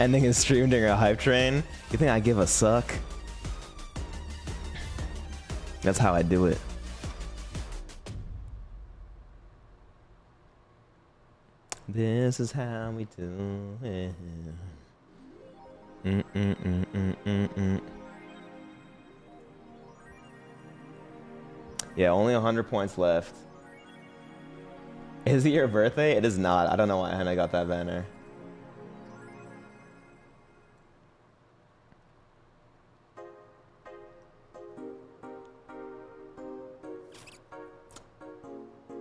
Ending his stream during a hype train. You think I give a suck? That's how I do it. This is how we do it. Yeah, only 100 points left. Is it your birthday? It is not. I don't know why Hannah got that banner.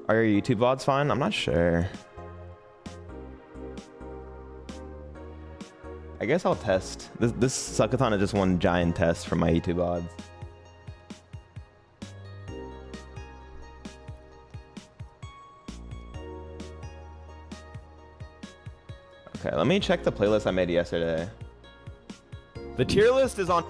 Are your YouTube VODs fine? I'm not sure. I guess I'll test. This Suckathon is just one giant test for my YouTube VODs. Okay, let me check the playlist I made yesterday. The tier list is on...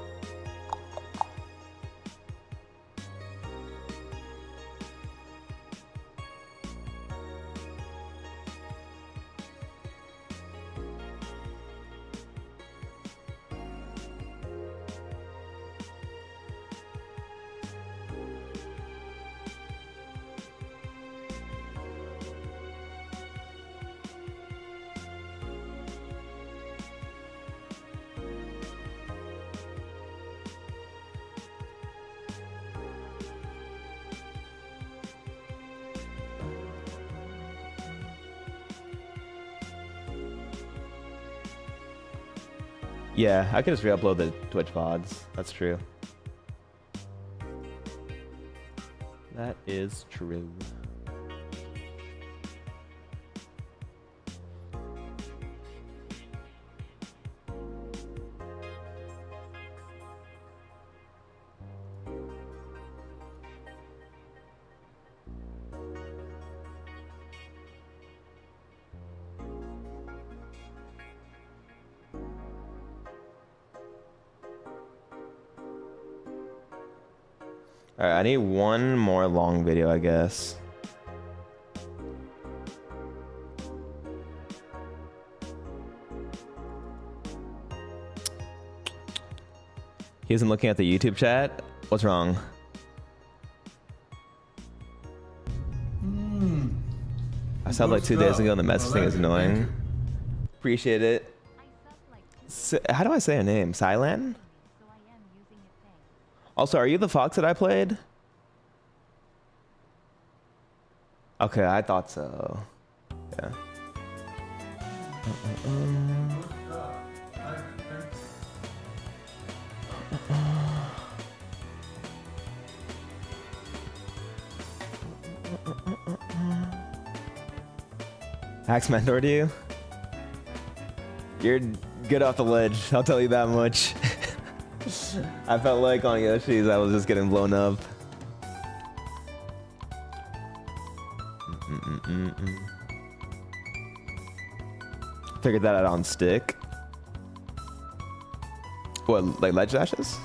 Yeah, I could just re-upload the Twitch VODs. That's true. That is true. Alright, I need one more long video, I guess. He isn't looking at the YouTube chat? What's wrong? I saw like 2 days ago and the message thing is annoying. Appreciate it. How do I say her name? Silan? Also, are you the fox that I played? Okay, I thought so. Yeah. Axe mentored you? You're good off the ledge, I'll tell you that much. I felt like on Yoshi's I was just getting blown up. Figured that out on stick. What, like ledge dashes?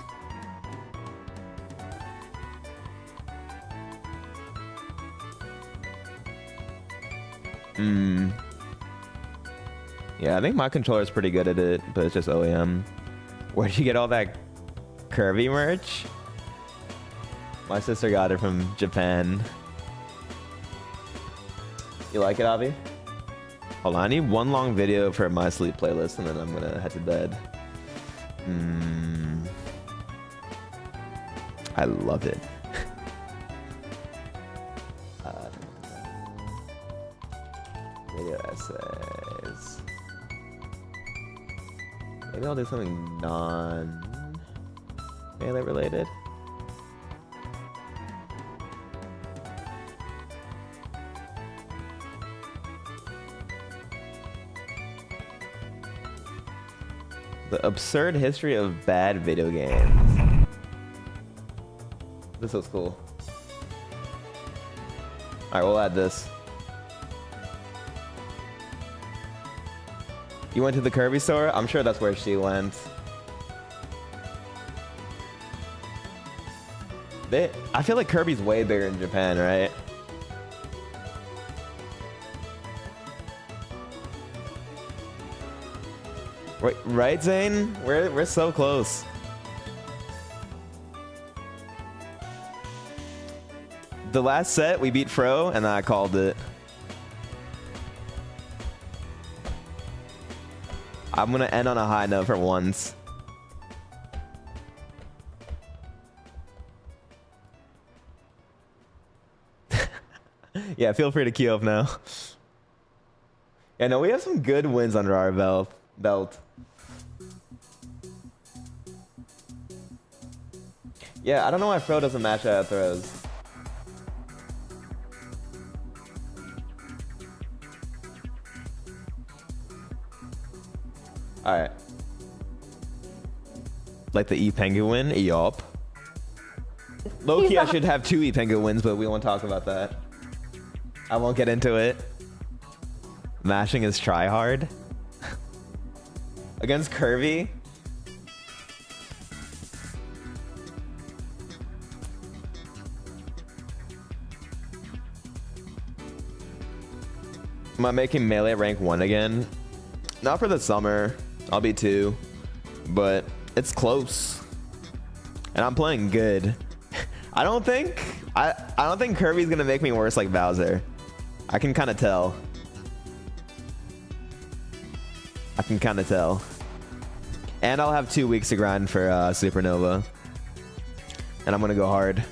Yeah, I think my controller is pretty good at it, but it's just OEM. Where'd you get all that Kirby merch? My sister got it from Japan. You like it, Avi? Hold on, I need one long video for my sleep playlist and then I'm gonna head to bed. I love it. Video essays. Maybe I'll do something non-melee related. The absurd history of bad video games. This looks cool. Alright, we'll add this. You went to the Kirby store? I'm sure that's where she went. I feel like Kirby's way bigger in Japan, right? Right, Zain? We're so close. The last set, we beat Fro, and I called it. I'm gonna end on a high note for once. Yeah, feel free to queue up now. Yeah, no, we have some good wins under our belt. Yeah, I don't know why Fro doesn't match out at throws. Alright. Like the E-Pengu win? Yup. Low-key, I should have 2 E-Pengu wins, but we won't talk about that. I won't get into it. Mashing is try-hard. Against Curvy? Am I making melee rank 1 again? Not for the summer. I'll be 2. But it's close. And I'm playing good. I don't think Kirby's gonna make me worse like Bowser. I can kind of tell. And I'll have 2 weeks to grind for Supernova. And I'm gonna go hard.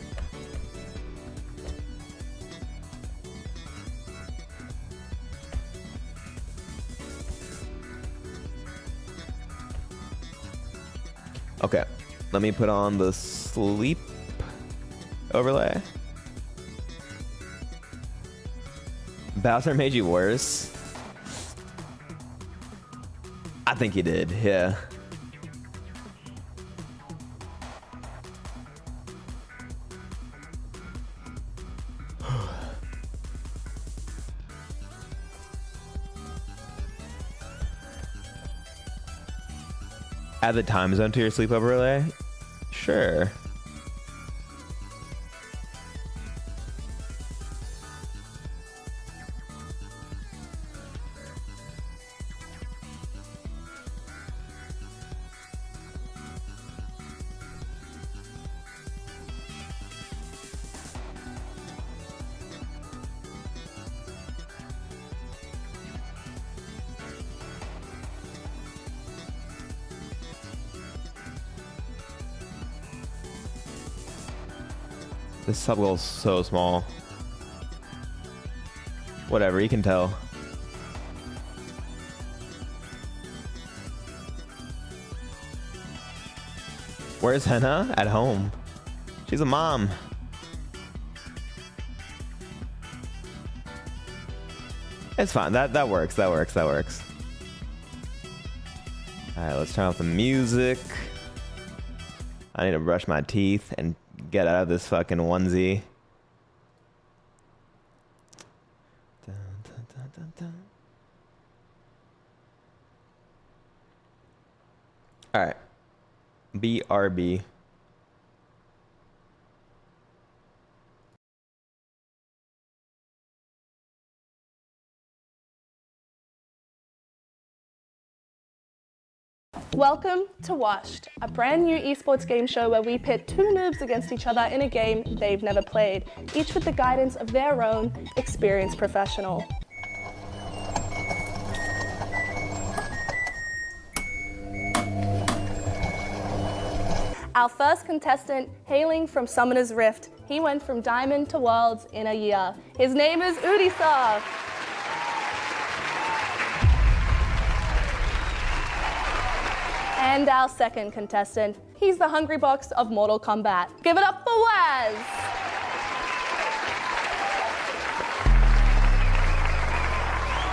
Okay, let me put on the sleep overlay. Bowser made you worse? I think he did, yeah. Add the time zone to your sleep overlay? Sure. This sub goal is so small. Whatever, you can tell. Where's Henna? At home. She's a mom. It's fine. That works. That works. All right, let's turn off the music. I need to brush my teeth and get out of this fucking onesie. Dun, dun, dun, dun, dun. All right. BRB. Welcome to Washed, a brand new esports game show where we pit 2 noobs against each other in a game they've never played, each with the guidance of their own experienced professional. Our first contestant, hailing from Summoner's Rift, he went from Diamond to Worlds in a year. His name is Udisoft. And our second contestant, he's the hungry box of Mortal Kombat. Give it up for Waz!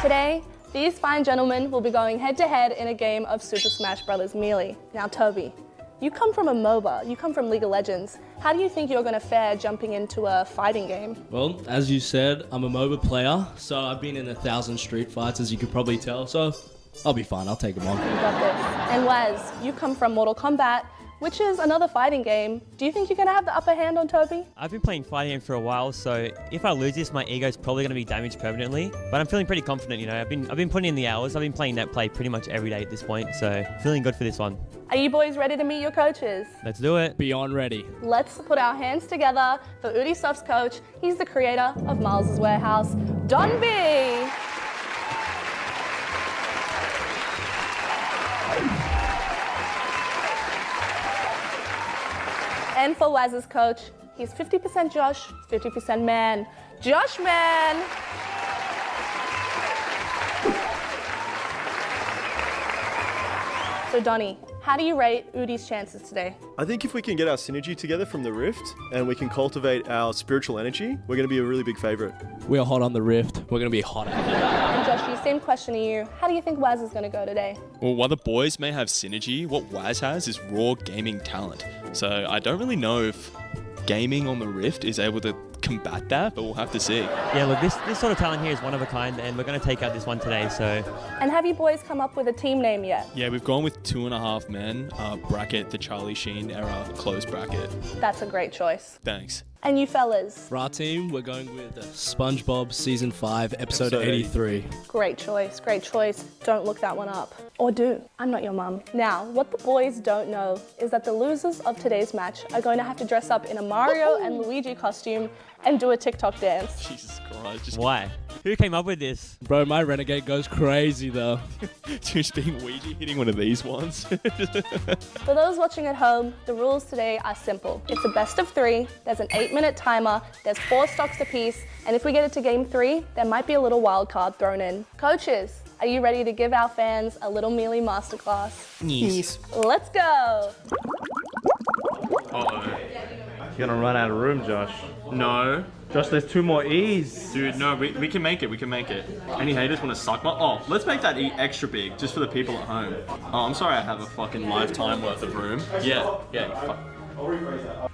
Today, these fine gentlemen will be going head-to-head in a game of Super Smash Bros. Melee. Now, Toby, you come from a MOBA, you come from League of Legends. How do you think you're going to fare jumping into a fighting game? Well, as you said, I'm a MOBA player, so I've been in 1,000 street fights, as you could probably tell, so I'll be fine. I'll take them on. You got this. And Waz, you come from Mortal Kombat. which is another fighting game. Do you think you're going to have the upper hand on Toby? I've been playing fighting game for a while, so if I lose this, my ego's probably going to be damaged permanently. But I'm feeling pretty confident, you know. I've been putting in the hours. I've been playing net play pretty much every day at this point, so feeling good for this one. Are you boys ready to meet your coaches? Let's do it. Beyond ready. Let's put our hands together for Udisoft's coach. He's the creator of Miles' Warehouse, Don B. And for Waz's coach, he's 50% Josh, 50% man. Josh, man! So Donnie, how do you rate Udi's chances today? I think if we can get our synergy together from the Rift and we can cultivate our spiritual energy, we're going to be a really big favourite. We are hot on the Rift. We're going to be hot at it. And Josh, same question to you. How do you think Waz is going to go today? Well, while the boys may have synergy, what Waz has is raw gaming talent. So I don't really know if gaming on the Rift is able to combat that, but we'll have to see. Yeah, look, this sort of talent here is one of a kind, and we're going to take out this one today, so... And have you boys come up with a team name yet? Yeah, we've gone with 2.5 men, bracket the Charlie Sheen era closed bracket. That's a great choice. Thanks. And you fellas? For our team, we're going with SpongeBob Season 5, Episode 83. Great choice, great choice. Don't look that one up. Or do. I'm not your mum. Now, what the boys don't know is that the losers of today's match are going to have to dress up in a Mario and Luigi costume and do a TikTok dance. Jesus Christ. Why? Who came up with this? Bro, my Renegade goes crazy though. Just being Ouija hitting one of these ones. For those watching at home, the rules today are simple. It's a best of 3, there's an 8-minute timer, there's 4 stocks apiece, and if we get it to game 3, there might be a little wild card thrown in. Coaches, are you ready to give our fans a little melee masterclass? Yes. Let's go! You're gonna run out of room, Josh. No. Josh, there's 2 more E's. Dude, no, we can make it, we can make it. Any haters want to suck my... Oh, let's make that E extra big, just for the people at home. Oh, I'm sorry I have a fucking lifetime worth of room. Yeah, fuck.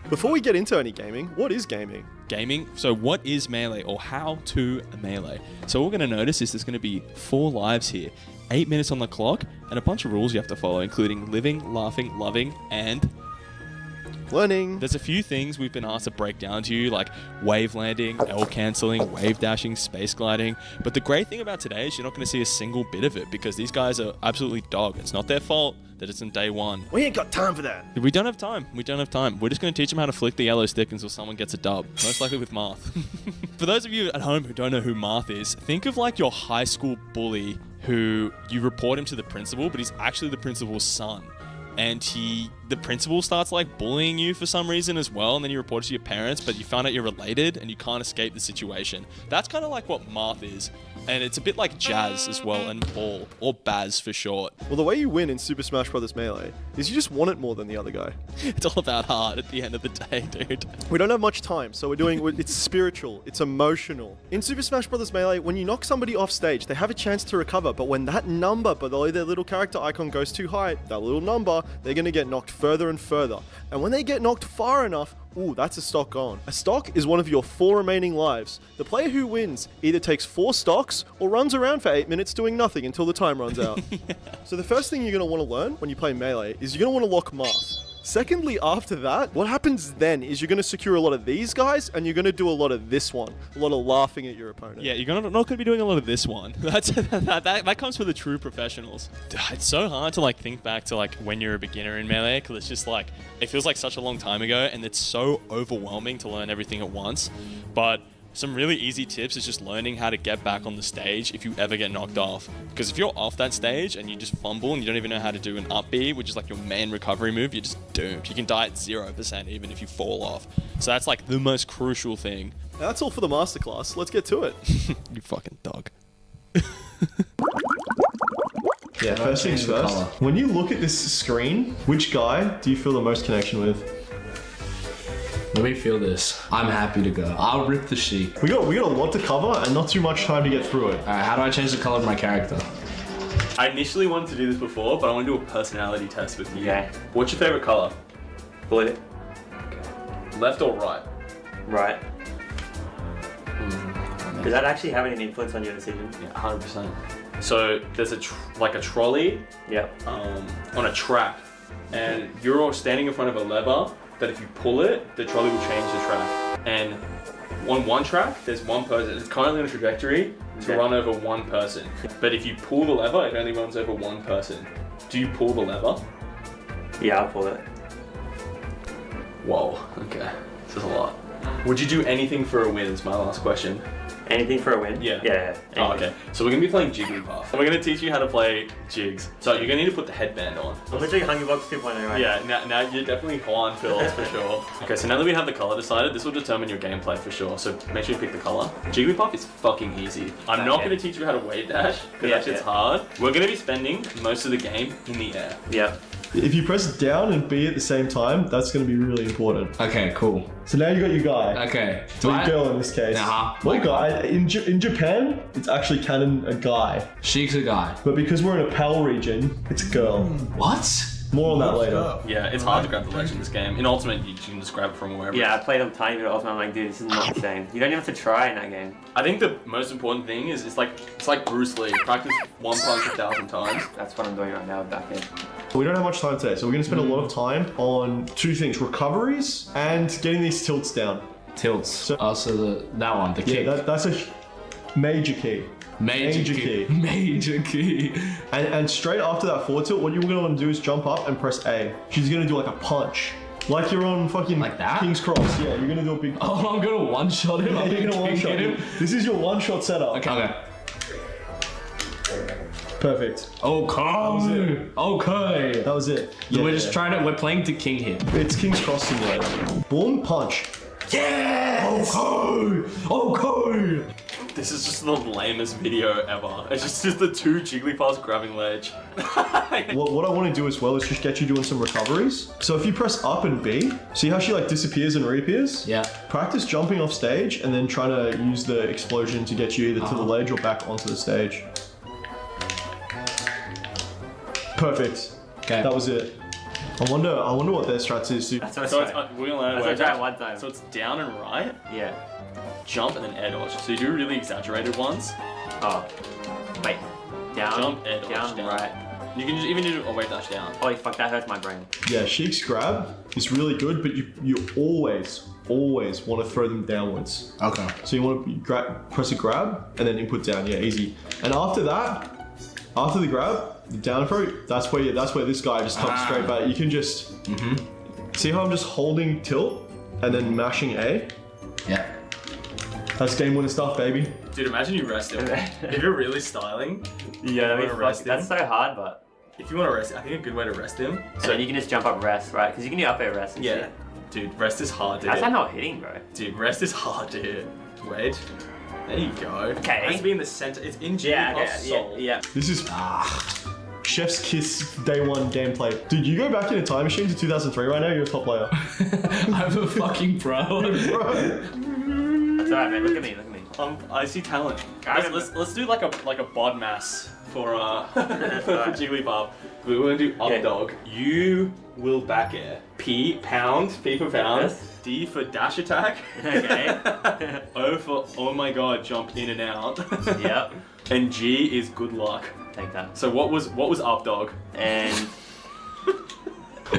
Before we get into any gaming, what is gaming? Gaming. So what is melee, or how to melee? So what we're going to notice is there's going to be 4 lives here, 8 minutes on the clock, and a bunch of rules you have to follow, including living, laughing, loving, and Learning. there's a few things we've been asked to break down to you, like wave landing, L cancelling, wave dashing, space gliding. But the great thing about today is you're not going to see a single bit of it because these guys are absolutely dog. It's not their fault that it's in day 1. We ain't got time for that. We don't have time. We don't have time. We're just going to teach them how to flick the yellow stick until someone gets a dub. Most likely with Marth. For those of you at home who don't know who Marth is, think of like your high school bully who you report him to the principal, but he's actually the principal's son. And the principal starts like bullying you for some reason as well, and then you report it to your parents, but you found out you're related and you can't escape the situation. That's kind of like what Marth is. And it's a bit like Jazz as well, and Ball, or Baz for short. Well, the way you win in Super Smash Bros. Melee is you just want it more than the other guy. It's all about heart at the end of the day, dude. We don't have much time, so we're doing it's spiritual, it's emotional. In Super Smash Bros. Melee, when you knock somebody off stage, they have a chance to recover, but when that number below their little character icon goes too high, that little number, they're going to get knocked further and further. And when they get knocked far enough, ooh, that's a stock gone. A stock is one of your 4 remaining lives. The player who wins either takes 4 stocks or runs around for 8 minutes doing nothing until the time runs out. So the first thing you're going to want to learn when you play Melee is you're going to want to lock Marth. Secondly, after that, what happens then is you're going to secure a lot of these guys and you're going to do a lot of this one. A lot of laughing at your opponent. Yeah, you're not going to be doing a lot of this one. That comes for the true professionals. It's so hard to like think back to like when you're a beginner in Melee, because it's just like, it feels like such a long time ago and it's so overwhelming to learn everything at once. But some really easy tips is just learning how to get back on the stage if you ever get knocked off. Because if you're off that stage and you just fumble and you don't even know how to do an up B, which is like your main recovery move, you're just doomed. You can die at 0% even if you fall off. So that's like the most crucial thing. That's all for the masterclass. Let's get to it. You fucking dog. Yeah, first things first. When you look at this screen, which guy do you feel the most connection with? Let me feel this. I'm happy to go. I'll rip the sheet. We got a lot to cover and not too much time to get through it. Alright, how do I change the color of my character? I initially wanted to do this before, but I want to do a personality test with you. Okay. What's your favorite color? Blue. Left or right? Right. Does that actually have any influence on your decision? Yeah, 100%. So there's a trolley Yep. on a track, and you're all standing in front of a lever that if you pull it, the trolley will change the track. And on one track, there's one person. It's currently on a trajectory to run over one person. But if you pull the lever, it only runs over one person. Do you pull the lever? Yeah, I'll pull it. Whoa, okay. This is a lot. Would you do anything for a win? Is my last question. Anything for a win? Yeah. Yeah. Oh, okay. So we're gonna be playing Jigglypuff. And we're gonna teach you how to play jigs. So you're gonna need to put the headband on. I'm literally Hungrybox 2.0 right Yeah, now you're definitely Juan Phillips for sure. Okay, so now that we have the color decided, this will determine your gameplay for sure. So make sure you pick the color. Jigglypuff is fucking easy. I'm not gonna teach you how to wave dash, because that shit's hard. We're gonna be spending most of the game in the air. Yeah. If you press down and B at the same time, that's going to be really important. Okay, cool. So now you got your guy. Okay. Or your girl in this case. Well, guy, in Japan, it's actually canon a guy. Sheik's a guy. But because we're in a PAL region, it's a girl. What? More on that later. Yeah, it's hard to grab the ledge in this game. In Ultimate, you can just grab it from wherever. Yeah, I played a tiny bit of Ultimate. I'm like, dude, this is not the same. You don't even have to try in that game. I think the most important thing is it's like Bruce Lee. Practice one punch 1,000 times. That's what I'm doing right now with back end. We don't have much time today, so we're going to spend a lot of time on two things: recoveries and getting these tilts down. Tilts. So that one, the kick. Yeah, that's a major key. Major key. Major key. And straight after that forward tilt, what you're going to want to do is jump up and press A. She's going to do like a punch. Like you're on fucking like that? King's Cross. Yeah, you're going to do a big punch. Oh, I'm going to one-shot him. Yeah, you're going to one-shot him. This is your one-shot setup. Okay. Perfect. Okay. Okay. That was it. So we're just trying to, we're playing to king here. It's King's Cross simulator. Boom, punch. Yes! Okay. Okay. This is just the lamest video ever. It's just the two Jigglypuffs grabbing ledge. What I want to do as well is just get you doing some recoveries. So if you press up and B, see how she like disappears and reappears? Yeah. Practice jumping off stage and then trying to use the explosion to get you either to the ledge or back onto the stage. Perfect. Okay. That was it. I wonder what their strats is. That's what So I it's, tried. we're gonna learn That's what I tried one time. So it's down and right, Yeah. jump and then air dodge. So you do really exaggerated ones. Oh. Wait. Down. Jump, air dodge, down. Right. You can just even do a wave dash down. Holy fuck, that hurts my brain. Yeah, Sheik's grab is really good, but you always want to throw them downwards. Okay. So you want to press a grab and then input down. Yeah, easy. And after that, after the grab, the down throw, that's where this guy just comes straight back. You can just see how I'm just holding tilt and then mashing A. Yeah. That's game winner stuff, baby. Dude, imagine you rest him. If you're really styling, Yeah, wanna rest him? that's so hard, but. if you want to rest, I think a good way to rest him. So you can just jump up rest, right? Because you can do up air rest and Yeah. shit. Dude, rest is hard to That's hit. not hitting, bro. Dude, rest is hard to hit. Wedge. There you go. Okay. It has to be in the center. It's in Jigglypuff's soul. yeah. This is Chef's Kiss day one gameplay. Dude, you go back in a time machine to 2003 right now, you're a top player. I'm a fucking pro. Bro. That's alright, man. Look at me. I see talent. Guys, Let's do like a bod mass for for Jigglypuff. We're gonna do up dog. You will back air. P pound. P for pound. Yes. D for dash attack. Okay. O for oh my god, jump in and out. Yep. And G is good luck. Take that. So what was up dog? And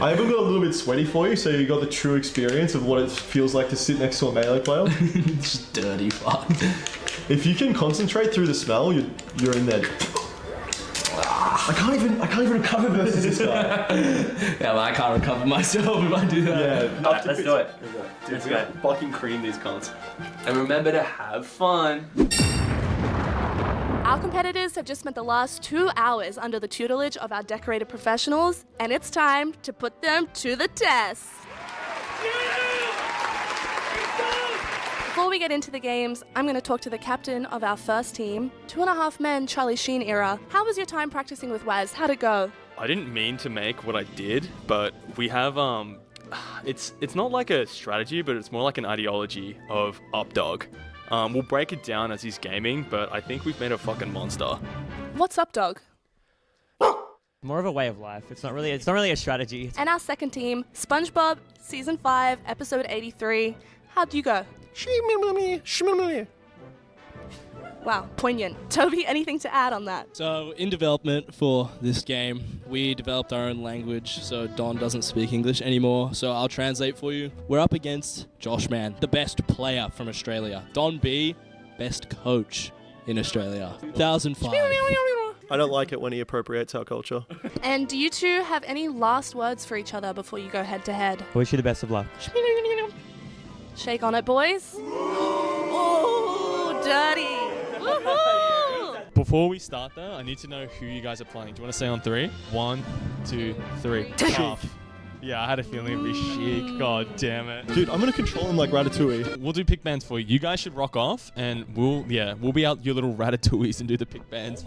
I even got a little bit sweaty for you, so you got the true experience of what it feels like to sit next to a melee player. Just dirty fuck. If you can concentrate through the smell, you're in there. I can't even recover versus this guy. Yeah, well, I can't recover myself if I do that. Yeah. alright, let's do it. Dude, Let's we go. gotta fucking cream these cons. And remember to have fun. Our competitors have just spent the last 2 hours under the tutelage of our decorated professionals, and it's time to put them to the test. Before we get into the games, I'm going to talk to the captain of our first team, 2.5 Men Charlie Sheen era. How was your time practicing with Waz? How'd it go? I didn't mean to make what I did, but we have it's not like a strategy, but it's more like an ideology of up dog. We'll break it down as he's gaming, but I think we've made a fucking monster. What's up, dog? More of a way of life. It's not really a strategy. And our second team, SpongeBob, Season 5, Episode 83. How'd you go? Wow, poignant. Toby, anything to add on that? So, in development for this game, we developed our own language, so Don doesn't speak English anymore, so I'll translate for you. We're up against Josh Man, the best player from Australia. Don B, best coach in Australia. 1005. I don't like it when he appropriates our culture. And do you two have any last words for each other before you go head to head? I wish you the best of luck. Shake on it, boys. Ooh, dirty. Woohoo! Before we start though, I need to know who you guys are playing. Do you want to say on 3? 1, 2, 3. Tough. Yeah, I had a feeling it'd be chic. God damn it. Dude, I'm gonna control him like Ratatouille. We'll do pick bands for you. You guys should rock off, and we'll be out your little Ratatouilles and do the pick bands.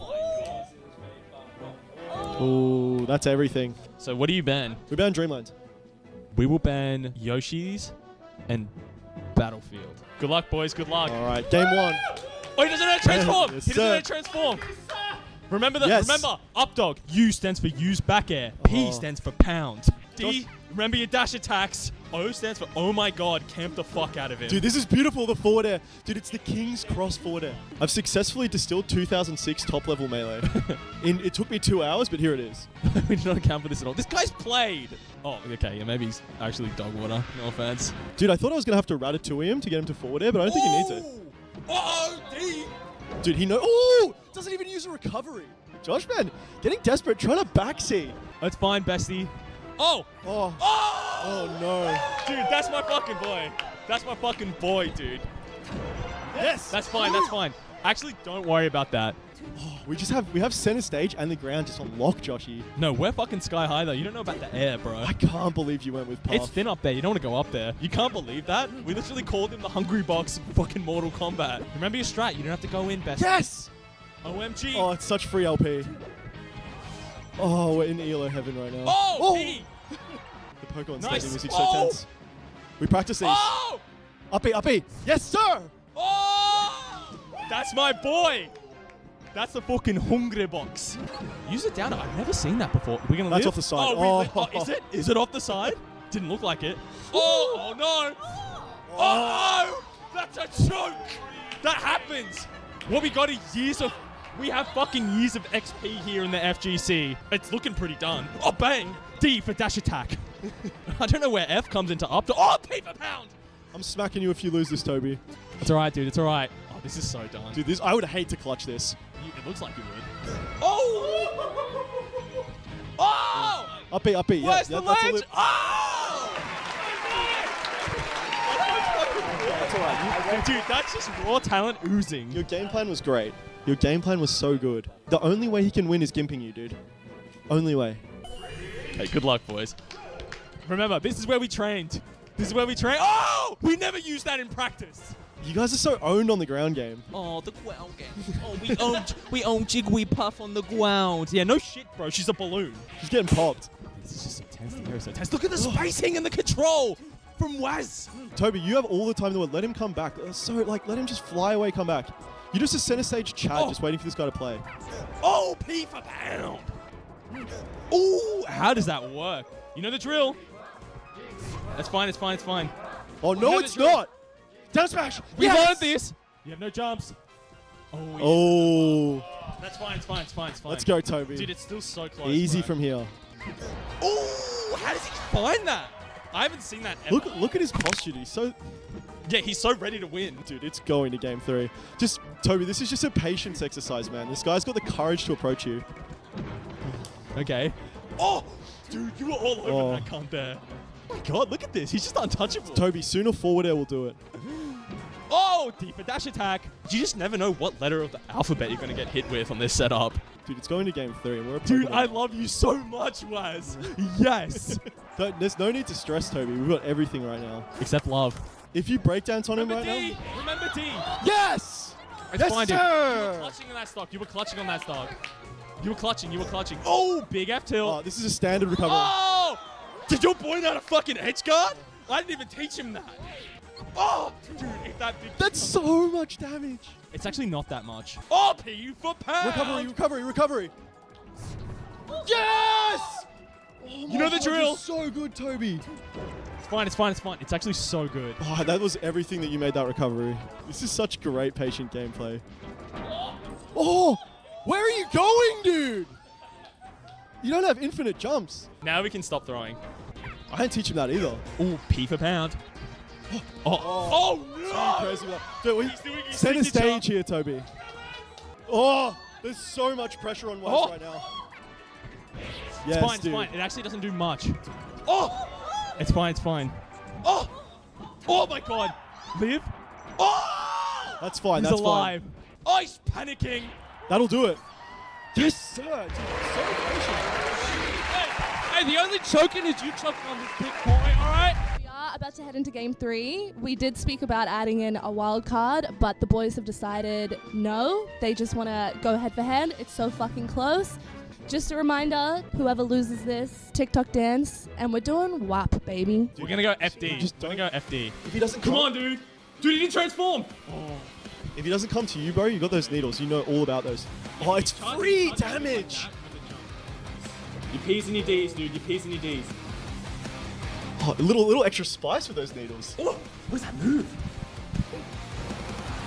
Ooh, that's everything. So what do you ban? We ban Dreamland. We will ban Yoshi's and Battlefield. Good luck, boys. Good luck. All right, game 1. Oh, he doesn't know how to transform. Yes, He doesn't know how to sir. transform. Remember that. Yes. Remember, up dog. U stands for use back air. P Oh. stands for pound. D, remember your dash attacks. O stands for oh my god, camp the fuck out of him. Dude, this is beautiful, the forward air. Dude, it's the King's Cross forward air. I've successfully distilled 2006 top level melee. It took me 2 hours, but here it is. We did not account for this at all. This guy's played. Oh, okay. Yeah, maybe he's actually dog water. No offense. Dude, I thought I was going to have to Ratatouille him to get him to forward air, but I don't think he needs it. Oh, D. Dude, he Oh! Doesn't even use a recovery. Josh, man, getting desperate, trying to backseat. That's fine, bestie. Oh. Oh. Oh. Oh, no. Dude, that's my fucking boy. That's my fucking boy, dude. Yes. That's fine. That's fine. Actually, don't worry about that. Oh, we have center stage and the ground just on lock, Joshy. No, we're fucking sky high, though. You don't know about the air, bro. I can't believe you went with Puff. It's thin up there. You don't want to go up there. You can't believe that? We literally called him the Hungry Box of fucking Mortal Kombat. Remember your strat. You don't have to go in, best. Yes! OMG. Oh, it's such free LP. Oh, we're in ELO heaven right now. Oh! P. The Pokemon Nice. Stadium music's Oh! so tense. We practice these. Oh! Uppy, uppy. Yes, sir! Oh! That's my boy. That's the fucking Hungry Box. Use it down. I've never seen that before. We're gonna That's live? off the side. Oh, really? Oh. Is it? Is it off the side? Didn't look like it. Oh no! Oh no! That's a joke. That happens. What we got are years of. We have fucking years of XP here in the FGC. It's looking pretty done. Oh bang! D for dash attack. I don't know where F comes into up to. Oh, P for pound. I'm smacking you if you lose this, Toby. It's alright, dude. It's alright. Oh, this is so done. Dude, I would hate to clutch this. It looks like you would. Oh! Oh! Uppy, uppy. Yeah, Where's the that's a ledge? lip. Oh! That's all right. Dude, that's just raw talent oozing. Your game plan was great. Your game plan was so good. The only way he can win is gimping you, dude. Only way. Hey, good luck, boys. Remember, this is where we trained. This is where we train. Oh! We never used that in practice. You guys are so owned on the ground game. Oh, the ground game. Oh, we own Jigglypuff on the ground. Yeah, no shit, bro. She's a balloon. She's getting popped. This is just so tense. The air is so tense. Look at the spacing and the control from Waz. Toby, you have all the time in the world. Let him come back. Let him just fly away, come back. You're just a center stage Chad, just waiting for this guy to play. Oh, P for pound. Ooh, how does that work? You know the drill. That's fine, it's fine, it's fine. Oh, no, it's not. Down smash. We Yes! learned this. You have no jumps. Oh, yeah. Oh. That's fine, it's fine, it's fine, it's fine. Let's go, Toby. Dude, it's still so close. Easy bro. from here. Ooh, how does he find that? I haven't seen that ever. Look at his posture. He's so... Yeah, he's so ready to win. Dude, it's going to game 3. Just, Toby, this is just a patience exercise, man. This guy's got the courage to approach you. Okay. Oh, dude, you were all over that Oh. cunt there. Oh my God, look at this. He's just untouchable. Toby, sooner forward air will do it. Oh, deeper dash attack. You just never know what letter of the alphabet you're going to get hit with on this setup. Dude, it's going to game 3, and we're a Dude, Pokemon. I love you so much, Waz. Yes. There's no need to stress, Toby. We've got everything right now. Except love. If you break dance on him Remember right D. now... Remember D. Yes! It's Yes, fine, dude. You were sir! clutching on that stock. You were clutching on that stock. You were clutching. You were clutching. Oh, big F tilt. Oh, this is a standard recovery. Oh! Did your boy know how to fucking edge guard? I didn't even teach him that. Oh! Dude, if that big... That's so much damage. It's actually not that much. Oh, P for pound! Recovery, recovery, recovery. Yes! Oh You know the God, drill. you're so good, Toby. It's fine, it's fine, it's fine. It's actually so good. Oh, that was everything that you made that recovery. This is such great patient gameplay. Oh, where are you going, dude? You don't have infinite jumps. Now we can stop throwing. I didn't teach him that either. Ooh, P for pound. Oh no! Crazy with that. Dude, He's doing his center signature. stage here, Toby. Oh, there's so much pressure on Wes right now. Yes, It's fine, dude. it's fine. It actually doesn't do much. Oh! It's fine, it's fine. Oh! Oh my god! Live? Oh! That's fine. He's That's alive. fine. Oh, he's panicking. That'll do it. Yes, sir. Dude, so patient. Hey, the only choking is you choking on this big boy, alright? We are about to head into game 3. We did speak about adding in a wild card, but the boys have decided no. They just want to go head for head. It's so fucking close. Just a reminder, whoever loses this, TikTok dance, and we're doing WAP, baby. We're gonna go FD. Just We're gonna go FD. If he doesn't Come on, dude. Dude, he didn't transform. If he doesn't come to you, bro, you got those needles. You know all about those. Oh, it's free damage. Your P's and your D's, dude. Your P's and your D's. Oh, a little extra spice with those needles. Oh, what's that move?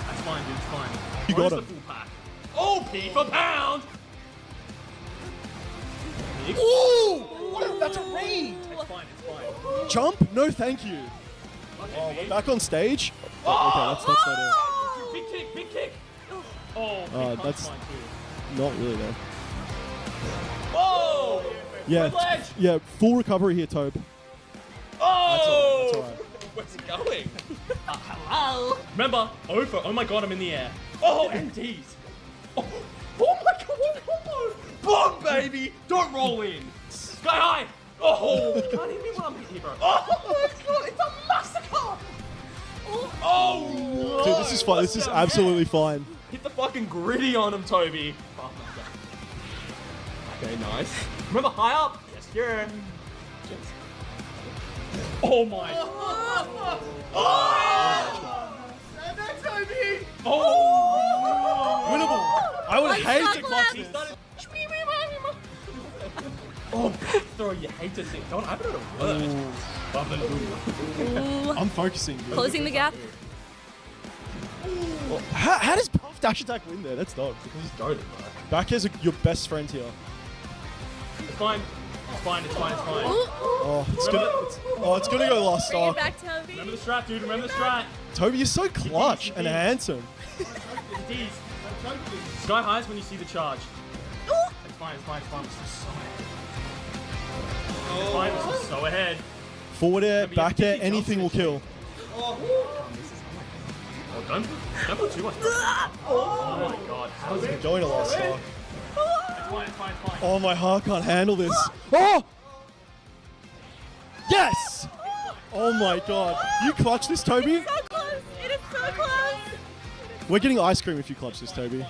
That's fine, dude. It's fine. You Where's got the him. full pack? Oh, P for pound. Ooh! What? That's a raid. It's fine. It's fine. Jump? No, thank you. Oh, we're back on stage. Oh, okay, that's not it. Big kick. Big kick. Oh, big punch that's fine too. not really though. Whoa! Yeah, Red ledge. yeah, full recovery here, Tobe. Oh! That's all right. Where's it going? Hello. Remember, over. Oh my god, I'm in the air. Oh, MDs. Oh my god, what combo? Boom, baby. Don't roll in. Sky high. Oh, you can't hit me when I'm hitting, bro. Oh my god, it's a massacre. Oh, Dude, this is fine. This is absolutely fine. Hit the fucking gritty on him, Toby. Oh, okay, nice. Remember, high up. Yes, sir. Oh my. Toby. Oh. Winnable. I would hate to clutch this. Oh, throw, you hate to see. Don't have it at a word. I'm focusing. Dude. Closing the gap. Oh, how does Puff Dash Attack win there? That's dope. Because he's goaded, bro. Back as your best friend here. It's fine. It's fine. It's fine. It's fine. Oh, it's gonna go last Bring it stock. back, Toby. Remember the strat, dude. Remember the strat. Toby, you're so clutch and handsome. D's. Sky highs when you see the charge. It's fine. It's fine. It's fine. It's fine. It's so ahead. Forward air, Remember, you have back to air, keep your anything will jumps kill. Oh, don't put too much pressure. Oh my god. How's it? Going to last stock. It's fine. It's fine. It's fine. Oh, my heart can't handle this. Oh! Yes! Oh my god. You clutch this, Toby? So close. It is so close. We're getting ice cream if you clutch this, Toby.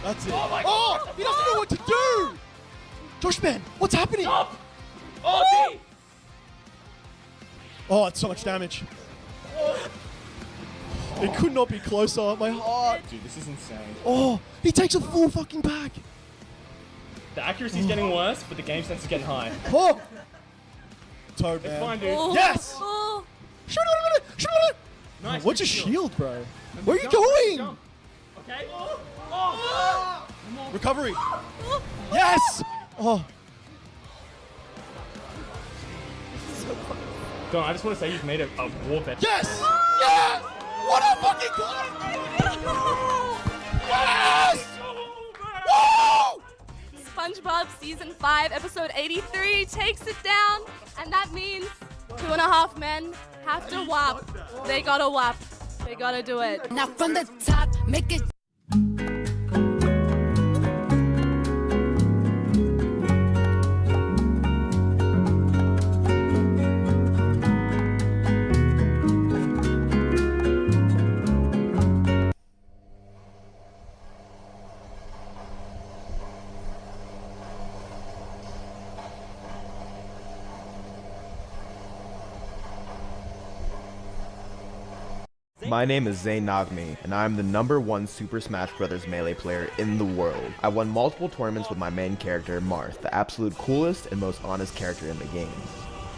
That's it. Oh! He doesn't know what to do! Josh, man, what's happening? Up. Oh, D. Oh, it's so much damage. It could not be closer. My heart. Dude, this is insane. Oh, he takes a full fucking pack. The accuracy's getting worse, but the game sense is getting high. Oh! Toad, It's man. fine, dude. Yes! Oh. Shoot it! Shoot it! Nice. What's your good shield, bro? Where are you Jump, going? jump. Okay. Oh. Recovery. Yes! Oh, Don, I just want to say you've made a war vet. yes! Yes! What a fucking clap! Yes! Woo! SpongeBob Season 5, Episode 83 takes it down, and that means 2.5 men have to WAP. They gotta WAP. They gotta do it. Now from the top, make it. My name is Zain, and I'm the #1 Super Smash Bros. Melee player in the world. I won multiple tournaments with my main character, Marth, the absolute coolest and most honest character in the game.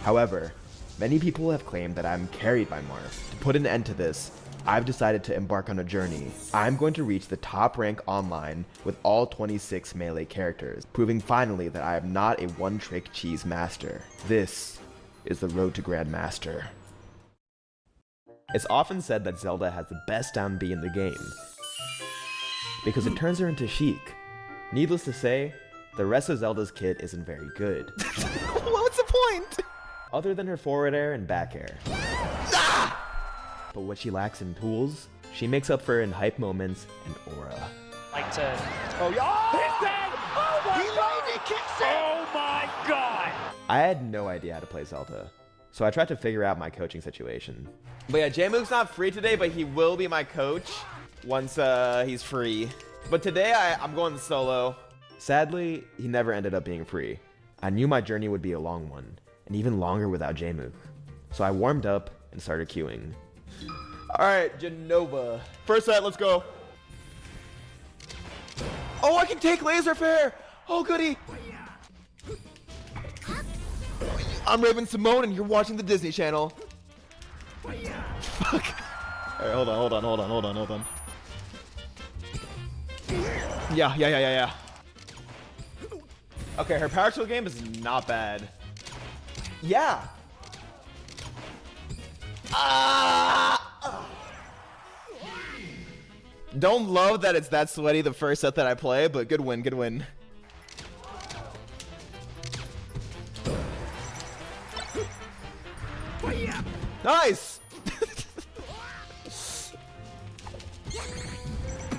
However, many people have claimed that I'm carried by Marth. To put an end to this, I've decided to embark on a journey. I'm going to reach the top rank online with all 26 melee characters, proving finally that I am not a one-trick cheese master. This is the road to Grandmaster. It's often said that Zelda has the best down B in the game, because it turns her into Sheik. Needless to say, the rest of Zelda's kit isn't very good. What's the point? Other than her forward air and back air. But what she lacks in tools, she makes up for in hype moments and aura. Like to. Oh, yeah! He's dead! Oh my god! He kicks it! Oh my god! I had no idea how to play Zelda, so I tried to figure out my coaching situation. But yeah, J-Moog's not free today, but he will be my coach once he's free. But today I'm going solo. Sadly, he never ended up being free. I knew my journey would be a long one, and even longer without J-Moog. So I warmed up and started queuing. Alright, Genova. First set, let's go. Oh, I can take laser fair! Oh, goody! I'm Raven Simone, and you're watching the Disney Channel. Fuck. Alright, hold on. Yeah. Okay, her power tool game is not bad. Yeah. Don't love that it's that sweaty the first set that I play, but good win. Nice!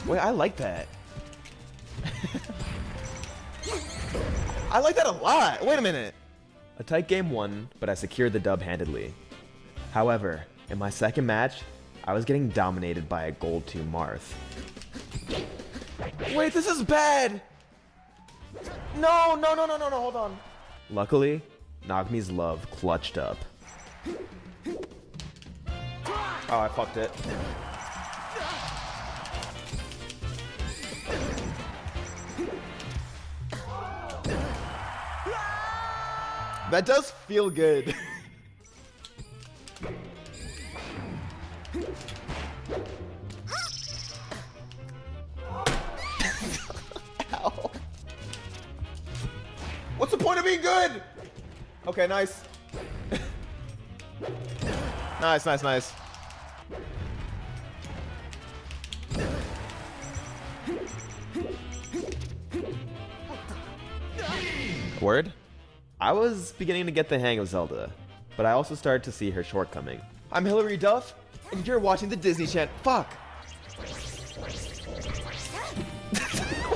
Wait, I like that. I like that a lot. Wait a minute. A tight game won, but I secured the dub handedly. However, in my second match, I was getting dominated by a gold 2 Marth. Wait, this is bad! No, hold on. Luckily, Nagmi's love clutched up. Oh, I fucked it. That does feel good. Ow. What's the point of being good? Okay, nice. Nice. Word? I was beginning to get the hang of Zelda, but I also started to see her shortcoming. I'm Hilary Duff, and you're watching the Disney Channel. Fuck!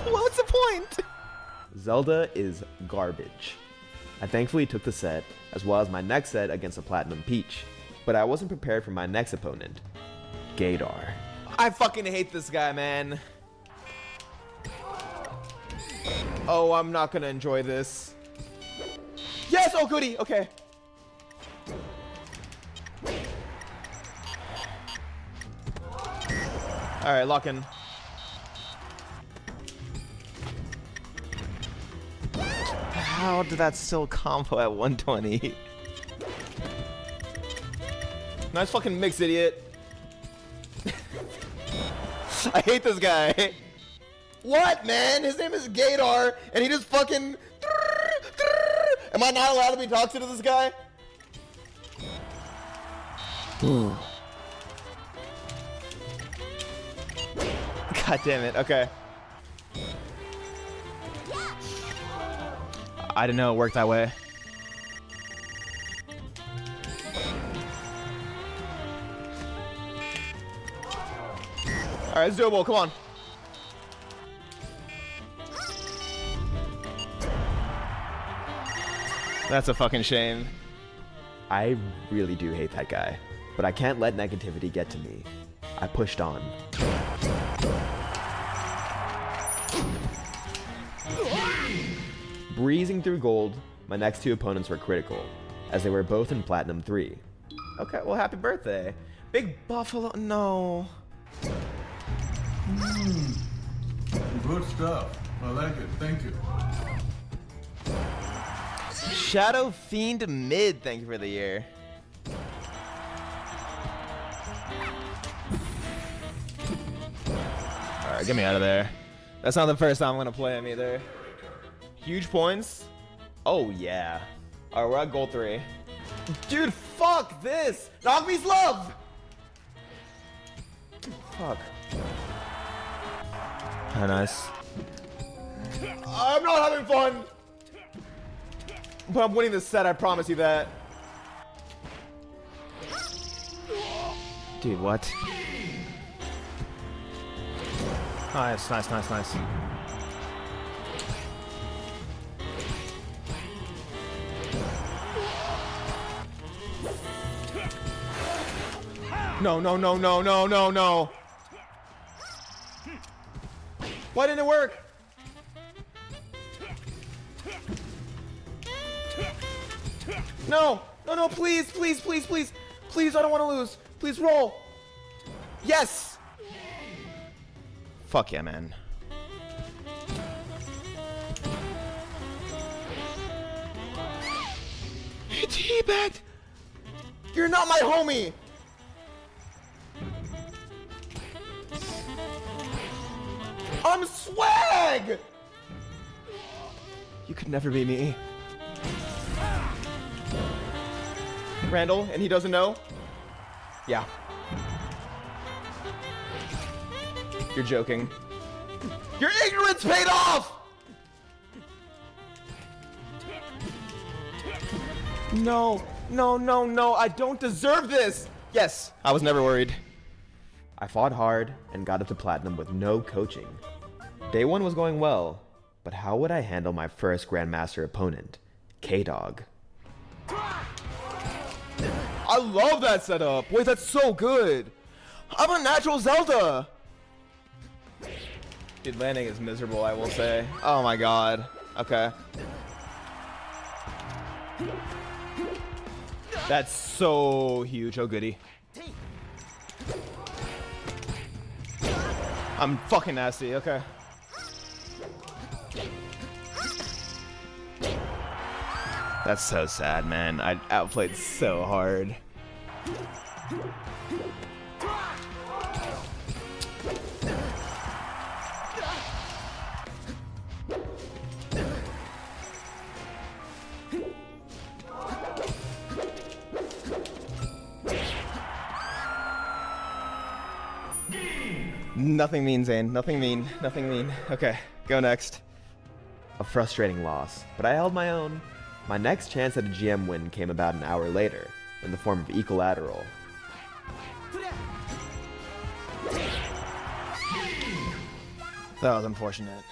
What's the point? Zelda is garbage. I thankfully took the set, as well as my next set against a Platinum Peach, but I wasn't prepared for my next opponent, Gaydar. I fucking hate this guy, man. Oh, I'm not gonna enjoy this. Yes! Oh, goody! Okay. Alright, lock in. How did that still combo at 120? Nice fucking mix, idiot. I hate this guy. What, man? His name is Gaydar, and he just fucking... Am I not allowed to be toxic to this guy? God damn it, okay. I didn't know it worked that way. Alright, it's doable, come on. That's a fucking shame. I really do hate that guy, but I can't let negativity get to me. I pushed on. Breezing through gold, my next two opponents were critical, as they were both in Platinum 3. Okay, well, happy birthday. Big Buffalo, no. Good stuff. I like it, thank you. Shadow Fiend Mid, thank you for the year. get me out of there. That's not the first time I'm gonna play him either. Huge points. Oh yeah. All right, we're at goal 3. Dude, fuck this. Nagmi's love. Fuck. Oh, nice. I'm not having fun. But I'm winning this set, I promise you that. Dude, what? Nice, nice, nice, nice. No, no, no, no, no, no, no. Why didn't it work? No, no, no, please, please, please, please. Please, I don't want to lose. Please roll. Yes. Fuck yeah, man. He teabagged. You're not my homie. I'm swag. You could never be me. Randall, and he doesn't know? Yeah. You're joking. Your ignorance paid off! No, no, no, no, I don't deserve this! Yes, I was never worried. I fought hard and got up to platinum with no coaching. Day 1 was going well, but how would I handle my first Grandmaster opponent, K-Dog? I love that setup. Wait, that's so good. I'm a natural Zelda. Dude, landing is miserable, I will say. Oh my god. Okay. That's so huge. Oh goody. I'm fucking nasty. Okay. That's so sad, man. I outplayed so hard. Nothing mean, Zain. Nothing mean. Nothing mean. Okay, go next. A frustrating loss, but I held my own. My next chance at a GM win came about an hour later, in the form of equilateral. That was unfortunate.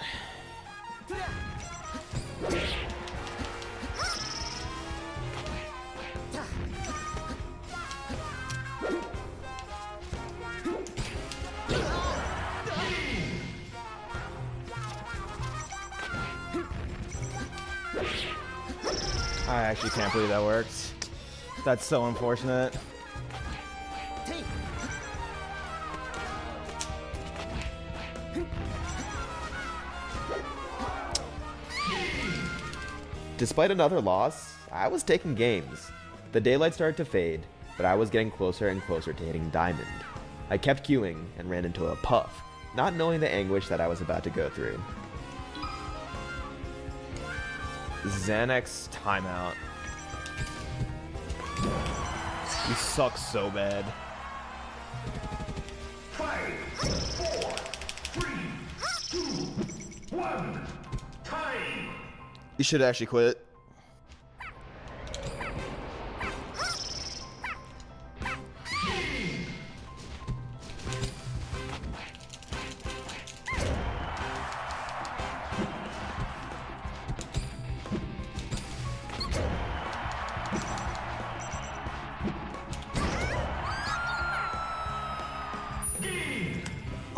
I actually can't believe that worked. That's so unfortunate. Despite another loss, I was taking games. The daylight started to fade, but I was getting closer and closer to hitting diamond. I kept queuing and ran into a puff, not knowing the anguish that I was about to go through. Xanax timeout. You suck so bad. 5, 4, 3, 2, 1, time! You should actually quit.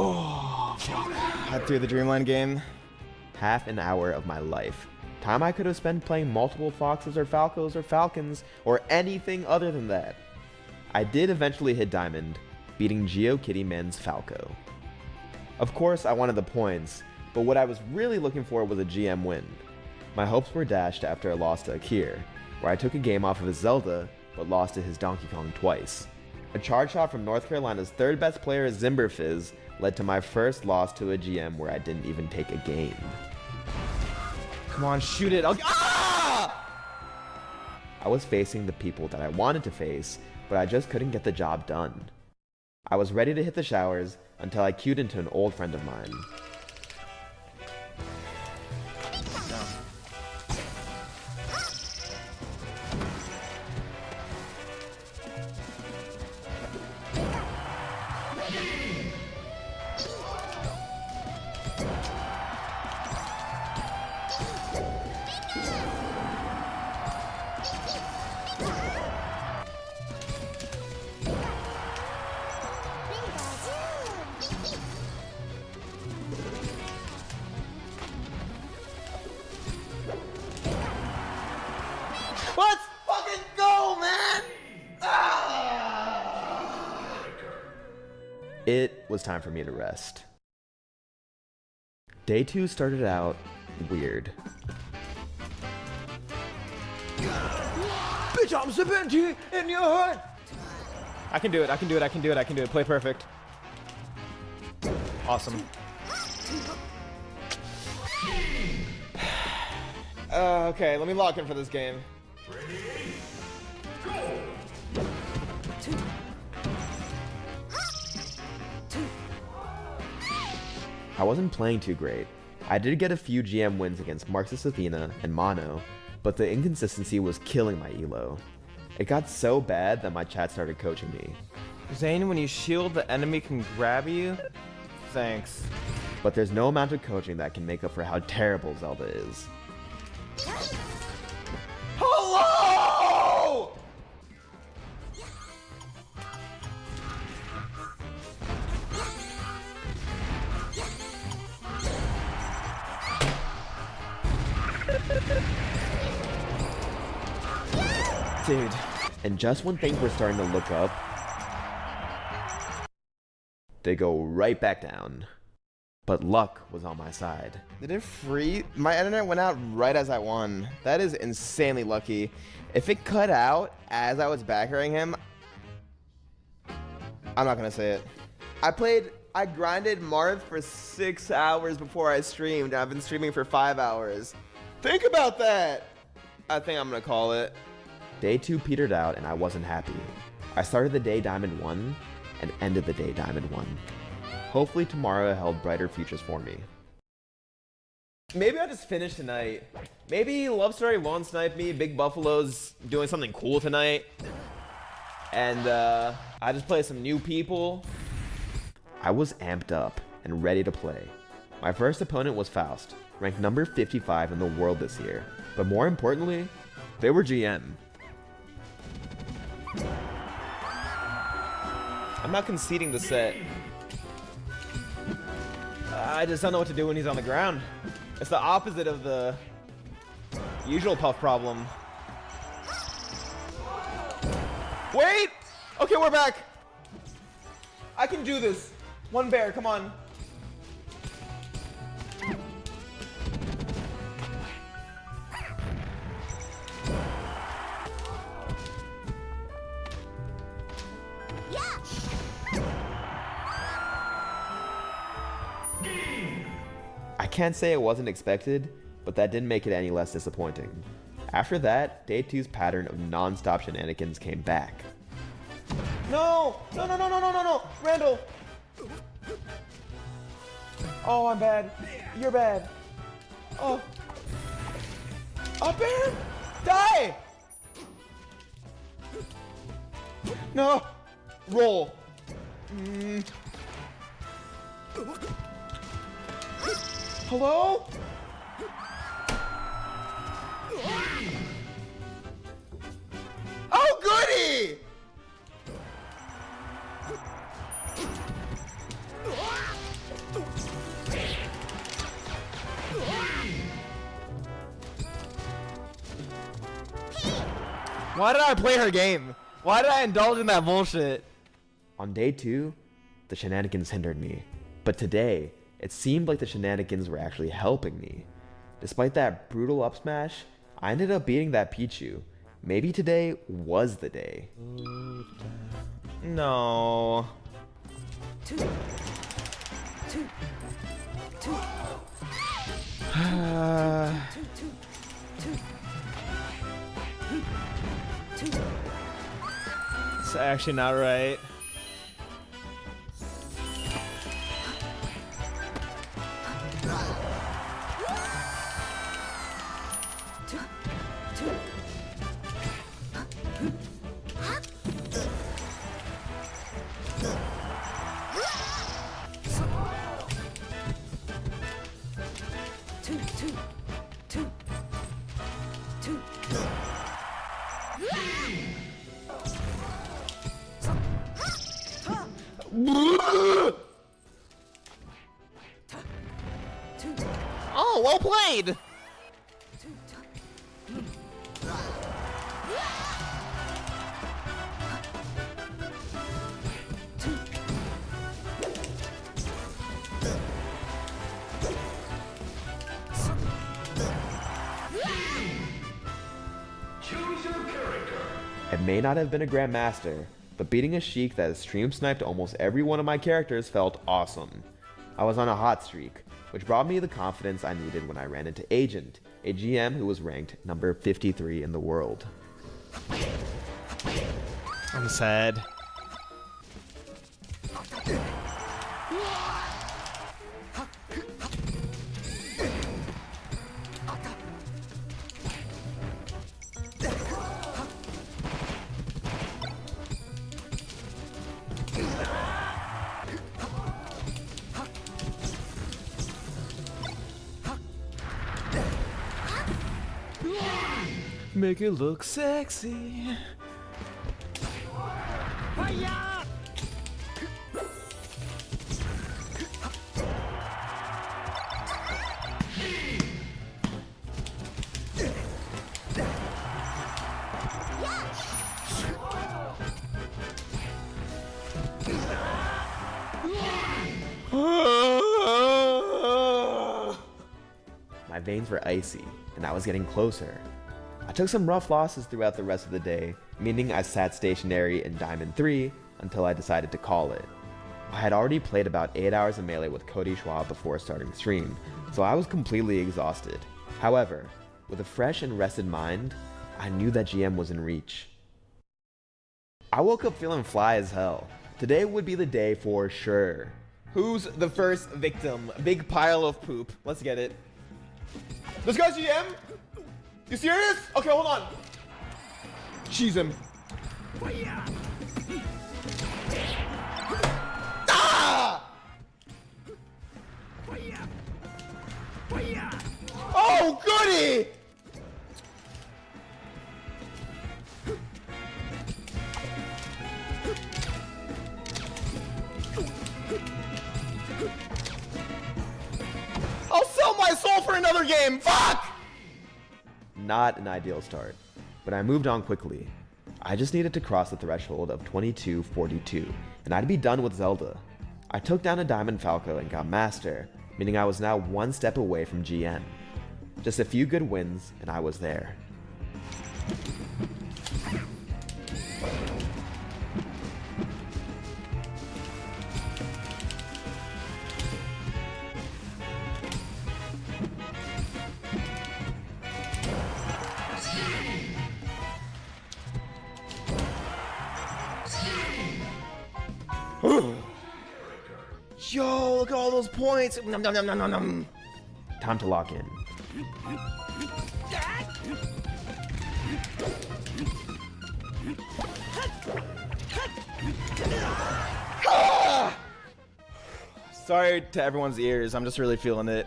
Oh, fuck. I threw the Dreamland game. Half an hour of my life. Time I could have spent playing multiple Foxes or Falcos or Falcons or anything other than that. I did eventually hit Diamond, beating GeoKitty Man's Falco. Of course, I wanted the points, but what I was really looking for was a GM win. My hopes were dashed after I lost to Akir, where I took a game off of his Zelda, but lost to his Donkey Kong twice. A charge shot from North Carolina's third best player, Zimberfizz, led to my first loss to a GM where I didn't even take a game. Come on, shoot it. Ah! I was facing the people that I wanted to face, but I just couldn't get the job done. I was ready to hit the showers until I queued into an old friend of mine. Let's fucking go, man! Ah! It was time for me to rest. Day 2 started out weird. Bitch, I'm Serpenti in your head! I can do it, I can do it, I can do it, I can do it. Play perfect. Awesome. Okay, let me lock in for this game. I wasn't playing too great. I did get a few GM wins against Marxist Athena and Mono, but the inconsistency was killing my elo. It got so bad that my chat started coaching me. Zain, when you shield, the enemy can grab you? Thanks. But there's no amount of coaching that can make up for how terrible Zelda is. Hello! Dude. And just when things were starting to look up, they go right back down. But luck was on my side. Did it freeze? My internet went out right as I won. That is insanely lucky. If it cut out as I was backering him, I'm not gonna say it. I grinded Marth for 6 hours before I streamed. I've been streaming for 5 hours. Think about that. I think I'm gonna call it. Day 2 petered out and I wasn't happy. I started the day Diamond 1 and ended the day Diamond 1. Hopefully tomorrow held brighter futures for me. Maybe I'll just finish tonight. Maybe Love Story won't snipe me. Big Buffalo's doing something cool tonight. And I just play some new people. I was amped up and ready to play. My first opponent was Faust, ranked number 55 in the world this year. But more importantly, they were GM. I'm not conceding the set. I just don't know what to do when he's on the ground. It's the opposite of the usual Puff problem. Wait! Okay, we're back. I can do this. One bear, come on. I can't say it wasn't expected, but that didn't make it any less disappointing. After that, Day 2's pattern of non-stop shenanigans came back. No! No, no, no, no, no, no, no! Randall! Oh, I'm bad. You're bad. Oh. Up air! Die! No! Roll. Hello? Oh, goody! Why did I play her game? Why did I indulge in that bullshit? On Day 2, the shenanigans hindered me. But today, it seemed like the shenanigans were actually helping me. Despite that brutal up smash, I ended up beating that Pichu. Maybe today was the day. No. It's actually not right. Oh, well played! I may not have been a Grandmaster, but beating a Sheik that has stream sniped almost every one of my characters felt awesome. I was on a hot streak, which brought me the confidence I needed when I ran into Agent, a GM who was ranked number 53 in the world. I'm sad. Make it look sexy. My veins were icy, and I was getting closer. I took some rough losses throughout the rest of the day, meaning I sat stationary in Diamond 3 until I decided to call it. I had already played about 8 hours of Melee with Cody Schwab before starting stream, so I was completely exhausted. However, with a fresh and rested mind, I knew that GM was in reach. I woke up feeling fly as hell. Today would be the day for sure. Who's the first victim? Big pile of poop. Let's get it. This guy's GM? You serious? Okay, hold on. Cheese him. Ah! Oh, goody! I'll sell my soul for another game. Fuck! Not an ideal start, but I moved on quickly. I just needed to cross the threshold of 2242, and I'd be done with Zelda. I took down a Diamond Falco and got Master, meaning I was now one step away from GM. Just a few good wins, and I was there. Yo, look at all those points. Nom, nom, nom, nom, nom, nom. Time to lock in. Ah! Sorry to everyone's ears. I'm just really feeling it.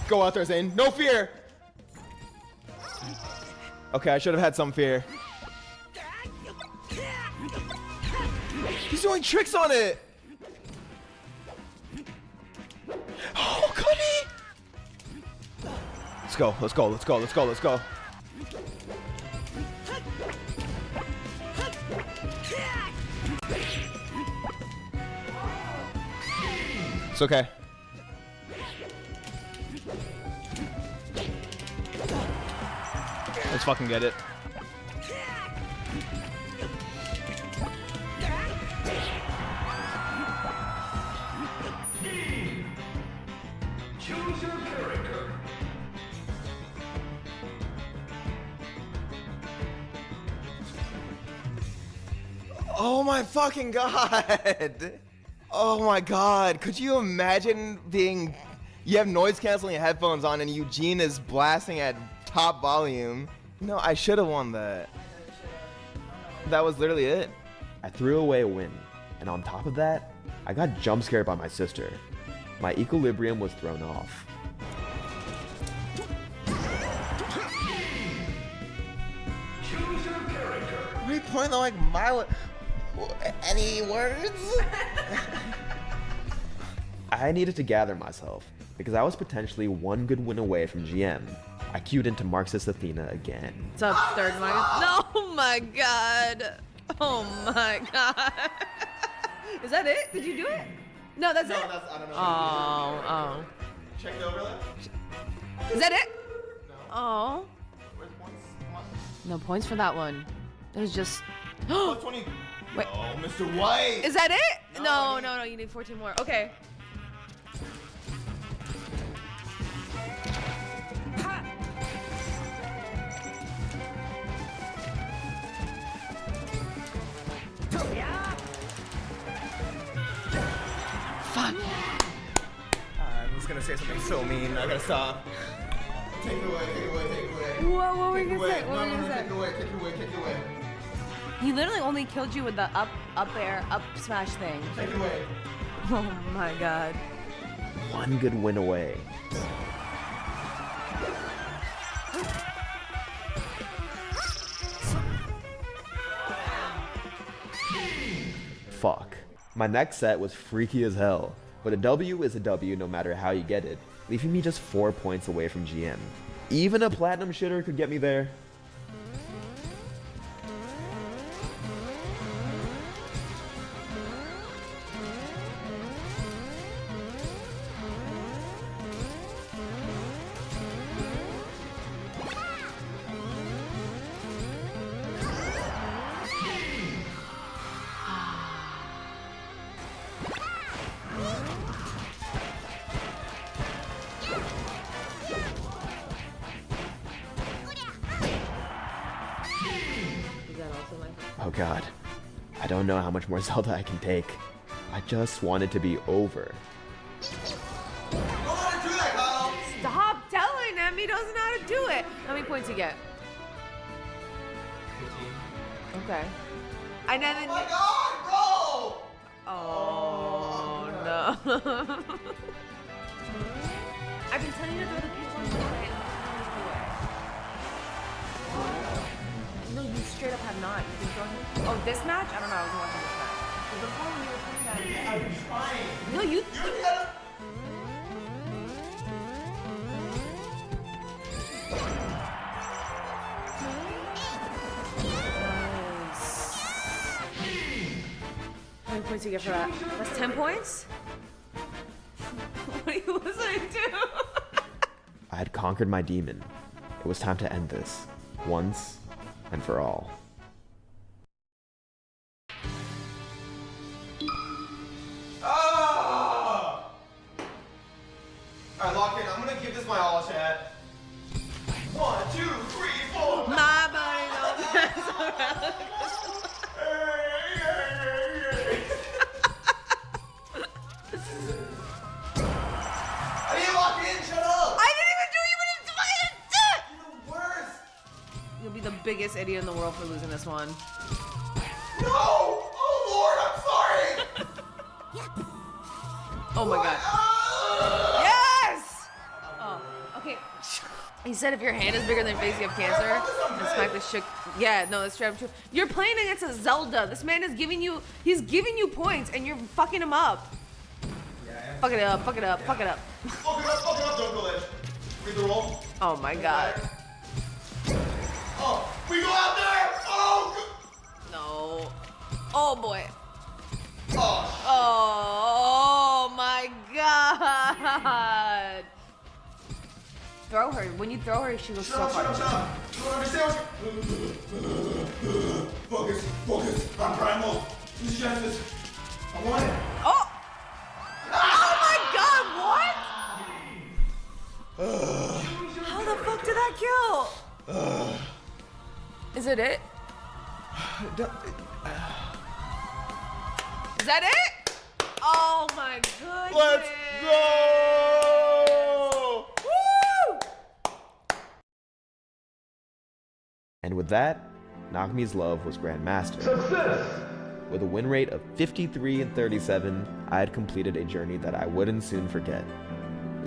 Go out there, Zain. No fear. Okay, I should have had some fear. He's doing tricks on it! Oh, Cuddy! Let's go, let's go, let's go, let's go, let's go. It's okay. Let's fucking get it. Choose your character. Oh my fucking god! Oh my god! Could you imagine being... You have noise canceling headphones on and Eugene is blasting at top volume. No, I should have won that. That was literally it. I threw away a win, and on top of that, I got jump scared by my sister. My equilibrium was thrown off. Choose your character. What are you pointing like my... Any words? I needed to gather myself, because I was potentially one good win away from GM. I queued into Marxist Athena again. What's up, third mic? No, oh my god. Oh my god. Is that it? Did you do it? No, that's it. No, that's, I don't know. Oh. Check the overlay. Is that it? No. Oh. Where's points? Come on. No points for that one. It was just. Plus 20. Wait. Oh, Mr. White. Is that it? No, you need 14 more. Okay. Fuck. I'm just gonna say something so mean. I gotta stop. Take it away, take it away, take it away. What were you gonna say? What were you No, gonna say? take it away, take it away, take it away. He literally only killed you with the up air, up smash thing. Take it away. Oh my god. One good win away. Fuck. My next set was freaky as hell, but a W is a W no matter how you get it, leaving me just 4 points away from GM. Even a platinum shitter could get me there. Oh god. I don't know how much more Zelda I can take. I just want it to be over. Stop telling him he doesn't know how to do it. How many points you get? 15. Okay. And then. Oh my god, bro! Oh no. I've been telling you to throw the pink ones away. No, you straight up have not. You've been throwing. Oh, this match? I don't know. I wasn't watching this match. But before when you were playing that, I've been trying. No, you. How many points do you get for that? That's 10 points? What are you listening to? I had conquered my demon. It was time to end this, once and for all. Ah! Alright, lock in. I'm gonna give this my all, chat. 1, 2, 3, 4. My body knows. I didn't lock in, shut up! I didn't even do it! You're the worst! You'll be the biggest idiot in the world for losing this one. No! Oh lord, I'm sorry! Oh my god. Yes! Oh, okay. He said if your hand is bigger than your face, you have cancer. And smack the shit. Yeah, no, that's true. You're playing against a Zelda. This man is giving you, he's giving you points and you're fucking him up. Fuck it up, fuck it up, fuck it up. Fuck it up, don't go there. Read the roll. Oh my god. Oh, we go out there! Oh! No. Oh boy. Oh, Oh my god. Throw her. When you throw her, she goes so hard. don't understand Focus, focus. I'm primal. This is justice. I want it. Oh! Oh my god, what? How the fuck did that kill? Is it it? Is that it? Oh my goodness. Let's go! Woo! And with that, Nakami's love was Grandmaster. Success! With a win rate of 53-37, I had completed a journey that I wouldn't soon forget.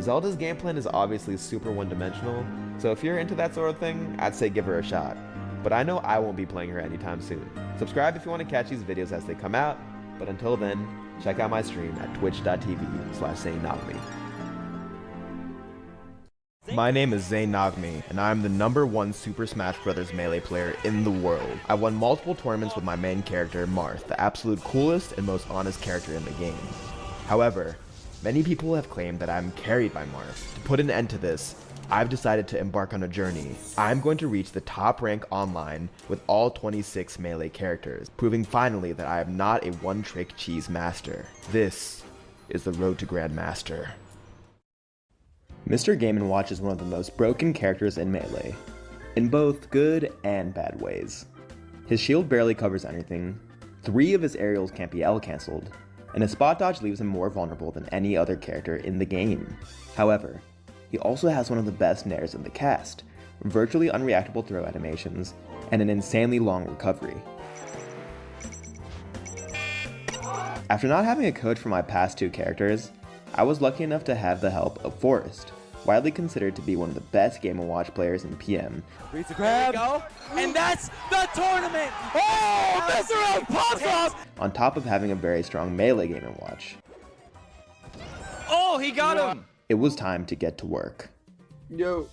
Zelda's game plan is obviously super one-dimensional, so if you're into that sort of thing, I'd say give her a shot. But I know I won't be playing her anytime soon. Subscribe if you want to catch these videos as they come out, but until then, check out my stream at twitch.tv/ZainNagami. My name is Zain Nagami, and I am the #1 Super Smash Bros. Melee player in the world. I won multiple tournaments with my main character, Marth, the absolute coolest and most honest character in the game. However, many people have claimed that I'm carried by Marth. To put an end to this, I've decided to embark on a journey. I'm going to reach the top rank online with all 26 Melee characters, proving finally that I am not a one-trick cheese master. This is the road to Grandmaster. Mr. Game & Watch is one of the most broken characters in Melee, in both good and bad ways. His shield barely covers anything, 3 of his aerials can't be L-cancelled, and his spot dodge leaves him more vulnerable than any other character in the game. However, he also has one of the best nairs in the cast, virtually unreactable throw animations, and an insanely long recovery. After not having a coach for my past 2 characters, I was lucky enough to have the help of Forrest, widely considered to be one of the best Game & Watch players in PM. Reads the grab, go, and that's the tournament! Oh, Mr. Egg pops up! On top of having a very strong Melee Game & Watch. Oh, he got him! It was time to get to work. Yo,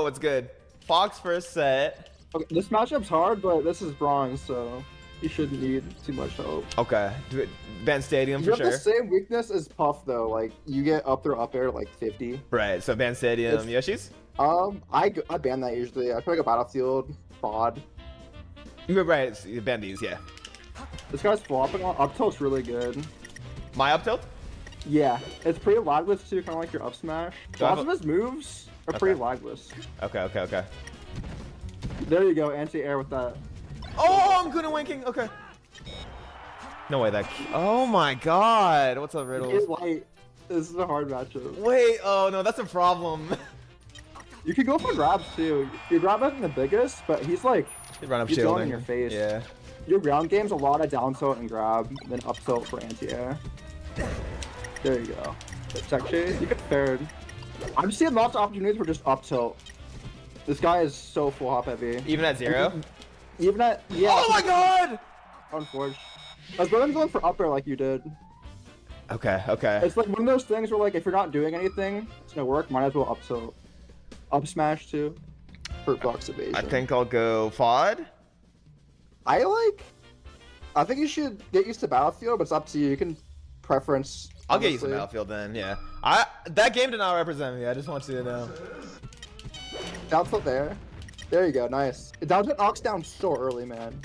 what's good? Fox first set. okay, this matchup's hard, but this is bronze, so you shouldn't need too much help. Okay, Band Stadium You for have sure. the same weakness as Puff though. Like you get up throw up air like 50. Right, so Band Stadium, It's- Yoshi's? I ban that usually. I play like a Battlefield, BOD. You're right, it's Band these, yeah. This guy's flopping on up tilt's really good. My up tilt? Yeah, it's pretty lagless too, kind of like your up smash. Do I have Lots of his moves are Okay. pretty lagless. Okay. There you go, anti-air with that. Oh, I'm good at winking, okay. No way that. Oh my god, what's up, Riddles? Get light. This is a hard matchup. Wait, oh no, that's a problem. You could go for grabs too. Your grab isn't the biggest, but he's like, You run up he's going shielding. in your face. Yeah. Your ground game's a lot of down tilt and grab, then up tilt for anti-air. There you go. Check chase, you get paired. I'm seeing lots of opportunities for just up tilt. This guy is so full hop heavy. Even at 0? Even at, yeah. Oh my god! Unfortunate. I was better than going for up air like you did. Okay. It's like one of those things where like if you're not doing anything, it's gonna work, might as well up tilt. Up smash too. For box evasion. I think I'll go FOD. I think you should get used to Battlefield, but it's up to you. You can preference. I'll get used to honestly. Battlefield then, yeah. That game did not represent me, I just want you to know. Down tilt there. There you go, nice. Down tilt knocks down so early, man.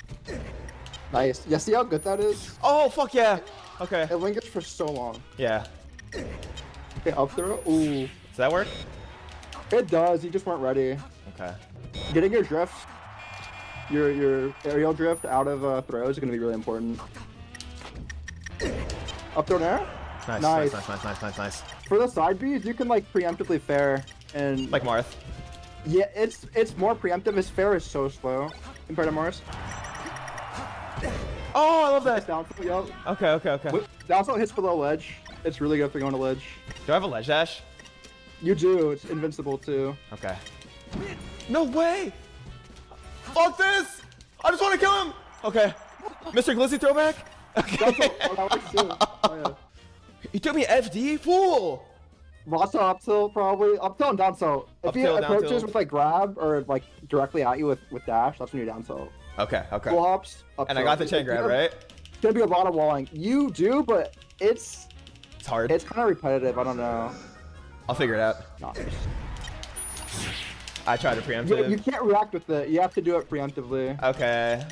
Nice. Yeah, see how good that is? Oh, fuck yeah. Okay. It lingers for so long. Yeah. Okay, up throw. Ooh. Does that work? It does, you just weren't ready. Okay. Getting your drift, your aerial drift out of throws is going to be really important. Up throw there? Nice. For the side Bs, you can like preemptively fair and... Like Marth. Yeah, it's more preemptive. His fair is so slow compared to Mars. Oh, I love that. Down tilt, yup. Okay. Down tilt hits below ledge. It's really good if you're going to ledge. Do I have a ledge dash? You do. It's invincible too. Okay. No way! Fuck this! I just want to kill him! Okay. Mr. Glizzy throwback? Okay. That works too. Oh, yeah. He took me FD? Fool! Lots of up tilt probably. Up tilt and down tilt. If Up he tilt, down approaches tilt. with like grab or like directly at you with dash, that's when you down tilt. Okay. Full hops. Up And I tilt. got the chain grab, right? It's gonna be a lot of walling. You do, but it's hard. It's kind of repetitive. I don't know. I'll figure it out. Nice. I try to preempt You it. can't react with it. You have to do it preemptively. Okay.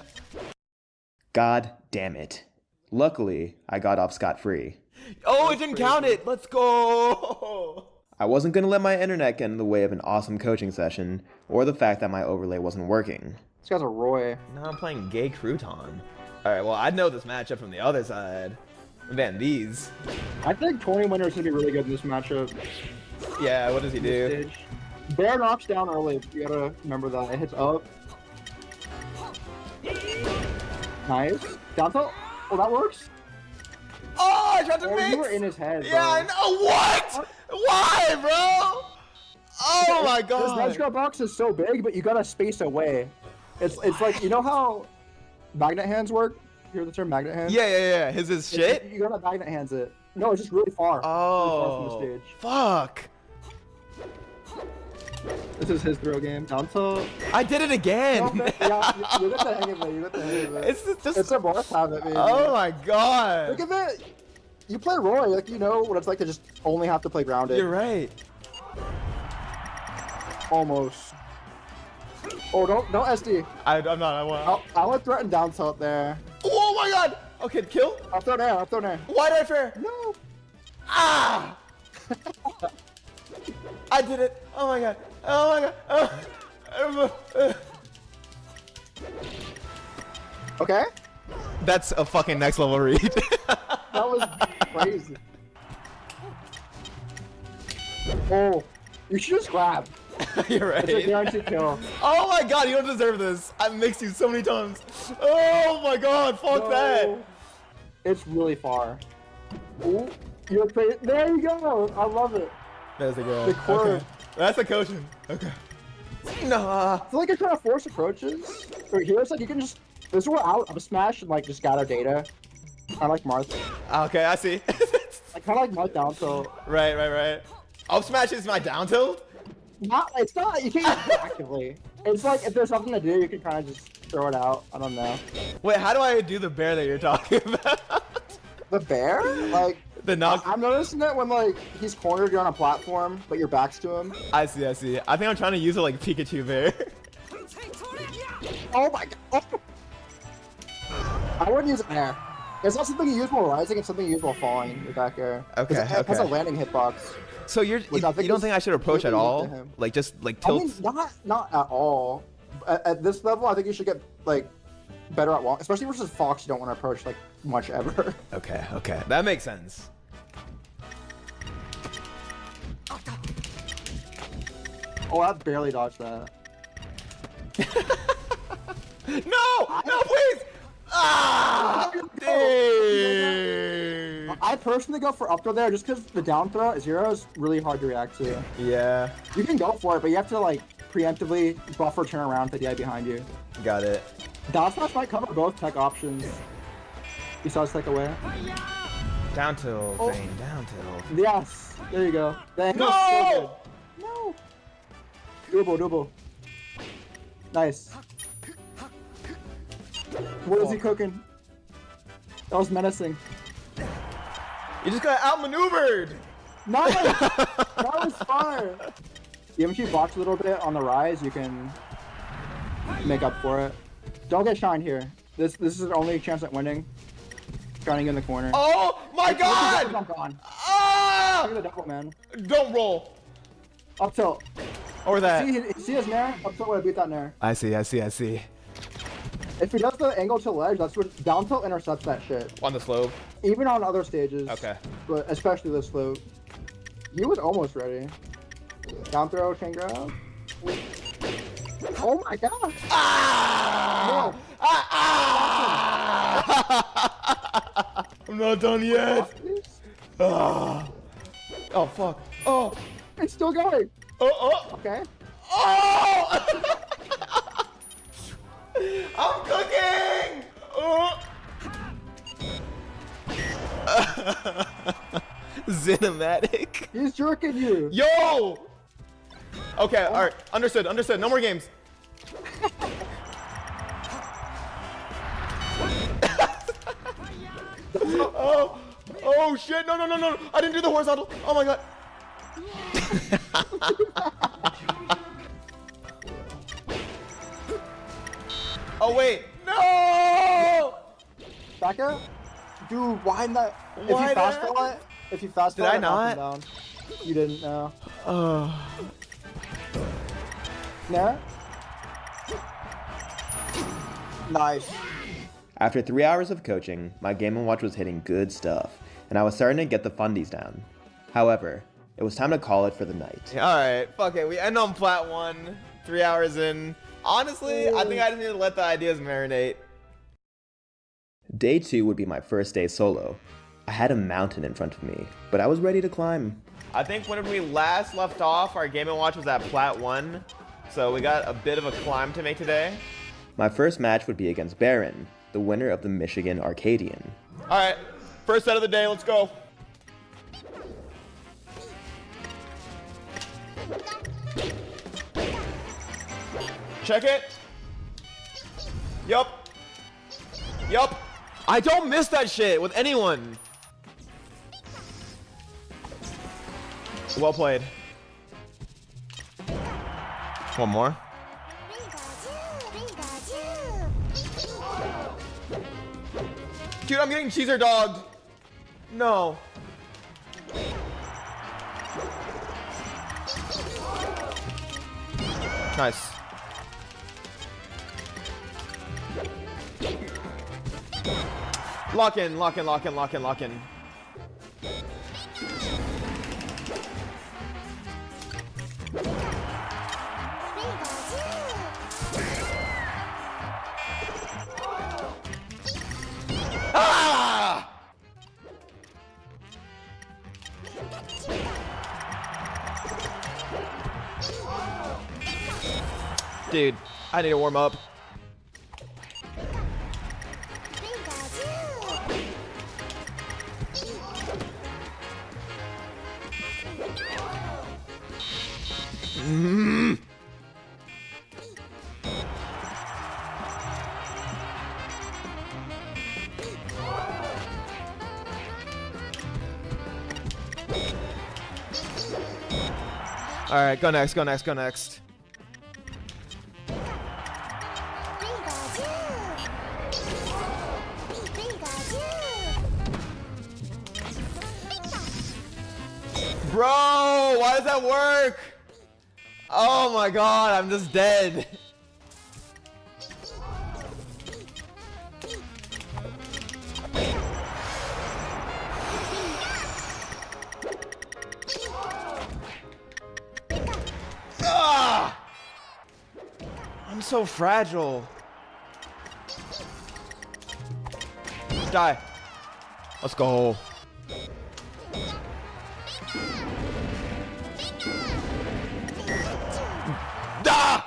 God damn it. Luckily, I got off scot-free. Oh, it didn't count it! Let's go! I wasn't gonna let my internet get in the way of an awesome coaching session, or the fact that my overlay wasn't working. This guy's a Roy. Now I'm playing Gay Crouton. Alright, well, I know this matchup from the other side. Than these. I think 20 Winner is gonna be really good in this matchup. Yeah, what does he do? Bear knocks down early. You gotta remember that. It hits up. Nice. Down tilt. Oh, that works. Oh, I tried to mix! You were in his head, bro. Yeah, I know. What? Why, bro? Oh my god. This Nightcrawler box is so big, but you gotta space away. It's like, you know how magnet hands work? You hear the term magnet hands? Yeah. His is shit? You gotta magnet hands it. No, it's just really far. Oh. Really far from the stage. Fuck. This is his throw game. Down tilt. I did it again. Yeah, you got the hang of it. You got the hang of it. It's a boss habit, baby. Oh my god. Look at it. You play Roy, like you know what it's like to just only have to play grounded. You're right. Almost. Oh, don't SD. I'm not. I want. I would threaten down tilt there. Oh my god. Okay, kill. Up there, there. Up there, there. Why did I fair? No. Ah. I did it. Oh my god. Oh my god. Okay. That's a fucking next level read. That was crazy. Oh, you should just grab. You're right. It's a guaranteed kill. Oh my god, you don't deserve this. I've mixed you so many times. Oh my god, fuck that. It's really far. Ooh, you're crazy. There you go. I love it. There's a go. The curve. Okay. That's a coaching. Okay. No. I feel like you're trying to force approaches. Or here it's like you can just. This is where I'll smash and like just gather data. I like Marth. Okay, I see. I kind of like Marth down tilt. Right. Up smash is my down tilt? It's not. You can't use it actively. It's like if there's something to do, you can kind of just throw it out. I don't know. Wait, how do I do the bear that you're talking about? The bear? Like the knock. I'm noticing it when like he's cornered, you're on a platform, but your back's to him. I see. I think I'm trying to use it like Pikachu bear. Oh my god. I wouldn't use it there. It's not something you use while rising, it's something you use while falling, your back air. Okay, it has a landing hitbox. So you don't think I should approach at all? Like just like tilt? I mean, not at all. At this level, I think you should get like better at wall, especially versus Fox. You don't want to approach like much ever. Okay, that makes sense. Oh, I barely dodged that. No, please! Ah! Dang. I personally go for up throw there just because the down throw zero is really hard to react to. Yeah. You can go for it, but you have to like preemptively buffer turn around to the guy behind you. Got it. Down smash might cover both tech options. Besides tech away. Down tilt, Zain, down tilt. Yes, there you go. No! No! Double. Nice. What is he cooking? That was menacing. You just got outmaneuvered! Nice! That was fire! Even if you box a little bit on the rise, you can make up for it. Don't get shined here. This is your only chance at winning. Shining in the corner. Oh my god! I'm gone. Ah! Look at the double, man. Don't roll. Up tilt. Or that. See his nair? Up tilt would have beat that nair. I see. If he does the angle to ledge, that's what down tilt intercepts that shit. On the slope? Even on other stages. Okay. But especially the slope. He was almost ready. Down throw, chain grab. Oh my god! Ah! No. I'm not done yet. Ah. Oh fuck. Oh. It's still going. Oh. Okay. Oh! I'm cooking! Oh. Cinematic. He's jerking you. Yo! Okay, alright. Understood. No more games. Oh shit. No. I didn't do the horizontal. Oh my god. Oh wait, no! Back air? Dude, why not? If Why you fast not? forward, if you fast Did forward, I not? Down. You didn't know. Oh. Nah? Nice. After 3 hours of coaching, my Game & Watch was hitting good stuff, and I was starting to get the fundies down. However, it was time to call it for the night. Alright, fuck it. We end on plat 1, 3 hours in. Honestly, I think I just need to let the ideas marinate. Day 2 would be my first day solo. I had a mountain in front of me, but I was ready to climb. I think when we last left off, our Game & Watch was at plat 1, so we got a bit of a climb to make today. My first match would be against Baron, the winner of the Michigan Arcadian. Alright, first set of the day, let's go. Check it. Yup. Yup. I don't miss that shit with anyone. Well played. One more. Dude, I'm getting cheeser dogged. No. Nice. Lock in, lock in, lock in, lock in, lock in. Ah! Dude, I need to warm up. All right, go next, go next, go next. Bro, why does that work? Oh my god, I'm just dead. Ah! I'm so fragile. Die. Let's go. Da!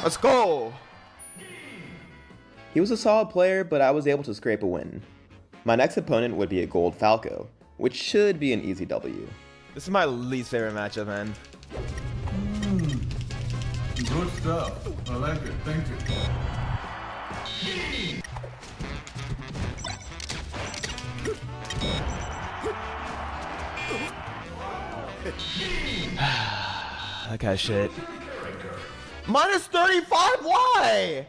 Let's go! He was a solid player, but I was able to scrape a win. My next opponent would be a Gold Falco, which should be an easy W. This is my least favorite matchup, man. Good stuff. I like it. Thank you. That guy's shit. Minus 35, why?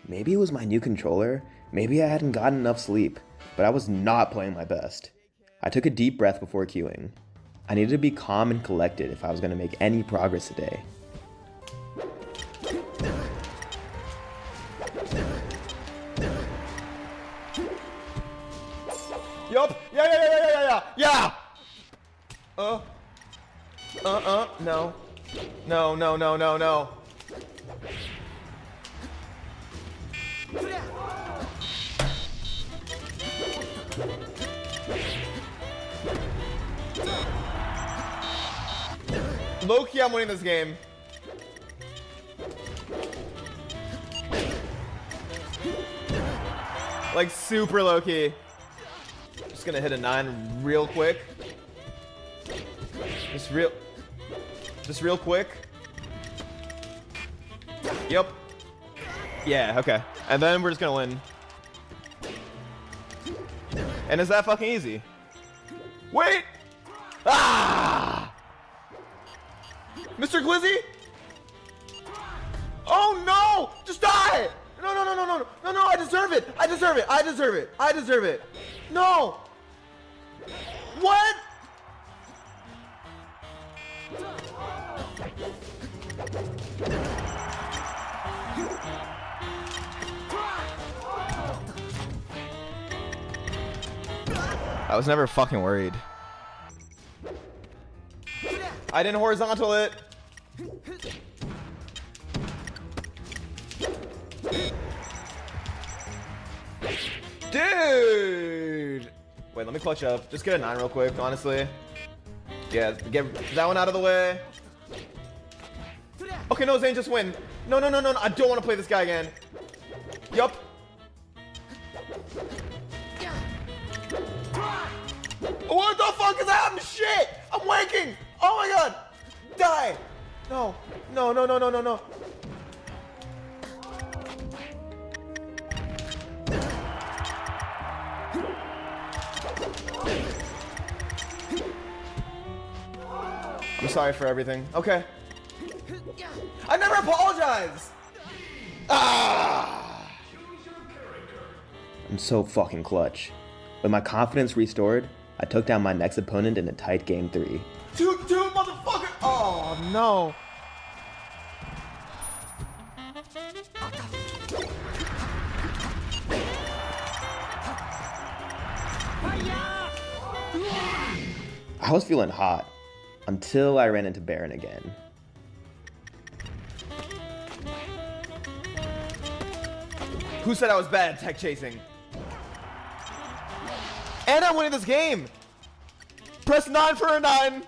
Maybe it was my new controller, maybe I hadn't gotten enough sleep, but I was not playing my best. I took a deep breath before queuing. I needed to be calm and collected if I was going to make any progress today. Yup. Yeah. No. No, no, no, no, no. Low-key, I'm winning this game. Like, super low-key. Just gonna hit a 9 real quick. Just real quick. Yep. Yeah, okay. And then we're just gonna win. And it's that fucking easy. Wait! Ah! Mr. Glizzy? Oh no! Just die! No, no, no, no, no, no, no, I deserve it! I deserve it! I deserve it! I deserve it! No! What? I was never fucking worried. I didn't horizontal it. Dude! Wait, let me clutch up. Just get a 9 real quick, honestly. Yeah, get that one out of the way. Okay, no, Zain, just win. No, no, no, no, no. I don't want to play this guy again. Yup. What the fuck is happening? Shit! I'm waking! Oh my god! Die! No. No, no, no, no, no, no. I'm sorry for everything. Okay. I never apologize! Ah! I'm so fucking clutch. With my confidence restored, I took down my next opponent in a tight game 3. 2-2, motherfucker! Oh, no. I was feeling hot until I ran into Baron again. Who said I was bad at tech chasing? And I'm winning this game! Press 9 for a 9!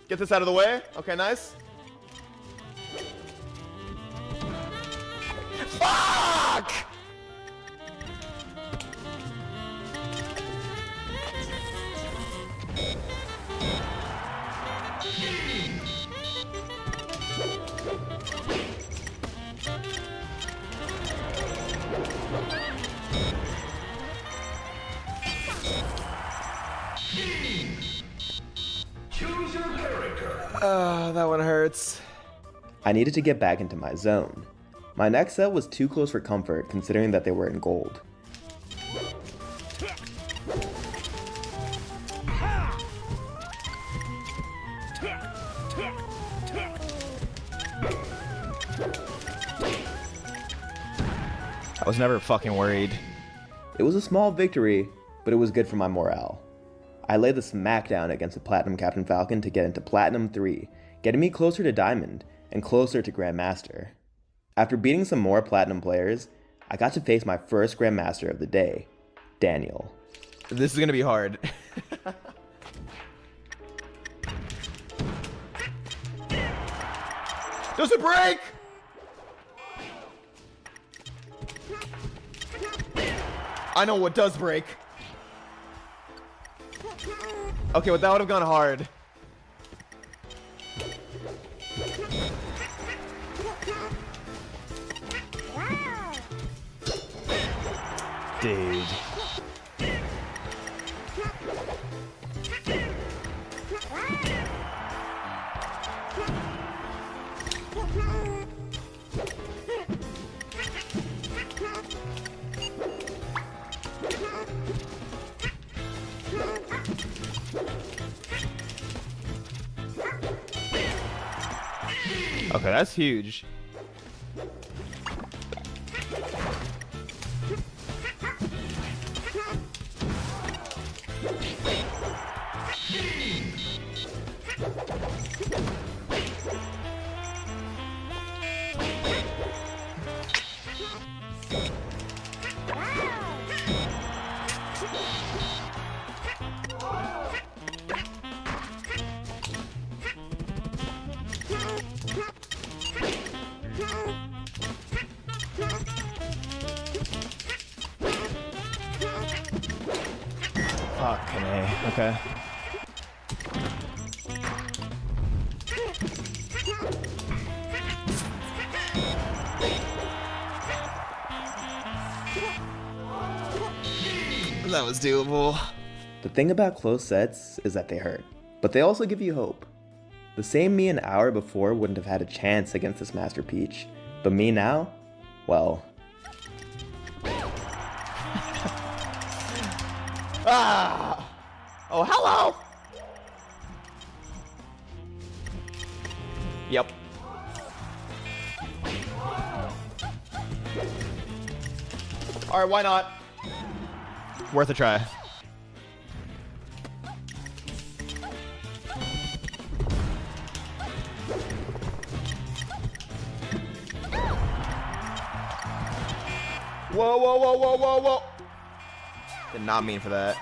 Get this out of the way. Okay, nice. Fuck! That one hurts. I needed to get back into my zone. My next set was too close for comfort considering that they were in gold. I was never fucking worried. It was a small victory, but it was good for my morale. I laid the smackdown against the Platinum Captain Falcon to get into Platinum 3, getting me closer to Diamond and closer to Grandmaster. After beating some more Platinum players, I got to face my first Grandmaster of the day, Daniel. This is gonna be hard. There's a break! I know what does break. Okay, well, that would have gone hard. Dude. Okay, that's huge. Fucking A. Okay. That was doable. The thing about close sets is that they hurt, but they also give you hope. The same me an hour before wouldn't have had a chance against this Master Peach, but me now, well. Ah! Oh, hello! Yep. Alright, why not? Worth a try. Whoa, whoa, whoa, whoa, whoa, whoa! Did not mean for that.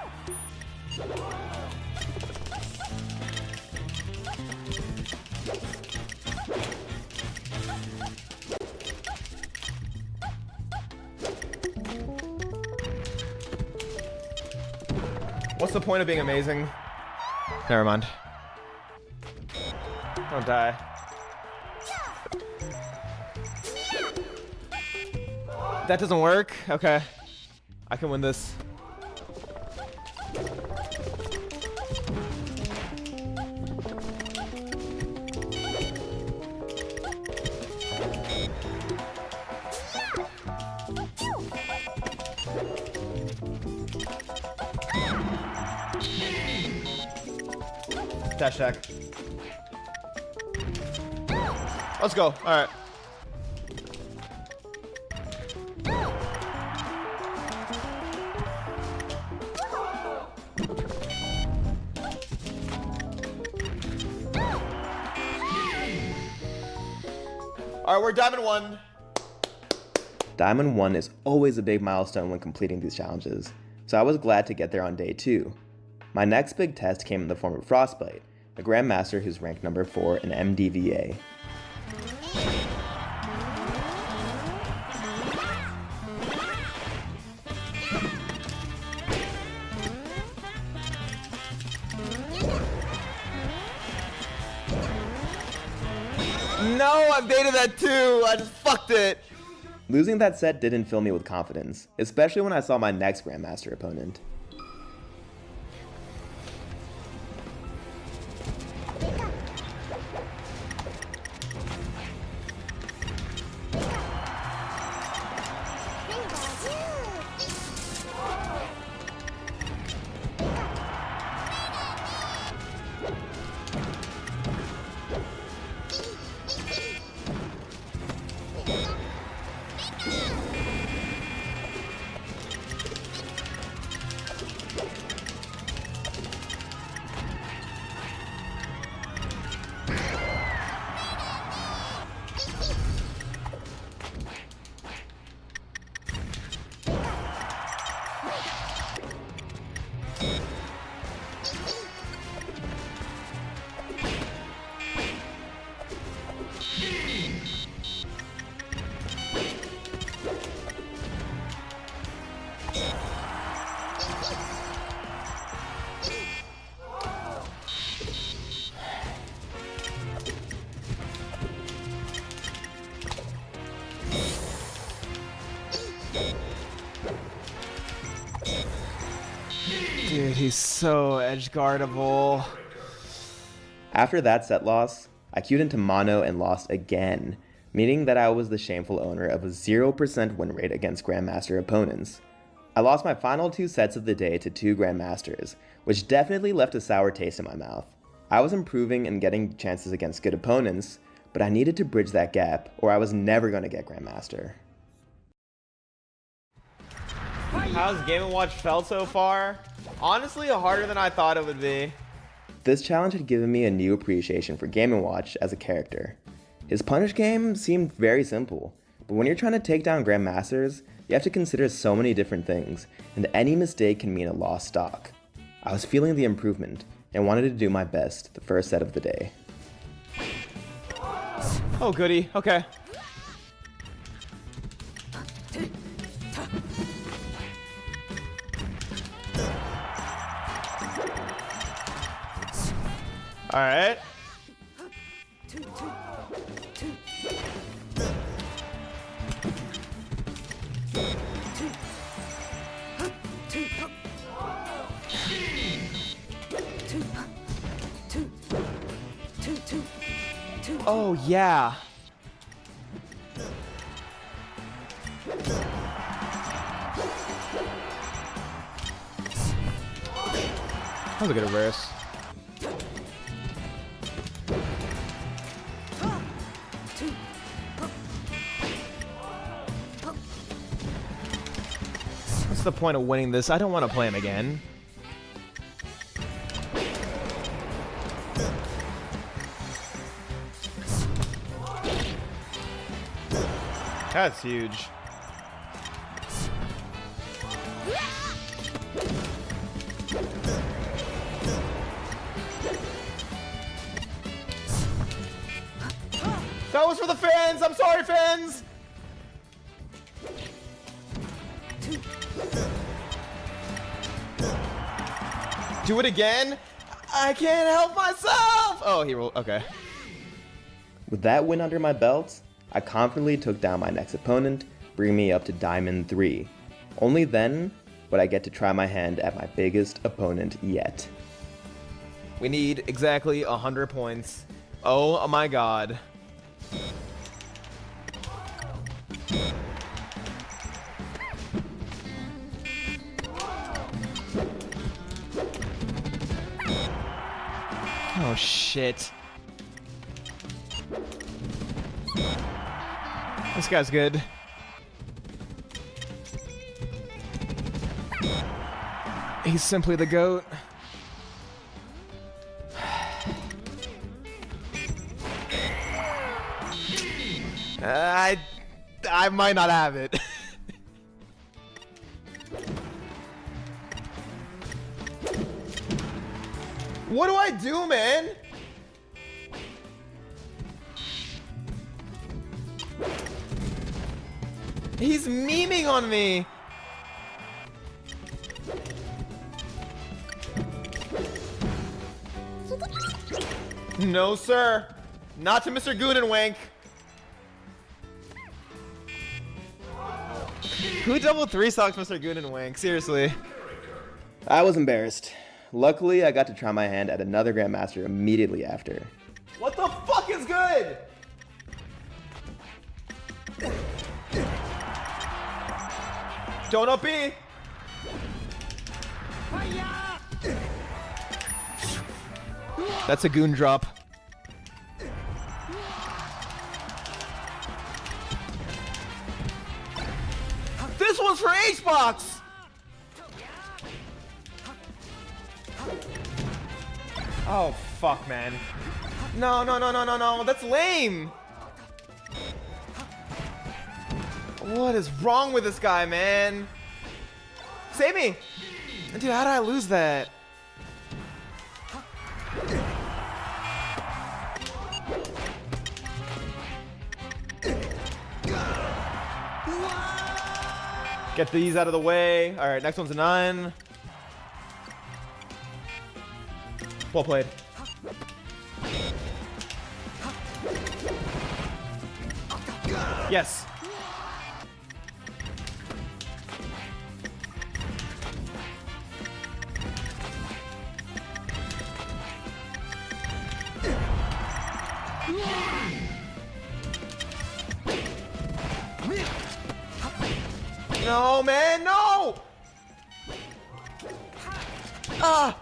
What's the point of being amazing? Never mind. Don't die. That doesn't work? Okay. I can win this. Dash attack. Let's go. All right. All right, we're Diamond 1. Diamond 1 is always a big milestone when completing these challenges, so I was glad to get there on day 2. My next big test came in the form of Frostbite, a Grandmaster who's ranked number 4 in MDVA. No, I baited that too! I just fucked it! Losing that set didn't fill me with confidence, especially when I saw my next Grandmaster opponent. Dude, he's so edgeguardable. After that set loss, I queued into mono and lost again, meaning that I was the shameful owner of a 0% win rate against Grandmaster opponents. I lost my final 2 sets of the day to 2 Grandmasters, which definitely left a sour taste in my mouth. I was improving and getting chances against good opponents, but I needed to bridge that gap or I was never going to get Grandmaster. How's Game & Watch felt so far? Honestly, harder than I thought it would be. This challenge had given me a new appreciation for Game & Watch as a character. His punish game seemed very simple, but when you're trying to take down Grandmasters, you have to consider so many different things, and any mistake can mean a lost stock. I was feeling the improvement, and wanted to do my best the first set of the day. Oh goody, okay. All right. Oh, yeah. That was a good reverse. What's the point of winning this? I don't want to play him again. That's huge. That was for the fans! I'm sorry, fans! Do it again? I can't help myself! Oh, he rolled. Okay. With that win under my belt, I confidently took down my next opponent, bringing me up to Diamond 3. Only then would I get to try my hand at my biggest opponent yet. We need exactly 100 points. Oh my god. Oh shit. This guy's good. He's simply the GOAT. I might not have it. What do I do, man? He's memeing on me. No, sir. Not to Mr. Goonenwank. Who double 3-socks Mr. Goonenwank? Seriously. I was embarrassed. Luckily, I got to try my hand at another Grandmaster immediately after. What the fuck is good? Don't up B. That's a goon drop. This one's for H-Box! Oh, fuck, man. No, no, no, no, no, no. That's lame. What is wrong with this guy, man? Save me! Dude, how did I lose that? Get these out of the way. All right, next one's a 9. Well played. Yes. No, man, no! Ah!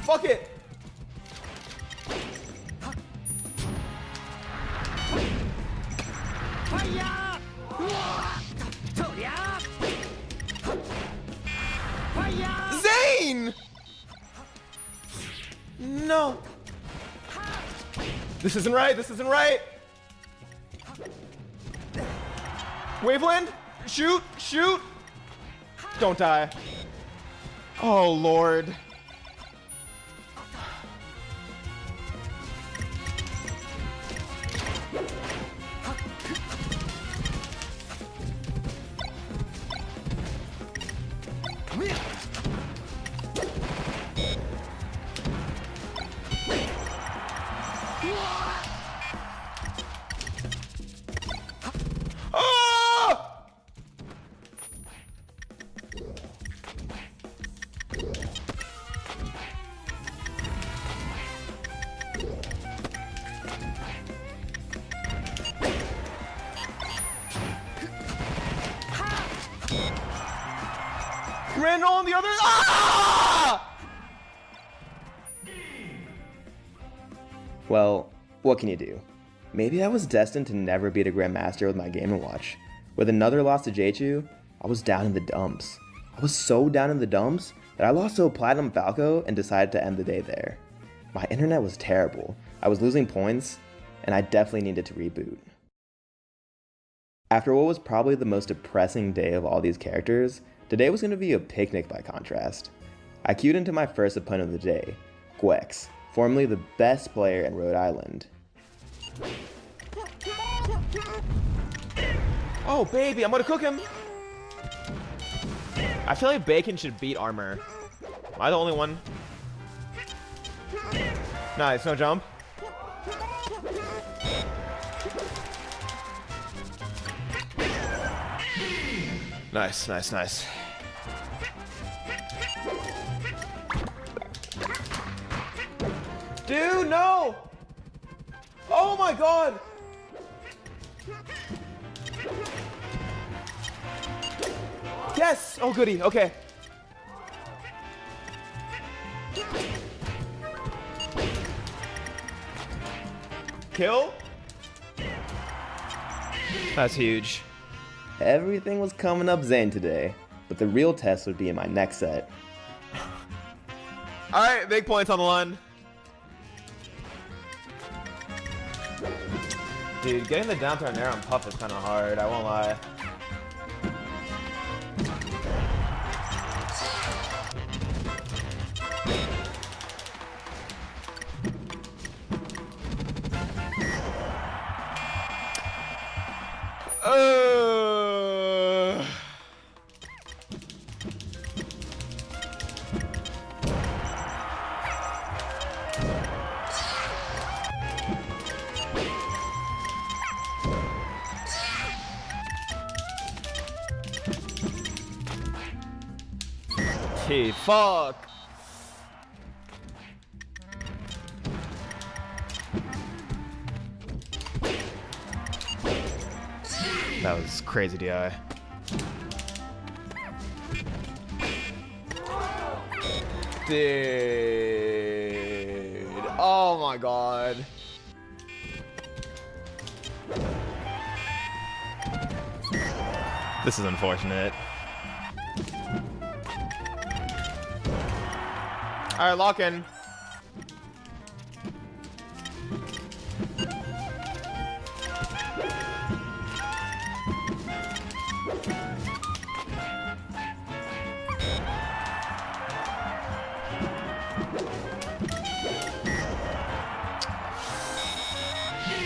Fuck it! Zain! No. This isn't right, this isn't right. Waveland, shoot, shoot. Don't die. Oh, Lord. Randall on the other. Ah! Well, what can you do? Maybe I was destined to never beat a Grandmaster with my Game & Watch. With another loss to J2, I was down in the dumps. I was so down in the dumps that I lost to a Platinum Falco and decided to end the day there. My internet was terrible, I was losing points, and I definitely needed to reboot. After what was probably the most depressing day of all these characters, today was going to be a picnic by contrast. I queued into my first opponent of the day, Gwex, formerly the best player in Rhode Island. Oh baby, I'm gonna cook him! I feel like bacon should beat armor. Am I the only one? Nice, no jump. Nice, nice, nice. Dude, no! Oh my god! Yes! Oh goody, okay. Kill? That's huge. Everything was coming up Zain today, but the real test would be in my next set. Alright, big points on the line. Dude, getting the down throw and air on Puff is kind of hard, I won't lie. Gee, fuck. That was crazy DI. Dude. Oh my god. This is unfortunate. Alright, lock in.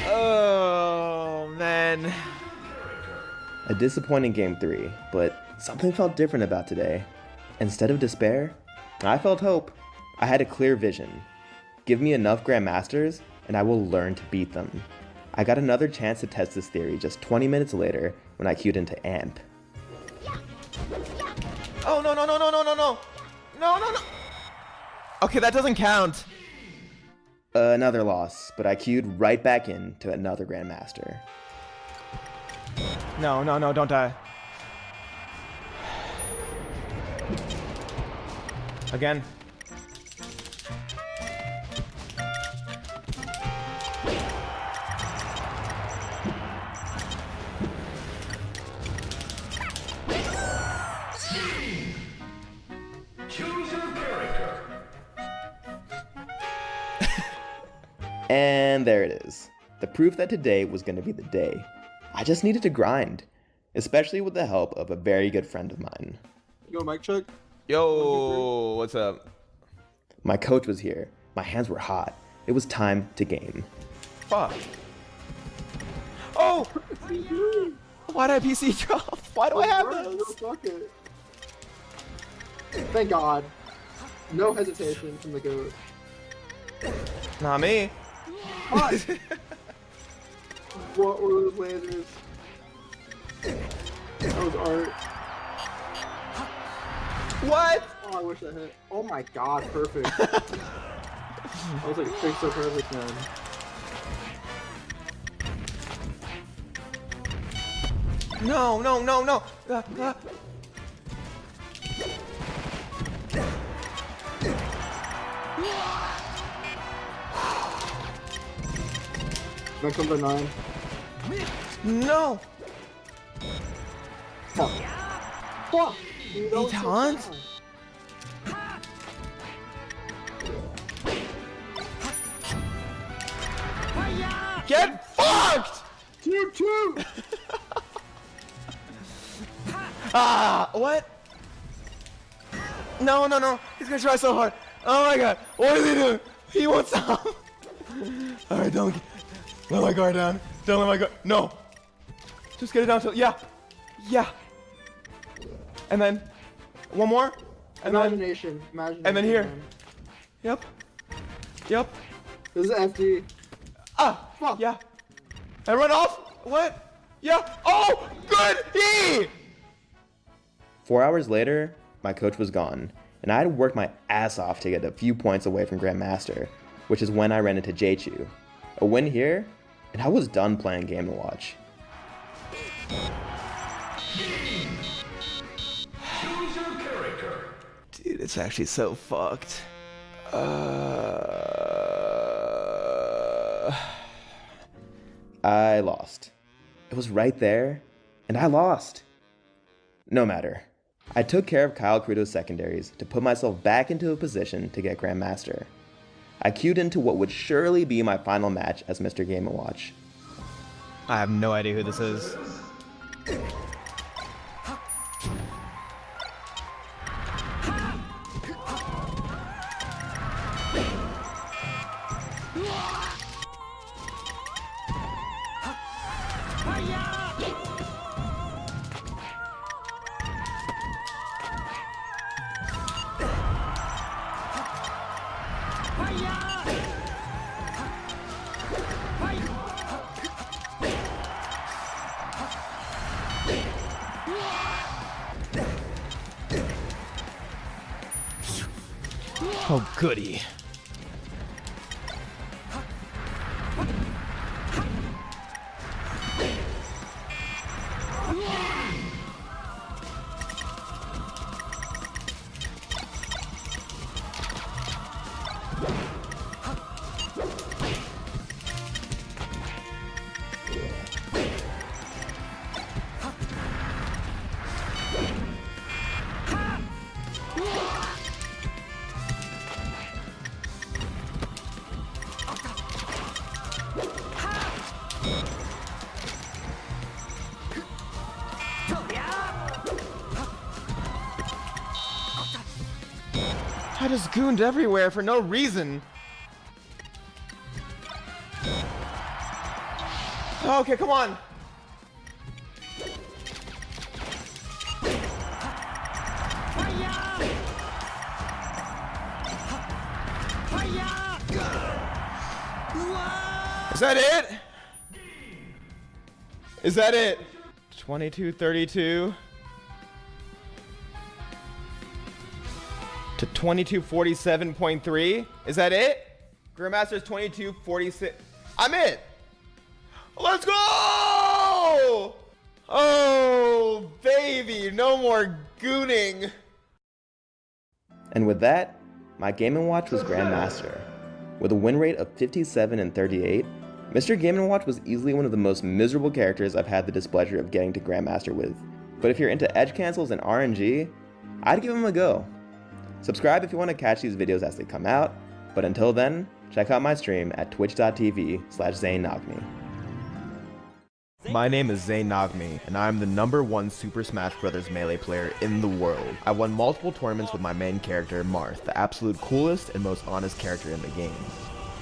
Oh, man. A disappointing game 3, but something felt different about today. Instead of despair, I felt hope. I had a clear vision. Give me enough Grandmasters, and I will learn to beat them. I got another chance to test this theory just 20 minutes later when I queued into AMP. Oh, no, no, no, no, no, no, no! No, no, no! Okay, that doesn't count. Another loss, but I queued right back in to another Grandmaster. No, no, no, don't die. Again. Choose your character. And there it is. The proof that today was going to be the day. I just needed to grind, especially with the help of a very good friend of mine. Yo, mic check. Yo, what's up? My coach was here. My hands were hot. It was time to game. Fuck. Oh! Why did I PC drop? Why do I have those? Fuck it. Thank God. No hesitation from the goat. Not me. What? What were those lasers? That was art. What? Oh, I wish that hit. Oh my God, perfect. I was like, fixed so perfect, man. No, no, no, no. Then comes the 9. No! Fuck. Fuck! He taunts? Get fucked! 2-2! Ah, what? No, no, no. He's gonna try so hard. Oh my god. What is he doing? He won't stop. Alright, don't let my guard down. Don't let my guard. No. Just get it down to. Yeah. Yeah. And then one more. And Imagination. And then here. Yep. Yep. This is FD. Ah, fuck. Yeah. And run off. What? Yeah. Oh, good. 4 hours later, my coach was gone, and I had worked my ass off to get a few points away from Grandmaster, which is when I ran into Jeichu. A win here, and I was done playing Game & Watch. Choose your character. Dude, it's actually so fucked. I lost. It was right there, and I lost. No matter. I took care of Kyle Crudo's secondaries to put myself back into a position to get Grandmaster. I queued into what would surely be my final match as Mr. Game & Watch. I have no idea who this is. Oh, goody. I just gooned everywhere for no reason. Okay, come on. Is that it? Is that it? 22-32 to 2247.3. Is that it? Grandmaster's 2246. I'm it. Let's go! Oh, baby, no more gooning. And with that, my Game & Watch was Grandmaster. With a win rate of 57 and 38, Mr. Game & Watch was easily one of the most miserable characters I've had the displeasure of getting to Grandmaster with. But if you're into edge cancels and RNG, I'd give him a go. Subscribe if you want to catch these videos as they come out, but until then, check out my stream at twitch.tv/ZainNogme. My name is Zain Nogme, and I am the #1 Super Smash Bros. Melee player in the world. I won multiple tournaments with my main character, Marth, the absolute coolest and most honest character in the game.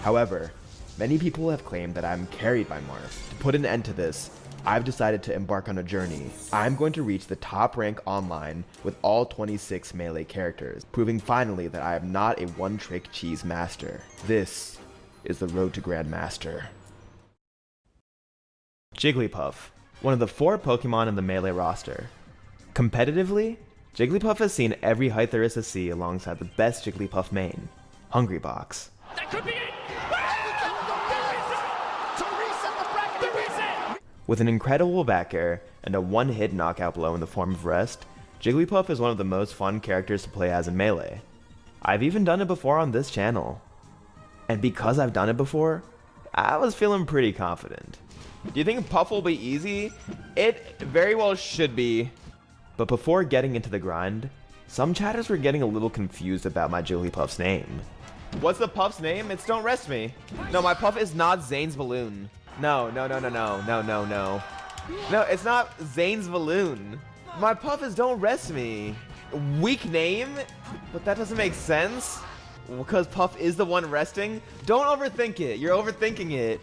However, many people have claimed that I'm carried by Marth. To put an end to this, I've decided to embark on a journey. I'm going to reach the top rank online with all 26 Melee characters, proving finally that I am not a one-trick cheese master. This is the road to Grandmaster. Jigglypuff, one of the 4 Pokemon in the Melee roster. Competitively, Jigglypuff has seen every height there is to see alongside the best Jigglypuff main, Hungrybox. That could be it! With an incredible back air and a one-hit knockout blow in the form of Rest, Jigglypuff is one of the most fun characters to play as in Melee. I've even done it before on this channel. And because I've done it before, I was feeling pretty confident. Do you think Puff will be easy? It very well should be. But before getting into the grind, some chatters were getting a little confused about my Jigglypuff's name. What's the Puff's name? It's Don't Rest Me. No, my Puff is not Zane's balloon. No. No, it's not Zane's balloon. My Puff is Don't Rest Me. Weak name? But that doesn't make sense. Because Puff is the one resting? Don't overthink it. You're overthinking it.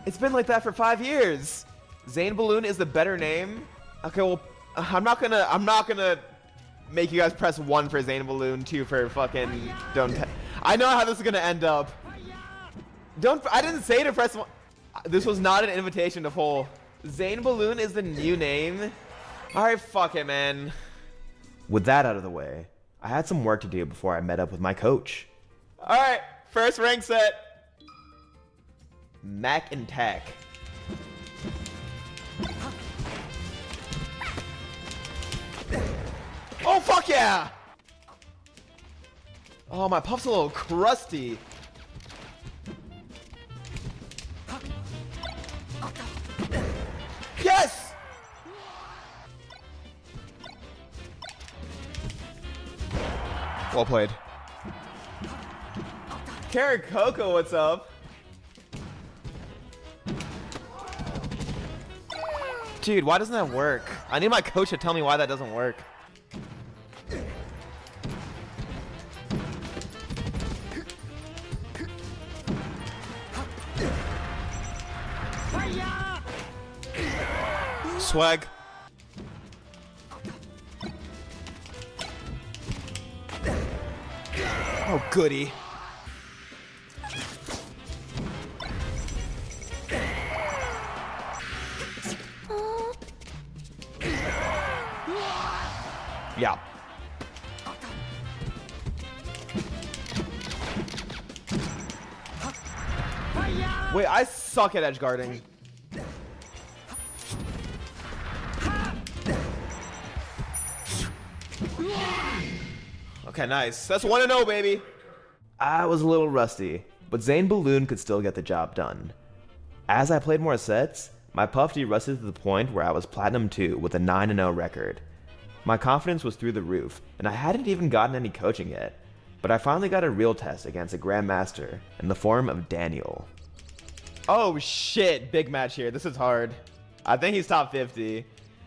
It's been like that for 5 years. Zayn Balloon is the better name. Okay, well, I'm not gonna make you guys press 1 for Zayn Balloon, 2 for fucking I know how this is gonna end up. I didn't say to press 1. This was not an invitation to pull. Zayn Balloon is the new name. Alright, fuck it, man. With that out of the way, I had some work to do before I met up with my coach. Alright, first rank set. Mac and Tack. Oh, fuck yeah! Oh, my Puff's a little crusty. Yes! Well played. Carrot Coco, what's up? Dude, why doesn't that work? I need my coach to tell me why that doesn't work. Swag. Oh, goody. Yeah. Wait, I suck at edge guarding. Okay, nice. That's 1-0, baby. I was a little rusty, but Zayn Balloon could still get the job done. As I played more sets, my Puff de-rusted to the point where I was Platinum 2 with a 9-0 record. My confidence was through the roof, and I hadn't even gotten any coaching yet, but I finally got a real test against a Grandmaster in the form of Daniel. Oh shit, big match here. This is hard. I think he's top 50,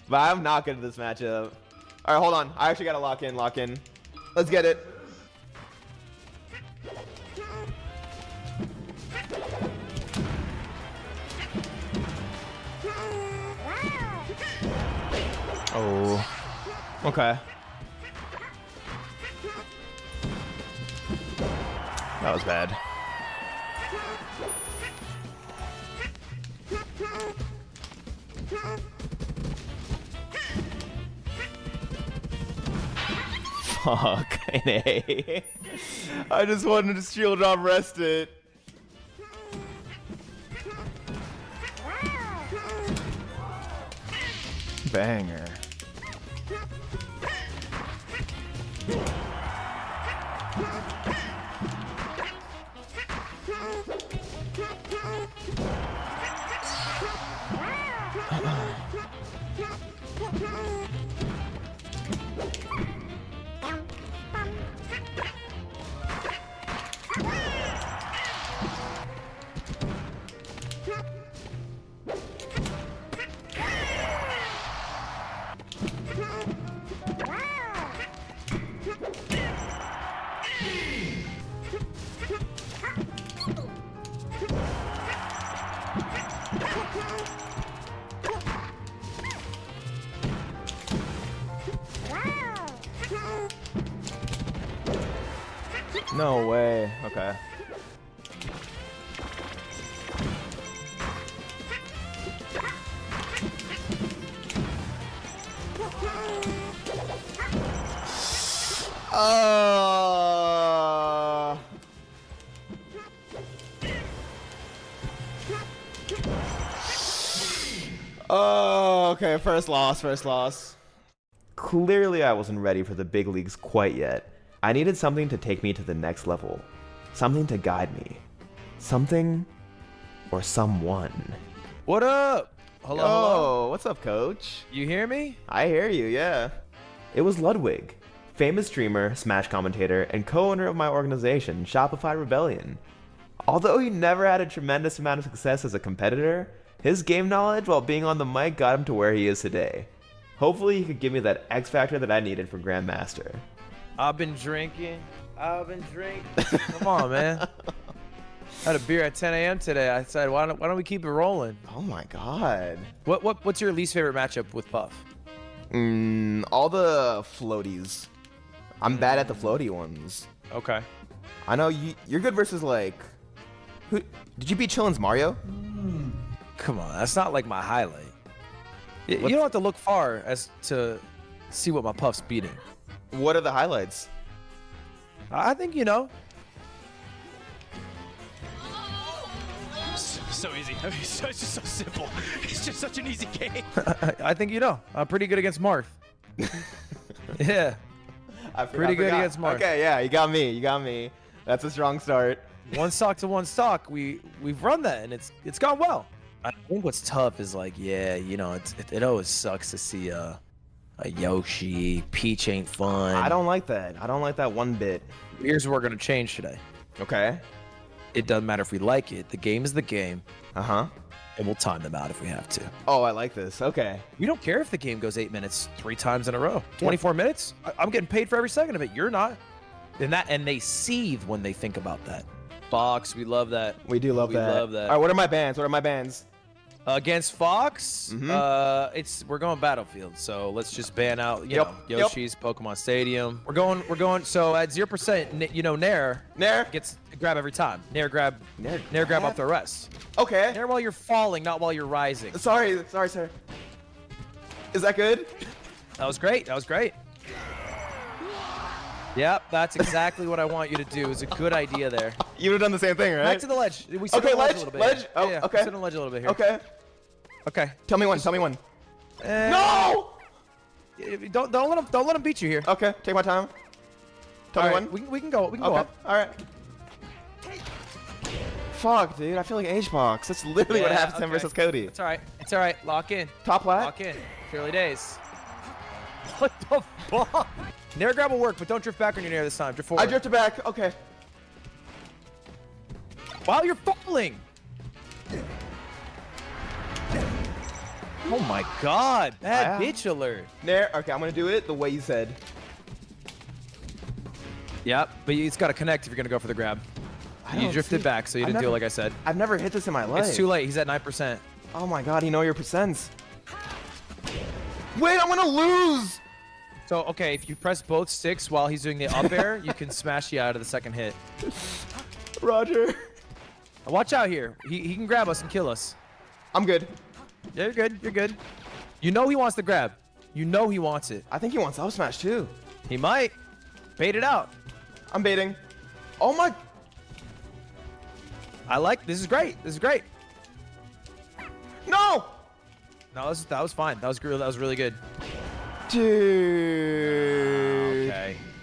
but I'm not good at this matchup. Alright, hold on. I actually gotta lock in. Let's get it. Oh. Okay. That was bad. Fuck, an A. I just wanted to shield drop rest it. Banger. No way. Okay. Oh, okay. First loss. Clearly, I wasn't ready for the big leagues quite yet. I needed something to take me to the next level. Something to guide me. Something or someone. What up? Hello, Yo, hello. what's up, coach? You hear me? I hear you, yeah. It was Ludwig, famous streamer, Smash commentator, and co-owner of my organization, Shopify Rebellion. Although he never had a tremendous amount of success as a competitor, his game knowledge while being on the mic got him to where he is today. Hopefully he could give me that X factor that I needed for Grandmaster. I've been drinking. Come on, man. I had a beer at 10 a.m. today. I said, why don't we keep it rolling? Oh my god. What's your least favorite matchup with Puff? All the floaties. I'm bad at the floaty ones. Okay. I know you're good versus like. Who did you beat Chillin's Mario? Come on, that's not like my highlight. You don't have to look far as to see what my Puff's beating. What are the highlights? I think you know. So easy. I mean, it's just so simple. It's just such an easy game. I think you know. I'm pretty good against Marth. Yeah. Pretty good against Marth. Okay, yeah, you got me. That's a strong start. One stock to one stock. We've run that and it's gone well. I think what's tough is like, yeah, you know, it always sucks to see a Yoshi. Peach ain't fun. I don't like that. I don't like that one bit. Here's what we're gonna change today. Okay. It doesn't matter if we like it. The game is the game. Uh-huh. And we'll time them out if we have to. Oh, I like this. Okay. We don't care if the game goes 8 minutes 3 times in a row. 24 minutes? I'm getting paid for every second of it. You're not. And they seethe when they think about that. Fox, we love that. We do love that. We love that. All right, what are my bans? Against Fox, we're going Battlefield. So let's just ban out, you know, Yoshi's Pokemon Stadium. We're going. So at 0%, you know, Nair gets grab every time. Nair grab off the rest. Okay. Nair while you're falling, not while you're rising. Sorry, sir. Is that good? That was great. Yep, that's exactly what I want you to do. It's a good idea there. You would have done the same thing, right? Back to the ledge. We sit on the ledge a little bit. Ledge? Oh, yeah, okay. Sit on the ledge a little bit here. Okay. Tell me one. No! Don't let him beat you here. Okay, take my time. Tell me one. We can go up. All right. Fuck, dude. I feel like H-Box. That's literally what happens to him versus Cody. It's all right. Lock in. Top plat? Lock in. It's early days. What the fuck? Nair grab will work, but don't drift back on your Nair this time. Drift forward. I drifted back. Okay. While you're falling. Oh my god. Bad bitch alert. Nair. Okay, I'm going to do it the way you said. Yep, but it's got to connect if you're going to go for the grab. You drifted back, so you didn't do it like I said. I've never hit this in my life. It's too late. He's at 9%. Oh my god, you know your percents. Wait, I'm going to lose. So, okay, if you press both sticks while he's doing the up air, you can smash you out of the second hit. Roger. Watch out here. He can grab us and kill us. I'm good. Yeah, you're good. You know he wants the grab. You know he wants it. I think he wants up smash too. He might. Bait it out. I'm baiting. Oh my. This is great. No! No, that was fine. That was really good. Dude.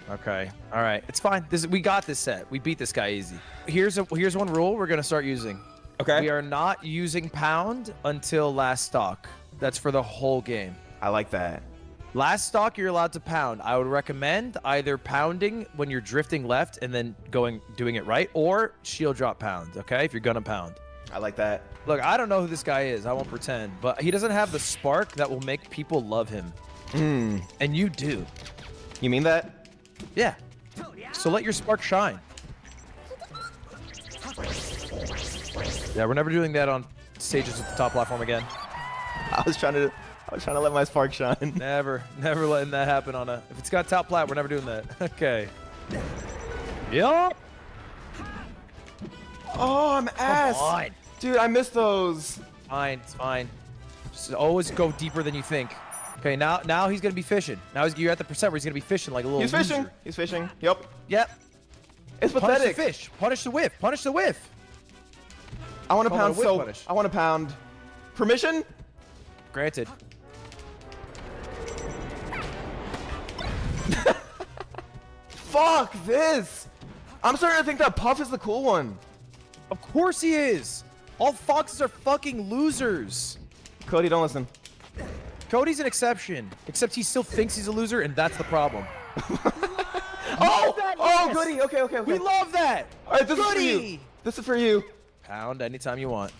Okay. All right. It's fine. We got this set. We beat this guy easy. Here's one rule we're gonna start using. Okay. We are not using pound until last stock. That's for the whole game. I like that. Last stock, you're allowed to pound. I would recommend either pounding when you're drifting left and then doing it right, or shield drop pound. Okay, if you're gonna pound. I like that. Look, I don't know who this guy is. I won't pretend, but he doesn't have the spark that will make people love him. And you do. You mean that? Yeah. So let your spark shine. Yeah, we're never doing that on stages at the top platform again. I was trying to let my spark shine. Never letting that happen on a. If it's got top plat, we're never doing that. Okay. Yup. Oh, I'm ass. Come on. Dude, I missed those. It's fine. Just always go deeper than you think. Okay, now he's gonna be fishing. Now you're at the percent where he's gonna be fishing like a little. He's fishing. Yep. It's Punish pathetic. the fish. Punish the whiff. I want to pound I want to pound. Permission? Granted. Fuck this. I'm starting to think that Puff is the cool one. Of course he is. All foxes are fucking losers. Cody, don't listen. Cody's an exception, except he still thinks he's a loser, and that's the problem. Oh, goody. Okay. We love that. All right, this is for Goody. you. This is for you. Pound anytime you want.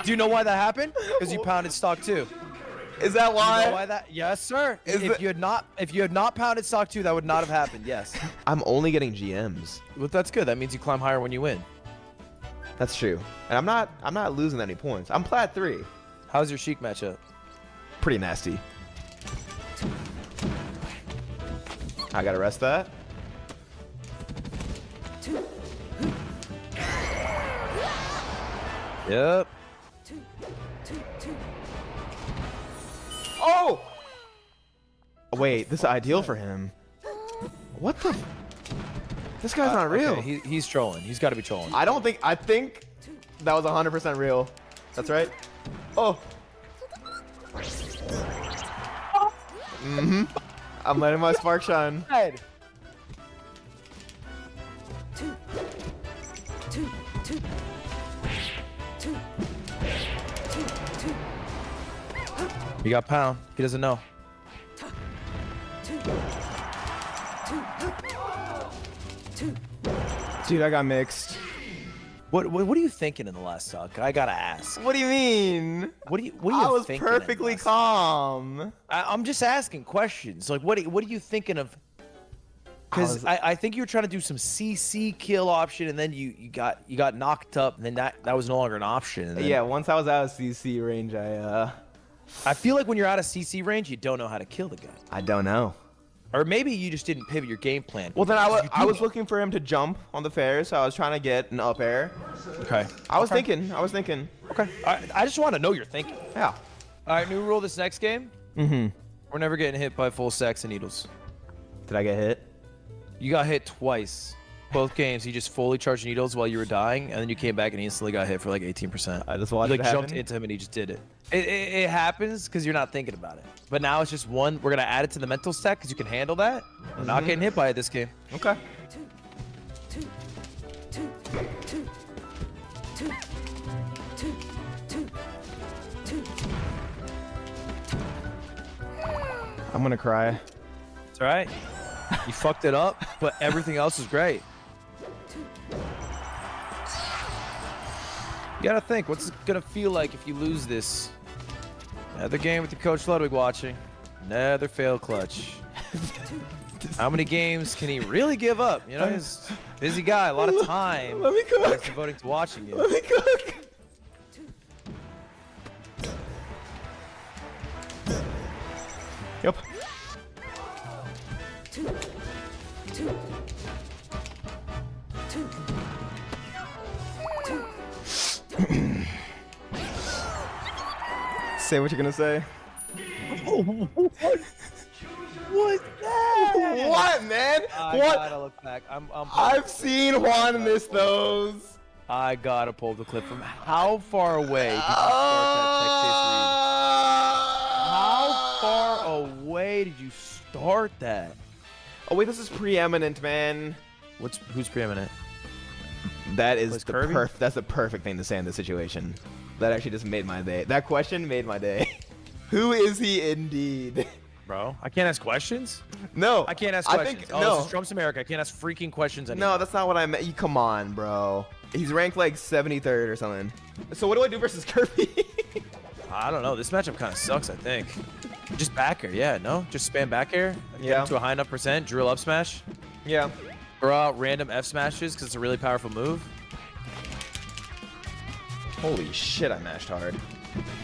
Do you know why that happened? Because you pounded stock 2. Is that why? You know why that? Yes, sir. If you had not pounded stock 2, that would not have happened. Yes. I'm only getting GMs. Well, that's good. That means you climb higher when you win. That's true. And I'm not losing any points. I'm plat 3. How's your Sheik matchup? Pretty nasty. I gotta rest that. Yep. Oh! Wait, this is ideal for him. What the? This guy's not real. Okay, he's trolling. He's got to be trolling. I think that was 100% real. That's right. Oh. I'm letting my spark shine. You got pound. He doesn't know. Dude, I got mixed. What are you thinking in the last stock? I gotta ask. What do you mean? What are you I was thinking in the perfectly last calm. I'm just asking questions. Like, what are you thinking of? Because I think you were trying to do some CC kill option, and then you got knocked up, and then that was no longer an option. And then, Yeah, once I was out of CC range, I feel like when you're out of CC range, you don't know how to kill the guy. I don't know. Or maybe you just didn't pivot your game plan. Well, then I was looking for him to jump on the fair, so I was trying to get an up air. Okay. I was thinking. Okay. I just want to know you're thinking. Yeah. All right, new rule this next game. We're never getting hit by full stacks and needles. Did I get hit? You got hit twice. Both games, you just fully charged needles while you were dying, and then you came back and he instantly got hit for like 18%. I just watched you it jumped happen. into him and he just did it. It happens because you're not thinking about it. But now it's just one. We're gonna add it to the mental stack because you can handle that. We're not getting hit by it this game. Okay. I'm gonna cry. It's all right. You fucked it up, but everything else is great. You gotta think, what's it gonna feel like if you lose this? Another game with your coach Ludwig watching. Another failed clutch. How many games can he really give up? You know, he's a busy guy, a lot of time. Let me cook. He's devoting to watching you. Let me cook. Yep. Say what you're gonna say. What's that? What, man? I What? gotta look back. I've seen Juan miss those. I gotta pull the clip from how far away did you start that Texas read? How far away did you start that? Oh wait, this is preeminent, man. Who's preeminent? That is Was the Kirby? that's the perfect thing to say in this situation. That actually just made my day. That question made my day. Who is he indeed? Bro, I can't ask questions? No. I can't ask I questions. think- Oh, no. this is Trump's America. I can't ask freaking questions anymore. No, that's not what I meant. Come on, bro. He's ranked like 73rd or something. So what do I do versus Kirby? I don't know. This matchup kind of sucks, I think. Just back air, yeah, no? Just spam back air. Get Yeah. him to a high enough percent. Drill up smash. Yeah. Throw out random F smashes because it's a really powerful move. Holy shit, I mashed hard.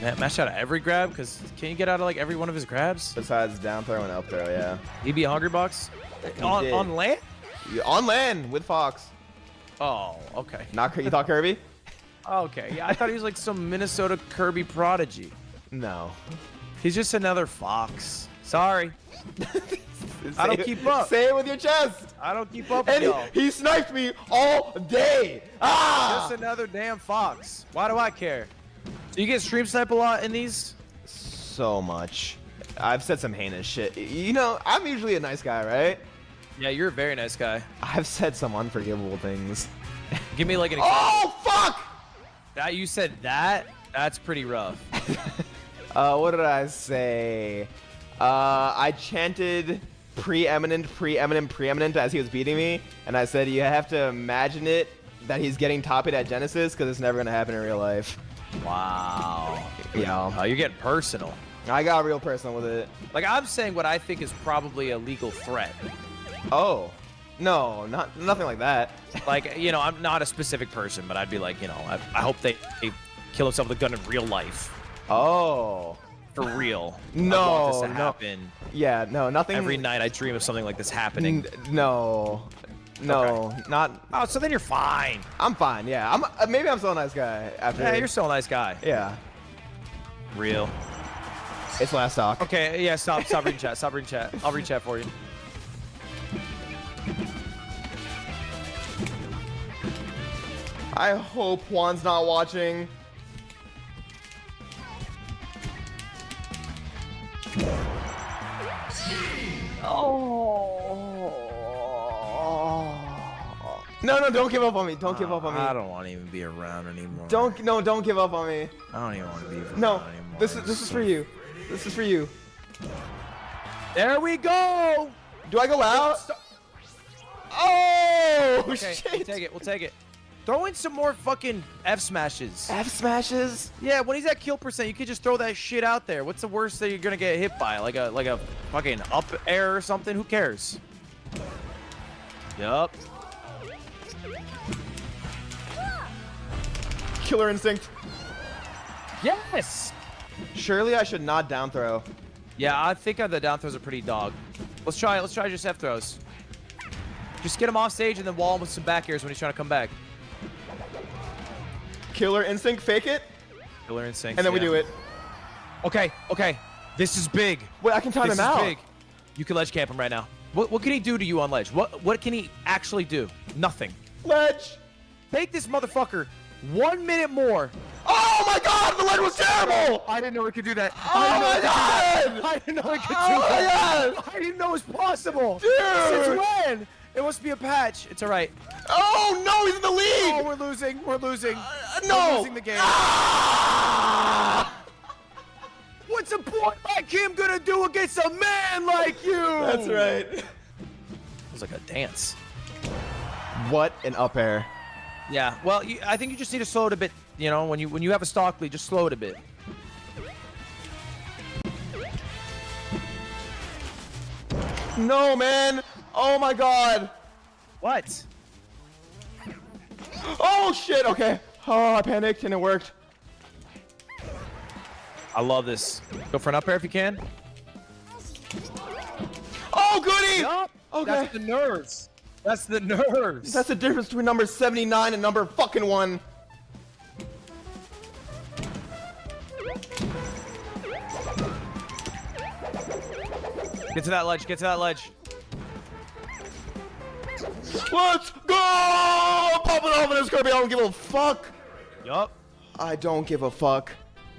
Man, mash out of every grab because can you get out of like every one of his grabs? Besides down throw and up throw, yeah. He be a hungry box? He On did. land? Yeah, on land with Fox. Oh, okay. Not you thought Kirby? Okay, yeah, I thought he was like some Minnesota Kirby prodigy. No. He's just another fox. Sorry. I don't keep up. Say it with your chest. I don't keep up with And y'all. he sniped me all day. Ah! Just another damn fox. Why do I care? So you get stream snipe a lot in these? So much. I've said some heinous shit. You know, I'm usually a nice guy, right? Yeah, you're a very nice guy. I've said some unforgivable things. Give me like an example. Oh, fuck! That you said that? That's pretty rough. What did I say? I chanted preeminent as he was beating me, and I said you have to imagine it that he's getting top 8 at Genesis because it's never gonna happen in real life. Wow. Yeah. Oh, you're getting personal. I got real personal with it. Like, I'm saying what I think is probably a legal threat. Oh. No, nothing like that. Like, you know, I'm not a specific person, but I'd be like, you know, I hope they kill himself with a gun in real life. Oh. For real. No, I want this to no. happen. Yeah, no, nothing. Every night I dream of something like this happening. No, Okay. not. Oh, so then you're fine. I'm fine. Yeah, maybe I'm still a nice guy after. Yeah, you're still a nice guy. Yeah. Real. It's last talk. Okay, yeah, stop reading chat. Stop reading chat. I'll read chat for you. I hope Juan's not watching. Oh. No, don't give up on me. Don't give up on me. I don't want to even be around anymore. Don't give up on me. I don't even want to be around No, anymore. this is for you. This is for you. There we go. Do I go out? Oh, Okay, shit. we'll take it. Throw in some more fucking F smashes. F smashes? Yeah, when he's at kill percent, you could just throw that shit out there. What's the worst that you're gonna get hit by? Like a fucking up air or something? Who cares? Yup. Killer instinct. Yes. Surely I should not down throw. Yeah, I think the down throws are pretty dog. Let's try just F throws. Just get him off stage and then wall him with some back airs when he's trying to come back. Killer instinct, fake it, Killer instinct. and then we do it. Okay. This is big. Wait, I can time him out. Big. You can ledge camp him right now. What can he do to you on ledge? What can he actually do? Nothing. Ledge. Take this motherfucker 1 minute more. Oh my god, the ledge was terrible! I didn't know it could do that. Oh my god! I didn't know it could do Oh my that. god! I didn't know it was possible. Dude! Since when? It must be a patch. It's all right. Oh no, he's in the lead! Oh, we're losing. We're losing. No! We're losing the game. What's a boy like him gonna do against a man like you? That's right. It was like a dance. What an up air. Yeah. Well, I think you just need to slow it a bit. You know, when you have a stock lead, just slow it a bit. No, man. Oh my god. What? Oh shit. Okay. Oh, I panicked and it worked. I love this. Go for an up air if you can. Oh, goody. Yup. Okay. That's the nerves. That's the nerves. That's the difference between number 79 and number fucking 1. Get to that ledge. Get to that ledge. Let's go! Pop it off in this Kirby. I don't give a fuck. Yup. I don't give a fuck.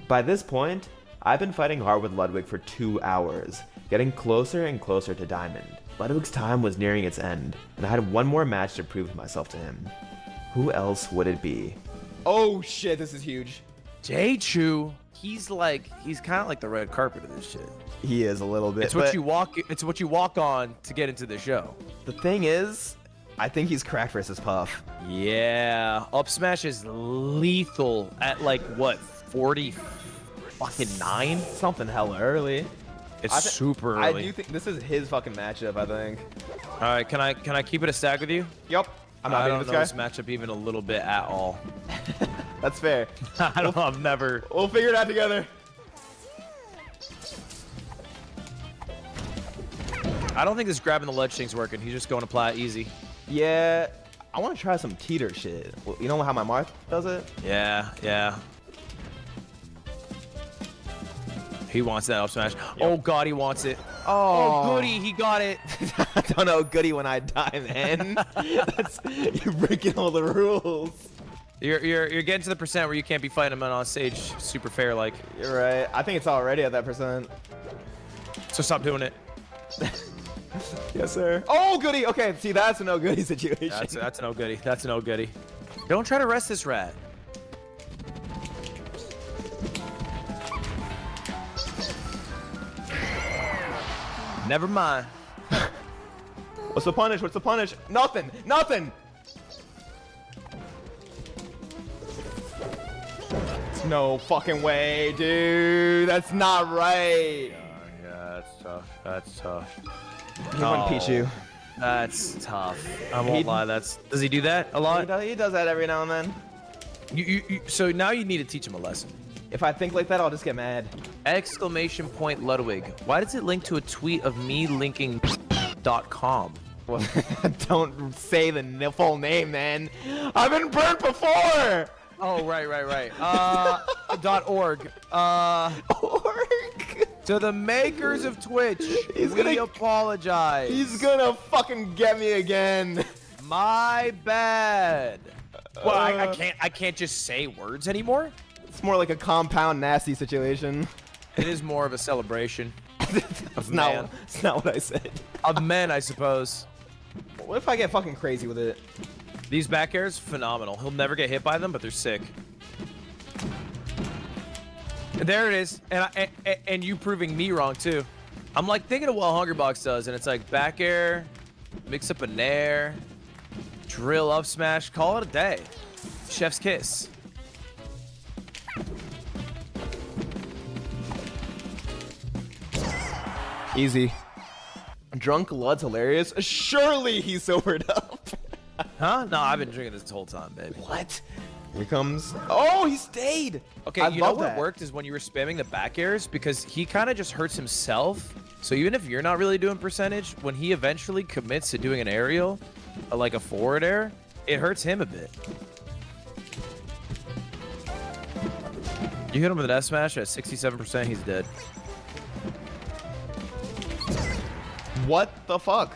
By this point, I've been fighting hard with Ludwig for 2 hours, getting closer and closer to Diamond. Ludwig's time was nearing its end, and I had one more match to prove myself to him. Who else would it be? Oh shit, this is huge. J-Chu, he's kind of like the red carpet of this shit. He is a little bit. It's what you walk on to get into the show. The thing is, I think he's cracked versus Puff. Yeah, up smash is lethal at like what, 40 fucking 9? Something hella early. It's super early. I do think this is his fucking matchup, I think. All right, can I keep it a stack with you? Yep. I'm not I beating don't this know guy. this matchup even a little bit at all. That's fair. I've never. We'll figure it out together. I don't think this grabbing the ledge thing's working. He's just going to plat easy. Yeah, I want to try some teeter shit. You know how my Marth does it? Yeah. He wants that up smash. Yep. Oh god, he wants it. Oh goody, he got it. I don't know goody when I die, man. You're breaking all the rules. You're getting to the percent where you can't be fighting him on stage super fair like. You're right. I think it's already at that percent. So stop doing it. Yes, sir. Oh, goody. Okay, see, that's a no goody situation. That's no goody. That's no goody. Don't try to rest this rat. Never mind. What's the punish? What's the punish? Nothing. Nothing. No fucking way, dude. That's not right. Yeah, that's tough. That's tough. He wouldn't Pichu. That's tough. I won't lie. Does he do that a lot? He does that every now and then. So now you need to teach him a lesson. If I think like that, I'll just get mad. Exclamation point Ludwig. Why does it link to a tweet of me linking .com? Well, don't say the full name, man. I've been burnt before. Oh, right. .org. Org. To the makers of Twitch, we apologize. He's gonna fucking get me again. My bad. Well, I can't just say words anymore. It's more like a compound nasty situation. It is more of a celebration. It's not what I said. Of men, I suppose. What if I get fucking crazy with it? These back airs, phenomenal. He'll never get hit by them, but they're sick. There it is, and you proving me wrong too. I'm like thinking of what Hungerbox does, and it's like back air, mix up a nair, drill up smash, call it a day. Chef's kiss. Easy. Drunk Lud's hilarious. Surely he's sobered up. Huh? No, I've been drinking this whole time, baby. What? Here comes. Oh, he stayed. Okay, you know what worked is when you were spamming the back airs, because he kind of just hurts himself. So even if you're not really doing percentage, when he eventually commits to doing an aerial, like a forward air, it hurts him a bit. You hit him with an S smash at 67%, he's dead. What the fuck?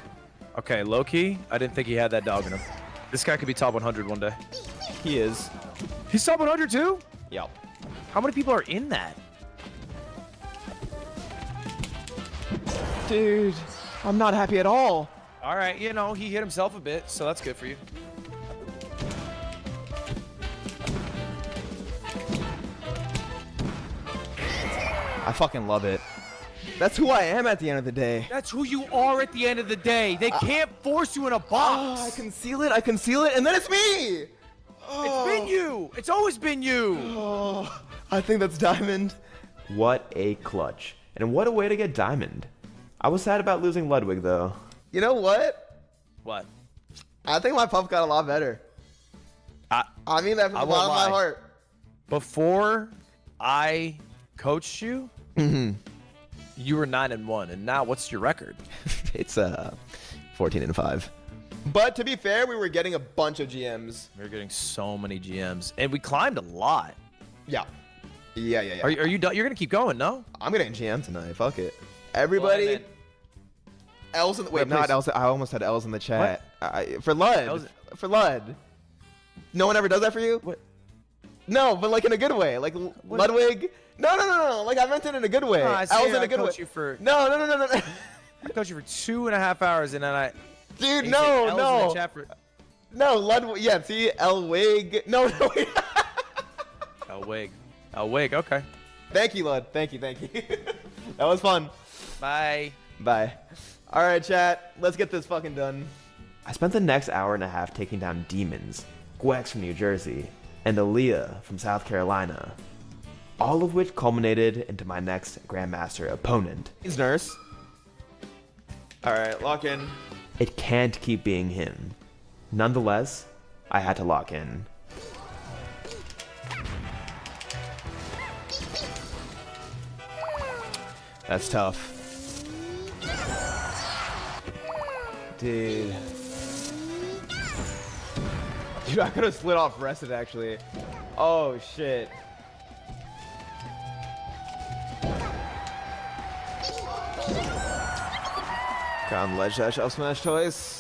Okay, low key, I didn't think he had that dog in him. This guy could be top 100 one day. He is. He's top 100 too? Yep. How many people are in that? Dude, I'm not happy at all. All right, you know, he hit himself a bit, so that's good for you. I fucking love it. That's who I am at the end of the day. That's who you are at the end of the day. They can't force you in a box. I conceal it, and then it's me. It's been you. It's always been you. Oh, I think that's Diamond. What a clutch. And what a way to get Diamond. I was sad about losing Ludwig, though. You know what? What? I think my puff got a lot better. I mean that from the bottom of my heart. Before I coached you, you were 9-1, and now what's your record? It's 14-5. But to be fair, we were getting a bunch of GMs. We were getting so many GMs, and we climbed a lot. Yeah. Are you done? You're gonna keep going, no? I'm getting GM tonight. Fuck it. Everybody. L's in the wait, not L's. I almost had L's in the chat. For Lud. For Lud. No one ever does that for you? What? No, but like in a good way. Like Ludwig. No. Like I meant it in a good way. L's in a good way. No. I coached you for 2.5 hours, and then I. Dude, no. No, Ludwig. Yeah, see, Elwig. No. Elwig. Okay. Thank you, Lud. Thank you. That was fun. Bye. All right, chat. Let's get this fucking done. I spent the next hour and a half taking down demons, Gwex from New Jersey, and Aaliyah from South Carolina, all of which culminated into my next Grandmaster opponent. He's Nurse. All right, lock in. It can't keep being him. Nonetheless, I had to lock in. That's tough. Dude, I could have slid off rested actually. Oh shit. Got ledge dash up smash twice.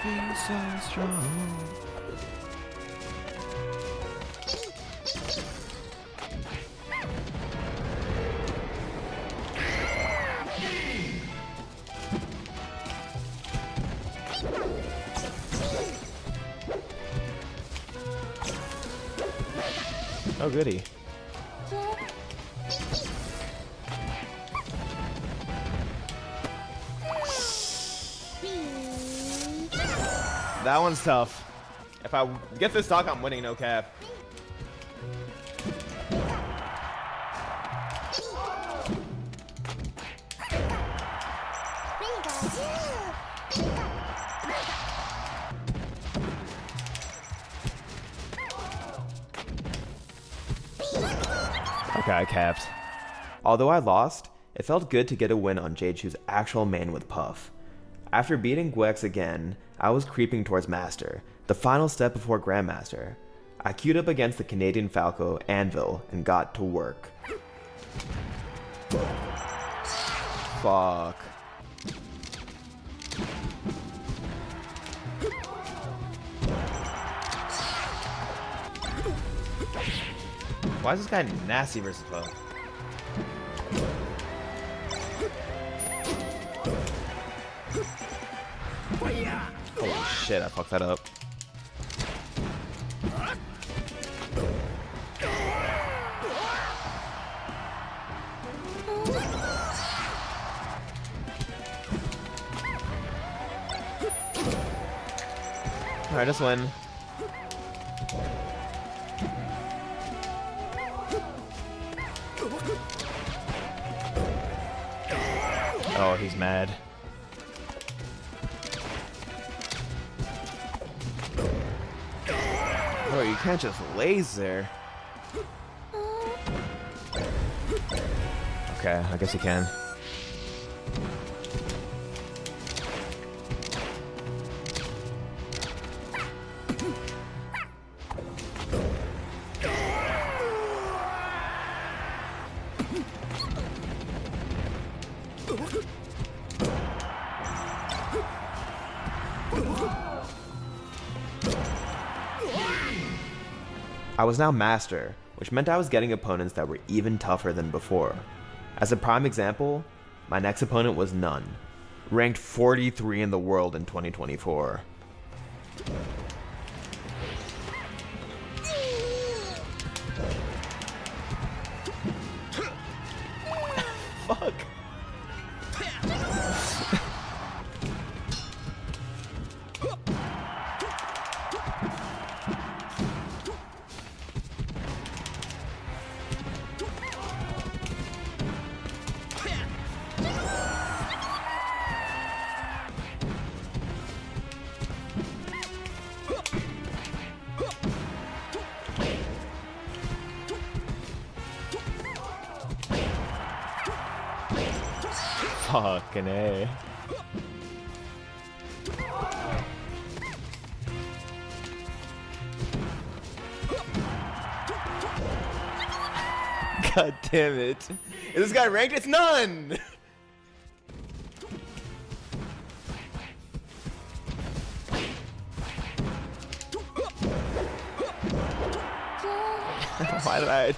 feel so strong. Oh, goody. That one's tough. If I get this stock, I'm winning, no cap. Okay, I capped. Although I lost, it felt good to get a win on Jade-Chu's actual main with Puff. After beating Gwex again, I was creeping towards Master, the final step before Grandmaster. I queued up against the Canadian Falco, Anvil, and got to work. Fuck. Why is this guy nasty versus Puff? Holy shit, I fucked that up. Alright, just win. Oh, he's mad. Bro, you can't just laser. Okay, I guess you can. I was now Master, which meant I was getting opponents that were even tougher than before. As a prime example, my next opponent was None, ranked 43 in the world in 2024. Fuck. Fucking A. God damn it. Is this guy ranked? It's None! Why did I...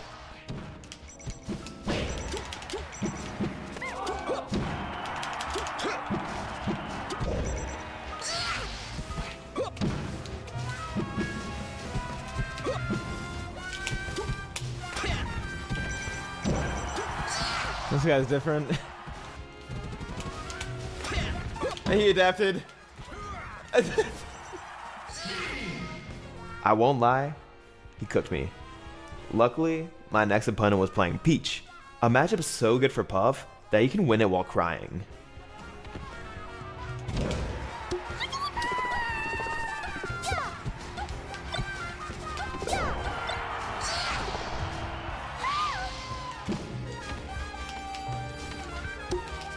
This guy's different. He adapted. I won't lie, he cooked me. Luckily, my next opponent was playing Peach, a matchup so good for Puff that he can win it while crying.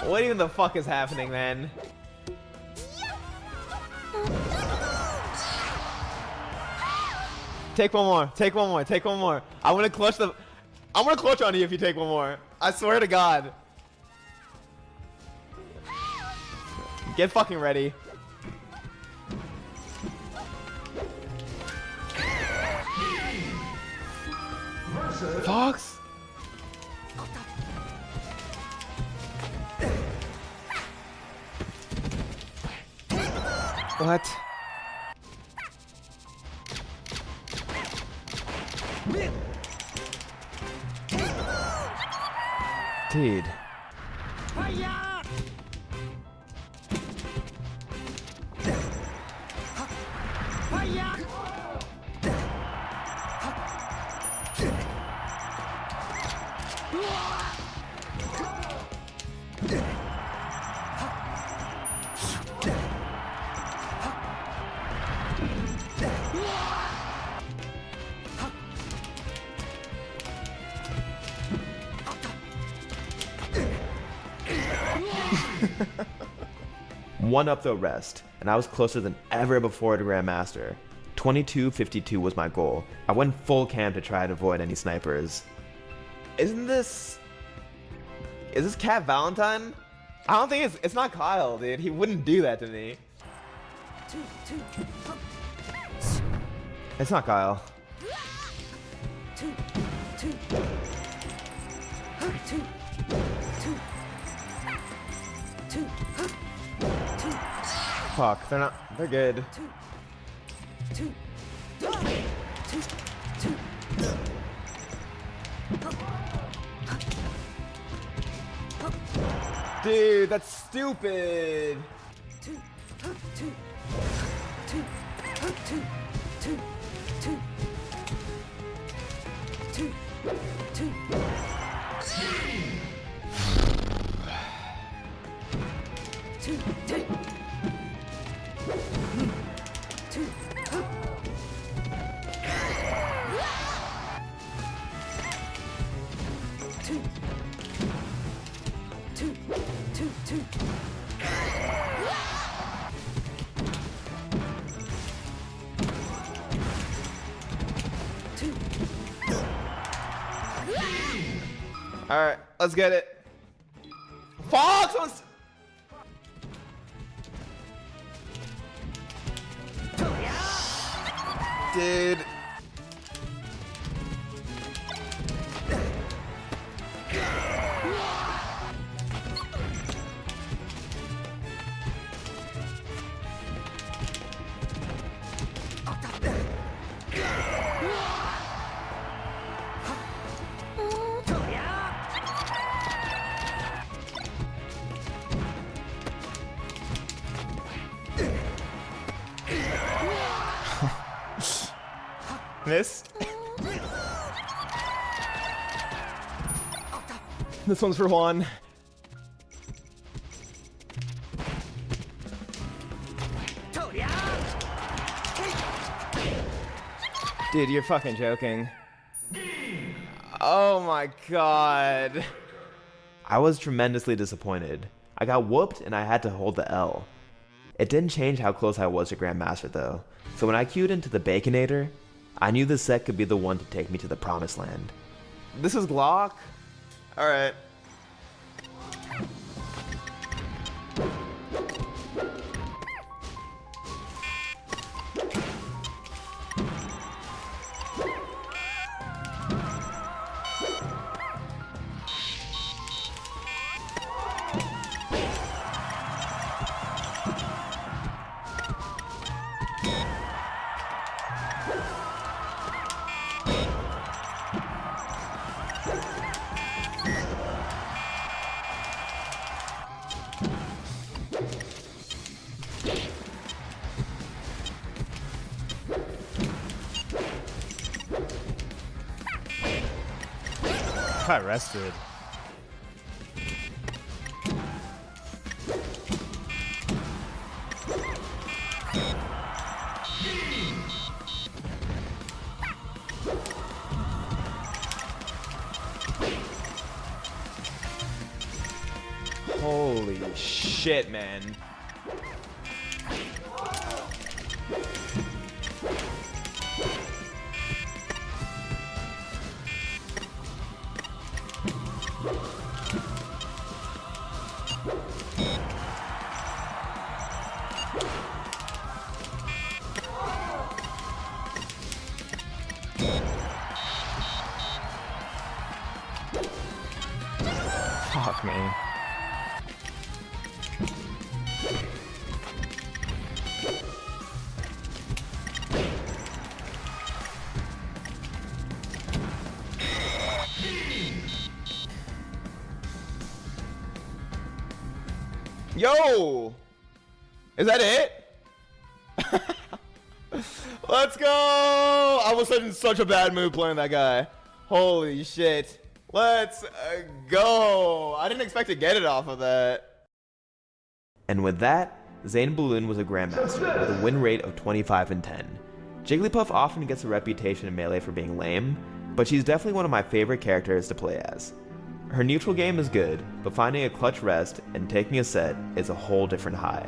What even the fuck is happening, man? Take one more. Take one more. Take one more. I'm gonna clutch on you if you take one more. I swear to God. Get fucking ready. Fox? What? Dude. One up the rest, and I was closer than ever before to Grandmaster. 22:52 was my goal. I went full cam to try and avoid any snipers. Is this Cat Valentine? I don't think it's not Kyle, dude. He wouldn't do that to me. It's not Kyle. Fuck, they're good. Dude, that's stupid. All right, let's get it. Fox wants. Dude. Miss. This one's for Juan. Dude, you're fucking joking. Oh my god. I was tremendously disappointed. I got whooped and I had to hold the L. It didn't change how close I was to Grandmaster though, so when I queued into the Baconator, I knew this set could be the one to take me to the promised land. This is Glock? Alright. Got rested. Holy shit, man. Fuck me. Yo! Is that it? Let's go! I was in such a bad mood playing that guy. Holy shit. Let's go! I didn't expect to get it off of that. And with that, Zain Balloon was a Grandmaster with a win rate of 25-10. Jigglypuff often gets a reputation in Melee for being lame, but she's definitely one of my favorite characters to play as. Her neutral game is good, but finding a clutch rest and taking a set is a whole different high.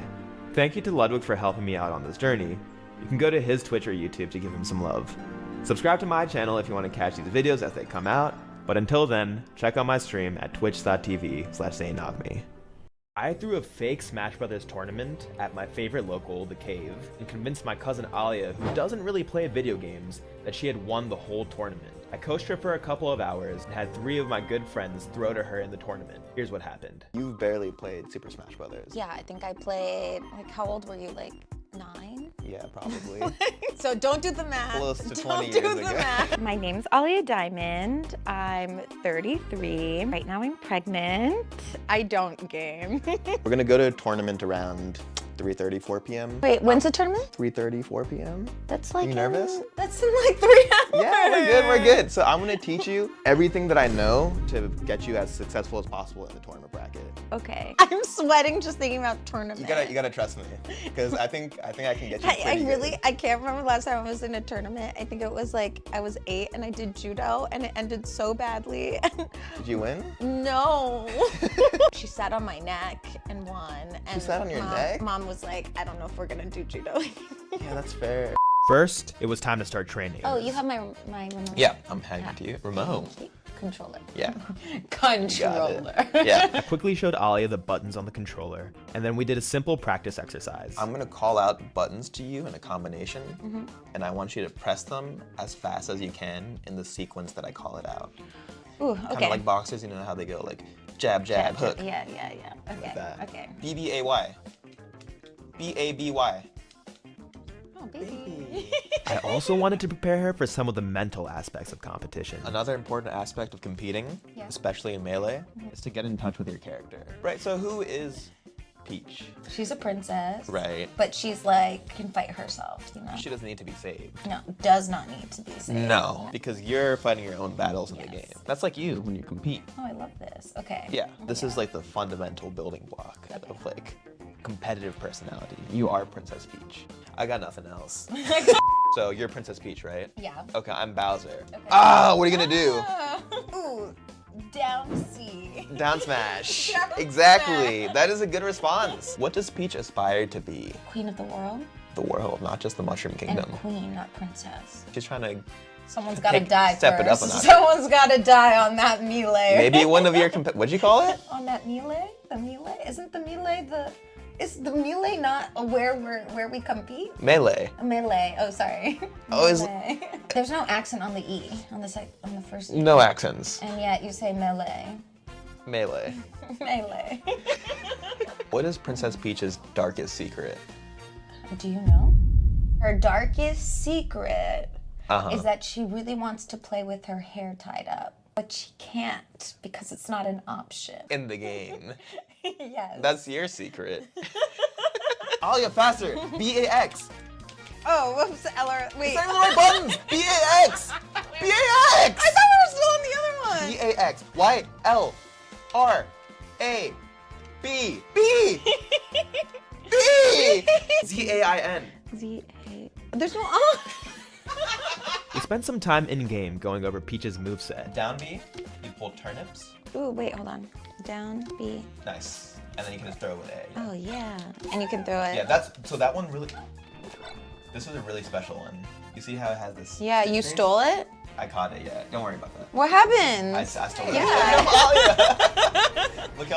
Thank you to Ludwig for helping me out on this journey. You can go to his Twitch or YouTube to give him some love. Subscribe to my channel if you want to catch these videos as they come out, but until then, check out my stream at twitch.tv/ZainNogme. I threw a fake Smash Brothers tournament at my favorite local, The Cave, and convinced my cousin Alia, who doesn't really play video games, that she had won the whole tournament. I coached her for a couple of hours and had 3 of my good friends throw to her in the tournament. Here's what happened. You've barely played Super Smash Brothers. Yeah, I think I played, like, how old were you, like 9? Yeah, probably. So don't do the math. Close to 20 don't years do ago. the math. My name's Alia Diamond. I'm 33. Right now I'm pregnant. I don't game. We're gonna go to a tournament around 3:30, 4 p.m. Wait, when's the tournament? 3:30, 4 p.m. That's like you nervous? That's in like 3 hours. Yeah, we're good, we're good. So I'm gonna teach you everything that I know to get you as successful as possible in the tournament bracket. Okay. I'm sweating just thinking about tournament. You gotta trust me, because I think I can get you pretty good. I can't remember the last time I was in a tournament. I think it was like I was 8 and I did judo and it ended so badly. Did you win? No. She sat on my neck and won. And She sat on your neck? Mom was like, I don't know if we're gonna do judo. Yeah, that's fair. First, it was time to start training. Oh, you have my remote. Yeah, I'm handing it to you. Remote. Controller. Yeah. Controller. Yeah. I quickly showed Alia the buttons on the controller, and then we did a simple practice exercise. I'm gonna call out buttons to you in a combination, and I want you to press them as fast as you can in the sequence that I call it out. Ooh, okay. Kind of like boxers, you know how they go like jab, jab, hook. Yeah. Okay. Like that. Okay. B-B-A-Y. B-A-B-Y. Oh, baby. I also wanted to prepare her for some of the mental aspects of competition. Another important aspect of competing, especially in Melee, is to get in touch with your character. Right, so who is Peach? She's a princess. Right. But she's like, can fight herself, you know? She doesn't need to be saved. No, does not need to be saved. No, because you're fighting your own battles in the game. That's like you when you compete. Oh, I love this. Okay. Yeah, this is like the fundamental building block of like competitive personality. You are Princess Peach. I got nothing else. So you're Princess Peach, right? Yeah. Okay, I'm Bowser. Okay. Ah, what are you gonna do? Ooh, down C. Down smash. Down Exactly. smash. That is a good response. What does Peach aspire to be? Queen of the world. The world, not just the Mushroom Kingdom. And queen, not princess. She's trying to Someone's gotta die step first. it up a notch. Someone's gotta die on that melee. Maybe one of your what'd you call it? On that melee? The melee? Isn't the melee is the melee not where we compete? Melee. Melee. Oh, sorry. Oh, is Melee. There's no accent on the E on the first. no accents. And yet you say melee. Melee. Melee. What is Princess Peach's darkest secret? Do you know? Her darkest secret Uh-huh. is that she really wants to play with her hair tied up, but she can't because it's not an option. In the game. Yes. That's your secret. Alia, faster. B-A-X. Oh, whoops, LR. Wait. It's not even the right buttons. B-A-X. B-A-X. I thought we were still on the other one. B-A-X. Y-L-R-A-B. B. B. Z-A-I-N. Z-A. There's no We spent some time in-game going over Peach's moveset. Down B, you pull turnips. Ooh, wait, hold on. Down, B. Nice. And then you can just throw it A. Oh, yeah. And you can throw it. Yeah, so that one really, this was a really special one. You see how it has this? Yeah, you stole it? I caught it, yeah. Don't worry about that. What happened? I stole it. Yeah. Look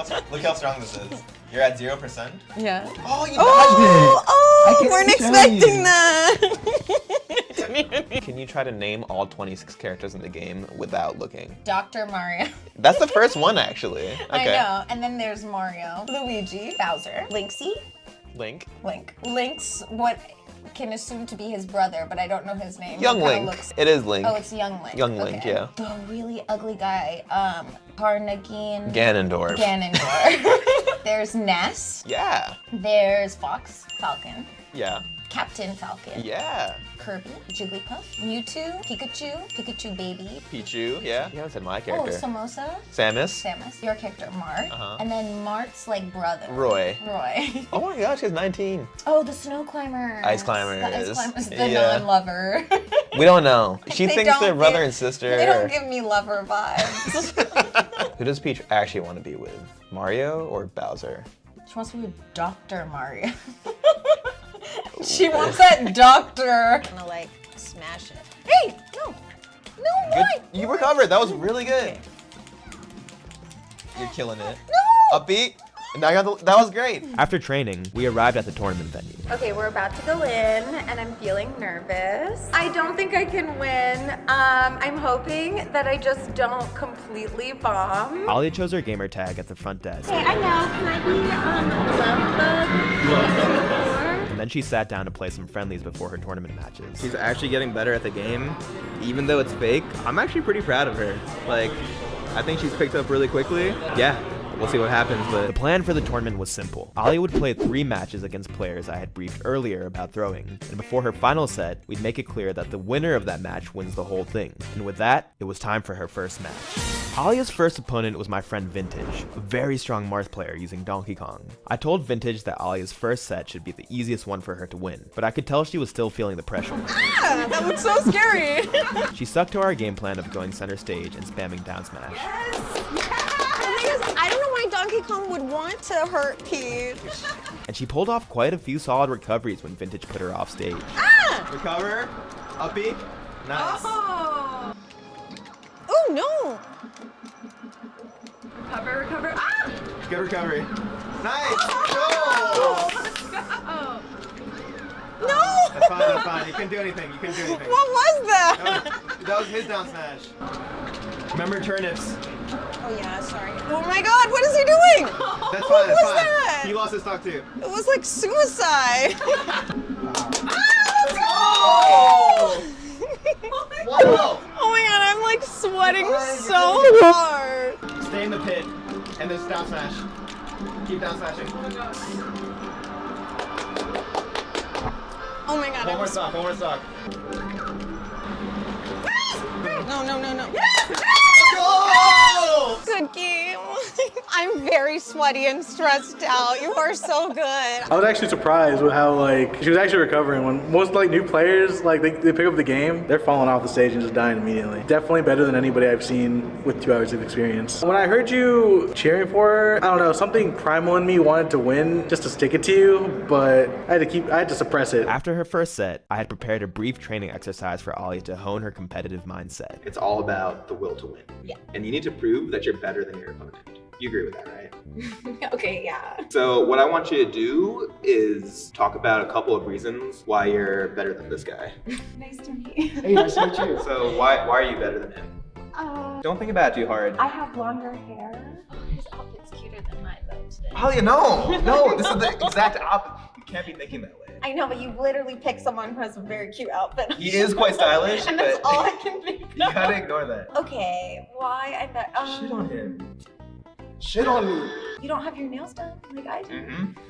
how strong this is. You're at 0%. Yeah. Oh, you dodged it! Oh, I weren't keep expecting telling you. that. community. Can you try to name all 26 characters in the game without looking? Dr. Mario. That's the first one, actually. Okay. I know. And then there's Mario, Luigi, Bowser, Linksy. Link. Link's what can assume to be his brother, but I don't know his name. Young He kinda Link. looks- It is Link. Oh, it's Young Link. Young Link, Okay. yeah. The really ugly guy, Carnagine. Ganondorf. Ganondorf. There's Ness. Yeah. There's Fox, Falcon, Yeah. Captain Falcon. Yeah. Kirby, Jigglypuff, Mewtwo, Pikachu baby. Pichu. Yeah. You haven't said my Oh, character. Samosa. Samus. Your character, Mark. Uh-huh. And then Mark's like brother. Roy. Roy. Oh my gosh, he's 19. Oh, the snow climber. Ice climbers. The ice climbers, the Yeah. non-lover. We don't know. She They thinks they're don't brother give- and sister. They don't give me lover vibes. Who does Peach actually want to be with? Mario or Bowser? She wants to be with Dr. Mario. She wants that doctor. I'm gonna like smash it. Hey, no. No, why? You recovered. That was really good. You're killing it. No. Upbeat. Now you got that was great. After training, we arrived at the tournament venue. Okay, we're about to go in, and I'm feeling nervous. I don't think I can win. I'm hoping that I just don't completely bomb. Alia chose her gamer tag at the front desk. Hey, I know. Can I be And then she sat down to play some friendlies before her tournament matches. She's actually getting better at the game, even though it's fake. I'm actually pretty proud of her. Like, I think she's picked up really quickly. Yeah. We'll see what happens, but the plan for the tournament was simple. Alia would play 3 matches against players I had briefed earlier about throwing, and before her final set, we'd make it clear that the winner of that match wins the whole thing. And with that, it was time for her first match. Alia's first opponent was my friend Vintage, a very strong Mars player using Donkey Kong. I told Vintage that Alia's first set should be the easiest one for her to win, but I could tell she was still feeling the pressure. Ah, that looks so scary. She stuck to our game plan of going center stage and spamming down smash. I don't know why Donkey Kong would want to hurt Peach. And she pulled off quite a few solid recoveries when Vintage put her off stage. Ah! Recover. Uppy. Nice. Oh no! Recover. Ah! Good recovery. Nice. Oh, Go. let's go. No! That's fine. You couldn't do anything. What was that? That was his down smash. Remember turnips. Oh yeah, sorry. Oh my god, what is he doing? That's What fine. was That's fine. that? He lost his stock too. It was like suicide. Oh! Whoa! Oh my god, I'm like sweating so hard. Stay in the pit and then down smash. Keep down smashing. Oh my god. One more stock. No. Go! Good game. I'm very sweaty and stressed out. You are so good. I was actually surprised with how like she was actually recovering. When most like new players like they pick up the game, they're falling off the stage and just dying immediately. Definitely better than anybody I've seen with 2 hours of experience. When I heard you cheering for her, I don't know, something primal in me wanted to win just to stick it to you, but I had to suppress it. After her first set, I had prepared a brief training exercise for Alia to hone her competitive mindset. It's all about the will to win. Yeah. And you need to prove that you're better than your opponent. You agree with that, right? Okay, yeah. So what I want you to do is talk about a couple of reasons why you're better than this guy. Nice to meet you. Hey, nice to meet you. So why are you better than him? Don't think about it too hard. I have longer hair. Oh, his outfit's cuter than mine though today. Alia, no, this is the exact opposite. You can't be thinking that way. I know, but you literally picked someone who has a very cute outfit. He is quite stylish, and that's but all I can think of. you gotta ignore that. Okay, why I'm that? Shit on him. Shit on me. You don't have your nails done like I do.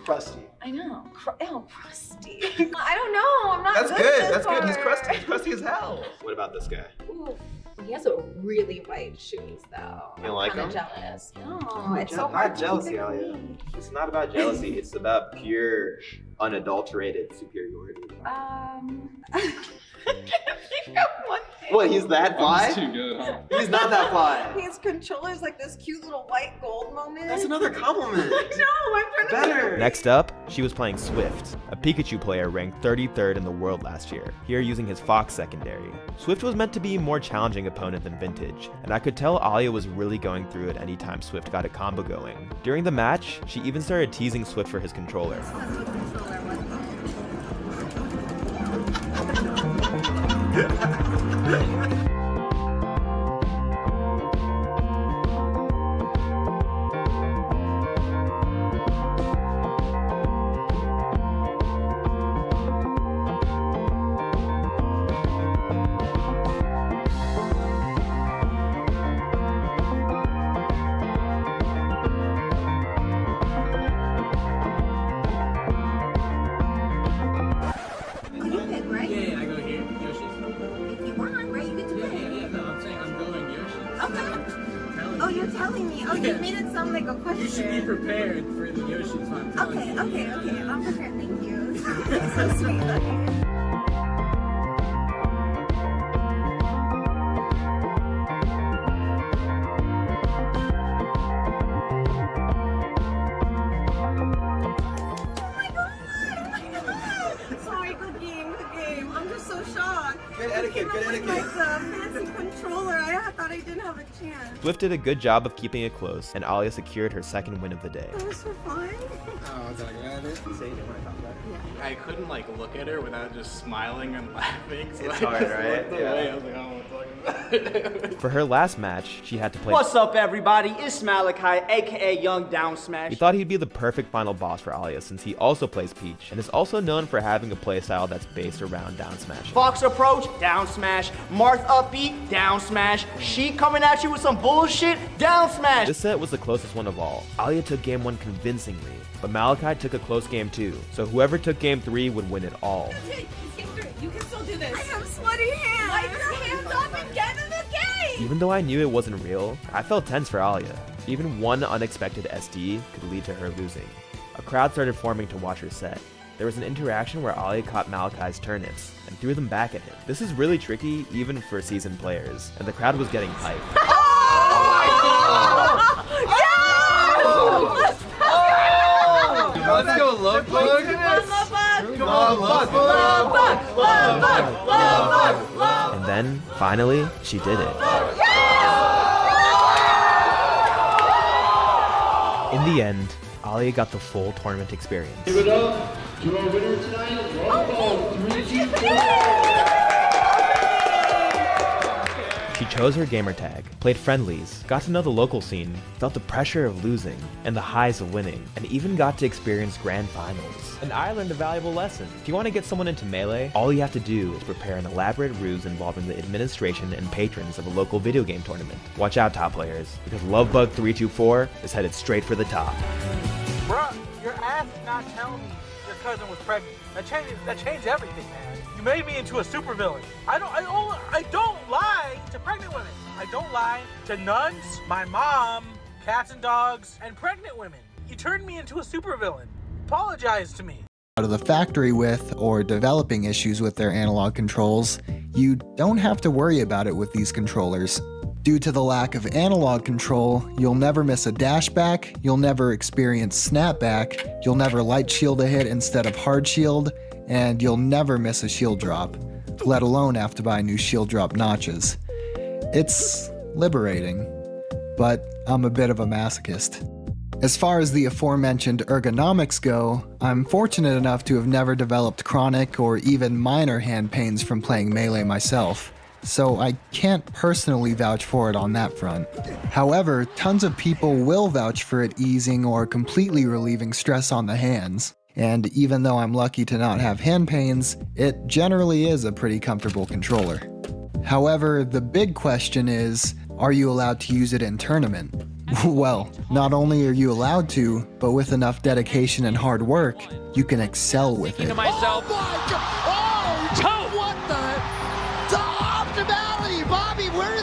Crusty. I know. Crusty. I don't know. I'm not. That's good. good. At That's this good. He's part. crusty. He's crusty as hell. What about this guy? Ooh, he has a really white shoes though. You like I'm him? kinda jealous. No, Oh, it's so hard. not to jealousy, keep it Alia. clean. It's not about jealousy. It's about pure, unadulterated superiority. I can't think of one thing. What? He's that fly? Too good, huh? He's not that fly. His controller's like this cute little white gold moment. That's another compliment. I know. I'm trying to. Better. Next up, she was playing Swift, a Pikachu player ranked 33rd in the world last year, here using his Fox secondary. Swift was meant to be a more challenging opponent than Vintage, and I could tell Alia was really going through it anytime Swift got a combo going. During the match, she even started teasing Swift for his controller. Oh, you're telling me. Oh, you made it sound like a question. You should be prepared for the Yoshi's one. Okay. I'm prepared. Thank you. So sweet. Okay. Sorry, good game. I'm just so shocked. Good etiquette. Like the fancy controller, I thought I didn't have a chance. Swift did a good job of keeping it close, and Alia secured her second win of the day. That was so fun. Oh, it's I couldn't like look at her without just smiling and laughing. So It's I hard, just right? looked away. I was like, I don't want to talk about it. For her last match, she had to play. What's up, everybody? It's Malachi, aka Young Down Smash. We thought he'd be the perfect final boss for Alia since he also plays Peach and is also known for having a playstyle that's based around down smash. Fox approach, down smash. Marth upbeat, down smash. She coming at you with some bullshit, down smash. This set was the closest one of all. Alia took game 1 convincingly, but Malachi took a close game 2, so whoever took game 3 would win it all. You can still do this. I have sweaty hands. Wipe your hands off and get in the game. Even though I knew it wasn't real, I felt tense for Alia. Even one unexpected SD could lead to her losing. A crowd started forming to watch her set. There was an interaction where Alia caught Malachi's turnips and threw them back at him. This is really tricky even for seasoned players, and the crowd was getting hyped. Let's go, love bug. Come on, love bug. And then, finally, she did it. In the end, Alia got the full tournament experience. Give it up to our winner tonight, Rumble 3G4. She chose her gamer tag, played friendlies, got to know the local scene, felt the pressure of losing and the highs of winning, and even got to experience grand finals. And I learned a valuable lesson. If you want to get someone into Melee, all you have to do is prepare an elaborate ruse involving the administration and patrons of a local video game tournament. Watch out, top players, because Lovebug 324 is headed straight for the top. Bruh, your ass did not tell me your cousin was pregnant. That changed everything, man. You made me into a supervillain. I don't lie to pregnant women. I don't lie to nuns, my mom, cats and dogs, and pregnant women. You turned me into a supervillain. Apologize to me. Out of the factory with or developing issues with their analog controls, you don't have to worry about it with these controllers. Due to the lack of analog control, you'll never miss a dashback, you'll never experience snapback, you'll never light shield a hit instead of hard shield, and you'll never miss a shield drop, let alone have to buy new shield drop notches. It's liberating, but I'm a bit of a masochist. As far as the aforementioned ergonomics go, I'm fortunate enough to have never developed chronic or even minor hand pains from playing Melee myself, so I can't personally vouch for it on that front. However, tons of people will vouch for it easing or completely relieving stress on the hands, and even though I'm lucky to not have hand pains, it generally is a pretty comfortable controller. However, the big question is, are you allowed to use it in tournament? Well, not only are you allowed to, but with enough dedication and hard work, you can excel with it. Myself. Oh my god! Oh, what the optimality, Bobby? Where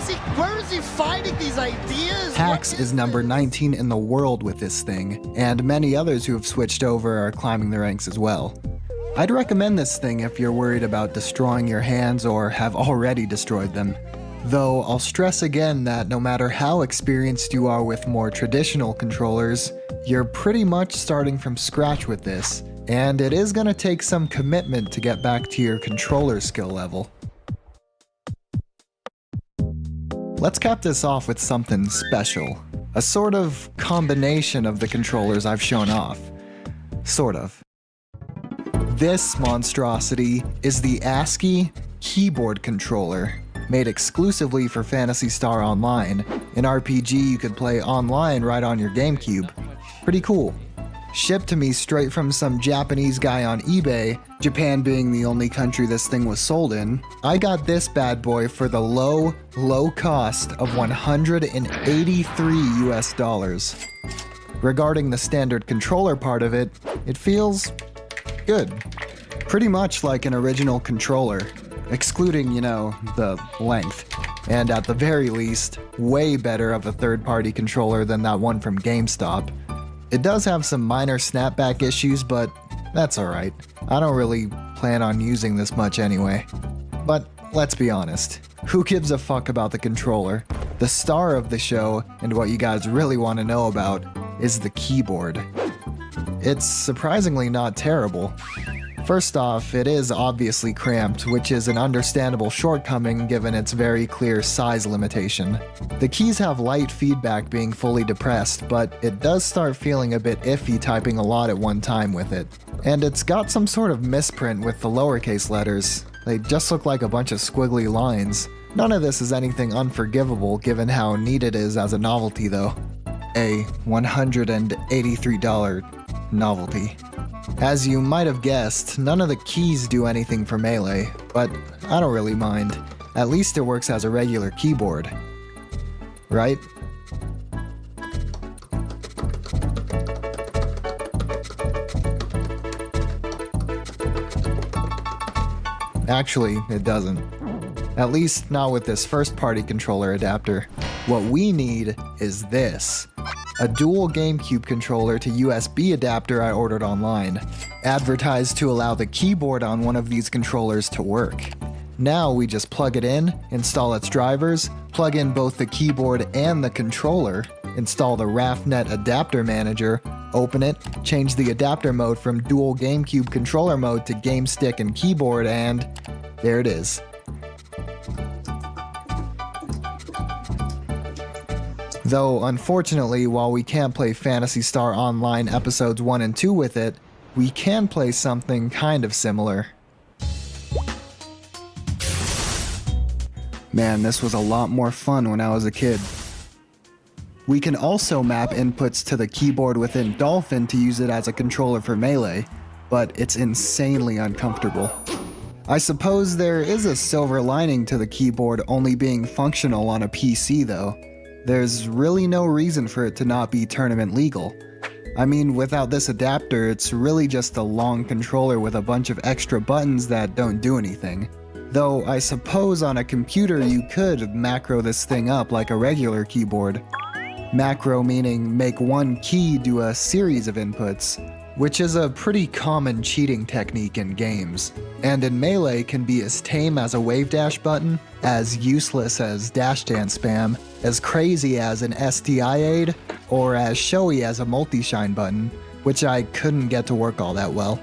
is he finding these ideas? Hax is number 19 in the world with this thing, and many others who have switched over are climbing the ranks as well. I'd recommend this thing if you're worried about destroying your hands or have already destroyed them. Though I'll stress again that no matter how experienced you are with more traditional controllers, you're pretty much starting from scratch with this, and it is going to take some commitment to get back to your controller skill level. Let's cap this off with something special. A sort of combination of the controllers I've shown off. Sort of. This monstrosity is the ASCII keyboard controller, made exclusively for Phantasy Star Online, an RPG you could play online right on your GameCube. Pretty cool. Shipped to me straight from some Japanese guy on eBay, Japan being the only country this thing was sold in, I got this bad boy for the low cost of 183 US dollars. Regarding the standard controller part of it, it feels good. Pretty much like an original controller, excluding, the length. And at the very least, way better of a third-party controller than that one from GameStop. It does have some minor snapback issues, but that's alright. I don't really plan on using this much anyway. But let's be honest, who gives a fuck about the controller? The star of the show, and what you guys really want to know about, is the keyboard. It's surprisingly not terrible. First off, it is obviously cramped, which is an understandable shortcoming given its very clear size limitation. The keys have light feedback being fully depressed, but it does start feeling a bit iffy typing a lot at one time with it. And it's got some sort of misprint with the lowercase letters. They just look like a bunch of squiggly lines. None of this is anything unforgivable given how neat it is as a novelty though. A $183 novelty. As you might have guessed, none of the keys do anything for Melee, but I don't really mind. At least it works as a regular keyboard. Right? Actually, it doesn't. At least not with this first-party controller adapter. What we need is this. A dual GameCube controller to USB adapter I ordered online, advertised to allow the keyboard on one of these controllers to work. Now we just plug it in, install its drivers, plug in both the keyboard and the controller, install the RAFnet adapter manager, open it, change the adapter mode from dual GameCube controller mode to game stick and keyboard, and there it is. Though, unfortunately, while we can't play Phantasy Star Online episodes 1 and 2 with it, we can play something kind of similar. Man, this was a lot more fun when I was a kid. We can also map inputs to the keyboard within Dolphin to use it as a controller for Melee, but it's insanely uncomfortable. I suppose there is a silver lining to the keyboard only being functional on a PC though. There's really no reason for it to not be tournament legal. I mean, without this adapter, it's really just a long controller with a bunch of extra buttons that don't do anything. Though I suppose on a computer you could macro this thing up like a regular keyboard. Macro meaning make one key do a series of inputs, which is a pretty common cheating technique in games, and in Melee can be as tame as a wave dash button, as useless as dash dance spam, as crazy as an SDI aid, or as showy as a multi-shine button, which I couldn't get to work all that well.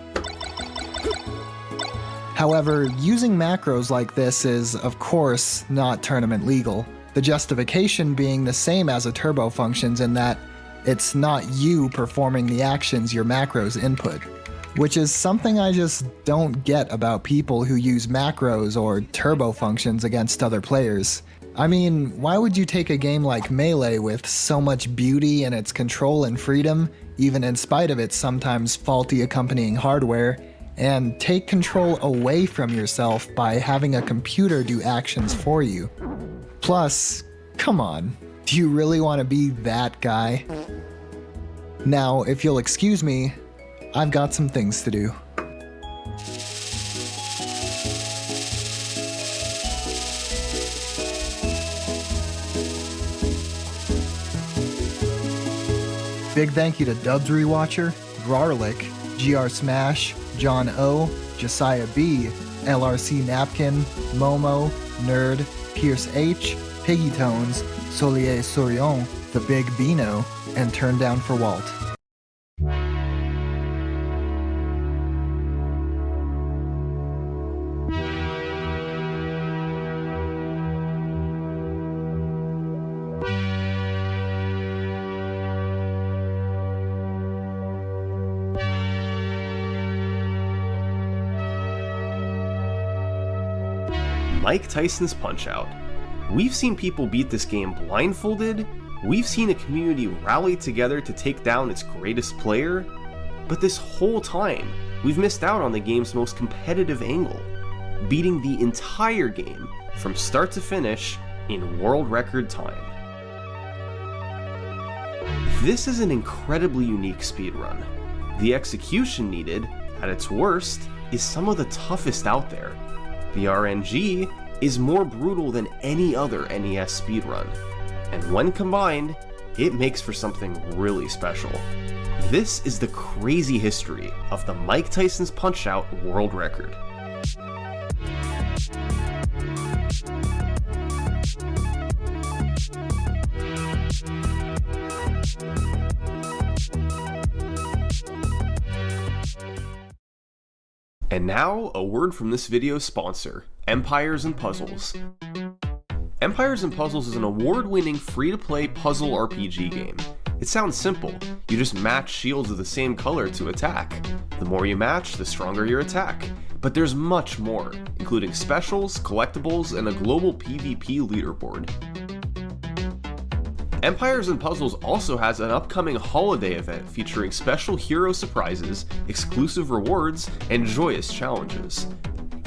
However, using macros like this is, of course, not tournament legal, the justification being the same as a turbo functions in that it's not you performing the actions your macros input, which is something I just don't get about people who use macros or turbo functions against other players. I mean, why would you take a game like Melee with so much beauty in its control and freedom, even in spite of its sometimes faulty accompanying hardware, and take control away from yourself by having a computer do actions for you? Plus, come on. Do you really want to be that guy? Now, if you'll excuse me, I've got some things to do. Big thank you to Dubs Rewatcher, Grarlic, GR Smash, John O, Josiah B, LRC Napkin, Momo, Nerd, Pierce H, Piggy Tones, Solier Sourion, The Big Beano, and Turn Down for Walt. Mike Tyson's Punch-Out. We've seen people beat this game blindfolded, we've seen a community rally together to take down its greatest player, but this whole time, we've missed out on the game's most competitive angle, beating the entire game from start to finish in world record time. This is an incredibly unique speedrun. The execution needed, at its worst, is some of the toughest out there. The RNG is more brutal than any other NES speedrun, and when combined, it makes for something really special. This is the crazy history of the Mike Tyson's Punch-Out world record. And now, a word from this video's sponsor, Empires & Puzzles. Empires & Puzzles is an award-winning free-to-play puzzle RPG game. It sounds simple. You just match shields of the same color to attack. The more you match, the stronger your attack. But there's much more, including specials, collectibles, and a global PvP leaderboard. Empires & Puzzles also has an upcoming holiday event featuring special hero surprises, exclusive rewards, and joyous challenges.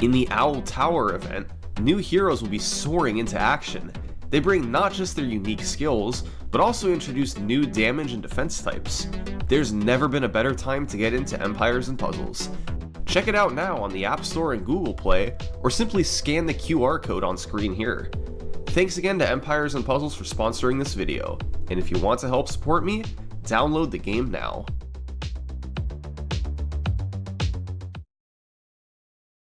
In the Owl Tower event, new heroes will be soaring into action. They bring not just their unique skills, but also introduce new damage and defense types. There's never been a better time to get into Empires & Puzzles. Check it out now on the App Store and Google Play, or simply scan the QR code on screen here. Thanks again to Empires & Puzzles for sponsoring this video, and if you want to help support me, download the game now.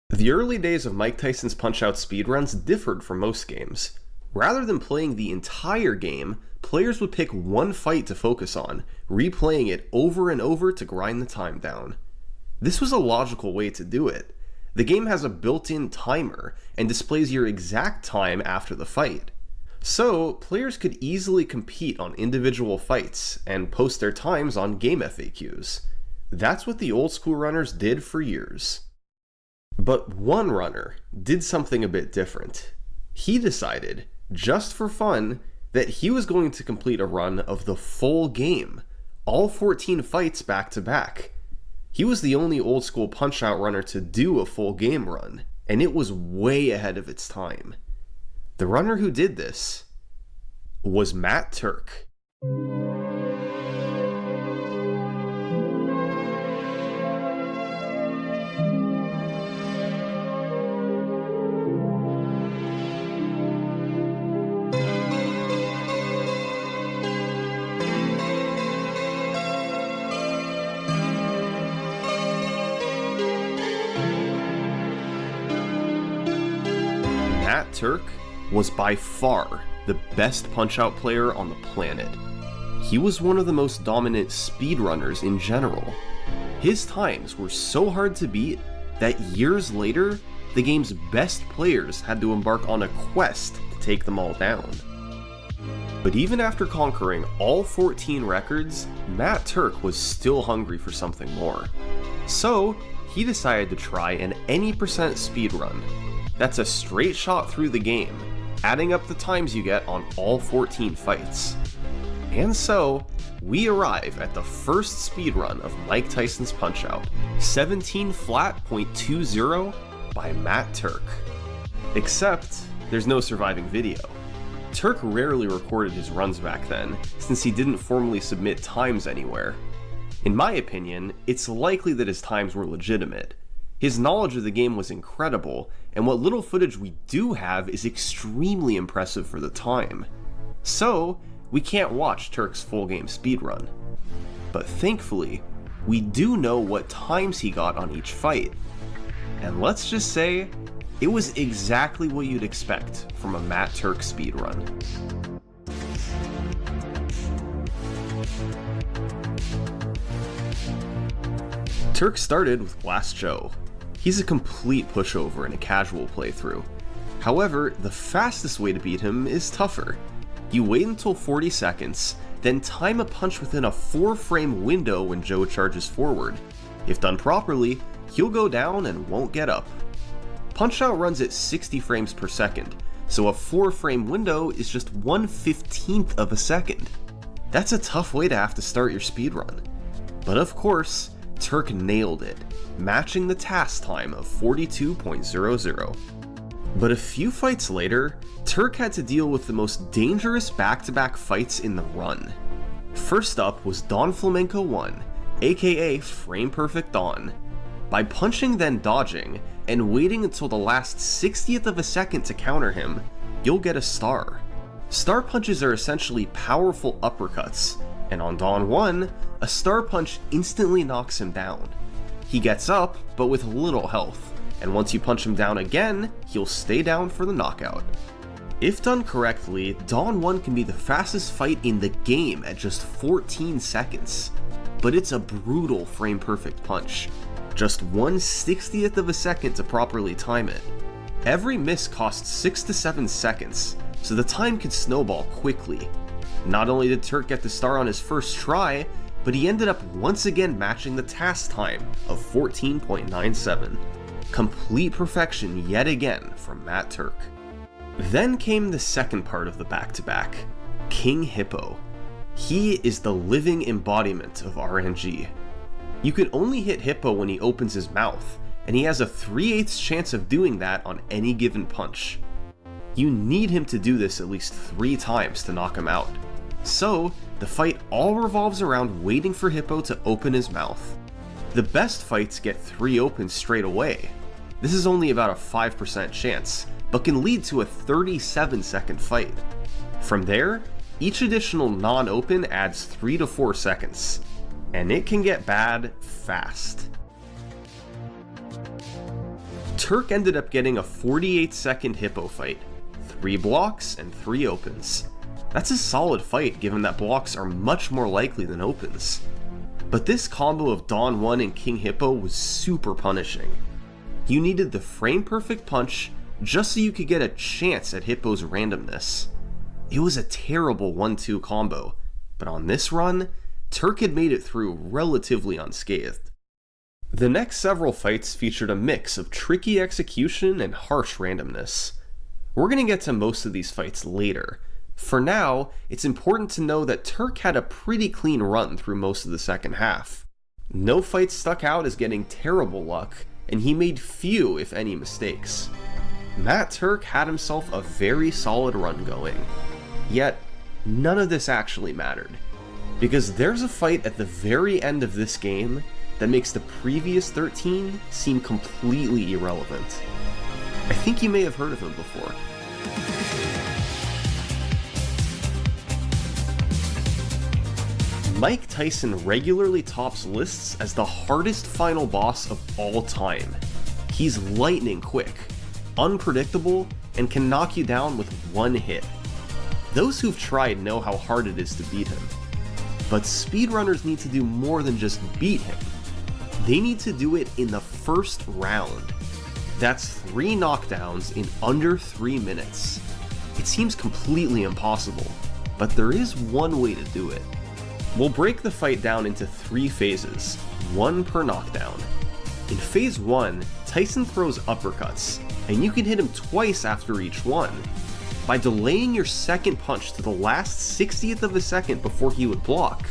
The early days of Mike Tyson's Punch-Out speedruns differed from most games. Rather than playing the entire game, players would pick one fight to focus on, replaying it over and over to grind the time down. This was a logical way to do it. The game has a built-in timer and displays your exact time after the fight. So, players could easily compete on individual fights and post their times on game FAQs. That's what the old school runners did for years. But one runner did something a bit different. He decided, just for fun, that he was going to complete a run of the full game, all 14 fights back to back. He was the only old school Punch-Out runner to do a full game run, and it was way ahead of its time. The runner who did this was Matt Turk. Matt Turk was by far the best Punch-Out player on the planet. He was one of the most dominant speedrunners in general. His times were so hard to beat that years later, the game's best players had to embark on a quest to take them all down. But even after conquering all 14 records, Matt Turk was still hungry for something more. So, he decided to try an any % speedrun. That's a straight shot through the game, adding up the times you get on all 14 fights. And so, we arrive at the first speedrun of Mike Tyson's Punch-Out, 17 flat.20 by Matt Turk. Except, there's no surviving video. Turk rarely recorded his runs back then, since he didn't formally submit times anywhere. In my opinion, it's likely that his times were legitimate. His knowledge of the game was incredible, and what little footage we do have is extremely impressive for the time. So, we can't watch Turk's full game speedrun. But thankfully, we do know what times he got on each fight. And let's just say, it was exactly what you'd expect from a Matt Turk speedrun. Turk started with Glass Joe. He's a complete pushover in a casual playthrough. However, the fastest way to beat him is tougher. You wait until 40 seconds, then time a punch within a 4-frame window when Joe charges forward. If done properly, he'll go down and won't get up. Punch-Out runs at 60 frames per second, so a 4-frame window is just 1/15th of a second. That's a tough way to have to start your speedrun. But of course, Turk nailed it, matching the task time of 42.00. But a few fights later, Turk had to deal with the most dangerous back-to-back fights in the run. First up was Dawn Flamenco 1, aka Frame Perfect Dawn. By punching then dodging, and waiting until the last 60th of a second to counter him, you'll get a star. Star punches are essentially powerful uppercuts, and on Dawn 1, a star punch instantly knocks him down. He gets up, but with little health, and once you punch him down again, he'll stay down for the knockout. If done correctly, Dawn 1 can be the fastest fight in the game at just 14 seconds. But it's a brutal frame perfect punch. Just 1/60th of a second to properly time it. Every miss costs 6 to 7 seconds, so the time could snowball quickly. Not only did Turk get the star on his first try, but he ended up once again matching the task time of 14.97. Complete perfection yet again from Matt Turk. Then came the second part of the back-to-back, King Hippo. He is the living embodiment of RNG. You can only hit Hippo when he opens his mouth, and he has a 3/8 chance of doing that on any given punch. You need him to do this at least 3 times to knock him out. So, the fight all revolves around waiting for Hippo to open his mouth. The best fights get 3 opens straight away. This is only about a 5% chance, but can lead to a 37-second fight. From there, each additional non-open adds 3 to 4 seconds, and it can get bad fast. Turk ended up getting a 48-second Hippo fight, 3 blocks and 3 opens. That's a solid fight given that blocks are much more likely than opens. But this combo of Dawn 1 and King Hippo was super punishing. You needed the frame perfect punch just so you could get a chance at Hippo's randomness. It was a terrible 1-2 combo, but on this run, Turk had made it through relatively unscathed. The next several fights featured a mix of tricky execution and harsh randomness. We're going to get to most of these fights later. For now, it's important to know that Turk had a pretty clean run through most of the second half. No fight stuck out as getting terrible luck, and he made few, if any, mistakes. Matt Turk had himself a very solid run going. Yet, none of this actually mattered, because there's a fight at the very end of this game that makes the previous 13 seem completely irrelevant. I think you may have heard of him before. Mike Tyson regularly tops lists as the hardest final boss of all time. He's lightning quick, unpredictable, and can knock you down with one hit. Those who've tried know how hard it is to beat him. But speedrunners need to do more than just beat him. They need to do it in the first round. That's 3 knockdowns in under 3 minutes. It seems completely impossible, but there is one way to do it. We'll break the fight down into 3 phases, 1 per knockdown. In phase 1, Tyson throws uppercuts, and you can hit him twice after each one. By delaying your second punch to the last 60th of a second before he would block,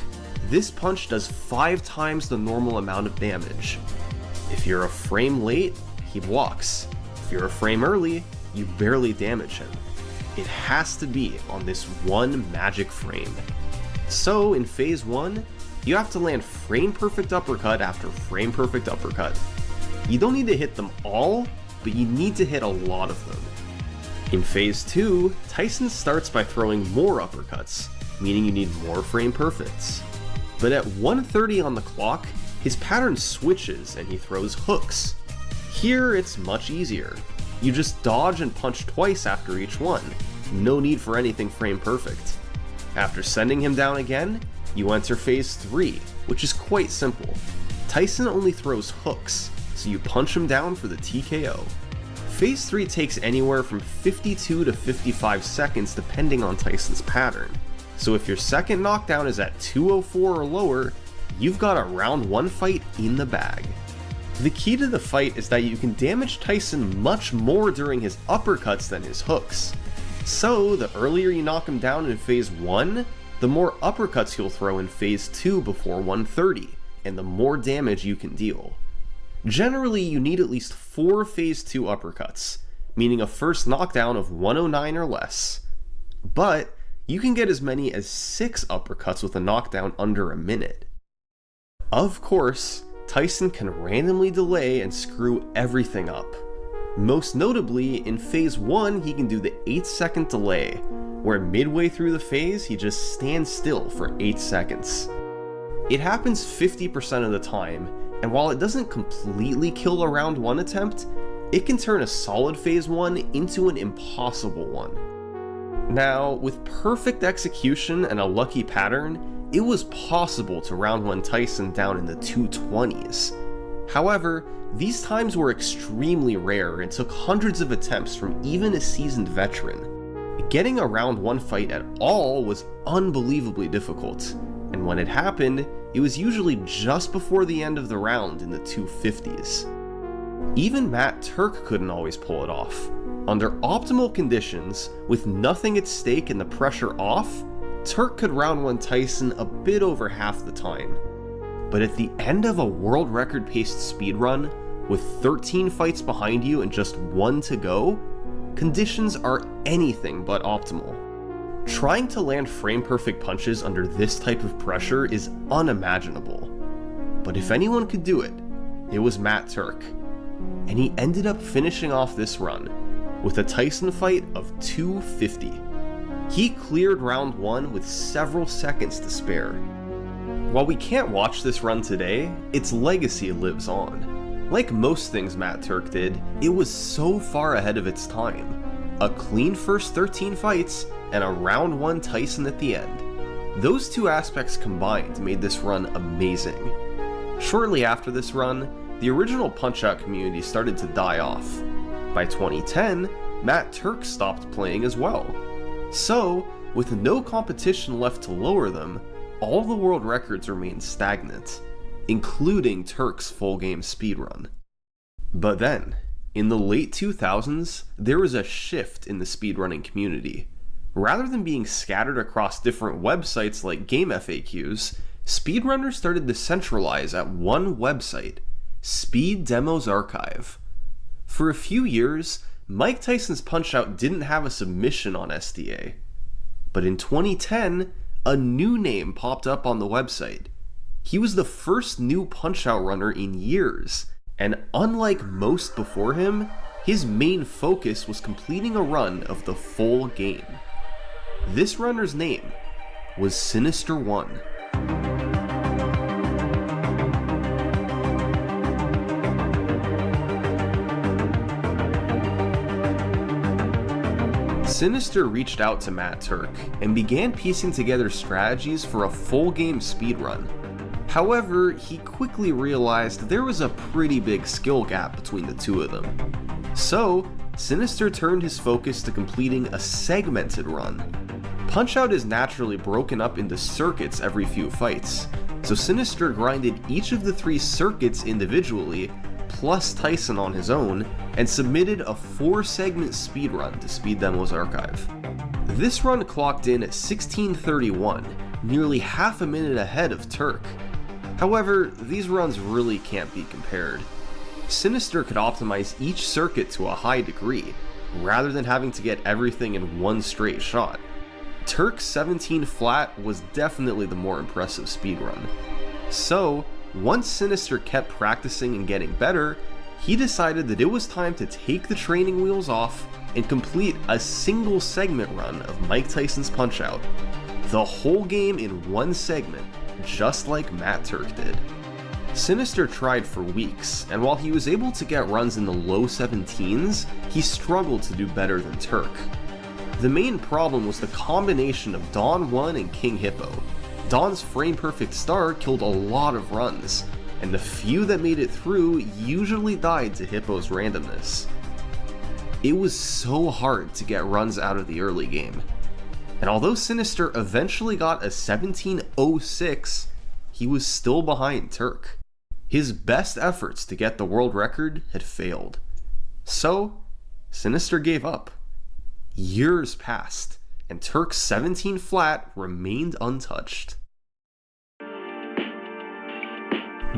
this punch does 5 times the normal amount of damage. If you're a frame late, he blocks. If you're a frame early, you barely damage him. It has to be on this one magic frame. So in phase 1, you have to land frame perfect uppercut after frame perfect uppercut. You don't need to hit them all, but you need to hit a lot of them. In phase 2, Tyson starts by throwing more uppercuts, meaning you need more frame perfects. But at 1:30 on the clock, his pattern switches and he throws hooks. Here it's much easier. You just dodge and punch twice after each one. No need for anything frame perfect. After sending him down again, you enter phase 3, which is quite simple. Tyson only throws hooks, so you punch him down for the TKO. Phase 3 takes anywhere from 52 to 55 seconds depending on Tyson's pattern. So if your second knockdown is at 2:04 or lower, you've got a round 1 fight in the bag. The key to the fight is that you can damage Tyson much more during his uppercuts than his hooks. So, the earlier you knock him down in phase 1, the more uppercuts he'll throw in phase 2 before 130, and the more damage you can deal. Generally, you need at least 4 phase 2 uppercuts, meaning a first knockdown of 109 or less. But, you can get as many as 6 uppercuts with a knockdown under a minute. Of course, Tyson can randomly delay and screw everything up. Most notably, in phase 1 he can do the 8-second delay, where midway through the phase he just stands still for 8 seconds. It happens 50% of the time, and while it doesn't completely kill a round 1 attempt, it can turn a solid phase 1 into an impossible one. Now, with perfect execution and a lucky pattern, it was possible to round 1 Tyson down in the 220s. However, these times were extremely rare and took hundreds of attempts from even a seasoned veteran. Getting a round 1 fight at all was unbelievably difficult, and when it happened, it was usually just before the end of the round in the 250s. Even Matt Turk couldn't always pull it off. Under optimal conditions, with nothing at stake and the pressure off, Turk could round 1 Tyson a bit over half the time. But at the end of a world record paced speedrun, with 13 fights behind you and just 1 to go, conditions are anything but optimal. Trying to land frame perfect punches under this type of pressure is unimaginable. But if anyone could do it, it was Matt Turk. And he ended up finishing off this run with a Tyson fight of 250. He cleared round 1 with several seconds to spare. While we can't watch this run today, its legacy lives on. Like most things Matt Turk did, it was so far ahead of its time. A clean first 13 fights, and a round 1 Tyson at the end. Those two aspects combined made this run amazing. Shortly after this run, the original Punch-Out community started to die off. By 2010, Matt Turk stopped playing as well. So, with no competition left to lower them, all the world records remained stagnant, including Turk's full game speedrun. But then, in the late 2000s, there was a shift in the speedrunning community. Rather than being scattered across different websites like Game FAQs, speedrunners started to centralize at one website, Speed Demos Archive. For a few years, Mike Tyson's Punch-Out didn't have a submission on SDA. But in 2010, a new name popped up on the website. He was the first new Punch-Out runner in years, and unlike most before him, his main focus was completing a run of the full game. This runner's name was Sinister One. Sinister reached out to Matt Turk and began piecing together strategies for a full game speedrun. However, he quickly realized there was a pretty big skill gap between the two of them. So, Sinister turned his focus to completing a segmented run. Punch-Out is naturally broken up into circuits every few fights, so Sinister grinded each of the 3 circuits individually, plus Tyson on his own, and submitted a 4-segment speedrun to Speed Demos Archive. This run clocked in at 16:31, nearly half a minute ahead of Turk. However, these runs really can't be compared. Sinister could optimize each circuit to a high degree, rather than having to get everything in one straight shot. Turk's 17 flat was definitely the more impressive speedrun. So, once Sinister kept practicing and getting better, he decided that it was time to take the training wheels off and complete a single segment run of Mike Tyson's Punch-Out. The whole game in one segment, just like Matt Turk did. Sinister tried for weeks, and while he was able to get runs in the low 17s, he struggled to do better than Turk. The main problem was the combination of Dawn 1 and King Hippo. Dawn's frame-perfect star killed a lot of runs, and the few that made it through usually died to Hippo's randomness. It was so hard to get runs out of the early game, and although Sinister eventually got a 17:06, he was still behind Turk. His best efforts to get the world record had failed. So, Sinister gave up. Years passed, and Turk's 17 flat remained untouched.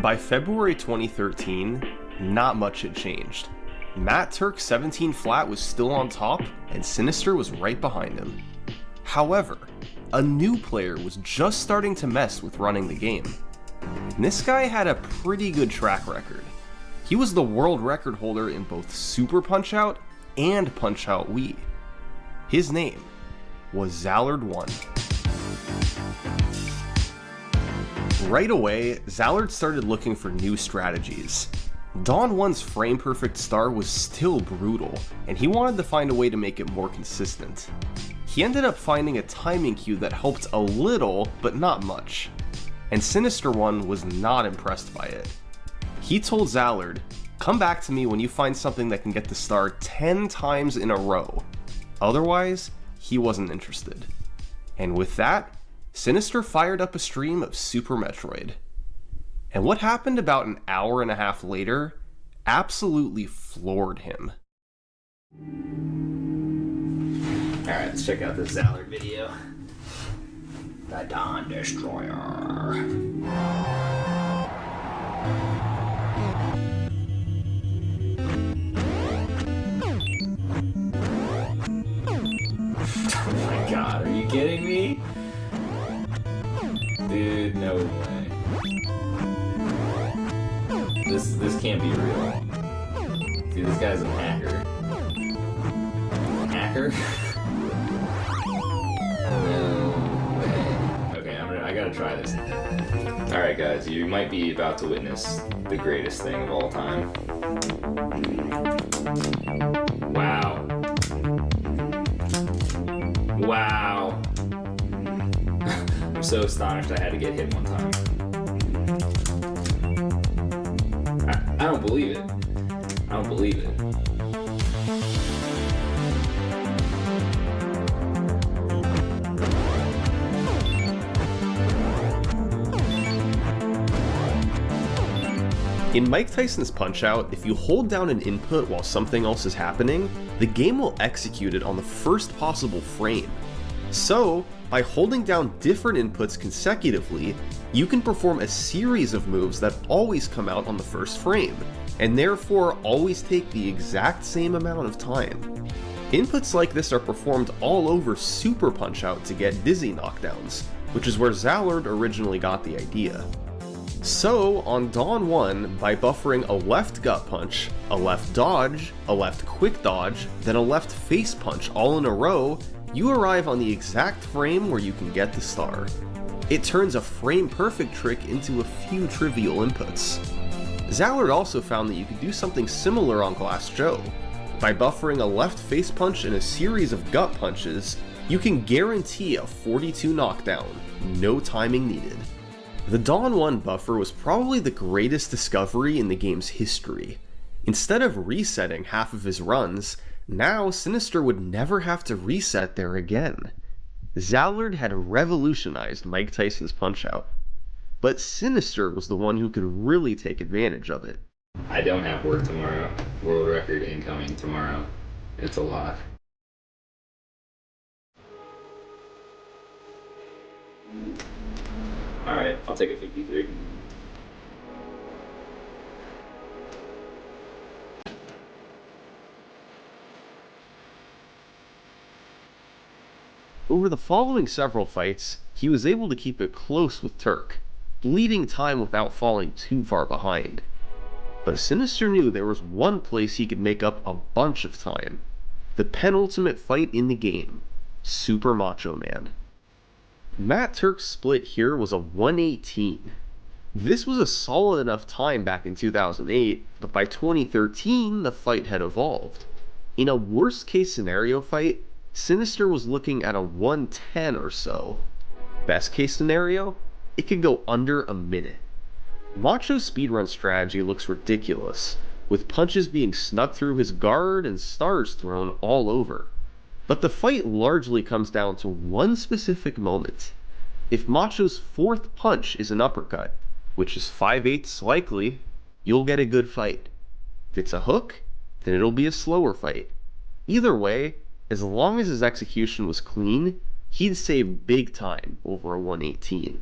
By February 2013, not much had changed. Matt Turk's 17 flat was still on top, and Sinister was right behind him. However, a new player was just starting to mess with running the game. And this guy had a pretty good track record. He was the world record holder in both Super Punch-Out and Punch-Out Wii. His name was Zallard1. Right away, Zallard started looking for new strategies. Dawn 1's frame perfect star was still brutal, and he wanted to find a way to make it more consistent. He ended up finding a timing cue that helped a little, but not much. And Sinister One was not impressed by it. He told Zallard, "Come back to me when you find something that can get the star 10 times in a row." Otherwise, he wasn't interested. And with that, Sinister fired up a stream of Super Metroid. And what happened about an hour and a half later absolutely floored him. Alright, let's check out this Zallard video. The Dawn Destroyer. Oh my god, are you kidding me? Dude, no way. This can't be real. Dude, this guy's a hacker. Hacker? No way. Okay, I gotta try this. Alright guys, you might be about to witness the greatest thing of all time. Wow. Wow. I'm so astonished I had to get hit one time. I don't believe it. I don't believe it. In Mike Tyson's Punch-Out, if you hold down an input while something else is happening, the game will execute it on the first possible frame. So, by holding down different inputs consecutively, you can perform a series of moves that always come out on the first frame, and therefore always take the exact same amount of time. Inputs like this are performed all over Super Punch-Out to get dizzy knockdowns, which is where Zallard originally got the idea. So, on Dawn 1, by buffering a left gut punch, a left dodge, a left quick dodge, then a left face punch all in a row, you arrive on the exact frame where you can get the star. It turns a frame perfect trick into a few trivial inputs. Zallard also found that you could do something similar on Glass Joe. By buffering a left face punch and a series of gut punches, you can guarantee a 42 knockdown, no timing needed. The Dawn 1 buffer was probably the greatest discovery in the game's history. Instead of resetting half of his runs, now Sinister would never have to reset there again. Zallard had revolutionized Mike Tyson's Punch-Out, but Sinister was the one who could really take advantage of it. I don't have work tomorrow. World record incoming tomorrow. It's a lot. Alright, I'll take a 53. Over the following several fights, he was able to keep it close with Turk, bleeding time without falling too far behind. But Sinister knew there was one place he could make up a bunch of time. The penultimate fight in the game, Super Macho Man. Matt Turk's split here was a 118. This was a solid enough time back in 2008, but by 2013 the fight had evolved. In a worst case scenario fight, Sinister was looking at a 110 or so. Best case scenario, it could go under a minute. Macho's speedrun strategy looks ridiculous, with punches being snuck through his guard and stars thrown all over. But the fight largely comes down to one specific moment. If Macho's fourth punch is an uppercut, which is 5/8 likely, you'll get a good fight. If it's a hook, then it'll be a slower fight. Either way, as long as his execution was clean, he'd save big time over a 118.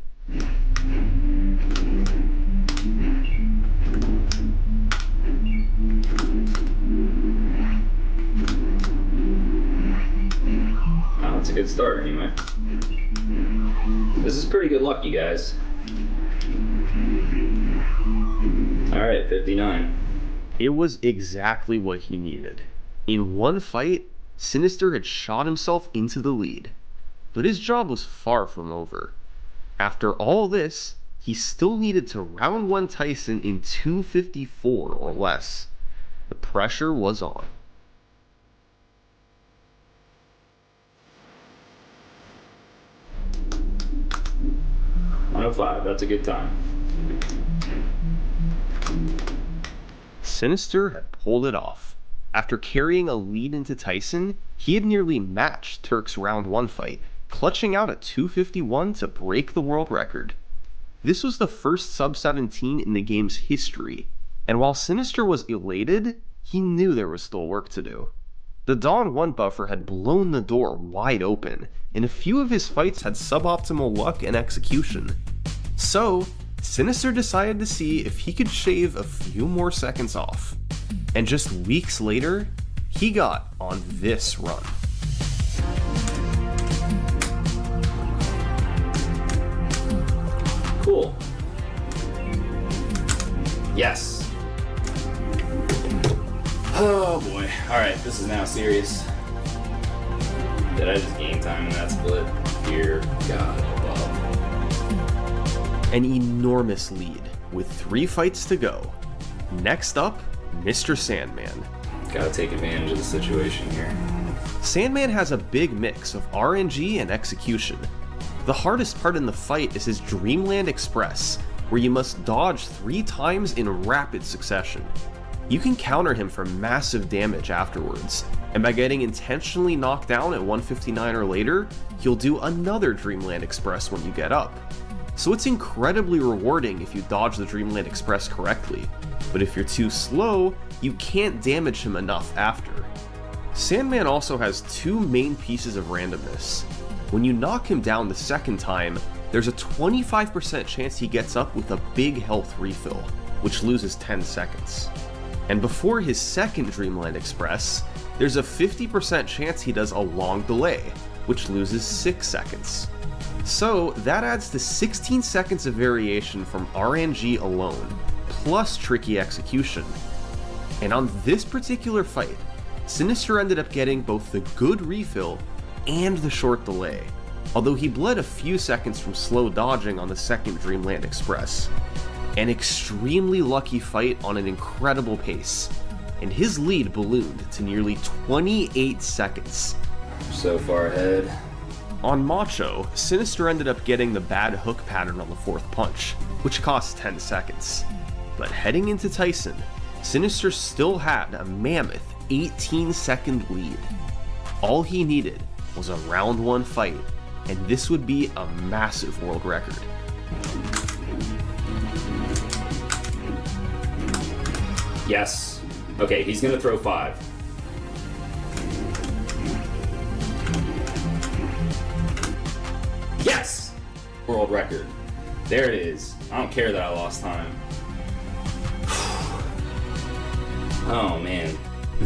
Oh, that's a good start anyway. This is pretty good luck, you guys. Alright, 59. It was exactly what he needed. In one fight, Sinister had shot himself into the lead, but his job was far from over. After all this, he still needed to round 1 Tyson in 254 or less. The pressure was on. $105, that's a good time. Sinister had pulled it off. After carrying a lead into Tyson, he had nearly matched Turk's round 1 fight, clutching out at 251 to break the world record. This was the first sub-17 in the game's history, and while Sinister was elated, he knew there was still work to do. The Dawn 1 buffer had blown the door wide open, and a few of his fights had suboptimal luck and execution. So, Sinister decided to see if he could shave a few more seconds off. And just weeks later, he got on this run. Cool. Yes. Oh boy. Alright, this is now serious. Did I just gain time in that split? Dear God above. An enormous lead, with 3 fights to go. Next up, Mr. Sandman. Gotta take advantage of the situation here. Sandman has a big mix of RNG and execution. The hardest part in the fight is his Dreamland Express, where you must dodge 3 times in rapid succession. You can counter him for massive damage afterwards, and by getting intentionally knocked down at 159 or later, you'll do another Dreamland Express when you get up. So it's incredibly rewarding if you dodge the Dreamland Express correctly, but if you're too slow, you can't damage him enough after. Sandman also has 2 main pieces of randomness. When you knock him down the second time, there's a 25% chance he gets up with a big health refill, which loses 10 seconds. And before his second Dreamland Express, there's a 50% chance he does a long delay, which loses 6 seconds. So that adds to 16 seconds of variation from RNG alone, plus tricky execution. And on this particular fight, Sinister ended up getting both the good refill and the short delay, although he bled a few seconds from slow dodging on the second Dreamland Express. An extremely lucky fight on an incredible pace, and his lead ballooned to nearly 28 seconds. So far ahead. On Macho, Sinister ended up getting the bad hook pattern on the 4th punch, which cost 10 seconds. But heading into Tyson, Sinister still had a mammoth 18-second lead. All he needed was a round 1 fight, and this would be a massive world record. Yes. Okay, he's gonna throw 5. Yes! World record. There it is. I don't care that I lost time. Oh man.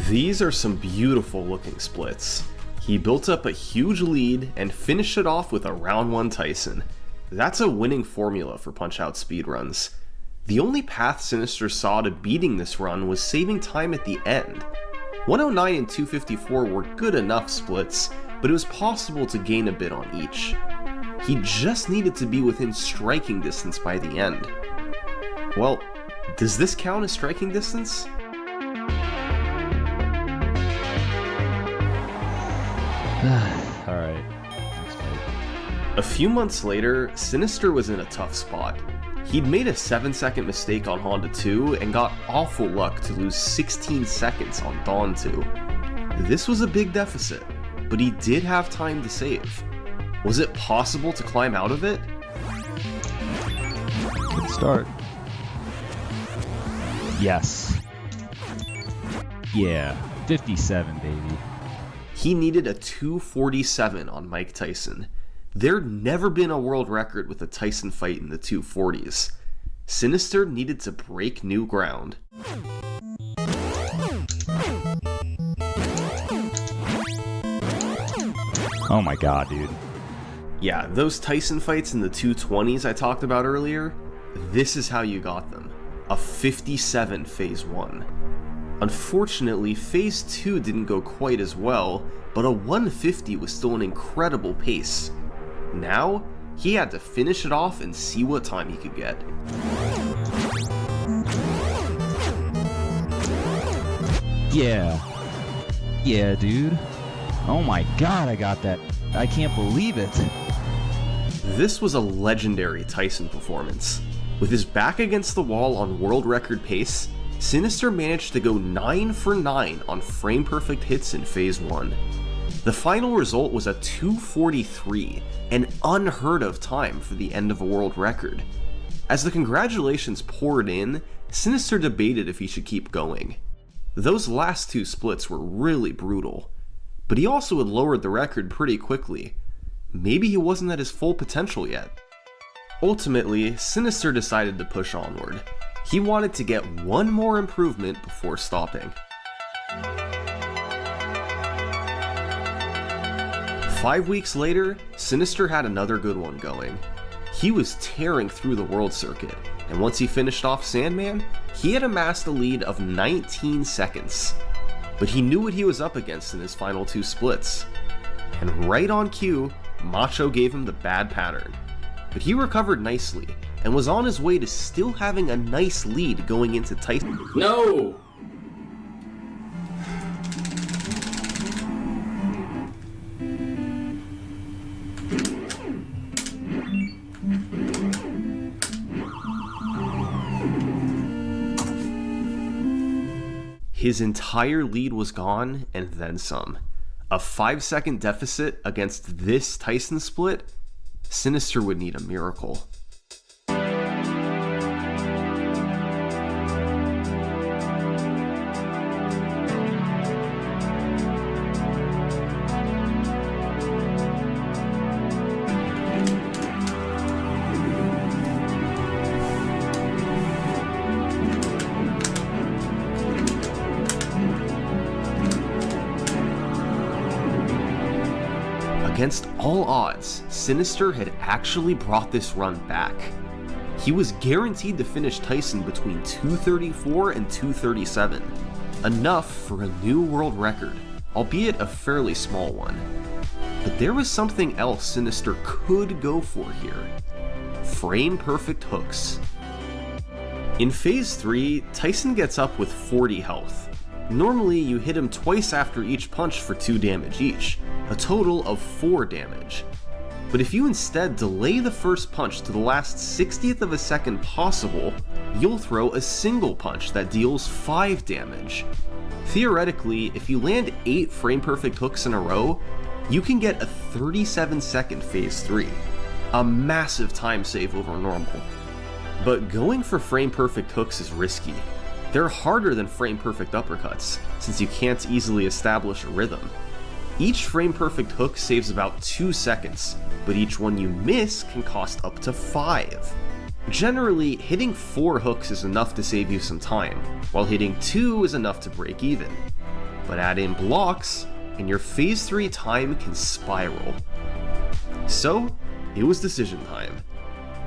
These are some beautiful looking splits. He built up a huge lead and finished it off with a round 1 Tyson. That's a winning formula for Punch-Out speedruns. The only path Sinister saw to beating this run was saving time at the end. 109 and 254 were good enough splits, but it was possible to gain a bit on each. He just needed to be within striking distance by the end. Well, does this count as striking distance? Alright. A few months later, Sinister was in a tough spot. He'd made a 7-second mistake on Honda 2 and got awful luck to lose 16 seconds on Dawn 2. This was a big deficit, but he did have time to save. Was it possible to climb out of it? Start. Yes. Yeah. 57, baby. He needed a 247 on Mike Tyson. There'd never been a world record with a Tyson fight in the 240s. Sinister needed to break new ground. Oh my god, dude. Yeah, those Tyson fights in the 220s I talked about earlier, this is how you got them. A 57 Phase 1. Unfortunately, Phase 2 didn't go quite as well, but a 150 was still an incredible pace. Now, he had to finish it off and see what time he could get. Yeah. Yeah, dude. Oh my god, I got that. I can't believe it. This was a legendary Tyson performance. With his back against the wall on world record pace, Sinister managed to go 9 for 9 on frame-perfect hits in Phase 1. The final result was a 243, an unheard of time for the end of a world record. As the congratulations poured in, Sinister debated if he should keep going. Those last two splits were really brutal, but he also had lowered the record pretty quickly. Maybe he wasn't at his full potential yet. Ultimately, Sinister decided to push onward. He wanted to get one more improvement before stopping. 5 weeks later, Sinister had another good one going. He was tearing through the world circuit, and once he finished off Sandman, he had amassed a lead of 19 seconds. But he knew what he was up against in his final two splits. And right on cue, Macho gave him the bad pattern. But he recovered nicely, and was on his way to still having a nice lead going into Tyson. No! His entire lead was gone, and then some. A 5-second deficit against this Tyson split? Sinister would need a miracle. Against all odds, Sinister had actually brought this run back. He was guaranteed to finish Tyson between 234 and 237, enough for a new world record, albeit a fairly small one. But there was something else Sinister could go for here. Frame-perfect hooks. In Phase 3, Tyson gets up with 40 health. Normally, you hit him twice after each punch for 2 damage each, a total of 4 damage. But if you instead delay the first punch to the last 60th of a second possible, you'll throw a single punch that deals 5 damage. Theoretically, if you land 8 frame-perfect hooks in a row, you can get a 37-second Phase 3, a massive time save over normal. But going for frame-perfect hooks is risky. They're harder than frame-perfect uppercuts, since you can't easily establish a rhythm. Each frame-perfect hook saves about 2 seconds, but each one you miss can cost up to 5. Generally, hitting 4 hooks is enough to save you some time, while hitting 2 is enough to break even. But add in blocks, and your Phase 3 time can spiral. So, it was decision time.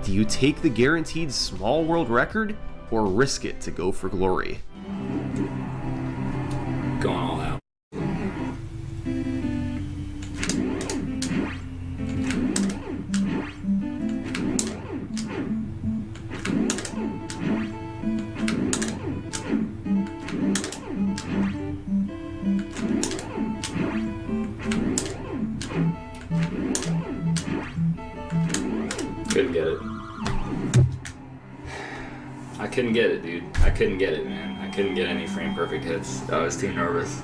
Do you take the guaranteed small world record, or risk it to go for glory? Going all out. Couldn't get it. I couldn't get it, dude. I couldn't get it, man. I couldn't get any frame perfect hits. I was too nervous.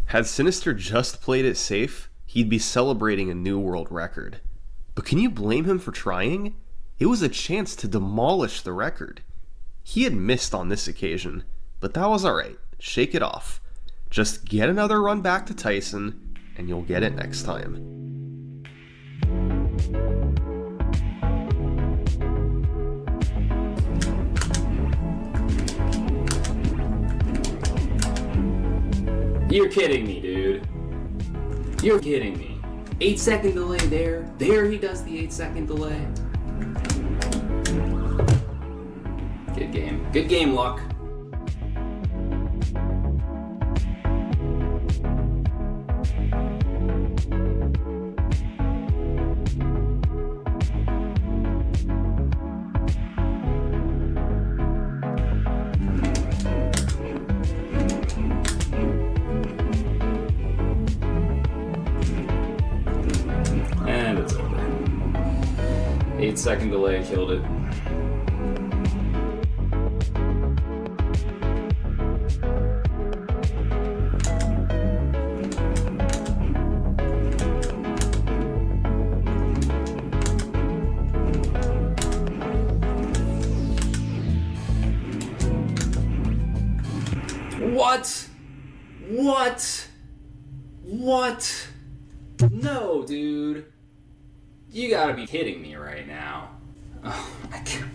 Had Sinister just played it safe, he'd be celebrating a new world record. But can you blame him for trying? It was a chance to demolish the record. He had missed on this occasion, but that was alright. Shake it off. Just get another run back to Tyson, and you'll get it next time. You're kidding me, dude. You're kidding me. 8-second delay there. There he does the 8-second delay. Good game. Good game, Luck. And it's over. 8-second delay killed it. What? What? What? No, dude. You gotta be kidding me right now. Oh, I can't.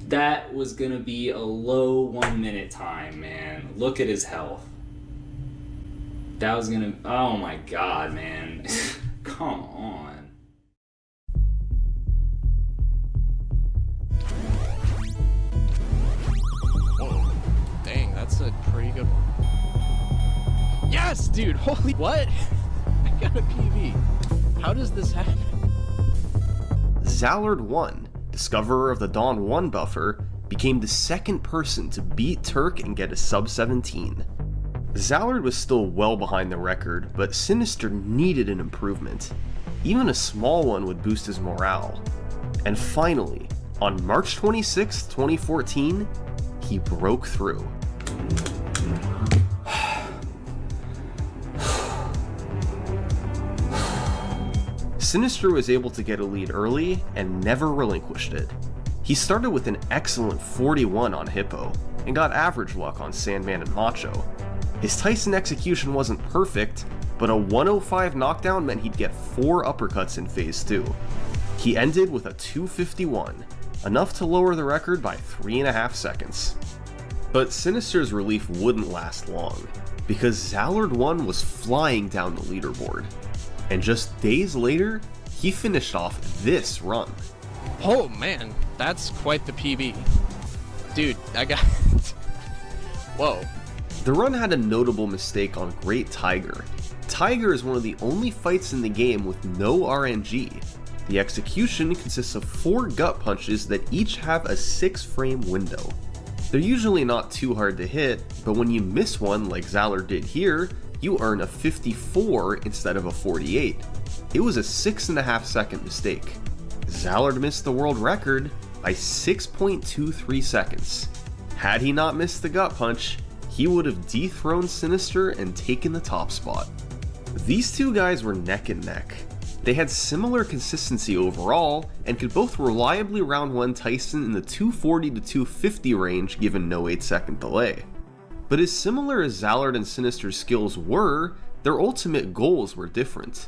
That was gonna be a low 1 minute time, man. Look at his health. That was gonna. Oh my god, man. Come on. Whoa. Dang, that's a pretty good one. Yes, dude. Holy. What? I got a PB. How does this happen? Zallard 1, discoverer of the Dawn 1 buffer, became the second person to beat Turk and get a sub-17. Zallard was still well behind the record, but Sinister needed an improvement. Even a small one would boost his morale. And finally, on March 26, 2014, he broke through. Sinister was able to get a lead early and never relinquished it. He started with an excellent 41 on Hippo and got average luck on Sandman and Macho. His Tyson execution wasn't perfect, but a 105 knockdown meant he'd get 4 uppercuts in phase 2. He ended with a 251, enough to lower the record by 3.5 seconds. But Sinister's relief wouldn't last long, because Zallard 1 was flying down the leaderboard. And just days later, he finished off this run. Oh man, that's quite the PB. Dude, I got... Whoa. The run had a notable mistake on Great Tiger. Tiger is one of the only fights in the game with no RNG. The execution consists of 4 gut punches that each have a 6-frame window. They're usually not too hard to hit, but when you miss one like Zallard did here, you earn a 54 instead of a 48. It was a 6.5 second mistake. Zallard missed the world record by 6.23 seconds. Had he not missed the gut punch, he would have dethroned Sinister and taken the top spot. These two guys were neck and neck. They had similar consistency overall and could both reliably round 1 Tyson in the 240 to 250 range given no 8-second delay. But as similar as Zallard and Sinister's skills were, their ultimate goals were different.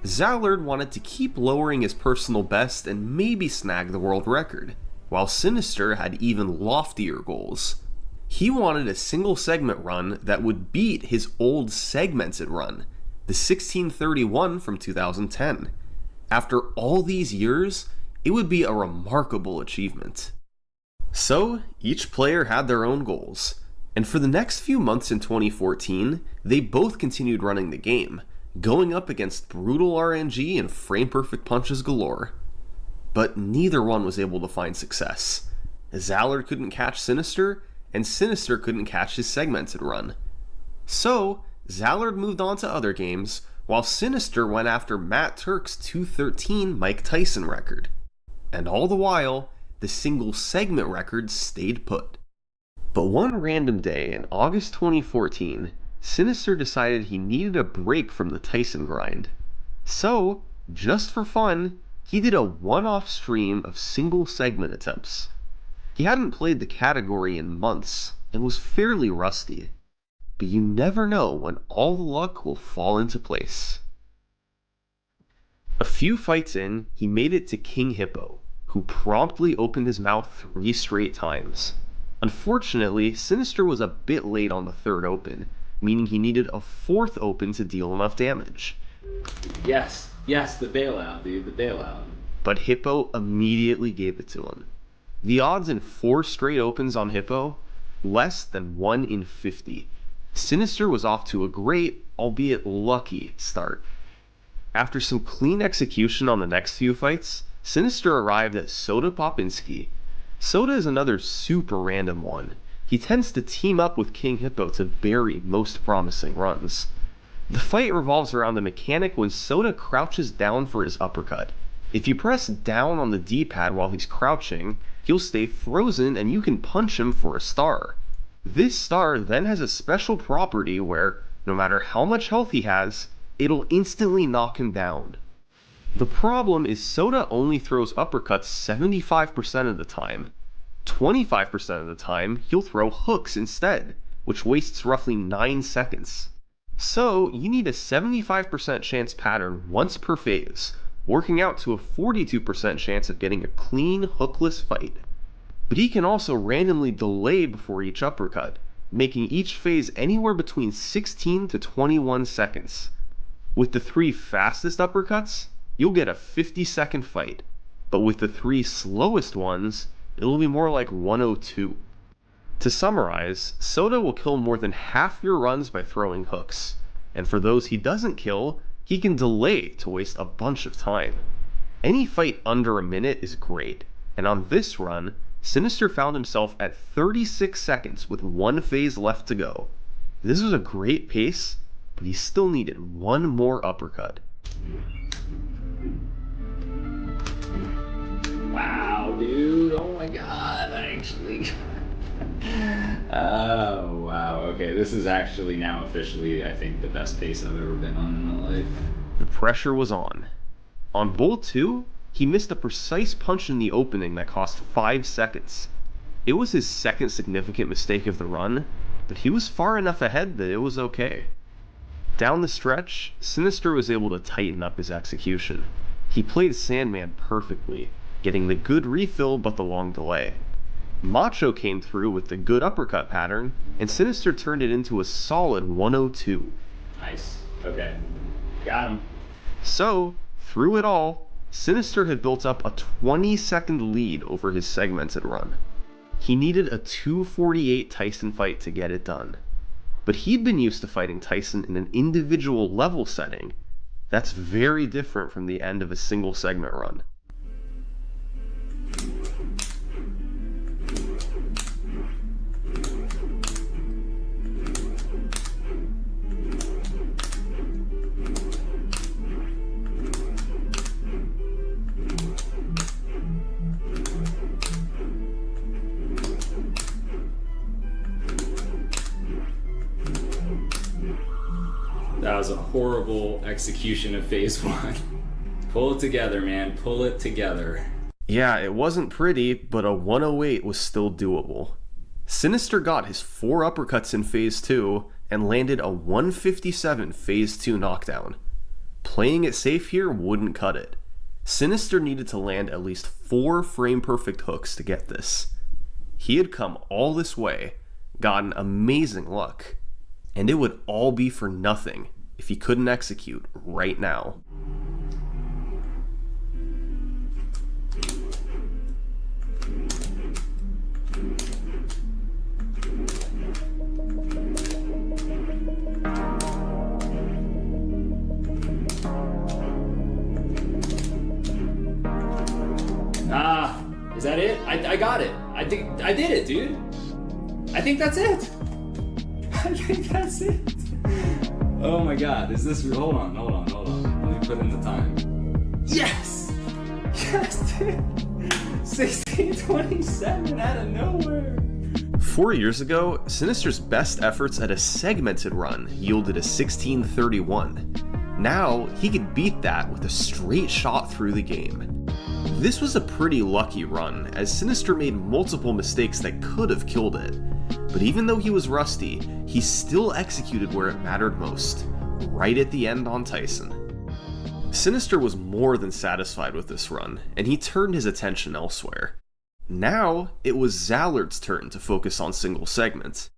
Zallard wanted to keep lowering his personal best and maybe snag the world record, while Sinister had even loftier goals. He wanted a single segment run that would beat his old segmented run, the 1631 from 2010. After all these years, it would be a remarkable achievement. So, each player had their own goals. And for the next few months in 2014, they both continued running the game, going up against brutal RNG and frame-perfect punches galore. But neither one was able to find success. Zallard couldn't catch Sinister, and Sinister couldn't catch his segmented run. So, Zallard moved on to other games, while Sinister went after Matt Turk's 213 Mike Tyson record. And all the while, the single segment record stayed put. But one random day in August 2014, Sinister decided he needed a break from the Tyson grind. So, just for fun, He did a one-off stream of single segment attempts. He hadn't played the category in months and was fairly rusty, but you never know when all the luck will fall into place. A few fights in, he made it to King Hippo, who promptly opened his mouth 3 straight times. Unfortunately, Sinister was a bit late on the 3rd open, meaning he needed a 4th open to deal enough damage. Yes, the bailout, dude, the bailout. But Hippo immediately gave it to him. The odds in 4 straight opens on Hippo? Less than 1 in 50. Sinister was off to a great, albeit lucky, start. After some clean execution on the next few fights, Sinister arrived at Soda Popinski. Soda is another super random one. He tends to team up with King Hippo to bury most promising runs. The fight revolves around the mechanic when Soda crouches down for his uppercut. If you press down on the D-pad while he's crouching, he'll stay frozen and you can punch him for a star. This star then has a special property where, no matter how much health he has, it'll instantly knock him down. The problem is Soda only throws uppercuts 75% of the time. 25% of the time, he'll throw hooks instead, which wastes roughly 9 seconds. So, you need a 75% chance pattern once per phase, working out to a 42% chance of getting a clean, hookless fight. But he can also randomly delay before each uppercut, making each phase anywhere between 16 to 21 seconds. With the 3 fastest uppercuts, you'll get a 50-second fight, but with the 3 slowest ones, it'll be more like 102. To summarize, Soda will kill more than half your runs by throwing hooks, and for those he doesn't kill, he can delay to waste a bunch of time. Any fight under a minute is great, and on this run, Sinister found himself at 36 seconds with 1 phase left to go. This was a great pace, but he still needed 1 more uppercut. Wow, dude. Oh my god, actually. Oh, wow. Okay, this is actually now officially, I think, the best pace I've ever been on in my life. The pressure was on. On Bull 2, he missed a precise punch in the opening that cost 5 seconds. It was his second significant mistake of the run, but he was far enough ahead that it was okay. Down the stretch, Sinister was able to tighten up his execution. He played Sandman perfectly, getting the good refill but the long delay. Macho came through with the good uppercut pattern, and Sinister turned it into a solid 102. Nice. Okay. Got him. So, through it all, Sinister had built up a 20-second lead over his segmented run. He needed a 2:48 Tyson fight to get it done. But he'd been used to fighting Tyson in an individual level setting. That's very different from the end of a single segment run. That was a horrible execution of phase 1. Pull it together, man. Pull it together. Yeah, it wasn't pretty, but a 108 was still doable. Sinister got his 4 uppercuts in phase 2 and landed a 157 phase 2 knockdown. Playing it safe here wouldn't cut it. Sinister needed to land at least 4 frame-perfect hooks to get this. He had come all this way, gotten amazing luck, and it would all be for nothing if he couldn't execute right now. Is that it? I got it. I think I did it, dude. I think that's it. I think that's it. Oh my god, is this... Hold on. Let me put in the time. Yes! Yes, dude. 1627 out of nowhere. 4 years ago, Sinister's best efforts at a segmented run yielded a 1631. Now, he could beat that with a straight shot through the game. This was a pretty lucky run, as Sinister made multiple mistakes that could have killed it. But even though he was rusty, he still executed where it mattered most, right at the end on Tyson. Sinister was more than satisfied with this run, and he turned his attention elsewhere. Now, it was Zallard's turn to focus on single segment.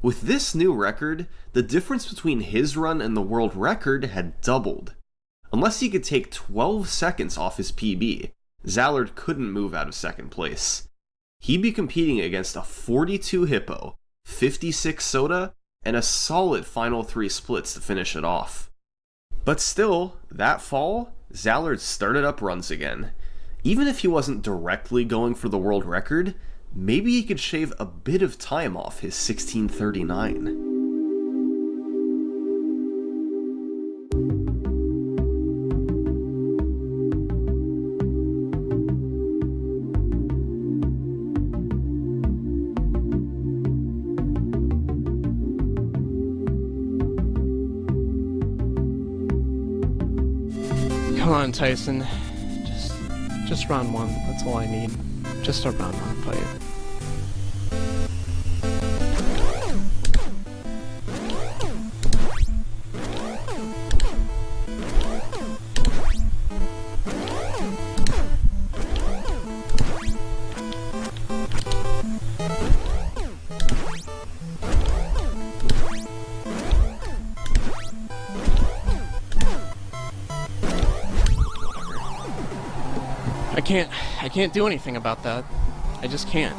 With this new record, the difference between his run and the world record had doubled. Unless he could take 12 seconds off his PB, Zallard couldn't move out of second place. He'd be competing against a 42 Hippo, 56 Soda, and a solid final 3 splits to finish it off. But still, that fall, Zallard started up runs again. Even if he wasn't directly going for the world record, maybe he could shave a bit of time off his 1639. Come on, Tyson. Just round one. That's all I need. Just a round one fight. I can't do anything about that. I just can't.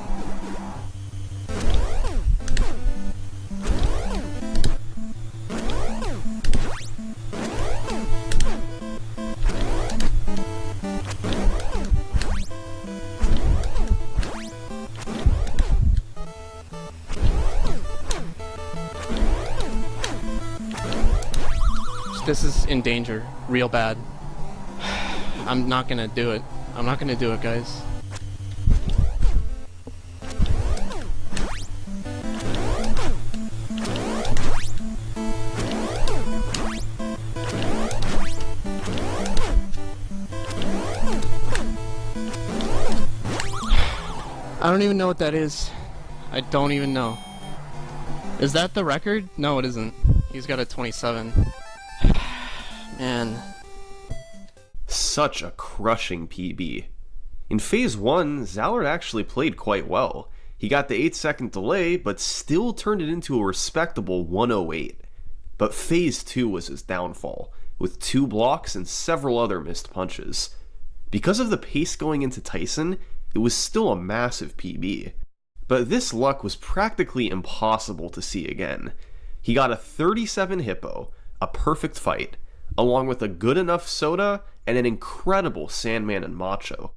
This is in danger, real bad. I'm not gonna do it. I'm not gonna do it, guys. I don't even know what that is. I don't even know. Is that the record? No, it isn't. He's got a 27. Man. Such a crushing PB. In Phase 1, Zallard actually played quite well. He got the 8-second delay, but still turned it into a respectable 108. But Phase 2 was his downfall, with 2 blocks and several other missed punches. Because of the pace going into Tyson, it was still a massive PB. But this luck was practically impossible to see again. He got a 37 Hippo, a perfect fight, along with a good enough Soda and an incredible Sandman and Macho.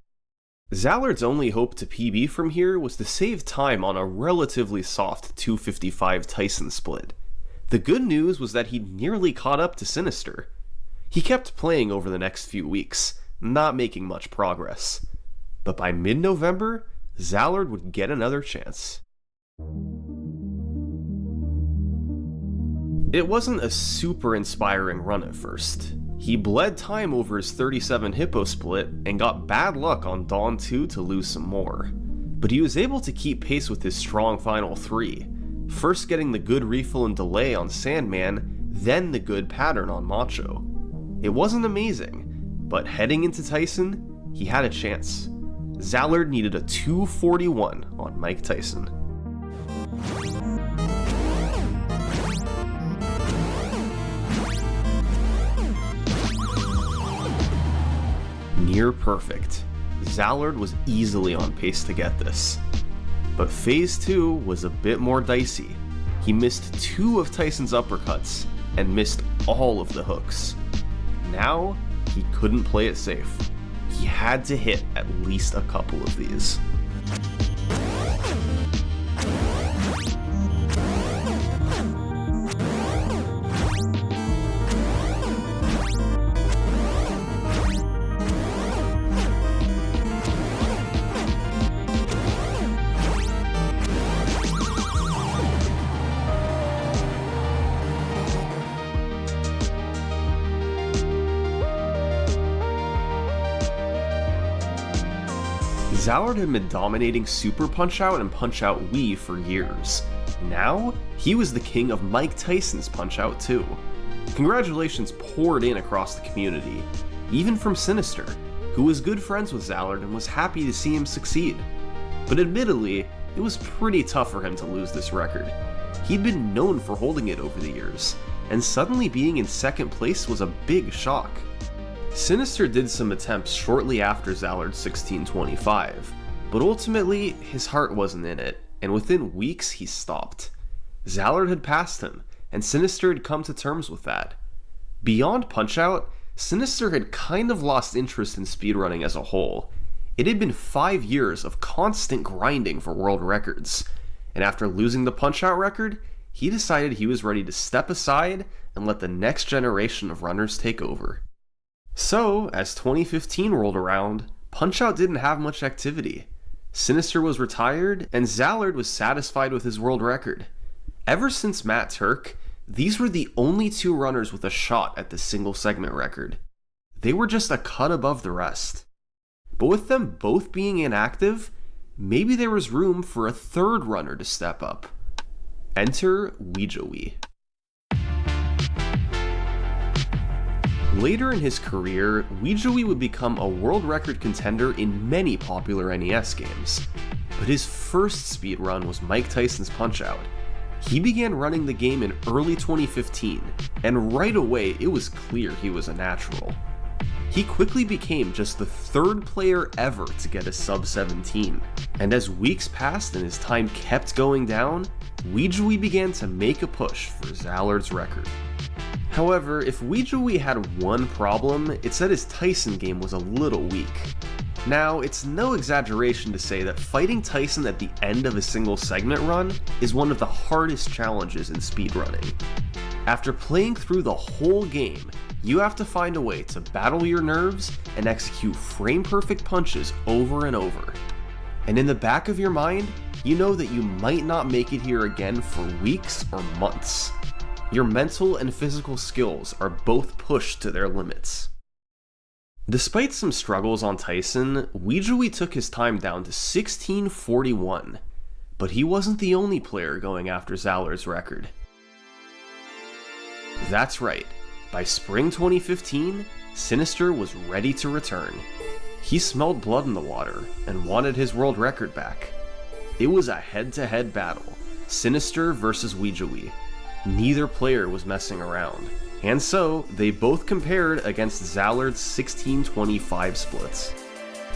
Zallard's only hope to PB from here was to save time on a relatively soft 255 Tyson split. The good news was that he'd nearly caught up to Sinister. He kept playing over the next few weeks, not making much progress. But by mid-November, Zallard would get another chance. It wasn't a super inspiring run at first. He bled time over his 37 Hippo split and got bad luck on Dawn 2 to lose some more. But he was able to keep pace with his strong final 3, first getting the good refill and delay on Sandman, then the good pattern on Macho. It wasn't amazing, but heading into Tyson, he had a chance. Zallard needed a 241 on Mike Tyson. Near perfect. Zallard was easily on pace to get this. But Phase 2 was a bit more dicey. He missed 2 of Tyson's uppercuts and missed all of the hooks. Now, he couldn't play it safe. He had to hit at least a couple of these. Zallard had been dominating Super Punch-Out and Punch-Out Wii for years. Now, he was the king of Mike Tyson's Punch-Out too. Congratulations poured in across the community, even from Sinister, who was good friends with Zallard and was happy to see him succeed. But admittedly, it was pretty tough for him to lose this record. He'd been known for holding it over the years, and suddenly being in second place was a big shock. Sinister did some attempts shortly after Zallard's 1625, but ultimately his heart wasn't in it, and within weeks he stopped. Zallard had passed him, and Sinister had come to terms with that. Beyond Punch-Out, Sinister had kind of lost interest in speedrunning as a whole. It had been 5 years of constant grinding for world records, and after losing the Punch-Out record, he decided he was ready to step aside and let the next generation of runners take over. So, as 2015 rolled around, Punch-Out didn't have much activity. Sinister was retired, and Zallard was satisfied with his world record. Ever since Matt Turk, these were the only two runners with a shot at the single segment record. They were just a cut above the rest. But with them both being inactive, maybe there was room for a third runner to step up. Enter Ouijoui. Later in his career, Ouijoui would become a world record contender in many popular NES games. But his first speedrun was Mike Tyson's Punch-Out. He began running the game in early 2015, and right away it was clear he was a natural. He quickly became just the third player ever to get a sub 17, and as weeks passed and his time kept going down, Ouijoui began to make a push for Zallard's record. However, if Ouijoui had one problem, it's that his Tyson game was a little weak. Now, it's no exaggeration to say that fighting Tyson at the end of a single segment run is one of the hardest challenges in speedrunning. After playing through the whole game, you have to find a way to battle your nerves and execute frame-perfect punches over and over. And in the back of your mind, you know that you might not make it here again for weeks or months. Your mental and physical skills are both pushed to their limits. Despite some struggles on Tyson, Ouijoui took his time down to 1641, but he wasn't the only player going after Zallard's record. That's right, by spring 2015, Sinister was ready to return. He smelled blood in the water and wanted his world record back. It was a head-to-head battle, Sinister versus Ouijoui. Neither player was messing around, and so they both compared against Zallard's 1625 splits.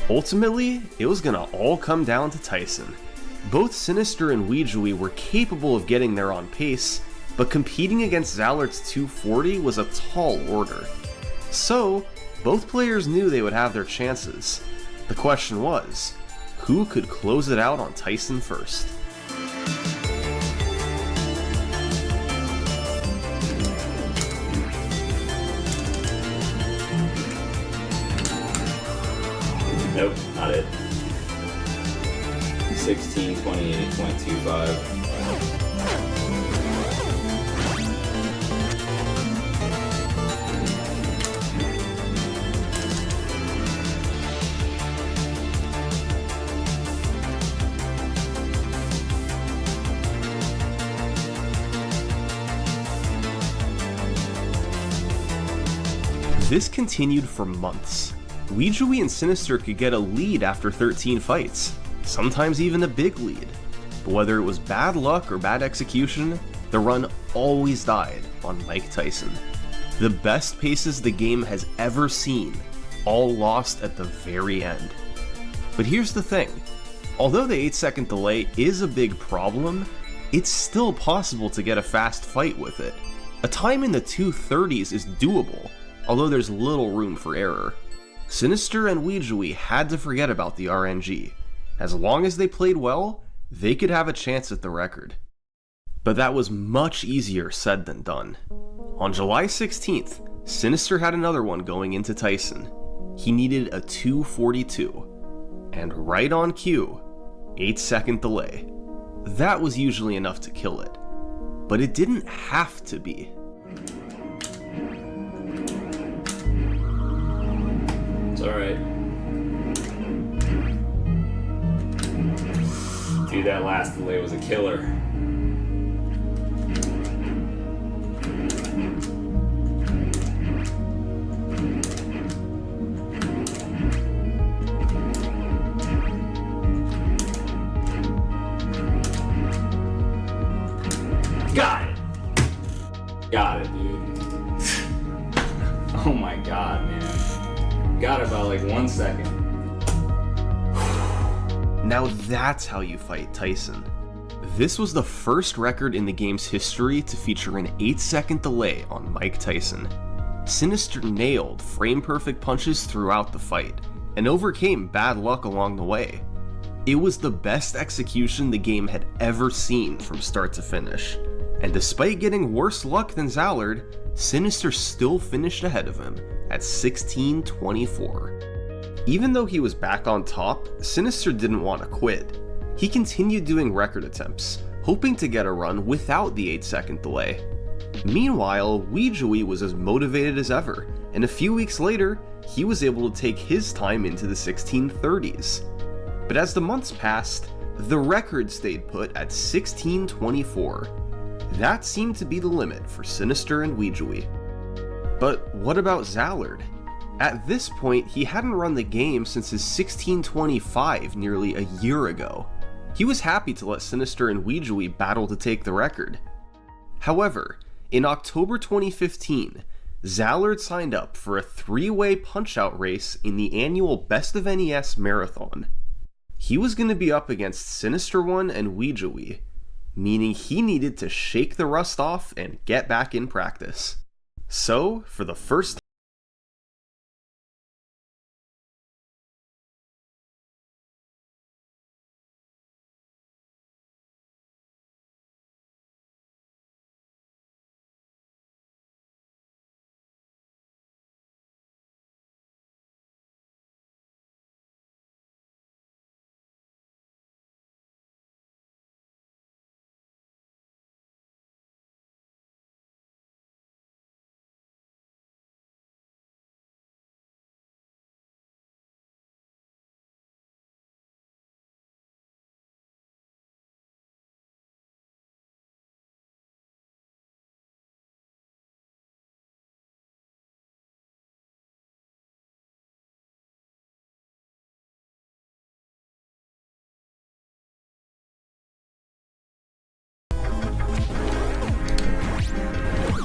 Ultimately, it was gonna all come down to Tyson. Both Sinister and Ouijoui were capable of getting there on pace, but competing against Zallard's 240 was a tall order. So, both players knew they would have their chances. The question was, who could close it out on Tyson first? Nope, not it. 1628.25. This continued for months. Ouijoui and Sinister could get a lead after 13 fights, sometimes even a big lead. But whether it was bad luck or bad execution, the run always died on Mike Tyson. The best paces the game has ever seen, all lost at the very end. But here's the thing, although the 8-second delay is a big problem, it's still possible to get a fast fight with it. A time in the 230s is doable, although there's little room for error. Sinister and Ouijoui had to forget about the RNG. As long as they played well, they could have a chance at the record. But that was much easier said than done. On July 16th, Sinister had another one going into Tyson. He needed a 242. And right on cue, 8-second delay. That was usually enough to kill it. But it didn't have to be. It's alright. Dude, that last delay was a killer. Got it! Got it, dude. Oh my god, man. Got it by like 1 second. Now that's how you fight Tyson. This was the first record in the game's history to feature an 8-second delay on Mike Tyson. Sinister nailed frame-perfect punches throughout the fight, and overcame bad luck along the way. It was the best execution the game had ever seen from start to finish, and despite getting worse luck than Zallard, Sinister still finished ahead of him at 16-24. Even though he was back on top, Sinister didn't want to quit. He continued doing record attempts, hoping to get a run without the 8-second delay. Meanwhile, Weejui was as motivated as ever, and a few weeks later, he was able to take his time into the 1630s. But as the months passed, the record stayed put at 1624. That seemed to be the limit for Sinister and Weejui. But what about Zallard? At this point, he hadn't run the game since his 1625 nearly a year ago. He was happy to let Sinister and Weejui battle to take the record. However, in October 2015, Zallard signed up for a 3-way punch-out race in the annual Best of NES Marathon. He was going to be up against Sinister One and Weejui, meaning he needed to shake the rust off and get back in practice. So, for the first time,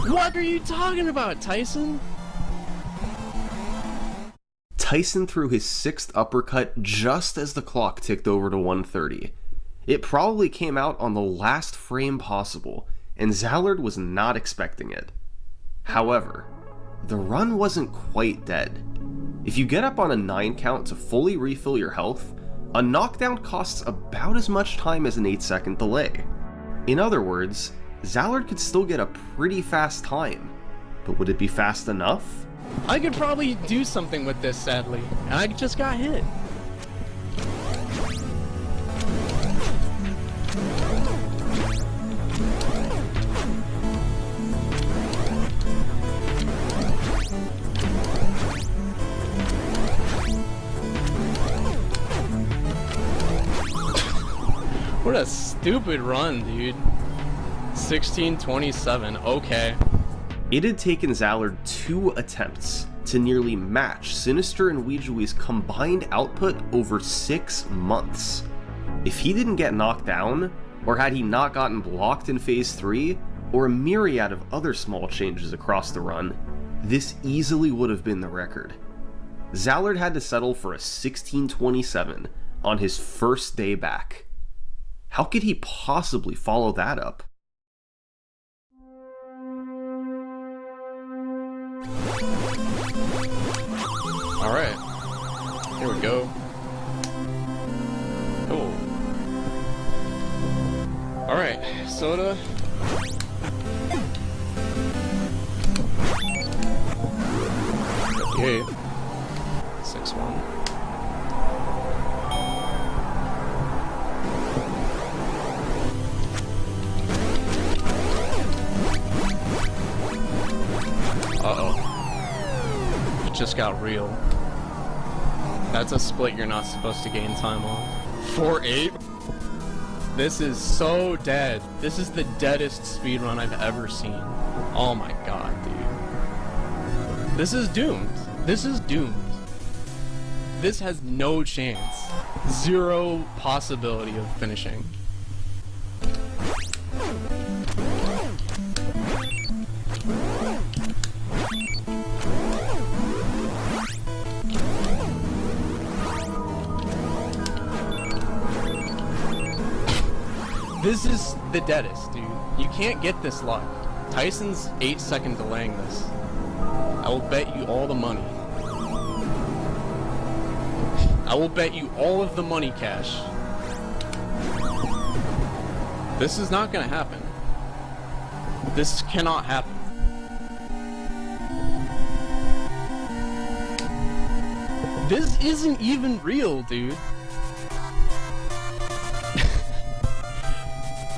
What are you talking about, Tyson? Tyson threw his 6th uppercut just as the clock ticked over to 1:30. It probably came out on the last frame possible, and Zallard was not expecting it. However, the run wasn't quite dead. If you get up on a 9 count to fully refill your health, a knockdown costs about as much time as an 8-second delay. In other words, Zallard could still get a pretty fast time, but would it be fast enough? I could probably do something with this, sadly, and I just got hit. What a stupid run, dude. 1627, okay. It had taken Zallard 2 attempts to nearly match Sinister and Weejui's combined output over 6 months. If he didn't get knocked down, or had he not gotten blocked in Phase 3, or a myriad of other small changes across the run, this easily would have been the record. Zallard had to settle for a 1627 on his first day back. How could he possibly follow that up? Alright, here we go. Oh. Alright, soda. Okay. 6-1. Uh-oh. It just got real. That's a split you're not supposed to gain time on. 4-8? This is so dead. This is the deadest speedrun I've ever seen. Oh my god, dude. This is doomed. This is doomed. This has no chance. Zero possibility of finishing. This is the deadest, dude. You can't get this luck. Tyson's 8-second delaying this. I will bet you all the money. I will bet you all of the money, Cash. This is not gonna happen. This cannot happen. This isn't even real, dude.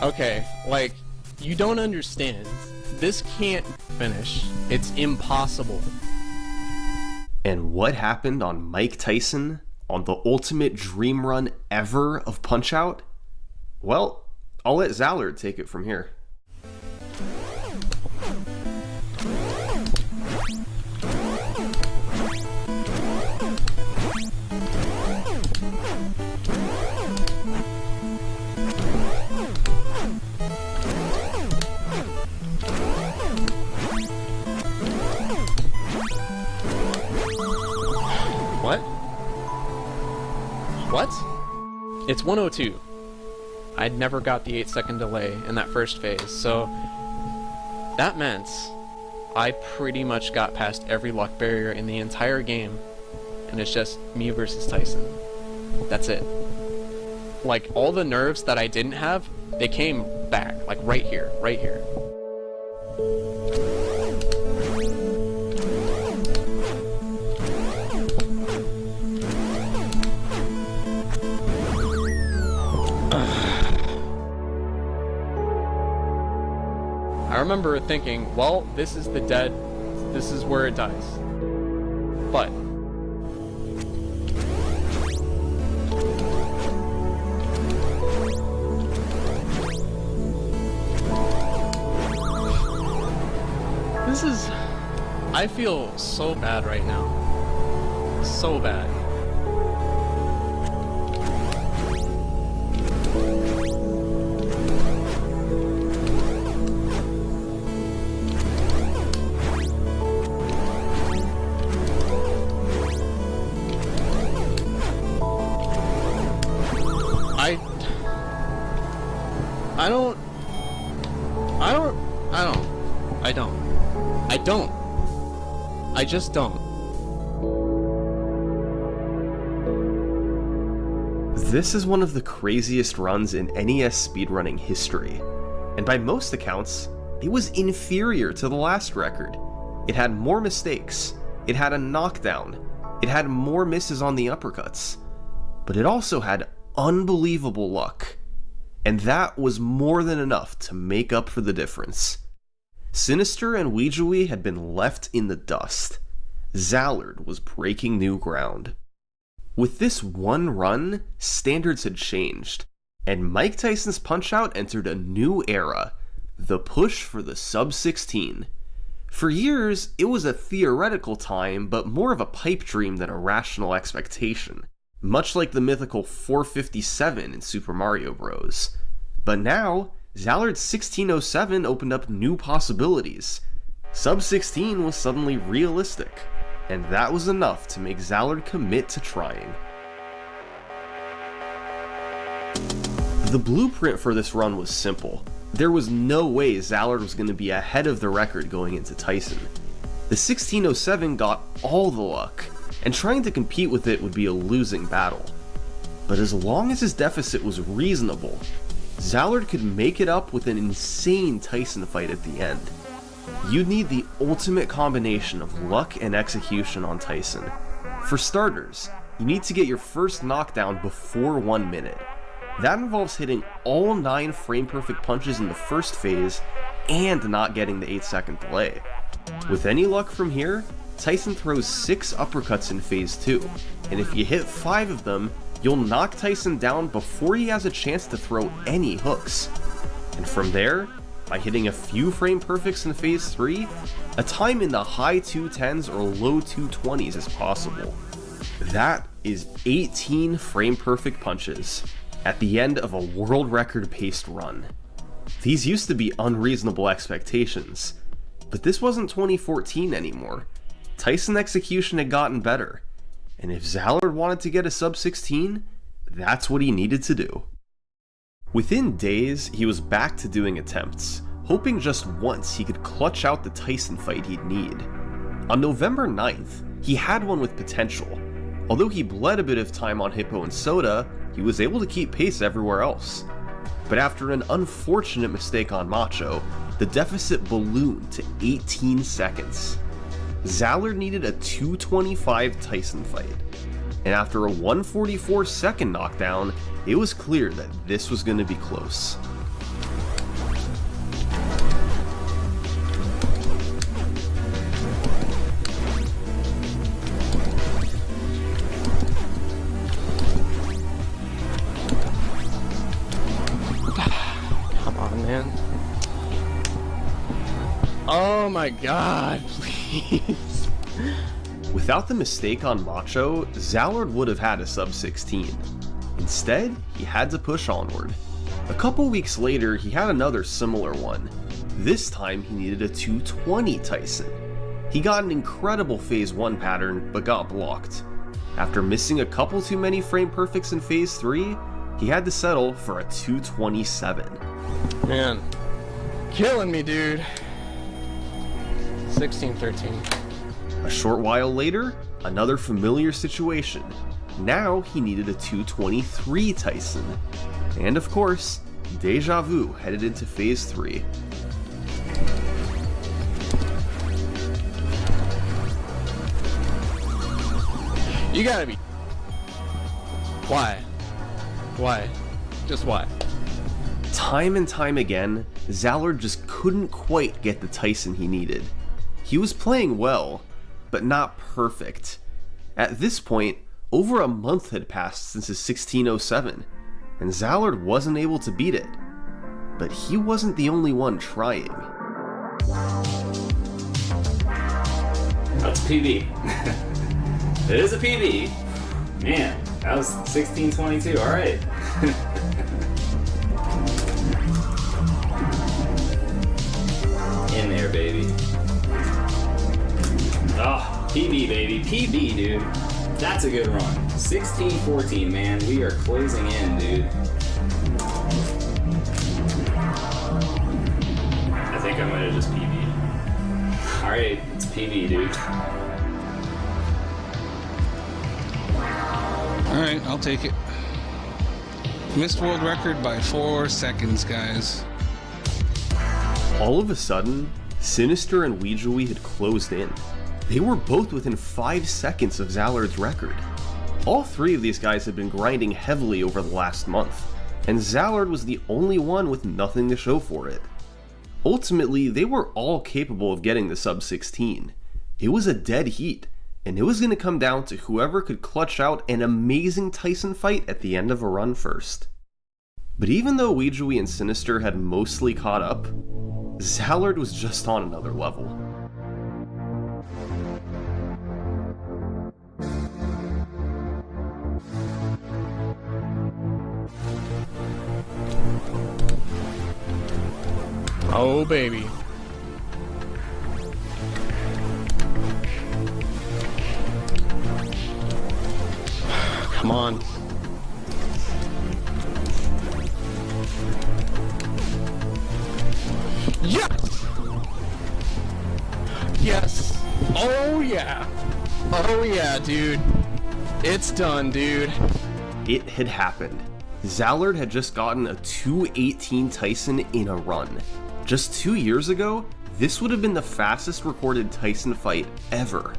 Okay, like, you don't understand. This can't finish. It's impossible. And what happened on Mike Tyson on the ultimate dream run ever of Punch-Out? Well, I'll let Zallard take it from here. What? What? It's 102. I'd never got the 8-second delay in that first phase, so that meant I pretty much got past every luck barrier in the entire game, and it's just me versus Tyson. That's it. Like, all the nerves that I didn't have, they came back, like right here, right here. I remember thinking, well, this is the dead, this is where it dies. But this is, I feel so bad right now. So bad. I just don't. This is one of the craziest runs in NES speedrunning history, and by most accounts, it was inferior to the last record. It had more mistakes, it had a knockdown, it had more misses on the uppercuts, but it also had unbelievable luck, and that was more than enough to make up for the difference. Sinister and Ouijui had been left in the dust. Zallard was breaking new ground. With this one run, standards had changed, and Mike Tyson's Punch-Out entered a new era, the push for the sub-16. For years, it was a theoretical time, but more of a pipe dream than a rational expectation, much like the mythical 457 in Super Mario Bros. But now, Zallard's 1607 opened up new possibilities. Sub-16 was suddenly realistic, and that was enough to make Zallard commit to trying. The blueprint for this run was simple. There was no way Zallard was going to be ahead of the record going into Tyson. The 1607 got all the luck, and trying to compete with it would be a losing battle. But as long as his deficit was reasonable, Zallard could make it up with an insane Tyson fight at the end. You'd need the ultimate combination of luck and execution on Tyson. For starters, you need to get your first knockdown before 1 minute. That involves hitting all 9 frame-perfect punches in the first phase and not getting the 8-second delay. With any luck from here, Tyson throws 6 uppercuts in phase 2, and if you hit 5 of them, You'll knock Tyson down before he has a chance to throw any hooks. And from there, by hitting a few frame perfects in phase 3, a time in the high 210s or low 220s is possible. That is 18 frame perfect punches at the end of a world record paced run. These used to be unreasonable expectations, but this wasn't 2014 anymore. Tyson execution had gotten better, and if Zallard wanted to get a sub 16, that's what he needed to do. Within days, he was back to doing attempts, hoping just once he could clutch out the Tyson fight he'd need. On November 9th, he had one with potential. Although he bled a bit of time on Hippo and Soda, he was able to keep pace everywhere else. But after an unfortunate mistake on Macho, the deficit ballooned to 18 seconds. Zallard needed a 225 Tyson fight, and after a 144 second knockdown, it was clear that this was going to be close. Come on, man. Oh my god, please. Without the mistake on Macho, Zallard would have had a sub 16. Instead, he had to push onward. A couple weeks later, he had another similar one. This time, he needed a 220 Tyson. He got an incredible phase 1 pattern, but got blocked. After missing a couple too many frame perfects in phase 3, he had to settle for a 227. Man, killing me, dude. 16-13. A short while later, another familiar situation. Now he needed a 223 Tyson. And of course, deja vu headed into phase 3. You gotta be. Why? Why? Just why? Time and time again, Zallard just couldn't quite get the Tyson he needed. He was playing well, but not perfect. At this point, over a month had passed since his 1607, and Zallard wasn't able to beat it. But he wasn't the only one trying. That's a PB. It is a PB. Man, that was 1622. All right. In there, baby. Oh, PB, baby. PB, dude. That's a good run. 16-14, man. We are closing in, dude. I think I might have just PB'd. Alright, it's PB, dude. Alright, I'll take it. Missed world record by 4 seconds, guys. All of a sudden, Sinister and Weijui had closed in. They were both within 5 seconds of Zallard's record. All three of these guys had been grinding heavily over the last month, and Zallard was the only one with nothing to show for it. Ultimately, they were all capable of getting the sub 16. It was a dead heat, and it was going to come down to whoever could clutch out an amazing Tyson fight at the end of a run first. But even though Weijui and Sinister had mostly caught up, Zallard was just on another level. Oh, baby. Come on. Yes! Yes! Oh, yeah! Oh, yeah, dude. It's done, dude. It had happened. Zallard had just gotten a 218 Tyson in a run. Just 2 years ago, this would have been the fastest recorded Tyson fight ever.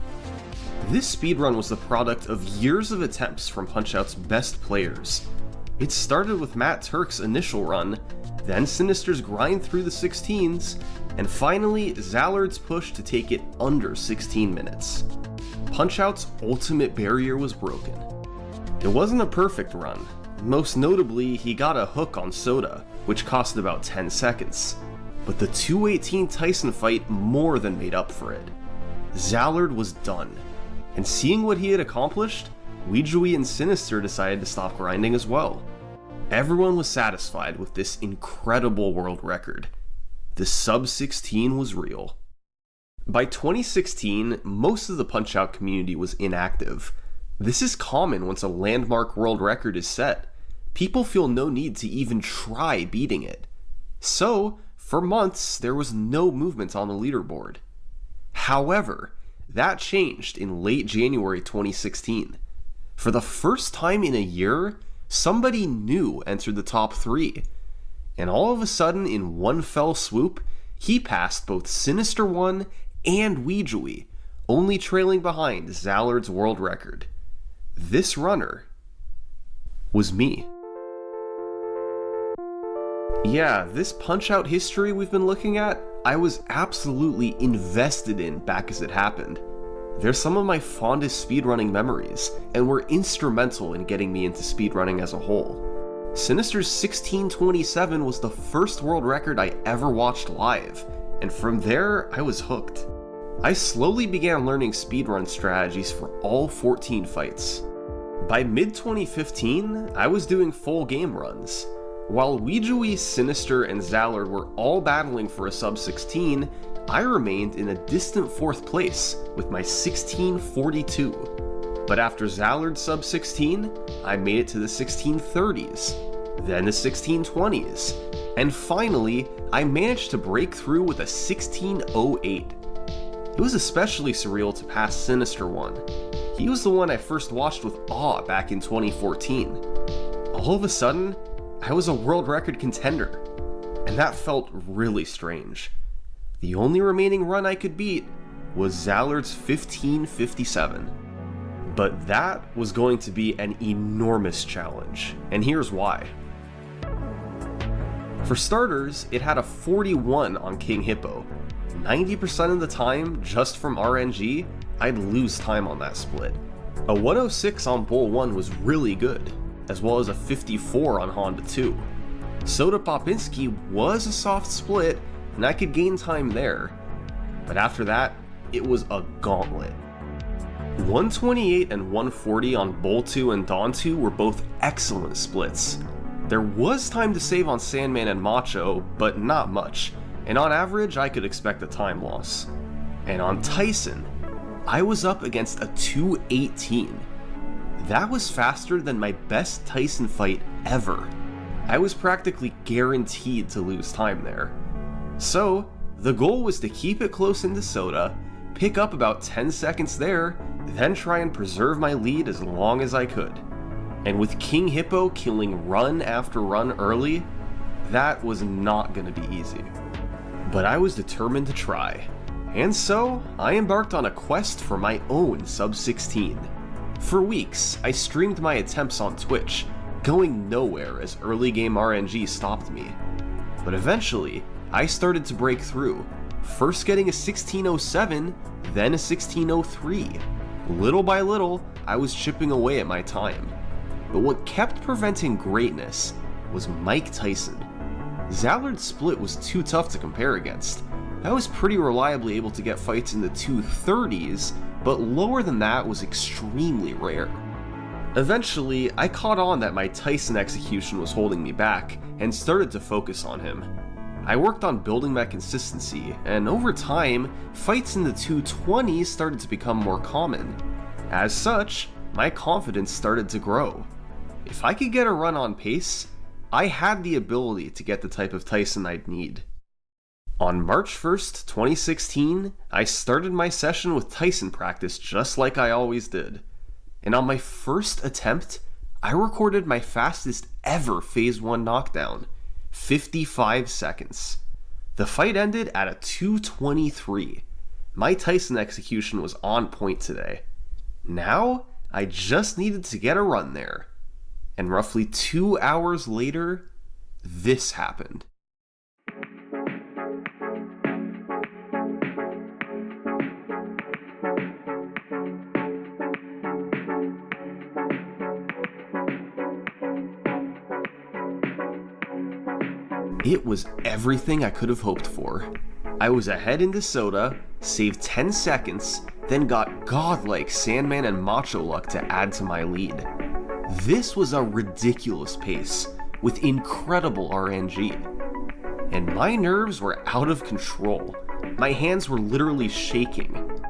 This speedrun was the product of years of attempts from Punch-Out's best players. It started with Matt Turk's initial run, then Sinister's grind through the 16s, and finally Zallard's push to take it under 16 minutes. Punch-Out's ultimate barrier was broken. It wasn't a perfect run. Most notably, he got a hook on Soda, which cost about 10 seconds. But the 218 Tyson fight more than made up for it. Zallard was done, and seeing what he had accomplished, Weijui and Sinister decided to stop grinding as well. Everyone was satisfied with this incredible world record. The sub-16 was real. By 2016, most of the Punch-Out community was inactive. This is common once a landmark world record is set. People feel no need to even try beating it. So, for months, there was no movement on the leaderboard. However, that changed in late January 2016. For the first time in a year, somebody new entered the top 3. And all of a sudden, in one fell swoop, he passed both Sinister 1 and Weijui, only trailing behind Zallard's world record. This runner was me. Yeah, this Punch-Out history we've been looking at, I was absolutely invested in back as it happened. They're some of my fondest speedrunning memories, and were instrumental in getting me into speedrunning as a whole. Sinister's 1627 was the first world record I ever watched live, and from there, I was hooked. I slowly began learning speedrun strategies for all 14 fights. By mid-2015, I was doing full game runs. While Weijui, Sinister, and Zallard were all battling for a sub-16, I remained in a distant 4th place with my 1642. But after Zallard's sub-16, I made it to the 1630s, then the 1620s, and finally, I managed to break through with a 1608. It was especially surreal to pass Sinister 1. He was the one I first watched with awe back in 2014. All of a sudden, I was a world record contender, and that felt really strange. The only remaining run I could beat was Zallard's 1557. But that was going to be an enormous challenge, and here's why. For starters, it had a 41 on King Hippo. 90% of the time, just from RNG, I'd lose time on that split. A 106 on Bull 1 was really good, as well as a 54 on Honda 2. Soda Popinski was a soft split, and I could gain time there. But after that, it was a gauntlet. 128 and 140 on Bull 2 and Dawn 2 were both excellent splits. There was time to save on Sandman and Macho, but not much, and on average I could expect a time loss. And on Tyson, I was up against a 218. That was faster than my best Tyson fight ever. I was practically guaranteed to lose time there. So, the goal was to keep it close into Soda, pick up about 10 seconds there, then try and preserve my lead as long as I could. And with King Hippo killing run after run early, that was not going to be easy. But I was determined to try. And so, I embarked on a quest for my own sub-16. For weeks, I streamed my attempts on Twitch, going nowhere as early game RNG stopped me. But eventually, I started to break through, first getting a 1607, then a 1603. Little by little, I was chipping away at my time. But what kept preventing greatness was Mike Tyson. Zallard's split was too tough to compare against. I was pretty reliably able to get fights in the 230s, but lower than that was extremely rare. Eventually, I caught on that my Tyson execution was holding me back, and started to focus on him. I worked on building my consistency, and over time, fights in the 220s started to become more common. As such, my confidence started to grow. If I could get a run on pace, I had the ability to get the type of Tyson I'd need. On March 1st, 2016, I started my session with Tyson practice just like I always did. And on my first attempt, I recorded my fastest ever Phase 1 knockdown, 55 seconds. The fight ended at a 223. My Tyson execution was on point today. Now, I just needed to get a run there. And roughly 2 hours later, this happened. It was everything I could have hoped for. I was ahead into Soda, saved 10 seconds, then got godlike Sandman and Macho luck to add to my lead. This was a ridiculous pace, with incredible RNG. And my nerves were out of control. My hands were literally shaking.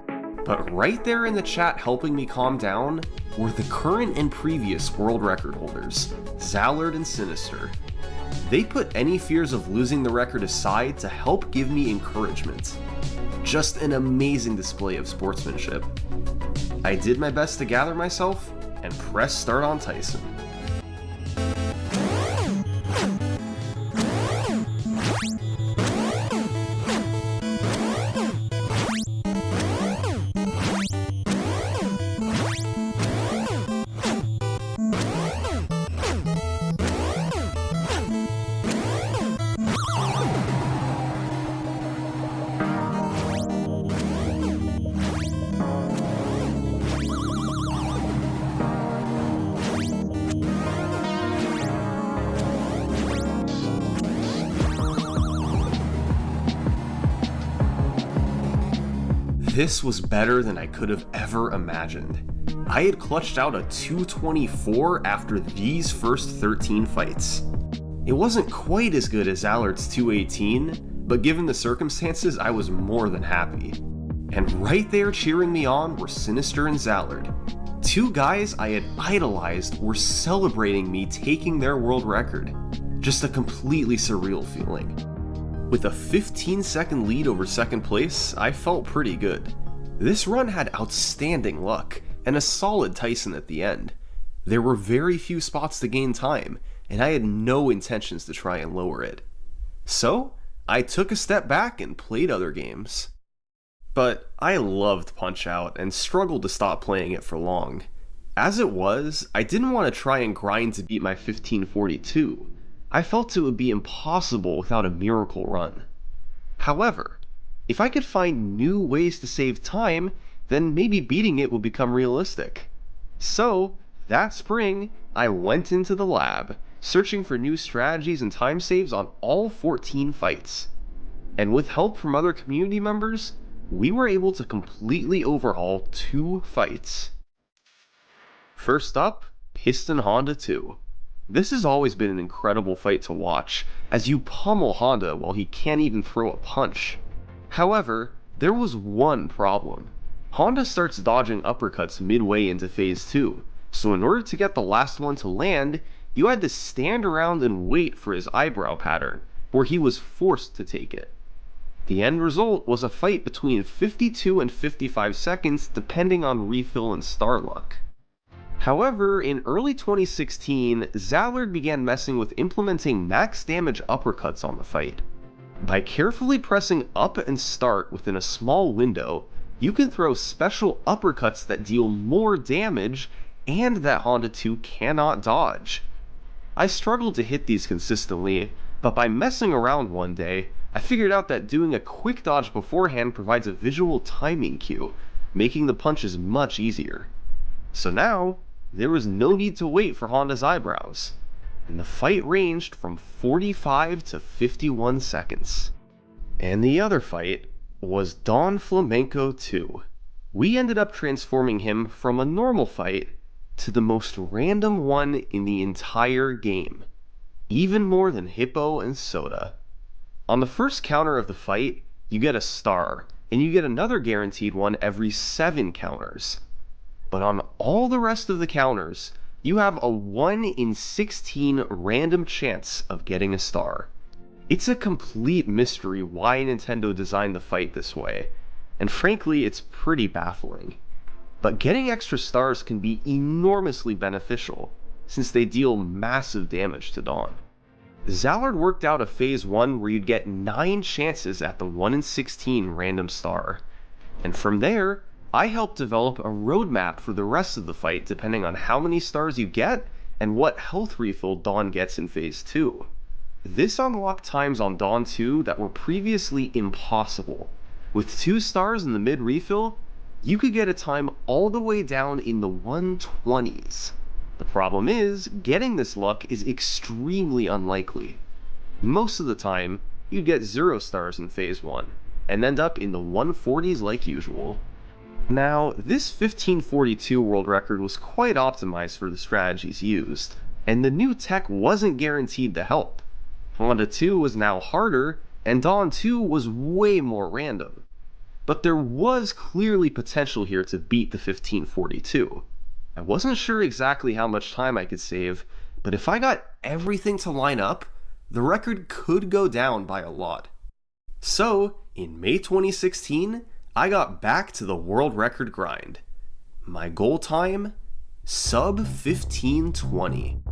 But right there in the chat helping me calm down were the current and previous world record holders, Zallard and Sinister. They put any fears of losing the record aside to help give me encouragement. Just an amazing display of sportsmanship. I did my best to gather myself and press start on Tyson. This was better than I could have ever imagined. I had clutched out a 224 after these first 13 fights. It wasn't quite as good as Allard's 218, but given the circumstances, I was more than happy. And right there cheering me on were Sinister and Zallard. Two guys I had idolized were celebrating me taking their world record. Just a completely surreal feeling. With a 15-second lead over second place, I felt pretty good. This run had outstanding luck, and a solid Tyson at the end. There were very few spots to gain time, and I had no intentions to try and lower it. So, I took a step back and played other games. But I loved Punch-Out and struggled to stop playing it for long. As it was, I didn't want to try and grind to beat my 1542. I felt it would be impossible without a miracle run. However, if I could find new ways to save time, then maybe beating it would become realistic. So, that spring, I went into the lab, searching for new strategies and time saves on all 14 fights. And with help from other community members, we were able to completely overhaul 2 fights. First up, Piston Honda 2. This has always been an incredible fight to watch, as you pummel Honda while he can't even throw a punch. However, there was one problem. Honda starts dodging uppercuts midway into phase 2, so in order to get the last one to land, you had to stand around and wait for his eyebrow pattern, where he was forced to take it. The end result was a fight between 52 and 55 seconds depending on refill and star luck. However, in early 2016, Zallard began messing with implementing max damage uppercuts on the fight. By carefully pressing up and start within a small window, you can throw special uppercuts that deal more damage and that Honda 2 cannot dodge. I struggled to hit these consistently, but by messing around one day, I figured out that doing a quick dodge beforehand provides a visual timing cue, making the punches much easier. So now, there was no need to wait for Honda's eyebrows, and the fight ranged from 45 to 51 seconds. And the other fight was Don Flamenco 2. We ended up transforming him from a normal fight to the most random one in the entire game, even more than Hippo and Soda. On the first counter of the fight, you get a star, and you get another guaranteed one every 7 counters. But on all the rest of the counters, you have a 1 in 16 random chance of getting a star. It's a complete mystery why Nintendo designed the fight this way, and frankly, it's pretty baffling. But getting extra stars can be enormously beneficial, since they deal massive damage to Dawn. Zallard worked out a phase 1 where you'd get 9 chances at the 1 in 16 random star, and from there, I helped develop a roadmap for the rest of the fight depending on how many stars you get and what health refill Dawn gets in phase 2. This unlocked times on Dawn 2 that were previously impossible. With 2 stars in the mid refill, you could get a time all the way down in the 120s. The problem is, getting this luck is extremely unlikely. Most of the time, you'd get 0 stars in Phase 1, and end up in the 140s like usual. Now, this 1542 world record was quite optimized for the strategies used, and the new tech wasn't guaranteed to help. Honda 2 was now harder, and Dawn 2 was way more random. But there was clearly potential here to beat the 1542. I wasn't sure exactly how much time I could save, but if I got everything to line up, the record could go down by a lot. So, in May 2016, I got back to the world record grind. My goal time? Sub 1520.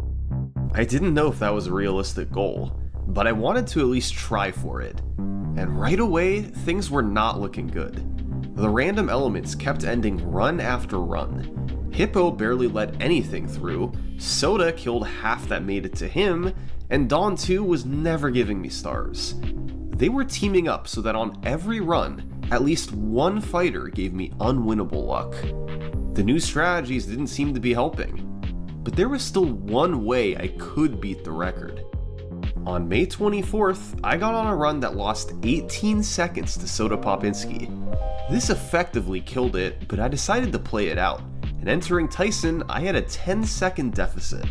I didn't know if that was a realistic goal, but I wanted to at least try for it. And right away, things were not looking good. The random elements kept ending run after run. Hippo barely let anything through, Soda killed half that made it to him, and Dawn 2 was never giving me stars. They were teaming up so that on every run, at least one fighter gave me unwinnable luck. The new strategies didn't seem to be helping, but there was still one way I could beat the record. On May 24th, I got on a run that lost 18 seconds to Soda Popinski. This effectively killed it, but I decided to play it out, and entering Tyson, I had a 10-second deficit.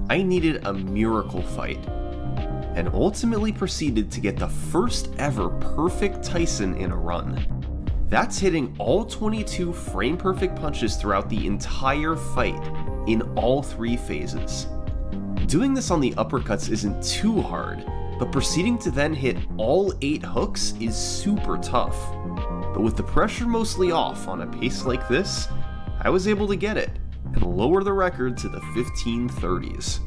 I needed a miracle fight, and ultimately proceeded to get the first ever perfect Tyson in a run. That's hitting all 22 frame-perfect punches throughout the entire fight, in all 3 phases. Doing this on the uppercuts isn't too hard, but proceeding to then hit all 8 hooks is super tough. But with the pressure mostly off on a pace like this, I was able to get it, and lower the record to the 1530s.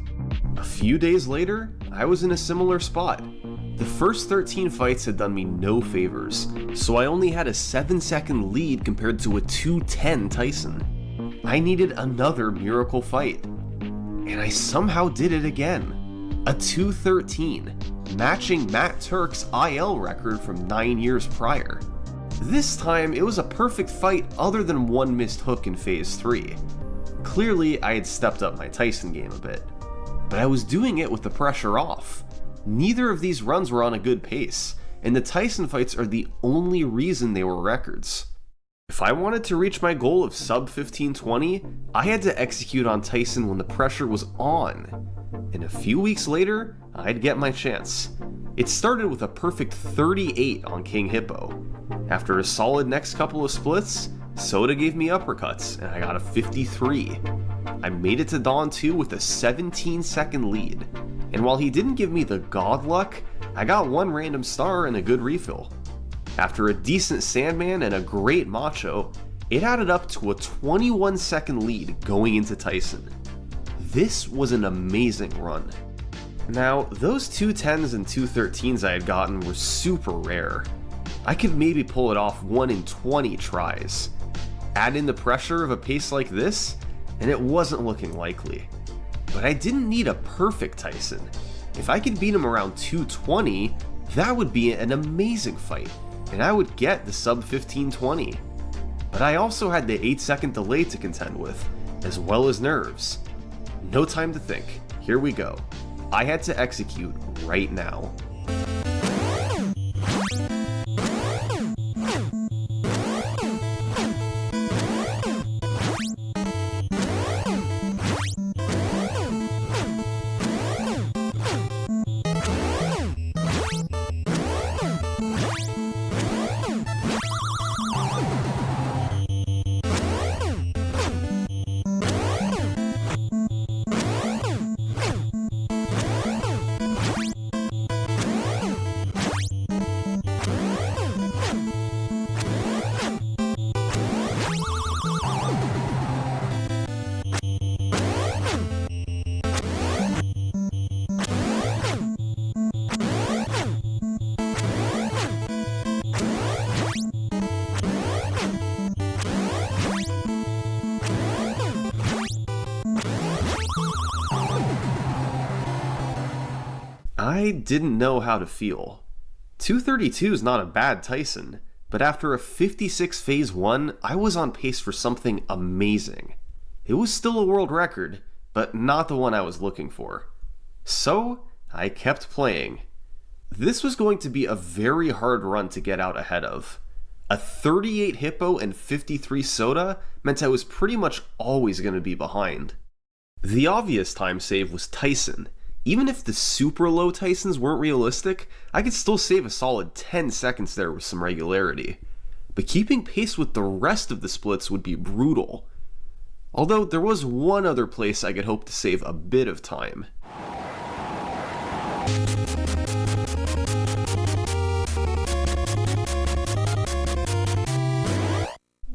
A few days later, I was in a similar spot. The first 13 fights had done me no favors, so I only had a 7-second lead compared to a 2:10 Tyson. I needed another miracle fight, and I somehow did it again. A 2:13, matching Matt Turk's IL record from 9 years prior. This time, it was a perfect fight other than one missed hook in Phase 3. Clearly, I had stepped up my Tyson game a bit, but I was doing it with the pressure off. Neither of these runs were on a good pace, and the Tyson fights are the only reason they were records. If I wanted to reach my goal of sub 1520, I had to execute on Tyson when the pressure was on. And a few weeks later, I'd get my chance. It started with a perfect 38 on King Hippo. After a solid next couple of splits, Soda gave me uppercuts, and I got a 53. I made it to Dawn 2 with a 17-second lead, and while he didn't give me the god luck, I got one random star and a good refill. After a decent Sandman and a great Macho, it added up to a 21-second lead going into Tyson. This was an amazing run. Now, those 210s and 213s I had gotten were super rare. I could maybe pull it off 1 in 20 tries. Add in the pressure of a pace like this, and it wasn't looking likely. But I didn't need a perfect Tyson. If I could beat him around 220, that would be an amazing fight, and I would get the sub 1520. But I also had the 8-second delay to contend with, as well as nerves. No time to think, here we go. I had to execute right now. I didn't know how to feel. 232 is not a bad Tyson, but after a 56 Phase 1, I was on pace for something amazing. It was still a world record, but not the one I was looking for. So, I kept playing. This was going to be a very hard run to get out ahead of. A 38 Hippo and 53 Soda meant I was pretty much always going to be behind. The obvious time save was Tyson. Even if the super low Tysons weren't realistic, I could still save a solid 10 seconds there with some regularity. But keeping pace with the rest of the splits would be brutal. Although there was one other place I could hope to save a bit of time.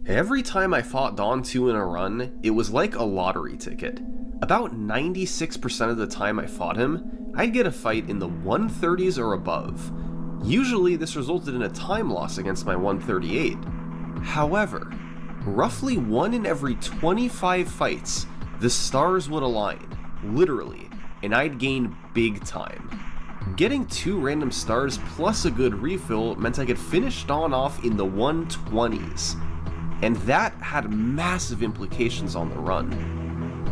Every time I fought Dawn 2 in a run, it was like a lottery ticket. About 96% of the time I fought him, I'd get a fight in the 130s or above. Usually this resulted in a time loss against my 138. However, roughly 1 in every 25 fights, the stars would align, literally, and I'd gain big time. Getting 2 random stars plus a good refill meant I could finish Dawn off in the 120s. And that had massive implications on the run.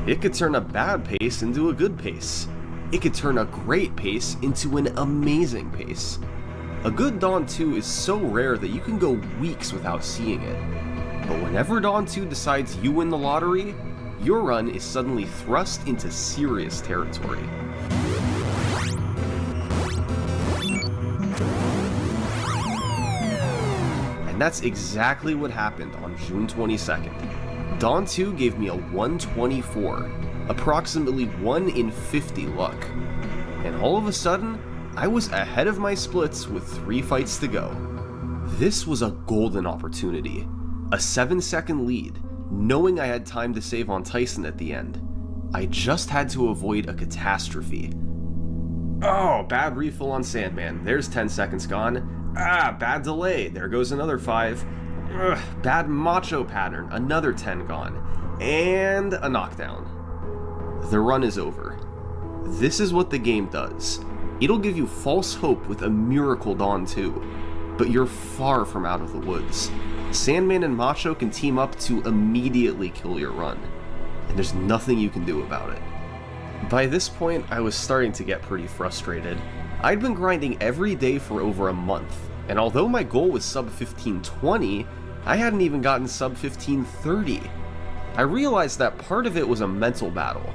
It could turn a bad pace into a good pace. It could turn a great pace into an amazing pace. A good Dawn 2 is so rare that you can go weeks without seeing it. But whenever Dawn 2 decides you win the lottery, your run is suddenly thrust into serious territory. And that's exactly what happened on June 22nd. Dawn 2 gave me a 124, approximately 1 in 50 luck. And all of a sudden, I was ahead of my splits with 3 fights to go. This was a golden opportunity. A 7-second lead, knowing I had time to save on Tyson at the end. I just had to avoid a catastrophe. Oh, bad refill on Sandman, there's 10 seconds gone. Ah, bad delay, there goes another 5. Ugh, bad macho pattern, another 10 gone. And a knockdown. The run is over. This is what the game does. It'll give you false hope with a miracle Dawn 2, but you're far from out of the woods. Sandman and Macho can team up to immediately kill your run, and there's nothing you can do about it. By this point, I was starting to get pretty frustrated. I'd been grinding every day for over a month, and although my goal was sub 1520, I hadn't even gotten sub 1530. I realized that part of it was a mental battle.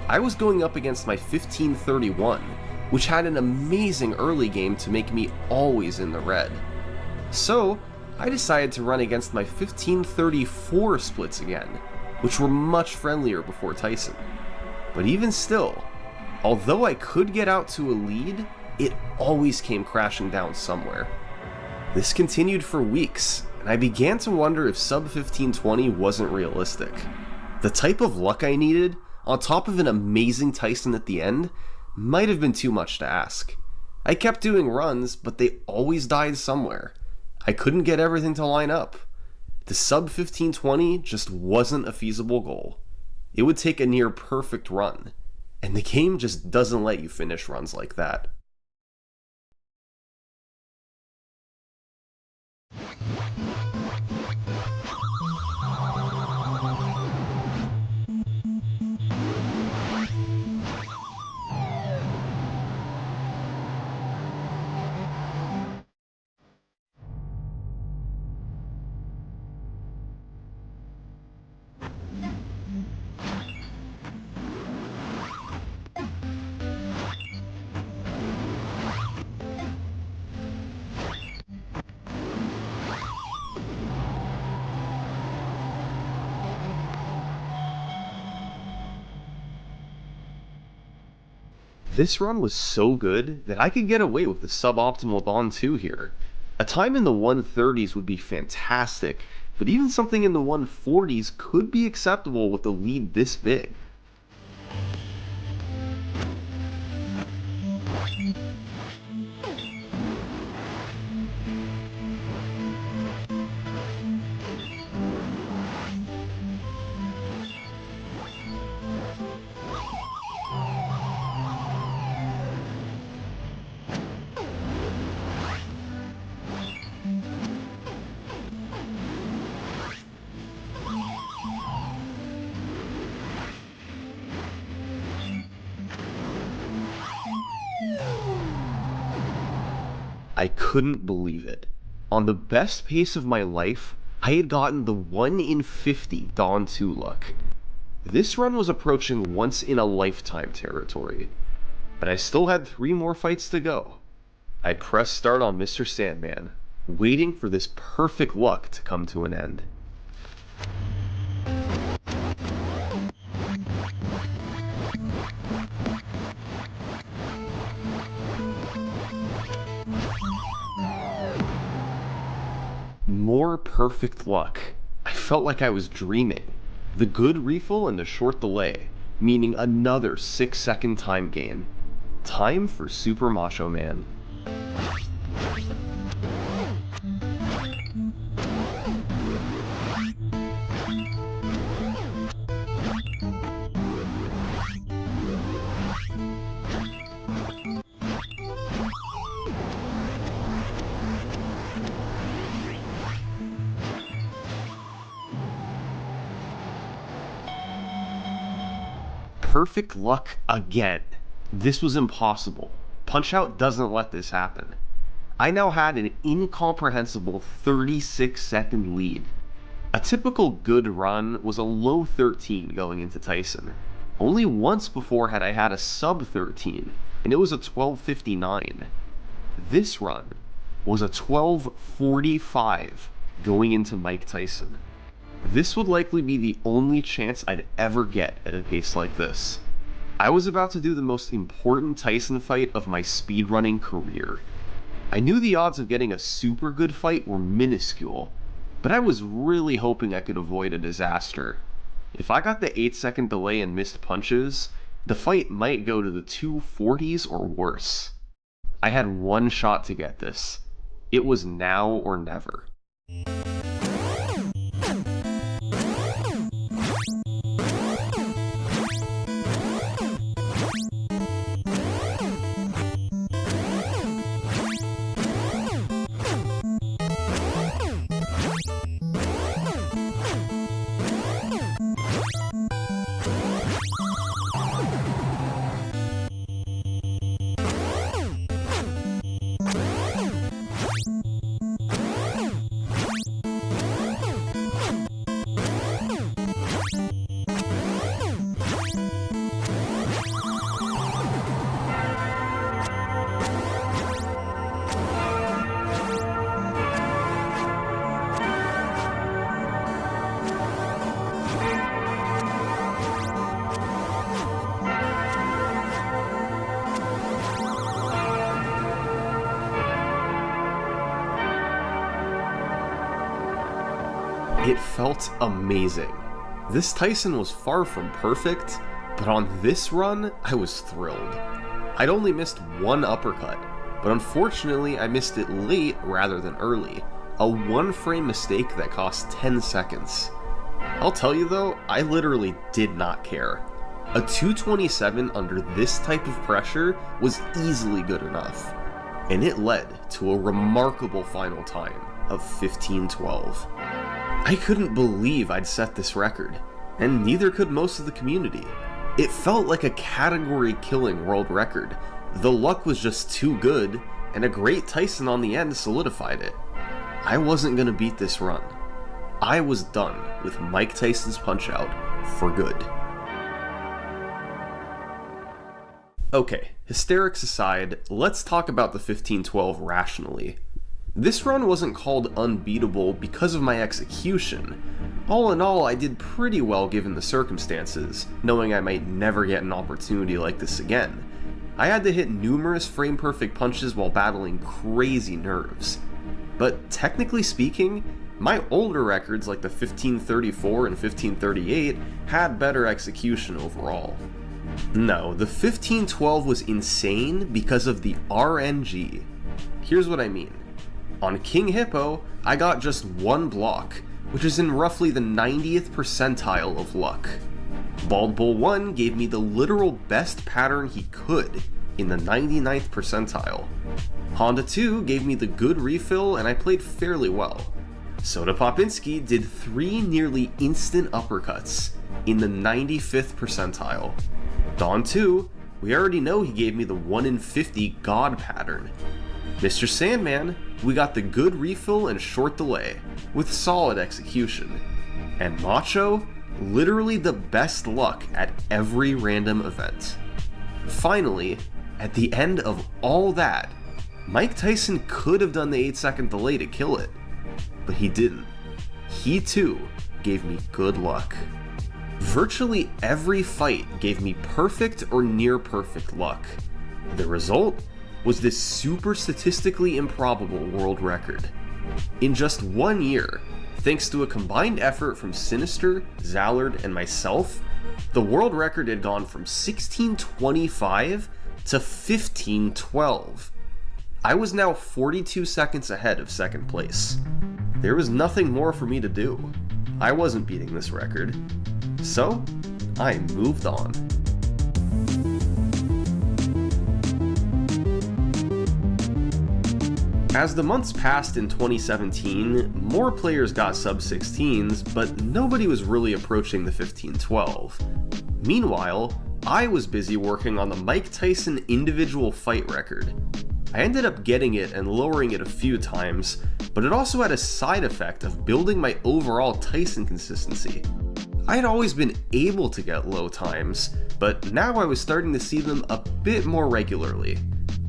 I was going up against my 1531, which had an amazing early game to make me always in the red. So, I decided to run against my 1534 splits again, which were much friendlier before Tyson. But even still, although I could get out to a lead, it always came crashing down somewhere. This continued for weeks, and I began to wonder if sub 1520 wasn't realistic. The type of luck I needed, on top of an amazing Tyson at the end, might have been too much to ask. I kept doing runs, but they always died somewhere. I couldn't get everything to line up. The sub 1520 just wasn't a feasible goal. It would take a near perfect run, and the game just doesn't let you finish runs like that. This run was so good that I could get away with the suboptimal Dawn 2 here. A time in the 130s would be fantastic, but even something in the 140s could be acceptable with a lead this big. I couldn't believe it. On the best pace of my life, I had gotten the 1 in 50 Dawn 2 luck. This run was approaching once-in-a-lifetime territory, but I still had 3 more fights to go. I pressed start on Mr. Sandman, waiting for this perfect luck to come to an end. More perfect luck. I felt like I was dreaming. The good refill and the short delay, meaning another 6-second time gain. Time for Super Macho Man. Perfect luck again. This was impossible. Punch-Out doesn't let this happen. I now had an incomprehensible 36-second lead. A typical good run was a low 13 going into Tyson. Only once before had I had a sub 13, and it was a 12:59. This run was a 12:45 going into Mike Tyson. This would likely be the only chance I'd ever get at a pace like this. I was about to do the most important Tyson fight of my speedrunning career. I knew the odds of getting a super good fight were minuscule, but I was really hoping I could avoid a disaster. If I got the 8-second delay and missed punches, the fight might go to the 240s or worse. I had one shot to get this. It was now or never. It felt amazing. This Tyson was far from perfect, but on this run, I was thrilled. I'd only missed one uppercut, but unfortunately I missed it late rather than early, a 1-frame mistake that cost 10 seconds. I'll tell you though, I literally did not care. A 227 under this type of pressure was easily good enough, and it led to a remarkable final time of 15:12. I couldn't believe I'd set this record, and neither could most of the community. It felt like a category-killing world record. The luck was just too good, and a great Tyson on the end solidified it. I wasn't gonna beat this run. I was done with Mike Tyson's Punch-Out for good. Okay, hysterics aside, let's talk about the 15:12 rationally. This run wasn't called unbeatable because of my execution. All in all, I did pretty well given the circumstances, knowing I might never get an opportunity like this again. I had to hit numerous frame-perfect punches while battling crazy nerves. But technically speaking, my older records like the 15:34 and 15:38 had better execution overall. No, the 15:12 was insane because of the RNG. Here's what I mean. On King Hippo, I got just one block, which is in roughly the 90th percentile of luck. Bald Bull 1 gave me the literal best pattern he could, in the 99th percentile. Honda 2 gave me the good refill and I played fairly well. Soda Popinski did 3 nearly instant uppercuts, in the 95th percentile. Dawn 2, we already know he gave me the 1 in 50 God pattern. Mr. Sandman, we got the good refill and short delay, with solid execution. And Macho, literally the best luck at every random event. Finally, at the end of all that, Mike Tyson could have done the 8-second delay to kill it, but he didn't. He too gave me good luck. Virtually every fight gave me perfect or near perfect luck. The result was this super statistically improbable world record. In just 1 year, thanks to a combined effort from Sinister, Zallard, and myself, the world record had gone from 1625 to 1512. I was now 42 seconds ahead of second place. There was nothing more for me to do. I wasn't beating this record. So, I moved on. As the months passed in 2017, more players got sub-16s, but nobody was really approaching the 1512. Meanwhile, I was busy working on the Mike Tyson individual fight record. I ended up getting it and lowering it a few times, but it also had a side effect of building my overall Tyson consistency. I had always been able to get low times, but now I was starting to see them a bit more regularly.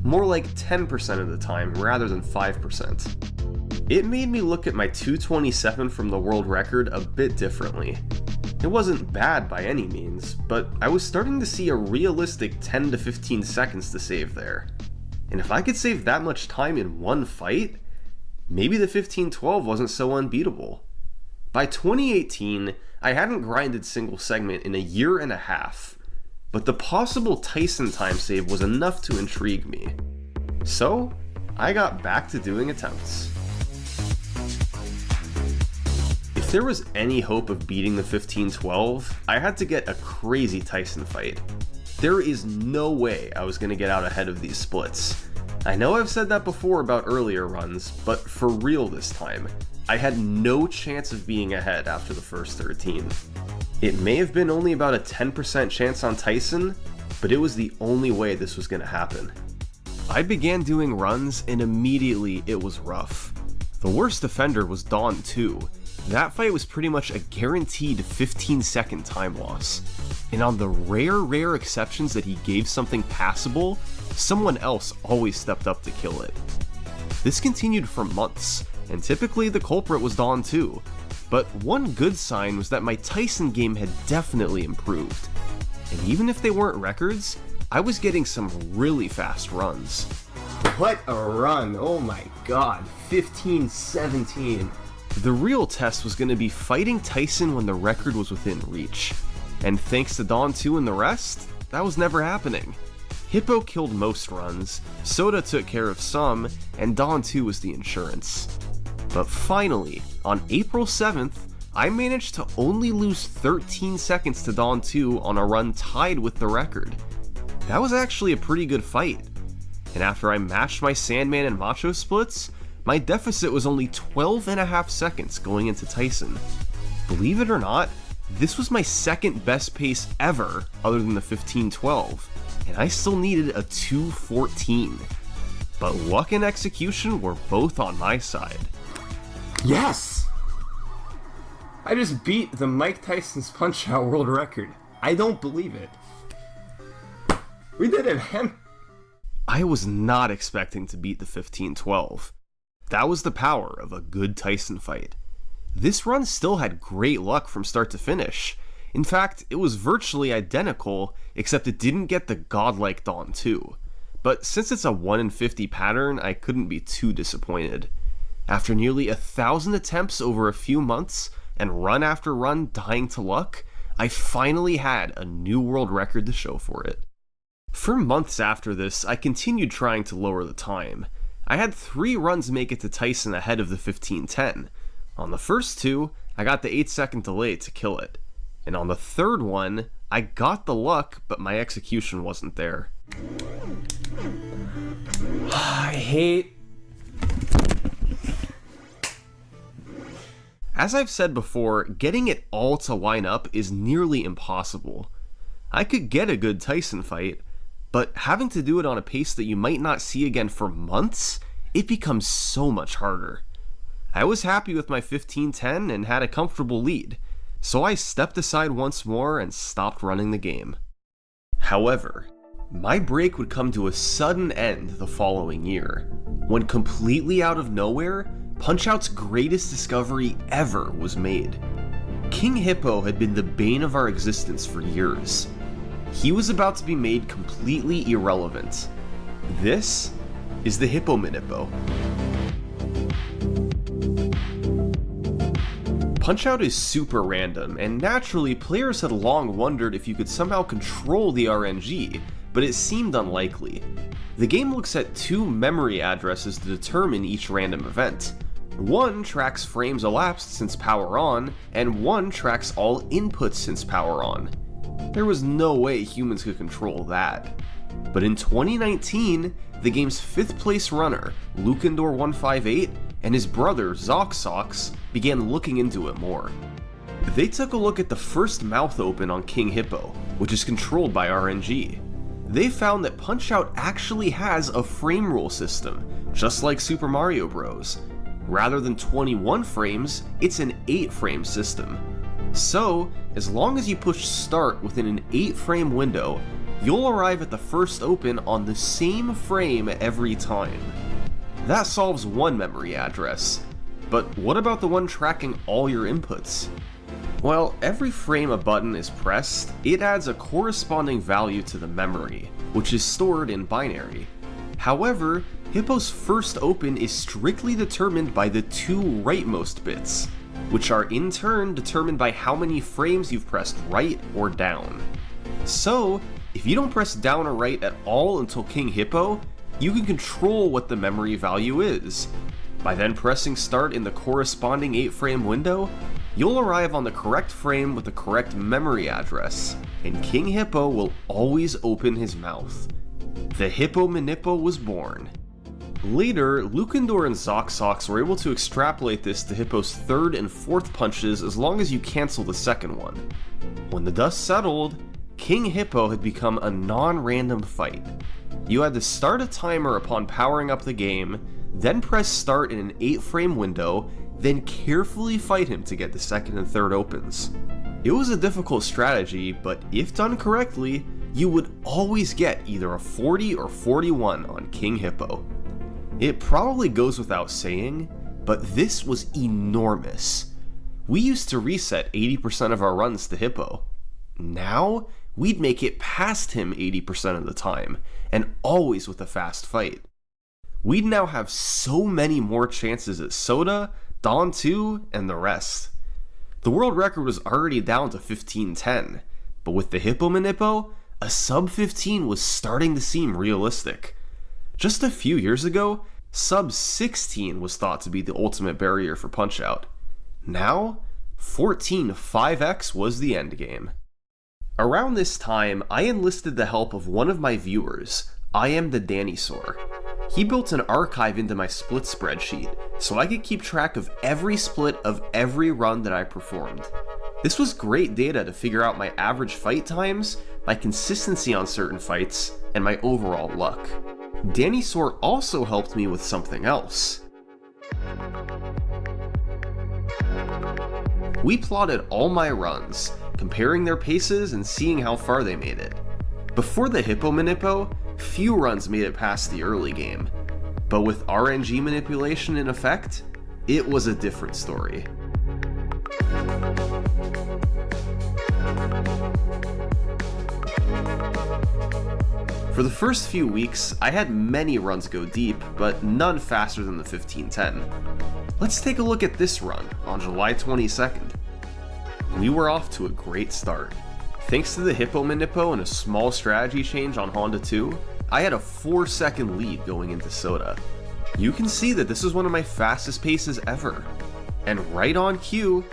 More like 10% of the time rather than 5%. It made me look at my 227 from the world record a bit differently. It wasn't bad by any means, but I was starting to see a realistic 10 to 15 seconds to save there. And if I could save that much time in one fight, maybe the 1512 wasn't so unbeatable. By 2018, I hadn't grinded single segment in a year and a half, but the possible Tyson time save was enough to intrigue me. So, I got back to doing attempts. If there was any hope of beating the 1512, I had to get a crazy Tyson fight. There is no way I was going to get out ahead of these splits. I know I've said that before about earlier runs, but for real this time, I had no chance of being ahead after the first 13. It may have been only about a 10% chance on Tyson, but it was the only way this was going to happen. I began doing runs and immediately it was rough. The worst offender was Dawn 2. That fight was pretty much a guaranteed 15-second time loss. And on the rare exceptions that he gave something passable, someone else always stepped up to kill it. This continued for months, and typically the culprit was Dawn 2. But one good sign was that my Tyson game had definitely improved. And even if they weren't records, I was getting some really fast runs. What a run, oh my god, 15-17. The real test was going to be fighting Tyson when the record was within reach. And thanks to Dawn 2 and the rest, that was never happening. Hippo killed most runs, Soda took care of some, and Dawn 2 was the insurance. But finally, on April 7th, I managed to only lose 13 seconds to Dawn 2 on a run tied with the record. That was actually a pretty good fight. And after I matched my Sandman and Macho splits, my deficit was only 12.5 seconds going into Tyson. Believe it or not, this was my second best pace ever other than the 1512, and I still needed a 214. But luck and execution were both on my side. Yes! I just beat the Mike Tyson's Punch-Out world record. I don't believe it. We did it, man. I was not expecting to beat the 1512. That was the power of a good Tyson fight. This run still had great luck from start to finish. In fact, it was virtually identical, except it didn't get the godlike Dawn 2. But since it's a 1 in 50 pattern, I couldn't be too disappointed. After nearly 1,000 attempts over a few months, and run after run dying to luck, I finally had a new world record to show for it. For months after this, I continued trying to lower the time. I had 3 runs make it to Tyson ahead of the 1510. On the first 2, I got the 8-second delay to kill it. And on the third one, I got the luck, but my execution wasn't there. I hate... As I've said before, getting it all to line up is nearly impossible. I could get a good Tyson fight, but having to do it on a pace that you might not see again for months it becomes so much harder. I was happy with my 15-10 and had a comfortable lead, so I stepped aside once more and stopped running the game. However, my break would come to a sudden end the following year, when completely out of nowhere, Punch-Out's greatest discovery ever was made. King Hippo had been the bane of our existence for years. He was about to be made completely irrelevant. This is the Hippo Manippo. Punch-Out is super random, and naturally players had long wondered if you could somehow control the RNG, but it seemed unlikely. The game looks at 2 memory addresses to determine each random event. One tracks frames elapsed since power on, and one tracks all inputs since power on. There was no way humans could control that. But in 2019, the game's 5th place runner, Lukendor158, and his brother, Zoxox, began looking into it more. They took a look at the first mouth open on King Hippo, which is controlled by RNG. They found that Punch-Out actually has a frame rule system, just like Super Mario Bros. Rather than 21 frames, it's an 8-frame system. So, as long as you push start within an 8-frame window, you'll arrive at the first open on the same frame every time. That solves one memory address, but what about the one tracking all your inputs? Well, every frame a button is pressed, it adds a corresponding value to the memory, which is stored in binary. However, Hippo's first open is strictly determined by the 2 rightmost bits, which are in turn determined by how many frames you've pressed right or down. So, if you don't press down or right at all until King Hippo, you can control what the memory value is. By then pressing start in the corresponding 8-frame window, you'll arrive on the correct frame with the correct memory address, and King Hippo will always open his mouth. The Hippo Manippo was born. Later, Lukendor and Zoxox were able to extrapolate this to Hippo's 3rd and 4th punches as long as you cancel the 2nd one. When the dust settled, King Hippo had become a non-random fight. You had to start a timer upon powering up the game, then press start in an 8-frame window, then carefully fight him to get the 2nd and 3rd opens. It was a difficult strategy, but if done correctly, you would always get either a 40 or 41 on King Hippo. It probably goes without saying, but this was enormous. We used to reset 80% of our runs to Hippo. Now, we'd make it past him 80% of the time, and always with a fast fight. We'd now have so many more chances at Soda, Dawn 2, and the rest. The world record was already down to 15-10, but with the Hippo Manippo, a sub 15 was starting to seem realistic. Just a few years ago, sub 16 was thought to be the ultimate barrier for Punch-Out. Now, 14-5x was the endgame. Around this time, I enlisted the help of one of my viewers, I Am the Dinosaur. He built an archive into my split spreadsheet, so I could keep track of every split of every run that I performed. This was great data to figure out my average fight times, my consistency on certain fights, and my overall luck. Dinosaur also helped me with something else. We plotted all my runs, comparing their paces and seeing how far they made it. Before the Hippo Manippo, few runs made it past the early game, but with RNG manipulation in effect, it was a different story. For the first few weeks, I had many runs go deep, but none faster than the 15-10. Let's take a look at this run on July 22nd. We were off to a great start. Thanks to the Hippo Manippo and a small strategy change on Honda 2, I had a 4-second lead going into Soda. You can see that this is one of my fastest paces ever. And right on cue,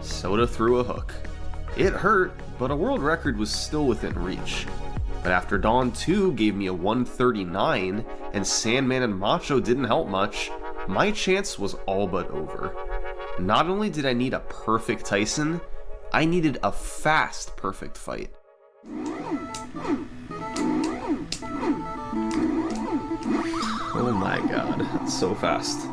Soda threw a hook. It hurt, but a world record was still within reach. But after Dawn 2 gave me a 139, and Sandman and Macho didn't help much, my chance was all but over. Not only did I need a perfect Tyson, I needed a fast perfect fight. Oh my god. god, that's so fast.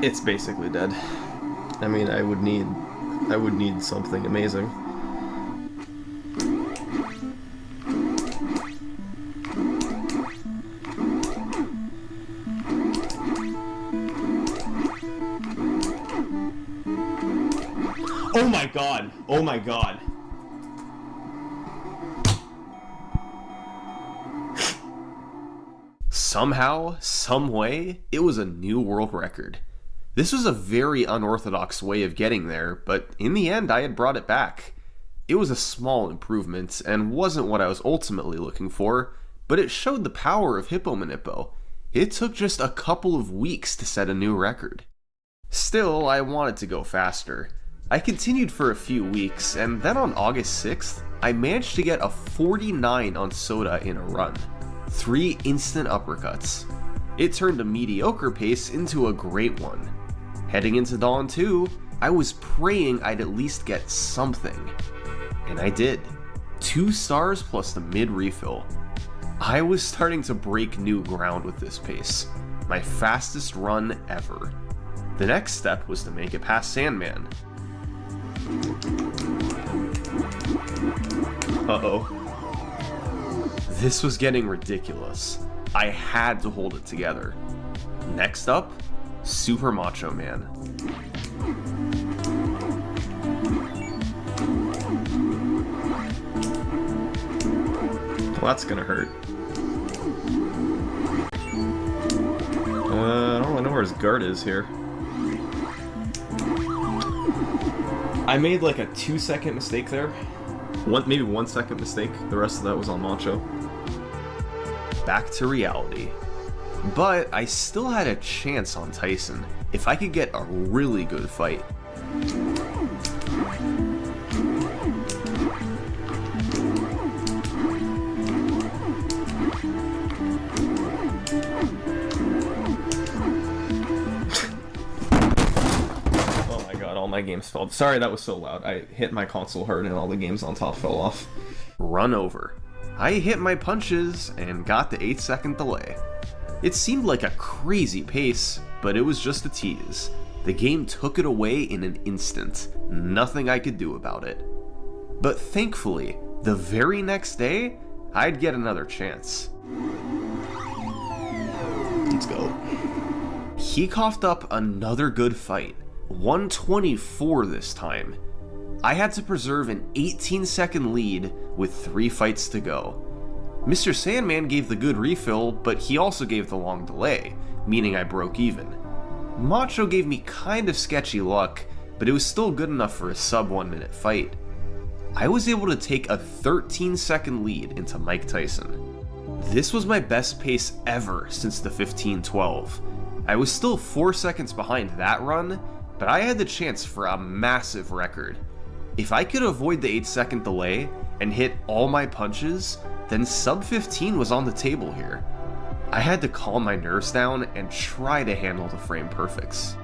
It's basically dead. I mean, I would need something amazing. Oh my god! Oh my god! Somehow, some way, it was a new world record. This was a very unorthodox way of getting there, but in the end I had brought it back. It was a small improvement, and wasn't what I was ultimately looking for, but it showed the power of Hippo Manippo. It took just a couple of weeks to set a new record. Still, I wanted to go faster. I continued for a few weeks, and then on August 6th, I managed to get a 49 on Soda in a run. 3 instant uppercuts. It turned a mediocre pace into a great one. Heading into Dawn 2, I was praying I'd at least get something. And I did. 2 stars plus the mid refill. I was starting to break new ground with this pace. My fastest run ever. The next step was to make it past Sandman. Uh-oh. This was getting ridiculous. I had to hold it together. Next up, Super Macho Man. Well, that's gonna hurt. I don't really know where his guard is here. I made like a 2-second mistake there. Maybe 1 second mistake. The rest of that was on Macho. Back to reality. But I still had a chance on Tyson if I could get a really good fight. Oh my god, all my games fell. Sorry that was so loud. I hit my console hard and all the games on top fell off. Run over. I hit my punches and got the 8-second delay. It seemed like a crazy pace, but it was just a tease. The game took it away in an instant. Nothing I could do about it. But thankfully, the very next day, I'd get another chance. Let's go. He coughed up another good fight. 124 this time. I had to preserve an 18-second lead with 3 fights to go. Mr. Sandman gave the good refill, but he also gave the long delay, meaning I broke even. Macho gave me kind of sketchy luck, but it was still good enough for a sub 1 minute fight. I was able to take a 13-second lead into Mike Tyson. This was my best pace ever since the 15-12. I was still 4 seconds behind that run, but I had the chance for a massive record. If I could avoid the 8-second delay and hit all my punches, then sub 15 was on the table here. I had to calm my nerves down and try to handle the frame perfects.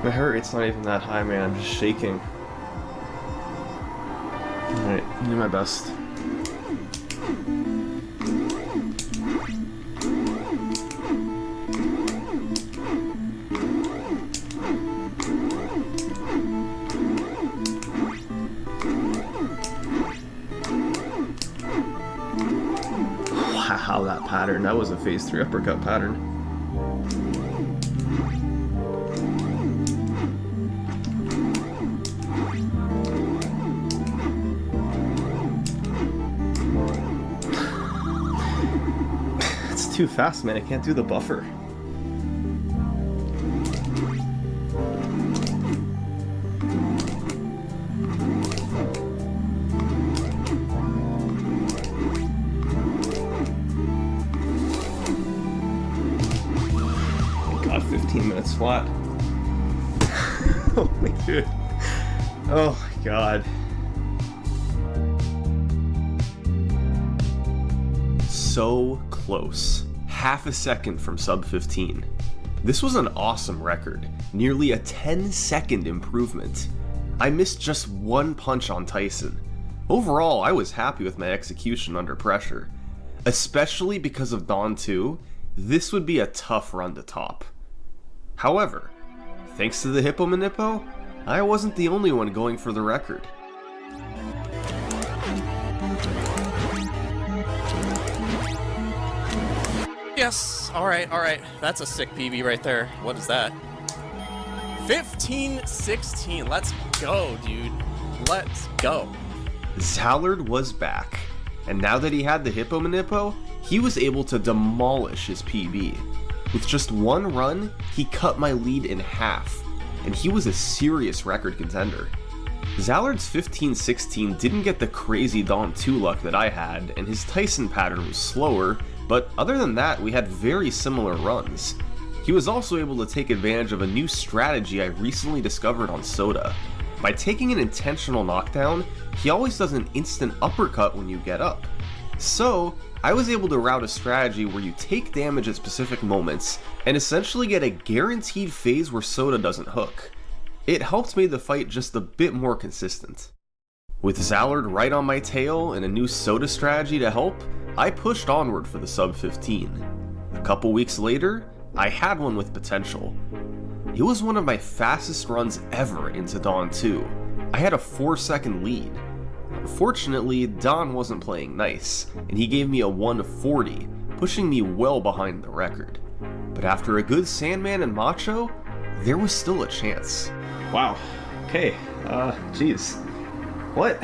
My heart rate's not even that high, man. I'm just shaking. Alright, do my best. Wow, that pattern. That was a phase 3 uppercut pattern. It's too fast, man. I can't do the buffer. God, 15 minutes flat. Oh my god. Oh my god. So close. Half a second from sub 15. This was an awesome record. Nearly a 10-second improvement. I missed just 1 punch on Tyson. Overall, I was happy with my execution under pressure. Especially because of Dawn 2, this would be a tough run to top. However, thanks to the Hippo Manippo, I wasn't the only one going for the record. Yes, alright. That's a sick PB right there. What is that? 15-16. Let's go, dude. Let's go. Zallard was back, and now that he had the Hippo Manippo, he was able to demolish his PB. With just one run, he cut my lead in half, and he was a serious record contender. Zallard's 15-16 didn't get the crazy Dawn 2 luck that I had, and his Tyson pattern was slower, but other than that, we had very similar runs. He was also able to take advantage of a new strategy I recently discovered on Soda. By taking an intentional knockdown, he always does an instant uppercut when you get up. So, I was able to route a strategy where you take damage at specific moments, and essentially get a guaranteed phase where Soda doesn't hook. It helped make the fight just a bit more consistent. With Zallard right on my tail and a new Soda strategy to help, I pushed onward for the sub 15. A couple weeks later, I had one with potential. It was one of my fastest runs ever into Dawn 2. I had a 4-second lead. Unfortunately, Don wasn't playing nice, and he gave me a 140, pushing me well behind the record. But after a good Sandman and Macho, there was still a chance. Wow. Okay. Jeez. What?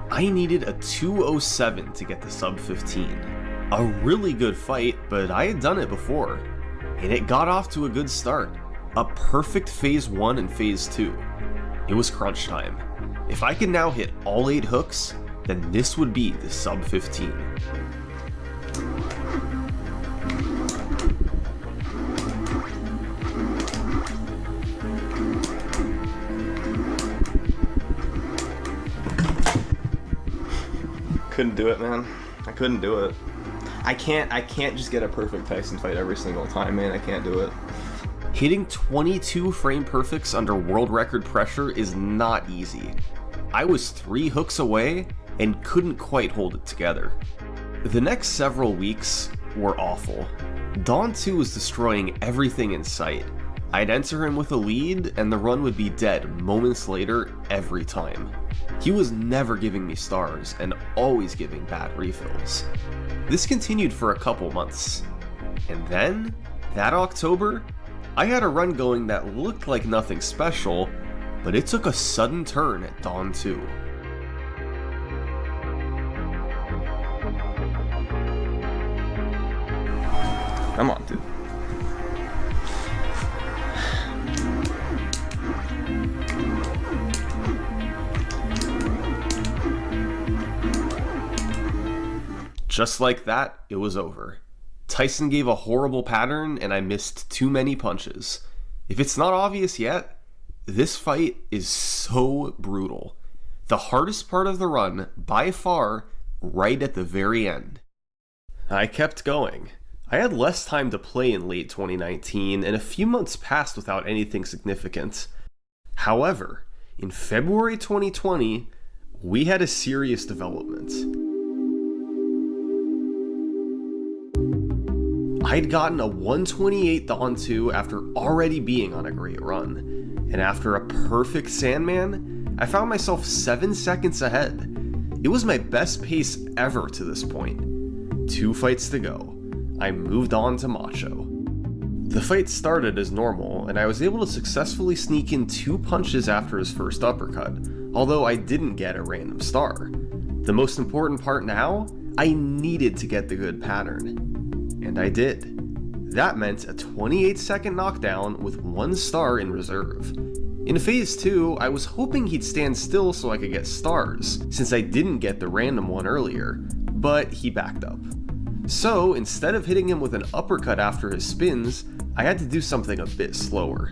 I needed a 207 to get the sub 15. A really good fight, but I had done it before. And it got off to a good start. A perfect phase 1 and phase 2. It was crunch time. If I could now hit all 8 hooks, then this would be the sub 15. Couldn't do it, man. I couldn't do it. I can't just get a perfect Tyson fight every single time, man. I can't do it. Hitting 22 frame perfects under world record pressure is not easy. I was 3 hooks away and couldn't quite hold it together. The next several weeks were awful. Dawn 2 was destroying everything in sight. I'd enter him with a lead and the run would be dead moments later every time. He was never giving me stars and always giving bad refills. This continued for a couple months. And then, that October, I had a run going that looked like nothing special, but it took a sudden turn at Dawn 2. Come on, dude. Just like that, it was over. Tyson gave a horrible pattern and I missed too many punches. If it's not obvious yet, this fight is so brutal. The hardest part of the run, by far, right at the very end. I kept going. I had less time to play in late 2019 and a few months passed without anything significant. However, in February 2020, we had a serious development. I'd gotten a 128 Dawn 2 after already being on a great run, and after a perfect Sandman, I found myself 7 seconds ahead. It was my best pace ever to this point. 2 fights to go. I moved on to Macho. The fight started as normal, and I was able to successfully sneak in 2 punches after his first uppercut, although I didn't get a random star. The most important part now, I needed to get the good pattern. And I did. That meant a 28-second knockdown with 1 star in reserve. In phase 2, I was hoping he'd stand still so I could get stars, since I didn't get the random one earlier, but he backed up. So, instead of hitting him with an uppercut after his spins, I had to do something a bit slower.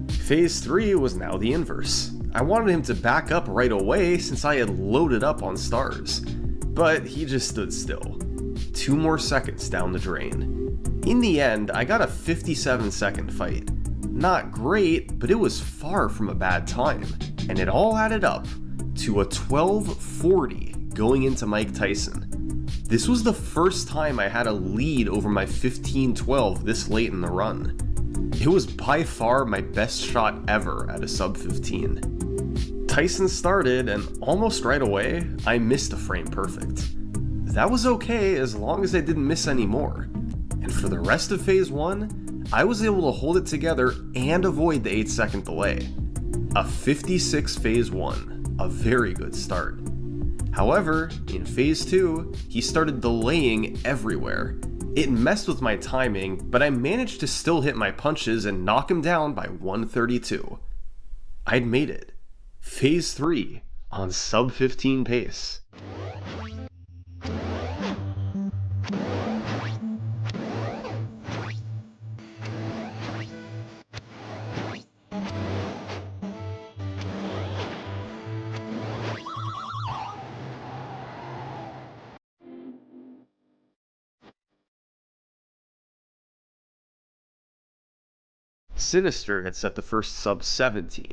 Phase 3 was now the inverse. I wanted him to back up right away since I had loaded up on stars, but he just stood still. 2 more seconds down the drain. In the end, I got a 57-second fight. Not great, but it was far from a bad time, and it all added up to a 12-40 going into Mike Tyson. This was the first time I had a lead over my 15-12 this late in the run. It was by far my best shot ever at a sub 15. Tyson started, and almost right away, I missed a frame perfect. That was okay as long as I didn't miss any more. And for the rest of phase 1, I was able to hold it together and avoid the 8-second delay. A 56 phase 1, a very good start. However, in phase 2, he started delaying everywhere. It messed with my timing, but I managed to still hit my punches and knock him down by 132. I'd made it. Phase 3 on sub 15 pace. Sinister had set the first sub 17.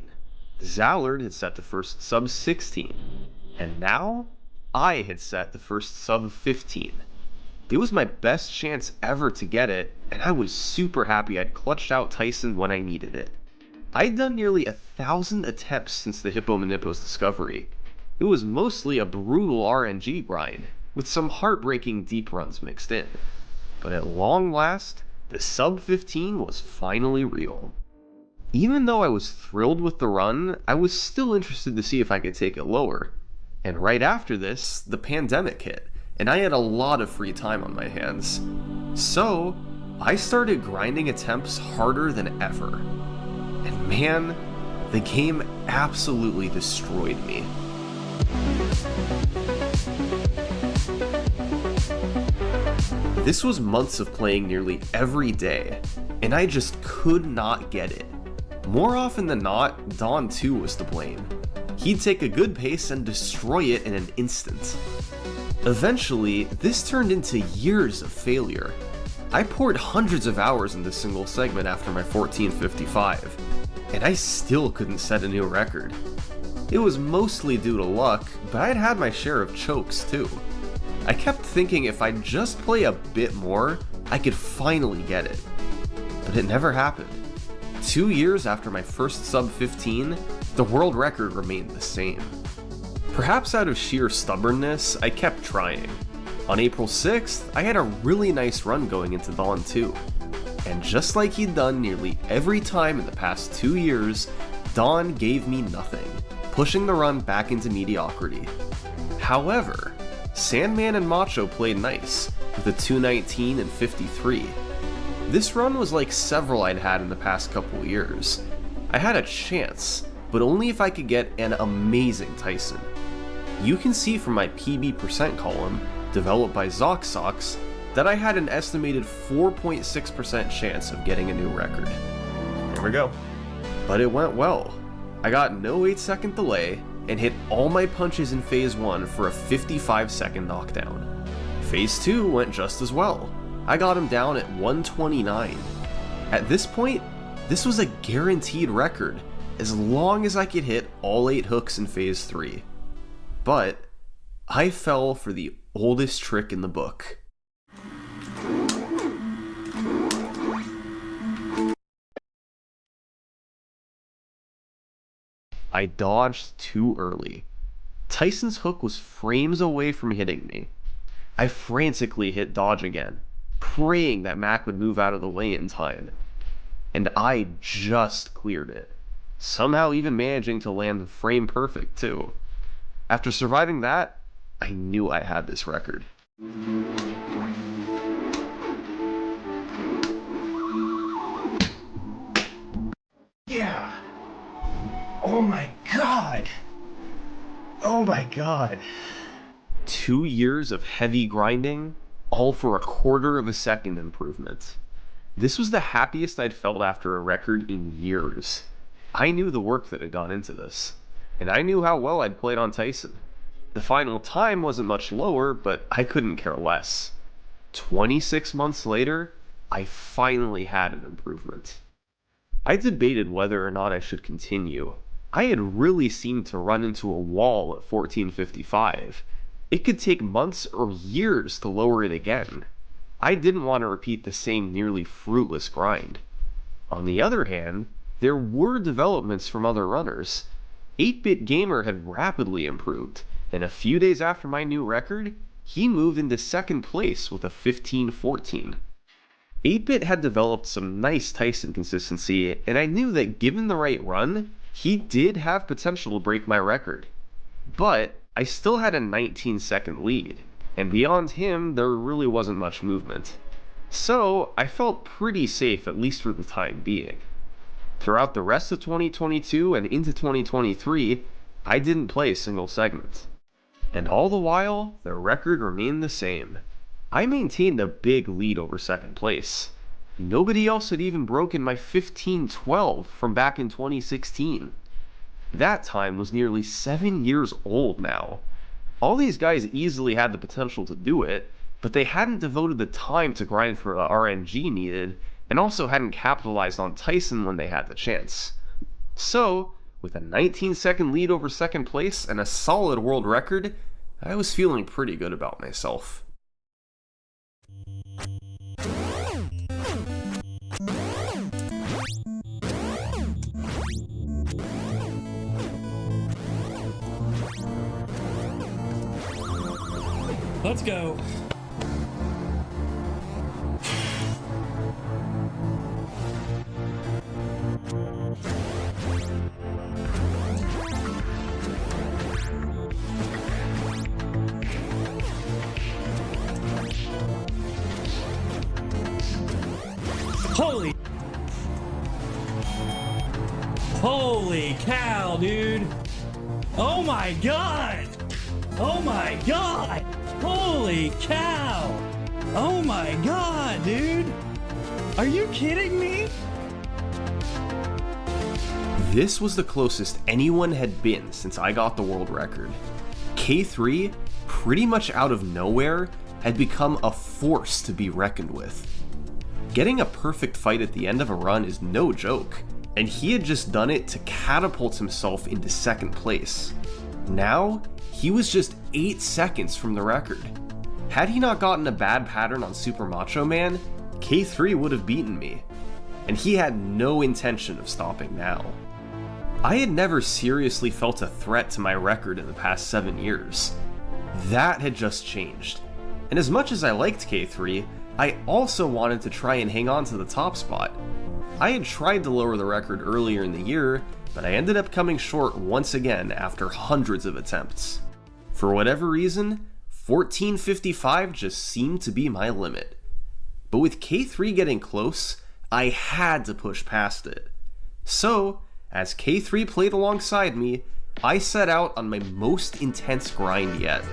Zallard had set the first sub 16. And now, I had set the first sub 15. It was my best chance ever to get it, and I was super happy I'd clutched out Tyson when I needed it. I'd done nearly 1,000 attempts since the Hippo Manippo's discovery. It was mostly a brutal RNG grind, with some heartbreaking deep runs mixed in. But at long last, the sub 15 was finally real. Even though I was thrilled with the run, I was still interested to see if I could take it lower. And right after this, the pandemic hit, and I had a lot of free time on my hands. So, I started grinding attempts harder than ever. And man, the game absolutely destroyed me. This was months of playing nearly every day, and I just could not get it. More often than not, Dawn 2 was to blame. He'd take a good pace and destroy it in an instant. Eventually, this turned into years of failure. I poured hundreds of hours into single segment after my 1455, and I still couldn't set a new record. It was mostly due to luck, but I'd had my share of chokes too. I kept thinking if I'd just play a bit more, I could finally get it. But it never happened. 2 years after my first sub 15, the world record remained the same. Perhaps out of sheer stubbornness, I kept trying. On April 6th, I had a really nice run going into Dawn 2. And just like he'd done nearly every time in the past 2 years, Dawn gave me nothing, pushing the run back into mediocrity. However, Sandman and Macho played nice, with a 219 and 53. This run was like several I'd had in the past couple years. I had a chance, but only if I could get an amazing Tyson. You can see from my PB% column, developed by ZoxSox, that I had an estimated 4.6% chance of getting a new record. There we go. But it went well. I got no 8-second delay, and hit all my punches in phase 1 for a 55-second knockdown. Phase 2 went just as well. I got him down at 129. At this point, this was a guaranteed record, as long as I could hit all 8 hooks in phase 3. But I fell for the oldest trick in the book. I dodged too early. Tyson's hook was frames away from hitting me. I frantically hit dodge again, praying that Mac would move out of the way in time. And I just cleared it, somehow even managing to land frame perfect too. After surviving that, I knew I had this record. Yeah. Oh my god. Oh my god. 2 years of heavy grinding, all for a quarter of a second improvement. This was the happiest I'd felt after a record in years. I knew the work that had gone into this, and I knew how well I'd played on Tyson. The final time wasn't much lower, but I couldn't care less. 26 months later, I finally had an improvement. I debated whether or not I should continue. I had really seemed to run into a wall at 1455. It could take months or years to lower it again. I didn't want to repeat the same nearly fruitless grind. On the other hand, there were developments from other runners. 8-Bit Gamer had rapidly improved, and a few days after my new record, he moved into second place with a 1514. 8-Bit had developed some nice Tyson consistency, and I knew that given the right run, he did have potential to break my record. But I still had a 19-second lead, and beyond him, there really wasn't much movement. So I felt pretty safe, at least for the time being. Throughout the rest of 2022 and into 2023, I didn't play a single segment. And all the while, the record remained the same. I maintained a big lead over second place. Nobody else had even broken my 1512 from back in 2016. That time was nearly 7 years old now. All these guys easily had the potential to do it, but they hadn't devoted the time to grind for the RNG needed, and also hadn't capitalized on Tyson when they had the chance. So, with a 19-second lead over second place and a solid world record, I was feeling pretty good about myself. Let's go. Holy cow, dude. Oh my god. Oh my god. Holy cow. Oh my god, dude. Are you kidding me? This was the closest anyone had been since I got the world record. K3, pretty much out of nowhere, had become a force to be reckoned with. Getting a perfect fight at the end of a run is no joke, and he had just done it to catapult himself into second place. Now, he was just 8 seconds from the record. Had he not gotten a bad pattern on Super Macho Man, K3 would have beaten me, and he had no intention of stopping now. I had never seriously felt a threat to my record in the past 7 years. That had just changed, and as much as I liked K3, I also wanted to try and hang on to the top spot. I had tried to lower the record earlier in the year, but I ended up coming short once again after hundreds of attempts. For whatever reason, 1455 just seemed to be my limit. But with K3 getting close, I had to push past it. So, as K3 played alongside me, I set out on my most intense grind yet.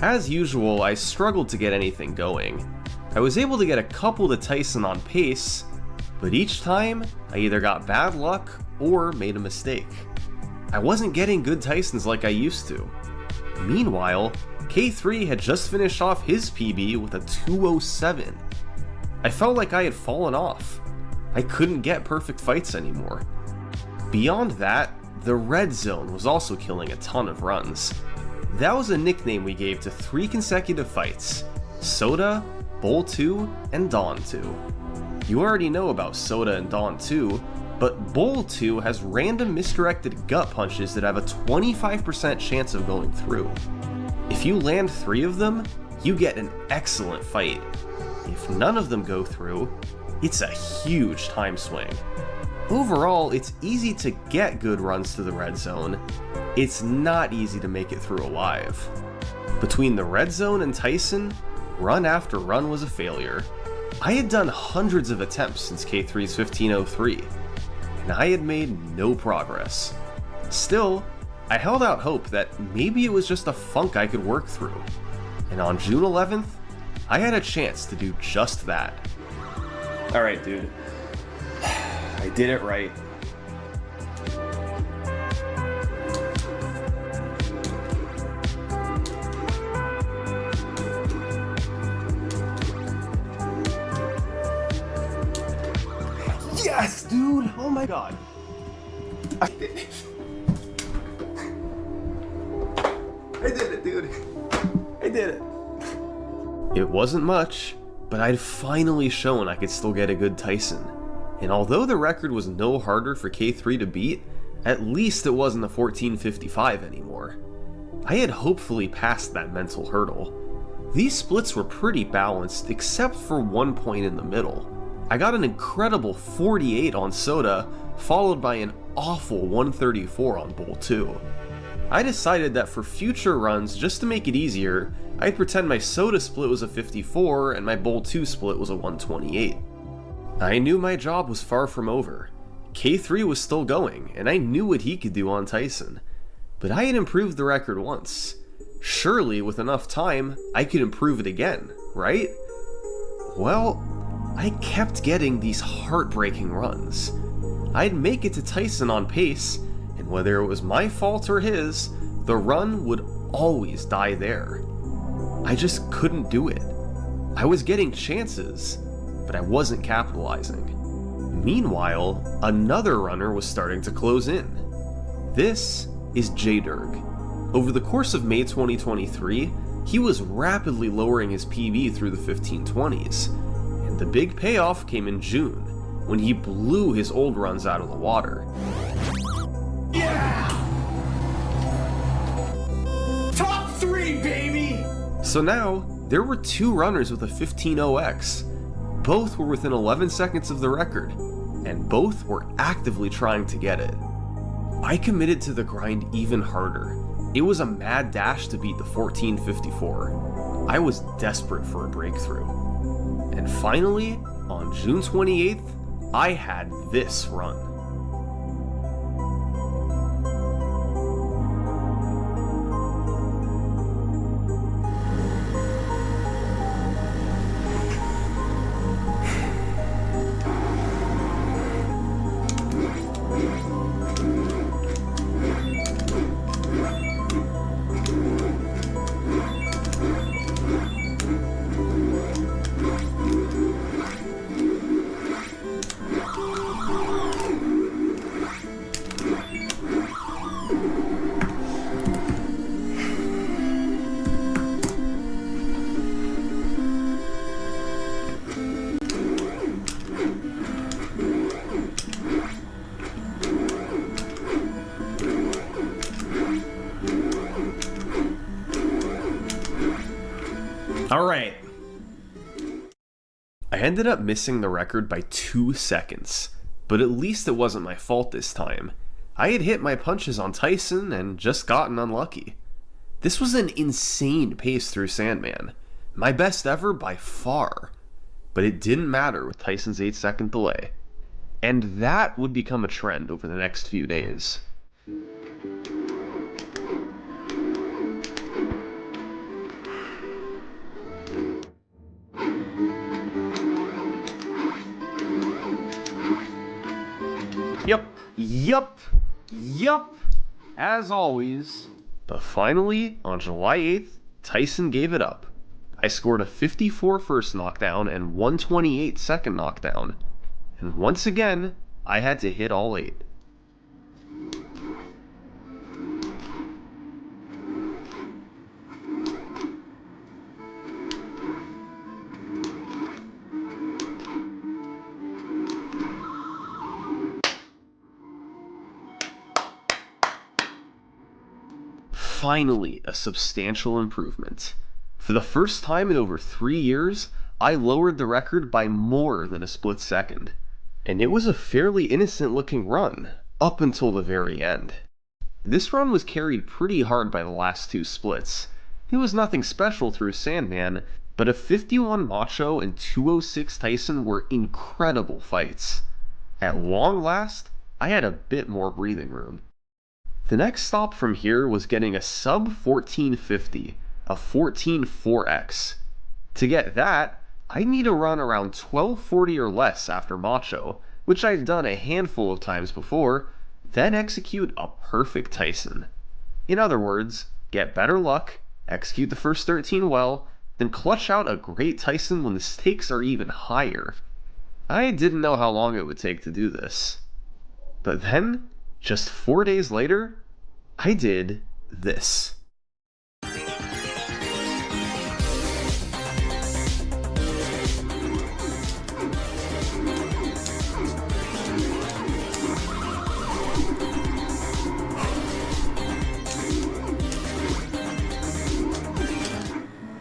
As usual, I struggled to get anything going. I was able to get a couple to Tyson on pace, but each time, I either got bad luck or made a mistake. I wasn't getting good Tysons like I used to. Meanwhile, K3 had just finished off his PB with a 207. I felt like I had fallen off. I couldn't get perfect fights anymore. Beyond that, the red zone was also killing a ton of runs. That was a nickname we gave to 3 consecutive fights: Soda, Bowl 2, and Dawn 2. You already know about Soda and Dawn 2, but Bowl 2 has random misdirected gut punches that have a 25% chance of going through. If you land 3 of them, you get an excellent fight. If none of them go through, it's a huge time swing. Overall, it's easy to get good runs to the red zone. It's not easy to make it through alive. Between the red zone and Tyson, run after run was a failure. I had done hundreds of attempts since K3's 1503, and I had made no progress. Still, I held out hope that maybe it was just a funk I could work through, and on June 11th, I had a chance to do just that. Alright, dude. I did it right. Yes, dude! Oh my god. I did it, dude. I did it. It wasn't much, but I'd finally shown I could still get a good Tyson. And although the record was no harder for K3 to beat, at least it wasn't a 14:55 anymore. I had hopefully passed that mental hurdle. These splits were pretty balanced except for one point in the middle. I got an incredible 48 on Soda, followed by an awful 134 on Bowl 2. I decided that for future runs, just to make it easier, I'd pretend my Soda split was a 54 and my Bowl 2 split was a 128. I knew my job was far from over. K3 was still going, and I knew what he could do on Tyson. But I had improved the record once. Surely, with enough time, I could improve it again, right? Well, I kept getting these heartbreaking runs. I'd make it to Tyson on pace, and whether it was my fault or his, the run would always die there. I just couldn't do it. I was getting chances, but I wasn't capitalizing. Meanwhile, another runner was starting to close in. This is J-Durg. Over the course of May 2023, he was rapidly lowering his PB through the 1520s, and the big payoff came in June, when he blew his old runs out of the water. Yeah! Top 3, baby! So now, there were two runners with a 15.0x. Both were within 11 seconds of the record, and both were actively trying to get it. I committed to the grind even harder. It was a mad dash to beat the 14:54. I was desperate for a breakthrough. And finally, on June 28th, I had this run. Alright. I ended up missing the record by 2 seconds, but at least it wasn't my fault this time. I had hit my punches on Tyson and just gotten unlucky. This was an insane pace through Sandman, my best ever by far, but it didn't matter with Tyson's 8-second delay. And that would become a trend over the next few days. Yup, as always. But finally, on July 8th, Tyson gave it up. I scored a 54 first knockdown and 128 second knockdown. And once again, I had to hit all 8. Finally, a substantial improvement. For the first time in over 3 years, I lowered the record by more than a split second. And it was a fairly innocent looking run, up until the very end. This run was carried pretty hard by the last 2 splits. It was nothing special through Sandman, but a 51 Macho and 206 Tyson were incredible fights. At long last, I had a bit more breathing room. The next stop from here was getting a sub 1450, a 14.4x. To get that, I'd need to run around 1240 or less after Macho, which I'd done a handful of times before, then execute a perfect Tyson. In other words, get better luck, execute the first 13 well, then clutch out a great Tyson when the stakes are even higher. I didn't know how long it would take to do this. But then, Just 4 days later, I did this.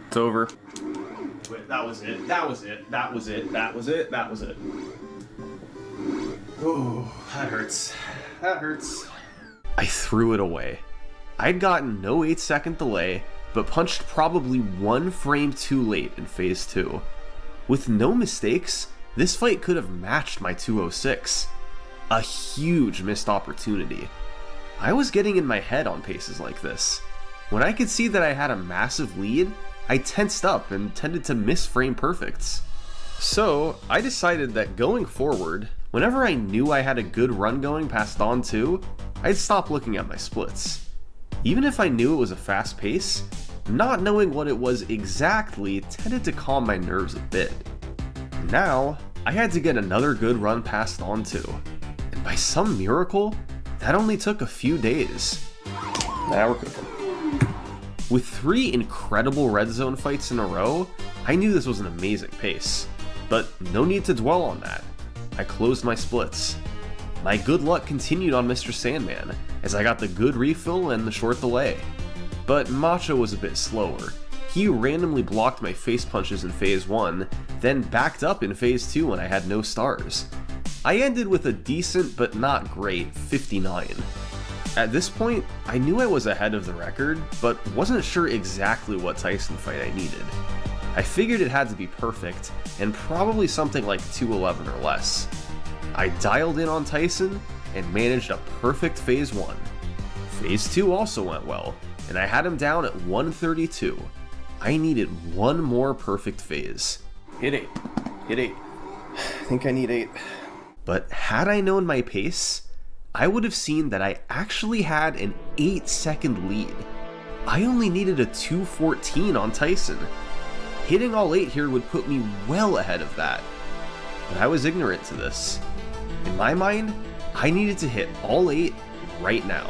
It's over. Wait, that was it. That was it. That was it. That was it. That was it. Ooh, that hurts. That hurts. I threw it away. I'd gotten no 8-second delay, but punched probably 1 frame too late in Phase 2. With no mistakes, this fight could have matched my 206. A huge missed opportunity. I was getting in my head on paces like this. When I could see that I had a massive lead, I tensed up and tended to miss frame perfects. So, I decided that going forward, whenever I knew I had a good run going past Dawn 2, I'd stop looking at my splits. Even if I knew it was a fast pace, not knowing what it was exactly tended to calm my nerves a bit. Now, I had to get another good run past Dawn 2, and by some miracle, that only took a few days. Now we're cooking. With 3 incredible red zone fights in a row, I knew this was an amazing pace. But no need to dwell on that. I closed my splits. My good luck continued on Mr. Sandman, as I got the good refill and the short delay. But Macho was a bit slower. He randomly blocked my face punches in Phase 1, then backed up in Phase 2 when I had no stars. I ended with a decent but not great 59. At this point, I knew I was ahead of the record, but wasn't sure exactly what Tyson fight I needed. I figured it had to be perfect, and probably something like 211 or less. I dialed in on Tyson, and managed a perfect Phase 1. Phase 2 also went well, and I had him down at 132. I needed 1 more perfect phase. Hit 8. Hit 8. I think I need 8. But had I known my pace, I would have seen that I actually had an 8-second lead. I only needed a 214 on Tyson. Hitting all 8 here would put me well ahead of that. But I was ignorant to this. In my mind, I needed to hit all 8 right now.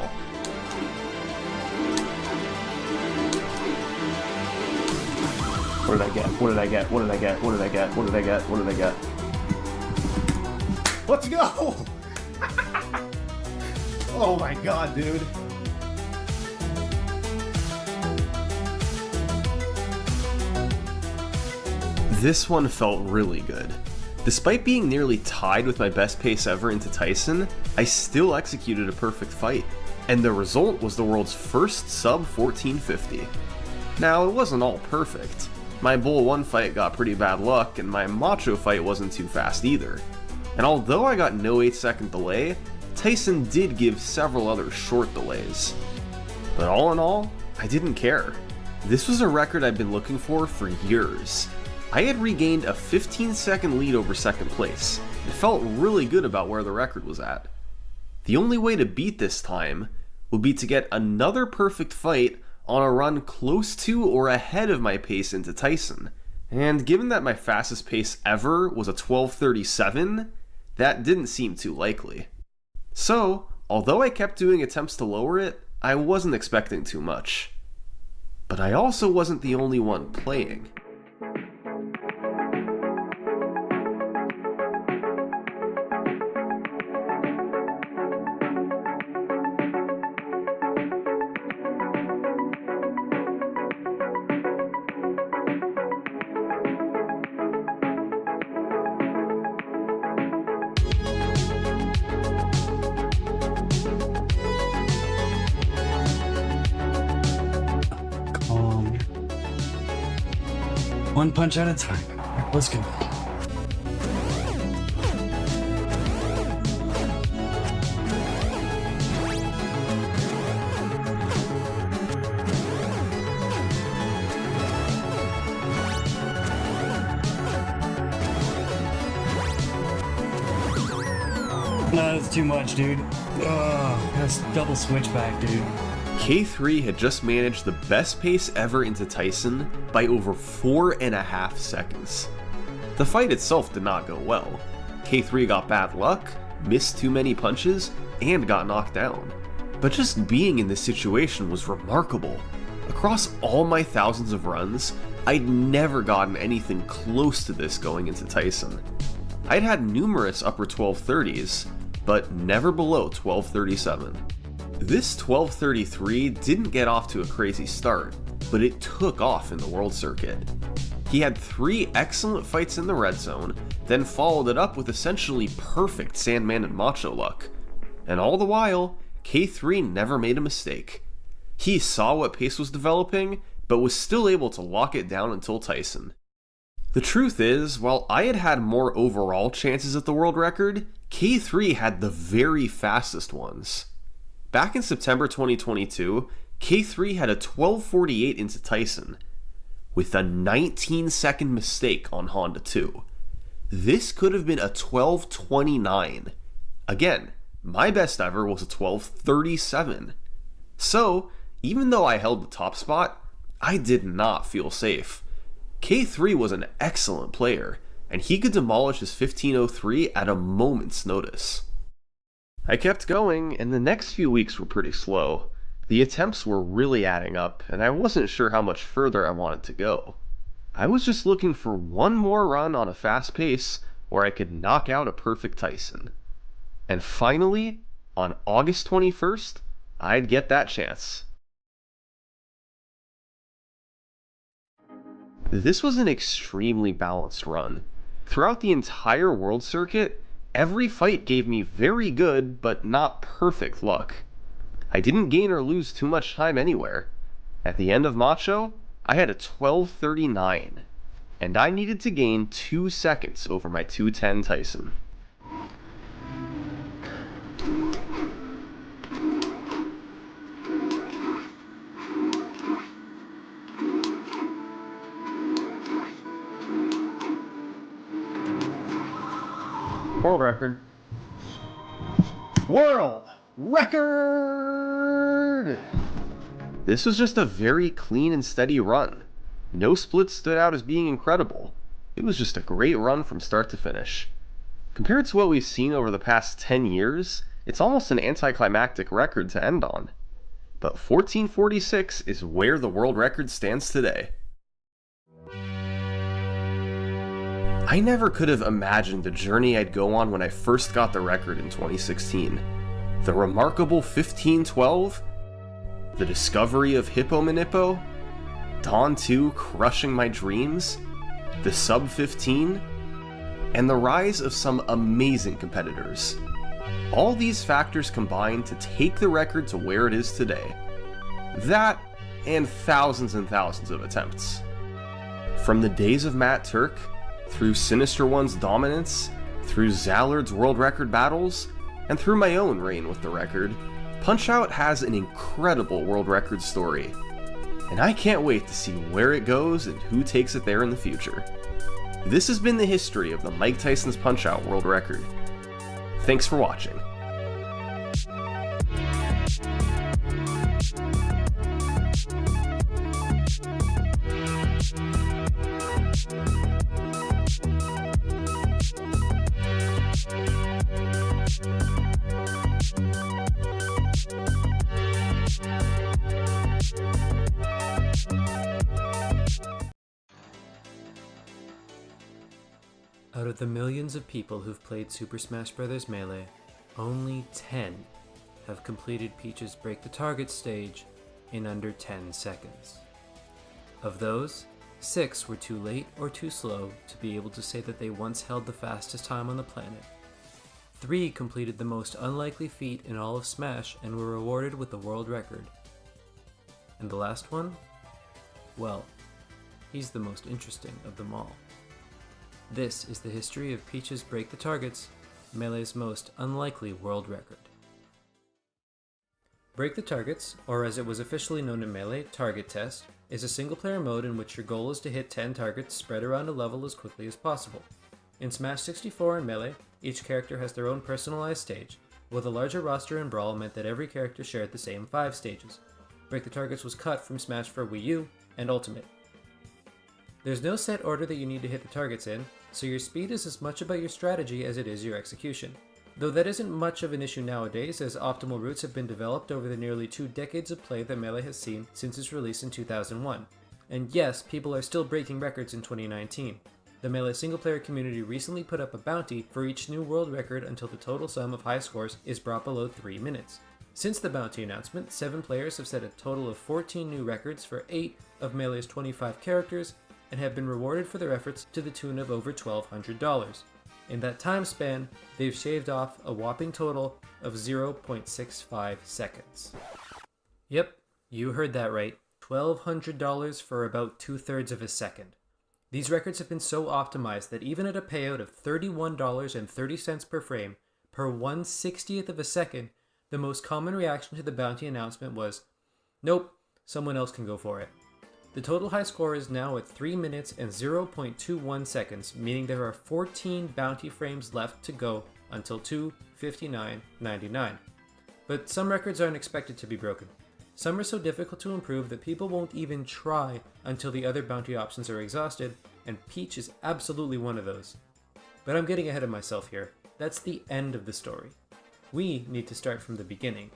What did I get? What did I get? What did I get? What did I get? What did I get? What did I get? Let's go! Oh my god, dude. This one felt really good. Despite being nearly tied with my best pace ever into Tyson, I still executed a perfect fight, and the result was the world's first sub 1450. Now, it wasn't all perfect. My Bull 1 fight got pretty bad luck, and my Macho fight wasn't too fast either. And although I got no 8-second delay, Tyson did give several other short delays. But all in all, I didn't care. This was a record I'd been looking for years. I had regained a 15-second lead over second place, and felt really good about where the record was at. The only way to beat this time would be to get another perfect fight on a run close to or ahead of my pace into Tyson. And given that my fastest pace ever was a 12:37, that didn't seem too likely. So, although I kept doing attempts to lower it, I wasn't expecting too much. But I also wasn't the only one playing. One punch at a time. Let's go. No, that's too much, dude. Ugh, that's double switchback, dude. K3 had just managed the best pace ever into Tyson by over 4.5 seconds. The fight itself did not go well. K3 got bad luck, missed too many punches, and got knocked down. But just being in this situation was remarkable. Across all my thousands of runs, I'd never gotten anything close to this going into Tyson. I'd had numerous upper 1230s, but never below 1237. This 1233 didn't get off to a crazy start, but it took off in the world circuit. He had 3 excellent fights in the red zone, then followed it up with essentially perfect Sandman and Macho luck. And all the while, K3 never made a mistake. He saw what pace was developing, but was still able to lock it down until Tyson. The truth is, while I had had more overall chances at the world record, K3 had the very fastest ones. Back in September 2022, K3 had a 12:48 into Tyson, with a 19-second mistake on Honda 2. This could have been a 12:29. Again, my best ever was a 12:37. So, even though I held the top spot, I did not feel safe. K3 was an excellent player, and he could demolish his 15:03 at a moment's notice. I kept going, and the next few weeks were pretty slow. The attempts were really adding up, and I wasn't sure how much further I wanted to go. I was just looking for one more run on a fast pace where I could knock out a perfect Tyson. And finally, on August 21st, I'd get that chance. This was an extremely balanced run. Throughout the entire world circuit, every fight gave me very good but not perfect luck. I didn't gain or lose too much time anywhere. At the end of Macho, I had a 12:39, and I needed to gain 2 seconds over my 2:10 Tyson. World record. World record! This was just a very clean and steady run. No splits stood out as being incredible. It was just a great run from start to finish. Compared to what we've seen over the past 10 years, it's almost an anticlimactic record to end on. But 1446 is where the world record stands today. I never could have imagined the journey I'd go on when I first got the record in 2016. The remarkable 1512, the discovery of Hippo Manippo, Dawn 2 crushing my dreams, the sub 15, and the rise of some amazing competitors. All these factors combined to take the record to where it is today. That, and thousands of attempts. From the days of Matt Turk, through Sinister One's dominance, through Zallard's world record battles, and through my own reign with the record, Punch-Out has an incredible world record story. And I can't wait to see where it goes and who takes it there in the future. This has been the history of the Mike Tyson's Punch-Out world record. Thanks for watching. Out of the millions of people who've played Super Smash Bros. Melee, only 10 have completed Peach's Break the Target stage in under 10 seconds. Of those, 6 were too late or too slow to be able to say that they once held the fastest time on the planet. 3 completed the most unlikely feat in all of Smash and were rewarded with the world record. And the last one? Well, he's the most interesting of them all. This is the history of Peach's Break the Targets, Melee's most unlikely world record. Break the Targets, or as it was officially known in Melee, Target Test, is a single-player mode in which your goal is to hit 10 targets spread around a level as quickly as possible. In Smash 64 and Melee, each character has their own personalized stage, while the larger roster in Brawl meant that every character shared the same 5 stages. Break the Targets was cut from Smash for Wii U and Ultimate. There's no set order that you need to hit the targets in, so your speed is as much about your strategy as it is your execution. Though that isn't much of an issue nowadays, as optimal routes have been developed over the nearly 2 decades of play that Melee has seen since its release in 2001. And yes, people are still breaking records in 2019. The Melee single-player community recently put up a bounty for each new world record until the total sum of high scores is brought below 3 minutes. Since the bounty announcement, 7 players have set a total of 14 new records for 8 of Melee's 25 characters, and have been rewarded for their efforts to the tune of over $1,200. In that time span, they've shaved off a whopping total of 0.65 seconds. Yep, you heard that right. $1,200 for about 2/3 of a second. These records have been so optimized that even at a payout of $31.30 per frame, per 1/60th of a second, the most common reaction to the bounty announcement was, "Nope, someone else can go for it." The total high score is now at 3 minutes and 0.21 seconds, meaning there are 14 bounty frames left to go until 2:59.99. But some records aren't expected to be broken. Some are so difficult to improve that people won't even try until the other bounty options are exhausted, and Peach is absolutely one of those. But I'm getting ahead of myself here. That's the end of the story. We need to start from the beginning.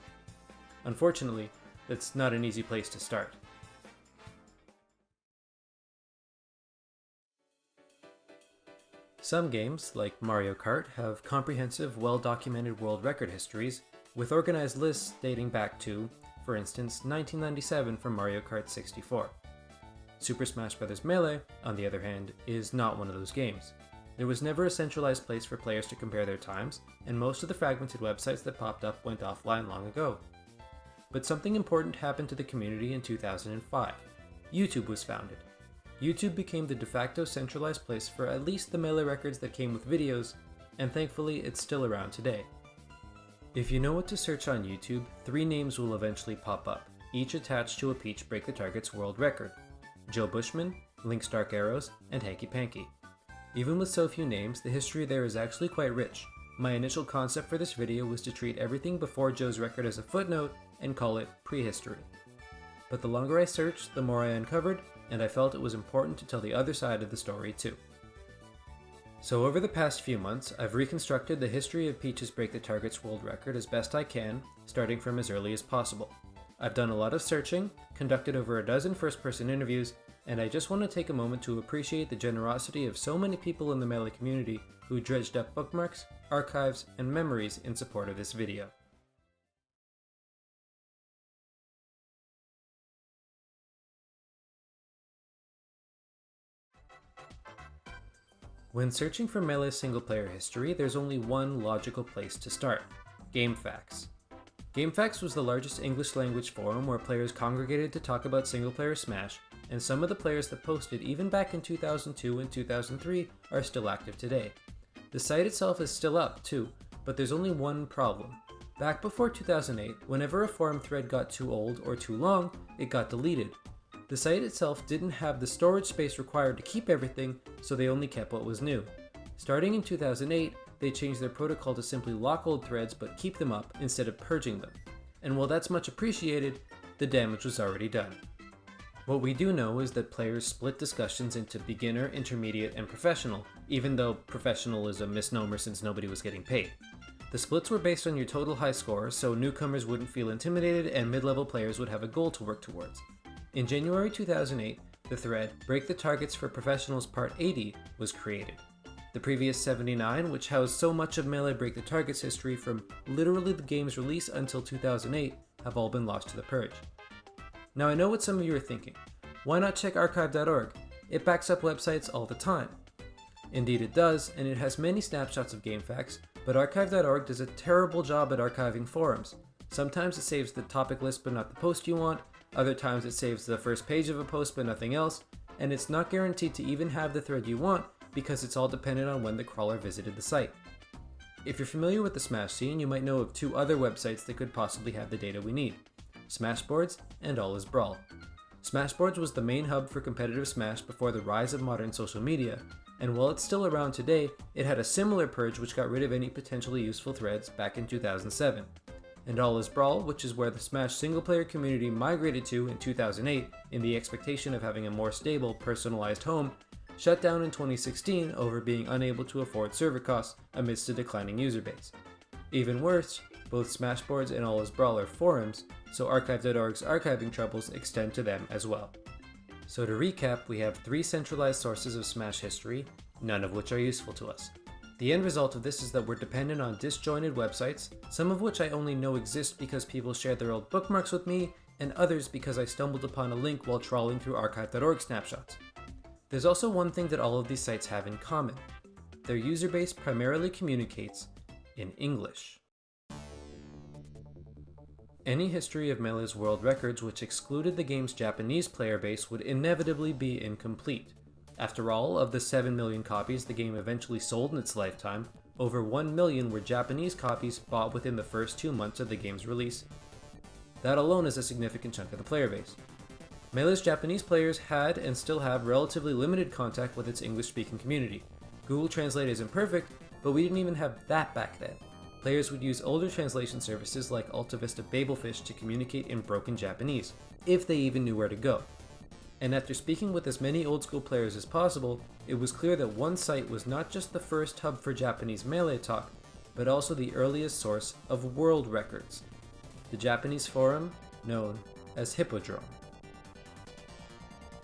Unfortunately, that's not an easy place to start. Some games, like Mario Kart, have comprehensive, well-documented world record histories, with organized lists dating back to, for instance, 1997 for Mario Kart 64. Super Smash Bros. Melee, on the other hand, is not one of those games. There was never a centralized place for players to compare their times, and most of the fragmented websites that popped up went offline long ago. But something important happened to the community in 2005. YouTube was founded. YouTube became the de facto centralized place for at least the Melee records that came with videos, and thankfully it's still around today. If you know what to search on YouTube, 3 names will eventually pop up, each attached to a Peach Break the Target's world record: Joe Bushman, Link's Dark Arrows, and Hanky Panky. Even with so few names, the history there is actually quite rich. My initial concept for this video was to treat everything before Joe's record as a footnote and call it prehistory. But the longer I searched, the more I uncovered, and I felt it was important to tell the other side of the story too. So over the past few months, I've reconstructed the history of Peach's Break the Target's world record as best I can, starting from as early as possible. I've done a lot of searching, conducted over a dozen first-person interviews, and I just want to take a moment to appreciate the generosity of so many people in the Melee community who dredged up bookmarks, archives, and memories in support of this video. When searching for Melee's single-player history, there's only one logical place to start: GameFAQs. GameFAQs was the largest English-language forum where players congregated to talk about single-player Smash, and some of the players that posted even back in 2002 and 2003 are still active today. The site itself is still up, too, but there's only one problem. Back before 2008, whenever a forum thread got too old or too long, it got deleted. The site itself didn't have the storage space required to keep everything, so they only kept what was new. Starting in 2008, they changed their protocol to simply lock old threads but keep them up instead of purging them. And while that's much appreciated, the damage was already done. What we do know is that players split discussions into beginner, intermediate, and professional, even though professional is a misnomer since nobody was getting paid. The splits were based on your total high score, so newcomers wouldn't feel intimidated and mid-level players would have a goal to work towards. In January 2008, the thread Break the Targets for Professionals Part 80 was created. The previous 79, which housed so much of Melee Break the Targets history from literally the game's release until 2008, have all been lost to the purge. Now I know what some of you are thinking. Why not check archive.org? It backs up websites all the time. Indeed it does, and it has many snapshots of GameFAQs, but archive.org does a terrible job at archiving forums. Sometimes it saves the topic list but not the post you want, other times it saves the first page of a post but nothing else, and it's not guaranteed to even have the thread you want because it's all dependent on when the crawler visited the site. If you're familiar with the Smash scene, you might know of 2 other websites that could possibly have the data we need: Smashboards and All Is Brawl. Smashboards was the main hub for competitive Smash before the rise of modern social media, and while it's still around today, it had a similar purge which got rid of any potentially useful threads back in 2007. And All Is Brawl, which is where the Smash single-player community migrated to in 2008 in the expectation of having a more stable, personalized home, shut down in 2016 over being unable to afford server costs amidst a declining user base. Even worse, both Smashboards and all his Brawler forums, so Archive.org's archiving troubles extend to them as well. So to recap, we have 3 centralized sources of Smash history, none of which are useful to us. The end result of this is that we're dependent on disjointed websites, some of which I only know exist because people share their old bookmarks with me, and others because I stumbled upon a link while trawling through archive.org snapshots. There's also one thing that all of these sites have in common. Their user base primarily communicates in English. Any history of Melee's world records which excluded the game's Japanese player base would inevitably be incomplete. After all, of the 7 million copies the game eventually sold in its lifetime, over 1 million were Japanese copies bought within the first 2 months of the game's release. That alone is a significant chunk of the player base. Melee's Japanese players had and still have relatively limited contact with its English-speaking community. Google Translate isn't perfect, but we didn't even have that back then. Players would use older translation services like AltaVista Babelfish to communicate in broken Japanese, if they even knew where to go. And after speaking with as many old-school players as possible, it was clear that one site was not just the first hub for Japanese Melee talk, but also the earliest source of world records, the Japanese forum known as Hippodrome.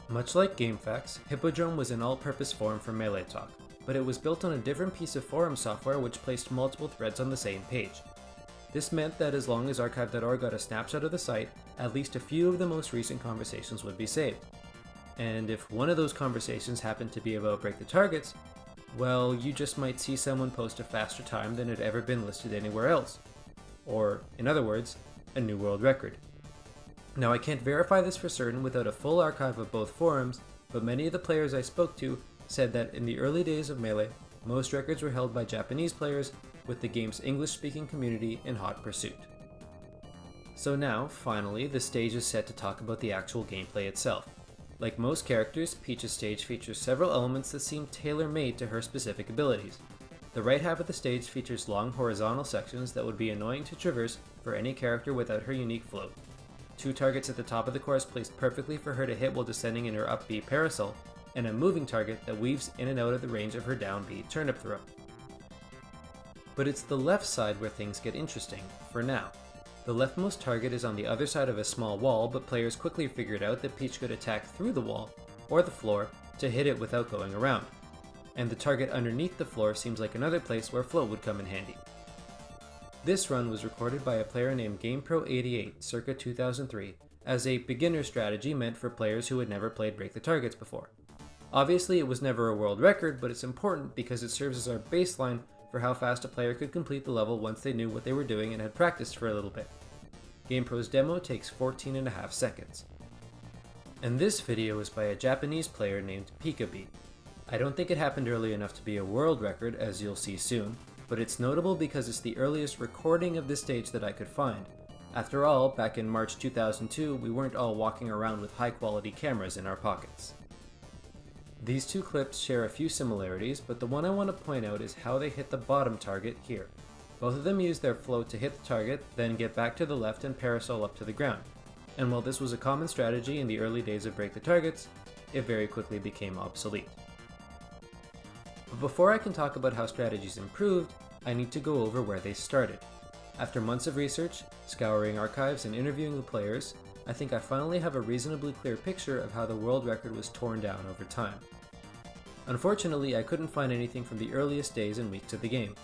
Much like GameFAQs, Hippodrome was an all-purpose forum for Melee talk, but it was built on a different piece of forum software which placed multiple threads on the same page. This meant that as long as archive.org got a snapshot of the site, at least a few of the most recent conversations would be saved. And if one of those conversations happened to be about Break the Targets, well, you just might see someone post a faster time than had ever been listed anywhere else. Or, in other words, a new world record. Now I can't verify this for certain without a full archive of both forums, but many of the players I spoke to said that in the early days of Melee, most records were held by Japanese players, with the game's English-speaking community in hot pursuit. So now, finally, the stage is set to talk about the actual gameplay itself. Like most characters, Peach's stage features several elements that seem tailor-made to her specific abilities. The right half of the stage features long horizontal sections that would be annoying to traverse for any character without her unique float. 2 targets at the top of the course placed perfectly for her to hit while descending in her up B parasol, and a moving target that weaves in and out of the range of her down B turnip throw. But it's the left side where things get interesting, for now. The leftmost target is on the other side of a small wall, but players quickly figured out that Peach could attack through the wall, or the floor, to hit it without going around. And the target underneath the floor seems like another place where float would come in handy. This run was recorded by a player named GamePro88 circa 2003 as a beginner strategy meant for players who had never played Break the Targets before. Obviously it was never a world record, but it's important because it serves as our baseline for how fast a player could complete the level once they knew what they were doing and had practiced for a little bit. GamePro's demo takes 14.5 seconds. And this video is by a Japanese player named Pikabi. I don't think it happened early enough to be a world record, as you'll see soon, but it's notable because it's the earliest recording of this stage that I could find. After all, back in March 2002, we weren't all walking around with high-quality cameras in our pockets. These 2 clips share a few similarities, but the one I want to point out is how they hit the bottom target here. Both of them use their float to hit the target, then get back to the left and parasol up to the ground. And while this was a common strategy in the early days of Break the Targets, it very quickly became obsolete. But before I can talk about how strategies improved, I need to go over where they started. After months of research, scouring archives, and interviewing the players, I think I finally have a reasonably clear picture of how the world record was torn down over time. Unfortunately, I couldn't find anything from the earliest days and weeks of the game.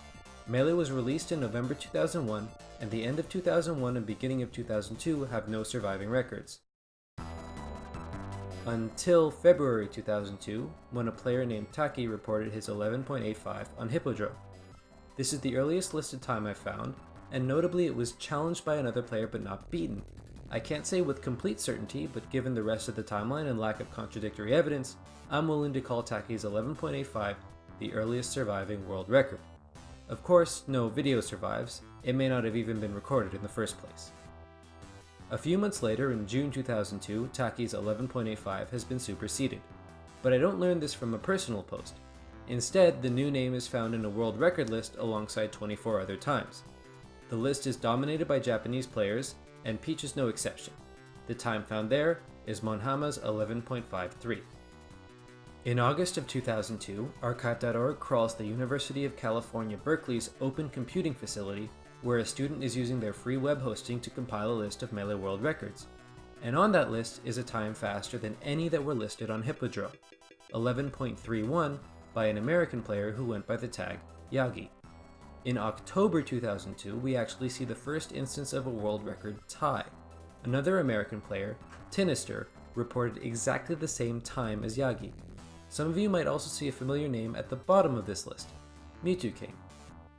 Melee was released in November 2001, and the end of 2001 and beginning of 2002 have no surviving records. Until February 2002, when a player named Taki reported his 11.85 on Hippodrome. This is the earliest listed time I found, and notably it was challenged by another player but not beaten. I can't say with complete certainty, but given the rest of the timeline and lack of contradictory evidence, I'm willing to call Taki's 11.85 the earliest surviving world record. Of course, no video survives, it may not have even been recorded in the first place. A few months later, in June 2002, Taki's 11.85 has been superseded. But I don't learn this from a personal post. Instead, the new name is found in a world record list alongside 24 other times. The list is dominated by Japanese players, and Peach is no exception. The time found there is Monhama's 11.53. In August of 2002, Archive.org crawls the University of California, Berkeley's Open Computing Facility where a student is using their free web hosting to compile a list of Melee World Records. And on that list is a time faster than any that were listed on Hippodrome, 11.31 by an American player who went by the tag Yagi. In October 2002, we actually see the first instance of a world record tie. Another American player, Tinister, reported exactly the same time as Yagi. Some of you might also see a familiar name at the bottom of this list, Mewtwo King.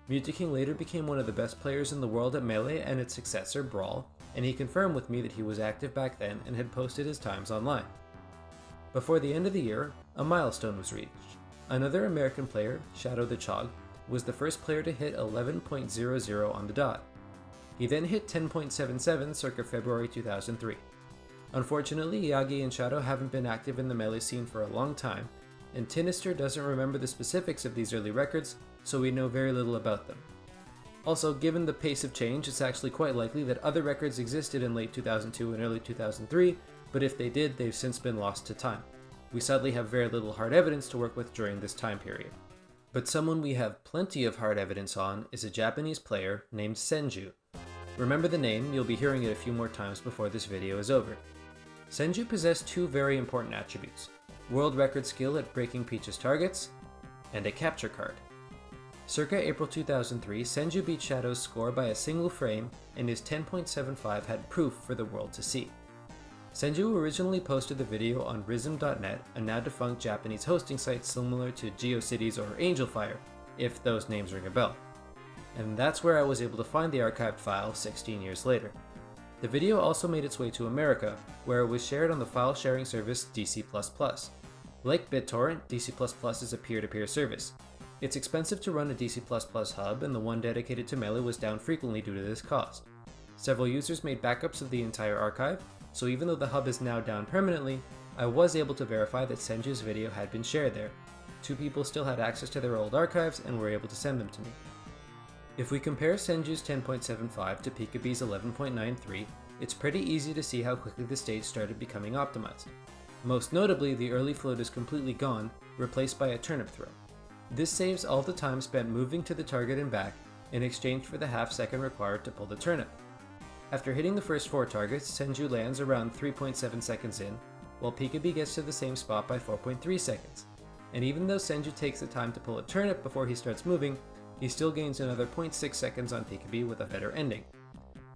Mewtwo King later became one of the best players in the world at Melee and its successor, Brawl, and he confirmed with me that he was active back then and had posted his times online. Before the end of the year, a milestone was reached. Another American player, Shadow the Chog, was the first player to hit 11.00 on the dot. He then hit 10.77 circa February 2003. Unfortunately, Yagi and Shadow haven't been active in the Melee scene for a long time, and Tinister doesn't remember the specifics of these early records, so we know very little about them. Also, given the pace of change, it's actually quite likely that other records existed in late 2002 and early 2003, but if they did, they've since been lost to time. We sadly have very little hard evidence to work with during this time period. But someone we have plenty of hard evidence on is a Japanese player named Senju. Remember the name, you'll be hearing it a few more times before this video is over. Senju possessed two very important attributes: world record skill at breaking Peach's targets, and a capture card. Circa April 2003, Senju beat Shadow's score by a single frame, and his 10.75 had proof for the world to see. Senju originally posted the video on Rhythm.net, a now defunct Japanese hosting site similar to GeoCities or Angelfire, if those names ring a bell. And that's where I was able to find the archived file 16 years later. The video also made its way to America, where it was shared on the file sharing service DC++. Like BitTorrent, DC++ is a peer-to-peer service. It's expensive to run a DC++ hub, and the one dedicated to Melee was down frequently due to this cost. Several users made backups of the entire archive, so even though the hub is now down permanently, I was able to verify that Senju's video had been shared there. Two people still had access to their old archives and were able to send them to me. If we compare Senju's 10.75 to Pikabee's 11.93, it's pretty easy to see how quickly the stage started becoming optimized. Most notably, the early float is completely gone, replaced by a turnip throw. This saves all the time spent moving to the target and back, in exchange for the half second required to pull the turnip. After hitting the first 4 targets, Senju lands around 3.7 seconds in, while Pikabee gets to the same spot by 4.3 seconds. And even though Senju takes the time to pull a turnip before he starts moving, he still gains another 0.6 seconds on Pikabee with a better ending.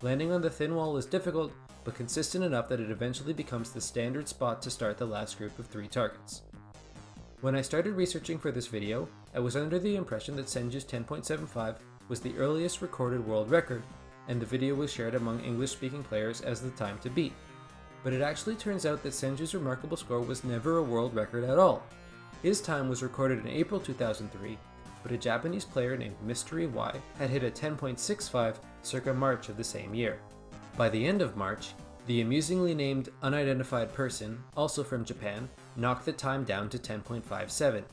Landing on the thin wall is difficult, but consistent enough that it eventually becomes the standard spot to start the last group of 3 targets. When I started researching for this video, I was under the impression that Senju's 10.75 was the earliest recorded world record, and the video was shared among English-speaking players as the time to beat. But it actually turns out that Senju's remarkable score was never a world record at all. His time was recorded in April 2003, but a Japanese player named Mystery Y had hit a 10.65 circa March of the same year. By the end of March, the amusingly named Unidentified Person, also from Japan, knocked the time down to 10.57.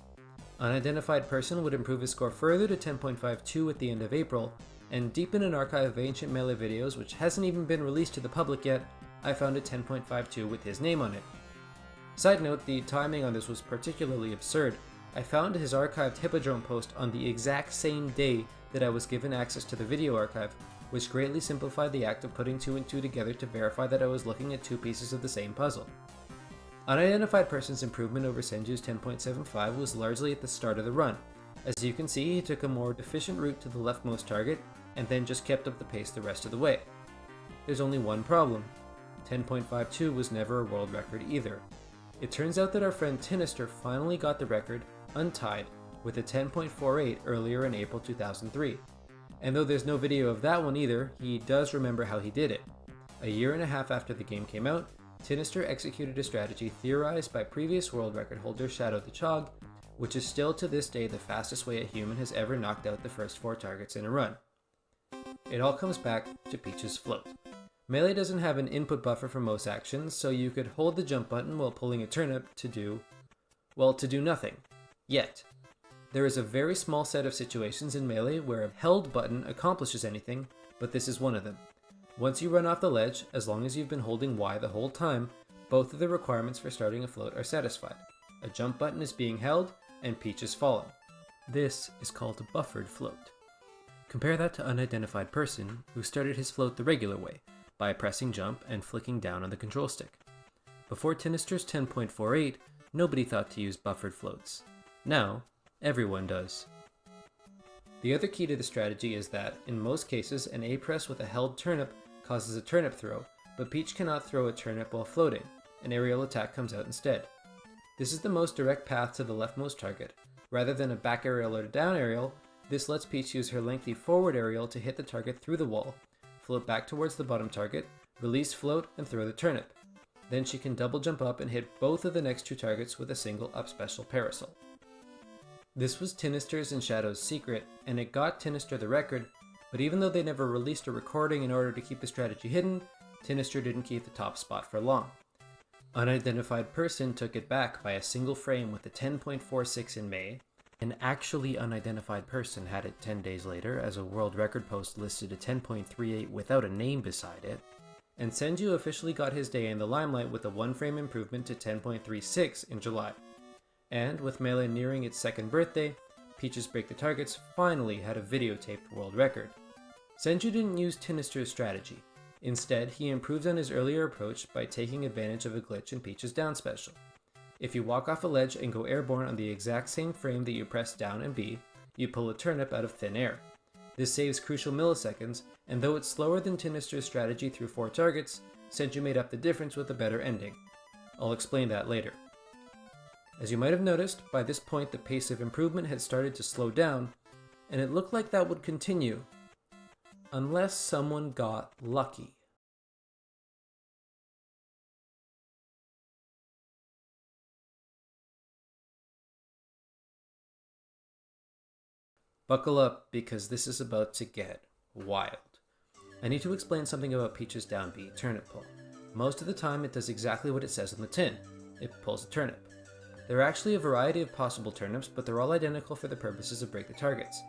Unidentified Person would improve his score further to 10.52 at the end of April, and deep in an archive of ancient Melee videos which hasn't even been released to the public yet, I found a 10.52 with his name on it. Side note, the timing on this was particularly absurd. I found his archived Hippodrome post on the exact same day that I was given access to the video archive, which greatly simplified the act of putting 2 and 2 together to verify that I was looking at 2 pieces of the same puzzle. Unidentified Person's improvement over Senju's 10.75 was largely at the start of the run. As you can see, he took a more efficient route to the leftmost target, and then just kept up the pace the rest of the way. There's only one problem. 10.52 was never a world record either. It turns out that our friend Tinister finally got the record, untied, with a 10.48 earlier in April 2003. And though there's no video of that one either, he does remember how he did it. A year and a half after the game came out, Tinister executed a strategy theorized by previous world record holder Shadow the Chog, which is still to this day the fastest way a human has ever knocked out the first 4 targets in a run. It all comes back to Peach's float. Melee doesn't have an input buffer for most actions, so you could hold the jump button while pulling a turnip to do nothing. Yet. There is a very small set of situations in Melee where a held button accomplishes anything, but this is one of them. Once you run off the ledge, as long as you've been holding Y the whole time, both of the requirements for starting a float are satisfied. A jump button is being held, and Peach is falling. This is called a buffered float. Compare that to Unidentified Person, who started his float the regular way, by pressing jump and flicking down on the control stick. Before Tinister's 10.48, nobody thought to use buffered floats. Now, everyone does. The other key to the strategy is that, in most cases, an A press with a held turnip causes a turnip throw, but Peach cannot throw a turnip while floating. An aerial attack comes out instead. This is the most direct path to the leftmost target. Rather than a back aerial or down aerial, this lets Peach use her lengthy forward aerial to hit the target through the wall, float back towards the bottom target, release float, and throw the turnip. Then she can double jump up and hit both of the next two targets with a single up special parasol. This was Tinister's and Shadow's secret, and it got Tinister the record, but even though they never released a recording in order to keep the strategy hidden, Tinister didn't keep the top spot for long. Unidentified Person took it back by a single frame with a 10.46 in May. An actually unidentified person had it 10 days later, as a world record post listed a 10.38 without a name beside it. And Senju officially got his day in the limelight with a one frame improvement to 10.36 in July. And with Melee nearing its second birthday, Peach's Break the Targets finally had a videotaped world record. Senju didn't use Tinister's strategy. Instead, he improved on his earlier approach by taking advantage of a glitch in Peach's down special. If you walk off a ledge and go airborne on the exact same frame that you press down and B, you pull a turnip out of thin air. This saves crucial milliseconds, and though it's slower than Tinister's strategy through 4 targets, Senju made up the difference with a better ending. I'll explain that later. As you might have noticed, by this point the pace of improvement had started to slow down, and it looked like that would continue. Unless someone got lucky. Buckle up, because this is about to get wild. I need to explain something about Peach's down B turnip pull. Most of the time it does exactly what it says on the tin. It pulls a turnip. There are actually a variety of possible turnips, but they're all identical for the purposes of Break the Targets.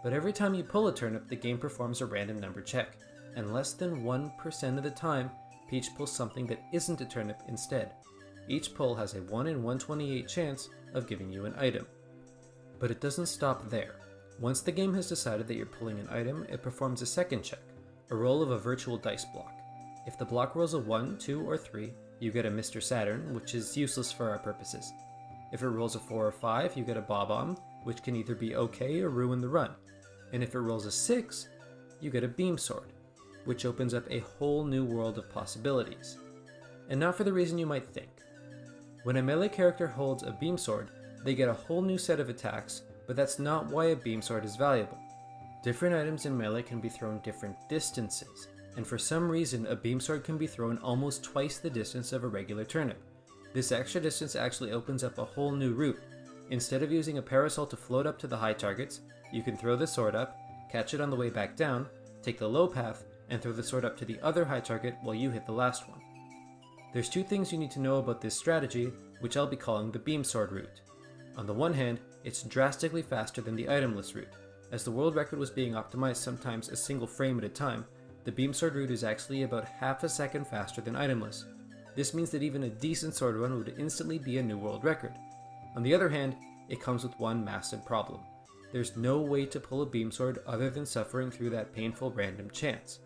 But every time you pull a turnip, the game performs a random number check, and less than 1% of the time, Peach pulls something that isn't a turnip instead. Each pull has a 1 in 128 chance of giving you an item. But it doesn't stop there. Once the game has decided that you're pulling an item, it performs a second check, a roll of a virtual dice block. If the block rolls a 1, 2, or 3, you get a Mr. Saturn, which is useless for our purposes. If it rolls a 4 or 5, you get a Bob-omb, which can either be okay or ruin the run. And if it rolls a 6, you get a Beam Sword, which opens up a whole new world of possibilities. And not for the reason you might think. When a melee character holds a Beam Sword, they get a whole new set of attacks, but that's not why a Beam Sword is valuable. Different items in melee can be thrown different distances, and for some reason a Beam Sword can be thrown almost twice the distance of a regular turnip. This extra distance actually opens up a whole new route. Instead of using a parasol to float up to the high targets, you can throw the sword up, catch it on the way back down, take the low path, and throw the sword up to the other high target while you hit the last one. There's 2 things you need to know about this strategy, which I'll be calling the Beam Sword route. On the one hand, it's drastically faster than the itemless route. As the world record was being optimized sometimes a single frame at a time, the Beam Sword route is actually about half a second faster than itemless. This means that even a decent sword run would instantly be a new world record. On the other hand, it comes with one massive problem. There's no way to pull a Beam Sword other than suffering through that painful random chance.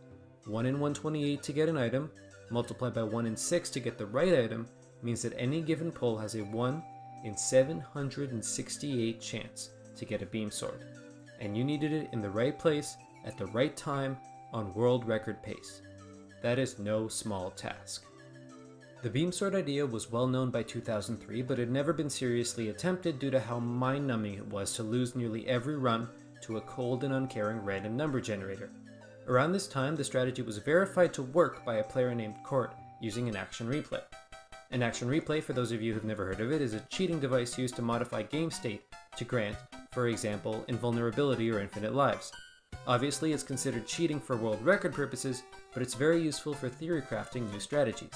1 in 128 to get an item, multiplied by 1 in 6 to get the right item, means that any given pull has a 1 in 768 chance to get a Beam Sword. And you needed it in the right place, at the right time, on world record pace. That is no small task. The Beam Sword idea was well known by 2003, but had never been seriously attempted due to how mind-numbing it was to lose nearly every run to a cold and uncaring random number generator. Around this time, the strategy was verified to work by a player named Court using an action replay. An action replay, for those of you who've never heard of it, is a cheating device used to modify game state to grant, for example, invulnerability or infinite lives. Obviously, it's considered cheating for world record purposes, but it's very useful for theory crafting new strategies.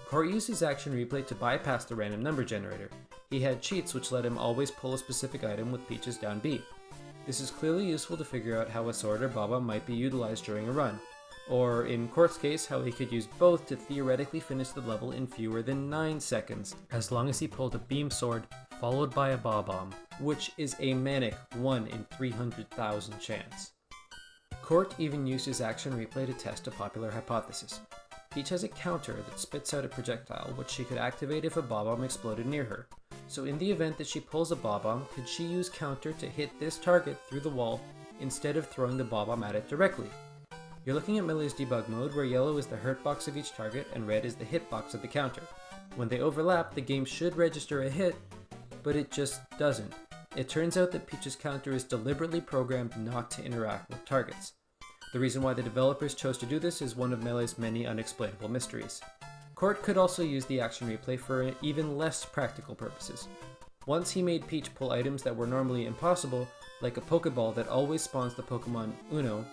Court used his action replay to bypass the random number generator. He had cheats which let him always pull a specific item with Peach's down B. This is clearly useful to figure out how a sword or Baba might be utilized during a run, or in Court's case, how he could use both to theoretically finish the level in fewer than 9 seconds, as long as he pulled a Beam Sword followed by a Bob-omb, which is a manic 1 in 300,000 chance. Court even used his action replay to test a popular hypothesis. Peach has a counter that spits out a projectile which she could activate if a Bob-omb exploded near her. So in the event that she pulls a Bob-omb, could she use counter to hit this target through the wall instead of throwing the Bob-omb at it directly? You're looking at Melee's debug mode, where yellow is the hurt box of each target and red is the hit box of the counter. When they overlap, the game should register a hit, but it just doesn't. It turns out that Peach's counter is deliberately programmed not to interact with targets. The reason why the developers chose to do this is one of Melee's many unexplainable mysteries. Court could also use the action replay for even less practical purposes. Once he made Peach pull items that were normally impossible, like a Pokeball that always spawns the Pokemon Uno,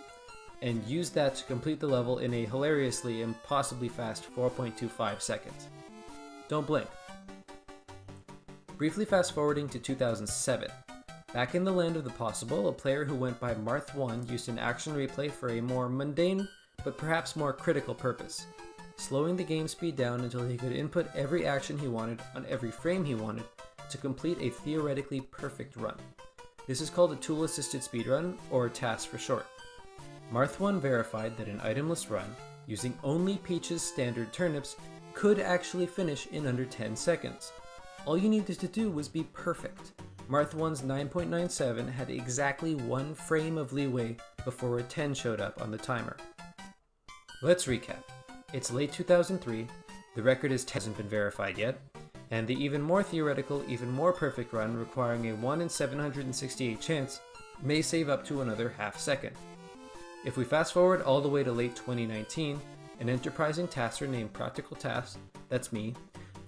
and used that to complete the level in a hilariously impossibly fast 4.25 seconds. Don't blink. Briefly fast forwarding to 2007. Back in the land of the possible, a player who went by Marth1 used an action replay for a more mundane, but perhaps more critical purpose, slowing the game speed down until he could input every action he wanted on every frame he wanted to complete a theoretically perfect run. This is called a tool-assisted speedrun, or TAS for short. Marth1 verified that an itemless run, using only Peach's standard turnips, could actually finish in under 10 seconds. All you needed to do was be perfect. Marth1's 9.97 had exactly one frame of leeway before a 10 showed up on the timer. Let's recap. It's late 2003, the record hasn't been verified yet, and the even more theoretical, even more perfect run requiring a 1 in 768 chance may save up to another half second. If we fast forward all the way to late 2019, an enterprising tasker named Practical Task, that's me,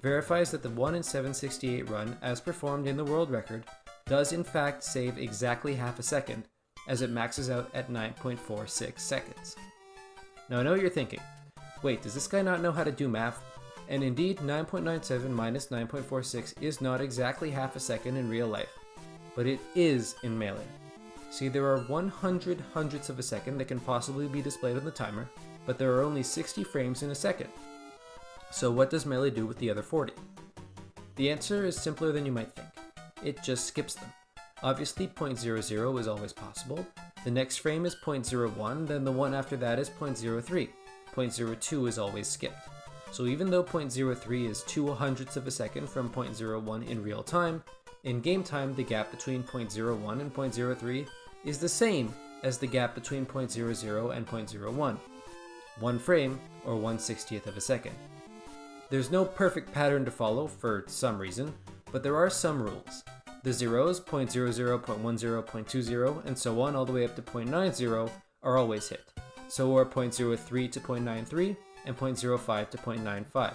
verifies that the 1 in 768 run, as performed in the world record, does in fact save exactly half a second, as it maxes out at 9.46 seconds. Now I know what you're thinking, wait, does this guy not know how to do math? And indeed, 9.97 minus 9.46 is not exactly half a second in real life, but it is in Melee. See, there are 100 hundredths of a second that can possibly be displayed on the timer, but there are only 60 frames in a second. So what does Melee do with the other 40? The answer is simpler than you might think. It just skips them. Obviously 0.00 is always possible, the next frame is 0.01, then the one after that is 0.03. 0.02 is always skipped. So even though 0.03 is 2 hundredths of a second from 0.01 in real time, in game time the gap between 0.01 and 0.03 is the same as the gap between 0.00 and 0.01. 1 frame, or 1/60th of a second. There's no perfect pattern to follow for some reason, but there are some rules. The zeros, 0.00, 0.10, 0.20, and so on all the way up to 0.90 are always hit. So are 0.03 to 0.93 and 0.05 to 0.95.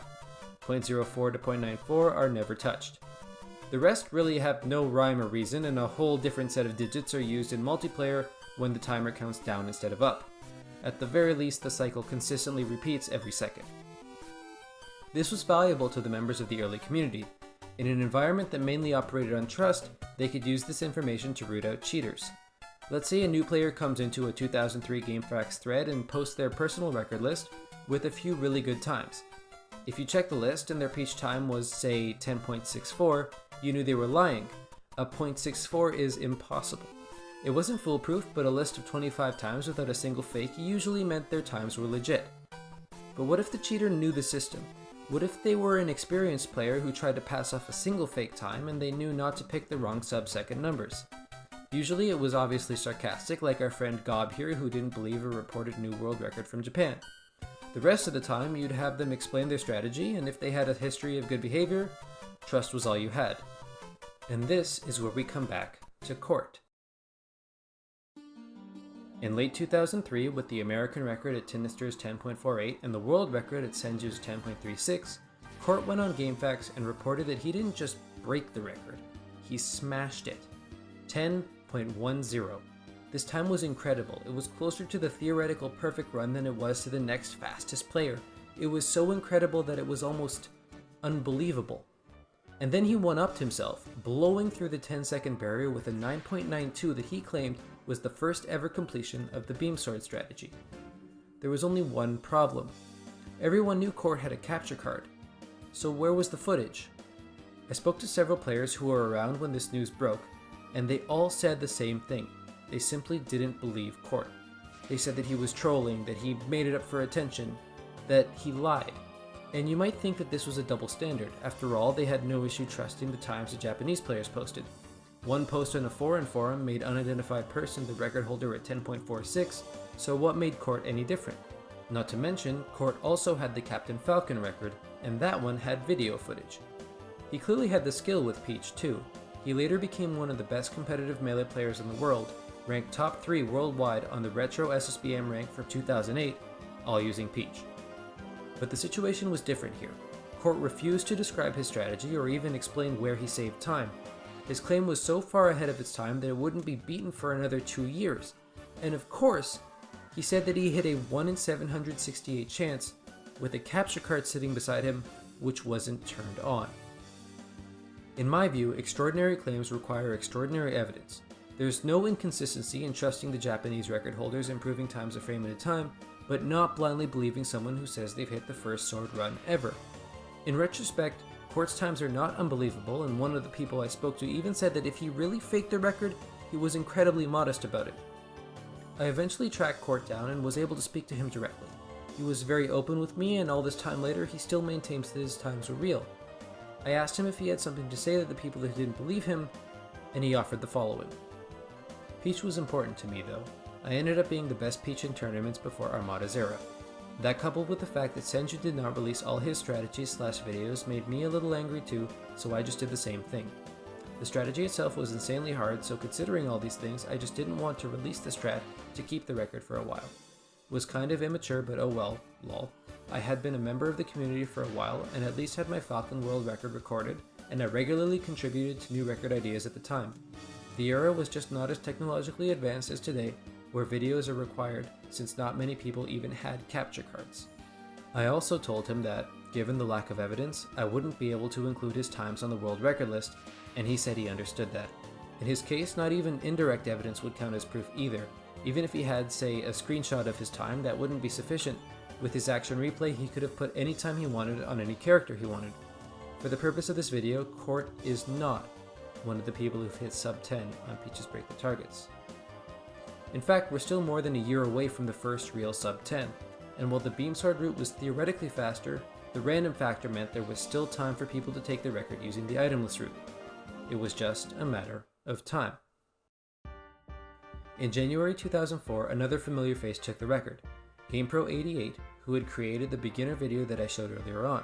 0.04 to 0.94 are never touched. The rest really have no rhyme or reason, and a whole different set of digits are used in multiplayer when the timer counts down instead of up. At the very least, the cycle consistently repeats every second. This was valuable to the members of the early community. In an environment that mainly operated on trust, they could use this information to root out cheaters. Let's say a new player comes into a 2003 GameFAQs thread and posts their personal record list with a few really good times. If you check the list and their Peach time was, say, 10.64, you knew they were lying. A 0.64 is impossible. It wasn't foolproof, but a list of 25 times without a single fake usually meant their times were legit. But what if the cheater knew the system? What if they were an experienced player who tried to pass off a single fake time and they knew not to pick the wrong sub-second numbers? Usually it was obviously sarcastic, like our friend Gob here who didn't believe a reported new world record from Japan. The rest of the time you'd have them explain their strategy, and if they had a history of good behavior, trust was all you had. And this is where we come back to Court. In late 2003, with the American record at Tinister's 10.48 and the world record at Senju's 10.36, Court went on GameFAQs and reported that he didn't just break the record, he smashed it. 10.10. This time was incredible. It was closer to the theoretical perfect run than it was to the next fastest player. It was so incredible that it was almost unbelievable. And then he one-upped himself, blowing through the 10-second barrier with a 9.92 that he claimed was the first ever completion of the beam sword strategy. There was only one problem. Everyone knew Court had a capture card. So where was the footage? I spoke to several players who were around when this news broke, and they all said the same thing. They simply didn't believe Court. They said that he was trolling, that he made it up for attention, that he lied. And you might think that this was a double standard. After all, they had no issue trusting the times the Japanese players posted. One post on a foreign forum made unidentified person the record holder at 10.46, so what made Court any different? Not to mention, Court also had the Captain Falcon record, and that one had video footage. He clearly had the skill with Peach too. He later became one of the best competitive Melee players in the world, ranked top 3 worldwide on the Retro SSBM rank for 2008, all using Peach. But the situation was different here. Court refused to describe his strategy or even explain where he saved time. His claim was so far ahead of its time that it wouldn't be beaten for another 2 years. And of course, he said that he hit a 1 in 768 chance with a capture card sitting beside him which wasn't turned on. In my view, extraordinary claims require extraordinary evidence. There's no inconsistency in trusting the Japanese record holders improving times a frame at a time, but not blindly believing someone who says they've hit the first sword run ever. In retrospect, Court's times are not unbelievable, and one of the people I spoke to even said that if he really faked the record, he was incredibly modest about it. I eventually tracked Court down and was able to speak to him directly. He was very open with me, and all this time later he still maintains that his times were real. I asked him if he had something to say to the people that didn't believe him, and he offered the following. Peach was important to me though. I ended up being the best Peach in tournaments before Armada's era. That coupled with the fact that Senju did not release all his strategies/videos made me a little angry too, so I just did the same thing. The strategy itself was insanely hard, so considering all these things, I just didn't want to release the strat to keep the record for a while. Was kind of immature, but oh well, lol. I had been a member of the community for a while, and at least had my Falcon World record recorded, and I regularly contributed to new record ideas at the time. The era was just not as technologically advanced as today, where videos are required, since not many people even had capture cards. I also told him that, given the lack of evidence, I wouldn't be able to include his times on the world record list, and he said he understood that. In his case, not even indirect evidence would count as proof either. Even if he had, say, a screenshot of his time, that wouldn't be sufficient. With his action replay, he could have put any time he wanted on any character he wanted. For the purpose of this video, Court is not one of the people who've hit sub 10 on Peach's Break the Targets. In fact, we're still more than a year away from the first real sub 10, and while the beam sword route was theoretically faster, the random factor meant there was still time for people to take the record using the itemless route. It was just a matter of time. In January 2004, another familiar face took the record, GamePro88, who had created the beginner video that I showed earlier on.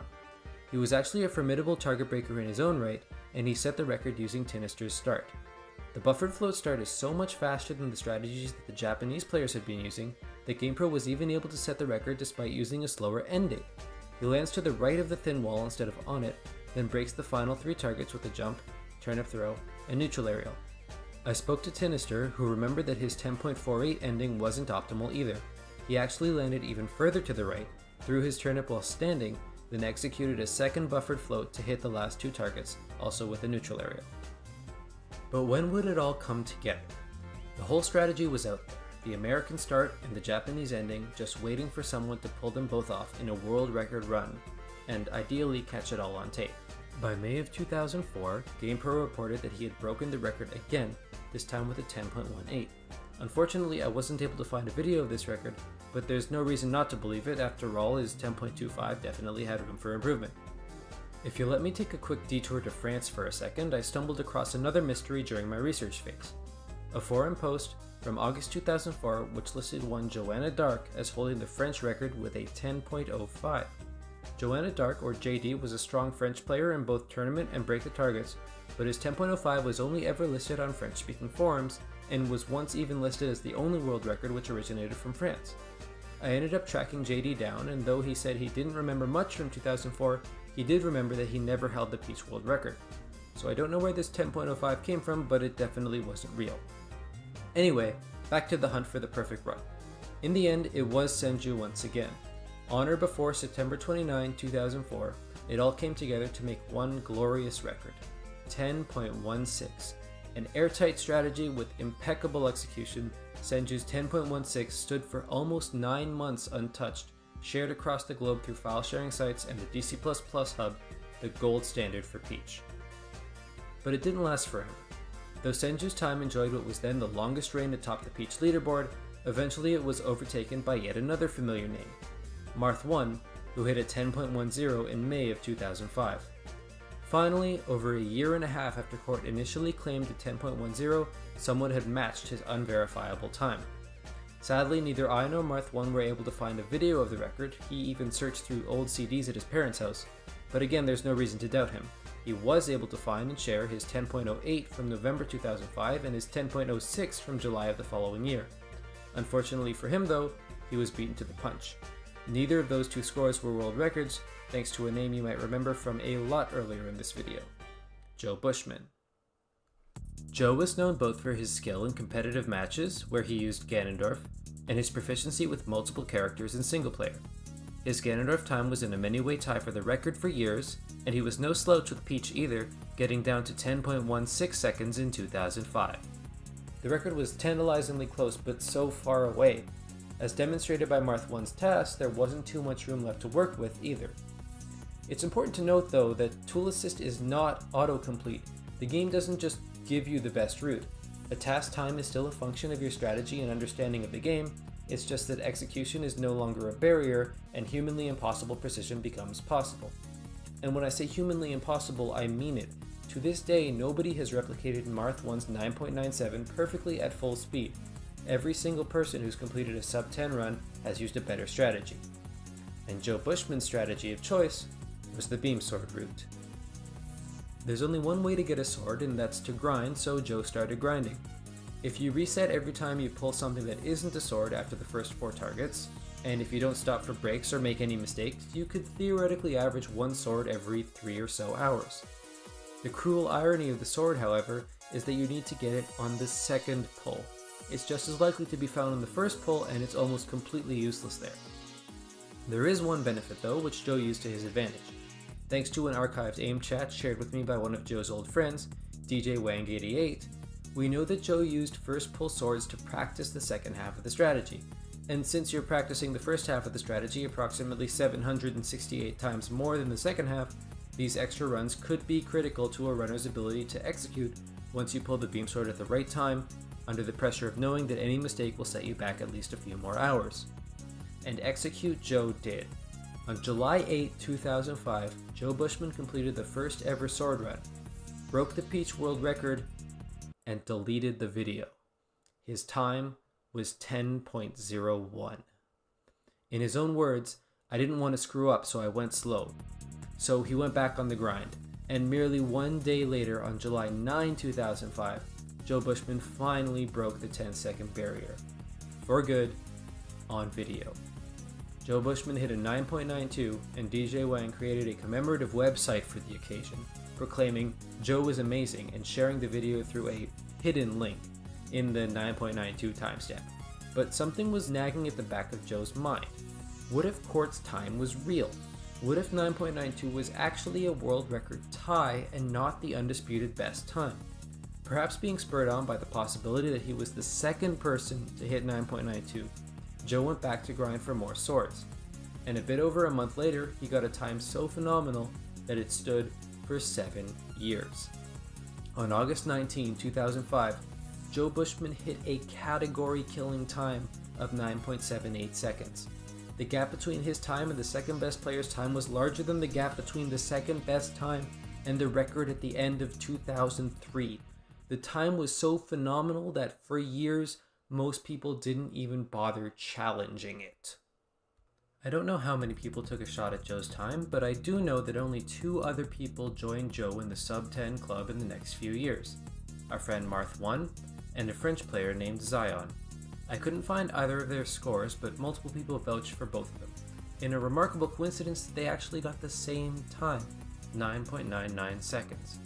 He was actually a formidable target breaker in his own right, and he set the record using Tinister's start. The buffered float start is so much faster than the strategies that the Japanese players had been using, that GamePro was even able to set the record despite using a slower ending. He lands to the right of the thin wall instead of on it, then breaks the final 3 targets with a jump, turnip throw, and neutral aerial. I spoke to Tinister, who remembered that his 10.48 ending wasn't optimal either. He actually landed even further to the right, threw his turnip while standing, then executed a second buffered float to hit the last 2 targets, also with a neutral aerial. But when would it all come together? The whole strategy was out there, the American start and the Japanese ending, just waiting for someone to pull them both off in a world record run, and ideally catch it all on tape. By May of 2004, GamePro reported that he had broken the record again, this time with a 10.18. Unfortunately, I wasn't able to find a video of this record, but there's no reason not to believe it. After all, his 10.25 definitely had room for improvement. If you'll let me take a quick detour to France for a second, I stumbled across another mystery during my research phase. A forum post from August 2004 which listed one Joanna Dark as holding the French record with a 10.05. Joanna Dark, or JD, was a strong French player in both tournament and break the targets, but his 10.05 was only ever listed on French-speaking forums, and was once even listed as the only world record which originated from France. I ended up tracking JD down, and though he said he didn't remember much from 2004, he did remember that he never held the Peach world record. So I don't know where this 10.05 came from, but it definitely wasn't real. Anyway, back to the hunt for the perfect run. In the end, it was Senju once again. On or before September 29, 2004, it all came together to make one glorious record, 10.16. An airtight strategy with impeccable execution, Senju's 10.16 stood for almost 9 months untouched, shared across the globe through file sharing sites and the DC++ hub, the gold standard for Peach. But it didn't last for him. Though Senju's time enjoyed what was then the longest reign atop the Peach leaderboard, Eventually it was overtaken by yet another familiar name, Marth1, who hit a 10.10 in May of 2005. Finally, over a year and a half after court initially claimed the 10.10, someone had matched his unverifiable time. Sadly, neither I nor Marth1 were able to find a video of the record. He even searched through old CDs at his parents' house. But again, there's no reason to doubt him. He was able to find and share his 10.08 from November 2005 and his 10.06 from July of the following year. Unfortunately for him though, he was beaten to the punch. Neither of those two scores were world records, thanks to a name you might remember from a lot earlier in this video, Joe Bushman. Joe was known both for his skill in competitive matches, where he used Ganondorf, and his proficiency with multiple characters in single player. His Ganondorf time was in a many-way tie for the record for years, and he was no slouch with Peach either, getting down to 10.16 seconds in 2005. The record was tantalizingly close, but so far away. As demonstrated by Marth1's task, there wasn't too much room left to work with either. It's important to note though that Tool Assist is not autocomplete. The game doesn't just give you the best route. A task time is still a function of your strategy and understanding of the game, it's just that execution is no longer a barrier and humanly impossible precision becomes possible. And when I say humanly impossible, I mean it. To this day, nobody has replicated Marth1's 9.97 perfectly at full speed. Every single person who's completed a sub 10 run has used a better strategy. And Joe Bushman's strategy of choice was the beam sword route. There's only one way to get a sword, and that's to grind, so Joe started grinding. If you reset every time you pull something that isn't a sword after the first 4 targets, and if you don't stop for breaks or make any mistakes, you could theoretically average 1 sword every 3 or so hours. The cruel irony of the sword, however, is that you need to get it on the second pull. It's just as likely to be found on the first pull, and it's almost completely useless there. There is one benefit though, which Joe used to his advantage. Thanks to an archived AIM chat shared with me by one of Joe's old friends, DJ Wang88, we know that Joe used first pull swords to practice the second half of the strategy. And since you're practicing the first half of the strategy approximately 768 times more than the second half, these extra runs could be critical to a runner's ability to execute once you pull the beam sword at the right time, under the pressure of knowing that any mistake will set you back at least a few more hours. And execute Joe did. On July 8, 2005, Joe Bushman completed the first ever sword run, broke the Peach world record, and deleted the video. His time was 10.01. In his own words, "I didn't want to screw up, so I went slow." So he went back on the grind, and merely 1 day later, on July 9, 2005, Joe Bushman finally broke the 10-second barrier. For good, on video. Joe Bushman hit a 9.92, and DJ Wang created a commemorative website for the occasion, proclaiming Joe was amazing and sharing the video through a hidden link in the 9.92 timestamp. But something was nagging at the back of Joe's mind. What if Court's time was real? What if 9.92 was actually a world record tie and not the undisputed best time? Perhaps being spurred on by the possibility that he was the second person to hit 9.92, Joe went back to grind for more swords. And a bit over a month later, he got a time so phenomenal that it stood for 7 years. On August 19, 2005, Joe Bushman hit a category-killing time of 9.78 seconds. The gap between his time and the second best player's time was larger than the gap between the second best time and the record at the end of 2003. The time was so phenomenal that for years, most people didn't even bother challenging it. I don't know how many people took a shot at Joe's time, but I do know that only 2 other people joined Joe in the sub 10 club in the next few years. Our friend Marth1 and a French player named Zain. I couldn't find either of their scores, but multiple people vouched for both of them. In a remarkable coincidence, they actually got the same time, 9.99 seconds.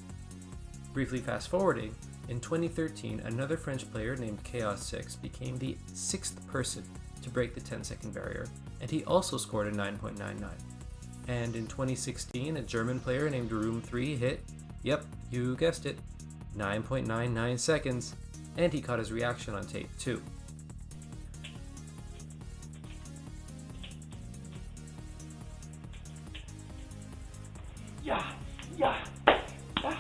Briefly fast forwarding, in 2013, another French player named Chaos6 became the 6th person to break the 10-second barrier, and he also scored a 9.99. And in 2016, a German player named Room3 hit, yep, you guessed it, 9.99 seconds, and he caught his reaction on tape too. Ja, ja, ja,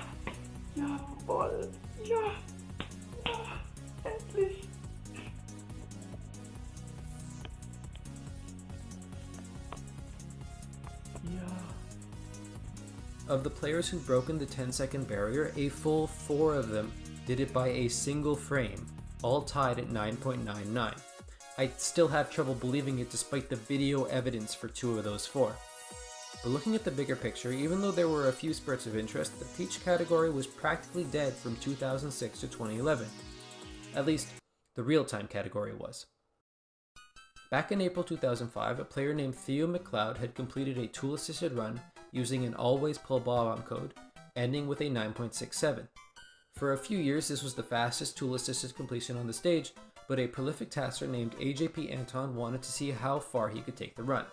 jawohl, ja, ja, endlich. Of the players who've broken the 10-second barrier, a full 4 of them did it by a single frame, all tied at 9.99. I still have trouble believing it despite the video evidence for 2 of those 4. But looking at the bigger picture, even though there were a few spurts of interest, the Peach category was practically dead from 2006 to 2011. At least, the real-time category was. Back in April 2005, a player named Theo McLeod had completed a tool-assisted run using an always pull bomb code, ending with a 9.67. For a few years, this was the fastest tool-assisted completion on the stage, but a prolific tasker named AJP Anton wanted to see how far he could take the run.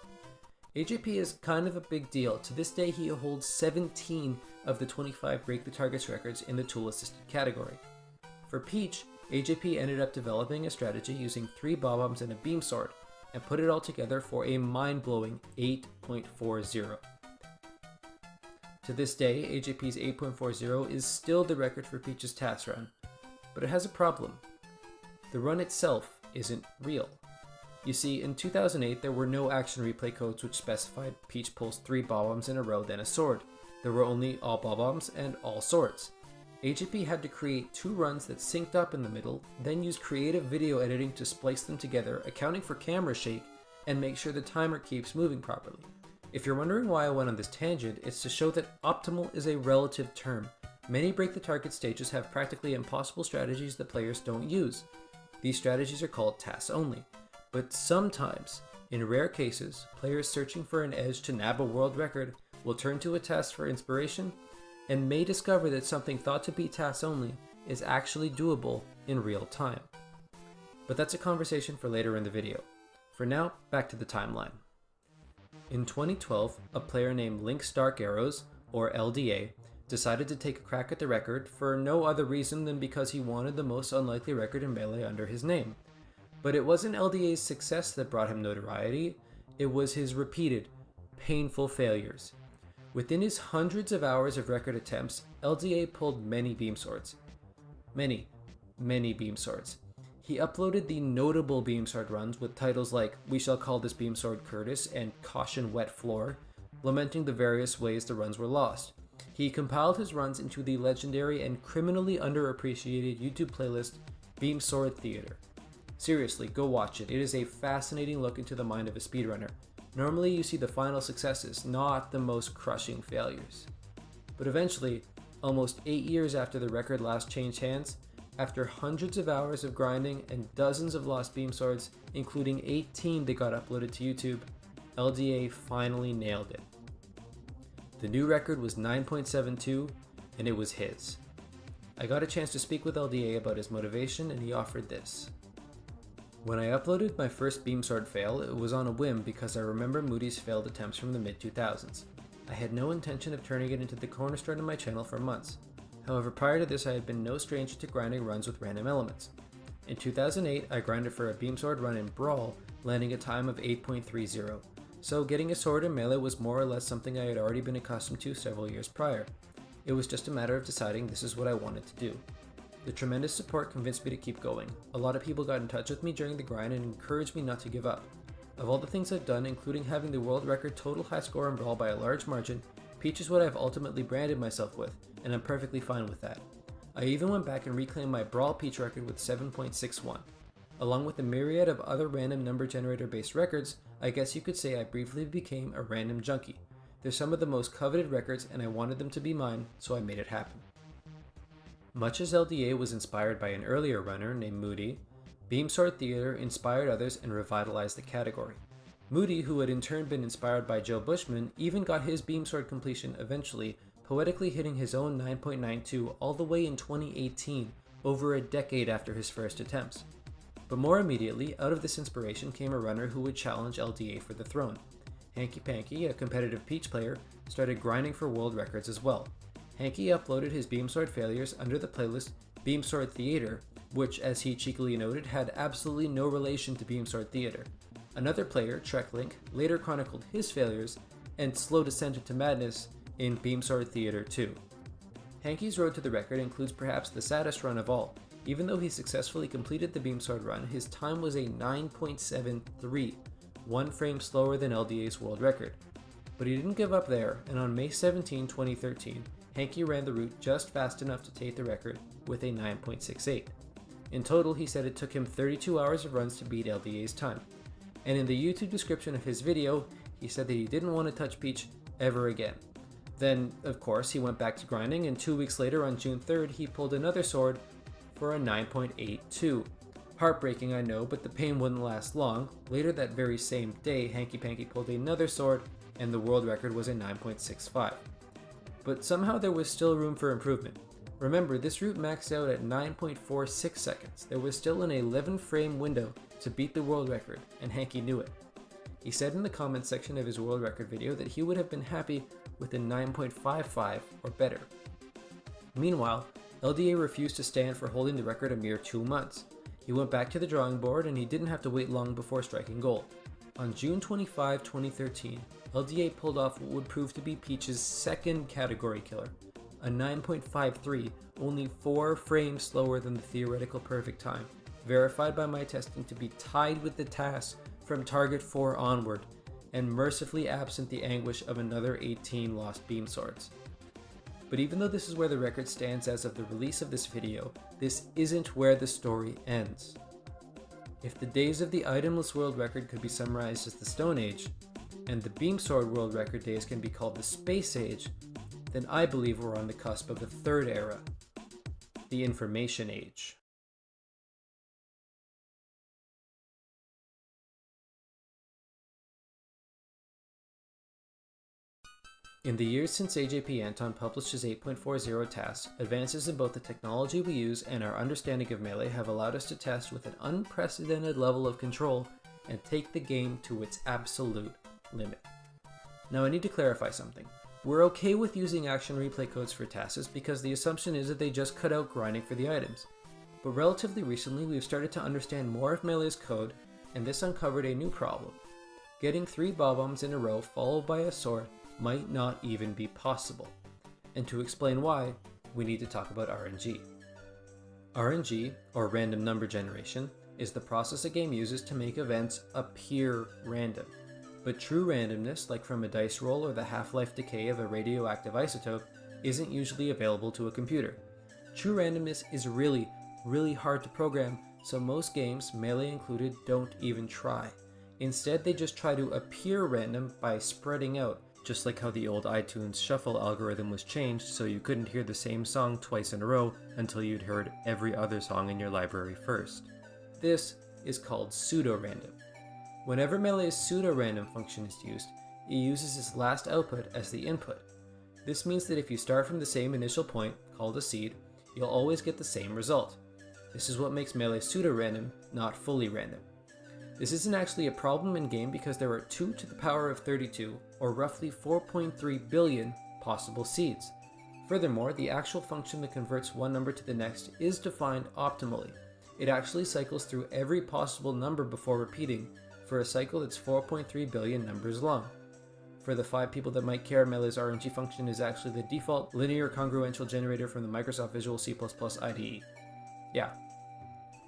AJP is kind of a big deal. To this day, he holds 17 of the 25 Break the Targets records in the tool-assisted category. For Peach, AJP ended up developing a strategy using 3 bob-ombs and a beam sword, and put it all together for a mind-blowing 8.40. To this day, AJP's 8.40 is still the record for Peach's task run, but it has a problem. The run itself isn't real. You see, in 2008, there were no action replay codes which specified Peach pulls 3 bob-ombs in a row, then a sword. There were only all bob-ombs and all swords. AJP had to create 2 runs that synced up in the middle, then use creative video editing to splice them together, accounting for camera shake, and make sure the timer keeps moving properly. If you're wondering why I went on this tangent, it's to show that optimal is a relative term. Many Break the Target stages have practically impossible strategies that players don't use. These strategies are called tasks only. But sometimes, in rare cases, players searching for an edge to nab a world record will turn to a task for inspiration and may discover that something thought to be tasks only is actually doable in real time. But that's a conversation for later in the video. For now, back to the timeline. In 2012, a player named Link's Dark Arrows, or LDA, decided to take a crack at the record for no other reason than because he wanted the most unlikely record in Melee under his name. But it wasn't LDA's success that brought him notoriety, it was his repeated, painful failures. Within his hundreds of hours of record attempts, LDA pulled many beam swords. Many beam swords. He uploaded the notable beam sword runs with titles like We Shall Call This Beam Sword Curtis and Caution Wet Floor, lamenting the various ways the runs were lost. He compiled his runs into the legendary and criminally underappreciated YouTube playlist Beam Sword Theater. Seriously, go watch it. It is a fascinating look into the mind of a speedrunner. Normally you see the final successes, not the most crushing failures. But eventually, almost 8 years after the record last changed hands, after hundreds of hours of grinding and dozens of lost beam swords, including 18 that got uploaded to YouTube, LDA finally nailed it. The new record was 9.72, and it was his. I got a chance to speak with LDA about his motivation, and he offered this. When I uploaded my first beam sword fail, it was on a whim because I remember Moody's failed attempts from the mid-2000s. I had no intention of turning it into the cornerstone of my channel for months. However, prior to this I had been no stranger to grinding runs with random elements. In 2008, I grinded for a beam sword run in Brawl, landing a time of 8.30, so getting a sword in Melee was more or less something I had already been accustomed to several years prior. It was just a matter of deciding this is what I wanted to do. The tremendous support convinced me to keep going. A lot of people got in touch with me during the grind and encouraged me not to give up. Of all the things I've done, including having the world record total high score in Brawl by a large margin, Peach is what I've ultimately branded myself with, and I'm perfectly fine with that. I even went back and reclaimed my Brawl Peach record with 7.61. Along with a myriad of other random number generator based records, I guess you could say I briefly became a random junkie. They're some of the most coveted records and I wanted them to be mine, so I made it happen. Much as LDA was inspired by an earlier runner named Moody, Beam Sword Theater inspired others and revitalized the category. Moody, who had in turn been inspired by Joe Bushman, even got his beam sword completion eventually, poetically hitting his own 9.92 all the way in 2018, over a decade after his first attempts. But more immediately, out of this inspiration came a runner who would challenge LDA for the throne. Hanky Panky, a competitive Peach player, started grinding for world records as well. Hanky uploaded his beam sword failures under the playlist Beam Sword Theater, which, as he cheekily noted, had absolutely no relation to Beam Sword Theater. Another player, Treklink, later chronicled his failures and slow descent into madness in Beam Sword Theater 2. Hanky's road to the record includes perhaps the saddest run of all. Even though he successfully completed the beam sword run, his time was a 9.73, 1 frame slower than LDA's world record. But he didn't give up there, and on May 17, 2013, Hanky ran the route just fast enough to take the record with a 9.68. In total, he said it took him 32 hours of runs to beat LDA's time. And in the YouTube description of his video, he said that he didn't want to touch Peach ever again. Then, of course, he went back to grinding, and 2 weeks later on June 3rd, he pulled another sword for a 9.82. Heartbreaking, I know, but the pain wouldn't last long. Later that very same day, Hanky Panky pulled another sword, and the world record was a 9.65. But somehow there was still room for improvement. Remember, this route maxed out at 9.46 seconds. There was still an 11-frame window to beat the world record, and Hanky knew it. He said in the comments section of his world record video that he would have been happy with a 9.55 or better. Meanwhile, LDA refused to stand for holding the record a mere 2 months. He went back to the drawing board, and he didn't have to wait long before striking gold. On June 25, 2013, LDA pulled off what would prove to be Peach's second category killer, a 9.53, only 4 frames slower than the theoretical perfect time, verified by my testing to be tied with the task from target 4 onward, and mercifully absent the anguish of another 18 lost beam swords. But even though this is where the record stands as of the release of this video, this isn't where the story ends. If the days of the itemless world record could be summarized as the Stone Age, and the beam sword world record days can be called the Space Age, then I believe we're on the cusp of a third era, the Information Age. In the years since AJP Anton published his 8.40 task, advances in both the technology we use and our understanding of Melee have allowed us to test with an unprecedented level of control and take the game to its absolute limit. Now I need to clarify something. We're okay with using action replay codes for tasks because the assumption is that they just cut out grinding for the items. But relatively recently we've started to understand more of Melee's code, and this uncovered a new problem. Getting 3 bob-ombs in a row followed by a sword might not even be possible. And to explain why, we need to talk about RNG. RNG, or random number generation, is the process a game uses to make events appear random. But true randomness, like from a dice roll or the half-life decay of a radioactive isotope, isn't usually available to a computer. True randomness is really hard to program, so most games, Melee included, don't even try. Instead, they just try to appear random by spreading out, just like how the old iTunes shuffle algorithm was changed so you couldn't hear the same song twice in a row until you'd heard every other song in your library first. This is called pseudo-random. Whenever Melee's pseudo-random function is used, it uses its last output as the input. This means that if you start from the same initial point, called a seed, you'll always get the same result. This is what makes Melee pseudo-random, not fully random. This isn't actually a problem in game because there are 2 to the power of 32, or roughly 4.3 billion, possible seeds. Furthermore, the actual function that converts one number to the next is defined optimally. It actually cycles through every possible number before repeating, for a cycle that's 4.3 billion numbers long. For the 5 people that might care, Melee's RNG function is actually the default linear congruential generator from the Microsoft Visual C++ IDE. Yeah.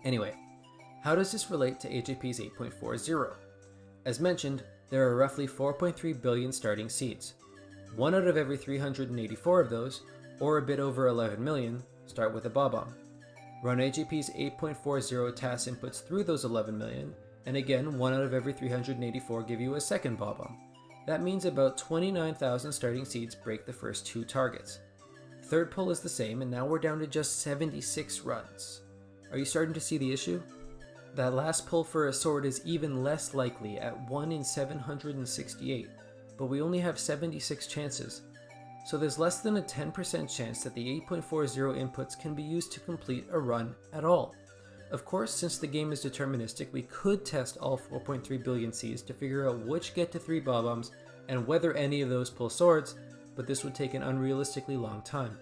Anyway. How does this relate to AJP's 8.40? As mentioned, there are roughly 4.3 billion starting seeds. 1 out of every 384 of those, or a bit over 11 million, start with a bob-omb. Run AJP's 8.40 task inputs through those 11 million, and again 1 out of every 384 give you a second bob-omb. That means about 29,000 starting seeds break the first 2 targets. Third pull is the same, and now we're down to just 76 runs. Are you starting to see the issue? That last pull for a sword is even less likely at 1 in 768, but we only have 76 chances. So there's less than a 10% chance that the 8.40 inputs can be used to complete a run at all. Of course, since the game is deterministic, we could test all 4.3 billion seeds to figure out which get to 3 bob-ombs and whether any of those pull swords, but this would take an unrealistically long time.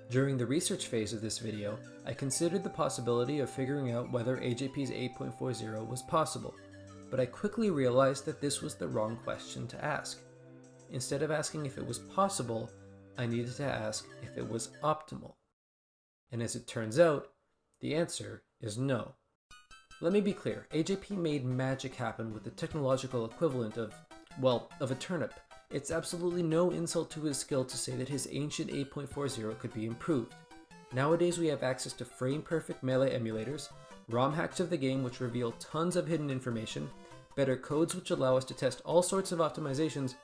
During the research phase of this video, I considered the possibility of figuring out whether AJP's 8.40 was possible, but I quickly realized that this was the wrong question to ask. Instead of asking if it was possible, I needed to ask if it was optimal. And as it turns out, the answer is no. Let me be clear, AJP made magic happen with the technological equivalent of a turnip. It's absolutely no insult to his skill to say that his ancient 8.40 could be improved. Nowadays we have access to frame-perfect melee emulators, ROM hacks of the game which reveal tons of hidden information, better codes which allow us to test all sorts of optimizations,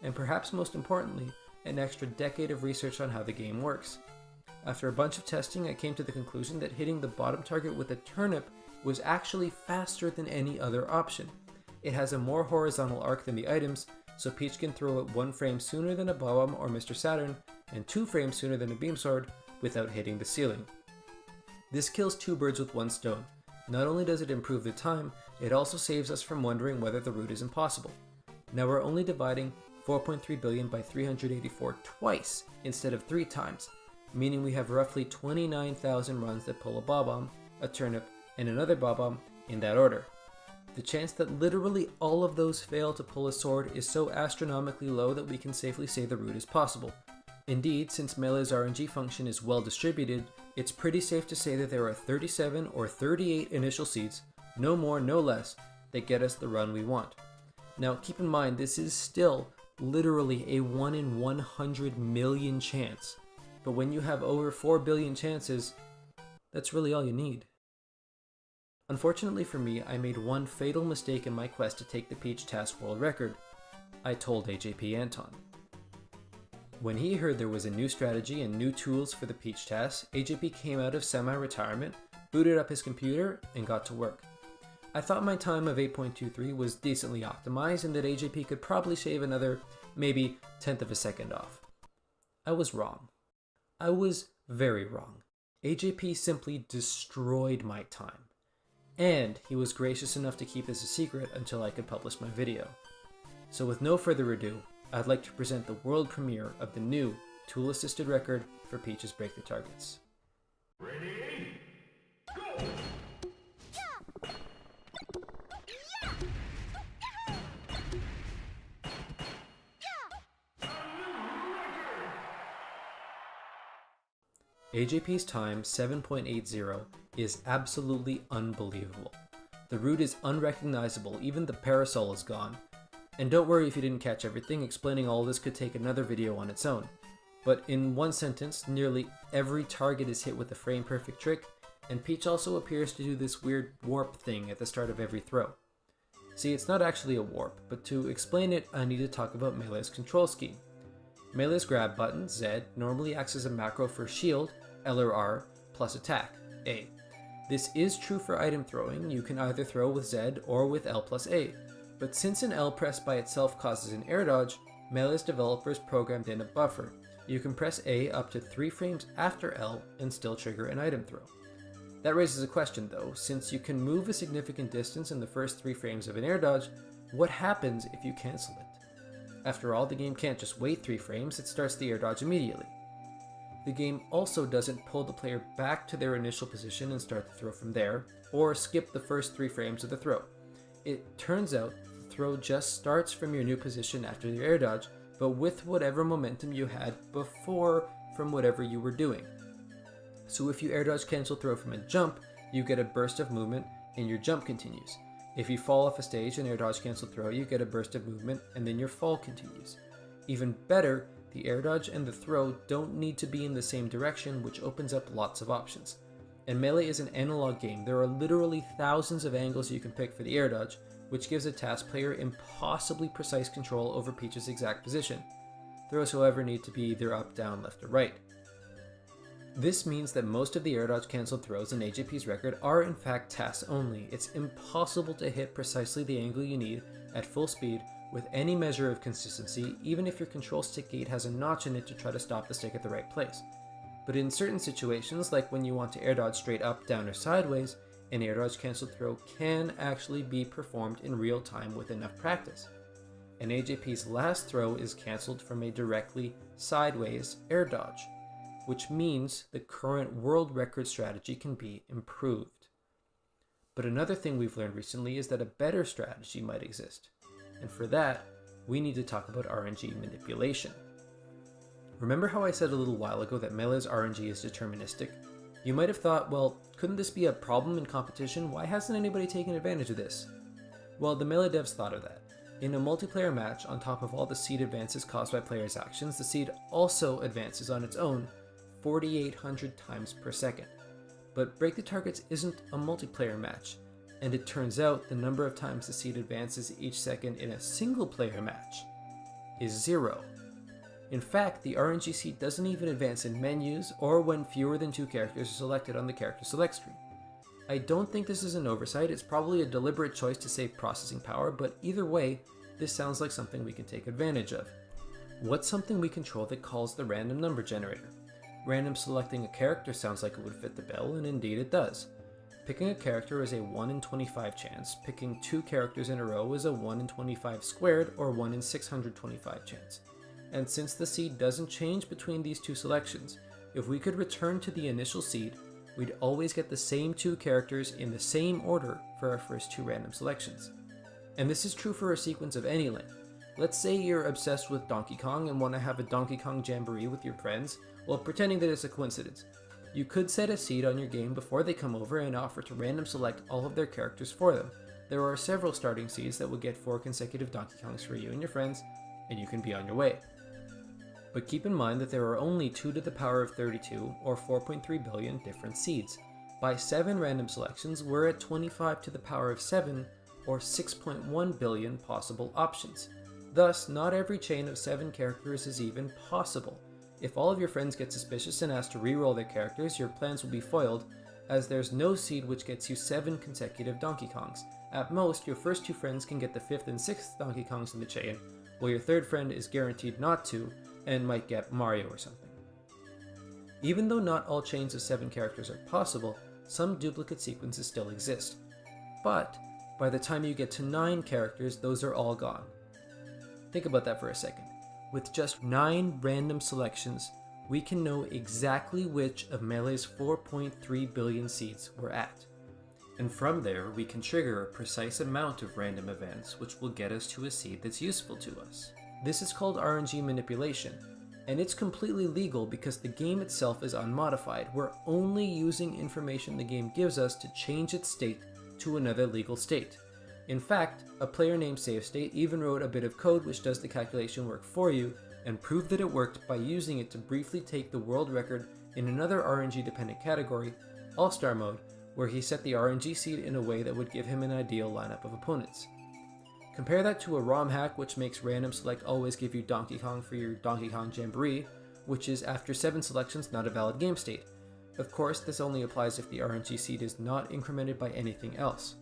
and perhaps most importantly, an extra decade of research on how the game works. After a bunch of testing, I came to the conclusion that hitting the bottom target with a turnip was actually faster than any other option. It has a more horizontal arc than the items, so Peach can throw it 1 frame sooner than a Bob-omb or Mr. Saturn, and 2 frames sooner than a Beam Sword, without hitting the ceiling. This kills 2 birds with 1 stone. Not only does it improve the time, it also saves us from wondering whether the route is impossible. Now we're only dividing 4.3 billion by 384 twice instead of 3 times, meaning we have roughly 29,000 runs that pull a Bob-omb, a turnip, and another Bob-omb in that order. The chance that literally all of those fail to pull a sword is so astronomically low that we can safely say the route is possible. Indeed, since Melee's RNG function is well distributed, it's pretty safe to say that there are 37 or 38 initial seeds, no more, no less, that get us the run we want. Now keep in mind, this is still literally a 1 in 100 million chance, but when you have over 4 billion chances, that's really all you need. Unfortunately for me, I made one fatal mistake in my quest to take the Peach Task World Record. I told AJP Anton. When he heard there was a new strategy and new tools for the Peach Task, AJP came out of semi-retirement, booted up his computer, and got to work. I thought my time of 8.23 was decently optimized and that AJP could probably shave another, maybe, 1/10 of a second off. I was wrong. I was very wrong. AJP simply destroyed my time. And he was gracious enough to keep this a secret until I could publish my video. So with no further ado, I'd like to present the world premiere of the new tool-assisted record for Peach's Break the Targets. Ready? Go! AJP's time, 7.80, is absolutely unbelievable. The route is unrecognizable, even the parasol is gone. And don't worry if you didn't catch everything, explaining all this could take another video on its own. But in one sentence, nearly every target is hit with a frame-perfect trick, and Peach also appears to do this weird warp thing at the start of every throw. See, it's not actually a warp, but to explain it, I need to talk about Melee's control scheme. Melee's grab button, Z, normally acts as a macro for shield, L or R, plus attack, A. This is true for item throwing. You can either throw with Z or with L plus A. But since an L press by itself causes an air dodge, Melee's developers programmed in a buffer. You can press A up to 3 frames after L and still trigger an item throw. That raises a question though, since you can move a significant distance in the first 3 frames of an air dodge, what happens if you cancel it? After all, the game can't just wait 3 frames, it starts the air dodge immediately. The game also doesn't pull the player back to their initial position and start the throw from there, or skip the first 3 frames of the throw. It turns out the throw just starts from your new position after your air dodge, but with whatever momentum you had before from whatever you were doing. So if you air dodge cancel throw from a jump, you get a burst of movement and your jump continues. If you fall off a stage and air dodge cancel throw, you get a burst of movement and then your fall continues. Even better, the air dodge and the throw don't need to be in the same direction, which opens up lots of options. And Melee is an analog game. There are literally thousands of angles you can pick for the air dodge, which gives a task player impossibly precise control over Peach's exact position. Throws, however, need to be either up, down, left, or right. This means that most of the air dodge cancelled throws in AJP's record are in fact tasks only. It's impossible to hit precisely the angle you need at full speed with any measure of consistency, even if your control stick gate has a notch in it to try to stop the stick at the right place. But in certain situations, like when you want to air dodge straight up, down, or sideways, an air dodge cancelled throw can actually be performed in real time with enough practice. And AJP's last throw is cancelled from a directly sideways air dodge, which means the current world record strategy can be improved. But another thing we've learned recently is that a better strategy might exist. And for that, we need to talk about RNG manipulation. Remember how I said a little while ago that Melee's RNG is deterministic? You might have thought, well, couldn't this be a problem in competition? Why hasn't anybody taken advantage of this? Well, the Melee devs thought of that. In a multiplayer match, on top of all the seed advances caused by players' actions, the seed also advances on its own 4,800 times per second. But Break the Targets isn't a multiplayer match, and it turns out the number of times the seed advances each second in a single player match is 0. In fact, the RNG seed doesn't even advance in menus or when fewer than 2 characters are selected on the character select screen. I don't think this is an oversight, it's probably a deliberate choice to save processing power, but either way, this sounds like something we can take advantage of. What's something we control that calls the random number generator? Random selecting a character sounds like it would fit the bill, and indeed it does. Picking a character is a 1 in 25 chance, picking 2 characters in a row is a 1 in 25 squared or 1 in 625 chance. And since the seed doesn't change between these 2 selections, if we could return to the initial seed, we'd always get the same 2 characters in the same order for our first 2 random selections. And this is true for a sequence of any length. Let's say you're obsessed with Donkey Kong and want to have a Donkey Kong jamboree with your friends, while pretending that it's a coincidence. You could set a seed on your game before they come over and offer to random select all of their characters for them. There are several starting seeds that will get 4 consecutive Donkey Kongs for you and your friends, and you can be on your way. But keep in mind that there are only 2 to the power of 32, or 4.3 billion different seeds. By 7 random selections, we're at 25 to the power of 7, or 6.1 billion possible options. Thus, not every chain of 7 characters is even possible. If all of your friends get suspicious and ask to reroll their characters, your plans will be foiled, as there's no seed which gets you 7 consecutive Donkey Kongs. At most, your first 2 friends can get the 5th and 6th Donkey Kongs in the chain, while your 3rd friend is guaranteed not to, and might get Mario or something. Even though not all chains of 7 characters are possible, some duplicate sequences still exist. But by the time you get to 9 characters, those are all gone. Think about that for a second. With just 9 random selections, we can know exactly which of Melee's 4.3 billion seeds we're at. And from there, we can trigger a precise amount of random events which will get us to a seed that's useful to us. This is called RNG manipulation, and it's completely legal because the game itself is unmodified. We're only using information the game gives us to change its state to another legal state. In fact, a player named SaveState even wrote a bit of code which does the calculation work for you and proved that it worked by using it to briefly take the world record in another RNG dependent category, All-Star Mode, where he set the RNG seed in a way that would give him an ideal lineup of opponents. Compare that to a ROM hack which makes random select always give you Donkey Kong for your Donkey Kong Jamboree, which is after 7 selections not a valid game state. Of course, this only applies if the RNG seed is not incremented by anything else.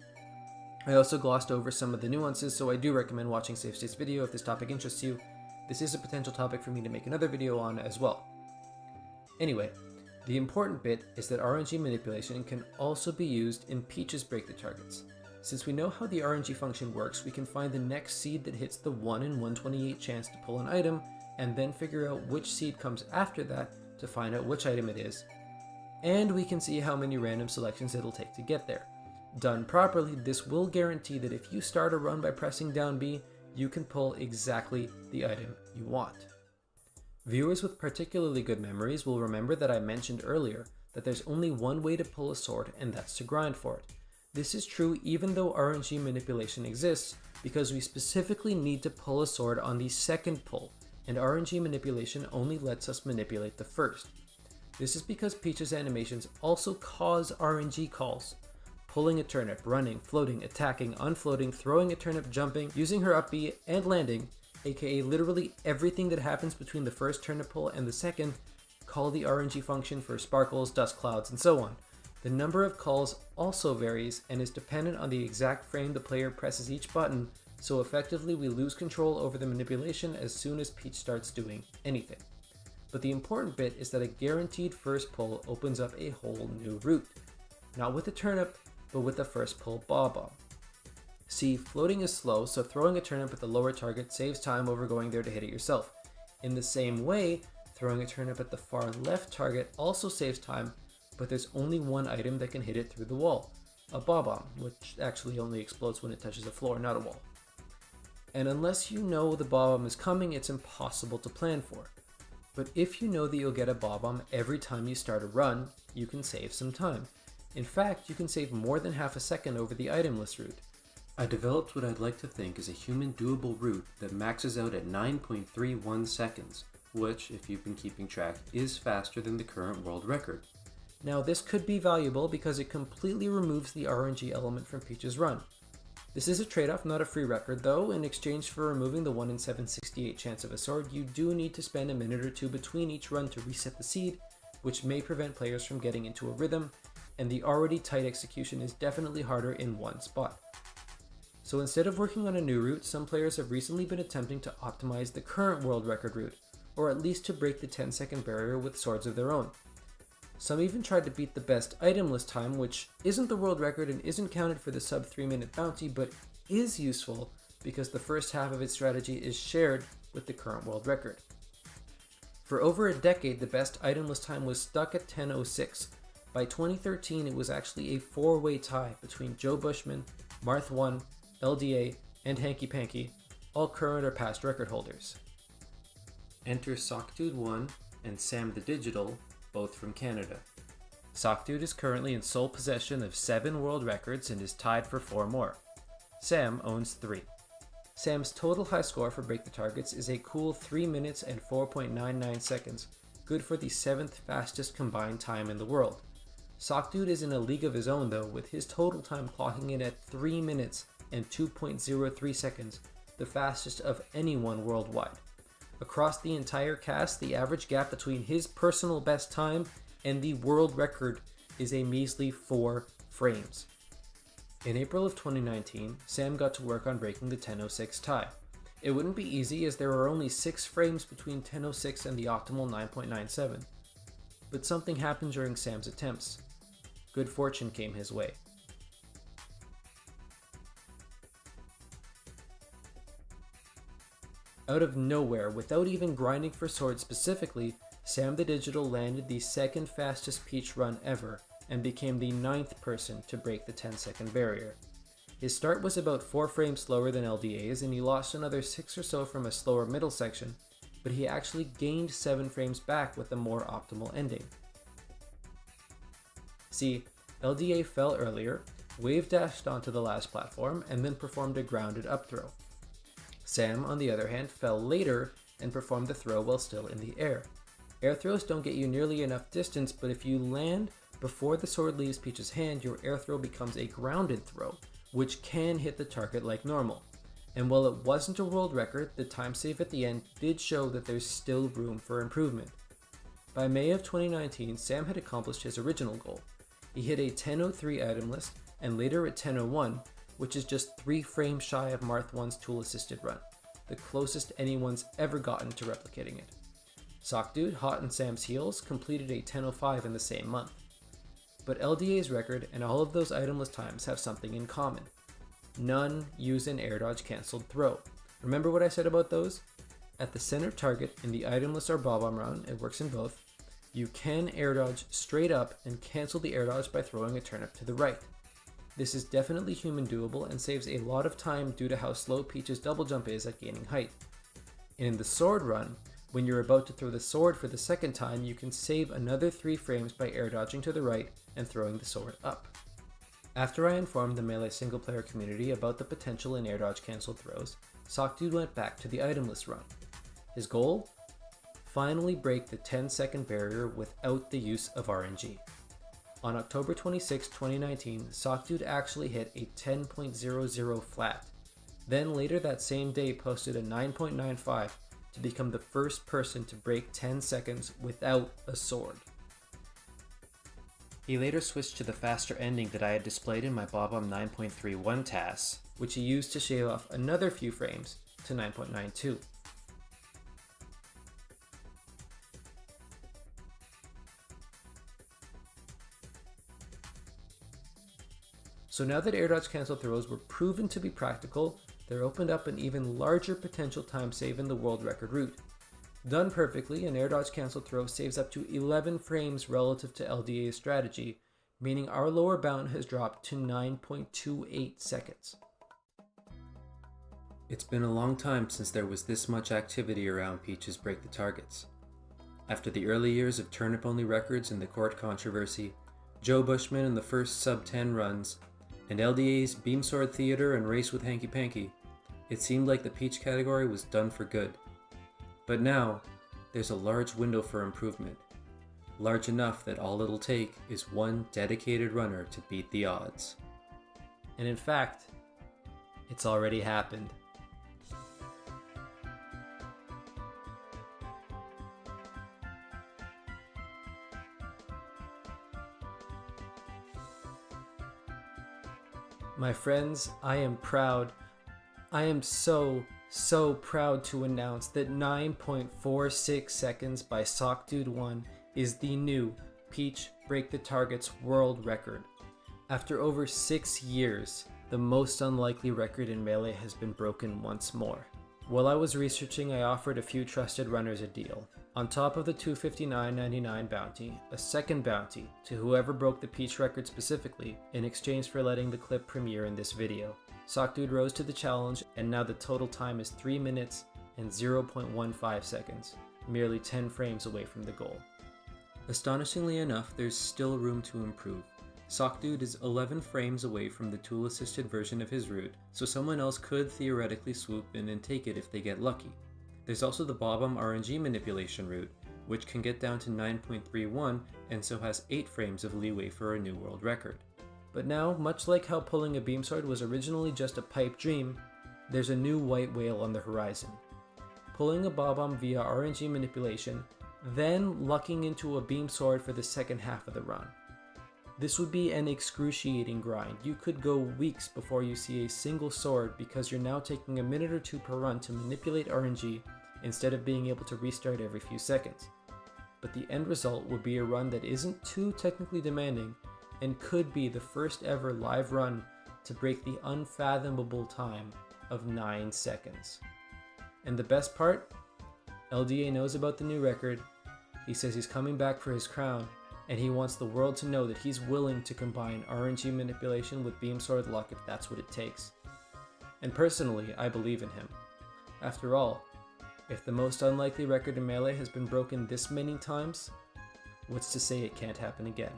I also glossed over some of the nuances, so I do recommend watching SaveState's video if this topic interests you. This is a potential topic for me to make another video on as well. Anyway, the important bit is that RNG manipulation can also be used in Peach's Break the Targets. Since we know how the RNG function works, we can find the next seed that hits the 1 in 128 chance to pull an item, and then figure out which seed comes after that to find out which item it is. And we can see how many random selections it'll take to get there. Done properly, this will guarantee that if you start a run by pressing down B, you can pull exactly the item you want. Viewers with particularly good memories will remember that I mentioned earlier that there's only one way to pull a sword, and that's to grind for it. This is true even though RNG manipulation exists, because we specifically need to pull a sword on the second pull, and RNG manipulation only lets us manipulate the first. This is because Peach's animations also cause RNG calls. Pulling a turnip, running, floating, attacking, unfloating, throwing a turnip, jumping, using her up B, and landing, aka literally everything that happens between the first turnip pull and the second, call the RNG function for sparkles, dust clouds, and so on. The number of calls also varies and is dependent on the exact frame the player presses each button, so effectively we lose control over the manipulation as soon as Peach starts doing anything. But the important bit is that a guaranteed first pull opens up a whole new route. Not with the turnip, but with the first pull Bob-Omb. See, floating is slow, so throwing a turnip at the lower target saves time over going there to hit it yourself. In the same way, throwing a turnip at the far left target also saves time, but there's only one item that can hit it through the wall, a Bob-Omb, which actually only explodes when it touches the floor, not a wall. And unless you know the Bob-Omb is coming, it's impossible to plan for. But if you know that you'll get a Bob-Omb every time you start a run, you can save some time. In fact, you can save more than half a second over the itemless route. I developed what I'd like to think is a human doable route that maxes out at 9.31 seconds, which, if you've been keeping track, is faster than the current world record. Now this could be valuable because it completely removes the RNG element from Peach's run. This is a trade-off, not a free record though. In exchange for removing the 1 in 768 chance of a sword, you do need to spend a minute or two between each run to reset the seed, which may prevent players from getting into a rhythm, and the already tight execution is definitely harder in one spot. So instead of working on a new route, some players have recently been attempting to optimize the current world record route, or at least to break the 10-second barrier with swords of their own. Some even tried to beat the best itemless time, which isn't the world record and isn't counted for the sub 3-minute bounty, but is useful because the first half of its strategy is shared with the current world record. For over a decade, the best itemless time was stuck at 10:06. By 2013, it was actually a 4-way tie between Joe Bushman, Marth1, LDA, and Hanky Panky, all current or past record holders. Enter Sockdude1 and Sam the Digital, both from Canada. Sockdude is currently in sole possession of 7 world records and is tied for 4 more. Sam owns 3. Sam's total high score for Break the Targets is a cool 3 minutes and 4.99 seconds, good for the 7th fastest combined time in the world. Sockdude is in a league of his own though, with his total time clocking in at 3 minutes and 2.03 seconds, the fastest of anyone worldwide. Across the entire cast, the average gap between his personal best time and the world record is a measly 4 frames. In April of 2019, Sam got to work on breaking the 10:06 tie. It wouldn't be easy as there are only 6 frames between 10:06 and the optimal 9.97. But something happened during Sam's attempts. Good fortune came his way. Out of nowhere, without even grinding for swords specifically, Sam the Digital landed the 2nd fastest Peach run ever and became the 9th person to break the 10-second barrier. His start was about 4 frames slower than LDA's and he lost another 6 or so from a slower middle section, but he actually gained 7 frames back with a more optimal ending. See, LDA fell earlier, wave dashed onto the last platform, and then performed a grounded up throw. Sam, on the other hand, fell later and performed the throw while still in the air. Air throws don't get you nearly enough distance, but if you land before the sword leaves Peach's hand, your air throw becomes a grounded throw, which can hit the target like normal. And while it wasn't a world record, the time save at the end did show that there's still room for improvement. By May of 2019, Sam had accomplished his original goal. He hit a 10:03 item list, and later at 10:01, which is just 3 frames shy of Marth1's tool-assisted run, the closest anyone's ever gotten to replicating it. Sockdude, hot in Sam's heels, completed a 10:05 in the same month. But LDA's record and all of those itemless times have something in common. None use an air dodge cancelled throw. Remember what I said about those? At the center target in the itemless or bob-omb round, it works in both, you can air dodge straight up and cancel the air dodge by throwing a turnip to the right. This is definitely human doable and saves a lot of time due to how slow Peach's double jump is at gaining height. And in the sword run, when you're about to throw the sword for the second time, you can save another 3 frames by air dodging to the right and throwing the sword up. After I informed the Melee single player community about the potential in air dodge cancelled throws, Sockdude went back to the itemless run. His goal? Finally break the 10-second barrier without the use of RNG. On October 26, 2019, Sockdude actually hit a 10.00 flat. Then later that same day posted a 9.95 to become the first person to break 10 seconds without a sword. He later switched to the faster ending that I had displayed in my bob-omb 9.31 TAS, which he used to shave off another few frames to 9.92. So now that air dodge cancel throws were proven to be practical, there opened up an even larger potential time save in the world record route. Done perfectly, an air dodge cancel throw saves up to 11 frames relative to LDA's strategy, meaning our lower bound has dropped to 9.28 seconds. It's been a long time since there was this much activity around Peach's Break the Targets. After the early years of turnip-only records and the court controversy, Joe Bushman in the first sub-10 runs, and LDA's Beam Sword Theater and Race with Hanky Panky, it seemed like the Peach category was done for good. But now, there's a large window for improvement. Large enough that all it'll take is one dedicated runner to beat the odds. And in fact, it's already happened. My friends, I am proud. I am so proud to announce that 9.46 seconds by SockDude1 is the new Peach Break the Targets world record. After over 6 years, the most unlikely record in Melee has been broken once more. While I was researching, I offered a few trusted runners a deal. On top of the $259.99 bounty, a second bounty to whoever broke the Peach record specifically, in exchange for letting the clip premiere in this video. SockDude rose to the challenge, and now the total time is 3 minutes and 0.15 seconds, merely 10 frames away from the goal. Astonishingly enough, there's still room to improve. SockDude is 11 frames away from the tool-assisted version of his route, so someone else could theoretically swoop in and take it if they get lucky. There's also the Bob-omb RNG manipulation route, which can get down to 9.31 and so has 8 frames of leeway for a new world record. But now, much like how pulling a beam sword was originally just a pipe dream, there's a new white whale on the horizon. Pulling a Bob-omb via RNG manipulation, then lucking into a beam sword for the second half of the run. This would be an excruciating grind. You could go weeks before you see a single sword because you're now taking a minute or two per run to manipulate RNG instead of being able to restart every few seconds. But the end result would be a run that isn't too technically demanding and could be the first ever live run to break the unfathomable time of 9 seconds. And the best part? LDA knows about the new record, he says he's coming back for his crown, and he wants the world to know that he's willing to combine RNG manipulation with beam sword luck if that's what it takes. And personally, I believe in him. After all, if the most unlikely record in Melee has been broken this many times, what's to say it can't happen again?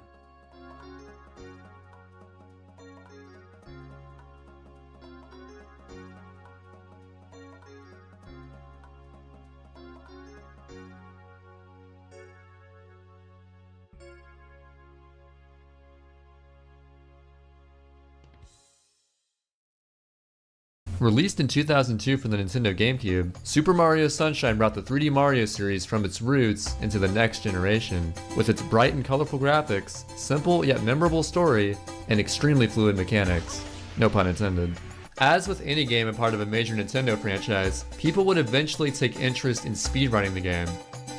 Released in 2002 for the Nintendo GameCube, Super Mario Sunshine brought the 3D Mario series from its roots into the next generation. With its bright and colorful graphics, simple yet memorable story, and extremely fluid mechanics. No pun intended. As with any game a part of a major Nintendo franchise, people would eventually take interest in speedrunning the game.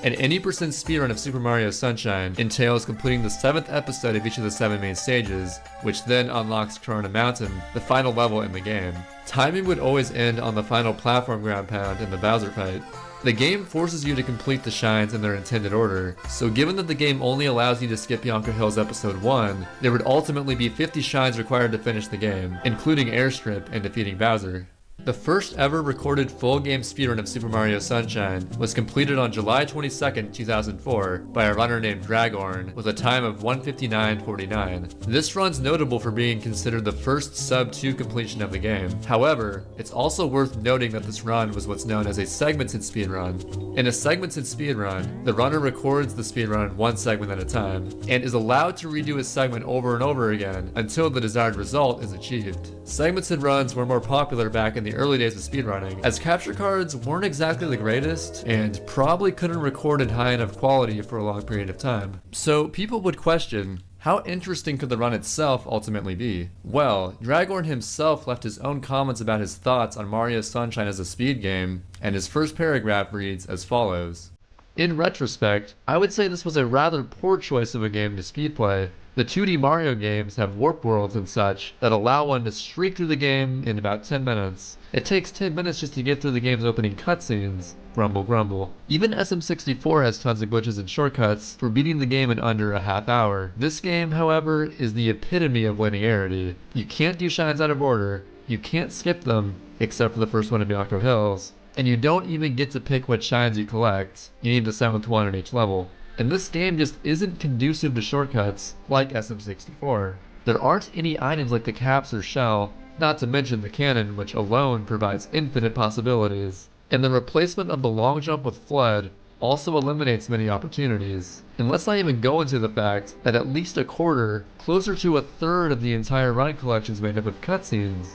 An 80% speedrun of Super Mario Sunshine entails completing the 7th episode of each of the 7 main stages, which then unlocks Corona Mountain, the final level in the game. Timing would always end on the final platform ground pound in the Bowser fight. The game forces you to complete the shines in their intended order, so given that the game only allows you to skip Yonker Hills Episode 1, there would ultimately be 50 shines required to finish the game, including Airstrip and defeating Bowser. The first ever recorded full game speedrun of Super Mario Sunshine was completed on July 22nd, 2004 by a runner named Dragorn with a time of 1:59:49. This run's notable for being considered the first sub-2 completion of the game. However, it's also worth noting that this run was what's known as a segmented speedrun. In a segmented speedrun, the runner records the speedrun one segment at a time and is allowed to redo a segment over and over again until the desired result is achieved. Segmented runs were more popular back in the early days of speedrunning, as capture cards weren't exactly the greatest and probably couldn't record in high enough quality for a long period of time. So people would question, how interesting could the run itself ultimately be? Well, Dragorn himself left his own comments about his thoughts on Mario Sunshine as a speed game, and his first paragraph reads as follows. In retrospect, I would say this was a rather poor choice of a game to speed play. The 2D Mario games have warp worlds and such that allow one to streak through the game in about 10 minutes. It takes 10 minutes just to get through the game's opening cutscenes. Grumble grumble. Even SM64 has tons of glitches and shortcuts for beating the game in under a half hour. This game, however, is the epitome of linearity. You can't do shines out of order, you can't skip them, except for the first one in Yonker Hills, and you don't even get to pick what shines you collect. You need the 7th one in each level. And this game just isn't conducive to shortcuts like SM64. There aren't any items like the caps or shell, not to mention the cannon, which alone provides infinite possibilities. And the replacement of the long jump with Flood also eliminates many opportunities. And let's not even go into the fact that at least a quarter, closer to a third of the entire run collection is made up of cutscenes.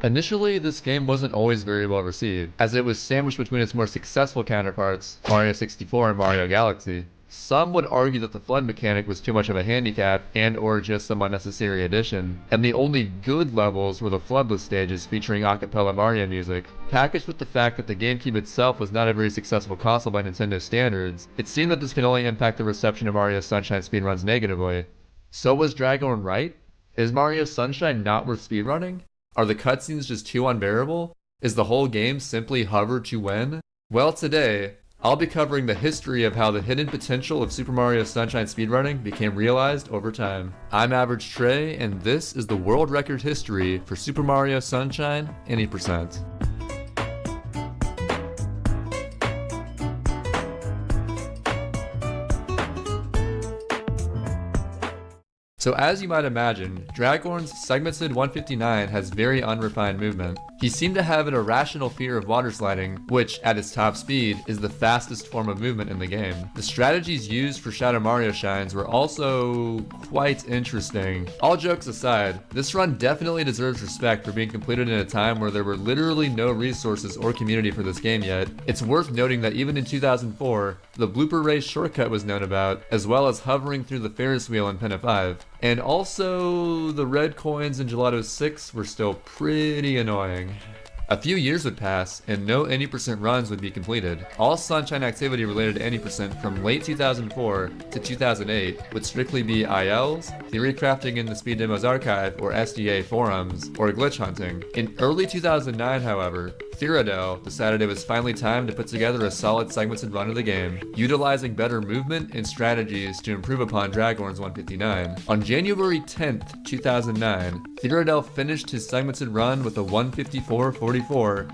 Initially, this game wasn't always very well received, as it was sandwiched between its more successful counterparts, Mario 64 and Mario Galaxy. Some would argue that the flood mechanic was too much of a handicap and or just some unnecessary addition, and the only good levels were the floodless stages featuring a cappella Mario music. Packaged with the fact that the GameCube itself was not a very successful console by Nintendo standards, it seemed that this could only impact the reception of Mario Sunshine speedruns negatively. So was Dragon right? Is Mario Sunshine not worth speedrunning? Are the cutscenes just too unbearable? Is the whole game simply hover to win? Well, today, I'll be covering the history of how the hidden potential of Super Mario Sunshine speedrunning became realized over time. I'm Average Trey, and this is the world record history for Super Mario Sunshine any percent. So as you might imagine, Dragorn's segmented 159 has very unrefined movement. He seemed to have an irrational fear of water sliding, which, at its top speed, is the fastest form of movement in the game. The strategies used for Shadow Mario Shines were also quite interesting. All jokes aside, this run definitely deserves respect for being completed in a time where there were literally no resources or community for this game yet. It's worth noting that even in 2004, the blooper race shortcut was known about, as well as hovering through the Ferris wheel in Pinna 5. And also, the red coins in Gelato 6 were still pretty annoying. A few years would pass, and no any percent runs would be completed. All Sunshine activity related to any percent from late 2004 to 2008 would strictly be ILs, theory crafting in the Speed Demos Archive or SDA forums, or glitch hunting. In early 2009, however, Theoradel decided it was finally time to put together a solid segmented run of the game, utilizing better movement and strategies to improve upon Dragorn's 159. On January 10th, 2009, Theoradel finished his segmented run with a 154.44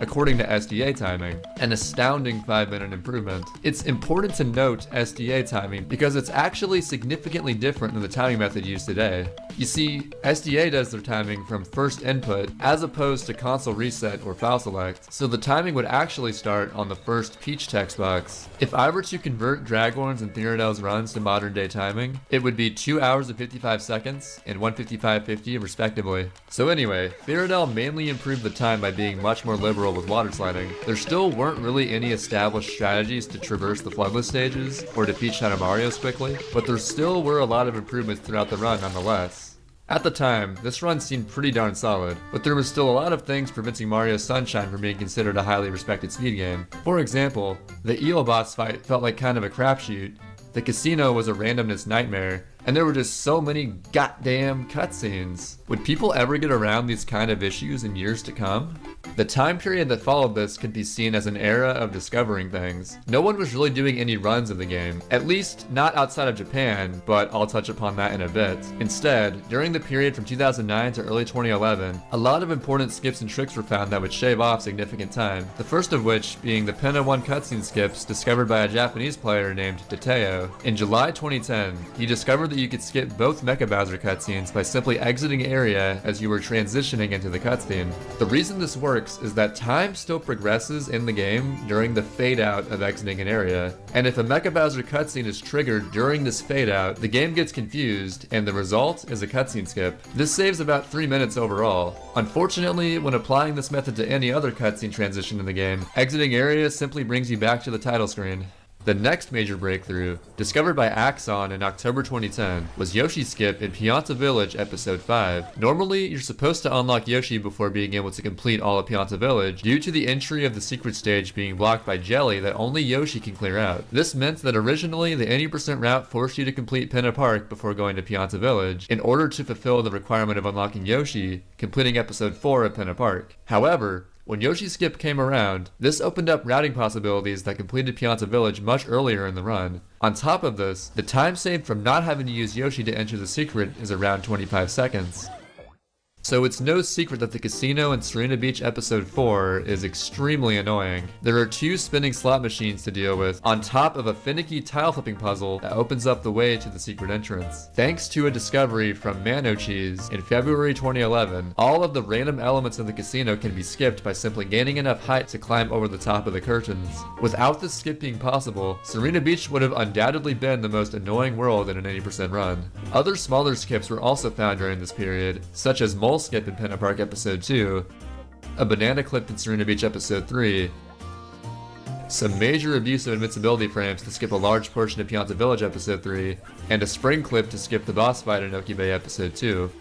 according to SDA timing, an astounding 5-minute improvement. It's important to note SDA timing because it's actually significantly different than the timing method used today. You see, SDA does their timing from first input as opposed to console reset or file select, so the timing would actually start on the first Peach text box. If I were to convert Dragorn's and Theoradel's runs to modern day timing, it would be 2 hours and 55 seconds and 155.50 respectively. So anyway, Theoradel mainly improved the time by being much more liberal with water sliding. There still weren't really any established strategies to traverse the floodless stages or defeat Shadow Marios quickly, but there still were a lot of improvements throughout the run nonetheless. At the time, this run seemed pretty darn solid, but there was still a lot of things preventing Mario Sunshine from being considered a highly respected speed game. For example, the eel boss fight felt like kind of a crapshoot, the casino was a randomness nightmare, and there were just so many goddamn cutscenes. Would people ever get around these kind of issues in years to come? The time period that followed this could be seen as an era of discovering things. No one was really doing any runs of the game, at least not outside of Japan, but I'll touch upon that in a bit. Instead, during the period from 2009 to early 2011, a lot of important skips and tricks were found that would shave off significant time, the first of which being the Pinna 1 cutscene skips discovered by a Japanese player named Tateo. In July 2010, he discovered that you could skip both Mecha Bowser cutscenes by simply exiting area as you were transitioning into the cutscene. The reason this works is that time still progresses in the game during the fade out of exiting an area, and if a Mecha Bowser cutscene is triggered during this fade out, the game gets confused and the result is a cutscene skip. This saves about 3 minutes overall. Unfortunately, when applying this method to any other cutscene transition in the game, exiting area simply brings you back to the title screen. The next major breakthrough, discovered by Axon in October 2010, was Yoshi Skip in Pianta Village Episode 5. Normally, you're supposed to unlock Yoshi before being able to complete all of Pianta Village, due to the entry of the secret stage being blocked by jelly that only Yoshi can clear out. This meant that originally the 80% route forced you to complete Pinna Park before going to Pianta Village, in order to fulfill the requirement of unlocking Yoshi, completing Episode 4 of Pinna Park. However, when Yoshi Skip came around, this opened up routing possibilities that completed Pianta Village much earlier in the run. On top of this, the time saved from not having to use Yoshi to enter the secret is around 25 seconds. So it's no secret that the casino in Serena Beach episode 4 is extremely annoying. There are 2 spinning slot machines to deal with, on top of a finicky tile flipping puzzle that opens up the way to the secret entrance. Thanks to a discovery from Mano Cheese in February 2011, all of the random elements of the casino can be skipped by simply gaining enough height to climb over the top of the curtains. Without this skip being possible, Serena Beach would have undoubtedly been the most annoying world in an 80% run. Other smaller skips were also found during this period, such as Mole Skip in Pinna Park episode 2, a banana clip in Serena Beach episode 3, some major abuse of invincibility frames to skip a large portion of Pianta Village episode 3, and a spring clip to skip the boss fight in Oki Bay episode 2.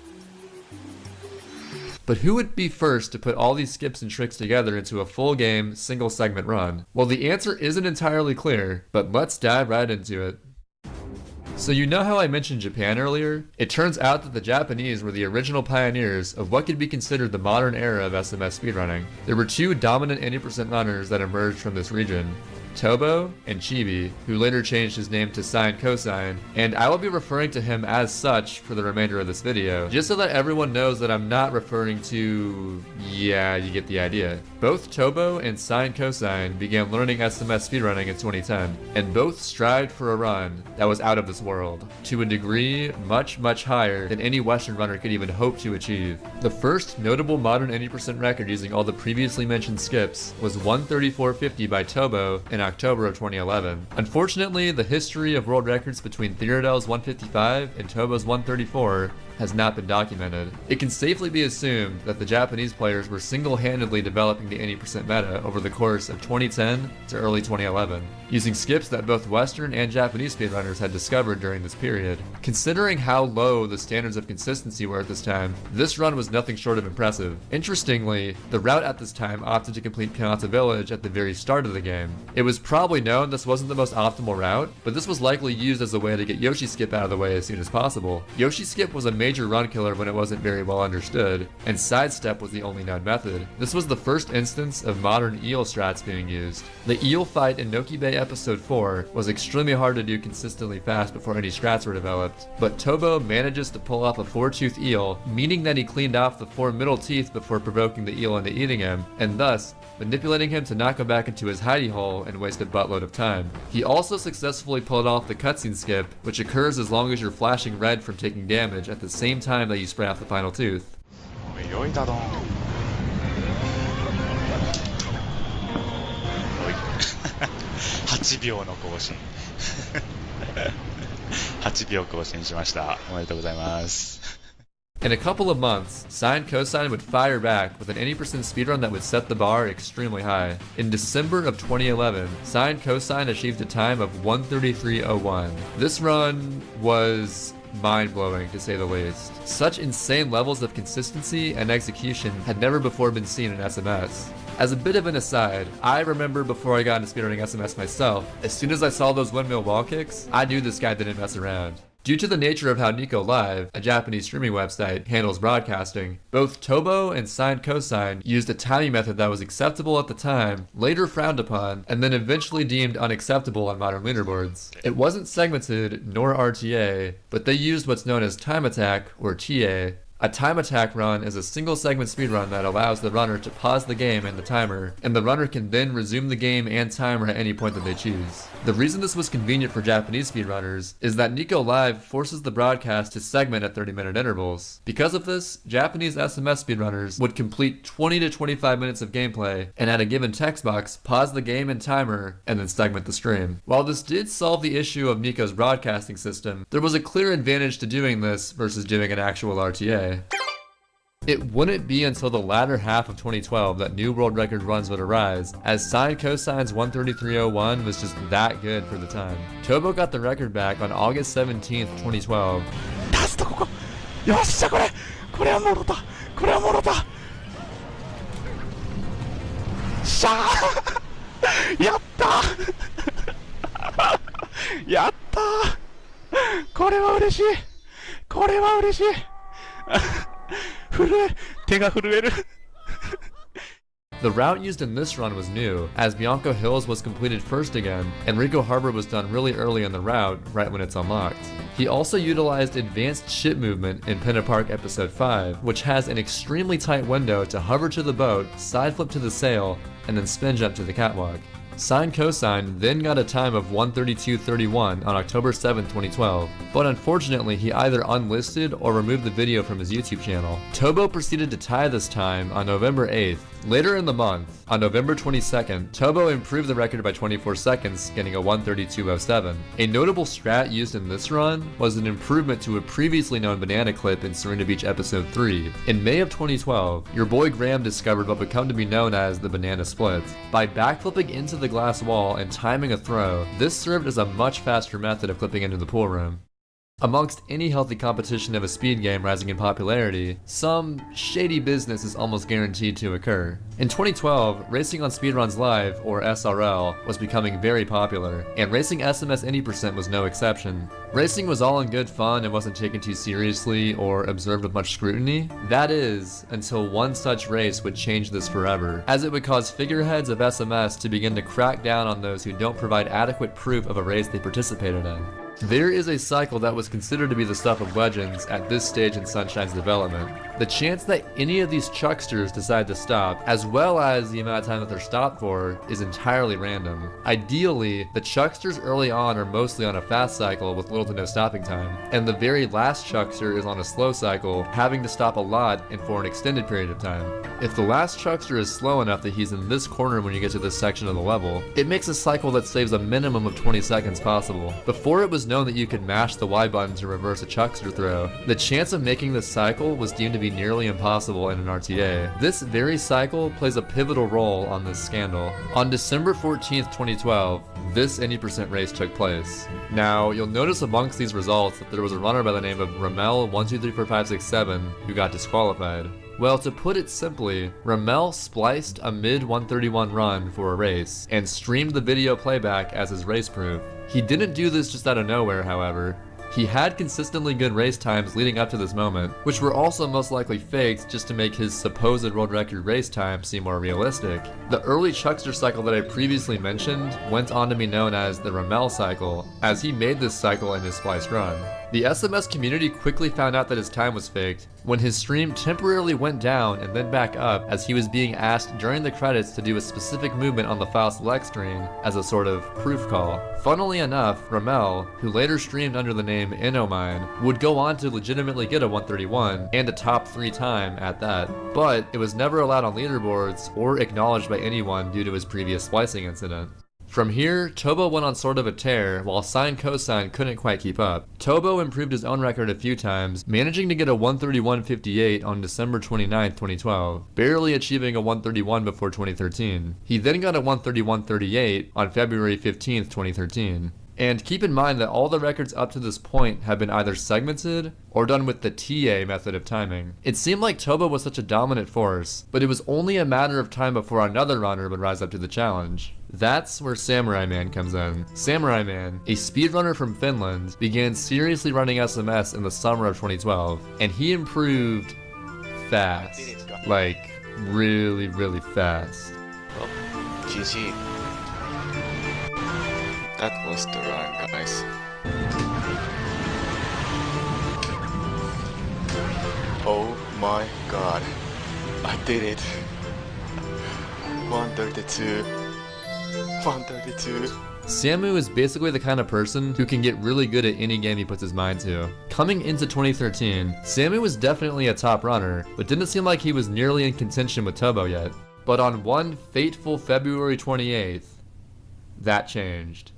But who would be first to put all these skips and tricks together into a full game, single segment run? Well, the answer isn't entirely clear, but let's dive right into it. So you know how I mentioned Japan earlier? It turns out that the Japanese were the original pioneers of what could be considered the modern era of SMS speedrunning. There were 2 dominant 80% runners that emerged from this region, Tobo and Chibi, who later changed his name to Sine Cosine, and I will be referring to him as such for the remainder of this video, just so that everyone knows that I'm not referring to... yeah, you get the idea. Both Tobo and Sine Cosine began learning SMS speedrunning in 2010, and both strived for a run that was out of this world, to a degree much, much higher than any Western runner could even hope to achieve. The first notable modern 80% record using all the previously mentioned skips was 134.50 by Tobo in October of 2011. Unfortunately, the history of world records between Theodore's 155 and Tobo's 134 has not been documented. It can safely be assumed that the Japanese players were single-handedly developing the 80% meta over the course of 2010 to early 2011, using skips that both Western and Japanese speedrunners had discovered during this period. Considering how low the standards of consistency were at this time, this run was nothing short of impressive. Interestingly, the route at this time opted to complete Pianta Village at the very start of the game. It was probably known this wasn't the most optimal route, but this was likely used as a way to get Yoshi Skip out of the way as soon as possible. Yoshi Skip was a major run killer when it wasn't very well understood, and Sidestep was the only known method. This was the first instance of modern eel strats being used. The eel fight in Noki Bay episode 4 was extremely hard to do consistently fast before any strats were developed, but Tobo manages to pull off a 4-tooth eel, meaning that he cleaned off the 4 middle teeth before provoking the eel into eating him, and thus manipulating him to not go back into his hidey hole and waste a buttload of time. He also successfully pulled off the cutscene skip, which occurs as long as you're flashing red from taking damage at the same time that you spray off the final tooth. 8秒の更新8秒更新しました。おめでとうございます。In a couple of months, Sine Cosine would fire back with an 80% speedrun that would set the bar extremely high. In December of 2011, Sine Cosine achieved a time of 133.01. This run was mind-blowing, to say the least. Such insane levels of consistency and execution had never before been seen in SMS. As a bit of an aside, I remember before I got into speedrunning SMS myself, as soon as I saw those windmill wall kicks, I knew this guy didn't mess around. Due to the nature of how Nico Live, a Japanese streaming website, handles broadcasting, both Tobo and Sine Cosine used a timing method that was acceptable at the time, later frowned upon, and then eventually deemed unacceptable on modern leaderboards. It wasn't segmented nor RTA, but they used what's known as time attack, or TA. A time attack run is a single segment speedrun that allows the runner to pause the game and the timer, and the runner can then resume the game and timer at any point that they choose. The reason this was convenient for Japanese speedrunners is that Nico Live forces the broadcast to segment at 30-minute intervals. Because of this, Japanese SMS speedrunners would complete 20 to 25 minutes of gameplay, and at a given text box, pause the game and timer, and then segment the stream. While this did solve the issue of Nico's broadcasting system, there was a clear advantage to doing this versus doing an actual RTA. It wouldn't be until the latter half of 2012 that new world record runs would arise, as Sine Cosine's 133.01 was just that good for the time. Tobo got the record back on August 17th, 2012. よっしゃ、これはもろた、これはもろた。しゃー、やったー、やったー。これは嬉しい、これは嬉しい。震え、手が震える。The route used in this run was new, as Bianco Hills was completed first again, and Rico Harbor was done really early in the route, right when it's unlocked. He also utilized advanced ship movement in Pinna Park Episode 5, which has an extremely tight window to hover to the boat, side flip to the sail, and then spin jump to the catwalk. Sine Cosine then got a time of 1:32:31 on October 7, 2012, but unfortunately he either unlisted or removed the video from his YouTube channel. Tobo proceeded to tie this time on November 8th. Later in the month, on November 22nd, Tobo improved the record by 24 seconds, getting a 1:32:07. A notable strat used in this run was an improvement to a previously known banana clip in Serena Beach Episode 3. In May of 2012, your boy Graham discovered what would come to be known as the banana split. By backflipping into the glass wall and timing a throw, this served as a much faster method of clipping into the pool room. Amongst any healthy competition of a speed game rising in popularity, some shady business is almost guaranteed to occur. In 2012, Racing on Speedruns Live, or SRL, was becoming very popular, and Racing SMS Any% was no exception. Racing was all in good fun and wasn't taken too seriously or observed with much scrutiny. That is, until one such race would change this forever, as it would cause figureheads of SMS to begin to crack down on those who don't provide adequate proof of a race they participated in. There is a cycle that was considered to be the stuff of legends at this stage in Sunshine's development. The chance that any of these chucksters decide to stop, as well as the amount of time that they're stopped for, is entirely random. Ideally, the chucksters early on are mostly on a fast cycle with little to no stopping time, and the very last chuckster is on a slow cycle, having to stop a lot and for an extended period of time. If the last chuckster is slow enough that he's in this corner when you get to this section of the level, it makes a cycle that saves a minimum of 20 seconds possible. Before it was known that you could mash the Y button to reverse a chuckster throw, the chance of making this cycle was deemed to be nearly impossible in an RTA. This very cycle plays a pivotal role on this scandal. On December 14th, 2012, this Any% race took place. Now, you'll notice amongst these results that there was a runner by the name of Ramel 12345667 who got disqualified. Well, to put it simply, Ramel spliced a mid-131 run for a race and streamed the video playback as his race proof. He didn't do this just out of nowhere, however. He had consistently good race times leading up to this moment, which were also most likely faked just to make his supposed world record race time seem more realistic. The early chuckster cycle that I previously mentioned went on to be known as the Ramel cycle, as he made this cycle in his spliced run. The SMS community quickly found out that his time was faked when his stream temporarily went down and then back up as he was being asked during the credits to do a specific movement on the file select screen as a sort of proof call. Funnily enough, Ramel, who later streamed under the name Innomine, would go on to legitimately get a 131 and a top 3 time at that, but it was never allowed on leaderboards or acknowledged by anyone due to his previous splicing incident. From here, Tobo went on sort of a tear, while Sine Cosine couldn't quite keep up. Tobo improved his own record a few times, managing to get a 131.58 on December 29, 2012, barely achieving a 131 before 2013. He then got a 131.38 on February 15, 2013. And keep in mind that all the records up to this point have been either segmented or done with the TA method of timing. It seemed like Tobo was such a dominant force, but it was only a matter of time before another runner would rise up to the challenge. That's where Samurai Man comes in. Samurai Man, a speedrunner from Finland, began seriously running SMS in the summer of 2012, and he improved fast. Like, really, really fast. Well, GG. That was the run, guys. Oh my god. I did it. 132. 132. Samu is basically the kind of person who can get really good at any game he puts his mind to. Coming into 2013, Samu was definitely a top runner, but didn't seem like he was nearly in contention with Tobo yet. But on one fateful February 28th, that changed.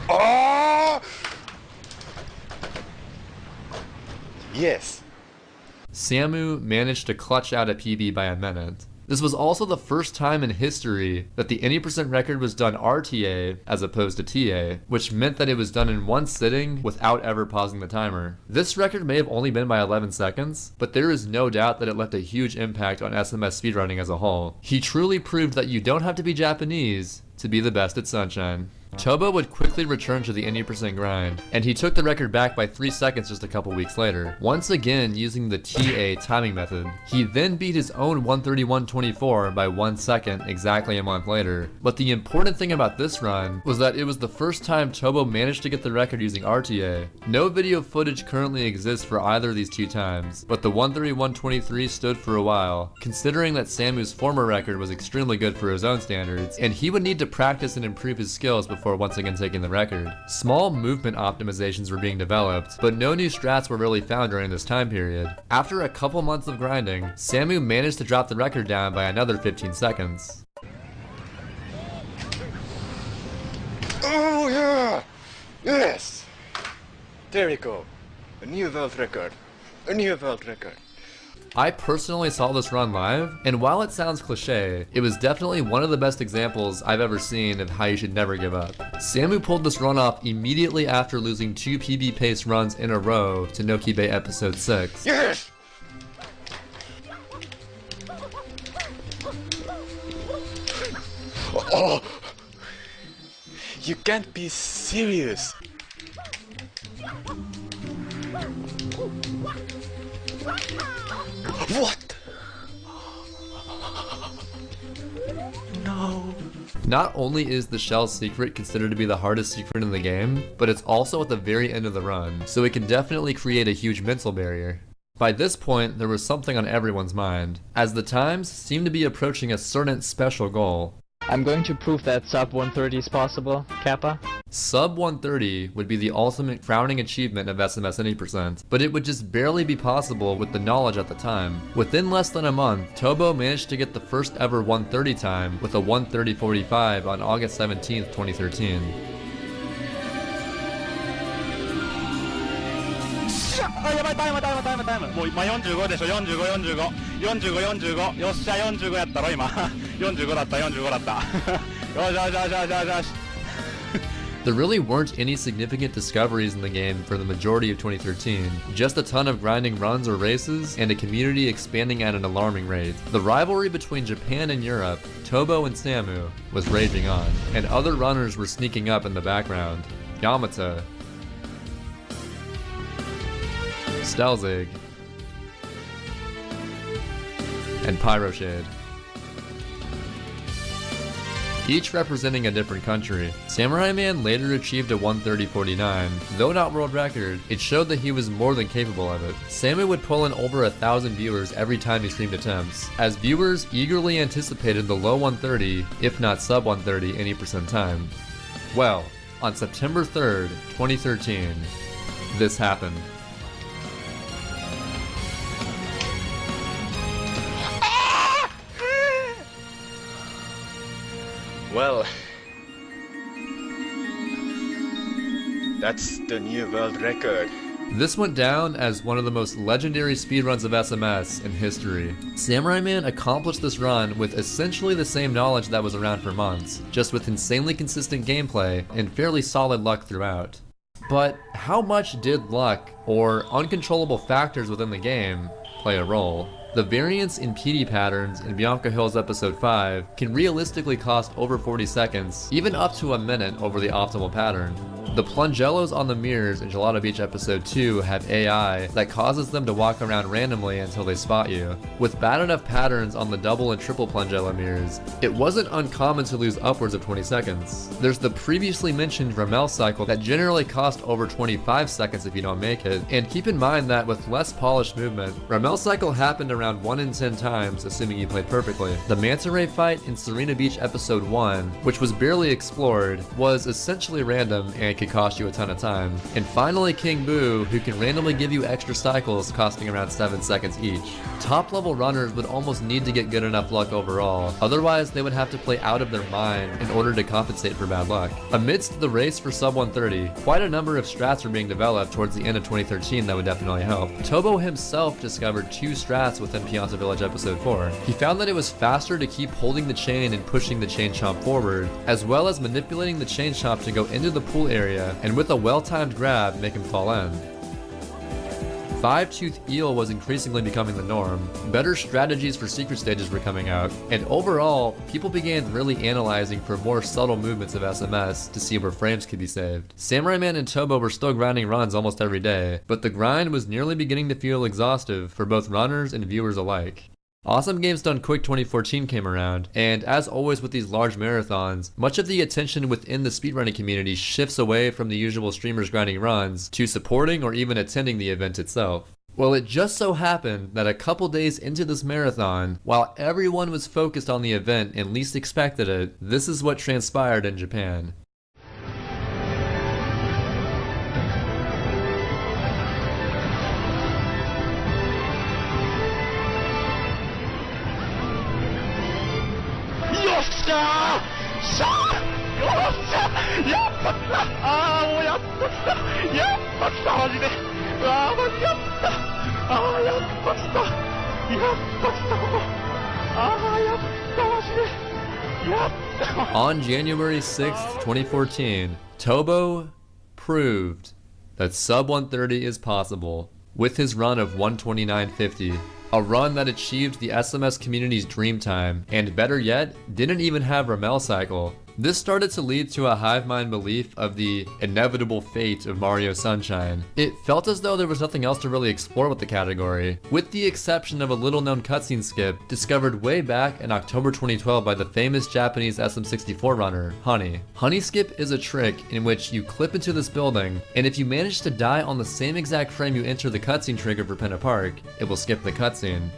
Oh! Yes. Samu managed to clutch out a PB by a minute. This was also the first time in history that the any percent record was done RTA as opposed to TA, which meant that it was done in one sitting without ever pausing the timer. This record may have only been by 11 seconds, but there is no doubt that it left a huge impact on SMS speedrunning as a whole. He truly proved that you don't have to be Japanese to be the best at Sunshine. Tobo would quickly return to the 80% grind, and he took the record back by 3 seconds just a couple weeks later, once again using the TA timing method. He then beat his own 131.24 by 1 second exactly a month later. But the important thing about this run was that it was the first time Tobo managed to get the record using RTA. No video footage currently exists for either of these two times, but the 131.23 stood for a while, considering that Samu's former record was extremely good for his own standards, and he would need to practice and improve his skills before once again taking the record. Small movement optimizations were being developed, but no new strats were really found during this time period. After a couple months of grinding, Samu managed to drop the record down by another 15 seconds. Oh yeah! Yes! There we go. A new world record. A new world record. I personally saw this run live, and while it sounds cliche, it was definitely one of the best examples I've ever seen of how you should never give up. Samu pulled this run off immediately after losing 2 PB pace runs in a row to Nokibe episode 6. Yes! Oh! You can't be serious! What? No. Not only is the shell secret considered to be the hardest secret in the game, but it's also at the very end of the run, so it can definitely create a huge mental barrier. By this point, there was something on everyone's mind, as the times seemed to be approaching a certain special goal. I'm going to prove that sub 130 is possible, Kappa. Sub 130 would be the ultimate crowning achievement of SMS any percent, but it would just barely be possible with the knowledge at the time. Within less than a month, Tobo managed to get the first ever 130 time with a 130.45 on August 17th, 2013.あ、やばい、タイム。もう今45でしょ、45。よっしゃ、45やったろ、今。45だった。よし。There really weren't any significant discoveries in the game for the majority of 2013, just a ton of grinding runs or races, and a community expanding at an alarming rate. The rivalry between Japan and Europe, Tobo and Samu, was raging on, and other runners were sneaking up in the background. Yamata, Stelzig, and Pyroshade. Each representing a different country. Samurai Man later achieved a 130.49. Though not world record, it showed that he was more than capable of it. Samu would pull in over 1,000 viewers every time he streamed attempts, as viewers eagerly anticipated the low 130, if not sub 130 any percent time. Well, on September 3rd, 2013, this happened. Well, that's the new world record. This went down as one of the most legendary speedruns of SMS in history. Samurai Man accomplished this run with essentially the same knowledge that was around for months, just with insanely consistent gameplay and fairly solid luck throughout. But how much did luck, or uncontrollable factors within the game, play a role? The variance in PD patterns in Bianca Hill's episode 5 can realistically cost over 40 seconds, even up to a minute over the optimal pattern. The plungellos on the mirrors in Gelato Beach episode 2 have AI that causes them to walk around randomly until they spot you. With bad enough patterns on the double and triple plungello mirrors, it wasn't uncommon to lose upwards of 20 seconds. There's the previously mentioned Ramel cycle that generally cost over 25 seconds if you don't make it, and keep in mind that with less polished movement, Ramel cycle happened around 1 in 10 times assuming you played perfectly. The Manta Ray fight in Serena Beach episode 1, which was barely explored, was essentially random and and could cost you a ton of time. And finally King Boo, who can randomly give you extra cycles costing around 7 seconds each. Top level runners would almost need to get good enough luck overall, otherwise they would have to play out of their mind in order to compensate for bad luck. Amidst the race for sub 130, quite a number of strats were being developed towards the end of 2013 that would definitely help. Tobo himself discovered 2 strats within Pianta Village episode 4. He found that it was faster to keep holding the chain and pushing the chain chomp forward, as well as manipulating the chain chomp to go into the pool area and with a well-timed grab make him fall in. 5-tooth eel was increasingly becoming the norm, better strategies for secret stages were coming out, and overall, people began really analyzing for more subtle movements of SMS to see where frames could be saved. Samurai Man and Tobo were still grinding runs almost every day, but the grind was nearly beginning to feel exhaustive for both runners and viewers alike. Awesome Games Done Quick 2014 came around, and as always with these large marathons, much of the attention within the speedrunning community shifts away from the usual streamers grinding runs to supporting or even attending the event itself. Well, it just so happened that a couple days into this marathon, while everyone was focused on the event and least expected it, this is what transpired in Japan. On January 6th, 2014, Tobo proved that sub 130 is possible with his run of 129.50. A run that achieved the SMS community's dream time, and better yet, didn't even have Ramel cycle. This started to lead to a hive mind belief of the inevitable fate of Mario Sunshine. It felt as though there was nothing else to really explore with the category, with the exception of a little known cutscene skip discovered way back in October 2012 by the famous Japanese SM64 runner, Honey. Honey Skip is a trick in which you clip into this building, and if you manage to die on the same exact frame you enter the cutscene trigger for Pinna Park, it will skip the cutscene.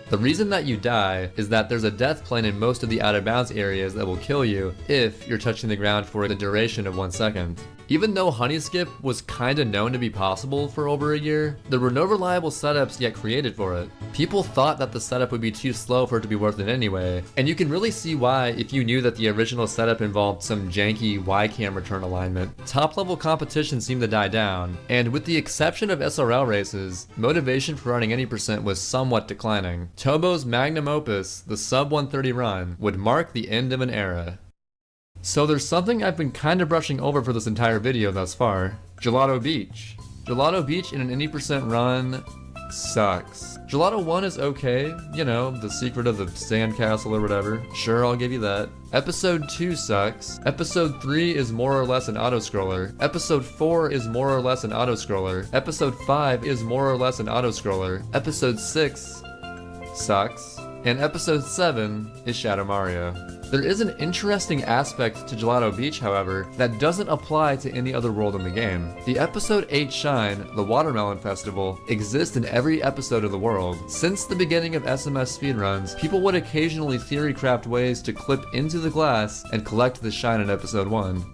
The reason that you die is that there's a death plane in most of the out of bounds areas that will kill you if you're touching the ground for the duration of 1 second. Even though Honey Skip was kinda known to be possible for over a year, there were no reliable setups yet created for it. People thought that the setup would be too slow for it to be worth it anyway, and you can really see why if you knew that the original setup involved some janky Y-cam return alignment. Top level competition seemed to die down, and with the exception of SRL races, motivation for running any percent was somewhat declining. Tobo's magnum opus, the sub 130 run, would mark the end of an era. So there's something I've been kinda brushing over for this entire video thus far. Gelato Beach. Gelato Beach in an any percent run sucks. Gelato 1 is okay, you know, the secret of the sandcastle or whatever. Sure, I'll give you that. Episode 2 sucks. Episode 3 is more or less an auto-scroller. Episode 4 is more or less an auto-scroller. Episode 5 is more or less an auto-scroller. Episode 6 sucks. And episode 7 is Shadow Mario. There is an interesting aspect to Gelato Beach, however, that doesn't apply to any other world in the game. The episode 8 Shine, the Watermelon Festival, exists in every episode of the world. Since the beginning of SMS speedruns, people would occasionally theory craft ways to clip into the glass and collect the shine in episode 1.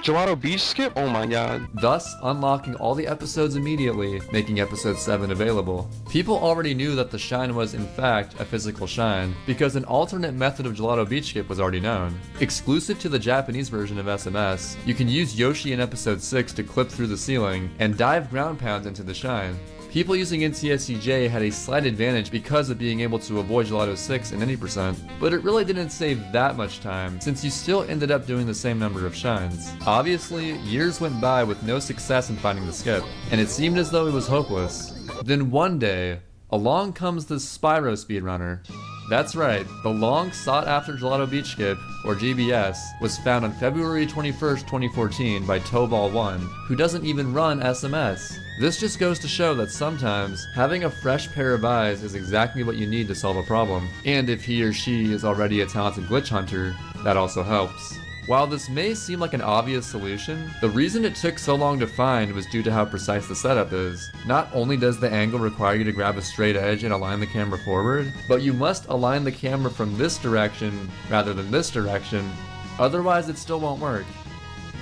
Gelato Beach skip? Oh my god. Thus, unlocking all the episodes immediately, making episode 7 available. People already knew that the shine was in fact a physical shine, because an alternate method of Gelato Beach skip was already known. Exclusive to the Japanese version of SMS, you can use Yoshi in episode 6 to clip through the ceiling and dive ground pounds into the shine. People using NTSCJ had a slight advantage because of being able to avoid Gelato 6 in any percent, but it really didn't save that much time since you still ended up doing the same number of shines. Obviously, years went by with no success in finding the skip, and it seemed as though it was hopeless. Then one day, along comes the Spyro speedrunner. That's right, the long sought after Gelato Beach skip, or GBS, was found on February 21st, 2014 by Tobal1, who doesn't even run SMS. This just goes to show that sometimes, having a fresh pair of eyes is exactly what you need to solve a problem. And if he or she is already a talented glitch hunter, that also helps. While this may seem like an obvious solution, the reason it took so long to find was due to how precise the setup is. Not only does the angle require you to grab a straight edge and align the camera forward, but you must align the camera from this direction rather than this direction, otherwise it still won't work.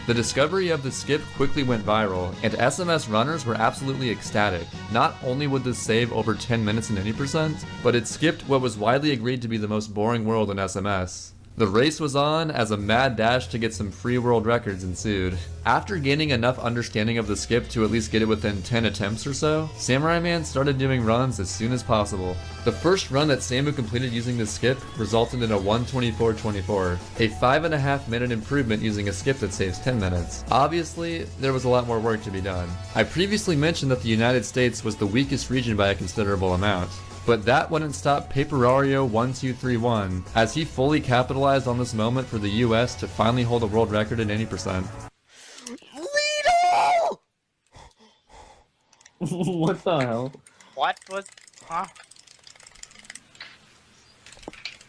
The discovery of the skip quickly went viral, and SMS runners were absolutely ecstatic. Not only would this save over 10 minutes in any percent, but it skipped what was widely agreed to be the most boring world in SMS. The race was on as a mad dash to get some free world records ensued. After gaining enough understanding of the skip to at least get it within 10 attempts or so, Samurai Man started doing runs as soon as possible. The first run that Samu completed using the skip resulted in a 1:24:24, a 5.5 minute improvement using a skip that saves 10 minutes. Obviously, there was a lot more work to be done. I previously mentioned that the United States was the weakest region by a considerable amount. But that wouldn't stop Paperario1231, as he fully capitalized on this moment for the US to finally hold a world record in any percent. What the hell? What was... Huh?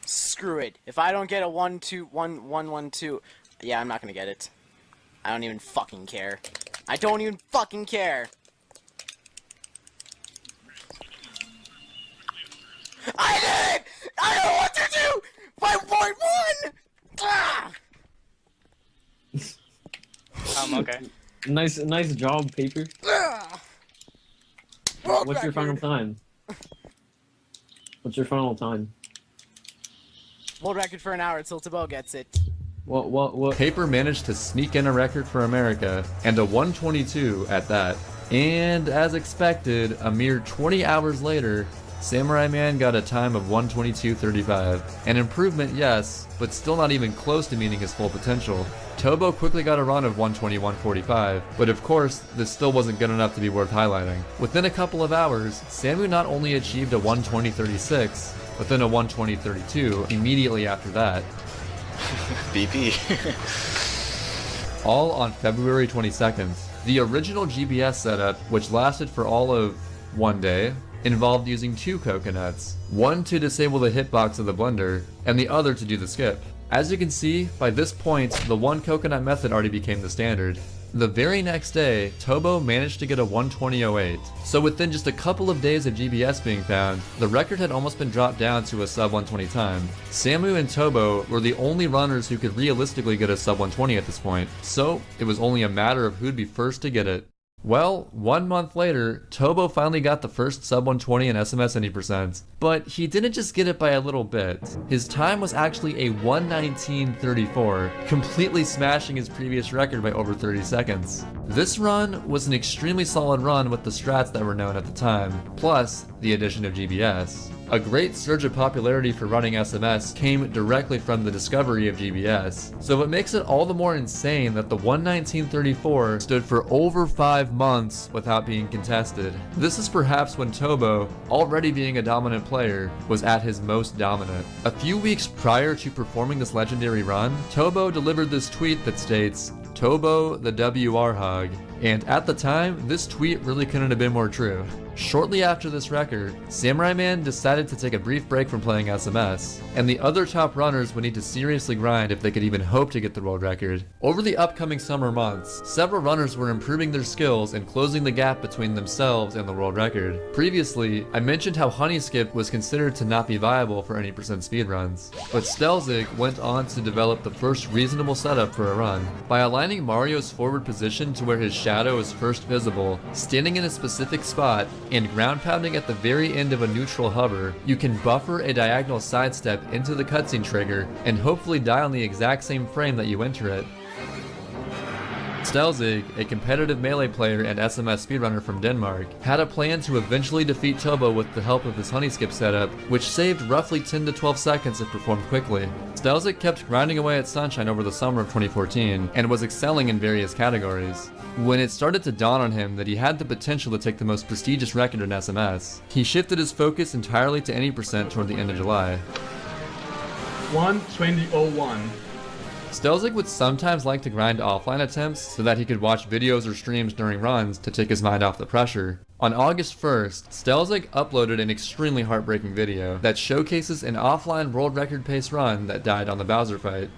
Screw it. If I don't get a 1-2-1-1-1-2... Yeah, I'm not gonna get it. I don't even fucking care. I don't even fucking care! I did it! I don't want to do 5.1! Ah! Okay. Nice job, Paper. What's your final time? What's your final time? World record for an hour until Tabo gets it. What? Paper managed to sneak in a record for America, and a 1:22 at that. And as expected, a mere 20 hours later, Samurai Man got a time of 1:22:35. An improvement, yes, but still not even close to meeting his full potential. Tobo quickly got a run of 1:21:45, but of course, this still wasn't good enough to be worth highlighting. Within a couple of hours, Samu not only achieved a 1:20:36, but then a 1:20:32 immediately after that. BP. All on February 22nd. The original GBS setup, which lasted for all of one day, involved using 2 coconuts, one to disable the hitbox of the blender, and the other to do the skip. As you can see, by this point, the 1 coconut method already became the standard. The very next day, Tobo managed to get a 1:20:08, so within just a couple of days of GBS being found, the record had almost been dropped down to a sub 120 time. Samu and Tobo were the only runners who could realistically get a sub 120 at this point, so it was only a matter of who'd be first to get it. Well, 1 month later, Tobo finally got the first sub 120 in SMS any percent, but he didn't just get it by a little bit. His time was actually a 1:19:34, completely smashing his previous record by over 30 seconds. This run was an extremely solid run with the strats that were known at the time, plus the addition of GBS. A great surge of popularity for running SMS came directly from the discovery of GBS, so it makes it all the more insane that the 1:19:34 stood for over 5 months without being contested. This is perhaps when Tobo, already being a dominant player, was at his most dominant. A few weeks prior to performing this legendary run, Tobo delivered this tweet that states, "Tobo the WR hug," and at the time, this tweet really couldn't have been more true. Shortly after this record, Samurai Man decided to take a brief break from playing SMS, and the other top runners would need to seriously grind if they could even hope to get the world record. Over the upcoming summer months, several runners were improving their skills and closing the gap between themselves and the world record. Previously, I mentioned how Honey Skip was considered to not be viable for any percent speedruns, but Stelzig went on to develop the first reasonable setup for a run. By aligning Mario's forward position to where his shadow is first visible, standing in a specific spot, and ground pounding at the very end of a neutral hover, you can buffer a diagonal sidestep into the cutscene trigger and hopefully die on the exact same frame that you enter it. Stelzig, a competitive melee player and SMS speedrunner from Denmark, had a plan to eventually defeat Tobo with the help of his Honey Skip setup, which saved roughly 10 to 12 seconds if performed quickly. Stelzig kept grinding away at Sunshine over the summer of 2014, and was excelling in various categories. When it started to dawn on him that he had the potential to take the most prestigious record in SMS, he shifted his focus entirely to any percent toward the end of July. 1:20:01. Stelzig would sometimes like to grind offline attempts so that he could watch videos or streams during runs to take his mind off the pressure. On August 1st, Stelzig uploaded an extremely heartbreaking video that showcases an offline world record pace run that died on the Bowser fight.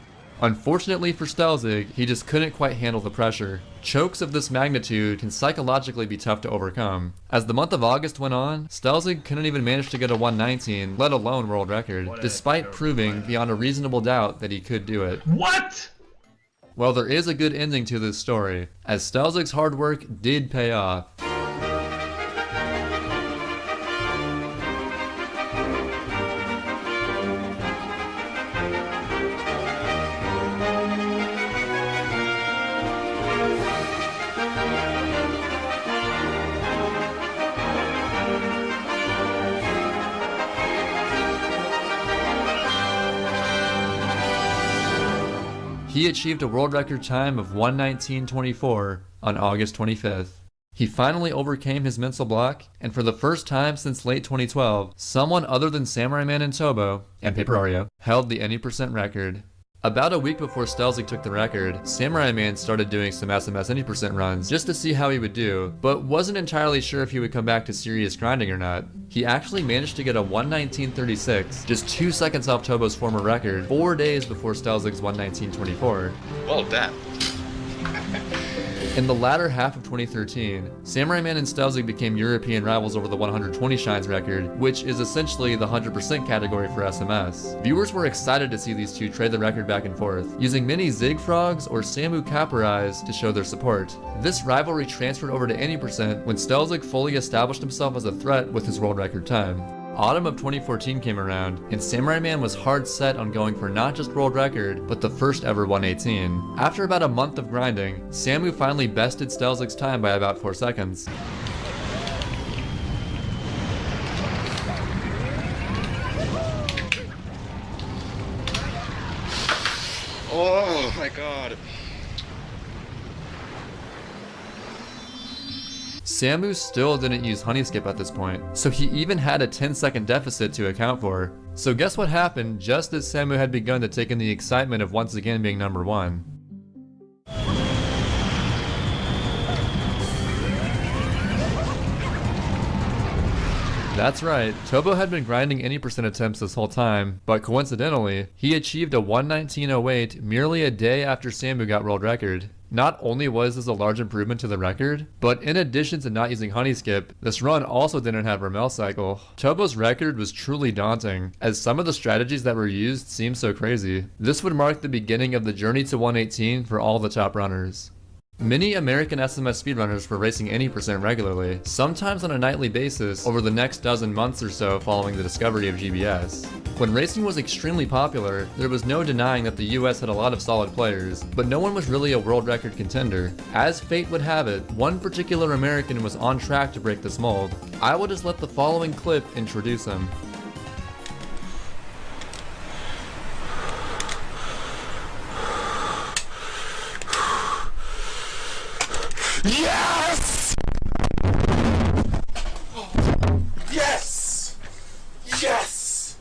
Unfortunately for Stelzig, he just couldn't quite handle the pressure. Chokes of this magnitude can psychologically be tough to overcome. As the month of August went on, Stelzig couldn't even manage to get a 1:19, let alone world record, despite proving beyond a reasonable doubt that he could do it. What? Well, there is a good ending to this story, as Stelzig's hard work did pay off. He achieved a world record time of 1:19:24 on August 25th. He finally overcame his mental block, and for the first time since late 2012, someone other than Samurai Man and Tobo, and Paper Mario, held the any percent record. About a week before Stelzig took the record, Samurai Man started doing some SMS any percent runs just to see how he would do, but wasn't entirely sure if he would come back to serious grinding or not. He actually managed to get a 1:19:36, just 2 seconds off Tobo's former record, 4 days before Stelzig's 1:19:24. Well, damn. In the latter half of 2013, Samurai Man and Stelzig became European rivals over the 120 shines record, which is essentially the 100% category for SMS. Viewers were excited to see these two trade the record back and forth, using many Zig Frogs or Samu Kappa-Eyes to show their support. This rivalry transferred over to any percent when Stelzig fully established himself as a threat with his world record time. Autumn of 2014 came around, and Samurai Man was hard set on going for not just world record, but the first ever 1:18. After about a month of grinding, Samu finally bested Stelzig's time by about 4 seconds. Oh my god. Samu still didn't use Honey Skip at this point, so he even had a 10-second deficit to account for. So guess what happened just as Samu had begun to take in the excitement of once again being number one? That's right, Tobo had been grinding any percent attempts this whole time, but coincidentally, he achieved a 1:19:08 merely a day after Samu got world record. Not only was this a large improvement to the record, but in addition to not using Honey Skip, this run also didn't have Ramel Cycle. Tobo's record was truly daunting, as some of the strategies that were used seemed so crazy. This would mark the beginning of the journey to 1:18 for all the top runners. Many American SMS speedrunners were racing any percent regularly, sometimes on a nightly basis over the next dozen months or so following the discovery of GBS. When racing was extremely popular, there was no denying that the US had a lot of solid players, but no one was really a world record contender. As fate would have it, one particular American was on track to break this mold. I will just let the following clip introduce him. Yes! Yes! Yes!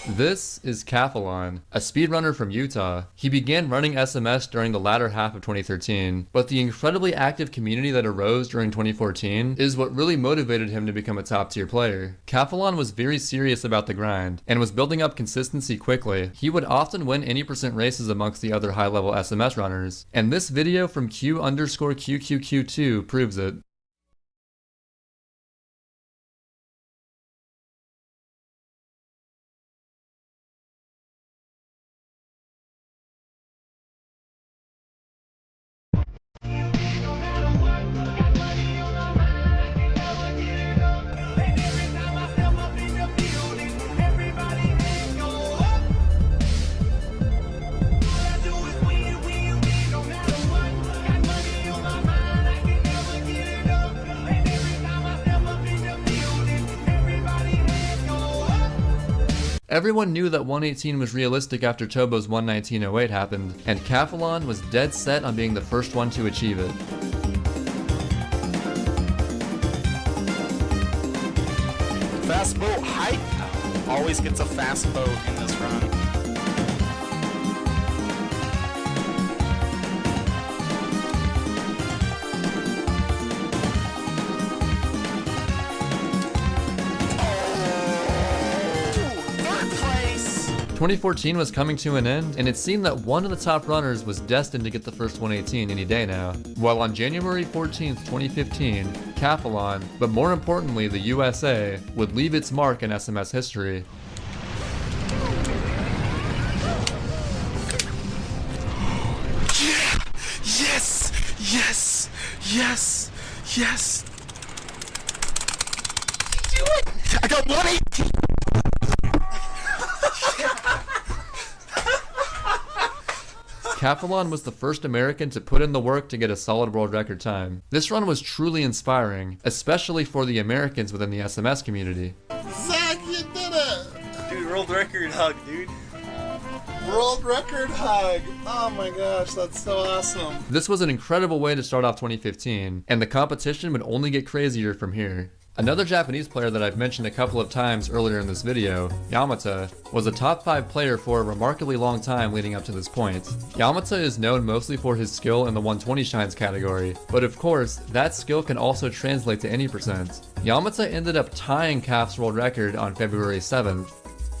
This is Cathalon, a speedrunner from Utah. He began running SMS during the latter half of 2013, but the incredibly active community that arose during 2014 is what really motivated him to become a top-tier player. Cathalon was very serious about the grind, and was building up consistency quickly. He would often win any percent races amongst the other high-level SMS runners, and this video from Q_QQQ2 proves it. Everyone knew that 1:18 was realistic after Tobo's 1:19:08 happened, and Cathalon was dead set on being the first one to achieve it. Fast boat hype always gets a fast boat in this run. Third place! 2014 was coming to an end, and it seemed that one of the top runners was destined to get the first 1:18 any day now. While on January 14th, 2015, Cathalon, but more importantly the USA, would leave its mark in SMS history. Yes! Yes! Yes! Yes! Do it! I got 118! Capelon was the first American to put in the work to get a solid world record time. This run was truly inspiring, especially for the Americans within the SMS community. Zach, you did it! Dude, world record hug, dude. World record hug! Oh my gosh, that's so awesome. This was an incredible way to start off 2015, and the competition would only get crazier from here. Another Japanese player that I've mentioned a couple of times earlier in this video, Yamata, was a top 5 player for a remarkably long time leading up to this point. Yamata is known mostly for his skill in the 120 shines category, but of course, that skill can also translate to any percent. Yamata ended up tying CAF's world record on February 7th.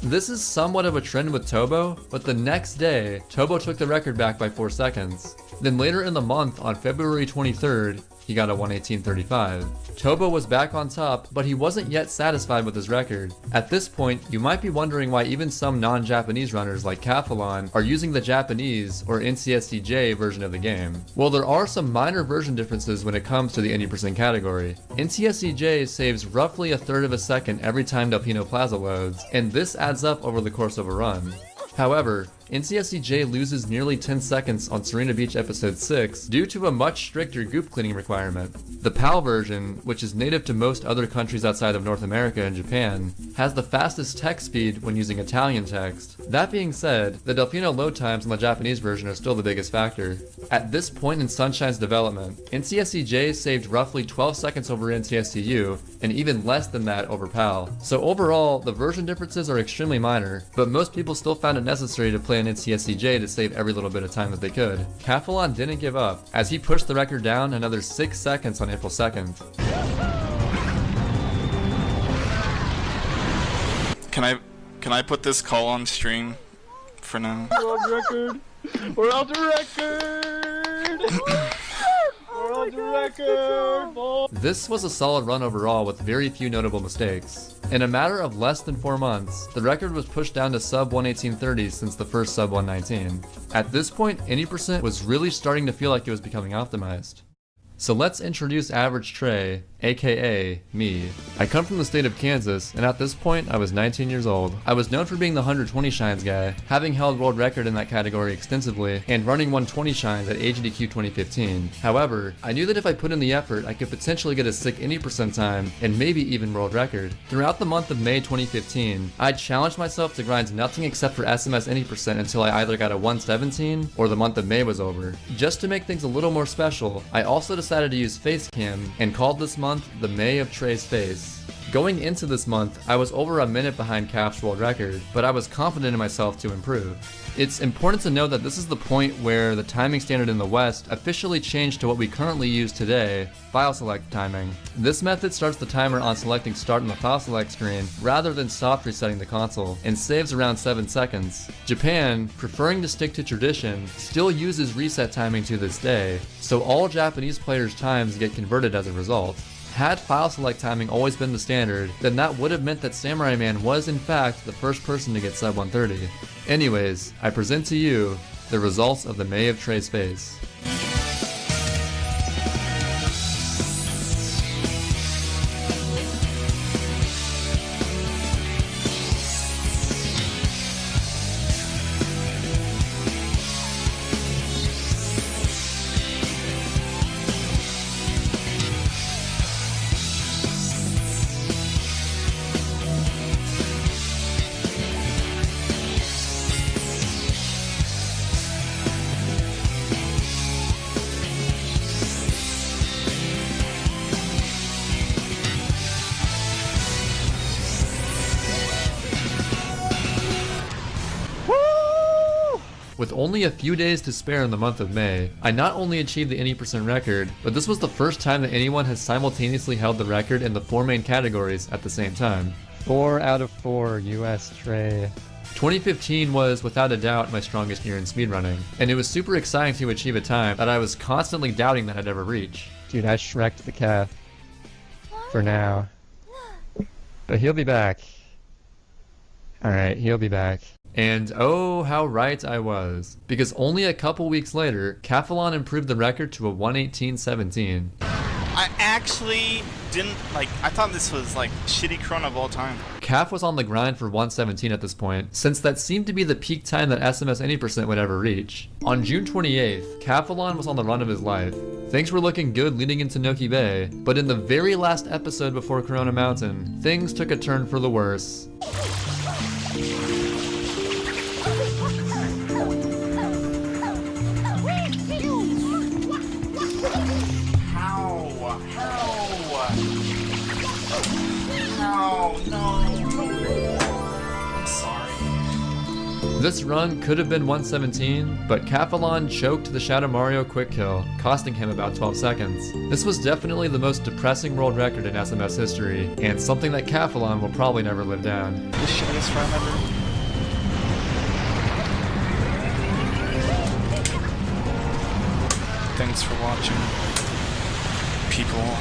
This is somewhat of a trend with Tobo, but the next day, Tobo took the record back by 4 seconds. Then later in the month, on February 23rd, he got a 118.35. Tobo was back on top, but he wasn't yet satisfied with his record. At this point, you might be wondering why even some non-Japanese runners like Capelon are using the Japanese or NCSCJ version of the game. Well, there are some minor version differences when it comes to the any percent category. NCSCJ saves roughly a third of a second every time Delfino Plaza loads, and this adds up over the course of a run. However, NCSCJ loses nearly 10 seconds on Serena Beach Episode 6 due to a much stricter goop cleaning requirement. The PAL version, which is native to most other countries outside of North America and Japan, has the fastest text speed when using Italian text. That being said, the Delfino load times on the Japanese version are still the biggest factor. At this point in Sunshine's development, NCSCJ saved roughly 12 seconds over NCSCU, and even less than that over PAL. So overall, the version differences are extremely minor, but most people still found it necessary to play an NCSCJ to save every little bit of time that they could. Capelon didn't give up, as he pushed the record down another 6 seconds on April 2nd. Can I put this call on stream for now? World record! World record! World record! This was a solid run overall with very few notable mistakes. In a matter of less than 4 months, the record was pushed down to sub 118.30 since the first sub 119. At this point, any percent was really starting to feel like it was becoming optimized. So let's introduce Average Trey, aka me. I come from the state of Kansas, and at this point I was 19 years old. I was known for being the 120 shines guy, having held world record in that category extensively, and running 120 shines at AGDQ 2015. However, I knew that if I put in the effort, I could potentially get a sick any percent time, and maybe even world record. Throughout the month of May 2015, I challenged myself to grind nothing except for SMS any percent until I either got a 117 or the month of May was over. Just to make things a little more special, I also decided to use Facecam and called this month the May of Trey's Face. Going into this month, I was over a minute behind CAF's world record, but I was confident in myself to improve. It's important to know that this is the point where the timing standard in the West officially changed to what we currently use today, file select timing. This method starts the timer on selecting start on the file select screen rather than soft resetting the console, and saves around 7 seconds. Japan, preferring to stick to tradition, still uses reset timing to this day, so all Japanese players' times get converted as a result. Had file select timing always been the standard, then that would have meant that Samurai Man was in fact the first person to get sub 130. Anyways, I present to you the results of the May of Trey's Face. With only a few days to spare in the month of May, I not only achieved the any percent record, but this was the first time that anyone has simultaneously held the record in the 4 main categories at the same time. 4 out of 4, US Trey. 2015 was without a doubt my strongest year in speedrunning, and it was super exciting to achieve a time that I was constantly doubting that I'd ever reach. Dude, I shreked the calf. For now. But he'll be back. Alright, he'll be back. And oh, how right I was. Because only a couple weeks later, Cathalon improved the record to a 1:18.17. I actually didn't, I thought this was, shitty chrono of all time. Caf was on the grind for 1:17 at this point, since that seemed to be the peak time that SMS Any Percent would ever reach. On June 28th, Cathalon was on the run of his life. Things were looking good leading into Noki Bay, but in the very last episode before Corona Mountain, things took a turn for the worse. I'm sorry. This run could have been 1:17, but Cathalon choked the Shadow Mario quick kill, costing him about 12 seconds. This was definitely the most depressing world record in SMS history, and something that Cathalon will probably never live down. The shittiest run ever. Thanks for watching, people.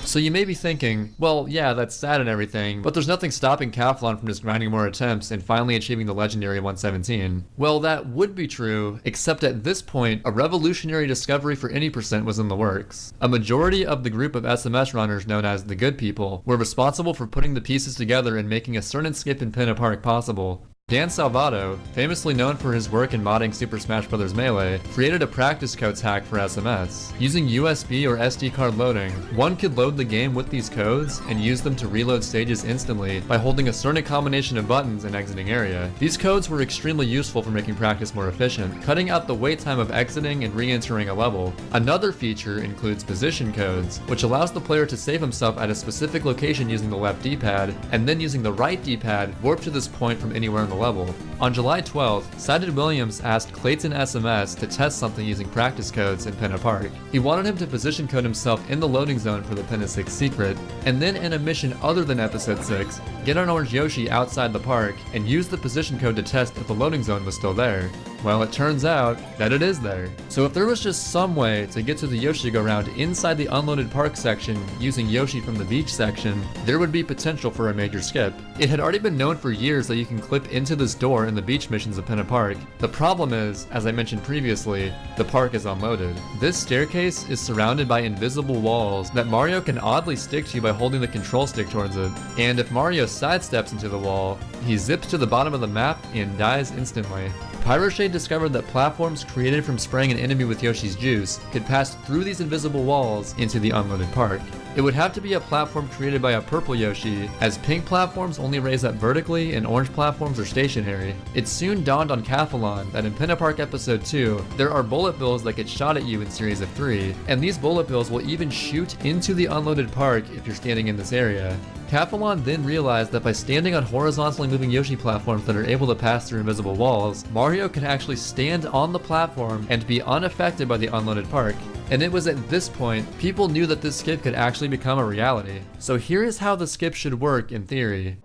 So you may be thinking, well, yeah, that's sad and everything, but there's nothing stopping Cathalon from just grinding more attempts and finally achieving the legendary 1:17. Well, that would be true, except at this point, a revolutionary discovery for Any Percent was in the works. A majority of the group of SMS runners known as the Good People were responsible for putting the pieces together and making a certain skip in Pinna Park possible. Dan Salvato, famously known for his work in modding Super Smash Bros. Melee, created a practice codes hack for SMS. Using USB or SD card loading, one could load the game with these codes and use them to reload stages instantly by holding a certain combination of buttons and exiting area. These codes were extremely useful for making practice more efficient, cutting out the wait time of exiting and re-entering a level. Another feature includes position codes, which allows the player to save himself at a specific location using the left D-pad, and then using the right D-pad warp to this point from anywhere in the level. On July 12th, Sided Williams asked Clayton SMS to test something using practice codes in Pinna Park. He wanted him to position code himself in the loading zone for the Pinna 6 secret, and then in a mission other than episode 6, get an orange Yoshi outside the park and use the position code to test if the loading zone was still there. Well, it turns out that it is there. So if there was just some way to get to the Yoshi go-round inside the unloaded park section using Yoshi from the beach section, there would be potential for a major skip. It had already been known for years that you can clip into this door in the beach missions of Pinna Park. The problem is, as I mentioned previously, the park is unloaded. This staircase is surrounded by invisible walls that Mario can oddly stick to by holding the control stick towards it. And if Mario sidesteps into the wall, he zips to the bottom of the map and dies instantly. Pyroshade discovered that platforms created from spraying an enemy with Yoshi's juice could pass through these invisible walls into the unloaded park. It would have to be a platform created by a purple Yoshi, as pink platforms only raise up vertically and orange platforms are stationary. It soon dawned on Cathalon that in Pinna Park Episode 2, there are bullet bills that get shot at you in series of 3, and these bullet bills will even shoot into the unloaded park if you're standing in this area. Cathalon then realized that by standing on horizontally moving Yoshi platforms that are able to pass through invisible walls, Mario can actually stand on the platform and be unaffected by the unloaded park. And it was at this point, people knew that this skip could actually become a reality. So here is how the skip should work in theory.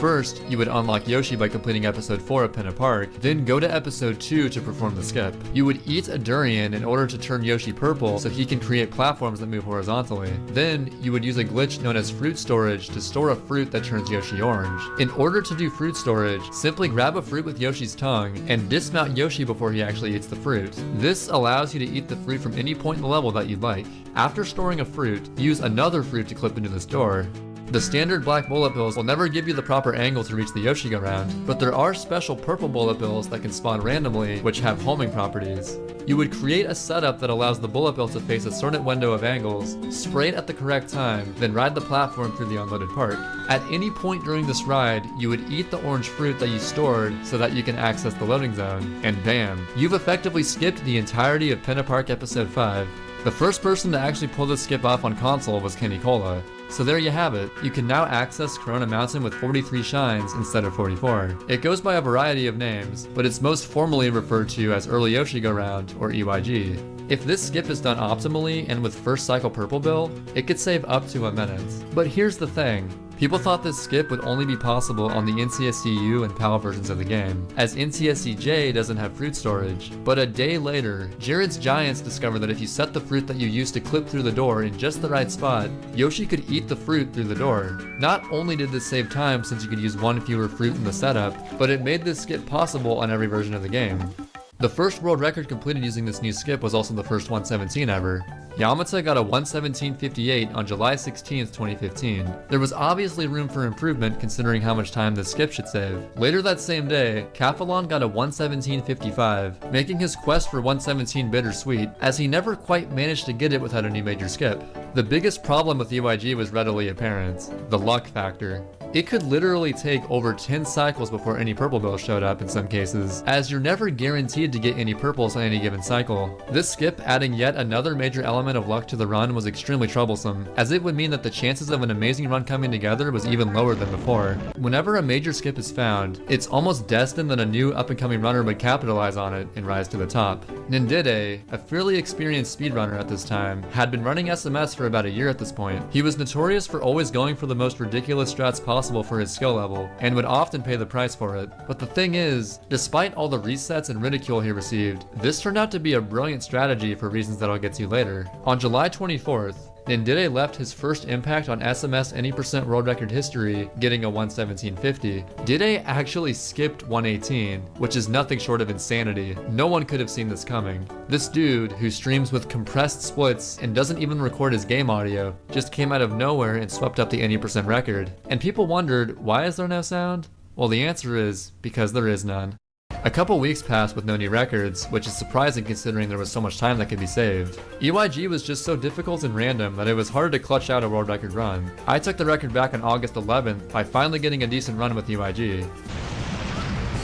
First, you would unlock Yoshi by completing episode 4 of Pinna Park, then go to episode 2 to perform the skip. You would eat a durian in order to turn Yoshi purple so he can create platforms that move horizontally. Then, you would use a glitch known as fruit storage to store a fruit that turns Yoshi orange. In order to do fruit storage, simply grab a fruit with Yoshi's tongue and dismount Yoshi before he actually eats the fruit. This allows you to eat the fruit from any point in the level that you'd like. After storing a fruit, use another fruit to clip into this door. The standard black bullet bills will never give you the proper angle to reach the Yoshi go-round, but there are special purple bullet bills that can spawn randomly, which have homing properties. You would create a setup that allows the bullet bill to face a certain window of angles, spray it at the correct time, then ride the platform through the unloaded park. At any point during this ride, you would eat the orange fruit that you stored so that you can access the loading zone, and bam, you've effectively skipped the entirety of Pinna Park Episode 5. The first person to actually pull this skip off on console was Kenny Cola. So there you have it. You can now access Corona Mountain with 43 shines instead of 44. It goes by a variety of names, but it's most formally referred to as Early Yoshi Go Round, or EYG. If this skip is done optimally and with first cycle purple bill, it could save up to a minute. But here's the thing. People thought this skip would only be possible on the NTSC-U and PAL versions of the game, as NTSC-J doesn't have fruit storage. But a day later, Jared's Giants discovered that if you set the fruit that you used to clip through the door in just the right spot, Yoshi could eat the fruit through the door. Not only did this save time since you could use one fewer fruit in the setup, but it made this skip possible on every version of the game. The first world record completed using this new skip was also the first 117 ever. Yamata got a 117.58 on July 16, 2015. There was obviously room for improvement considering how much time this skip should save. Later that same day, Caphalon got a 117.55, making his quest for 117 bittersweet, as he never quite managed to get it without a new major skip. The biggest problem with UIG was readily apparent: the luck factor. It could literally take over 10 cycles before any purple bill showed up in some cases, as you're never guaranteed to get any purples on any given cycle. This skip adding yet another major element of luck to the run was extremely troublesome, as it would mean that the chances of an amazing run coming together was even lower than before. Whenever a major skip is found, it's almost destined that a new up-and-coming runner would capitalize on it and rise to the top. Nindide, a fairly experienced speedrunner at this time, had been running SMS for about a year at this point. He was notorious for always going for the most ridiculous strats possible for his skill level, and would often pay the price for it. But the thing is, despite all the resets and ridicule he received, this turned out to be a brilliant strategy for reasons that I'll get to later. On July 24th, Nindide left his first impact on SMS any % world record history, getting a 117.50. Dide actually skipped 118, which is nothing short of insanity. No one could have seen this coming. This dude, who streams with compressed splits and doesn't even record his game audio, just came out of nowhere and swept up the any % record. And people wondered, why is there no sound? Well, the answer is, because there is none. A couple weeks passed with no new records, which is surprising considering there was so much time that could be saved. EYG was just so difficult and random that it was hard to clutch out a world record run. I took the record back on August 11th by finally getting a decent run with EYG.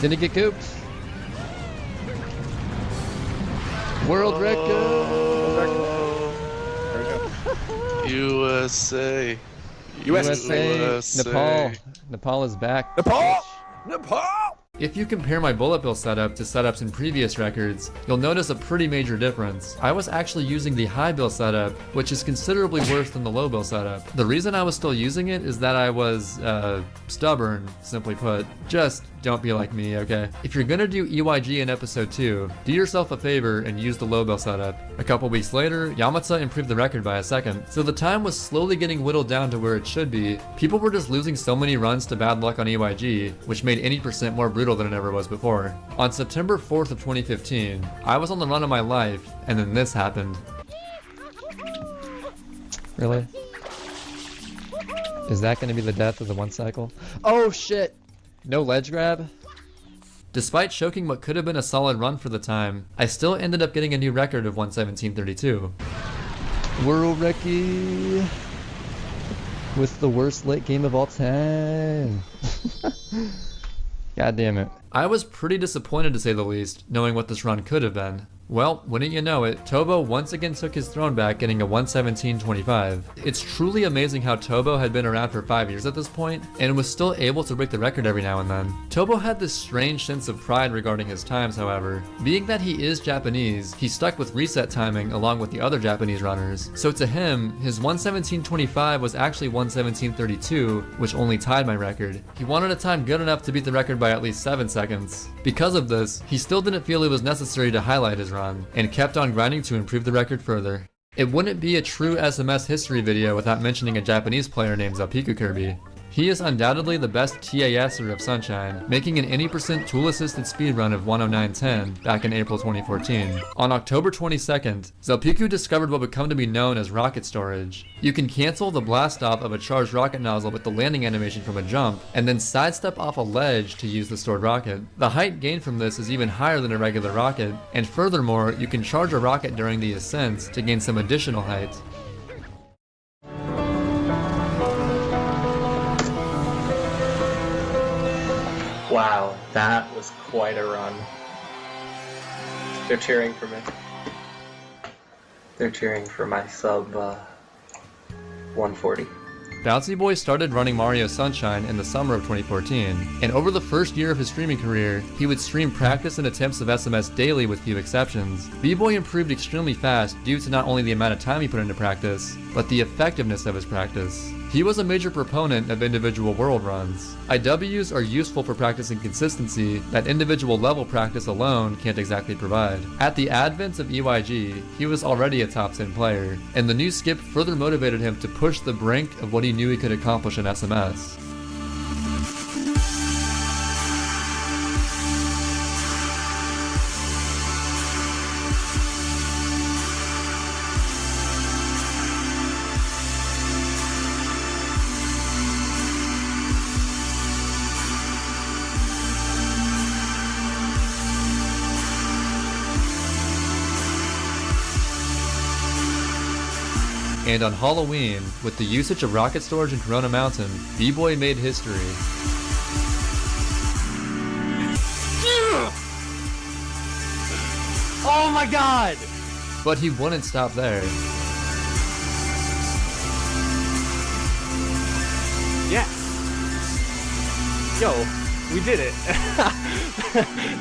Didn't get cooped. World record! USA. USA. Nepal is back. Nepal! If you compare my bullet bill setup to setups in previous records, you'll notice a pretty major difference. I was actually using the high bill setup, which is considerably worse than the low bill setup. The reason I was still using it is that I was, stubborn, simply put. Just don't be like me, okay? If you're gonna do EYG in episode 2, do yourself a favor and use the low bill setup. A couple weeks later, Yamata improved the record by a second, so the time was slowly getting whittled down to where it should be. People were just losing so many runs to bad luck on EYG, which made any % more brutal than it ever was before. On September 4th of 2015, I was on the run of my life, and then this happened. Really? Is that gonna be the death of the one cycle? Oh shit! No ledge grab? Despite choking what could have been a solid run for the time, I still ended up getting a new record of 117.32. World recce! With the worst late game of all time. God damn it. I was pretty disappointed to say the least, knowing what this run could have been. Well, wouldn't you know it, Tobo once again took his throne back, getting a 117.25. It's truly amazing how Tobo had been around for 5 years at this point, and was still able to break the record every now and then. Tobo had this strange sense of pride regarding his times, however. Being that he is Japanese, he stuck with reset timing along with the other Japanese runners. So to him, his 117.25 was actually 117.32, which only tied my record. He wanted a time good enough to beat the record by at least 7 seconds. Because of this, he still didn't feel it was necessary to highlight his run, and kept on grinding to improve the record further. It wouldn't be a true SMS history video without mentioning a Japanese player named Zapiku Kirby. He is undoubtedly the best TASer of Sunshine, making an any % tool-assisted speedrun of 109.10 back in April 2014. On October 22nd, Zelpiku discovered what would come to be known as rocket storage. You can cancel the blast off of a charged rocket nozzle with the landing animation from a jump, and then sidestep off a ledge to use the stored rocket. The height gained from this is even higher than a regular rocket, and furthermore, you can charge a rocket during the ascent to gain some additional height. Wow, that was quite a run. They're cheering for me. They're cheering for my sub 140. Bouncy Boy started running Mario Sunshine in the summer of 2014, and over the first year of his streaming career, he would stream practice and attempts of SMS daily with few exceptions. B-Boy improved extremely fast due to not only the amount of time he put into practice, but the effectiveness of his practice. He was a major proponent of individual world runs. IWs are useful for practicing consistency that individual level practice alone can't exactly provide. At the advent of EYG, he was already a top 10 player, and the new skip further motivated him to push the brink of what he knew he could accomplish in SMS. And on Halloween, with the usage of rocket storage in Corona Mountain, B-Boy made history. Oh my god! But he wouldn't stop there. Yes! Yo, we did it.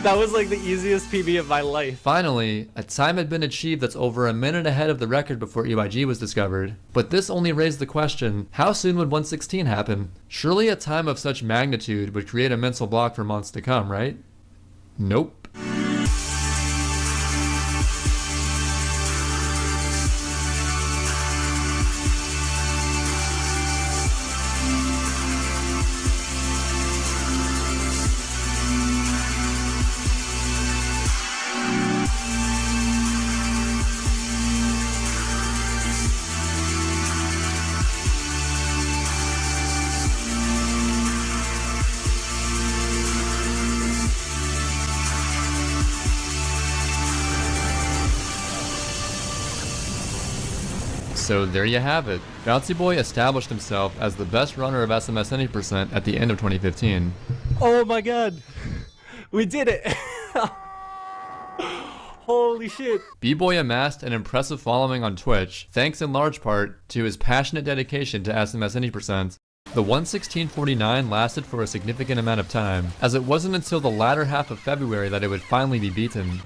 That was like the easiest PB of my life. Finally, a time had been achieved that's over a minute ahead of the record before EYG was discovered. But this only raised the question, how soon would 116 happen? Surely a time of such magnitude would create a mental block for months to come, right? Nope. So there you have it. Bouncy Boy established himself as the best runner of SMS any % at the end of 2015. Oh my god! We did it! Holy shit. B-Boy amassed an impressive following on Twitch, thanks in large part to his passionate dedication to SMS any %. The 116.49 lasted for a significant amount of time, as it wasn't until the latter half of February that it would finally be beaten.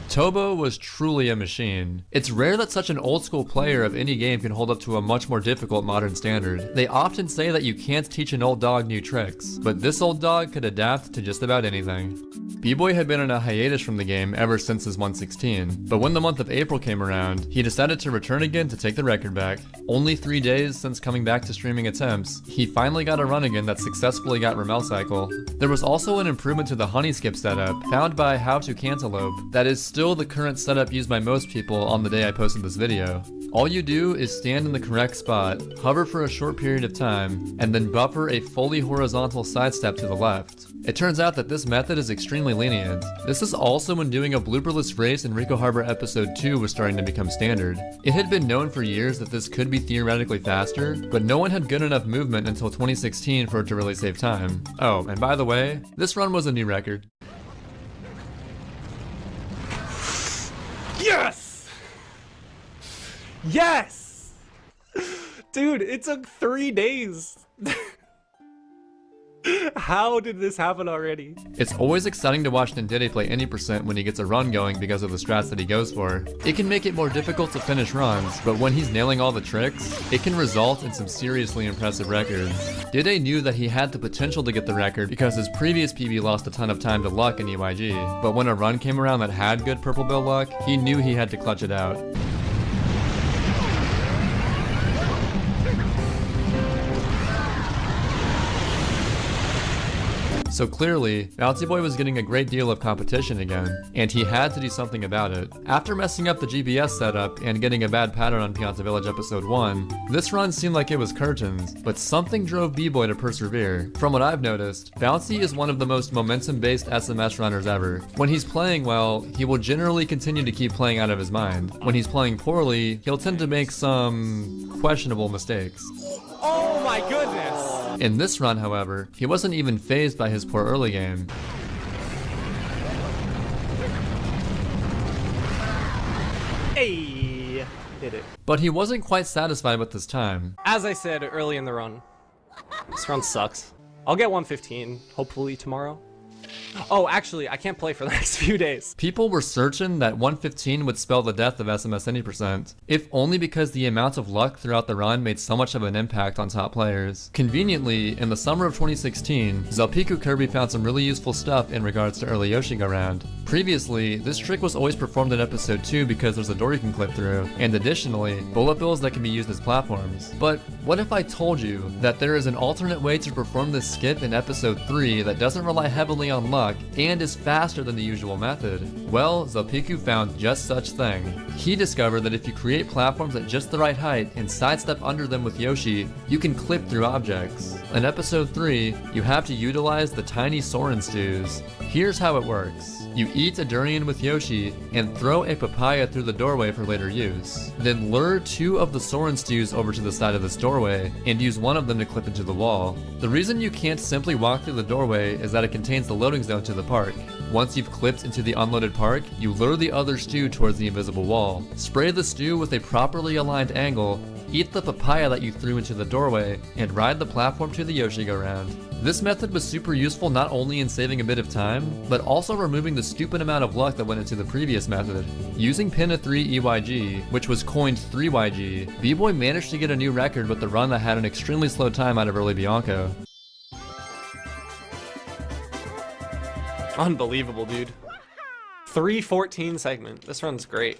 Tobo was truly a machine. It's rare that such an old school player of any game can hold up to a much more difficult modern standard. They often say that you can't teach an old dog new tricks, but this old dog could adapt to just about anything. B-Boy had been on a hiatus from the game ever since his 116, but when the month of April came around, he decided to return again to take the record back. Only 3 days since coming back to streaming attempts, he finally got a run again that successfully got Ramel Cycle. There was also an improvement to the honey skip setup, found by How to Cantaloupe, that is still the current setup used by most people on the day I posted this video. All you do is stand in the correct spot, hover for a short period of time, and then buffer a fully horizontal sidestep to the left. It turns out that this method is extremely lenient. This is also when doing a blooperless race in Rico Harbor episode 2 was starting to become standard. It had been known for years that this could be theoretically faster, but no one had good enough movement until 2016 for it to really save time. Oh, and by the way, this run was a new record. Yes! Yes! Dude, it took 3 days. How did this happen already? It's always exciting to watch Nindide play any % when he gets a run going because of the strats that he goes for. It can make it more difficult to finish runs, but when he's nailing all the tricks, it can result in some seriously impressive records. Dide knew that he had the potential to get the record because his previous PB lost a ton of time to luck in EYG, but when a run came around that had good purple bill luck, he knew he had to clutch it out. So clearly, Bouncy Boy was getting a great deal of competition again, and he had to do something about it. After messing up the GPS setup and getting a bad pattern on Pianta Village episode 1, this run seemed like it was curtains, but something drove B-Boy to persevere. From what I've noticed, Bouncy is one of the most momentum-based SMS runners ever. When he's playing well, he will generally continue to keep playing out of his mind. When he's playing poorly, he'll tend to make some questionable mistakes. Oh my goodness! In this run, however, he wasn't even fazed by his poor early game. Hey! Did it. But he wasn't quite satisfied with his time. As I said early in the run, this run sucks. I'll get 115, hopefully tomorrow. Oh, actually, I can't play for the next few days. People were certain that 115 would spell the death of SMS any percent, if only because the amount of luck throughout the run made so much of an impact on top players. Conveniently, in the summer of 2016, Zelpiku Kirby found some really useful stuff in regards to early Yoshi Go Round. Previously, this trick was always performed in episode 2 because there's a door you can clip through, and additionally, bullet bills that can be used as platforms. But what if I told you that there is an alternate way to perform this skip in episode 3 that doesn't rely heavily on luck and is faster than the usual method? Well, Zelpiku found just such thing. He discovered that if you create platforms at just the right height and sidestep under them with Yoshi, you can clip through objects. In episode 3, you have to utilize the tiny Soren stews. Here's how it works. You eat a durian with Yoshi and throw a papaya through the doorway for later use. Then lure 2 of the Soren stews over to the side of this doorway and use one of them to clip into the wall. The reason you can't simply walk through the doorway is that it contains the loading zone to the park. Once you've clipped into the unloaded park, you lure the other stew towards the invisible wall. Spray the stew with a properly aligned angle, eat the papaya that you threw into the doorway, and ride the platform to the Yoshi Go Round. This method was super useful not only in saving a bit of time, but also removing the stupid amount of luck that went into the previous method. Using pin a 3 EYG, which was coined 3YG, B-Boy managed to get a new record with the run that had an extremely slow time out of early Bianco. Unbelievable, dude. 3:14 segment. This run's great.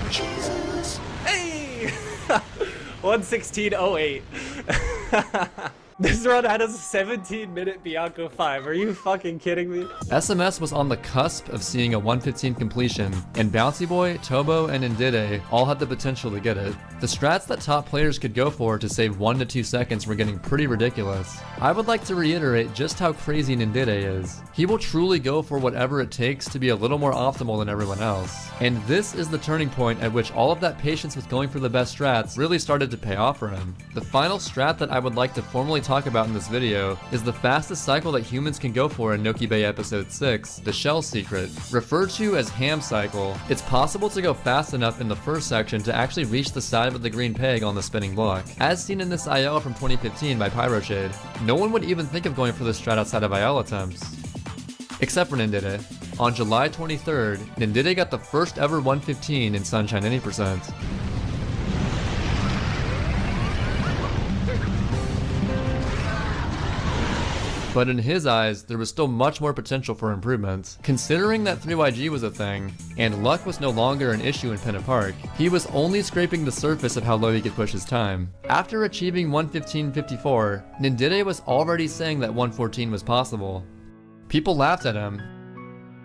Jesus. Hey! 1:16:08. This run had a 17-minute Bianco 5. Are you fucking kidding me? SMS was on the cusp of seeing a 115 completion, and Bouncy Boy, Tobo, and Ndide all had the potential to get it. The strats that top players could go for to save 1 to 2 seconds were getting pretty ridiculous. I would like to reiterate just how crazy Ndide is. He will truly go for whatever it takes to be a little more optimal than everyone else. And this is the turning point at which all of that patience with going for the best strats really started to pay off for him. The final strat that I would like to formally talk about in this video is the fastest cycle that humans can go for in Noki Bay episode 6, the Shell Secret. Referred to as Ham Cycle, it's possible to go fast enough in the first section to actually reach the side of the green peg on the spinning block, as seen in this IL from 2015 by Pyroshade. No one would even think of going for this strat outside of IL attempts. Except for Ndide. On July 23rd, Ndide got the first ever 115 in Sunshine any percent. But in his eyes, there was still much more potential for improvement. Considering that 3YG was a thing, and luck was no longer an issue in Pennant Park, he was only scraping the surface of how low he could push his time. After achieving 115.54, Ndide was already saying that 114 was possible. People laughed at him,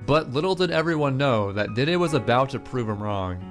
but little did everyone know that Ndide was about to prove him wrong.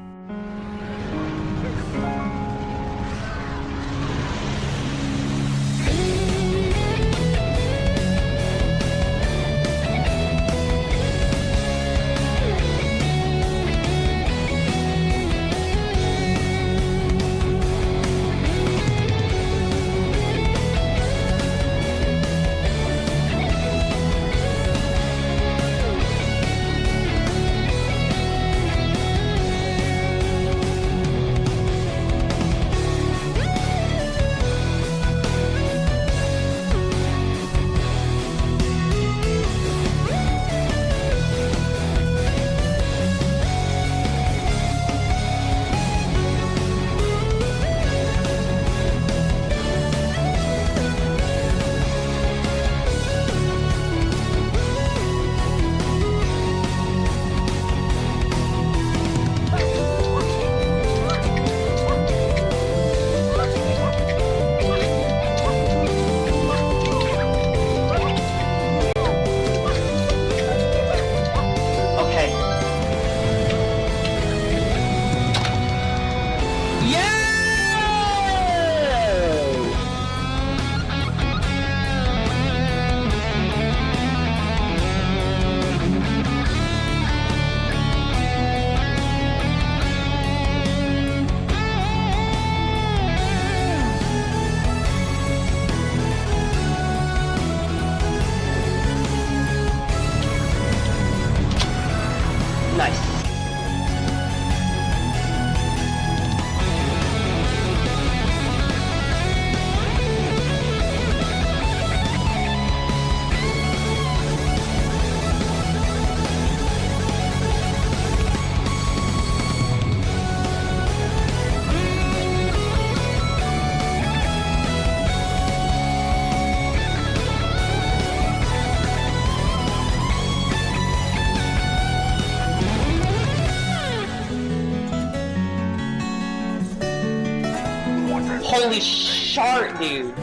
Holy shart, dude.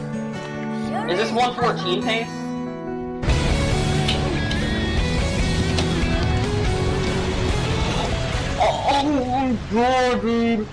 Is this 114 pace? Oh my god, dude.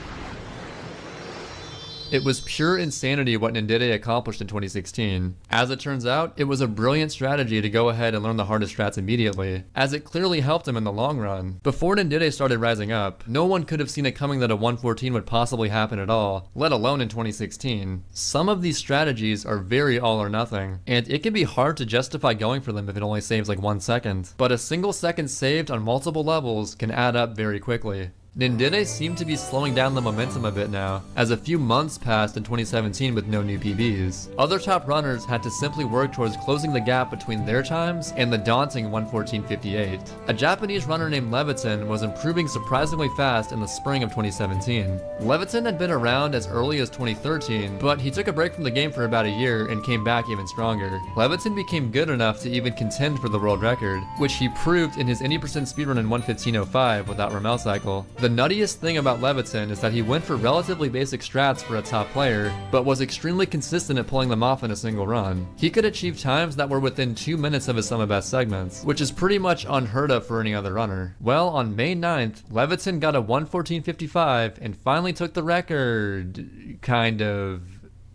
It was pure insanity what Nindide accomplished in 2016. As it turns out, it was a brilliant strategy to go ahead and learn the hardest strats immediately, as it clearly helped him in the long run. Before Nindide started rising up, no one could have seen it coming that a 114 would possibly happen at all, let alone in 2016. Some of these strategies are very all or nothing, and it can be hard to justify going for them if it only saves like 1 second. But a single second saved on multiple levels can add up very quickly. Nindide seemed to be slowing down the momentum a bit now, as a few months passed in 2017 with no new PBs. Other top runners had to simply work towards closing the gap between their times and the daunting 114.58. A Japanese runner named Leviton was improving surprisingly fast in the spring of 2017. Leviton had been around as early as 2013, but he took a break from the game for about a year and came back even stronger. Leviton became good enough to even contend for the world record, which he proved in his 80% speedrun in 115.05 without Ramel cycle. The nuttiest thing about Leviton is that he went for relatively basic strats for a top player, but was extremely consistent at pulling them off in a single run. He could achieve times that were within 2 minutes of his sum of best segments, which is pretty much unheard of for any other runner. Well, on May 9th, Leviton got a 114.55 and finally took the record. Kind of.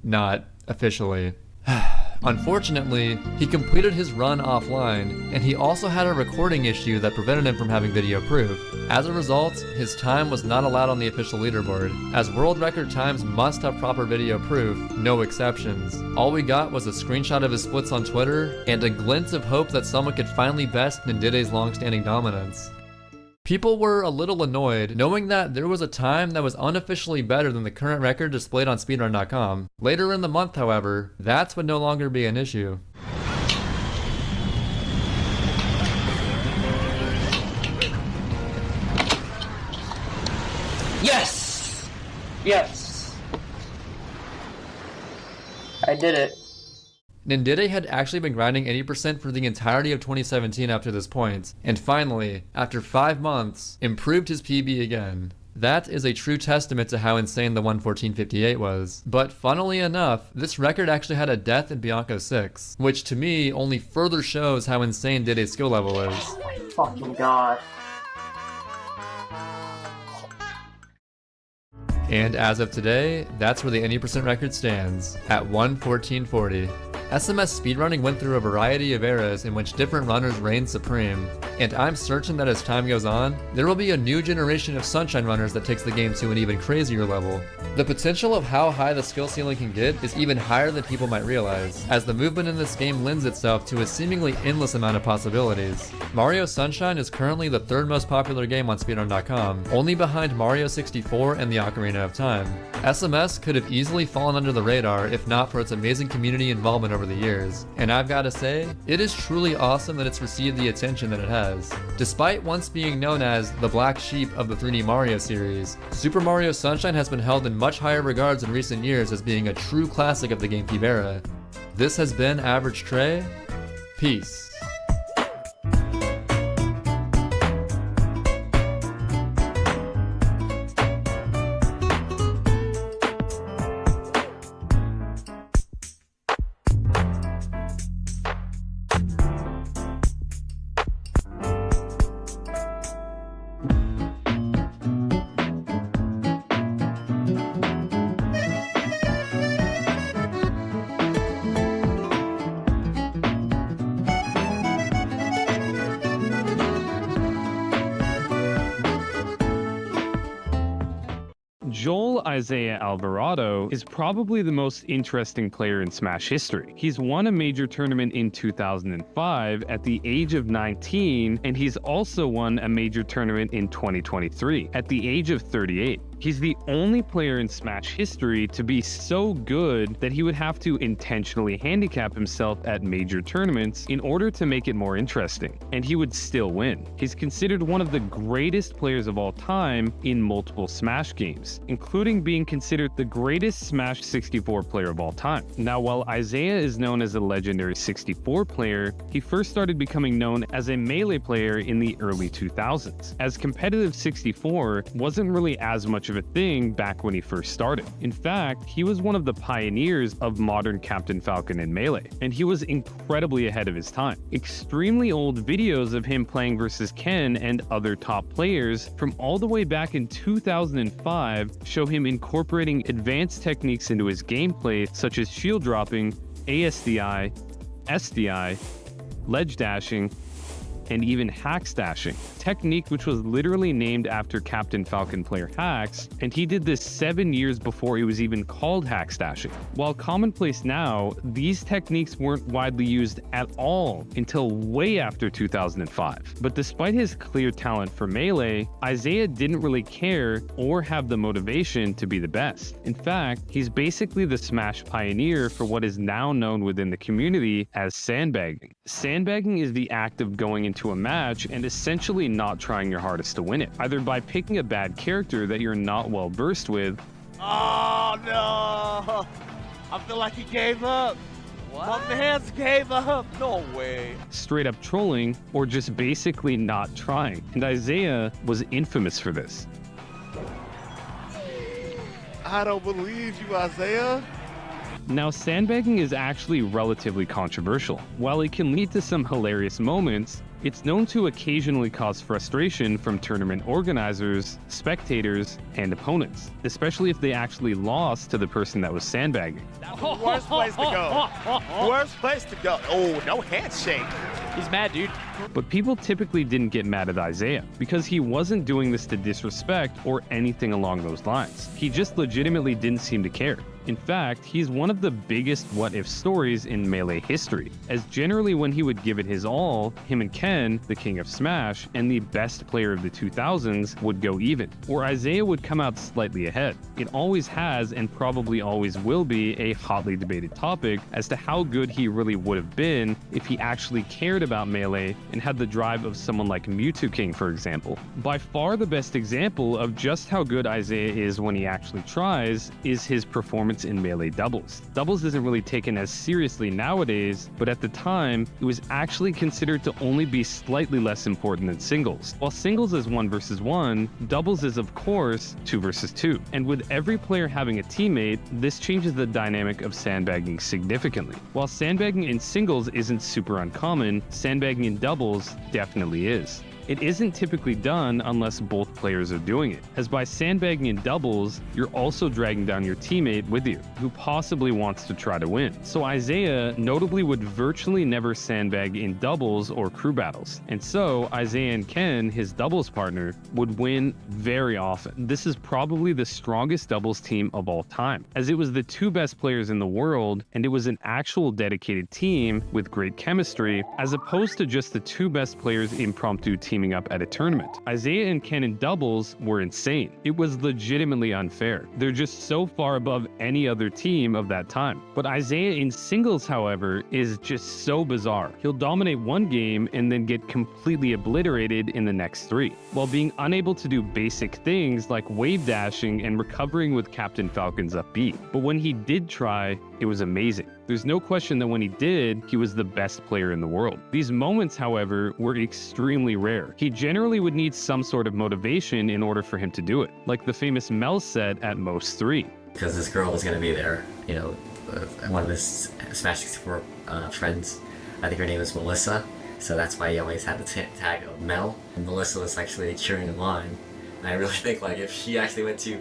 Not officially. Unfortunately, he completed his run offline, and he also had a recording issue that prevented him from having video proof. As a result, his time was not allowed on the official leaderboard, as world record times must have proper video proof, no exceptions. All we got was a screenshot of his splits on Twitter, and a glint of hope that someone could finally best Nindide's long-standing dominance. People were a little annoyed, knowing that there was a time that was unofficially better than the current record displayed on speedrun.com. Later in the month, however, that would no longer be an issue. Yes! Yes. I did it. Nindide had actually been grinding 80% for the entirety of 2017 up to this point, and finally, after 5 months, improved his PB again. That is a true testament to how insane the 114.58 was. But funnily enough, this record actually had a death in Bianco 6, which to me only further shows how insane Dide's skill level is. Oh my fucking god. And as of today, that's where the 80% record stands, at 114.40. SMS speedrunning went through a variety of eras in which different runners reigned supreme, and I'm certain that as time goes on, there will be a new generation of Sunshine runners that takes the game to an even crazier level. The potential of how high the skill ceiling can get is even higher than people might realize, as the movement in this game lends itself to a seemingly endless amount of possibilities. Mario Sunshine is currently the 3rd most popular game on speedrun.com, only behind Mario 64 and the Ocarina of Time. SMS could have easily fallen under the radar if not for its amazing community involvement over the years, and I've gotta say, it is truly awesome that it's received the attention that it has. Despite once being known as the black sheep of the 3D Mario series, Super Mario Sunshine has been held in much higher regards in recent years as being a true classic of the GameCube era. This has been Average Trey. Peace. Joel Isaiah Alvarado is probably the most interesting player in Smash history. He's won a major tournament in 2005 at the age of 19, and he's also won a major tournament in 2023 at the age of 38. He's the only player in Smash history to be so good that he would have to intentionally handicap himself at major tournaments in order to make it more interesting, and he would still win. He's considered one of the greatest players of all time in multiple Smash games, including being considered the greatest Smash 64 player of all time. Now, while Isaiah is known as a legendary 64 player, he first started becoming known as a Melee player in the early 2000s, as competitive 64 wasn't really as much much of a thing back when he first started. In fact, he was one of the pioneers of modern Captain Falcon in Melee, and he was incredibly ahead of his time. Extremely old videos of him playing versus Ken and other top players from all the way back in 2005 show him incorporating advanced techniques into his gameplay, such as shield dropping, ASDI, SDI, ledge dashing, and even hack stashing, technique which was literally named after Captain Falcon player Hax, and he did this 7 years before it was even called hack stashing. While commonplace now, these techniques weren't widely used at all until way after 2005. But despite his clear talent for Melee, Isaiah didn't really care or have the motivation to be the best. In fact, he's basically the Smash pioneer for what is now known within the community as sandbagging. Sandbagging is the act of going into a match and essentially not trying your hardest to win it, either by picking a bad character that you're not well versed with. Oh no! I feel like he gave up. What? My man's gave up. No way. Straight up trolling, or just basically not trying. And Isaiah was infamous for this. I don't believe you, Isaiah. Now, sandbagging is actually relatively controversial. While it can lead to some hilarious moments, it's known to occasionally cause frustration from tournament organizers, spectators, and opponents, especially if they actually lost to the person that was sandbagging. Worst place to go. Worst place to go. Oh, no handshake. He's mad, dude. But people typically didn't get mad at Isaiah because he wasn't doing this to disrespect or anything along those lines. He just legitimately didn't seem to care. In fact, he's one of the biggest what-if stories in Melee history, as generally when he would give it his all, him and Ken, the king of Smash, and the best player of the 2000s, would go even, or Isaiah would come out slightly ahead. It always has and probably always will be a hotly debated topic as to how good he really would have been if he actually cared about Melee and had the drive of someone like Mewtwo King, for example. By far the best example of just how good Isaiah is when he actually tries is his performance in Melee doubles. Doubles isn't really taken as seriously nowadays, but at the time, it was actually considered to only be slightly less important than singles. While singles is 1 versus 1, doubles is of course 2 versus 2. And with every player having a teammate, this changes the dynamic of sandbagging significantly. While sandbagging in singles isn't super uncommon, sandbagging in doubles definitely is. It isn't typically done unless both players are doing it, as by sandbagging in doubles, you're also dragging down your teammate with you, who possibly wants to try to win. So Isaiah notably would virtually never sandbag in doubles or crew battles, and so Isaiah and Ken, his doubles partner, would win very often. This is probably the strongest doubles team of all time, as it was the 2 best players in the world, and it was an actual dedicated team with great chemistry, as opposed to just the 2 best players impromptu teaming up at a tournament. Isaiah and Ken in doubles were insane. It was legitimately unfair. They're just so far above any other team of that time. But Isaiah in singles, however, is just so bizarre. He'll dominate one game and then get completely obliterated in the next 3, while being unable to do basic things like wave dashing and recovering with Captain Falcon's up B. But when he did try, it was amazing. There's no question that when he did, he was the best player in the world. These moments, however, were extremely rare. He generally would need some sort of motivation in order for him to do it, like the famous Mel said at Most 3. Because this girl was going to be there, you know, one of his Smash 64 friends, I think her name is Melissa, so that's why he always had the tag of Mel. And Melissa was actually cheering him on. And I really think like if she actually went to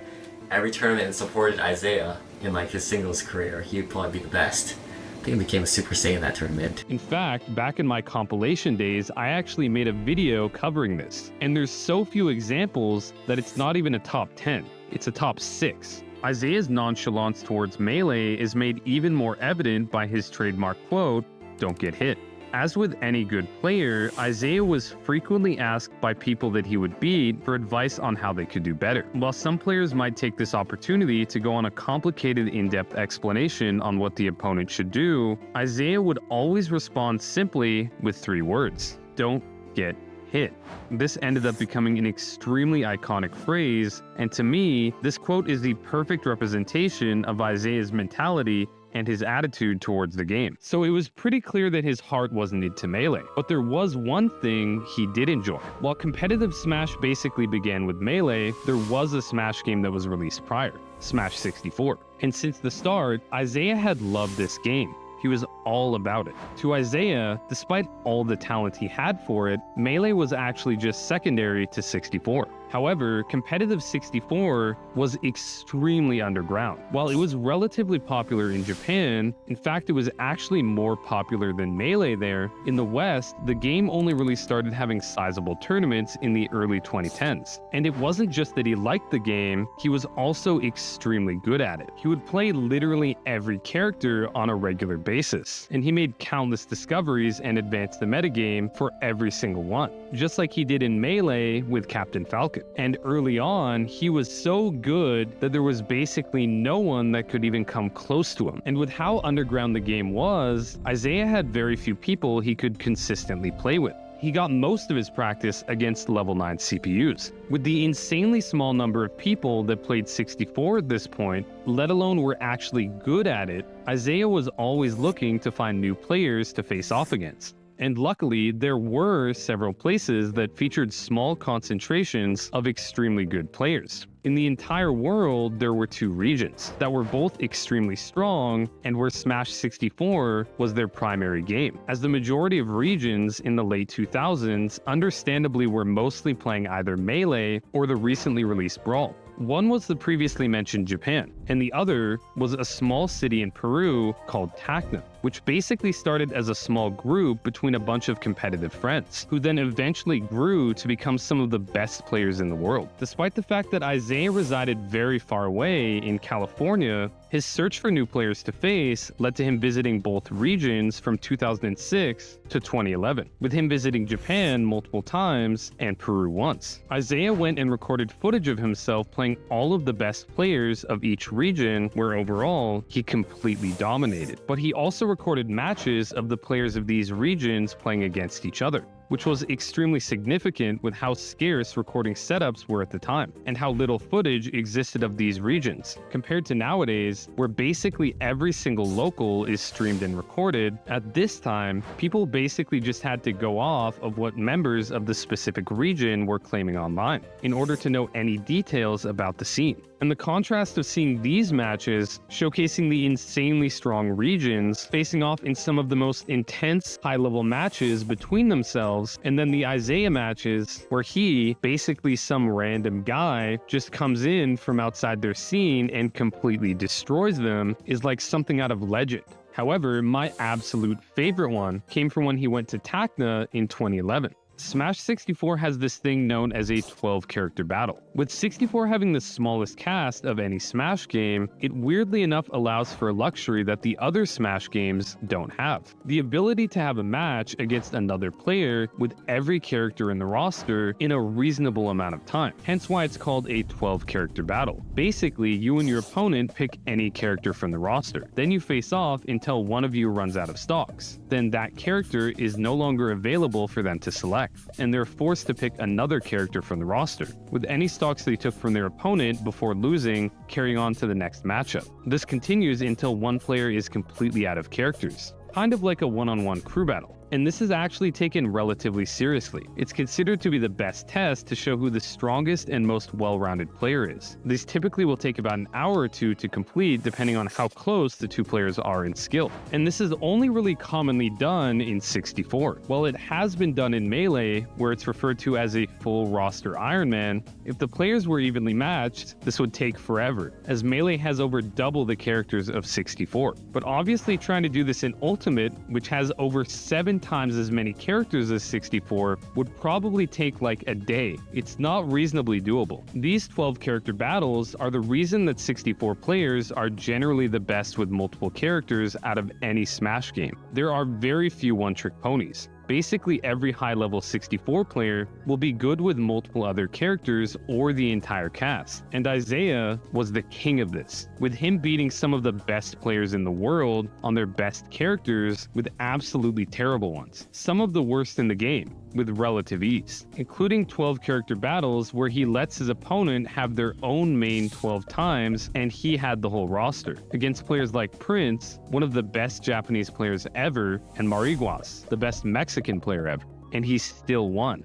every tournament and supported Isaiah in like his singles career, he would probably be the best. I think he became a Super Saiyan in that tournament. In fact, back in my compilation days, I actually made a video covering this. And there's so few examples that it's not even a top 10. It's a top 6. Isaiah's nonchalance towards Melee is made even more evident by his trademark quote, "Don't get hit." As with any good player, Isaiah was frequently asked by people that he would beat for advice on how they could do better. While some players might take this opportunity to go on a complicated in-depth explanation on what the opponent should do, Isaiah would always respond simply with 3 words: "Don't get hit." This ended up becoming an extremely iconic phrase, and to me, this quote is the perfect representation of Isaiah's mentality and his attitude towards the game. So it was pretty clear that his heart wasn't into Melee. But there was one thing he did enjoy. While competitive Smash basically began with Melee, there was a Smash game that was released prior, Smash 64. And since the start, Isaiah had loved this game. He was all about it. To Isaiah, despite all the talent he had for it, Melee was actually just secondary to 64. However, competitive 64 was extremely underground. While it was relatively popular in Japan, in fact it was actually more popular than Melee there, in the West, the game only really started having sizable tournaments in the early 2010s. And it wasn't just that he liked the game, he was also extremely good at it. He would play literally every character on a regular basis, and he made countless discoveries and advanced the metagame for every single one, just like he did in Melee with Captain Falcon. And early on, he was so good that there was basically no one that could even come close to him. And with how underground the game was, Isaiah had very few people he could consistently play with. He got most of his practice against level 9 CPUs. With the insanely small number of people that played 64 at this point, let alone were actually good at it, Isaiah was always looking to find new players to face off against. And luckily, there were several places that featured small concentrations of extremely good players. In the entire world, there were 2 regions that were both extremely strong and where Smash 64 was their primary game, as the majority of regions in the late 2000s understandably were mostly playing either Melee or the recently released Brawl. One was the previously mentioned Japan, and the other was a small city in Peru called Tacna, which basically started as a small group between a bunch of competitive friends, who then eventually grew to become some of the best players in the world. Despite the fact that Isaiah resided very far away in California, his search for new players to face led to him visiting both regions from 2006 to 2011, with him visiting Japan multiple times and Peru once. Isaiah went and recorded footage of himself playing all of the best players of each region, where overall, he completely dominated. But he also recorded matches of the players of these regions playing against each other, which was extremely significant with how scarce recording setups were at the time, and how little footage existed of these regions, compared to nowadays, where basically every single local is streamed and recorded. At this time, people basically just had to go off of what members of the specific region were claiming online, in order to know any details about the scene. And the contrast of seeing these matches showcasing the insanely strong regions facing off in some of the most intense high-level matches between themselves, and then the Isaiah matches where he, basically some random guy, just comes in from outside their scene and completely destroys them, is like something out of Legend. However, my absolute favorite one came from when he went to Tacna in 2011. Smash 64 has this thing known as a 12-character battle. With 64 having the smallest cast of any Smash game, it weirdly enough allows for a luxury that the other Smash games don't have. The ability to have a match against another player with every character in the roster in a reasonable amount of time. Hence why it's called a 12-character battle. Basically, you and your opponent pick any character from the roster. Then you face off until one of you runs out of stocks. Then that character is no longer available for them to select, and they're forced to pick another character from the roster, with any stocks they took from their opponent before losing carrying on to the next matchup. This continues until one player is completely out of characters, kind of like a one-on-one crew battle. And this is actually taken relatively seriously. It's considered to be the best test to show who the strongest and most well-rounded player is. These typically will take about an hour or 2 to complete, depending on how close the 2 players are in skill. And this is only really commonly done in 64. While it has been done in Melee, where it's referred to as a full roster Iron Man, if the players were evenly matched, this would take forever, as Melee has over double the characters of 64. But obviously trying to do this in Ultimate, which has over 7 times as many characters as 64, would probably take like a day. It's not reasonably doable. These 12-character battles are the reason that 64 players are generally the best with multiple characters out of any Smash game. There are very few one-trick ponies. Basically every high-level 64 player will be good with multiple other characters or the entire cast, and Isaiah was the king of this, with him beating some of the best players in the world on their best characters with absolutely terrible ones, some of the worst in the game. with relative ease, including 12 character battles where he lets his opponent have their own main 12 times and he had the whole roster, against players like Prince, one of the best Japanese players ever, and Mariguas, the best Mexican player ever, and he still won.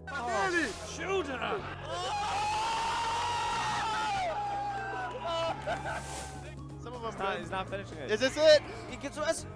Shoot her! Some of them He's not finishing it. Is this it? He gets us.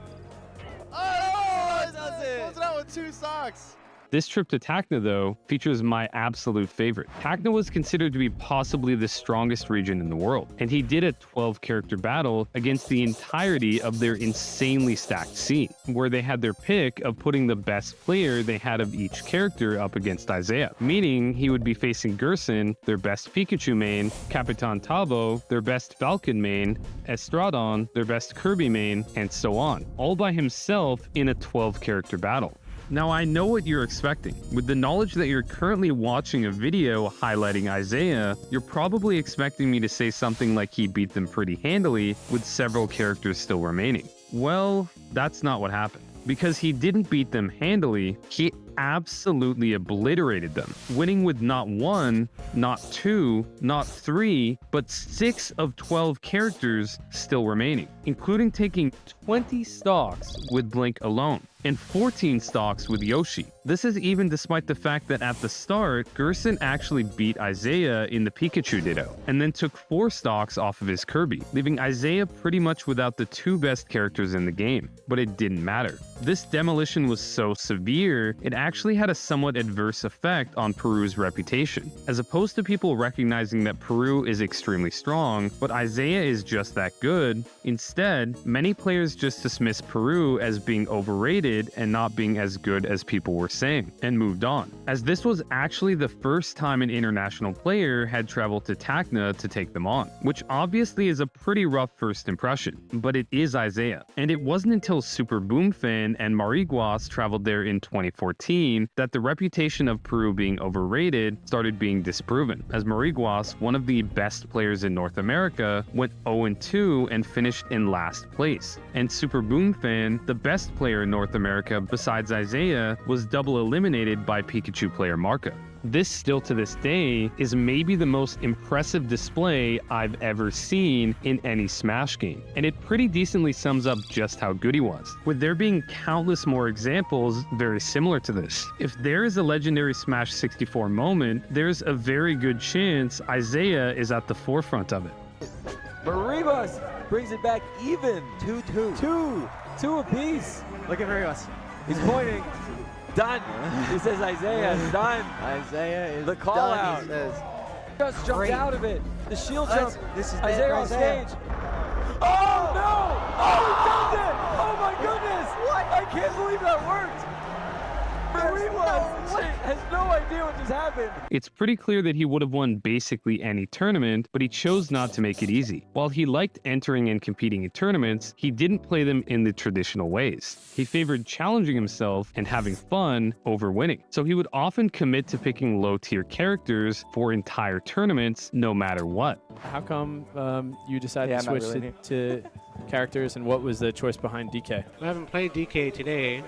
Oh, it does it. Close it out with 2 socks. This trip to Tacna, though, features my absolute favorite. Tacna was considered to be possibly the strongest region in the world, and he did a 12-character battle against the entirety of their insanely stacked scene, where they had their pick of putting the best player they had of each character up against Isaiah, meaning he would be facing Gerson, their best Pikachu main, Capitan Tavo, their best Falcon main, Estradon, their best Kirby main, and so on, all by himself in a 12-character battle. Now, I know what you're expecting. With the knowledge that you're currently watching a video highlighting Isaiah, you're probably expecting me to say something like he beat them pretty handily with several characters still remaining. Well, that's not what happened. Because he didn't beat them handily, he absolutely obliterated them, winning with not 1, not 2, not 3, but 6 of 12 characters still remaining, including taking 20 stocks with Blink alone and 14 stocks with Yoshi. This is even despite the fact that at the start, Gerson actually beat Isaiah in the Pikachu Ditto, and then took 4 stocks off of his Kirby, leaving Isaiah pretty much without the 2 best characters in the game. But it didn't matter. This demolition was so severe, it actually had a somewhat adverse effect on Peru's reputation. As opposed to people recognizing that Peru is extremely strong, but Isaiah is just that good, instead, many players just dismiss Peru as being overrated and not being as good as people were saying, and moved on, as this was actually the first time an international player had traveled to Tacna to take them on, which obviously is a pretty rough first impression, but it is Isaiah. And it wasn't until Super Boomfin and Mariguas traveled there in 2014 that the reputation of Peru being overrated started being disproven, as Mariguas, one of the best players in North America, went 0-2 and finished in last place, and Super Boomfin, the best player in North America besides Isaiah, was double eliminated by Pikachu player Marka. This still to this day is maybe the most impressive display I've ever seen in any Smash game, and it pretty decently sums up just how good he was, with there being countless more examples very similar to this. If there is a legendary Smash 64 moment, there's a very good chance Isaiah is at the forefront of it. Maribas brings it back even. 2-2. 2 apiece. Look at Marios. He's pointing. Done. He says Isaiah is done. Isaiah is the call done, out. He says. Just jumped out of it. The shield jump. This is Isaiah on stage. Oh no! Oh, he does it! Oh my goodness! What? I can't believe that worked. Mariwas has no idea what just happened. It's pretty clear that he would have won basically any tournament, but he chose not to make it easy. While he liked entering and competing in tournaments, he didn't play them in the traditional ways. He favored challenging himself and having fun over winning. So he would often commit to picking low-tier characters for entire tournaments, no matter what. How come you decided to switch to characters, and what was the choice behind DK? I haven't played DK today,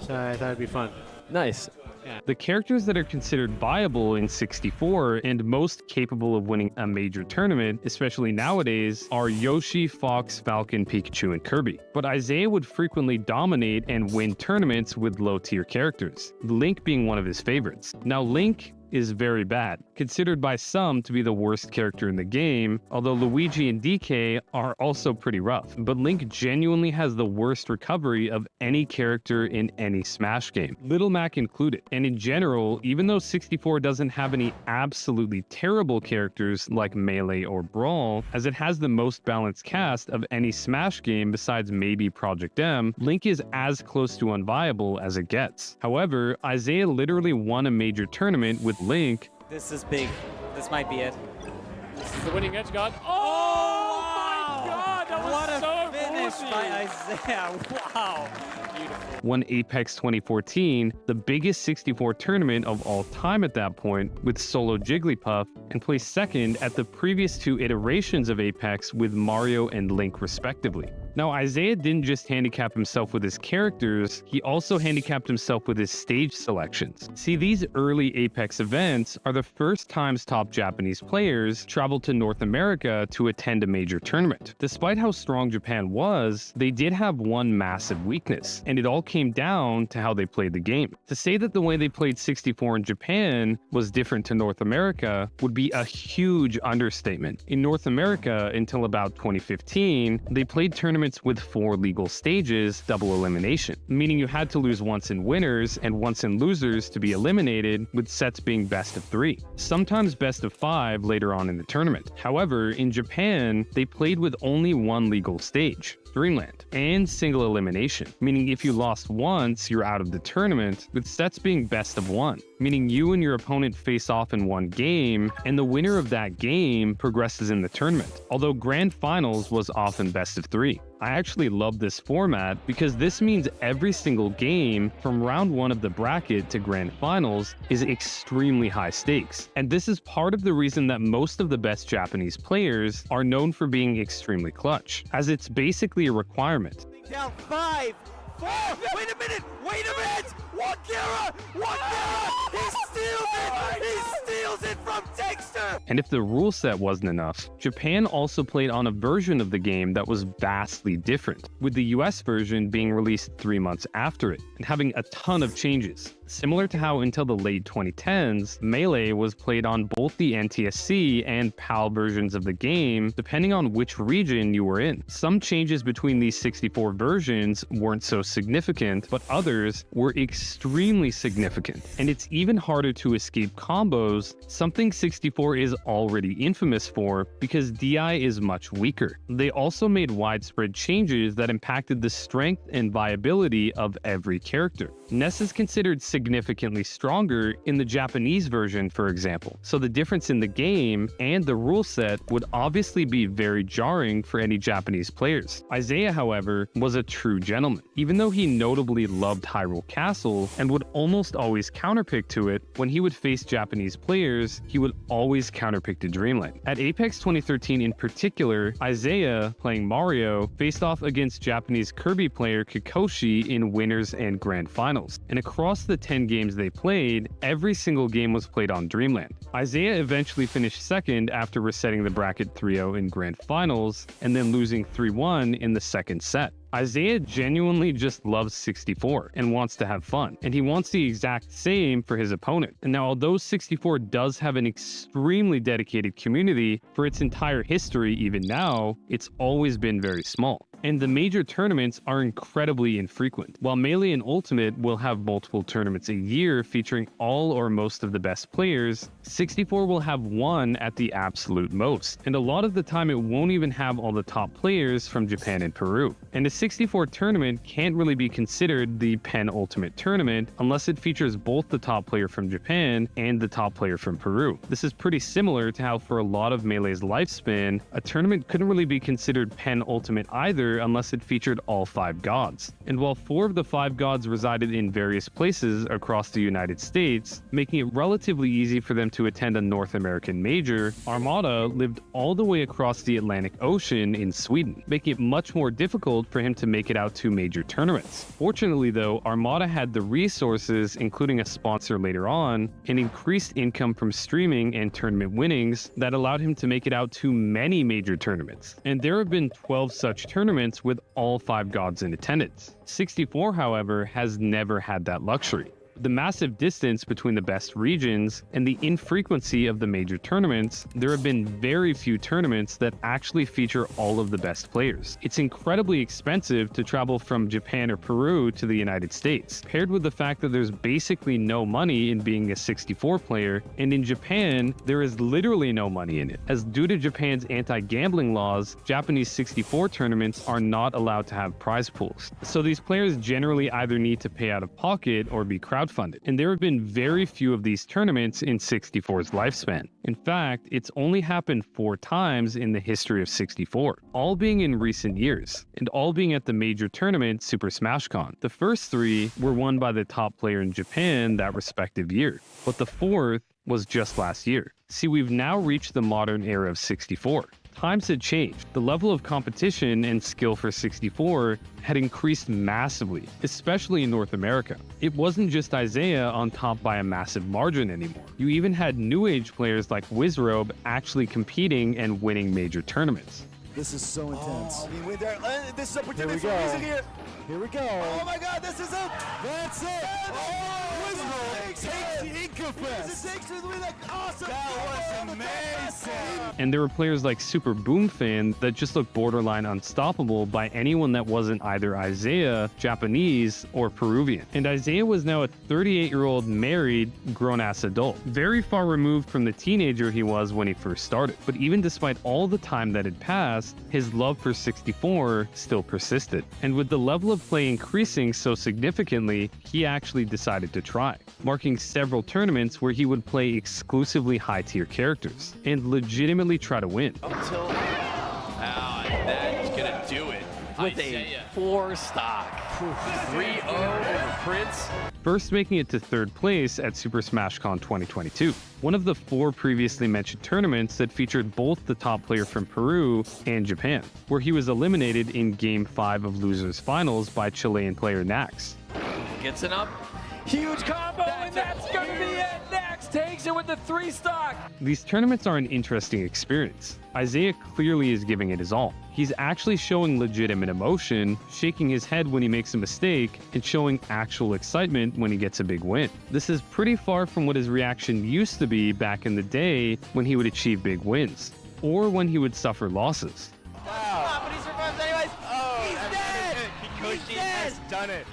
so I thought it'd be fun. Nice. Yeah. The characters that are considered viable in 64 and most capable of winning a major tournament, especially nowadays, are Yoshi, Fox, Falcon, Pikachu, and Kirby. But Isaiah would frequently dominate and win tournaments with low-tier characters, Link being one of his favorites. Now, Link is very bad, considered by some to be the worst character in the game, although Luigi and DK are also pretty rough. But Link genuinely has the worst recovery of any character in any Smash game, Little Mac included. And in general, even though 64 doesn't have any absolutely terrible characters like Melee or Brawl, as it has the most balanced cast of any Smash game besides maybe Project M, Link is as close to unviable as it gets. However, Isaiah literally won a major tournament with Link. This is big. This might be it. This is the winning edge guard. Oh my god, that was what a so finish ballsy. by Isaiah. Wow. Beautiful. Won Apex 2014, the biggest 64 tournament of all time at that point, with solo Jigglypuff, and placed second at the previous 2 iterations of Apex with Mario and Link respectively. Now, Isaiah didn't just handicap himself with his characters, he also handicapped himself with his stage selections. See, these early Apex events are the first times top Japanese players traveled to North America to attend a major tournament. Despite how strong Japan was, they did have one massive weakness, and it all came down to how they played the game. To say that the way they played 64 in Japan was different to North America would be a huge understatement. In North America, until about 2015, they played tournaments with 4 legal stages, double elimination, meaning you had to lose once in winners and once in losers to be eliminated, with sets being best of 3, sometimes best of 5 later on in the tournament. However, in Japan, they played with only one legal stage, Dreamland, and single elimination, meaning if you lost once, you're out of the tournament, with sets being best of 1, meaning you and your opponent face off in one game, and the winner of that game progresses in the tournament, although Grand Finals was often best of 3. I actually love this format because this means every single game from round 1 of the bracket to Grand Finals is extremely high stakes, and this is part of the reason that most of the best Japanese players are known for being extremely clutch, as it's basically a requirement. Down 5, 4. Wait a minute! Wait a minute! Wakira! He steals it! He steals it from Dexter! And if the rule set wasn't enough, Japan also played on a version of the game that was vastly different, with the US version being released 3 months after it, and having a ton of changes. Similar to how until the late 2010s, Melee was played on both the NTSC and PAL versions of the game, depending on which region you were in. Some changes between these 64 versions weren't so significant, but others were extremely significant. And it's even harder to escape combos, something 64 is already infamous for, because DI is much weaker. They also made widespread changes that impacted the strength and viability of every character. Ness is considered significantly stronger in the Japanese version, for example, so the difference in the game and the rule set would obviously be very jarring for any Japanese players. Isaiah, however, was a true gentleman. Even though he notably loved Hyrule Castle and would almost always counterpick to it, when he would face Japanese players, he would always counterpick to Dreamland. At Apex 2013 in particular, Isaiah, playing Mario, faced off against Japanese Kirby player Kikoshi in winners and grand finals. And across the 10 games they played, every single game was played on Dreamland. Isaiah eventually finished second after resetting the bracket 3-0 in grand finals, and then losing 3-1 in the second set. Isaiah genuinely just loves 64 and wants to have fun, and he wants the exact same for his opponent. And now, although 64 does have an extremely dedicated community for its entire history, even now, it's always been very small. And the major tournaments are incredibly infrequent. While Melee and Ultimate will have multiple tournaments a year featuring all or most of the best players, 64 will have one at the absolute most. And a lot of the time it won't even have all the top players from Japan and Peru. And a 64 tournament can't really be considered the penultimate tournament unless it features both the top player from Japan and the top player from Peru. This is pretty similar to how for a lot of Melee's lifespan, a tournament couldn't really be considered penultimate either unless it featured all 5 gods. And while 4 of the 5 gods resided in various places across the United States, making it relatively easy for them to attend a North American major, Armada lived all the way across the Atlantic Ocean in Sweden, making it much more difficult for him to make it out to major tournaments. Fortunately though, Armada had the resources, including a sponsor later on, and increased income from streaming and tournament winnings that allowed him to make it out to many major tournaments. And there have been 12 such tournaments with all 5 gods in attendance. 64, however, has never had that luxury. The massive distance between the best regions and the infrequency of the major tournaments, there have been very few tournaments that actually feature all of the best players. It's incredibly expensive to travel from Japan or Peru to the United States, paired with the fact that there's basically no money in being a 64 player, and in Japan, there is literally no money in it, as due to Japan's anti-gambling laws, Japanese 64 tournaments are not allowed to have prize pools. So these players generally either need to pay out of pocket or be crowdfunded. And there have been very few of these tournaments in 64's lifespan. In fact, it's only happened 4 times in the history of 64, all being in recent years, and all being at the major tournament Super Smash Con. The first 3 were won by the top player in Japan that respective year, but the 4th was just last year. See, we've now reached the modern era of 64. Times had changed. The level of competition and skill for 64 had increased massively, especially in North America. It wasn't just Isaiah on top by a massive margin anymore. You even had new age players like Wizrobe actually competing and winning major tournaments. This is so intense. This is a particular reason here. Here we go. Oh my god, this is it. That's it. Wizrobe takes the Inkafest. Awesome. That was amazing. And there were players like Super Boom Fan that just looked borderline unstoppable by anyone that wasn't either Isaiah, Japanese, or Peruvian. And Isaiah was now a 38-year-old married, grown-ass adult, very far removed from the teenager he was when he first started. But even despite all the time that had passed, his love for 64 still persisted. And with the level of play increasing so significantly, he actually decided to try, marking several tournaments where he would play exclusively high-tier characters and legitimately try to win. Until and that's gonna do it with a 4 stock. 3-0 over Prince. First making it to 3rd place at Super Smash Con 2022, one of the 4 previously mentioned tournaments that featured both the top player from Peru and Japan, where he was eliminated in Game 5 of Losers Finals by Chilean player Nax. Gets it up. Huge combo, and that's going to be it. Nax takes it with the 3 stock. These tournaments are an interesting experience. Isaiah clearly is giving it his all. He's actually showing legitimate emotion, shaking his head when he makes a mistake, and showing actual excitement when he gets a big win. This is pretty far from what his reaction used to be back in the day when he would achieve big wins, or when he would suffer losses. Wow. But he survives anyways. Oh, he's dead. Kikoshi has done it.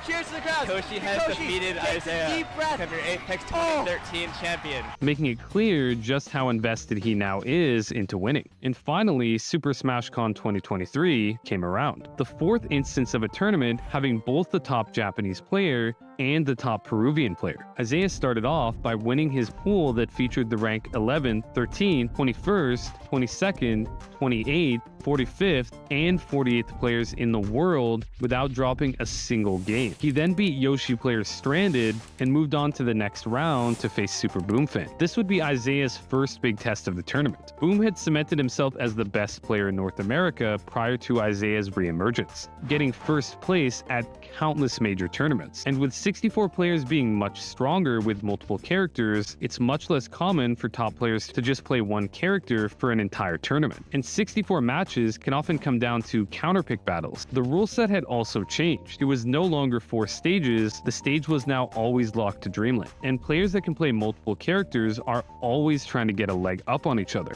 Cheers to the crowd. Kikoshi has defeated Isaiah, become your Apex 2013 champion. Making it clear just how invested he now is into winning. And finally, Super Smash Con 2023 came around. The 4th instance of a tournament having both the top Japanese player and the top Peruvian player. Isaiah started off by winning his pool that featured the rank 11th, 13th, 21st, 22nd, 28th, 45th, and 48th players in the world without dropping a single game. He then beat Yoshi player Stranded and moved on to the next round to face Super Boom Fan. This would be Isaiah's first big test of the tournament. Boom had cemented himself as the best player in North America prior to Isaiah's re-emergence, getting first place at countless major tournaments. And with 64 players being much stronger with multiple characters, it's much less common for top players to just play one character for an entire tournament. And 64 matches can often come down to counterpick battles. The rule set had also changed. It was no longer 4 stages, the stage was now always locked to Dreamland. And players that can play multiple characters are always trying to get a leg up on each other.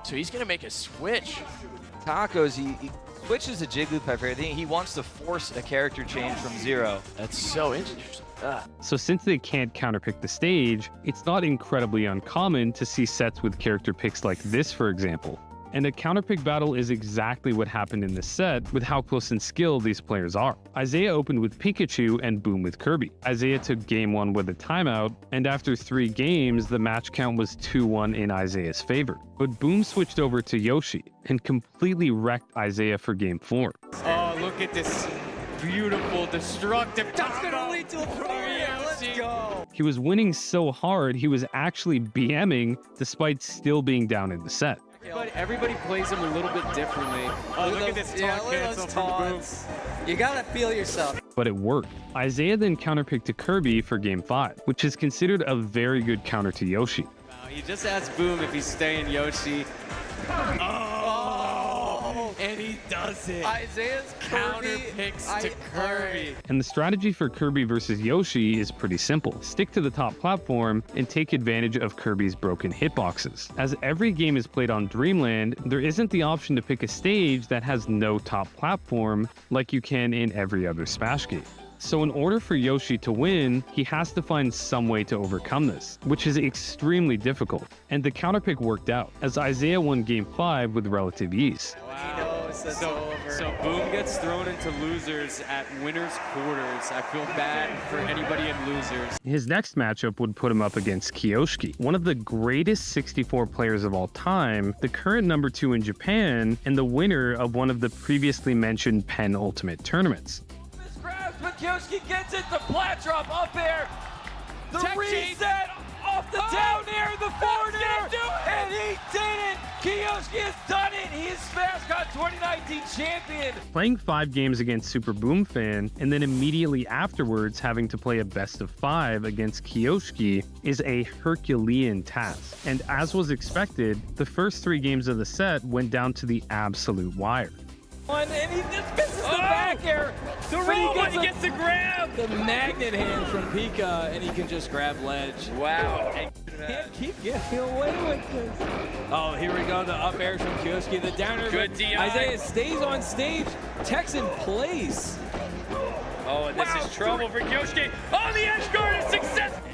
So he's gonna make a switch. Tacos, he switches to Jigglypuff. I think he wants to force a character change from 0. That's so interesting. So since they can't counterpick the stage, it's not incredibly uncommon to see sets with character picks like this, for example. And a counterpick battle is exactly what happened in this set with how close in skill these players are. Isaiah opened with Pikachu and Boom with Kirby. Isaiah took game 1 with a timeout, and after 3 games, the match count was 2-1 in Isaiah's favor. But Boom switched over to Yoshi and completely wrecked Isaiah for game 4. Oh, look at this beautiful, destructive. That's gonna lead to a pro. Let's go. He was winning so hard, he was actually BMing despite still being down in the set. But everybody plays him a little bit differently. Oh, look at this taunt cancel from Boom. You gotta feel yourself. But it worked. Isaiah then counterpicked to Kirby for game 5, which is considered a very good counter to Yoshi. You just asked Boom if he's staying Yoshi. Oh, and he does it. Isaiah's counter picks to Kirby. And the strategy for Kirby versus Yoshi is pretty simple. Stick to the top platform and take advantage of Kirby's broken hitboxes. As every game is played on Dreamland, there isn't the option to pick a stage that has no top platform like you can in every other Smash game. So in order for Yoshi to win, he has to find some way to overcome this, which is extremely difficult. And the counterpick worked out, as Isaiah won game 5 with relative ease. Wow. So Boom gets thrown into losers at winner's quarters. I feel bad for anybody in losers. His next matchup would put him up against Kiyoshi, one of the greatest 64 players of all time, the current number 2 in Japan, and the winner of one of the previously mentioned Penn Ultimate tournaments. But Yoshi gets it, the plat drop up air, the reset off the down air, the forward air, and he did it! Kiyoshi has done it! He is SmashCon 2019 champion! Playing 5 games against Super Boom Fan, and then immediately afterwards having to play a best of 5 against Kiyoshi is a Herculean task. And as was expected, the first 3 games of the set went down to the absolute wire. And he just misses the back air. The roll, but he gets the grab. The magnet hand from Pika, and he can just grab ledge. Wow. Can't keep getting away with this. Oh, here we go. The up airs from Kiyoshi. The down air. Good DI. Isaiah stays on stage. Tech's in place. Oh, and this is trouble for Kiyoshi. Oh, the edge guard is successful.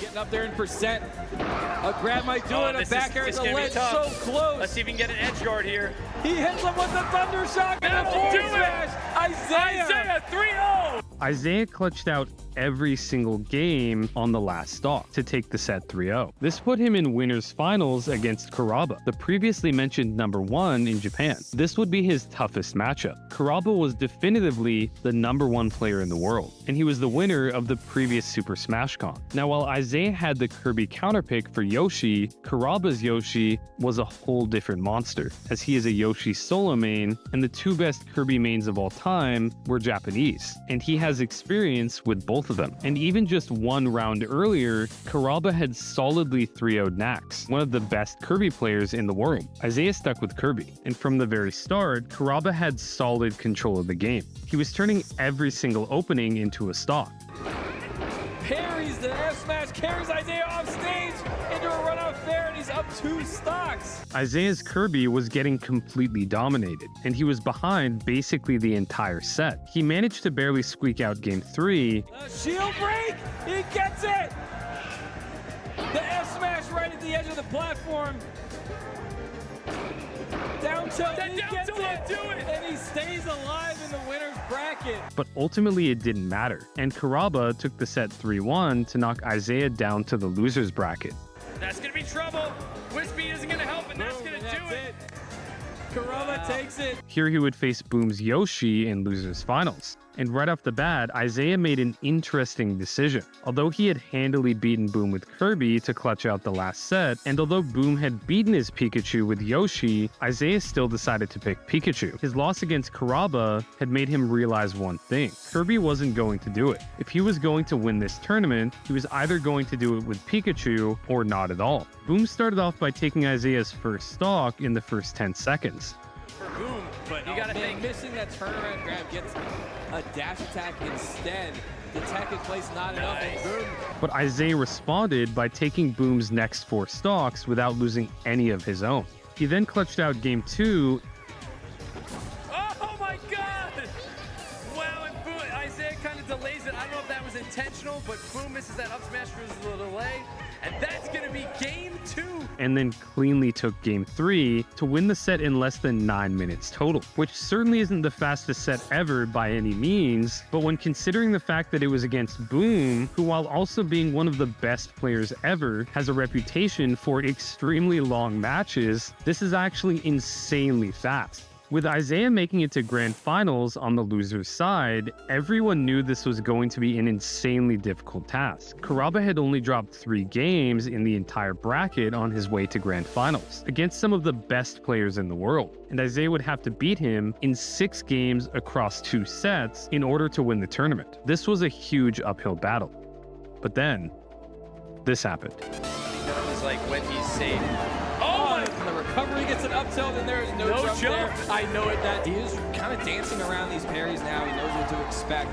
Getting up there in percent. A grab might do it. A back air at the ledge. So Tough. close. Let's see if we can get an edge guard here. He hits him with the thunder shock and a That'll forward do it. smash. Isaiah 3-0. Isaiah clutched out every single game on the last stock to take the set 3-0. This put him in winners finals against Kuraba, the previously mentioned #1 in Japan. This would be his toughest matchup. Kuraba was definitively the #1 player in the world, and he was the winner of the previous Super Smash Con. Now, while Isaiah had the Kirby counterpick for Yoshi, Kuraba's Yoshi was a whole different monster, as he is a Yoshi solo main, and the 2 best Kirby mains of all time were Japanese, and he has experience with both of them. And even just 1 round earlier, Kuraba had solidly 3-0'd Nax, one of the best Kirby players in the world. Isaiah stuck with Kirby, and from the very start, Kuraba had solid control of the game. He was turning every single opening into a stock. parries the F smash, carries Isaiah off stage into a run out fair, and he's up 2 stocks. Isaiah's Kirby was getting completely dominated, and he was behind basically the entire set. He managed to barely squeak out game 3. Shield break, he gets it! The F smash right at the edge of the platform. Down tilt, he gets it, and he stays alive in the winner's bracket. But ultimately it didn't matter, and Kuraba took the set 3-1 to knock Isaiah down to the loser's bracket. That's going to be trouble. Wispy isn't going to help, and that's going to do it. Kuraba takes it. Here he would face Boom's Yoshi in losers finals. And right off the bat, Isaiah made an interesting decision. Although he had handily beaten Boom with Kirby to clutch out the last set, and although Boom had beaten his Pikachu with Yoshi, Isaiah still decided to pick Pikachu. His loss against Kuraba had made him realize one thing: Kirby wasn't going to do it. If he was going to win this tournament, he was either going to do it with Pikachu or not at all. Boom started off by taking Isaiah's first stock in the first 10 seconds. For Boom, but you got to think. Missing that turnaround grab gets a dash attack instead. The tech in place, not enough, and Boom. But Isaiah responded by taking Boom's next 4 stocks without losing any of his own. He then clutched out game 2. Oh my God! Wow, and Boom, Isaiah kind of delays it. I don't know if that was intentional, but Boom misses that up smash for the delay. And that's going to be game 2. And then cleanly took game 3 to win the set in less than 9 minutes total, which certainly isn't the fastest set ever by any means, but when considering the fact that it was against Boom, who while also being one of the best players ever, has a reputation for extremely long matches, this is actually insanely fast. With Isaiah making it to grand finals on the loser's side, everyone knew this was going to be an insanely difficult task. Kuraba had only dropped 3 games in the entire bracket on his way to grand finals, against some of the best players in the world, and Isaiah would have to beat him in 6 games across 2 sets in order to win the tournament. This was a huge uphill battle. But then, this happened. That was like when he's safe. The recovery gets an up tilt, and there is no jump there. I know it. That he is kind of dancing around these parries now. He knows what to expect.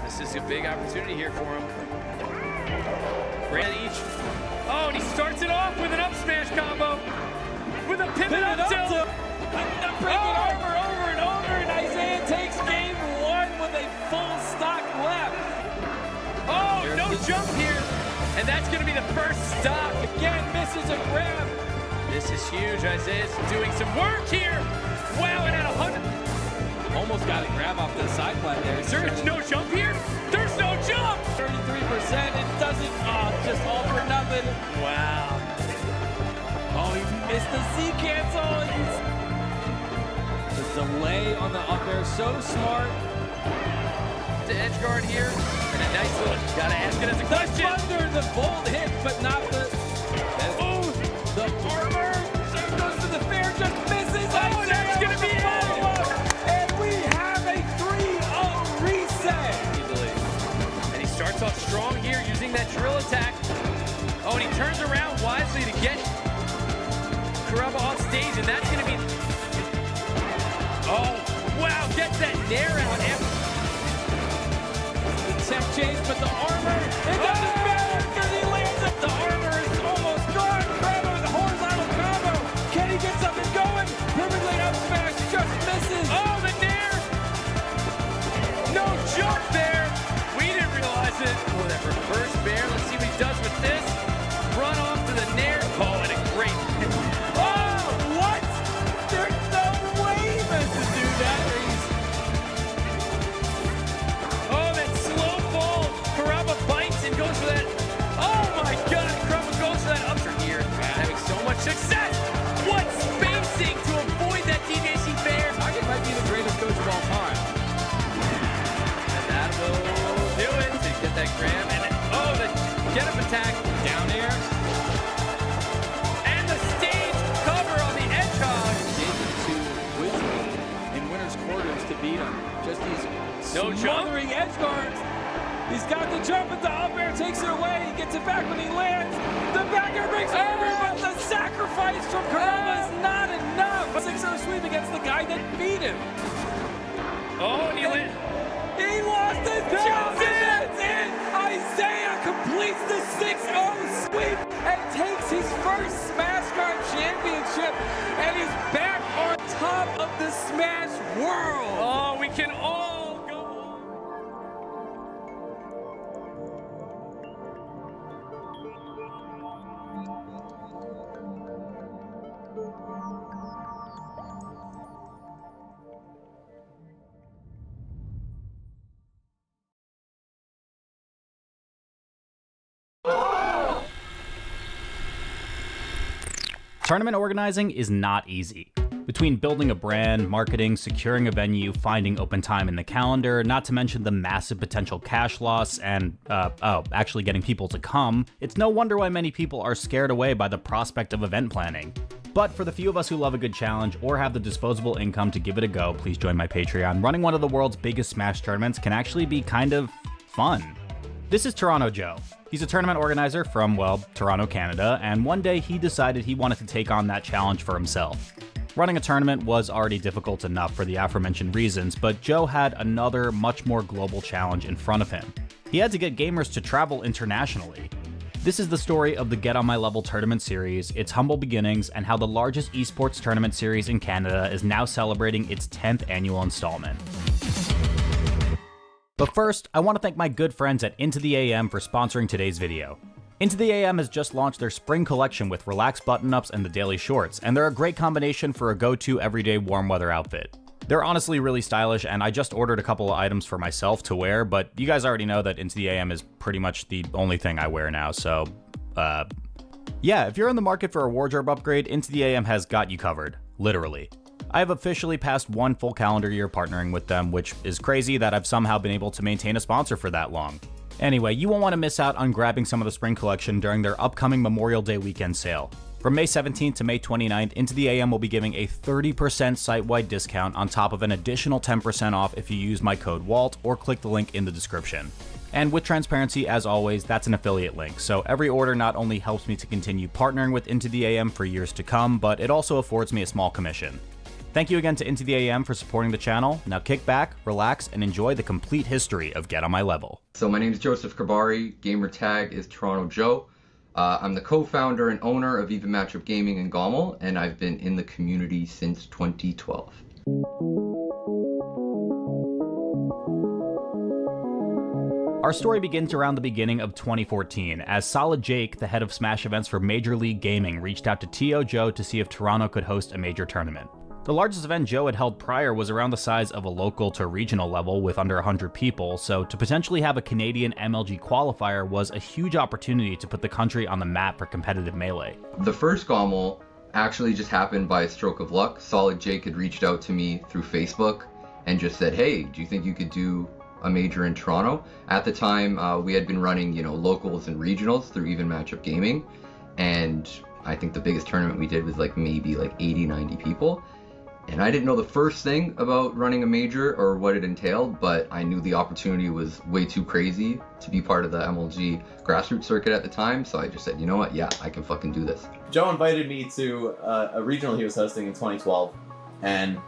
This is a big opportunity here for him. Ran each. Oh, and he starts it off with an up smash combo. With a pivot up tilt. Breaking over and over, and Isaiah takes game 1 with a full stock left. Oh, no jump here. And that's going to be the first stop. Again, misses a grab. This is huge. Isaiah's doing some work here. Wow, and at 100. Almost got a grab off the side plat there. Is there no jump here? There's no jump. 33%. It doesn't. Just all for nothing. Wow. Oh, he missed the Z cancel. The delay on the up air, so smart. The edge guard here. And a nice little. Gotta ask it as a question. The thunder, the bold hit, but not the. The armor. There goes to the fair chase, but the armor, it doesn't matter because he lands it. The armor is almost gone. Crabbo with a horizontal combo. Kenny gets up and going. Perfectly up smash, just misses. Oh, the nair! No jump there. We didn't realize it. Oh, that reverse bear. Let's see what he does with this. Run off to the nair. Oh, and a great. Oh, what? There's no way he meant to do that. Oh, that slow fall. Karama bites and goes for that. Oh my God, Karama goes for that upper here. Having so much success. What spacing to avoid that DJC fair. Target might be the greatest coach of all time. And that will do it to get that grab. And oh, the get up attack down there. And the stage cover on the Edgehog. To Wisdom in winner's quarters to beat him. Just these No jump. smothering edge guards. He's got the jump, but the up air takes it away. He gets it back when he lands. The back air breaks over, but the sacrifice from Karama is not enough. 6-0 sweep against the guy that beat him. Oh, and he He lost his jump, and that's it. Isaiah completes the 6-0 sweep and takes his first Smash Card championship and is back on top of the Smash world. Oh, we can all go on. Tournament organizing is not easy. Between building a brand, marketing, securing a venue, finding open time in the calendar, not to mention the massive potential cash loss and, actually getting people to come, it's no wonder why many people are scared away by the prospect of event planning. But for the few of us who love a good challenge or have the disposable income to give it a go, please join my Patreon. Running one of the world's biggest Smash tournaments can actually be kind of fun. This is Toronto Joe. He's a tournament organizer from, well, Toronto, Canada, and one day he decided he wanted to take on that challenge for himself. Running a tournament was already difficult enough for the aforementioned reasons, but Joe had another, much more global challenge in front of him. He had to get gamers to travel internationally. This is the story of the Get On My Level tournament series, its humble beginnings, and how the largest esports tournament series in Canada is now celebrating its 10th annual installment. But first, I want to thank my good friends at Into the AM for sponsoring today's video. Into the AM has just launched their spring collection with relaxed button-ups and the daily shorts, and they're a great combination for a go-to everyday warm weather outfit. They're honestly really stylish, and I just ordered a couple of items for myself to wear, but you guys already know that Into the AM is pretty much the only thing I wear now, so, yeah, if you're in the market for a wardrobe upgrade, Into the AM has got you covered, literally. I have officially passed one full calendar year partnering with them, which is crazy that I've somehow been able to maintain a sponsor for that long. Anyway, you won't want to miss out on grabbing some of the spring collection during their upcoming Memorial Day weekend sale. From May 17th to May 29th, Into the AM will be giving a 30% site-wide discount on top of an additional 10% off if you use my code WALT or click the link in the description. And with transparency, as always, that's an affiliate link, so every order not only helps me to continue partnering with Into the AM for years to come, but it also affords me a small commission. Thank you again to Into the AM for supporting the channel. Now kick back, relax, and enjoy the complete history of Get On My Level. So my name is Joseph Kabari, gamer tag is Toronto Joe. I'm the co-founder and owner of Even Matchup Gaming in Gommel, and I've been in the community since 2012. Our story begins around the beginning of 2014, as Solid Jake, the head of Smash events for Major League Gaming, reached out to T.O. Joe to see if Toronto could host a major tournament. The largest event Joe had held prior was around the size of a local to regional level with under 100 people, so to potentially have a Canadian MLG qualifier was a huge opportunity to put the country on the map for competitive Melee. The first Gommel actually just happened by a stroke of luck. Solid Jake had reached out to me through Facebook and just said, hey, do you think you could do a major in Toronto? At the time, we had been running, locals and regionals through Even Matchup Gaming, and I think the biggest tournament we did was maybe 80, 90 people. And I didn't know the first thing about running a major or what it entailed, but I knew the opportunity was way too crazy to be part of the MLG grassroots circuit at the time, so I just said, you know what, yeah, I can fucking do this. Joe invited me to a regional he was hosting in 2012, and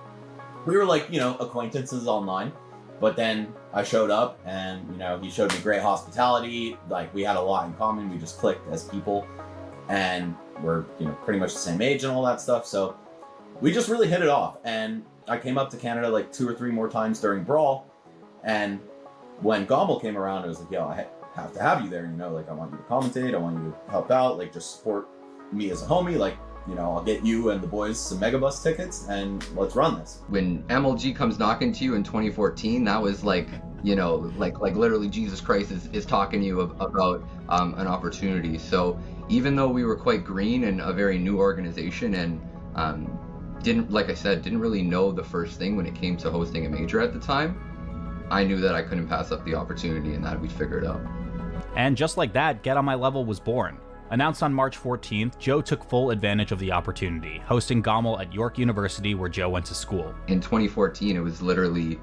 we were acquaintances online, But then I showed up and, you know, he showed me great hospitality. Like, we had a lot in common. We just clicked as people. And we're, you know, pretty much the same age and all that stuff. So we just really hit it off. And I came up to Canada like 2 or 3 more times during Brawl. And when Gommel came around, I was like, yo, I have to have you there. You know, like, I want you to commentate. I want you to help out. Like, just support me as a homie. Like, you know, I'll get you and the boys some Megabus tickets and let's run this. When MLG comes knocking to you in 2014, that was like, you know, like literally Jesus Christ is talking to you about an opportunity. So even though we were quite green and a very new organization and didn't really know the first thing when it came to hosting a major at the time, I knew that I couldn't pass up the opportunity and that we'd figure it out. And just like that, Get On My Level was born. Announced on March 14th, Joe took full advantage of the opportunity, hosting Gommel at York University where Joe went to school. In 2014, it was literally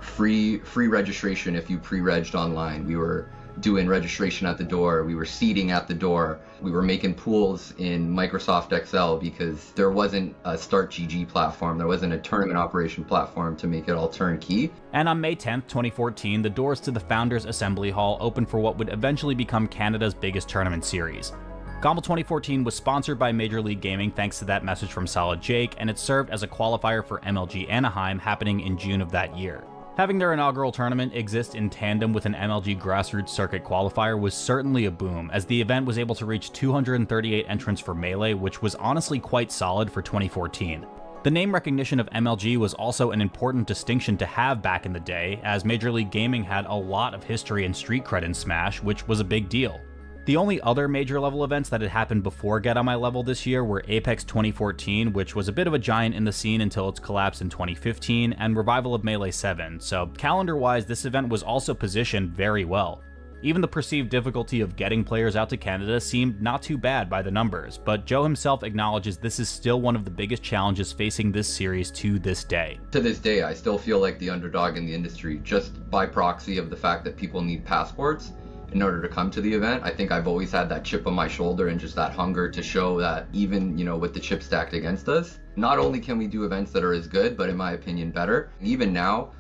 free registration if you pre-regged online. We were doing registration at the door, we were seating at the door, we were making pools in Microsoft Excel because there wasn't a Start GG platform, there wasn't a tournament operation platform to make it all turnkey. And on May 10th, 2014, the doors to the Founders Assembly Hall opened for what would eventually become Canada's biggest tournament series. Gommel 2014 was sponsored by Major League Gaming thanks to that message from Solid Jake, and it served as a qualifier for MLG Anaheim happening in June of that year. Having their inaugural tournament exist in tandem with an MLG Grassroots Circuit qualifier was certainly a boom, as the event was able to reach 238 entrants for Melee, which was honestly quite solid for 2014. The name recognition of MLG was also an important distinction to have back in the day, as Major League Gaming had a lot of history and street cred in Smash, which was a big deal. The only other major level events that had happened before Get On My Level this year were Apex 2014, which was a bit of a giant in the scene until its collapse in 2015, and Revival of Melee 7, so calendar-wise this event was also positioned very well. Even the perceived difficulty of getting players out to Canada seemed not too bad by the numbers, but Joe himself acknowledges this is still one of the biggest challenges facing this series to this day. To this day, I still feel like the underdog in the industry, just by proxy of the fact that people need passports in order to come to the event. I think I've always had that chip on my shoulder and just that hunger to show that even, you know, with the chip stacked against us, not only can we do events that are as good, but in my opinion, better. Even now,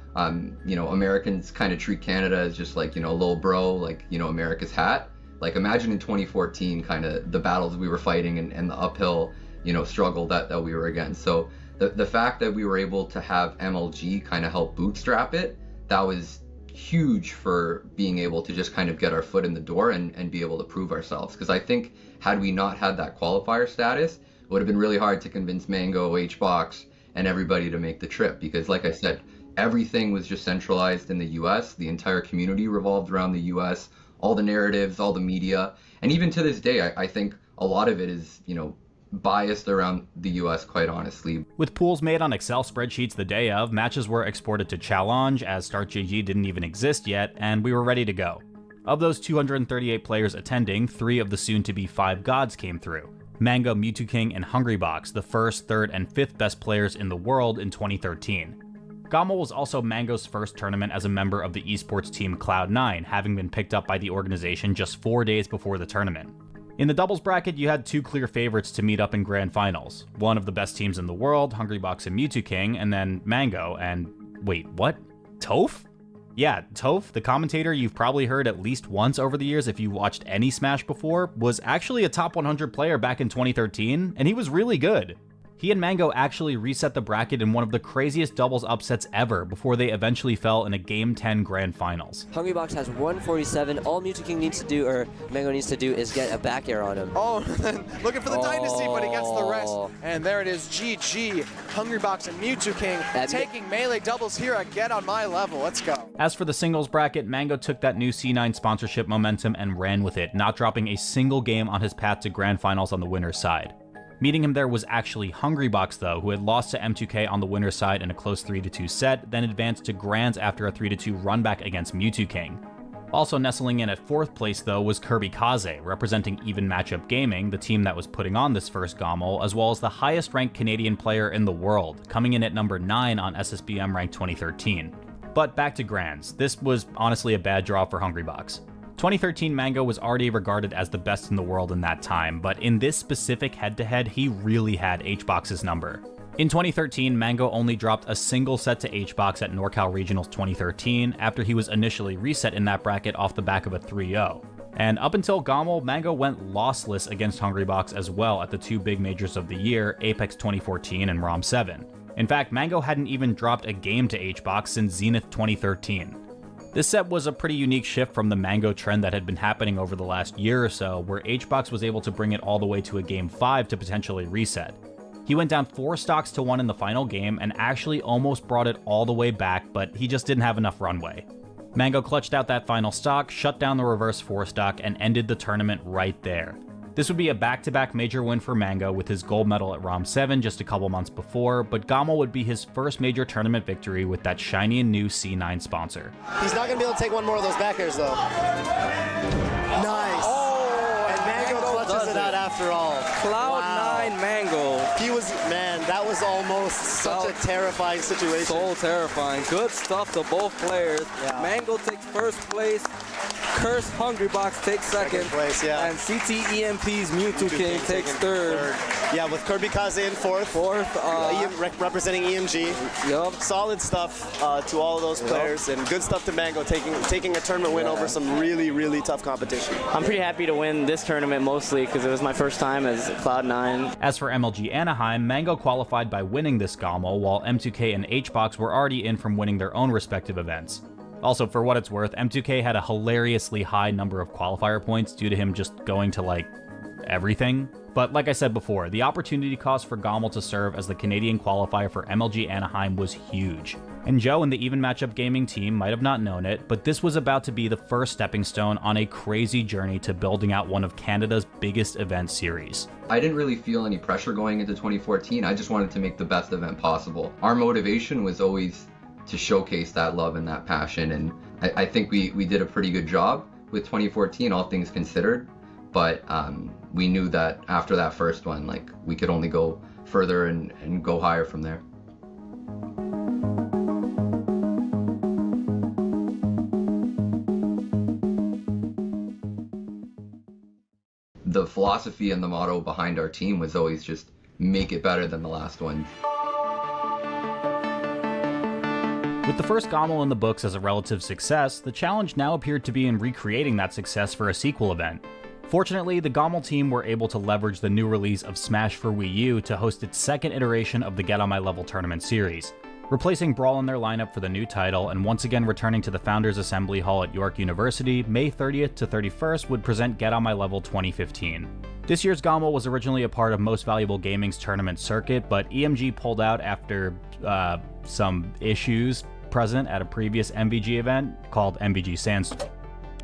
you know, Americans kind of treat Canada as just like, you know, a little bro, like, you know, America's hat. Like, imagine in 2014, kind of the battles we were fighting and the uphill, you know, struggle that we were against. So the fact that we were able to have MLG kind of help bootstrap it, that was huge for being able to just kind of get our foot in the door and be able to prove ourselves. Because I think had we not had that qualifier status, it would have been really hard to convince Mango, HBox, and everybody to make the trip. Because like I said, everything was just centralized in the US. The entire community revolved around the US, all the narratives, all the media. And even to this day, I think a lot of it is, you know, biased around the US, quite honestly. With pools made on Excel spreadsheets the day of, matches were exported to Challenge, as StartGG didn't even exist yet, and we were ready to go. Of those 238 players attending, 3 of the soon-to-be 5 gods came through. Mango, Mewtwo King, and Hungrybox, the 1st, 3rd, and 5th best players in the world in 2013. Gommel was also Mango's first tournament as a member of the esports team Cloud9, having been picked up by the organization just 4 days before the tournament. In the doubles bracket, you had 2 clear favorites to meet up in grand finals. One of the best teams in the world, Hungrybox and Mewtwo King, and then Mango, and wait, what? Toph? Yeah, Toph, the commentator you've probably heard at least once over the years if you watched any Smash before, was actually a top 100 player back in 2013, and he was really good. He and Mango actually reset the bracket in one of the craziest doubles upsets ever before they eventually fell in a Game 10 Grand Finals. Hungrybox has 147. All Mewtwo King needs to do, or Mango needs to do, is get a back air on him. Oh, looking for the Dynasty, but he gets the rest. And there it is, GG. Hungrybox and Mewtwo King taking Melee doubles here at Get On My Level. Let's go. As for the singles bracket, Mango took that new C9 sponsorship momentum and ran with it, not dropping a single game on his path to Grand Finals on the winner's side. Meeting him there was actually Hungrybox though, who had lost to M2K on the winner's side in a close 3-2 set, then advanced to Grands after a 3-2 run back against Mewtwo King. Also nestling in at 4th place though was Kirby Kaze, representing Even Matchup Gaming, the team that was putting on this first Gommel, as well as the highest ranked Canadian player in the world, coming in at number 9 on SSBM Rank 2013. But back to Grands, this was honestly a bad draw for Hungrybox. 2013 Mango was already regarded as the best in the world in that time, but in this specific head-to-head, he really had HBox's number. In 2013, Mango only dropped a single set to HBox at NorCal Regionals 2013 after he was initially reset in that bracket off the back of a 3-0. And up until Gommel, Mango went lossless against Hungrybox as well at the two big majors of the year, Apex 2014 and ROM 7. In fact, Mango hadn't even dropped a game to HBox since Zenith 2013. This set was a pretty unique shift from the Mango trend that had been happening over the last year or so, where HBox was able to bring it all the way to a Game 5 to potentially reset. He went down 4 stocks to 1 in the final game and actually almost brought it all the way back, but he just didn't have enough runway. Mango clutched out that final stock, shut down the reverse 4 stock, and ended the tournament right there. This would be a back-to-back major win for Mango with his gold medal at ROM 7 just a couple months before, but Gommel would be his first major tournament victory with that shiny and new C9 sponsor. He's not going to be able to take one more of those back airs though. Nice. Oh, and Mango clutches it out after all. Cloud9 Mango. He was, man, that was almost such a terrifying situation. So terrifying. Good stuff to both players. Yeah. Mango takes first place. Curse Hungrybox takes second place, yeah. And CTEMP's Mewtwo King takes third. Yeah, with Kirby Kaze in fourth. Representing EMG. Yep. Solid stuff to all of those players, and good stuff to Mango taking a tournament win over some really, really tough competition. I'm pretty happy to win this tournament mostly because it was my first time as Cloud9. As for MLG Anaheim, Mango qualified by winning this Gommel, while M2K and HBox were already in from winning their own respective events. Also, for what it's worth, M2K had a hilariously high number of qualifier points due to him just going to, like, everything. But like I said before, the opportunity cost for Gommel to serve as the Canadian qualifier for MLG Anaheim was huge. And Joe and the Even Matchup Gaming team might have not known it, but this was about to be the first stepping stone on a crazy journey to building out one of Canada's biggest event series. I didn't really feel any pressure going into 2014, I just wanted to make the best event possible. Our motivation was always to showcase that love and that passion, and I think we did a pretty good job with 2014, all things considered, but we knew that after that first one, like, we could only go further and go higher from there. The philosophy and the motto behind our team was always just make it better than the last one. With the first Gommel in the books as a relative success, the challenge now appeared to be in recreating that success for a sequel event. Fortunately, the Gommel team were able to leverage the new release of Smash for Wii U to host its second iteration of the Get On My Level tournament series, replacing Brawl in their lineup for the new title, and once again returning to the Founders Assembly Hall at York University, May 30th to 31st would present Get On My Level 2015. This year's Gommel was originally a part of Most Valuable Gaming's tournament circuit, but EMG pulled out after some issues present at a previous MVG event called MVG Sandstorm.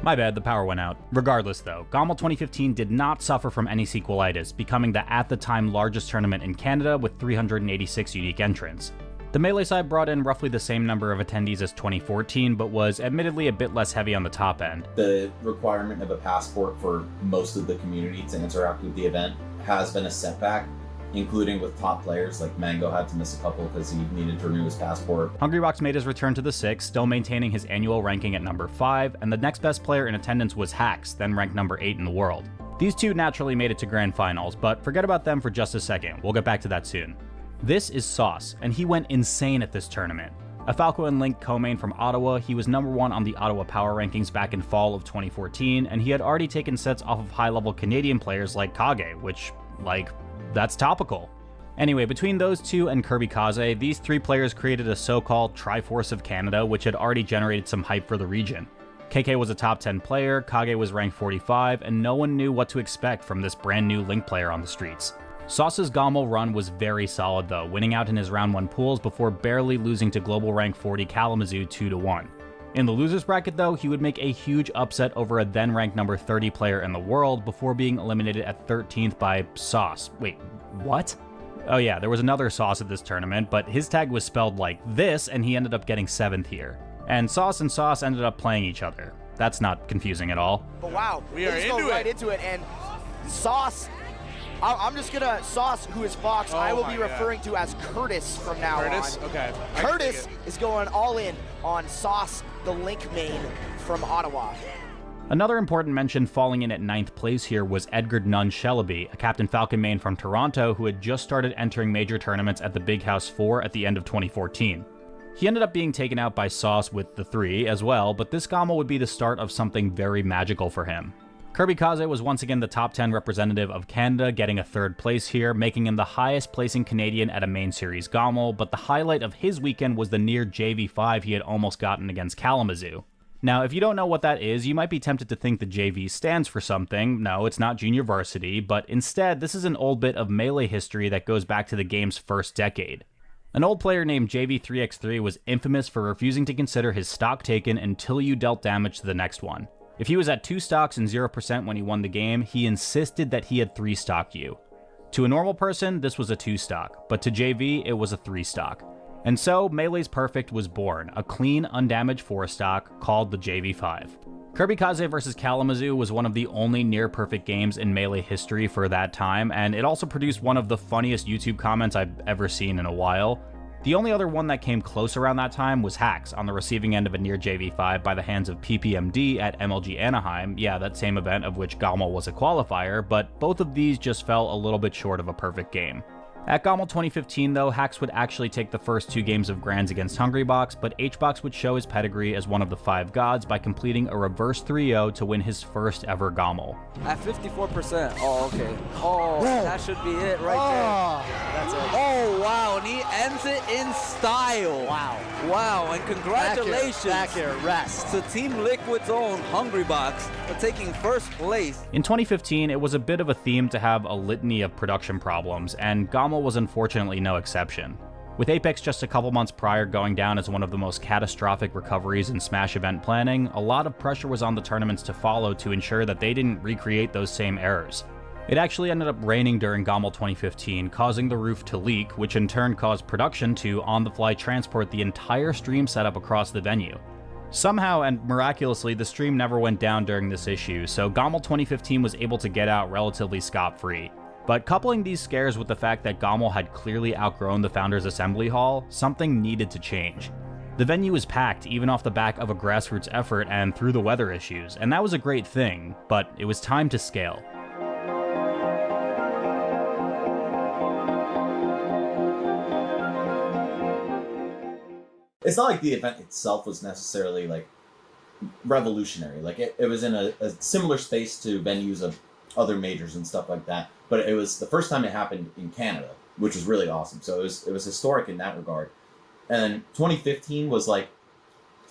My bad, the power went out. Regardless though, Gommel 2015 did not suffer from any sequelitis, becoming the at the time largest tournament in Canada with 386 unique entrants. The Melee side brought in roughly the same number of attendees as 2014, but was admittedly a bit less heavy on the top end. The requirement of a passport for most of the community to interact with the event has been a setback, including with top players. Like Mango had to miss a couple because he needed to renew his passport. Hungrybox made his return to the 6, still maintaining his annual ranking at number 5, and the next best player in attendance was Hax, then ranked number 8 in the world. These two naturally made it to grand finals, but forget about them for just a second, we'll get back to that soon. This is Sauce, and he went insane at this tournament. A Falco and Link co-main from Ottawa, he was number 1 on the Ottawa Power Rankings back in fall of 2014, and he had already taken sets off of high-level Canadian players like Kage, which, like, that's topical. Anyway, between those two and Kirby Kaze, these three players created a so-called Triforce of Canada, which had already generated some hype for the region. KK was a top 10 player, Kage was ranked 45, and no one knew what to expect from this brand new Link player on the streets. Sauce's Gommel run was very solid though, winning out in his round 1 pools before barely losing to global rank 40 Kalamazoo 2-1. In the losers bracket though, he would make a huge upset over a then ranked number 30 player in the world before being eliminated at 13th by Sauce. Wait, what? Oh yeah, there was another Sauce at this tournament, but his tag was spelled like this and he ended up getting 7th here. And Sauce ended up playing each other. That's not confusing at all. But wow, we are right into it, and Sauce, I'm just gonna, Sauce, who is Fox, I will be referring to as Curtis from now on. Curtis? Okay. Curtis is going all in on Sauce, the Link main from Ottawa. Another important mention falling in at 9th place here was Edgar Nunn Shellaby, a Captain Falcon main from Toronto who had just started entering major tournaments at the Big House 4 at the end of 2014. He ended up being taken out by Sauce with the 3 as well, but this Gommel would be the start of something very magical for him. Kirby Kaze was once again the top 10 representative of Canada, getting a 3rd place here, making him the highest placing Canadian at a main series Gommel, but the highlight of his weekend was the near JV5 he had almost gotten against Kalamazoo. Now, if you don't know what that is, you might be tempted to think the JV stands for something. No, it's not junior varsity, but instead, this is an old bit of Melee history that goes back to the game's first decade. An old player named JV3x3 was infamous for refusing to consider his stock taken until you dealt damage to the next one. If he was at 2 stocks and 0% when he won the game, he insisted that he had 3 stock you. To a normal person, this was a 2 stock, but to JV, it was a 3 stock. And so, Melee's Perfect was born, a clean, undamaged 4 stock called the JV5. Kirby Kaze vs Kalamazoo was one of the only near-perfect games in Melee history for that time, and it also produced one of the funniest YouTube comments I've ever seen in a while. The only other one that came close around that time was Hacks on the receiving end of a near JV5 by the hands of PPMD at MLG Anaheim, yeah, that same event of which Gommel was a qualifier, but both of these just fell a little bit short of a perfect game. At Gommel 2015 though, Hacks would actually take the first 2 games of Grands against Hungrybox, but HBox would show his pedigree as one of the 5 gods by completing a reverse 3-0 to win his first ever Gommel. At 54%, oh okay. Oh, that should be it right there. That's it. Oh wow, and he ends it in style. Wow. Wow, and congratulations back here, rest. to Team Liquid's own Hungrybox for taking first place. In 2015, it was a bit of a theme to have a litany of production problems, and Gommel was unfortunately no exception. With Apex just a couple months prior going down as one of the most catastrophic recoveries in Smash event planning, a lot of pressure was on the tournaments to follow to ensure that they didn't recreate those same errors. It actually ended up raining during Gommel 2015, causing the roof to leak, which in turn caused production to on-the-fly transport the entire stream setup across the venue. Somehow and miraculously, the stream never went down during this issue, so Gommel 2015 was able to get out relatively scot-free. But coupling these scares with the fact that Gommel had clearly outgrown the Founders Assembly Hall, something needed to change. The venue was packed even off the back of a grassroots effort and through the weather issues, and that was a great thing, but it was time to scale. It's not like the event itself was necessarily like revolutionary. Like it was in a similar space to venues of other majors and stuff like that. But it was the first time it happened in Canada, which was really awesome. So it was historic in that regard. And then 2015 was like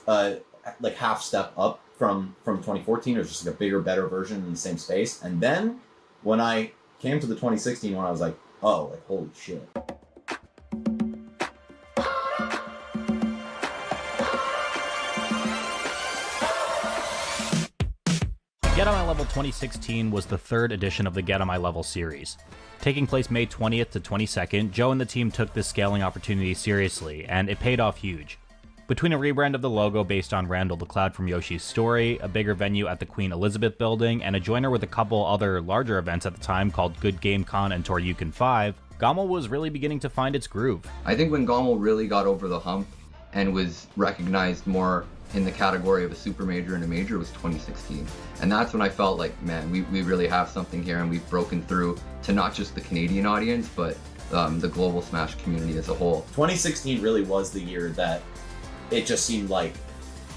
half step up from 2014. It was just like a bigger, better version in the same space. And then when I came to the 2016 one, I was like, oh, like holy shit. Get On My Level 2016 was the 3rd edition of the Get On My Level series. Taking place May 20th to 22nd, Joe and the team took this scaling opportunity seriously, and it paid off huge. Between a rebrand of the logo based on Randall the Cloud from Yoshi's Story, a bigger venue at the Queen Elizabeth building, and a joiner with a couple other larger events at the time called Good Game Con and Toryuken 5, Gommel was really beginning to find its groove. I think when Gommel really got over the hump and was recognized more in the category of a super major and a major was 2016. And that's when I felt like, man, we really have something here, and we've broken through to not just the Canadian audience, but the global Smash community as a whole. 2016 really was the year that it just seemed like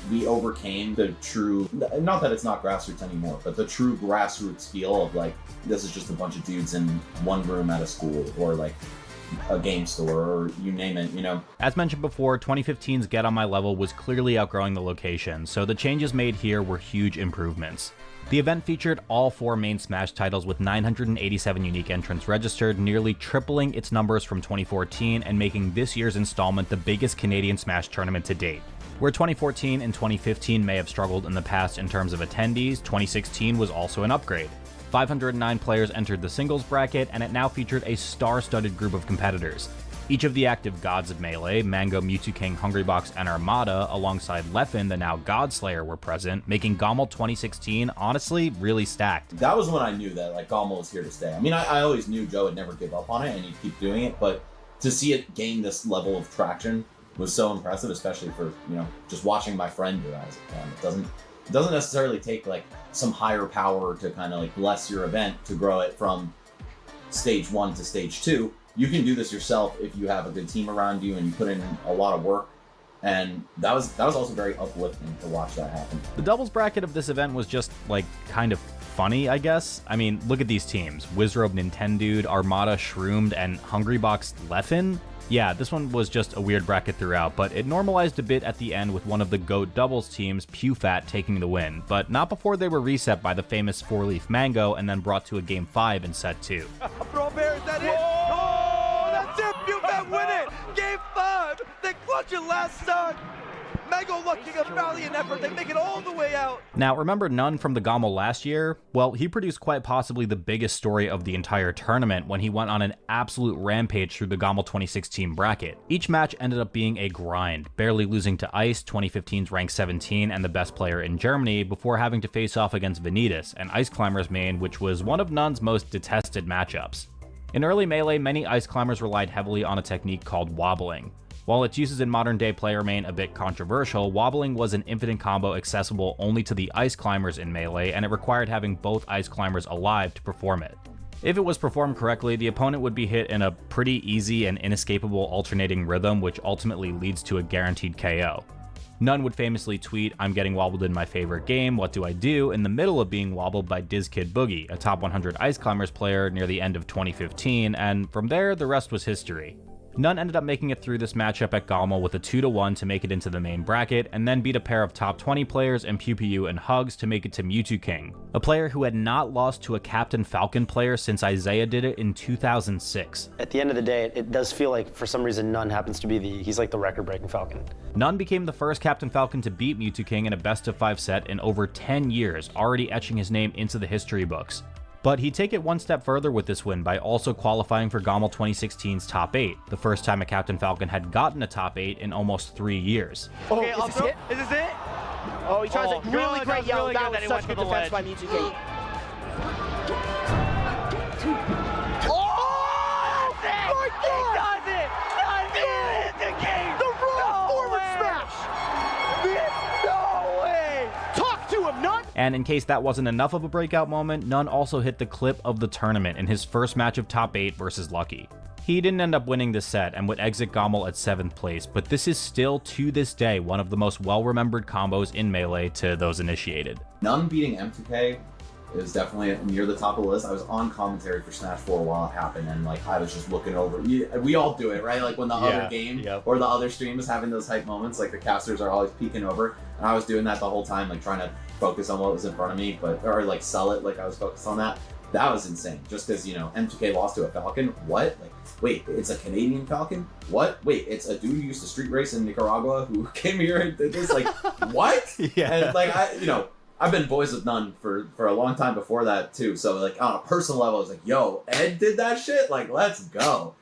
we overcame the true, not that it's not grassroots anymore, but the true grassroots feel of like, this is just a bunch of dudes in one room at a school, or like a game store, or you name it, you know. As mentioned before, 2015's Get On My Level was clearly outgrowing the location, so the changes made here were huge improvements. The event featured all 4 main Smash titles with 987 unique entrants registered, nearly tripling its numbers from 2014 and making this year's installment the biggest Canadian Smash tournament to date. Where 2014 and 2015 may have struggled in the past in terms of attendees, 2016 was also an upgrade. 509 players entered the singles bracket, and it now featured a star-studded group of competitors. Each of the active gods of Melee, Mango, Mewtwo King, Hungrybox, and Armada, alongside Leffen, the now Godslayer, were present, making Gommel 2016 honestly really stacked. That was when I knew that like Gommel was here to stay. I mean, I always knew Joe would never give up on it and he'd keep doing it, but to see it gain this level of traction was so impressive, especially for, you know, just watching my friend do it. It It doesn't necessarily take like some higher power to kind of like bless your event to grow it from stage 1 to stage 2. You can do this yourself if you have a good team around you and you put in a lot of work. And that was also very uplifting to watch that happen. The doubles bracket of this event was just like kind of funny, I guess. I mean, look at these teams. Wizrobe Nintendude, Armada Shroomed, and Hungrybox Leffen. Yeah, this one was just a weird bracket throughout, but it normalized a bit at the end with one of the GOAT doubles teams, PewFat, taking the win, but not before they were reset by the famous 4-leaf Mango and then brought to a Game 5 in set 2. Bro Bear, is that it? Oh, that's it! PewFat win it! Game 5! They clutch it last time! Mango looking a valiant effort, they make it all the way out! Now, remember None from the Gommel last year? Well, he produced quite possibly the biggest story of the entire tournament when he went on an absolute rampage through the Gommel 2016 bracket. Each match ended up being a grind, barely losing to Ice, 2015's rank 17 and the best player in Germany, before having to face off against Vanitas, an Ice Climbers main, which was one of None's most detested matchups. In early Melee, many Ice Climbers relied heavily on a technique called wobbling. While its uses in modern-day player main a bit controversial, wobbling was an infinite combo accessible only to the Ice Climbers in Melee, and it required having both Ice Climbers alive to perform it. If it was performed correctly, the opponent would be hit in a pretty easy and inescapable alternating rhythm, which ultimately leads to a guaranteed KO. None would famously tweet, "I'm getting wobbled in my favorite game, what do I do?" in the middle of being wobbled by DizKid Boogie, a top 100 Ice Climbers player near the end of 2015, and from there, the rest was history. None ended up making it through this matchup at Gommel with a 2-1 to make it into the main bracket, and then beat a pair of top 20 players in PewPew and Hugs to make it to Mewtwo King, a player who had not lost to a Captain Falcon player since Isaiah did it in 2006. At the end of the day, it does feel like for some reason None happens to be he's like the record-breaking Falcon. None became the first Captain Falcon to beat Mewtwo King in a best-of-5 set in over 10 years, already etching his name into the history books. But he'd take it one step further with this win by also qualifying for Gommel 2016's top 8, the first time a Captain Falcon had gotten a top 8 in almost 3 years. Okay, is this it? Is this it? Oh, he tries a really great yell. Really That was such good defense by Mewtwo King. Oh, He does it! Mewtwo King! The raw forward smash! No way! Talk to him, None! And in case that wasn't enough of a breakout moment, None also hit the clip of the tournament in his first match of top 8 versus Lucky. He didn't end up winning this set and would exit Gommel at 7th place, but this is still, to this day, one of the most well-remembered combos in Melee to those initiated. None beating M2K is definitely near the top of the list. I was on commentary for Smash 4 while it happened, and like I was just looking over. We all do it, right? Like when the other game or the other stream is having those hype moments, like the casters are always peeking over, and I was doing that the whole time, like trying to focus on what was in front of me, or like sell it, like I was focused on that. That was insane, just because, M2K lost to a Falcon. What? Like, wait, it's a Canadian Falcon? What? Wait, it's a dude who used to street race in Nicaragua who came here and did this? Like, what? Yeah. And like, I've been boys with None for a long time before that too. So like on a personal level, I was like, yo, Ed did that shit? Like, let's go.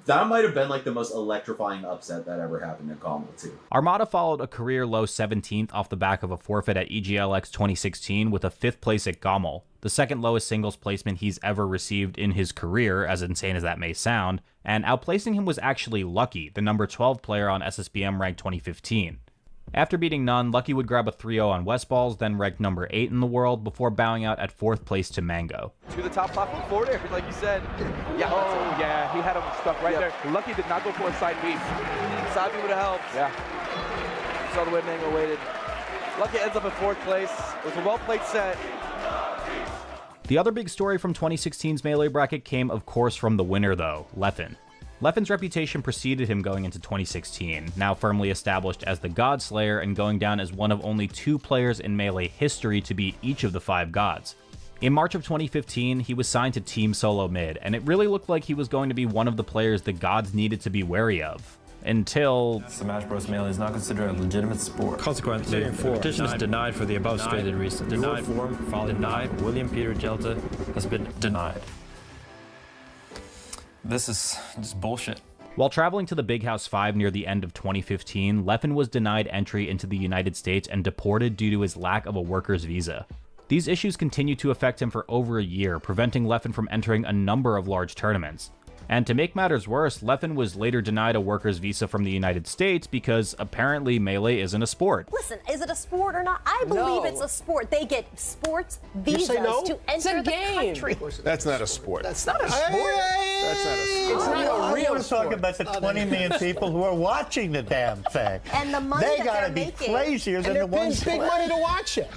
That might have been like the most electrifying upset that ever happened in Gommel too. Armada followed a career low 17th off the back of a forfeit at EGLX 2016 with a 5th place at Gommel, the second lowest singles placement he's ever received in his career, as insane as that may sound, and outplacing him was actually Lucky, the number 12 player on SSBM rank 2015. After beating None, Lucky would grab a 3-0 on Westballs, then ranked number 8 in the world, before bowing out at 4th place to Mango. To the top platform forward air, like you said. Yeah. Oh, yeah, he had him stuck right there. Lucky did not go for a side B. Side B would have helped. Yeah. Saw the way Mango waited. Lucky ends up in 4th place. It was a well-played set. The other big story from 2016's Melee bracket came, of course, from the winner, though, Leffen. Leffen's reputation preceded him going into 2016, now firmly established as the God Slayer and going down as one of only 2 players in Melee history to beat each of the 5 gods. In March of 2015, he was signed to Team Solo Mid, and it really looked like he was going to be one of the players the gods needed to be wary of. Until Smash Bros. Melee is not considered a legitimate sport. Consequently, the petition is denied for the above stated reasons. Denied form, denied. William Peter Jelta has been denied. This is just bullshit. While traveling to the Big House 5 near the end of 2015, Leffen was denied entry into the United States and deported due to his lack of a worker's visa. These issues continued to affect him for over a year, preventing Leffen from entering a number of large tournaments. And to make matters worse, Leffen was later denied a worker's visa from the United States because apparently Melee isn't a sport. Listen, is it a sport or not? I believe it's a sport. They get sports visas to enter the country. That's not a sport. That's not a sport. That's not a sport. It's not a real want to talk about the 20 million people who are watching the damn thing. And the money they that gotta they're be making. crazier than the ones big money to watch it.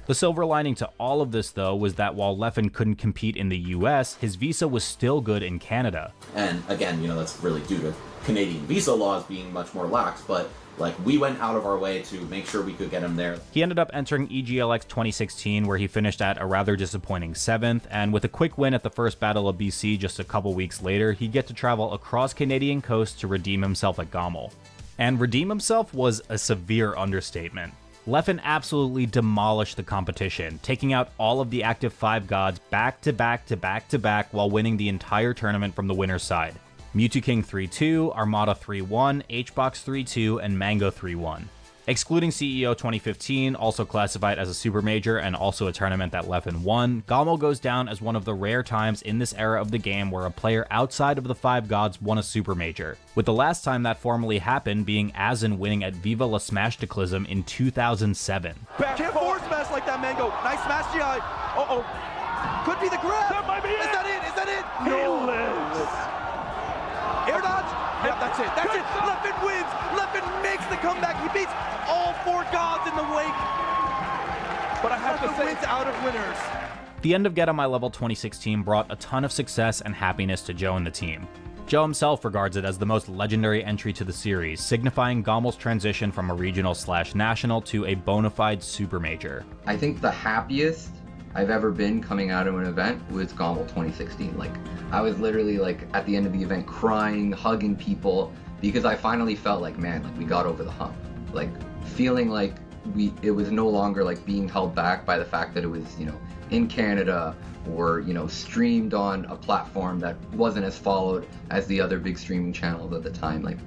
The silver lining to all of this, though, was that while Leffen couldn't compete in the US, his visa was still good in Canada. And again, that's really due to Canadian visa laws being much more lax, but like we went out of our way to make sure we could get him there. He ended up entering EGLX 2016, where he finished at a rather disappointing 7th, and with a quick win at the first Battle of BC just a couple weeks later, he'd get to travel across Canadian coast to redeem himself at GOML. And redeem himself was a severe understatement. Leffen absolutely demolished the competition, taking out all of the active 5 gods back to back to back to back while winning the entire tournament from the winner's side. Mewtwo King 3-2, Armada 3-1, Hbox 3-2, and Mango 3-1. Excluding CEO 2015, also classified as a super major and also a tournament that Leffen won, GOML goes down as one of the rare times in this era of the game where a player outside of the 5 gods won a super major, with the last time that formally happened being Azin winning at Viva La Smashdiclism in 2007. Can't forward smash like that, Mango. Nice smash, GI. Uh-oh. Could be the grab. That might be it. Is that it? Is that it? No. Air dodge. Yep, that's it. That's it. Leffen wins. Leffen makes the comeback. He beats all 4 gods in the wake. But I have to say, wins out of winners. The end of Get On My Level 2016 brought a ton of success and happiness to Joe and the team. Joe himself regards it as the most legendary entry to the series, signifying GOML's transition from a regional/national to a bona fide super major. I think the happiest I've ever been coming out of an event was GOML 2016. Like, I was literally like at the end of the event crying, hugging people, because I finally felt like, man, like we got over the hump. Like feeling like it was no longer like being held back by the fact that it was, in Canada or, streamed on a platform that wasn't as followed as the other big streaming channels at the time. Like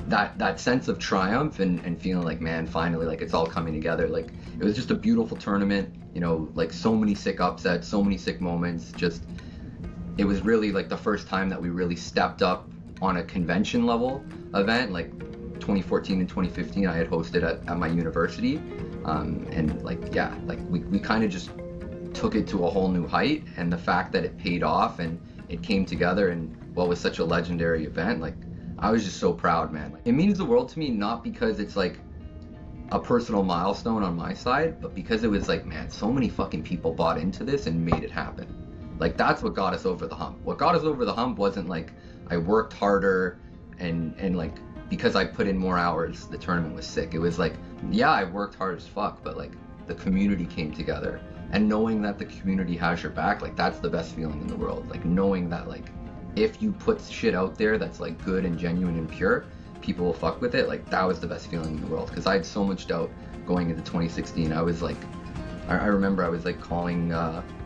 that sense of triumph and feeling like, man, finally, like it's all coming together. Like it was just a beautiful tournament, like so many sick upsets, so many sick moments. Just, it was really like the first time that we really stepped up on a convention level event. Like 2014 and 2015 I had hosted at my university, and we kind of just took it to a whole new height, and the fact that it paid off and it came together in what was such a legendary event, like I was just so proud, man. It means the world to me, not because it's like a personal milestone on my side, but because it was like, man, so many fucking people bought into this and made it happen. Like that's what got us over the hump. What got us over the hump wasn't like I worked harder and like because I put in more hours, the tournament was sick. It was like, yeah, I worked hard as fuck, but like the community came together, and knowing that the community has your back, like that's the best feeling in the world. Like knowing that like if you put shit out there that's like good and genuine and pure, people will fuck with it. Like that was the best feeling in the world, because I had so much doubt going into 2016. I was like, I remember I was like calling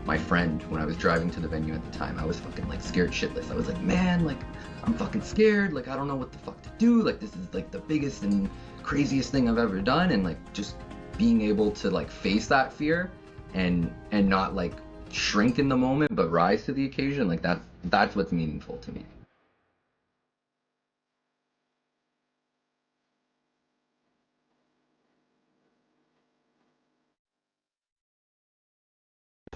my friend when I was driving to the venue at the time. I was fucking like scared shitless. I was like, man, like I'm fucking scared. Like I don't know what the fuck to do. Like this is like the biggest and craziest thing I've ever done. And like just being able to like face that fear and not like shrink in the moment, but rise to the occasion. Like that's what's meaningful to me.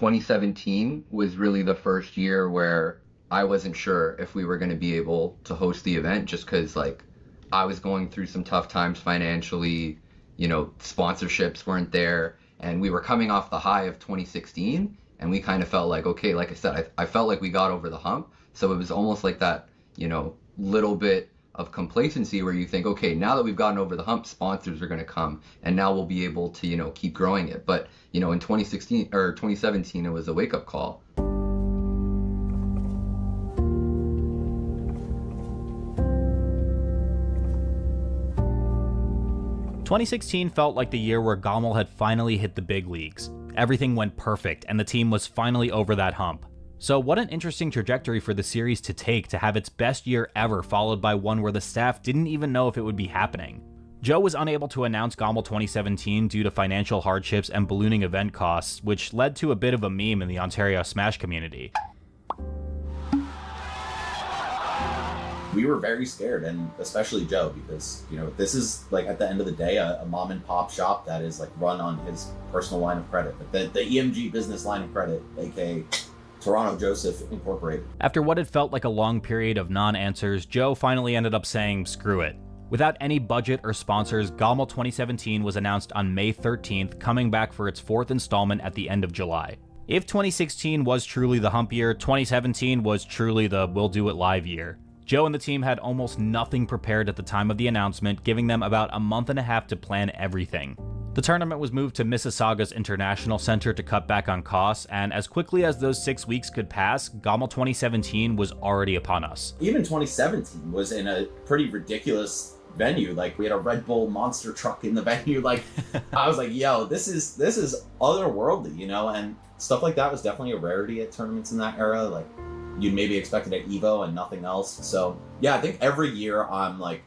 ...2017 was really the first year where I wasn't sure if we were going to be able to host the event, just because like I was going through some tough times financially, sponsorships weren't there, and we were coming off the high of 2016, and we kind of felt like, okay, like I said, I felt like we got over the hump. So it was almost like that, little bit of complacency where you think, okay, now that we've gotten over the hump, sponsors are going to come, and now we'll be able to, keep growing it. But, in 2016 or 2017, it was a wake-up call. ...2016 felt like the year where GOML had finally hit the big leagues. Everything went perfect, and the team was finally over that hump. So what an interesting trajectory for the series to take, to have its best year ever followed by one where the staff didn't even know if it would be happening. Joe was unable to announce GOML 2017 due to financial hardships and ballooning event costs, which led to a bit of a meme in the Ontario Smash community. we were very scared, and especially Joe, because, you know, this is like at the end of the day a mom and pop shop that is like run on his personal line of credit, the EMG business line of credit, aka Toronto Joseph Incorporated. After what had felt like a long period of non-answers, Joe finally ended up saying screw it. Without any budget or sponsors, GOML 2017 was announced on May 13th, coming back for its 4th installment at the end of July. If 2016 was truly the hump year, 2017 was truly the we'll do it live year. Joe and the team had almost nothing prepared at the time of the announcement, giving them about a month and a half to plan everything. The tournament was moved to Mississauga's International Center to cut back on costs, and as quickly as those 6 weeks could pass, GOML 2017 was already upon us. Even 2017 was in a pretty ridiculous venue. Like, we had a Red Bull monster truck in the venue. Like, I was like, yo, this is otherworldly, you know? And stuff like that was definitely a rarity at tournaments in that era. Like, you'd maybe expect it at Evo and nothing else. So yeah, I think every year I'm like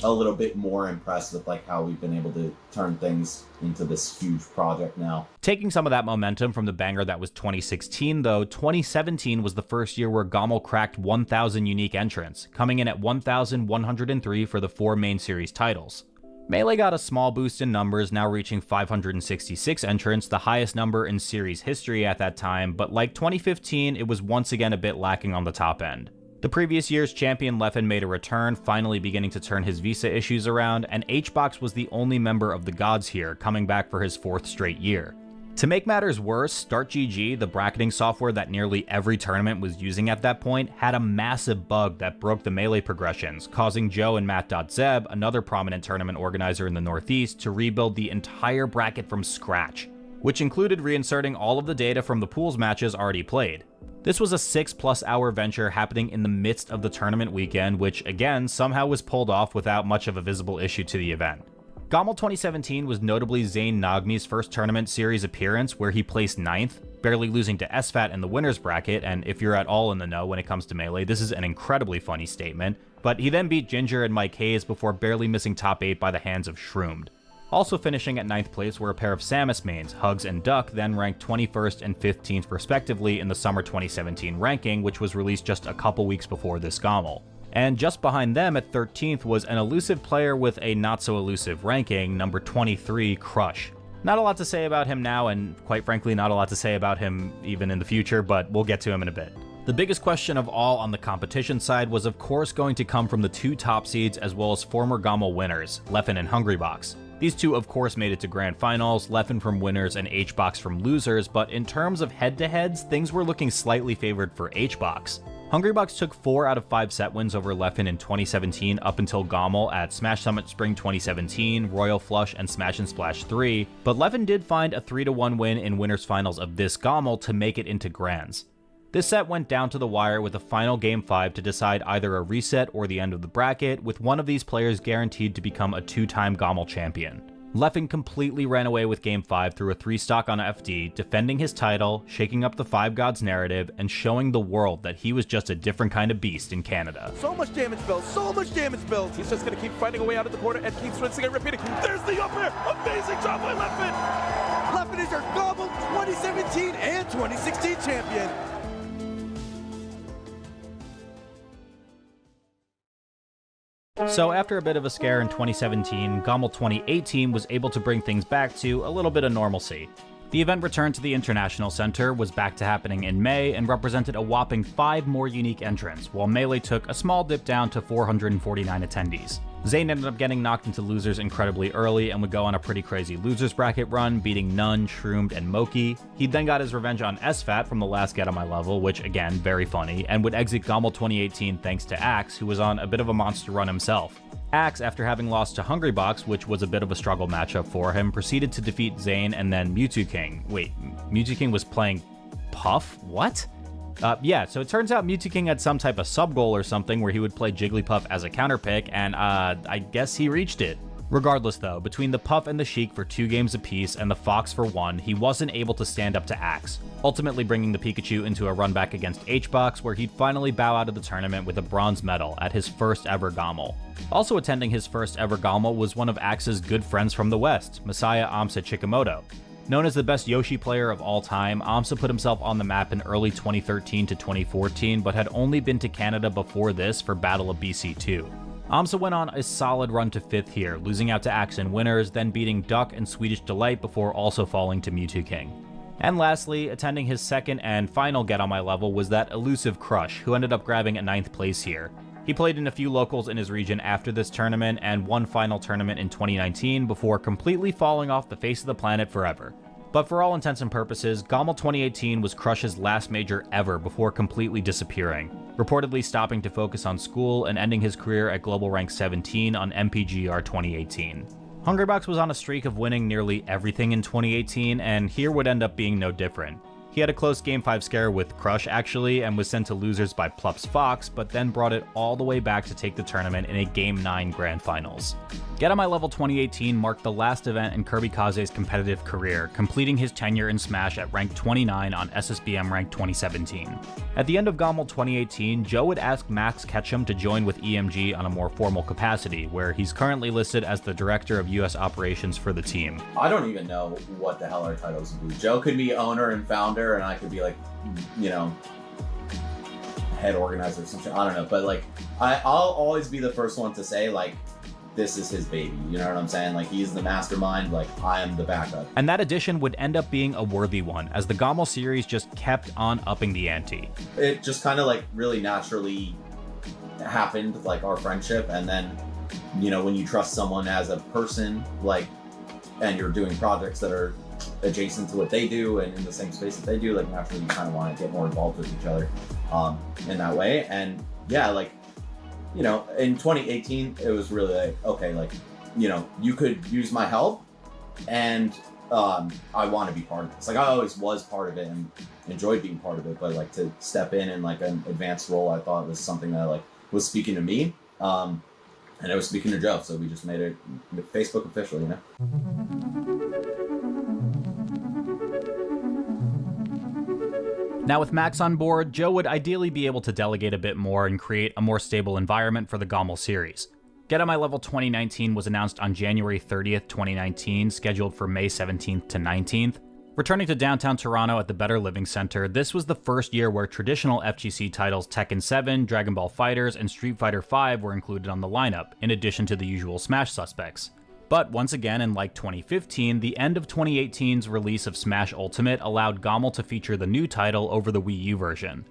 a little bit more impressed with like how we've been able to turn things into this huge project now. Taking some of that momentum from the banger that was 2016 though, 2017 was the first year where GOML cracked 1,000 unique entrants, coming in at 1,103 for the 4 main series titles. Melee got a small boost in numbers, now reaching 566 entrants, the highest number in series history at that time, but like 2015, it was once again a bit lacking on the top end. The previous year's champion Leffen made a return, finally beginning to turn his visa issues around, and HBox was the only member of the gods here, coming back for his 4th straight year. To make matters worse, StartGG, the bracketing software that nearly every tournament was using at that point, had a massive bug that broke the Melee progressions, causing Joe and Matt.Zeb, another prominent tournament organizer in the Northeast, to rebuild the entire bracket from scratch, which included reinserting all of the data from the pools matches already played. This was a 6+ hour venture happening in the midst of the tournament weekend, which again somehow was pulled off without much of a visible issue to the event. GOML 2017 was notably Zain Nagmi's first tournament series appearance, where he placed 9th, barely losing to SFAT in the winner's bracket, and if you're at all in the know when it comes to Melee, this is an incredibly funny statement, but he then beat Ginger and Mike Hayes before barely missing top 8 by the hands of Shroomed. Also finishing at 9th place were a pair of Samus mains, Hugs and Duck, then ranked 21st and 15th respectively in the Summer 2017 ranking, which was released just a couple weeks before this GOML. And just behind them at 13th was an elusive player with a not-so-elusive ranking, number 23, Crush. Not a lot to say about him now, and quite frankly not a lot to say about him even in the future, but we'll get to him in a bit. The biggest question of all on the competition side was of course going to come from the 2 top seeds as well as former GOML winners, Leffen and Hungrybox. These 2 of course made it to grand finals, Leffen from winners and HBox from losers, but in terms of head-to-heads, things were looking slightly favored for HBox. Hungrybox took 4 out of 5 set wins over Leffen in 2017 up until GOML at Smash Summit Spring 2017, Royal Flush, and Smash and Splash 3, but Leffen did find a 3-1 win in winners finals of this GOML to make it into grands. This set went down to the wire with a final Game 5 to decide either a reset or the end of the bracket, with one of these players guaranteed to become a 2-time GOML champion. Leffen completely ran away with Game 5 through a 3-stock on FD, defending his title, shaking up the 5 Gods narrative, and showing the world that he was just a different kind of beast in Canada. So much damage built, so much damage built. He's just going to keep fighting away out of the corner and keeps rinsing and repeating. There's the up air! Amazing job by Leffen! Leffen is your GOML 2017 and 2016 champion. So after a bit of a scare in 2017, GOML 2018 was able to bring things back to a little bit of normalcy. The event returned to the International Center, was back to happening in May, and represented a whopping 5 more unique entrants, while Melee took a small dip down to 449 attendees. Zain ended up getting knocked into losers incredibly early and would go on a pretty crazy losers bracket run, beating Nun, Shroomed, and Moki. He then got his revenge on SFAT from the last Get on My Level, which again, very funny, and would exit GOML 2018 thanks to Axe, who was on a bit of a monster run himself. Axe, after having lost to Hungrybox, which was a bit of a struggle matchup for him, proceeded to defeat Zain and then Mewtwo King. Wait, Mewtwo King was playing Puff? What? Yeah, so it turns out Mewtwo King had some type of sub-goal or something where he would play Jigglypuff as a counterpick, and I guess he reached it. Regardless though, between the Puff and the Sheik for 2 games apiece and the Fox for 1, he wasn't able to stand up to Axe, ultimately bringing the Pikachu into a run back against HBox, where he'd finally bow out of the tournament with a bronze medal at his first ever GOML. Also attending his first ever GOML was one of Axe's good friends from the West, Messiah Amsa Chikamoto. Known as the best Yoshi player of all time, Amsa put himself on the map in early 2013 to 2014, but had only been to Canada before this for Battle of BC2. Amsa went on a solid run to 5th here, losing out to Axe and Winners, then beating Duck and Swedish Delight before also falling to Mewtwo King. And lastly, attending his second and final Get On My level was that elusive Crush, who ended up grabbing a 9th place here. He played in a few locals in his region after this tournament and one final tournament in 2019 before completely falling off the face of the planet forever. But for all intents and purposes, GOML 2018 was Crush's last major ever before completely disappearing, reportedly stopping to focus on school and ending his career at Global Rank 17 on MPGR 2018. Hungrybox was on a streak of winning nearly everything in 2018, and here would end up being no different. He had a close Game 5 scare with Crush actually, and was sent to losers by Plups Fox, but then brought it all the way back to take the tournament in a Game 9 Grand Finals. Get On My Level 2018 marked the last event in Kirby Kaze's competitive career, completing his tenure in Smash at rank 29 on SSBM rank 2017. At the end of GOML 2018, Joe would ask Max Ketchum to join with EMG on a more formal capacity, where he's currently listed as the Director of US Operations for the team. I don't even know what the hell our titles would be. Joe could be owner and founder, and I could be like, you know, head organizer or something. I don't know, but like, I'll always be the first one to say like, this is his baby. You know what I'm saying? Like, he's the mastermind. Like, I am the backup. And that addition would end up being a worthy one, as the GOML series just kept on upping the ante. It just kind of like really naturally happened, like our friendship, and then, you know, when you trust someone as a person, like, and you're doing projects that are adjacent to what they do and in the same space that they do, like naturally you kind of want to get more involved with each other in that way. And yeah, like, you know, in 2018 it was really like, okay, like, you know, you could use my help, and I want to be part of this. Like, I always was part of it and enjoyed being part of it, but like to step in like an advanced role, I thought was something that like was speaking to me, and it was speaking to Joe, so we just made it Facebook official, you know. Now with Max on board, Joe would ideally be able to delegate a bit more and create a more stable environment for the GOML series. Get On My Level 2019 was announced on January 30th, 2019, scheduled for May 17th to 19th. Returning to downtown Toronto at the Better Living Center, this was the first year where traditional FGC titles Tekken 7, Dragon Ball FighterZ, and Street Fighter V were included on the lineup, in addition to the usual Smash suspects. But once again, and like 2015, the end of 2018's release of Smash Ultimate allowed GOML to feature the new title over the Wii U version.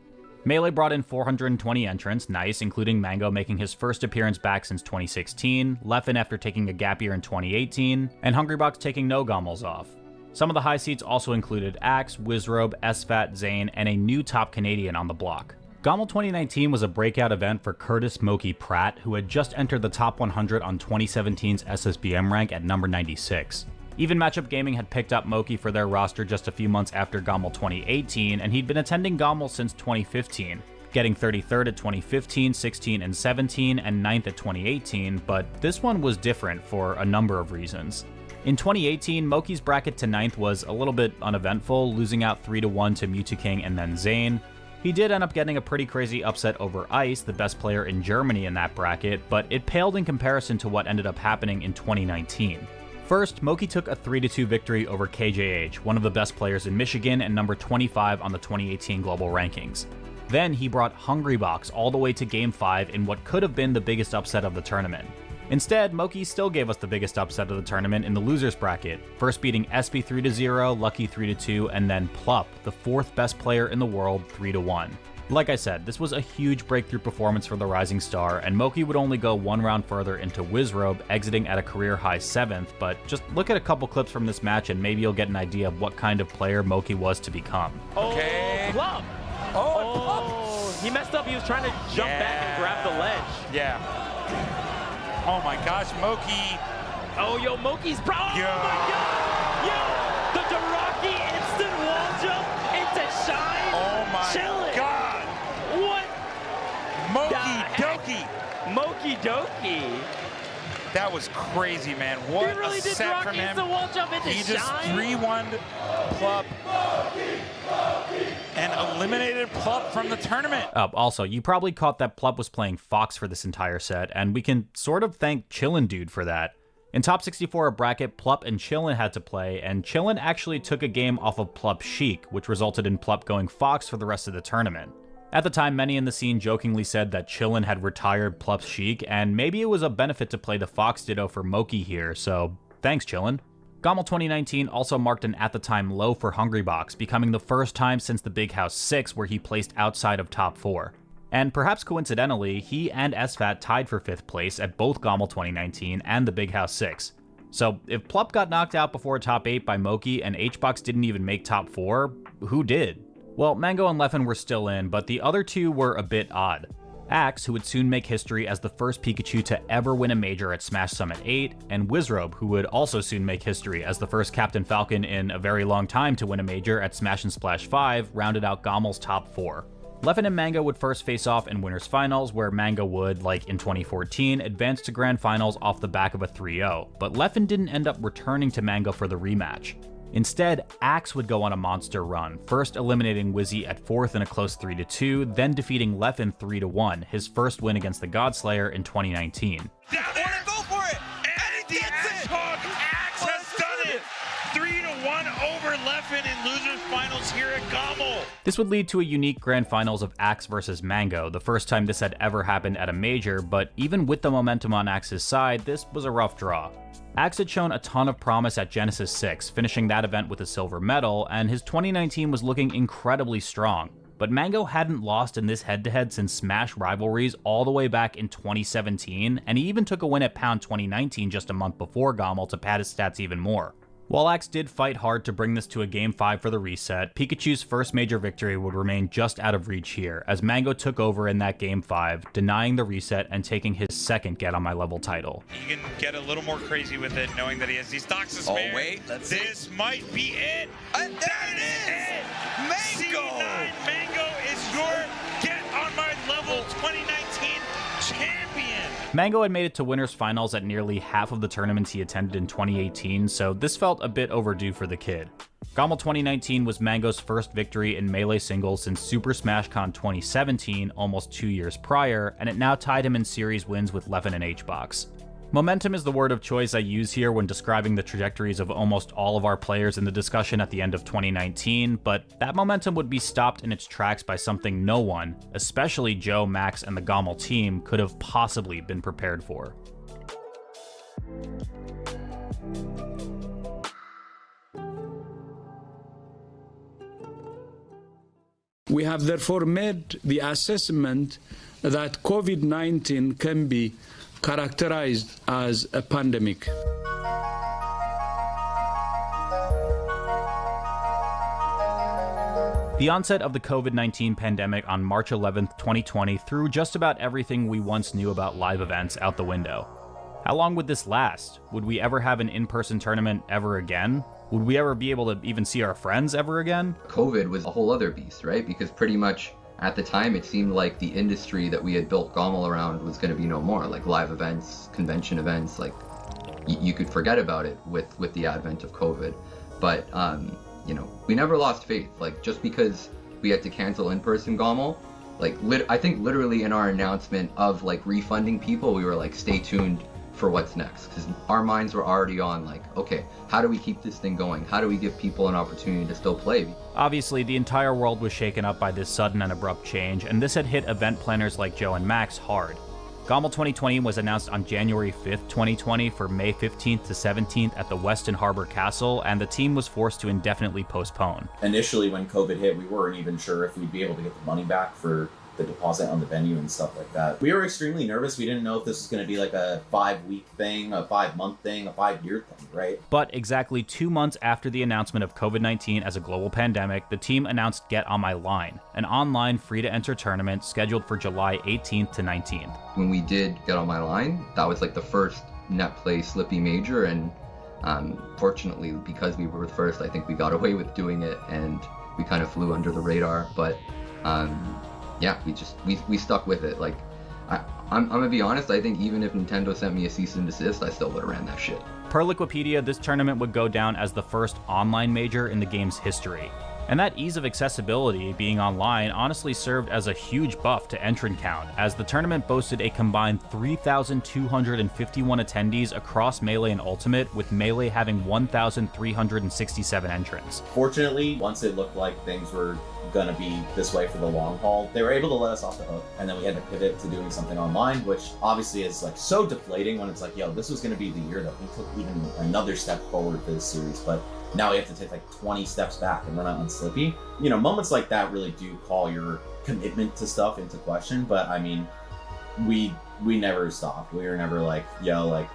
Melee brought in 420 entrants, nice, including Mango making his first appearance back since 2016, Leffen after taking a gap year in 2018, and Hungrybox taking no GOMLs off. Some of the high seats also included Axe, Wizrobe, SFAT, Zain, and a new top Canadian on the block. GOML 2019 was a breakout event for Curtis Moki Pratt, who had just entered the top 100 on 2017's SSBM rank at number 96. Even Matchup Gaming had picked up Moki for their roster just a few months after GOML 2018, and he'd been attending GOML since 2015, getting 33rd at 2015, 16, and 17, and 9th at 2018, but this one was different for a number of reasons. In 2018, Moki's bracket to 9th was a little bit uneventful, losing out 3-1 to Mewtwo King and then Zain. He did end up getting a pretty crazy upset over Ice, the best player in Germany in that bracket, but it paled in comparison to what ended up happening in 2019. First, Moki took a 3-2 victory over KJH, one of the best players in Michigan and number 25 on the 2018 global rankings. Then he brought Hungrybox all the way to Game 5 in what could have been the biggest upset of the tournament. Instead, Moki still gave us the biggest upset of the tournament in the losers bracket, first beating SB 3-0, Lucky 3-2, and then Plup, the 4th best player in the world, 3-1. Like I said, this was a huge breakthrough performance for the rising star, and Moki would only go one round further into Wizrobe, exiting at a career-high 7th, but just look at a couple clips from this match and maybe you'll get an idea of what kind of player Moki was to become. Okay. Plup! Oh, he messed up. He was trying to jump back and grab the ledge. Yeah. Oh my gosh, Moki. Oh, yo, Moki's pro. Oh my god. Yo, the Daraki instant wall jump into Shine. Oh my Chillin'. god. What? Moki Doki. Moki Doki. That was crazy, man. What he really a did set from him. Instant wall jump into he just Shine. 3-1'd Plup and eliminated Plup from the tournament. Also, you probably caught that Plup was playing Fox for this entire set, and we can sort of thank Chillin' Dude for that. In top 64 bracket, Plup and Chillin had to play, and Chillin actually took a game off of Plup Sheik, which resulted in Plup going Fox for the rest of the tournament. At the time, many in the scene jokingly said that Chillin had retired Plup's Sheik, and maybe it was a benefit to play the Fox Ditto for Moki here, so thanks Chillin. Gommel 2019 also marked an at the time low for Hungrybox, becoming the first time since the Big House 6 where he placed outside of top 4. And perhaps coincidentally, he and SFAT tied for 5th place at both Gommel 2019 and the Big House 6. So if Plup got knocked out before top 8 by Moki and HBox didn't even make top 4, who did? Well, Mango and Leffen were still in, but the other two were a bit odd. Axe, who would soon make history as the first Pikachu to ever win a major at Smash Summit 8, and Wizrobe, who would also soon make history as the first Captain Falcon in a very long time to win a major at Smash and Splash 5, rounded out Gommel's top 4. Leffen and Mango would first face off in Winners Finals, where Mango would, like in 2014, advance to Grand Finals off the back of a 3-0, but Leffen didn't end up returning to Mango for the rematch. Instead, Axe would go on a monster run, first eliminating Wizzy at 4th in a close 3-2, then defeating Leffen 3-1, his first win against the Godslayer in 2019. Down there, go for it! And the Hedgehog Axe has done it! 3-1 over Leffen in losers finals here at Gommel. This would lead to a unique Grand Finals of Axe versus Mango, the first time this had ever happened at a major, but even with the momentum on Axe's side, this was a rough draw. Axe had shown a ton of promise at Genesis 6, finishing that event with a silver medal, and his 2019 was looking incredibly strong. But Mango hadn't lost in this head-to-head since Smash Rivalries all the way back in 2017, and he even took a win at Pound 2019 just a month before Gommel to pad his stats even more. While Axe did fight hard to bring this to a Game 5 for the reset, Pikachu's first major victory would remain just out of reach here, as Mango took over in that Game 5, denying the reset and taking his second Get On My Level title. You can get a little more crazy with it, knowing that he has these stocks to spare. Oh, wait, let's see. This might be it. And there it is! Mango! C9 Mango is your Get On My Level 2019 champion. Mango had made it to Winners Finals at nearly half of the tournaments he attended in 2018, so this felt a bit overdue for the kid. Gommel 2019 was Mango's first victory in Melee singles since Super Smash Con 2017, almost 2 years prior, and it now tied him in series wins with Leffen and HBox. Momentum is the word of choice I use here when describing the trajectories of almost all of our players in the discussion at the end of 2019, but that momentum would be stopped in its tracks by something no one, especially Joe, Max, and the Gommel team, could have possibly been prepared for. We have therefore made the assessment that COVID-19 can be characterized as a pandemic. The onset of the COVID-19 pandemic on March 11th, 2020 threw just about everything we once knew about live events out the window. How long would this last? Would we ever have an in-person tournament ever again? Would we ever be able to even see our friends ever again? COVID was a whole other beast, right? Because pretty much at the time, it seemed like the industry that we had built Gommel around was going to be no more. Like live events, convention events, like you could forget about it with the advent of COVID. But, you know, we never lost faith. Like just because we had to cancel in-person Gommel, like I think literally in our announcement of like refunding people, we were like, stay tuned for what's next, because our minds were already on like, okay, how do we keep this thing going? How do we give people an opportunity to still play? Obviously, the entire world was shaken up by this sudden and abrupt change, and this had hit event planners like Joe and Max hard. Gommel 2020 was announced on January 5th, 2020 for May 15th to 17th at the Weston Harbor Castle, and the team was forced to indefinitely postpone. Initially, when COVID hit, we weren't even sure if we'd be able to get the money back for the deposit on the venue and stuff like that. We were extremely nervous. We didn't know if this was going to be like a 5-week thing, a 5-month thing, a 5-year thing, right? But exactly 2 months after the announcement of COVID-19 as a global pandemic, the team announced Get On My Line, an online free-to-enter tournament scheduled for July 18th to 19th. When we did Get On My Line, that was like the first net play Slippy major, and fortunately, because we were first, I think we got away with doing it, and we kind of flew under the radar, but yeah, we stuck with it. Like, I'm gonna be honest, I think even if Nintendo sent me a cease and desist, I still would have ran that shit. Per Liquipedia, this tournament would go down as the first online major in the game's history. And that ease of accessibility being online honestly served as a huge buff to entrant count, as the tournament boasted a combined 3,251 attendees across Melee and Ultimate, with Melee having 1,367 entrants. Fortunately, once it looked like things were gonna be this way for the long haul, they were able to let us off the hook, and then we had to pivot to doing something online, which obviously is like so deflating when it's like, yo, this was gonna be the year that we took even another step forward for this series, but now we have to take like 20 steps back and run out on Slippy. You know, moments like that really do call your commitment to stuff into question, but I mean, we never stopped. We were never like, yo, like,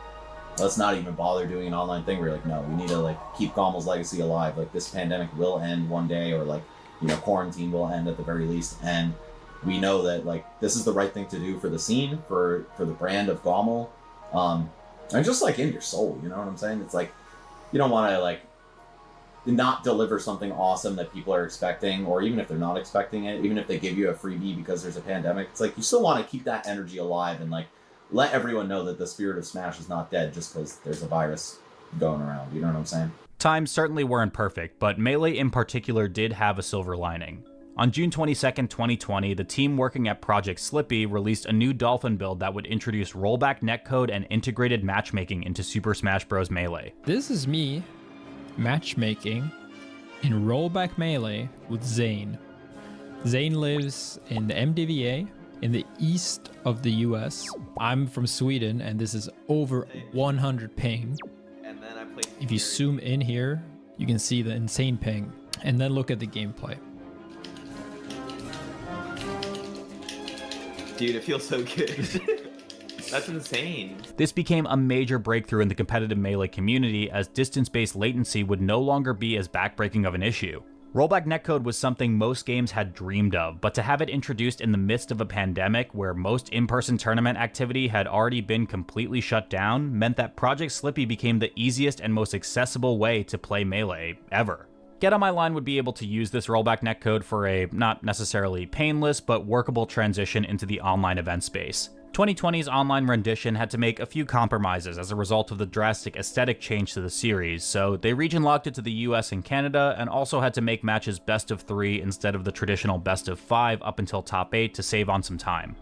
let's not even bother doing an online thing. We were like, no, we need to like keep Gommel's legacy alive. Like, this pandemic will end one day, or like, you know, quarantine will end at the very least, and we know that like this is the right thing to do for the scene, for the brand of Gommel, and just like in your soul, you know what I'm saying? It's like, you don't want to like not deliver something awesome that people are expecting, or even if they're not expecting it, even if they give you a freebie because there's a pandemic, it's like you still want to keep that energy alive and like let everyone know that the spirit of Smash is not dead just because there's a virus going around, you know what I'm saying? Times certainly weren't perfect, but Melee in particular did have a silver lining. On June 22nd, 2020, the team working at Project Slippy released a new Dolphin build that would introduce rollback netcode and integrated matchmaking into Super Smash Bros. Melee. This is me matchmaking in rollback Melee with Zain. Zain lives in the MDVA in the east of the US. I'm from Sweden, and this is over 100 ping. If you zoom in here, you can see the insane ping, and then look at the gameplay. Dude, it feels so good. That's insane. This became a major breakthrough in the competitive Melee community, as distance-based latency would no longer be as backbreaking of an issue. Rollback netcode was something most games had dreamed of, but to have it introduced in the midst of a pandemic where most in-person tournament activity had already been completely shut down meant that Project Slippy became the easiest and most accessible way to play Melee ever. Get On My Line would be able to use this rollback netcode for a not necessarily painless but workable transition into the online event space. 2020's online rendition had to make a few compromises as a result of the drastic aesthetic change to the series, so they region locked it to the US and Canada, and also had to make matches best of 3 instead of the traditional best of 5 up until top 8 to save on some time.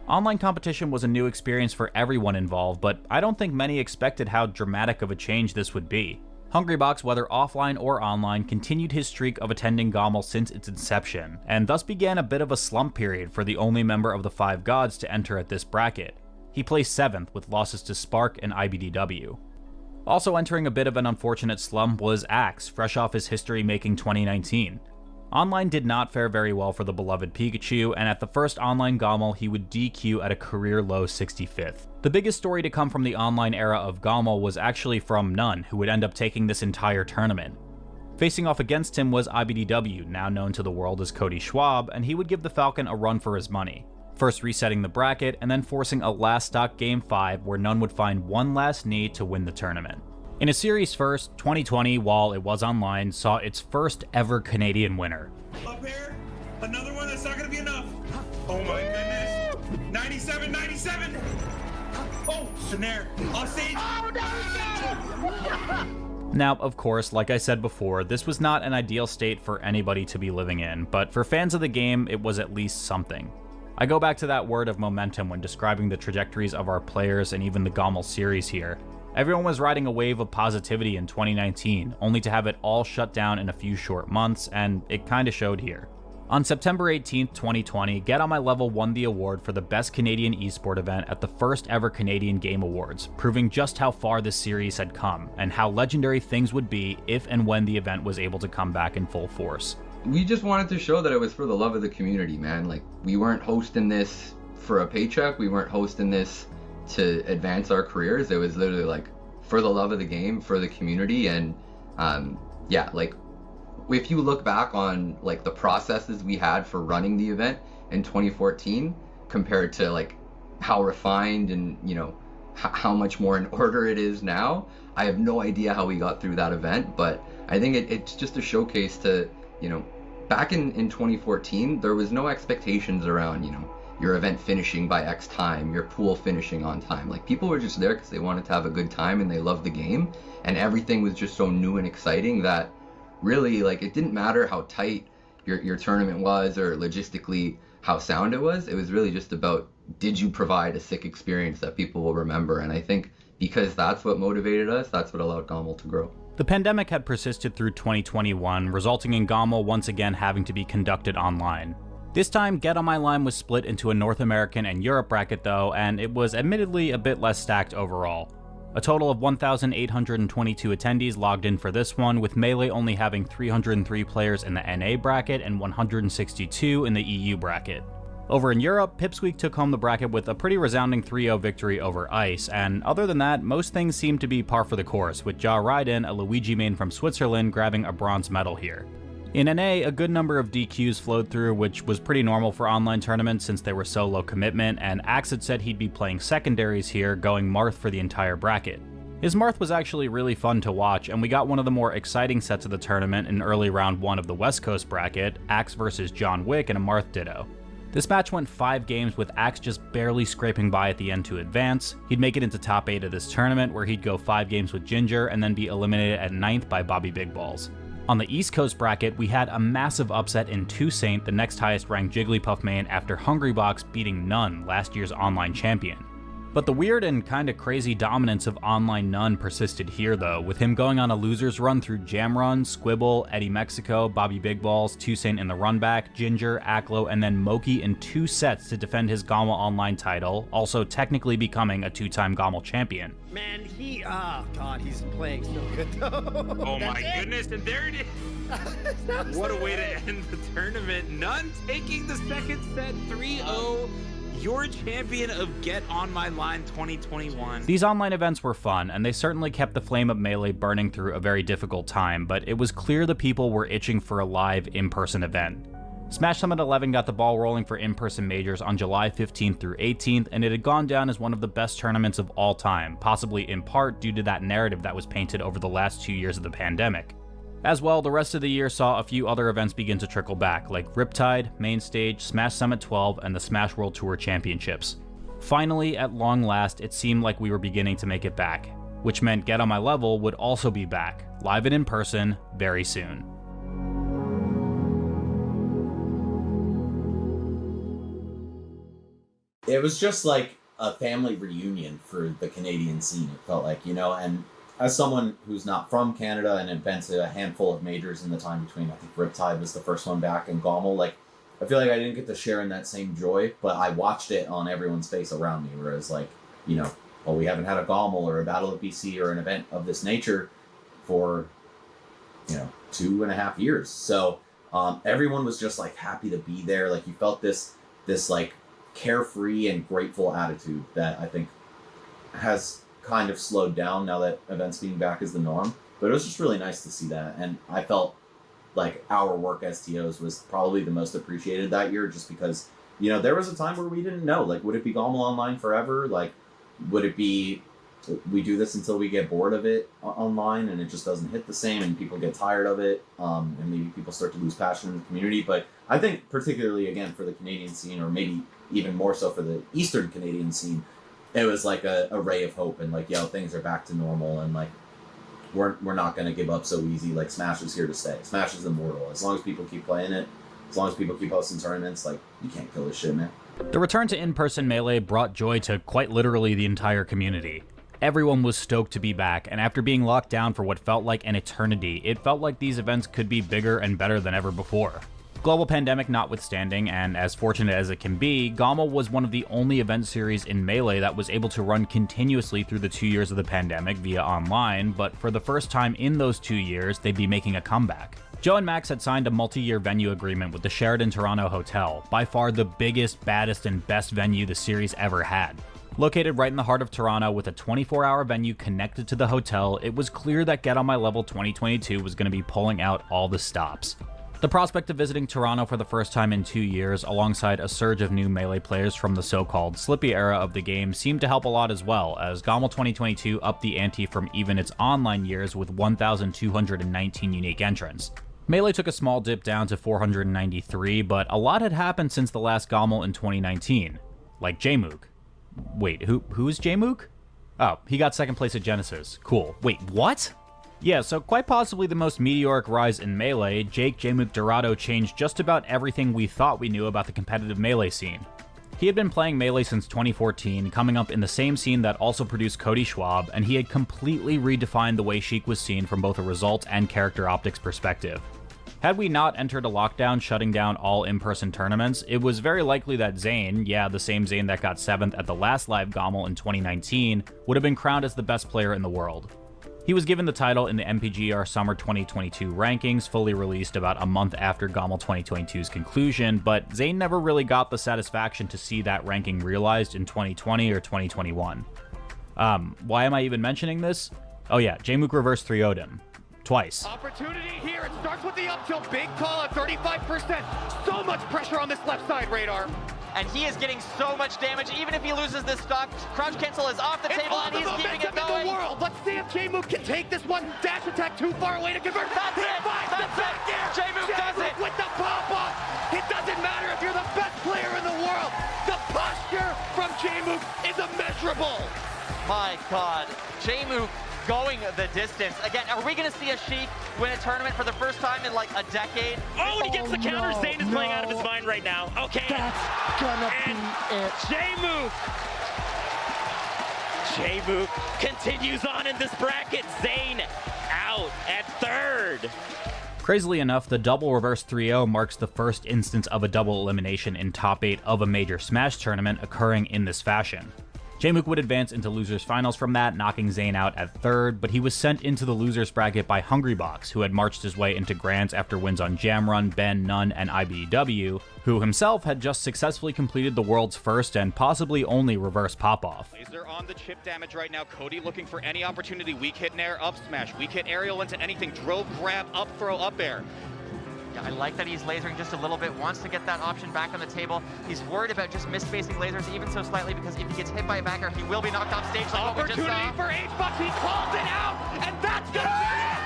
Online competition was a new experience for everyone involved, but I don't think many expected how dramatic of a change this would be. Hungrybox, whether offline or online, continued his streak of attending Gommel since its inception, and thus began a bit of a slump period for the only member of the 5 gods to enter at this bracket. He placed 7th with losses to Spark and IBDW. Also entering a bit of an unfortunate slump was Axe, fresh off his history-making 2019. Online did not fare very well for the beloved Pikachu, and at the first online Gommel, he would DQ at a career-low 65th. The biggest story to come from the online era of Gommel was actually from None, who would end up taking this entire tournament. Facing off against him was IBDW, now known to the world as Cody Schwab, and he would give the Falcon a run for his money, first resetting the bracket, and then forcing a last stock Game 5 where None would find one last need to win the tournament. In a series first, 2020, while it was online, saw its first ever Canadian winner. Up here, another one that's not gonna be enough. Oh my goodness. 97, 97. Oh, Snare. Off stage. Oh, no! Now, of course, like I said before, this was not an ideal state for anybody to be living in, but for fans of the game, it was at least something. I go back to that word of momentum when describing the trajectories of our players and even the Gommel series here. Everyone was riding a wave of positivity in 2019, only to have it all shut down in a few short months, and it kinda showed here. On September 18th, 2020, Get On My Level won the award for the Best Canadian Esport event at the first ever Canadian Game Awards, proving just how far this series had come, and how legendary things would be if and when the event was able to come back in full force. We just wanted to show that it was for the love of the community, man. Like, we weren't hosting this for a paycheck, we weren't hosting this to advance our careers. It was literally like for the love of the game, for the community, and yeah, like if you look back on like the processes we had for running the event in 2014 compared to like how refined and, you know, how much more in order it is now, I have no idea how we got through that event, but I think it's just a showcase to, you know, back in 2014 there was no expectations around, you know, your event finishing by X time, your pool finishing on time. Like, people were just there because they wanted to have a good time and they loved the game, and everything was just so new and exciting that really, like, it didn't matter how tight your tournament was or logistically how sound it was. It was really just about, did you provide a sick experience that people will remember? And I think because that's what motivated us, that's what allowed GOML to grow. The pandemic had persisted through 2021, resulting in GOML once again having to be conducted online. This time, Get On My Line was split into a North American and Europe bracket though, and it was admittedly a bit less stacked overall. A total of 1,822 attendees logged in for this one, with Melee only having 303 players in the NA bracket and 162 in the EU bracket. Over in Europe, Pipsqueak took home the bracket with a pretty resounding 3-0 victory over Ice, and other than that, most things seemed to be par for the course, with Ja Raiden, a Luigi main from Switzerland, grabbing a bronze medal here. In NA, a good number of DQs flowed through, which was pretty normal for online tournaments since they were so low commitment, and Axe had said he'd be playing secondaries here, going Marth for the entire bracket. His Marth was actually really fun to watch, and we got one of the more exciting sets of the tournament in early round 1 of the West Coast bracket, Axe versus John Wick in a Marth Ditto. This match went 5 games with Axe just barely scraping by at the end to advance. He'd make it into top 8 of this tournament, where he'd go 5 games with Ginger and then be eliminated at 9th by Bobby Big Balls. On the East Coast bracket, we had a massive upset in Toussaint, the next highest ranked Jigglypuff main, after Hungrybox beating None, last year's online champion. But the weird and kinda crazy dominance of online None persisted here though, with him going on a loser's run through Jamrun, Squibble, Eddie Mexico, Bobby Big Balls, Toussaint in the runback, Ginger, Aklo, and then Moki in 2 sets to defend his GOML online title, also technically becoming a 2-time GOML champion. Man, oh god, he's playing so good though. Oh my goodness, and there it is. What a way to end the tournament. None taking the second set 3-0. Your champion of Get On My Line 2021. These online events were fun, and they certainly kept the flame of Melee burning through a very difficult time, but it was clear the people were itching for a live in-person event. Smash Summit 11 got the ball rolling for in-person majors on July 15th through 18th, and it had gone down as one of the best tournaments of all time, possibly in part due to that narrative that was painted over the last 2 years of the pandemic. As well, the rest of the year saw a few other events begin to trickle back, like Riptide, Main Stage, Smash Summit 12, and the Smash World Tour Championships. Finally, at long last, it seemed like we were beginning to make it back, which meant Get On My Level would also be back, live and in person, very soon. It was just like a family reunion for the Canadian scene, it felt like, and as someone who's not from Canada and had been to a handful of majors in the time between, I think Riptide was the first one back in GOML, I feel like I didn't get to share in that same joy, but I watched it on everyone's face around me, whereas we haven't had a GOML or a Battle of BC or an event of this nature for, 2.5 years. So everyone was just happy to be there. You felt this carefree and grateful attitude that I think has kind of slowed down now that events being back is the norm, but it was just really nice to see that, and I felt like our work as TOs was probably the most appreciated that year, just because there was a time where we didn't know, would it be GOML online forever, would it be we do this until we get bored of it online and it just doesn't hit the same and people get tired of it, and maybe people start to lose passion in the community. But I think particularly again for the Canadian scene, or maybe even more so for the Eastern Canadian scene, it was a ray of hope, and things are back to normal, and we're not going to give up so easy. Smash is here to stay. Smash is immortal. As long as people keep playing it, as long as people keep hosting tournaments, you can't kill this shit, man. The return to in-person Melee brought joy to quite literally the entire community. Everyone was stoked to be back, and after being locked down for what felt like an eternity, it felt like these events could be bigger and better than ever before. Global pandemic notwithstanding, and as fortunate as it can be, GOML was one of the only event series in Melee that was able to run continuously through the 2 years of the pandemic via online, but for the first time in those 2 years, they'd be making a comeback. Joe and Max had signed a multi-year venue agreement with the Sheraton Toronto Hotel, by far the biggest, baddest, and best venue the series ever had. Located right in the heart of Toronto with a 24-hour venue connected to the hotel, it was clear that Get On My Level 2022 was going to be pulling out all the stops. The prospect of visiting Toronto for the first time in 2 years, alongside a surge of new Melee players from the so-called Slippy era of the game, seemed to help a lot as well, as GOML 2022 upped the ante from even its online years with 1,219 unique entrants. Melee took a small dip down to 493, but a lot had happened since the last GOML in 2019. Like Jmook. Wait, who is Jmook? Oh, he got second place at Genesis. Cool. Wait, what? Yeah, so quite possibly the most meteoric rise in Melee, Jake Jmook Dorado changed just about everything we thought we knew about the competitive Melee scene. He had been playing Melee since 2014, coming up in the same scene that also produced Cody Schwab, and he had completely redefined the way Sheik was seen from both a result and character optics perspective. Had we not entered a lockdown shutting down all in-person tournaments, it was very likely that Zain, yeah, the same Zain that got 7th at the last live GOML in 2019, would have been crowned as the best player in the world. He was given the title in the MPGR Summer 2022 rankings, fully released about a month after GOML 2022's conclusion, but Zain never really got the satisfaction to see that ranking realized in 2020 or 2021. Why am I even mentioning this? Oh yeah, Jmook reverse 3-0'd him. Twice. Opportunity here. It starts with the up tilt. Big call at 35%. So much pressure on this left side, Radar. And he is getting so much damage. Even if he loses this stock, crouch cancel is off the table and he's keeping it going. In the world. Let's see if Jmook can take this one. Dash attack too far away to convert. That's it. Jmook does it. With the pop-off. It doesn't matter if you're the best player in the world. The posture from Jmook is immeasurable. My God. Jmook going the distance. Again, are we going to see a Sheik win a tournament for the first time in like a decade? Oh, and he gets the counter. Zain is playing out of his mind right now. Okay. That's gonna be it. Jmook continues on in this bracket. Zain out at 3rd. Crazily enough, the double reverse 3-0 marks the first instance of a double elimination in top 8 of a major Smash tournament occurring in this fashion. Jmook would advance into losers finals from that, knocking Zain out at 3rd, but he was sent into the losers bracket by Hungrybox, who had marched his way into Grands after wins on Jamrun, Ben, Nunn, and IBDW, who himself had just successfully completed the world's first and possibly only reverse pop-off. Laser on the chip damage right now. Cody looking for any opportunity. Weak hit nair, up smash. Weak hit aerial into anything. Drill, grab, up throw, up air. Yeah, I like that he's lasering just a little bit, wants to get that option back on the table. He's worried about just misspacing lasers even so slightly because if he gets hit by a backer, he will be knocked off stage like what we just saw. Opportunity for HBox, he calls it out, and that's gonna be it!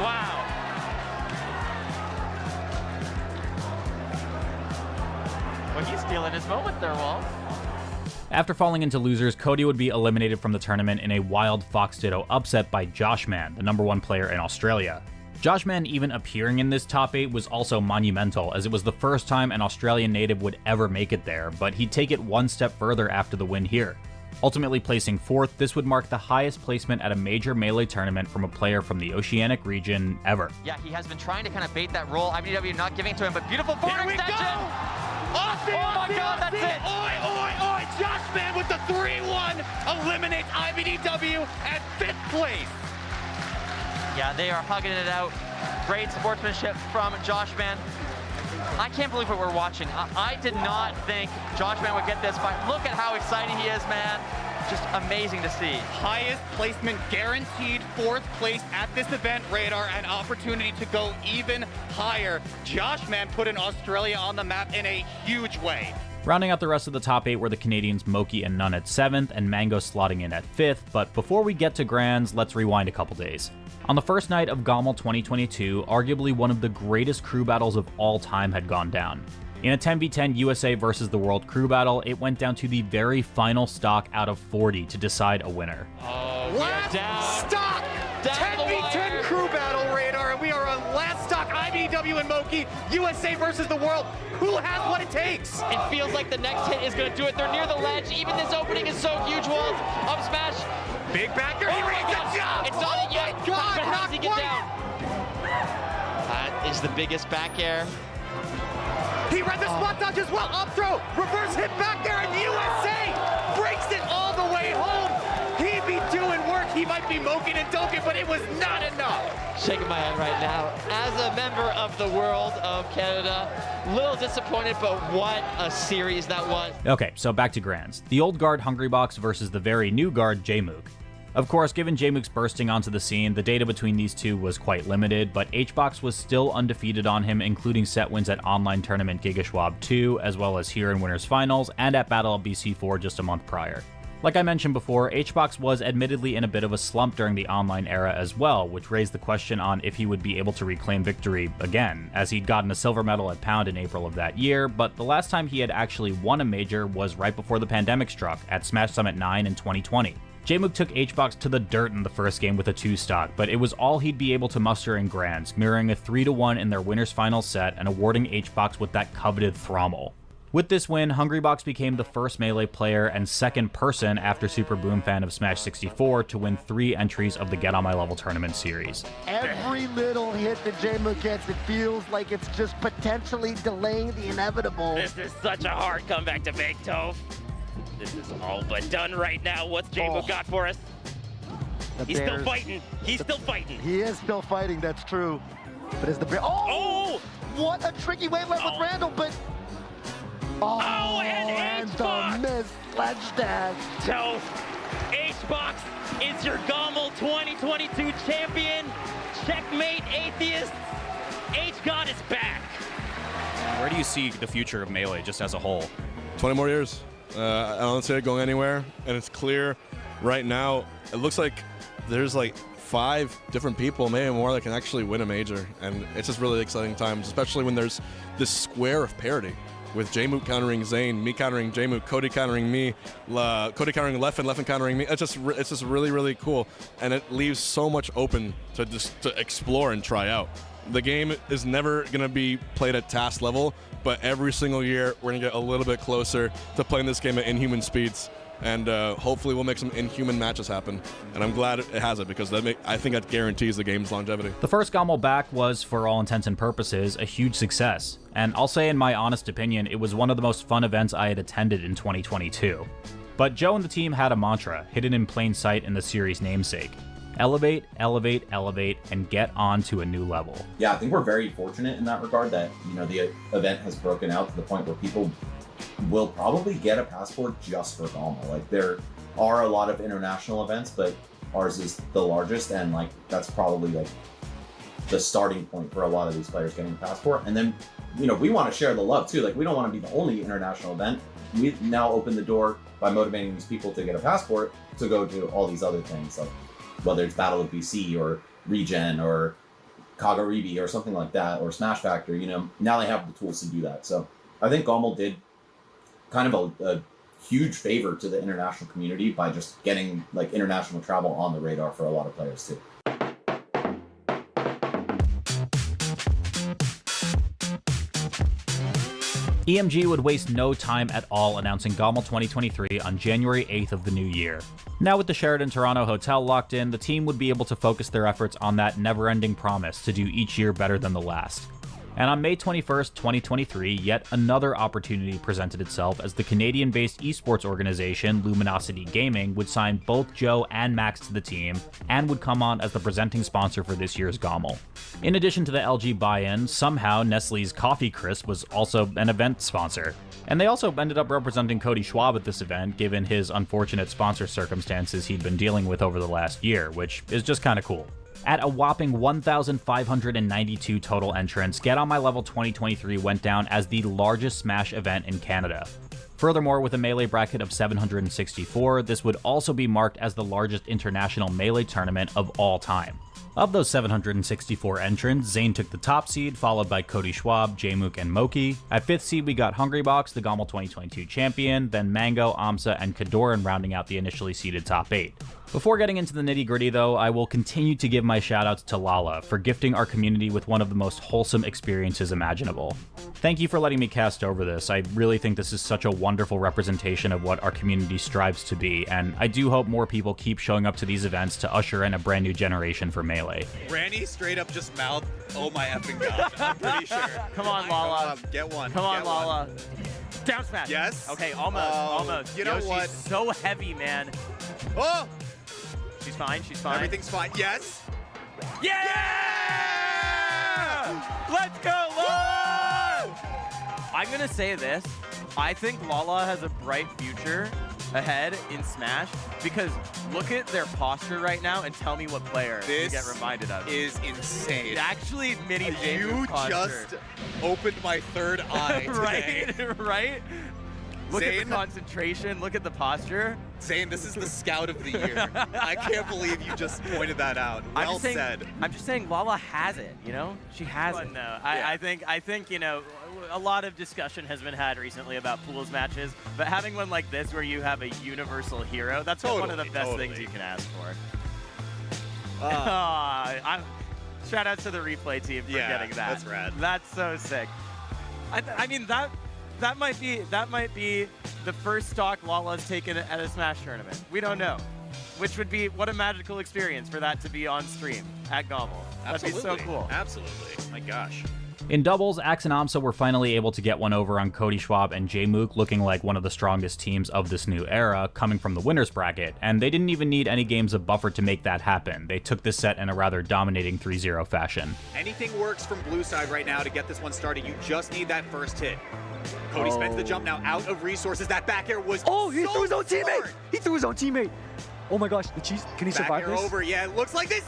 Wow. Well, he's stealing his moment there, Walt. After falling into losers, Cody would be eliminated from the tournament in a wild Fox Ditto upset by Joshman, the #1 player in Australia. Joshman even appearing in this top 8 was also monumental, as it was the first time an Australian native would ever make it there, but he'd take it one step further after the win here. Ultimately placing 4th, this would mark the highest placement at a major Melee tournament from a player from the Oceanic region ever. Yeah, he has been trying to kind of bait that roll. IBDW not giving it to him, but beautiful forward extension! Oh my God, that's it! Oi, oi, oi! Joshman with the 3-1 eliminates IBDW at 5th place. Yeah, they are hugging it out. Great sportsmanship from Joshman. I can't believe what we're watching. I did not think Joshman would get this fight. Look at how excited he is, man. Just amazing to see. Highest placement guaranteed, 4th place at this event, Radar, an opportunity to go even higher. Joshman put in Australia on the map in a huge way. Rounding out the rest of the top 8 were the Canadians Moki and Nunn at 7th, and Mango slotting in at 5th, but before we get to Grands, let's rewind a couple days. On the first night of GOML 2022, arguably one of the greatest crew battles of all time had gone down. In a 10v10 USA versus the World crew battle, it went down to the very final stock out of 40 to decide a winner. Oh, last stock! 10v10 crew battle, Radar, and we are on last stock, IBDW and Moki, USA versus the World. Who has what it takes? It feels like the next hit is going to do it. They're near the ledge. Even this opening is so huge, Walt. Up smash. Big backer. He reads the jump. It's not it yet. Oh my God, but how not does he get quite. down? That is the biggest back air. He read the spot dodge as well. Up throw. Reverse hit back there, and USA breaks it all the way home. He'd be doing work. He might be moking and doking, but it was not enough. Shaking my head right now. As a member of the world of Canada, a little disappointed, but what a series that was. Okay, so back to Grands. The old guard Hungrybox versus the very new guard Jmook. Of course, given Jmook's bursting onto the scene, the data between these two was quite limited, but HBox was still undefeated on him, including set wins at online tournament GigaSchwab 2, as well as here in Winners Finals, and at Battle of BC4 just a month prior. Like I mentioned before, HBox was admittedly in a bit of a slump during the online era as well, which raised the question on if he would be able to reclaim victory again, as he'd gotten a silver medal at Pound in April of that year, but the last time he had actually won a major was right before the pandemic struck at Smash Summit 9 in 2020. Jmook took HBox to the dirt in the first game with a 2-stock, but it was all he'd be able to muster in Grands, mirroring a 3-1 in their winner's final set and awarding HBox with that coveted Thrommel. With this win, Hungrybox became the first Melee player and second person after Super Boomfan of Smash 64 to win 3 entries of the Get On My Level tournament series. Every little hit that Jmook gets, it feels like it's just potentially delaying the inevitable. This is such a hard comeback to make, Toph. This is all but done right now. What's Jmook got for us? He's still fighting. He's still fighting. He is still fighting, that's true. But is the Bear... Oh! What a tricky wave left with Randall, but... Oh, and the missed ledge dash. Toph, HBox is your Gommel 2022 champion. Checkmate, Atheist. H-God is back. Where do you see the future of Melee just as a whole? 20 more years. I don't see it going anywhere, and it's clear right now. It looks like there's like 5 different people, maybe more, that can actually win a major, and it's just really exciting times, especially when there's this square of parity with Jmook countering Zain, me countering Jmook, Cody countering me, Cody countering Leffen countering me. It's just really, really cool, and it leaves so much open to explore and try out. The game is never going to be played at task level, but every single year we're going to get a little bit closer to playing this game at inhuman speeds, and hopefully we'll make some inhuman matches happen. And I'm glad it has it, because I think that guarantees the game's longevity. The first Gommel back was, for all intents and purposes, a huge success, and I'll say in my honest opinion, it was one of the most fun events I had attended in 2022. But Joe and the team had a mantra, hidden in plain sight in the series' namesake. Elevate, elevate, elevate, and get on to a new level. Yeah, I think we're very fortunate in that regard that, the event has broken out to the point where people will probably get a passport just for Gommel. Like, there are a lot of international events, but ours is the largest, and that's probably the starting point for a lot of these players getting a passport. And then, we want to share the love too. We don't want to be the only international event. We now open the door by motivating these people to get a passport to go to all these other things, like whether it's Battle of BC or Regen or Kagaribi or something like that, or Smash Factor. Now they have the tools to do that. So I think Gommel did kind of a huge favor to the international community by just getting international travel on the radar for a lot of players too. EMG would waste no time at all announcing Gommel 2023 on January 8th of the new year. Now with the Sheraton Toronto Hotel locked in, the team would be able to focus their efforts on that never-ending promise to do each year better than the last. And on May 21st, 2023, yet another opportunity presented itself as the Canadian-based esports organization Luminosity Gaming would sign both Joe and Max to the team, and would come on as the presenting sponsor for this year's Gommel. In addition to the LG buy-in, somehow Nestle's Coffee Crisp was also an event sponsor. And they also ended up representing Cody Schwab at this event, given his unfortunate sponsor circumstances he'd been dealing with over the last year, which is just kinda cool. At a whopping 1,592 total entrants, Get On My Level 2023 went down as the largest Smash event in Canada. Furthermore, with a Melee bracket of 764, this would also be marked as the largest international Melee tournament of all time. Of those 764 entrants, Zain took the top seed, followed by Cody Schwab, Jmook, and Moki. At 5th seed, we got Hungrybox, the Gommel 2022 champion, then Mango, Amsa, and Kadoran rounding out the initially seeded top 8. Before getting into the nitty-gritty though, I will continue to give my shoutouts to Lala for gifting our community with one of the most wholesome experiences imaginable. Thank you for letting me cast over this. I really think this is such a wonderful representation of what our community strives to be, and I do hope more people keep showing up to these events to usher in a brand new generation for Melee. Randy straight up just mouthed, "Oh my effing god," I'm pretty sure. Come on, Lala. Get one. Come on, Get Lala. one. Down smash. Yes. Okay, almost. You know Yoshi's what? so heavy, man. Oh! She's fine. Everything's fine. Yes. Yeah! Let's go, Lala! I'm gonna say this. I think Lala has a bright future ahead in Smash, because look at their posture right now and tell me what player you get reminded of. Is insane. It actually mini You just opened my third eye today. Right? Look at Zain? the concentration. Look at the posture. Zain, this is the scout of the year. I can't believe you just pointed that out. Well said. I'm just saying Lala has it, you know? She has it. No, I think, you know, a lot of discussion has been had recently about pools matches, but having one like this where you have a universal hero, that's one of the best things you can ask for. Shout out to the replay team for getting that. That's rad. That's so sick. I mean, that might be the first stock Lala's taken at a Smash tournament. We don't know. Which would be, what a magical experience for that to be on stream at Gobble. That'd be so cool. Absolutely. My gosh. In doubles, Axe and Amsa were finally able to get one over on Cody Schwab and Jmook, looking like one of the strongest teams of this new era, coming from the winner's bracket, and they didn't even need any games of buffer to make that happen. They took this set in a rather dominating 3-0 fashion. Anything works from blue side right now to get this one started. You just need that first hit. Cody spends the jump now out of resources. That back air was he threw his own teammate! He threw his own teammate! Oh my gosh, the cheese, can he survive this? Back air over, yeah, it looks like this.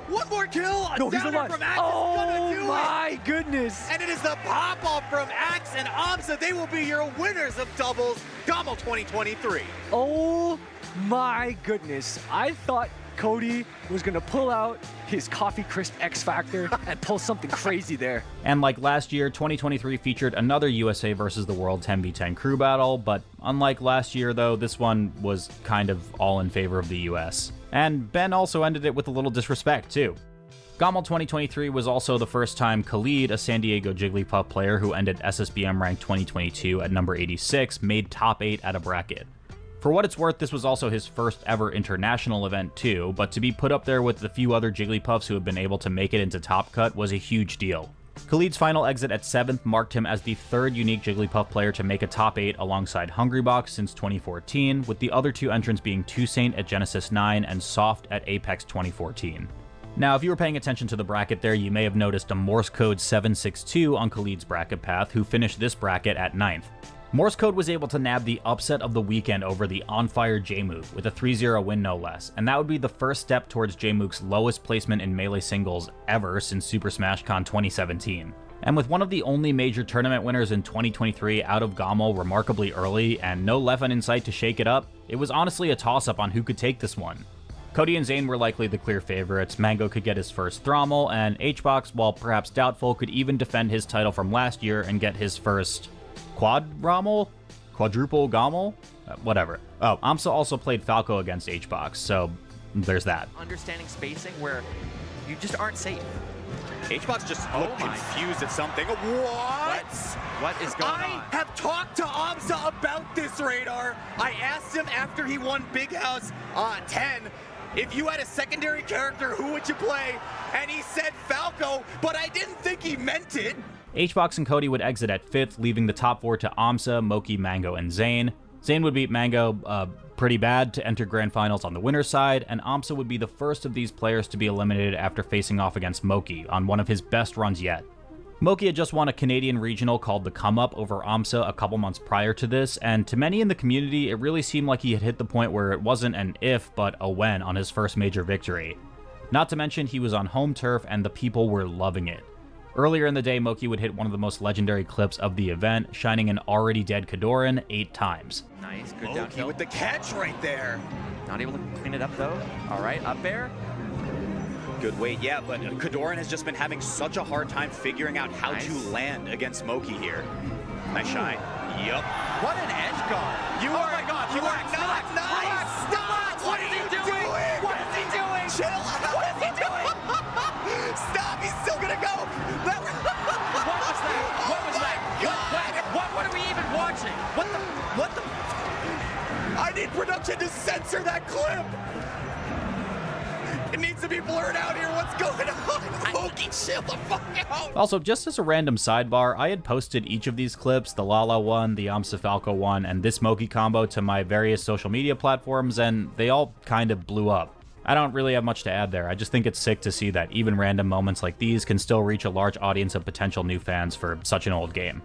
One more kill! No, he's alive. From Axe is gonna do my goodness! And it is the pop-off from Axe and Amsa. They will be your winners of doubles, Gommel 2023. Oh my goodness. I thought Cody was gonna pull out his Coffee Crisp X Factor and pull something crazy there. And like last year, 2023 featured another USA versus the World 10v10 crew battle, but unlike last year though, this one was kind of all in favor of the US. And Ben also ended it with a little disrespect too. Gommel 2023 was also the first time Khalid, a San Diego Jigglypuff player who ended SSBM rank 2022 at number 86, made top 8 at a bracket. For what it's worth, this was also his first ever international event too, but to be put up there with the few other Jigglypuffs who have been able to make it into Top Cut was a huge deal. Khalid's final exit at 7th marked him as the third unique Jigglypuff player to make a top 8 alongside Hungrybox since 2014, with the other two entrants being Toussaint at Genesis 9 and Soft at Apex 2014. Now, if you were paying attention to the bracket there, you may have noticed a Morse code 762 on Khalid's bracket path, who finished this bracket at 9th. Morse Code was able to nab the upset of the weekend over the on-fire Jmook with a 3-0 win no less, and that would be the first step towards Jmook's lowest placement in Melee singles ever since Super Smash Con 2017. And with one of the only major tournament winners in 2023 out of Gommel remarkably early and no Leffen in sight to shake it up, it was honestly a toss-up on who could take this one. Cody and Zain were likely the clear favorites, Mango could get his first Thrommel, and HBox, while perhaps doubtful, could even defend his title from last year and get his first Quadruple Gommel? Whatever. Oh, Amsa also played Falco against HBox, so there's that. Understanding spacing where you just aren't safe. HBox just looked confused at something. What is going on? I have talked to Amsa about this, Radar. I asked him after he won Big House 10, if you had a secondary character, who would you play? And he said Falco, but I didn't think he meant it. HBox and Cody would exit at 5th, leaving the top 4 to Amsa, Moki, Mango, and Zain. Zain would beat Mango pretty bad to enter Grand Finals on the winner's side, and Amsa would be the first of these players to be eliminated after facing off against Moki on one of his best runs yet. Moki had just won a Canadian regional called the Come Up over Amsa a couple months prior to this, and to many in the community, it really seemed like he had hit the point where it wasn't an if, but a when on his first major victory. Not to mention, he was on home turf and the people were loving it. Earlier in the day, Moki would hit one of the most legendary clips of the event, shining an already dead Kadoran 8 times. Nice, good Moki downhill. with the catch right there. Not able to clean it up though. All right, up there. Good weight, yeah, but Kadoran has just been having such a hard time figuring out how to land against Moki here. Nice shine. Yup. What an edge guard. You are not nice. Stop. What is he doing? What is he doing? Chill. What is he doing? Stop. He's still gonna go. What was that? What was that? What are we even watching? What the? I need production to censor that clip. It needs to be blurred out here. What's going on? Moki, chill the fuck out. Also, just as a random sidebar, I had posted each of these clips, the Lala one, the Amsa Falco one, and this Moki combo to my various social media platforms, and they all kind of blew up. I don't really have much to add there. I just think it's sick to see that even random moments like these can still reach a large audience of potential new fans for such an old game.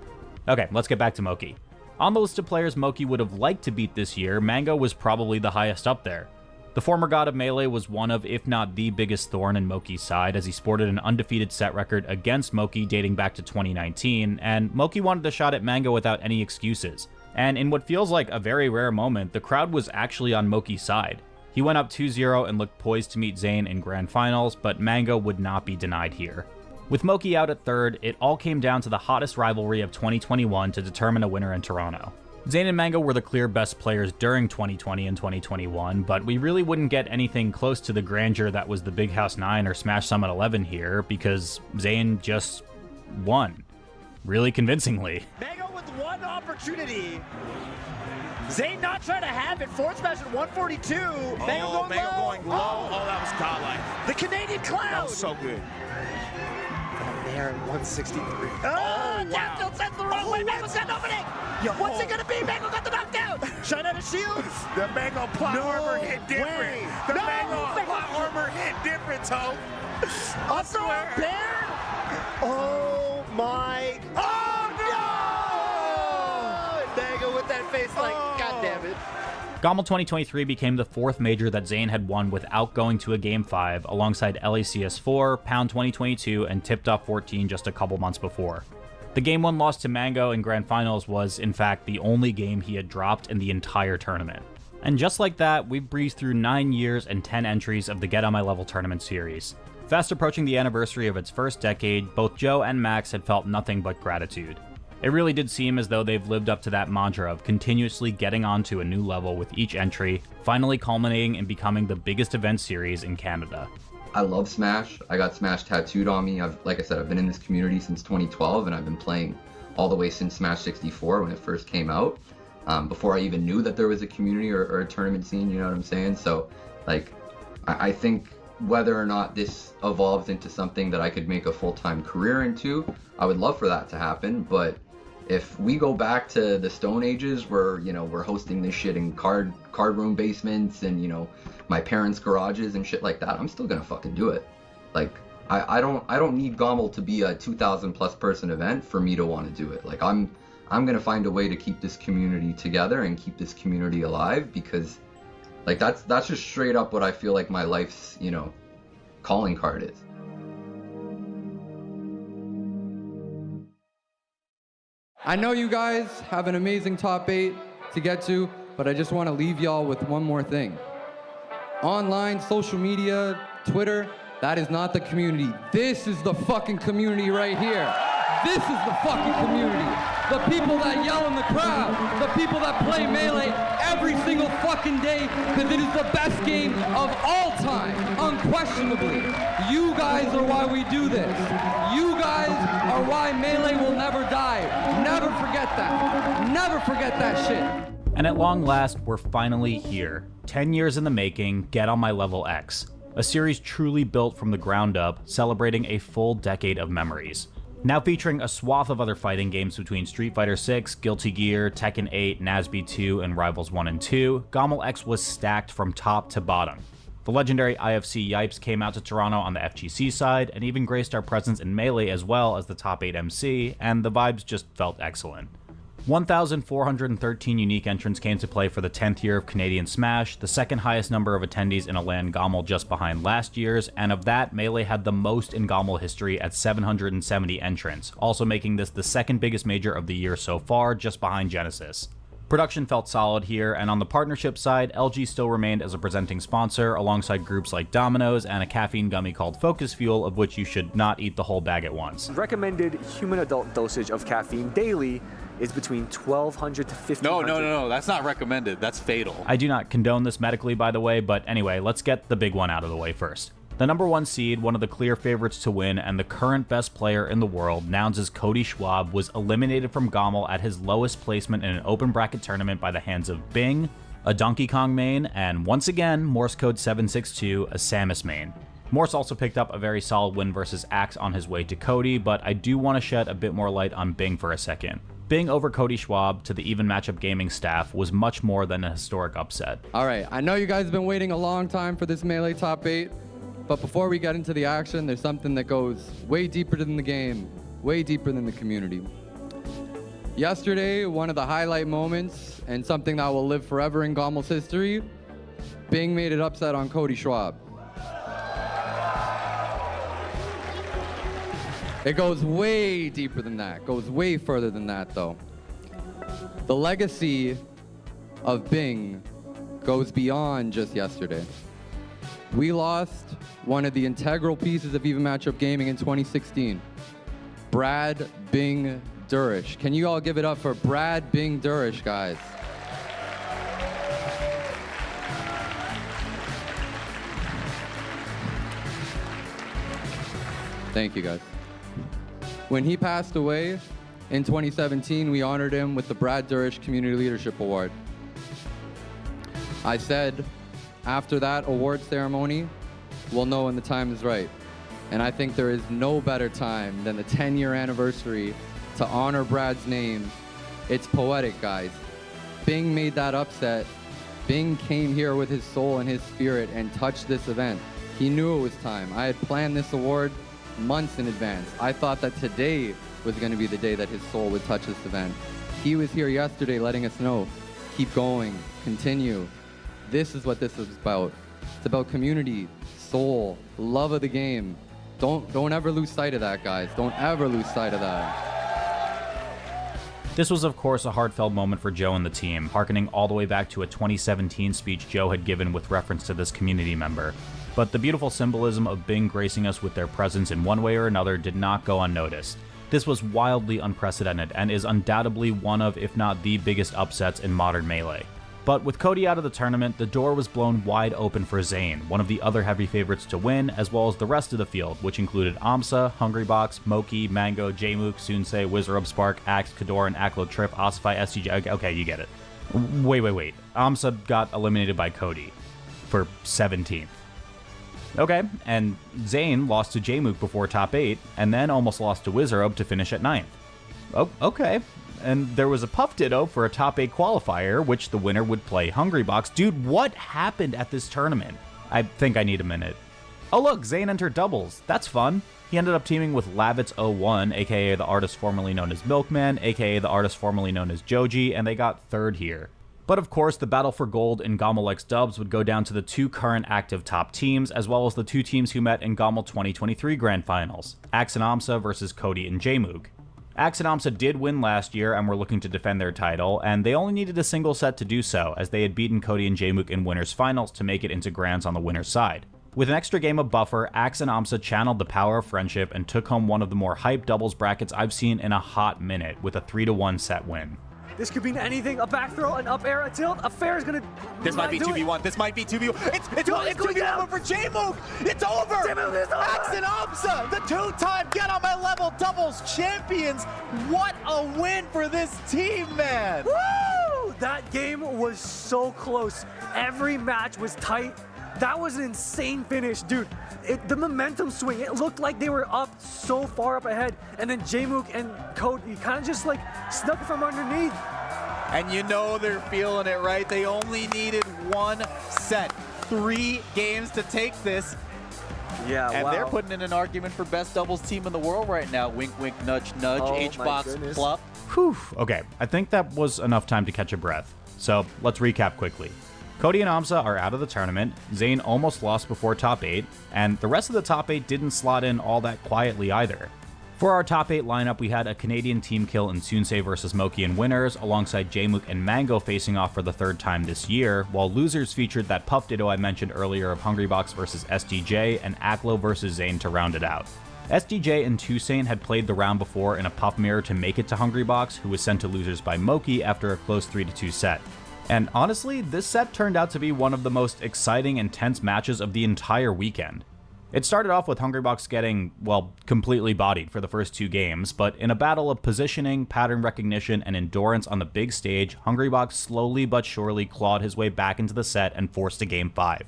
Okay, let's get back to Moki. On the list of players Moki would have liked to beat this year, Mango was probably the highest up there. The former god of Melee was one of, if not the biggest thorn in Moki's side, as he sported an undefeated set record against Moki dating back to 2019, and Moki wanted a shot at Mango without any excuses. And in what feels like a very rare moment, the crowd was actually on Moki's side. He went up 2-0 and looked poised to meet Zain in grand finals, but Mango would not be denied here. With Moki out at third, it all came down to the hottest rivalry of 2021 to determine a winner in Toronto. Zain and Mango were the clear best players during 2020 and 2021, but we really wouldn't get anything close to the grandeur that was the Big House 9 or Smash Summit 11 here, because Zain just won. Really convincingly. Mango with one opportunity. Zain not trying to have it. Forward smash at 142. Mango going low. Oh, that was godlike. The Canadian Cloud. That was so good. Down there at 163. wow. Down tilt sends the wrong way. Mango's got an opening. What's it going to be? Mango got the knockdown. Shine out of shields. The Mango plot armor hit different. The Mango plot armor hit different, Toe. I swear. Bear. Oh my. Oh no! Mango with that face like, God damn it. GOML 2023 became the fourth major that Zain had won without going to a Game 5, alongside LACS4, Pound 2022, and Tipped Off 14 just a couple months before. The Game 1 loss to Mango in Grand Finals was, in fact, the only game he had dropped in the entire tournament. And just like that, we've breezed through 9 years and 10 entries of the Get On My Level tournament series. Fast approaching the anniversary of its first decade, both Joe and Max had felt nothing but gratitude. It really did seem as though they've lived up to that mantra of continuously getting onto a new level with each entry, finally culminating in becoming the biggest event series in Canada. I love Smash. I got Smash tattooed on me. Like I said, I've been in this community since 2012, and I've been playing all the way since Smash 64 when it first came out. Before I even knew that there was a community or a tournament scene, you know what I'm saying? So, like, I think whether or not this evolves into something that I could make a full-time career into, I would love for that to happen. But if we go back to the Stone Ages where, you know, we're hosting this shit in card room basements and, you know, my parents' garages and shit like that, I'm still gonna fucking do it. Like, I don't need GOML to be a 2,000 plus person event for me to want to do it. Like, I'm gonna find a way to keep this community together and keep this community alive, because like that's just straight up what I feel like my life's, you know, calling card is. I know you guys have an amazing top 8 to get to, but I just want to leave y'all with one more thing. Online, social media, Twitter, that is not the community. This is the fucking community right here. This is the fucking community. The people that yell in the crowd. The people that play Melee every single fucking day, because it is the best game of all time, unquestionably. You guys are why we do this. You guys are why Melee will never die. Never forget that. Never forget that shit. And at long last, we're finally here. 10 years in the making, Get On My Level X. A series truly built from the ground up, celebrating a full decade of memories. Now featuring a swath of other fighting games between Street Fighter 6, Guilty Gear, Tekken 8, NASB 2, and Rivals 1 and 2, GOML X was stacked from top to bottom. The legendary IFC Yipes came out to Toronto on the FGC side, and even graced our presence in Melee as well as the top 8 MC, and the vibes just felt excellent. 1,413 unique entrants came to play for the 10th year of Canadian Smash, the second highest number of attendees in a LAN GOML just behind last year's, and of that, Melee had the most in GOML history at 770 entrants, also making this the second biggest major of the year so far, just behind Genesis. Production felt solid here, and on the partnership side, LG still remained as a presenting sponsor, alongside groups like Domino's and a caffeine gummy called Focus Fuel, of which you should not eat the whole bag at once. Recommended human adult dosage of caffeine daily is between 1,200 to 1,500. No, that's not recommended. That's fatal. I do not condone this medically, by the way, but anyway, let's get the big one out of the way first. The number 1 seed, one of the clear favorites to win, and the current best player in the world, Nouns' Cody Schwab, was eliminated from GOML at his lowest placement in an open bracket tournament by the hands of Bing, a Donkey Kong main, and once again, Morse Code 762, a Samus main. Morse also picked up a very solid win versus Axe on his way to Cody, but I do want to shed a bit more light on Bing for a second. Bing over Cody Schwab to the Even Matchup Gaming staff was much more than a historic upset. All right, I know you guys have been waiting a long time for this Melee top 8, but before we get into the action, there's something that goes way deeper than the game, way deeper than the community. Yesterday, one of the highlight moments, and something that will live forever in GOML's history, Bing made it upset on Cody Schwab. It goes way deeper than that, goes way further than that though. The legacy of Bing goes beyond just yesterday. We lost one of the integral pieces of even matchup gaming in 2016, Brad Bing Durish. Can you all give it up for Brad Bing Durish, guys? Thank you, guys. When he passed away in 2017, we honored him with the Brad Durish Community Leadership Award. I said, after that award ceremony, we'll know when the time is right. And I think there is no better time than the 10-year anniversary to honor Brad's name. It's poetic, guys. Bing made that upset. Bing came here with his soul and his spirit and touched this event. He knew it was time. I had planned this award months in advance. I thought that today was going to be the day that his soul would touch this event. He was here yesterday letting us know, keep going, continue. This is what this is about. It's about community, soul, love of the game. Don't ever lose sight of that, guys. Don't ever lose sight of that. This was, of course, a heartfelt moment for Joe and the team, harkening all the way back to a 2017 speech Joe had given with reference to this community member. But the beautiful symbolism of Bing gracing us with their presence in one way or another did not go unnoticed. This was wildly unprecedented and is undoubtedly one of, if not the biggest upsets in modern Melee. But with Cody out of the tournament, the door was blown wide open for Zain, one of the other heavy favorites to win, as well as the rest of the field, which included Amsa, Hungrybox, Moki, Mango, Jmook, Sunsei, Wizarub, Spark, Axe, Kador, and Aklo Trip, Ossify, STJ. Okay, you get it. Wait. Amsa got eliminated by Cody for 17th. Okay, and Zain lost to Jmook before top 8, and then almost lost to Wizarub to finish at 9th. Oh, okay. And there was a Puff Ditto for a top 8 qualifier, which the winner would play Hungrybox. Dude, what happened at this tournament? I think I need a minute. Oh look, Zain entered doubles. That's fun. He ended up teaming with Lavitz01, aka the artist formerly known as Milkman, aka the artist formerly known as Joji, and they got 3rd here. But of course, the battle for gold in GOML X dubs would go down to the 2 current active top teams, as well as the 2 teams who met in GOML 2023 Grand Finals, Axe and Amsa versus Cody and Jmook. Axe and Amsa did win last year and were looking to defend their title, and they only needed a single set to do so, as they had beaten Cody and Jmook in winners finals to make it into grands on the winner's side. With an extra game of buffer, Axe and Amsa channeled the power of friendship and took home one of the more hyped doubles brackets I've seen in a hot minute, with a 3-1 set win. This could mean anything. A back throw, an up air, a tilt. A fair is gonna. This might be 2v1. This might be 2v1. It's 2v1 for Jmook. It's over. Jmook is over. Axe and Amsa, the 2-time Get On My Level doubles champions. What a win for this team, man. Woo! That game was so close. Every match was tight. That was an insane finish, dude. The momentum swing, it looked like they were up so far up ahead, and then Jmook and Cody kind of just like snuck it from underneath. And you know they're feeling it, right? They only needed 1 set, 3 games to take this. Yeah, and wow. they're putting in an argument for best doubles team in the world right now. Wink, wink, nudge, nudge, H-box, fluff. Whew. Okay, I think that was enough time to catch a breath. So let's recap quickly. Cody and Amsa are out of the tournament, Zain almost lost before top 8, and the rest of the top 8 didn't slot in all that quietly either. For our top 8 lineup, we had a Canadian team kill in Sunsei versus Moki in winners, alongside Jmook and Mango facing off for the 3rd time this year, while losers featured that Puff Ditto I mentioned earlier of Hungrybox versus SDJ and Aklo versus Zain to round it out. SDJ and Toussaint had played the round before in a Puff Mirror to make it to Hungrybox, who was sent to losers by Moki after a close 3-2 set. And honestly, this set turned out to be one of the most exciting and tense matches of the entire weekend. It started off with Hungrybox getting, well, completely bodied for the first 2 games, but in a battle of positioning, pattern recognition, and endurance on the big stage, Hungrybox slowly but surely clawed his way back into the set and forced a Game 5.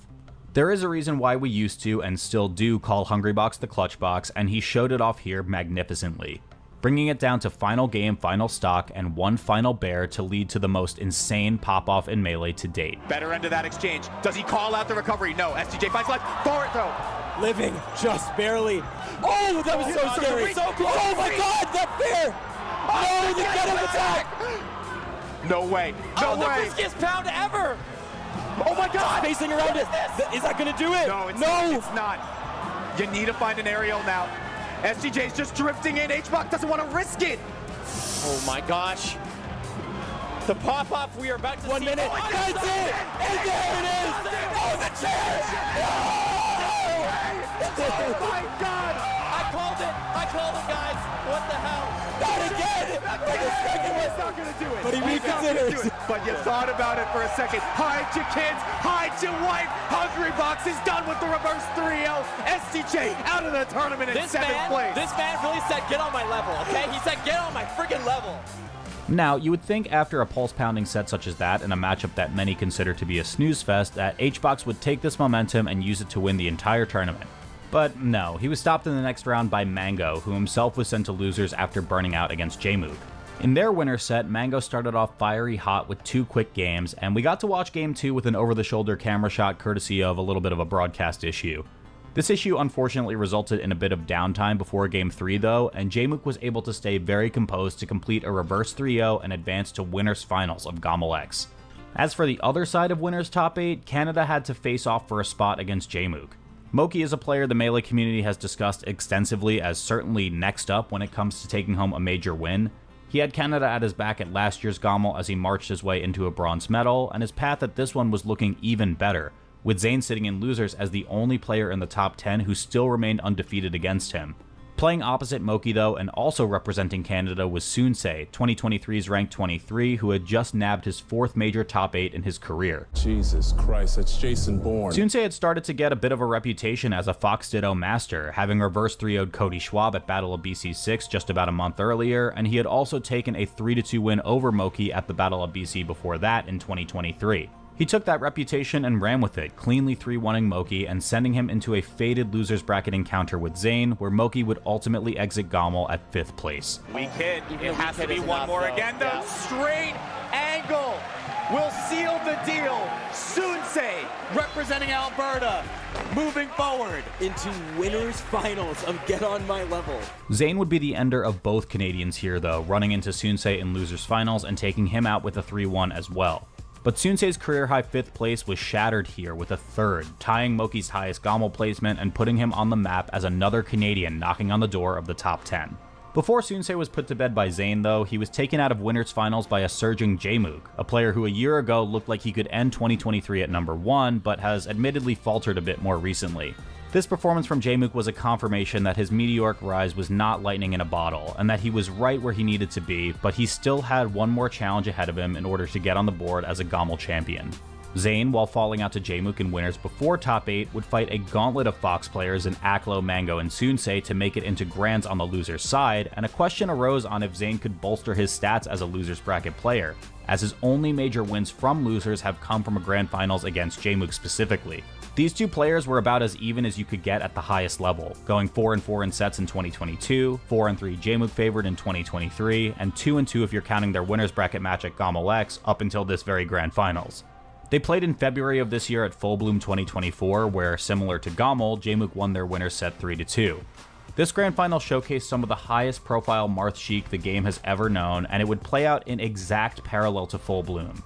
There is a reason why we used to, and still do, call Hungrybox the clutch box, and he showed it off here magnificently, bringing it down to final game, final stock, and 1 final bear to lead to the most insane pop-off in Melee to date. Better end of that exchange. Does he call out the recovery? No. SDJ finds left. Forward throw. Living just barely. Oh, that was so scary. Oh my God, that bear. Oh, the get-up attack. No way. No way. The riskiest pound ever. Oh my God. Spacing around it. Is that going to do it? No, it's not. You need to find an aerial now. SDJ's just drifting in. H-Box doesn't want to risk it. Oh my gosh. The pop-off we are about to see. 1 minute. That's it! And there it is! Oh, the chance! Oh my God! I called it, guys. What the hell? Not again! For the second He's not gonna do it. But he reconsiders. But you thought about it for a second. Hide your kids, hide your wife. Hungry Box is done with the reverse 3-0. STJ out of the tournament in 7th place. This man really said, get on my level, okay? He said, get on my freaking level. Now, you would think after a pulse-pounding set such as that in a matchup that many consider to be a snooze fest that HBox would take this momentum and use it to win the entire tournament. But no, he was stopped in the next round by Mango, who himself was sent to losers after burning out against Jmoog. In their winner set, Mango started off fiery hot with 2 quick games, and we got to watch game 2 with an over-the-shoulder camera shot courtesy of a little bit of a broadcast issue. This issue unfortunately resulted in a bit of downtime before game 3 though, and Jmoog was able to stay very composed to complete a reverse 3-0 and advance to winners finals of Gommel X. As for the other side of winners top 8, Canada had to face off for a spot against Jmoog. Moki is a player the Melee community has discussed extensively as certainly next up when it comes to taking home a major win. He had Canada at his back at last year's Gommel as he marched his way into a bronze medal, and his path at this one was looking even better, with Zain sitting in losers as the only player in the top 10 who still remained undefeated against him. Playing opposite Moki though, and also representing Canada, was Sunsei, 2023's ranked 23, who had just nabbed his 4th major top 8 in his career. Jesus Christ, that's Jason Bourne. Sunsei had started to get a bit of a reputation as a Fox Ditto master, having reverse 3-0'd Cody Schwab at Battle of BC6 just about a month earlier, and he had also taken a 3-2 win over Moki at the Battle of BC before that in 2023. He took that reputation and ran with it, cleanly 3-1ing Moki and sending him into a faded losers bracket encounter with Zain, where Moki would ultimately exit Gommel at 5th place. Weak hit. It has to be one more again. The straight angle will seal the deal. Sunsei representing Alberta, moving forward into winners finals of Get On My Level. Zain would be the ender of both Canadians here though, running into Sunsei in losers finals and taking him out with a 3-1 as well. But Sunsei's career-high 5th place was shattered here with a 3rd, tying Moki's highest Gommel placement and putting him on the map as another Canadian knocking on the door of the top 10. Before Sunsei was put to bed by Zain though, he was taken out of winners finals by a surging Jmoog, a player who a year ago looked like he could end 2023 at number 1, but has admittedly faltered a bit more recently. This performance from Jmoog was a confirmation that his meteoric rise was not lightning in a bottle, and that he was right where he needed to be, but he still had one more challenge ahead of him in order to get on the board as a Gommel champion. Zain, while falling out to Jmoog in winners before top 8, would fight a gauntlet of Fox players in Aklo, Mango, and Sunsei to make it into grands on the loser's side, and a question arose on if Zain could bolster his stats as a losers bracket player, as his only major wins from losers have come from a grand finals against Jmoog specifically. These two players were about as even as you could get at the highest level, going 4-4 in sets in 2022, 4-3 Jmoog favored in 2023, and 2-2 if you're counting their winners bracket match at Gommel X up until this very grand finals. They played in February of this year at Full Bloom 2024, where, similar to Gommel, Jmoog won their winners set 3-2. This grand final showcased some of the highest profile Marth Sheik the game has ever known, and it would play out in exact parallel to Full Bloom.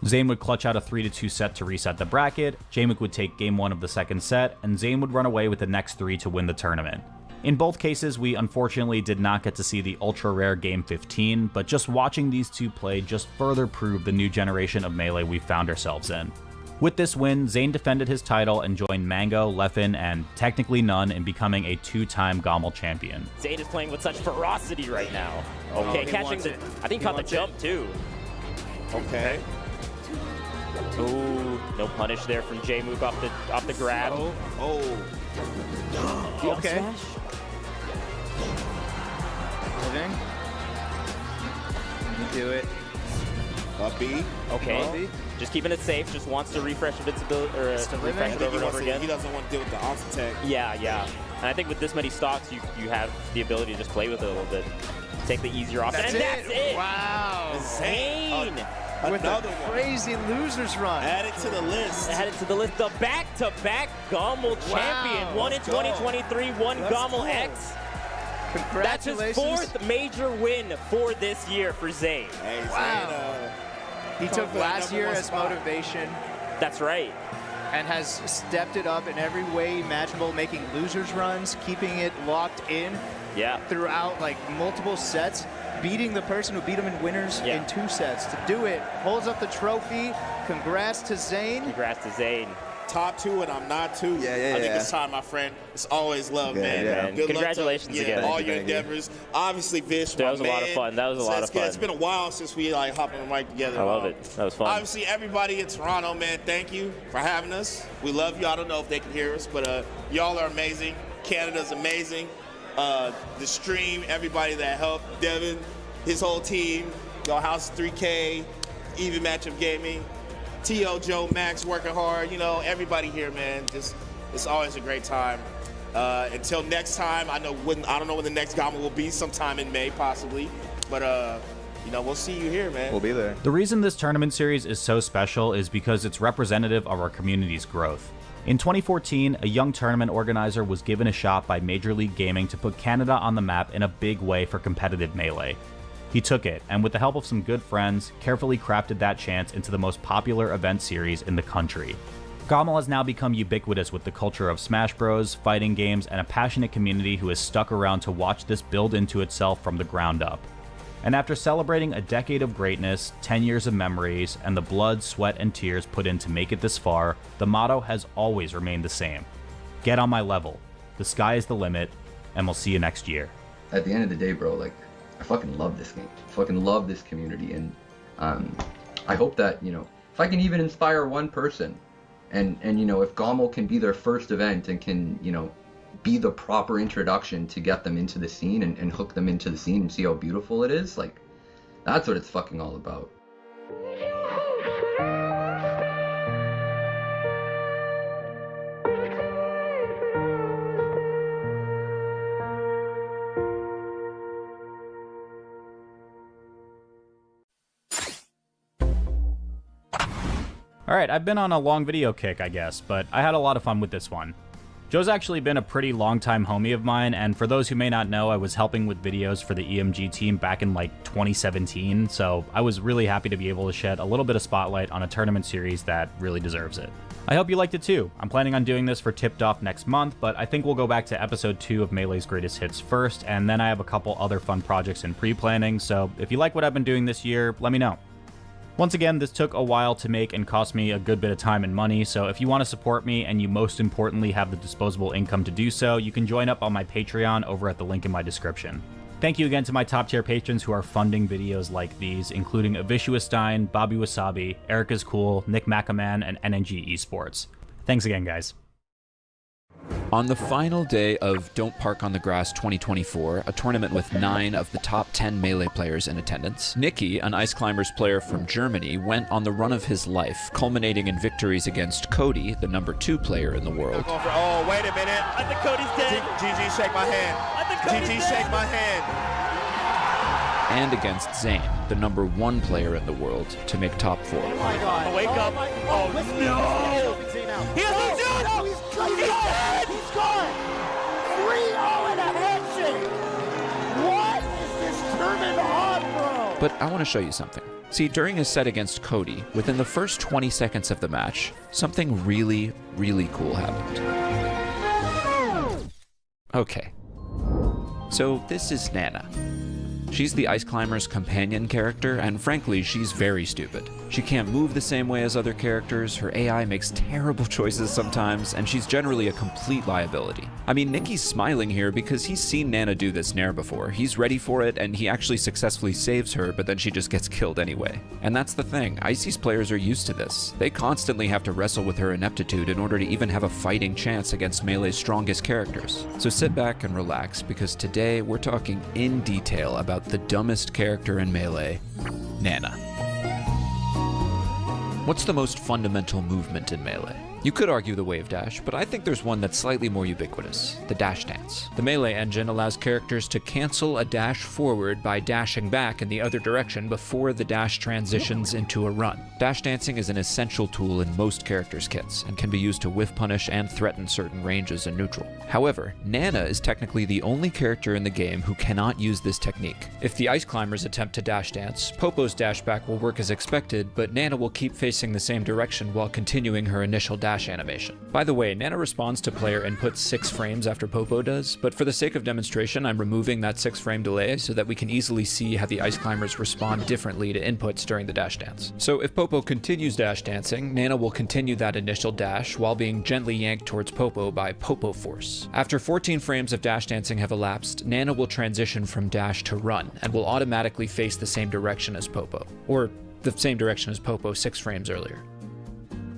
Zain would clutch out a 3-2 set to reset the bracket, Jmoog would take game 1 of the second set, and Zain would run away with the next 3 to win the tournament. In both cases, we unfortunately did not get to see the ultra-rare Game 15, but just watching these two play just further proved the new generation of Melee we found ourselves in. With this win, Zain defended his title and joined Mango, Leffen, and technically None in becoming a 2-time Gommel champion. Zain is playing with such ferocity right now. Okay, catching the... I think caught the jump, too. Okay. Ooh, no punish there from Jmoog off the grab. Okay. Living. Do it. Up B. Okay. Just keeping it safe. Just wants to refresh invincibility or refresh it over and over again. He doesn't want to deal with the ops attack. Yeah. And I think with this many stocks, you have the ability to just play with it a little bit. Take the easier option. That's it. Wow. Zain. With a crazy losers run. Add it to the list. Add it to the list. The back-to-back Gommel champion. One in 2023, one Gommel X. That's his 4th major win for this year for Zain. Hey, wow. He took last year as motivation. That's right. And has stepped it up in every way imaginable, making losers runs, keeping it locked in. throughout like multiple sets, beating the person who beat him in winners in 2 sets. To do it, holds up the trophy. Congrats to Zain. Congrats to Zain. Top 2 and I'm not 2. I think it's time, my friend. It's always love, man. Man. Good Congratulations luck to, again. all your endeavors. Obviously, Vish, That was a lot of fun. That was a lot of fun. It's been a while since we like hopped on the mic together. I love it. That was fun. Obviously, everybody in Toronto, man, thank you for having us. We love you. I don't know if they can hear us, but y'all are amazing. Canada's amazing. The stream, everybody that helped, Devin, his whole team, y'all House 3K, Even Matchup Gaming, T.O. Joe, Max working hard, you know, everybody here, man. Just, it's always a great time. Until next time, I don't know when the next GAMA will be, sometime in May possibly, but you know, we'll see you here, man. We'll be there. The reason this tournament series is so special is because it's representative of our community's growth. In 2014, a young tournament organizer was given a shot by Major League Gaming to put Canada on the map in a big way for competitive Melee. He took it, and with the help of some good friends, carefully crafted that chance into the most popular event series in the country. GOML has now become ubiquitous with the culture of Smash Bros, fighting games, and a passionate community who has stuck around to watch this build into itself from the ground up. And after celebrating a decade of greatness, 10 years of memories, and the blood, sweat, and tears put in to make it this far, the motto has always remained the same. Get on my level. The sky is the limit, and we'll see you next year. At the end of the day, bro, like, I fucking love this game. I fucking love this community, and I hope that, you know, if I can even inspire one person, and you know, if GOML can be their first event and can, you know, be the proper introduction to get them into the scene and hook them into the scene and see how beautiful it is, like, that's what it's fucking all about. Alright, I've been on a long video kick, I guess, but I had a lot of fun with this one. Joe's actually been a pretty long-time homie of mine, and for those who may not know, I was helping with videos for the EMG team back in like 2017, so I was really happy to be able to shed a little bit of spotlight on a tournament series that really deserves it. I hope you liked it too. I'm planning on doing this for Tipped Off next month, but I think we'll go back to episode 2 of Melee's Greatest Hits first, and then I have a couple other fun projects in pre-planning, so if you like what I've been doing this year, let me know. Once again, this took a while to make and cost me a good bit of time and money, so if you want to support me and you most importantly have the disposable income to do so, you can join up on my Patreon over at the link in my description. Thank you again to my top tier patrons who are funding videos like these, including Avishua Bobby Wasabi, Erica's Cool, Nick Makaman, and NNG Esports. Thanks again, guys. On the final day of Don't Park on the Grass 2024, a tournament with 9 of the top 10 Melee players in attendance, Nicky, an Ice Climbers player from Germany, went on the run of his life, culminating in victories against Cody, the number 2 player in the world. Oh, wait a minute. I think Cody's dead. GG, shake my hand. I think Cody's GG, dead. shake my hand. And against Zain, the number 1 player in the world, to make top 4. Oh my god. Wake up. Oh, no. He has to do it. He's dead. He's gone. 3-0 and a handshake. What is this tournament on, bro? But I want to show you something. See, during his set against Cody, within the first 20 seconds of the match, something really, really cool happened. Okay. So this is Nana. She's the Ice Climber's companion character, and frankly, she's very stupid. She can't move the same way as other characters, her AI makes terrible choices sometimes, and she's generally a complete liability. I mean, Nicky's smiling here because he's seen Nana do this Nair before. He's ready for it, and he actually successfully saves her, but then she just gets killed anyway. And that's the thing, Icy's players are used to this. They constantly have to wrestle with her ineptitude in order to even have a fighting chance against Melee's strongest characters. So sit back and relax, because today we're talking in detail about the dumbest character in Melee, Nana. What's the most fundamental movement in Melee? You could argue the wave dash, but I think there's one that's slightly more ubiquitous, the dash dance. The Melee engine allows characters to cancel a dash forward by dashing back in the other direction before the dash transitions into a run. Dash dancing is an essential tool in most characters' kits, and can be used to whiff punish and threaten certain ranges in neutral. However, Nana is technically the only character in the game who cannot use this technique. If the Ice Climbers attempt to dash dance, Popo's dash back will work as expected, but Nana will keep facing the same direction while continuing her initial dash dash animation. By the way, Nana responds to player input 6 frames after Popo does, but for the sake of demonstration, I'm removing that 6-frame delay so that we can easily see how the Ice Climbers respond differently to inputs during the dash dance. So if Popo continues dash dancing, Nana will continue that initial dash while being gently yanked towards Popo by Popo Force. After 14 frames of dash dancing have elapsed, Nana will transition from dash to run and will automatically face the same direction as Popo, or the same direction as Popo 6 frames earlier.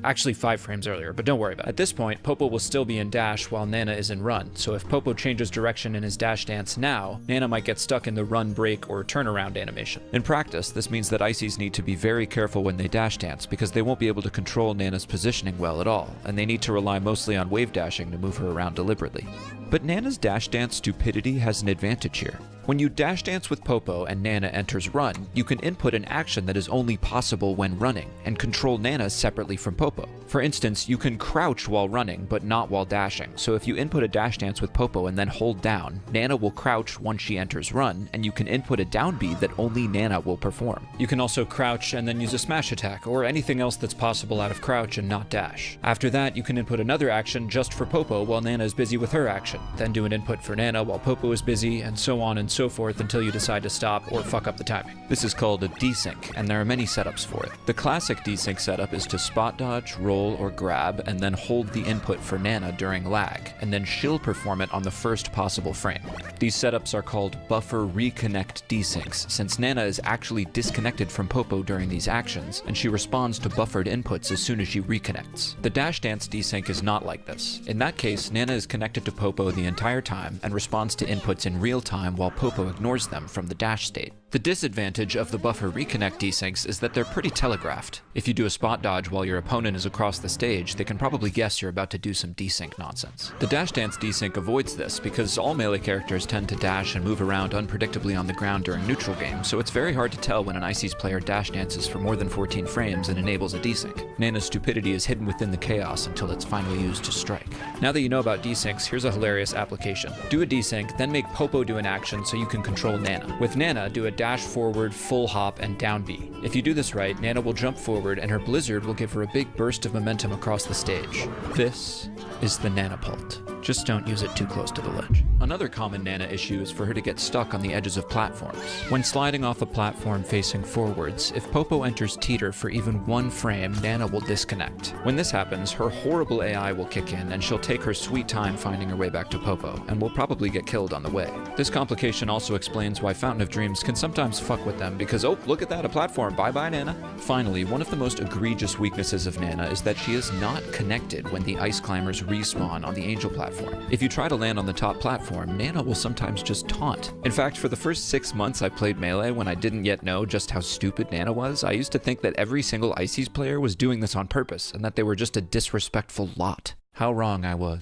Actually 5 frames earlier, but don't worry about it. At this point, Popo will still be in dash while Nana is in run, so if Popo changes direction in his dash dance now, Nana might get stuck in the run, break, or turnaround animation. In practice, this means that Icies need to be very careful when they dash dance because they won't be able to control Nana's positioning well at all, and they need to rely mostly on wave dashing to move her around deliberately. But Nana's dash dance stupidity has an advantage here. When you dash dance with Popo and Nana enters run, you can input an action that is only possible when running, and control Nana separately from Popo. For instance, you can crouch while running, but not while dashing, so if you input a dash dance with Popo and then hold down, Nana will crouch once she enters run, and you can input a down B that only Nana will perform. You can also crouch and then use a smash attack, or anything else that's possible out of crouch and not dash. After that, you can input another action just for Popo while Nana is busy with her action, then do an input for Nana while Popo is busy, and so on and so forth until you decide to stop or fuck up the timing. This is called a desync, and there are many setups for it. The classic desync setup is to spot dodge, roll, or grab, and then hold the input for Nana during lag, and then she'll perform it on the first possible frame. These setups are called buffer reconnect desyncs, since Nana is actually disconnected from Popo during these actions, and she responds to buffered inputs as soon as she reconnects. The dash dance desync is not like this. In that case, Nana is connected to Popo the entire time and responds to inputs in real time while Popo ignores them from the dash state. The disadvantage of the buffer reconnect desyncs is that they're pretty telegraphed. If you do a spot dodge while your opponent is across the stage, they can probably guess you're about to do some desync nonsense. The dash dance desync avoids this because all melee characters tend to dash and move around unpredictably on the ground during neutral games, so it's very hard to tell when an Ices player dash dances for more than 14 frames and enables a desync. Nana's stupidity is hidden within the chaos until it's finally used to strike. Now that you know about desyncs, here's a hilarious application. Do a desync, then make Popo do an action so you can control Nana. With Nana, do a dash forward, full hop, and down B. If you do this right, Nana will jump forward and her blizzard will give her a big burst of momentum across the stage. This is the Nanapult. Just don't use it too close to the ledge. Another common Nana issue is for her to get stuck on the edges of platforms. When sliding off a platform facing forwards, if Popo enters teeter for even 1 frame, Nana will disconnect. When this happens, her horrible AI will kick in and she'll take her sweet time finding her way back to Popo, and will probably get killed on the way. This complication also explains why Fountain of Dreams can sometimes fuck with them because, oh, look at that, a platform, bye-bye Nana. Finally, one of the most egregious weaknesses of Nana is that she is not connected when the Ice Climbers respawn on the Angel platform. If you try to land on the top platform, Nana will sometimes just taunt. In fact, for the first 6 months I played Melee, when I didn't yet know just how stupid Nana was, I used to think that every single Ices player was doing this on purpose, and that they were just a disrespectful lot. How wrong I was.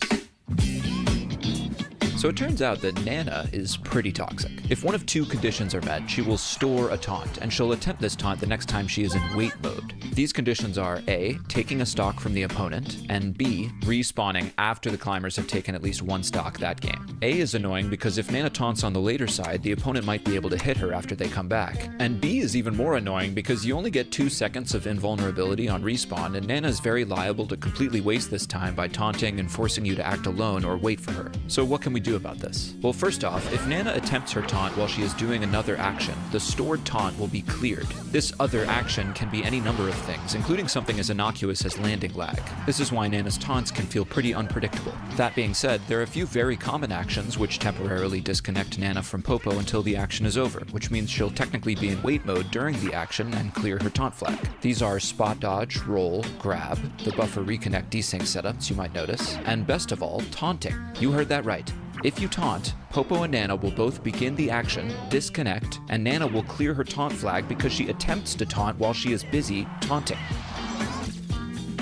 So it turns out that Nana is pretty toxic. If one of 2 conditions are met, she will store a taunt, and she'll attempt this taunt the next time she is in wait mode. These conditions are A, taking a stock from the opponent, and B, respawning after the climbers have taken at least 1 stock that game. A is annoying because if Nana taunts on the later side, the opponent might be able to hit her after they come back. And B is even more annoying because you only get 2 seconds of invulnerability on respawn, and Nana is very liable to completely waste this time by taunting and forcing you to act alone or wait for her. So what can we do about this? Well, first off, if Nana attempts her taunt while she is doing another action, the stored taunt will be cleared. This other action can be any number of things, including something as innocuous as landing lag. This is why Nana's taunts can feel pretty unpredictable. That being said, there are a few very common actions which temporarily disconnect Nana from Popo until the action is over, which means she'll technically be in wait mode during the action and clear her taunt flag. These are spot dodge, roll, grab, the buffer reconnect desync setups you might notice, and best of all, taunting. You heard that right. If you taunt, Popo and Nana will both begin the action, disconnect, and Nana will clear her taunt flag because she attempts to taunt while she is busy taunting.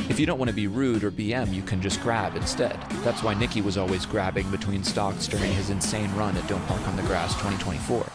If you don't want to be rude or BM, you can just grab instead. That's why Nikki was always grabbing between stocks during his insane run at Don't Park on the Grass 2024.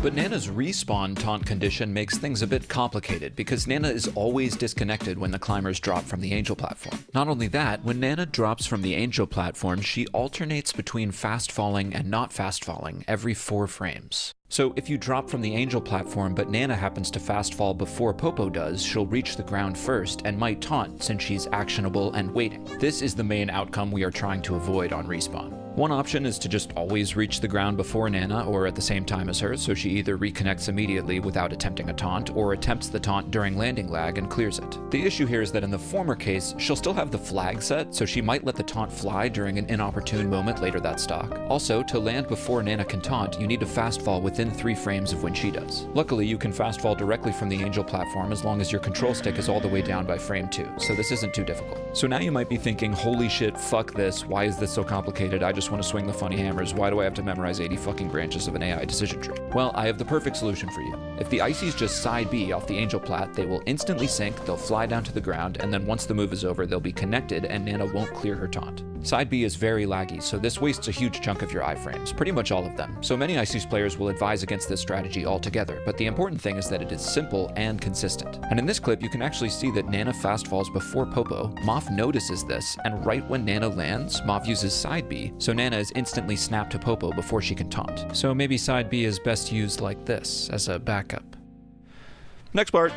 But Nana's respawn taunt condition makes things a bit complicated because Nana is always disconnected when the climbers drop from the angel platform. Not only that, when Nana drops from the angel platform, she alternates between fast falling and not fast falling every 4 frames. So if you drop from the angel platform but Nana happens to fast fall before Popo does, she'll reach the ground first and might taunt since she's actionable and waiting. This is the main outcome we are trying to avoid on respawn. One option is to just always reach the ground before Nana or at the same time as her, so she either reconnects immediately without attempting a taunt or attempts the taunt during landing lag and clears it. The issue here is that in the former case, she'll still have the flag set, so she might let the taunt fly during an inopportune moment later that stock. Also, to land before Nana can taunt, you need to fast fall within 3 frames of when she does. Luckily, you can fast fall directly from the angel platform as long as your control stick is all the way down by frame 2, so this isn't too difficult. So now you might be thinking, holy shit, fuck this, why is this so complicated? I just want to swing the funny hammers, why do I have to memorize 80 fucking branches of an AI decision tree? Well, I have the perfect solution for you. If the Icies just side B off the angel plat, they will instantly sync, they'll fly down to the ground, and then once the move is over, they'll be connected and Nana won't clear her taunt. Side B is very laggy, so this wastes a huge chunk of your iframes, pretty much all of them. So many Icies players will advise against this strategy altogether, but the important thing is that it is simple and consistent. And in this clip, you can actually see that Nana fast falls before Popo, Moff notices this, and right when Nana lands, Moff uses side B, so Nana is instantly snapped to Popo before she can taunt. So maybe side B is best used like this, as a backup. Next part.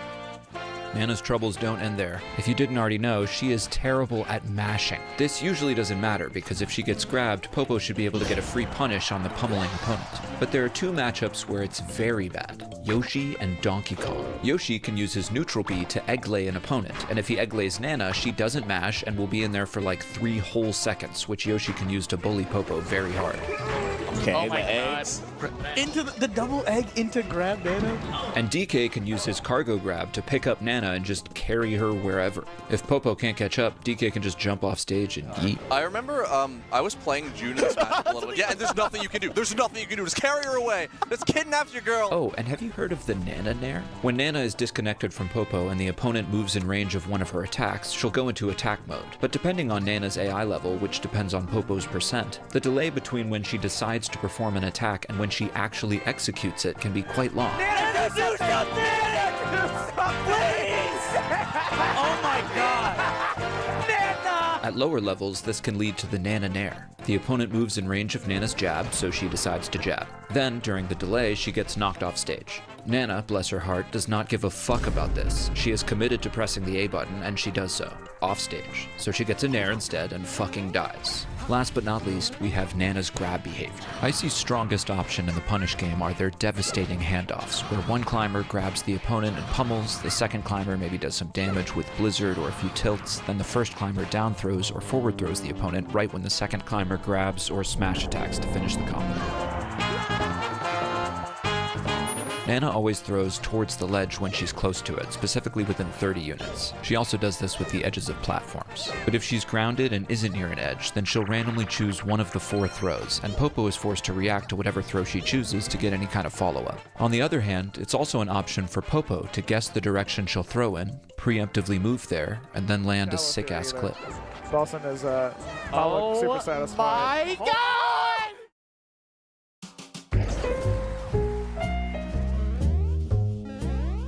Nana's troubles don't end there. If you didn't already know, she is terrible at mashing. This usually doesn't matter because if she gets grabbed, Popo should be able to get a free punish on the pummeling opponent. But there are 2 matchups where it's very bad: Yoshi and Donkey Kong. Yoshi can use his neutral B to egg lay an opponent, and if he egg lays Nana, she doesn't mash and will be in there for like 3 whole seconds, which Yoshi can use to bully Popo very hard. Okay, oh my God. Into the double egg into grab Nana. And DK can use his cargo grab to pick up Nana and just carry her wherever. If Popo can't catch up, DK can just jump off stage and yeet. I remember I was playing June in this matchup a little bit. Yeah, and there's nothing you can do. There's nothing you can do. Just carry her away. Just kidnap your girl. Oh, and have you heard of the Nana Nair? When Nana is disconnected from Popo and the opponent moves in range of one of her attacks, she'll go into attack mode. But depending on Nana's AI level, which depends on Popo's percent, the delay between when she decides to perform an attack and when she actually executes it can be quite long. Nana, do something! Please! Oh my God! Nana! At lower levels, this can lead to the Nana Nair. The opponent moves in range of Nana's jab, so she decides to jab. Then, during the delay, she gets knocked off stage. Nana, bless her heart, does not give a fuck about this. She is committed to pressing the A button, and she does so, off stage. So she gets a Nair instead and fucking dies. Last but not least, we have Nana's grab behavior. Icy's strongest option in the punish game are their devastating handoffs, where one climber grabs the opponent and pummels, the second climber maybe does some damage with blizzard or a few tilts, then the first climber down throws or forward throws the opponent right when the second climber grabs or smash attacks to finish the combo. Nana always throws towards the ledge when she's close to it, specifically within 30 units. She also does this with the edges of platforms. But if she's grounded and isn't near an edge, then she'll randomly choose one of the 4 throws, and Popo is forced to react to whatever throw she chooses to get any kind of follow-up. On the other hand, it's also an option for Popo to guess the direction she'll throw in, preemptively move there, and then land a sick-ass clip. Dawson is super satisfied. My God!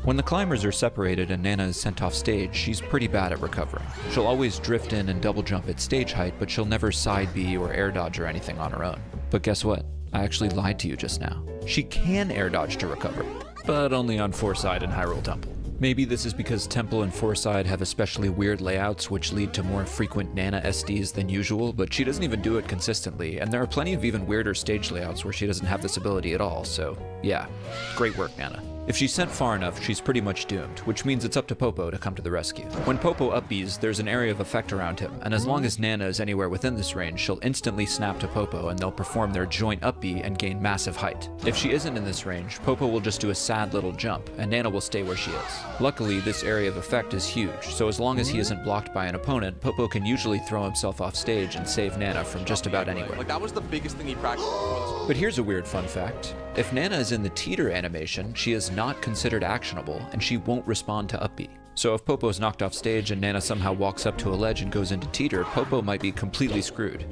When the climbers are separated and Nana is sent off stage, she's pretty bad at recovering. She'll always drift in and double jump at stage height, but she'll never side B or air dodge or anything on her own. But guess what? I actually lied to you just now. She can air dodge to recover, but only on Foreside and Hyrule Temple. Maybe this is because Temple and Foreside have especially weird layouts which lead to more frequent Nana SDs than usual, but she doesn't even do it consistently, and there are plenty of even weirder stage layouts where she doesn't have this ability at all, so yeah, great work, Nana. If she's sent far enough, she's pretty much doomed, which means it's up to Popo to come to the rescue. When Popo up Bs, there's an area of effect around him, and as long as Nana is anywhere within this range, she'll instantly snap to Popo and they'll perform their joint up B and gain massive height. If she isn't in this range, Popo will just do a sad little jump, and Nana will stay where she is. Luckily, this area of effect is huge, so as long as he isn't blocked by an opponent, Popo can usually throw himself off stage and save Nana from just about anywhere. Like, that was the biggest thing he practiced before this. But here's a weird fun fact. If Nana is in the teeter animation, she is not considered actionable, and she won't respond to up B. So if Popo is knocked off stage and Nana somehow walks up to a ledge and goes into teeter, Popo might be completely screwed.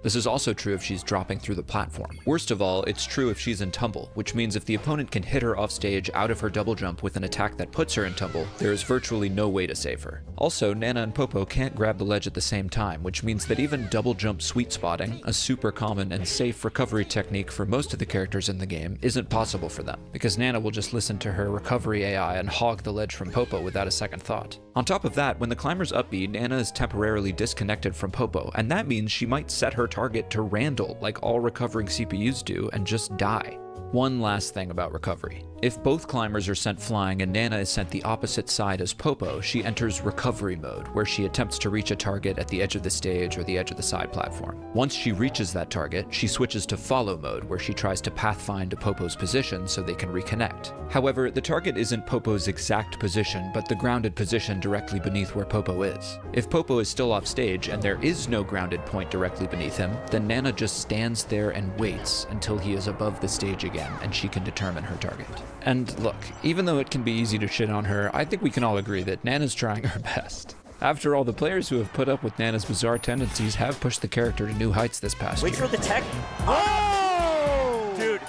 This is also true if she's dropping through the platform. Worst of all, it's true if she's in tumble, which means if the opponent can hit her off stage out of her double jump with an attack that puts her in tumble, there is virtually no way to save her. Also, Nana and Popo can't grab the ledge at the same time, which means that even double jump sweet spotting, a super common and safe recovery technique for most of the characters in the game, isn't possible for them, because Nana will just listen to her recovery AI and hog the ledge from Popo without a second thought. On top of that, when the climber's up B, Nana is temporarily disconnected from Popo, and that means she might set her target to Randall like all recovering CPUs do and just die. One last thing about recovery. If both climbers are sent flying and Nana is sent the opposite side as Popo, she enters recovery mode, where she attempts to reach a target at the edge of the stage or the edge of the side platform. Once she reaches that target, she switches to follow mode, where she tries to pathfind to Popo's position so they can reconnect. However, the target isn't Popo's exact position, but the grounded position directly beneath where Popo is. If Popo is still off stage and there is no grounded point directly beneath him, then Nana just stands there and waits until he is above the stage again and she can determine her target. And look, even though it can be easy to shit on her, I think we can all agree that Nana's trying her best. After all, the players who have put up with Nana's bizarre tendencies have pushed the character to new heights this past year. Wait for the tech. Oh! Dude,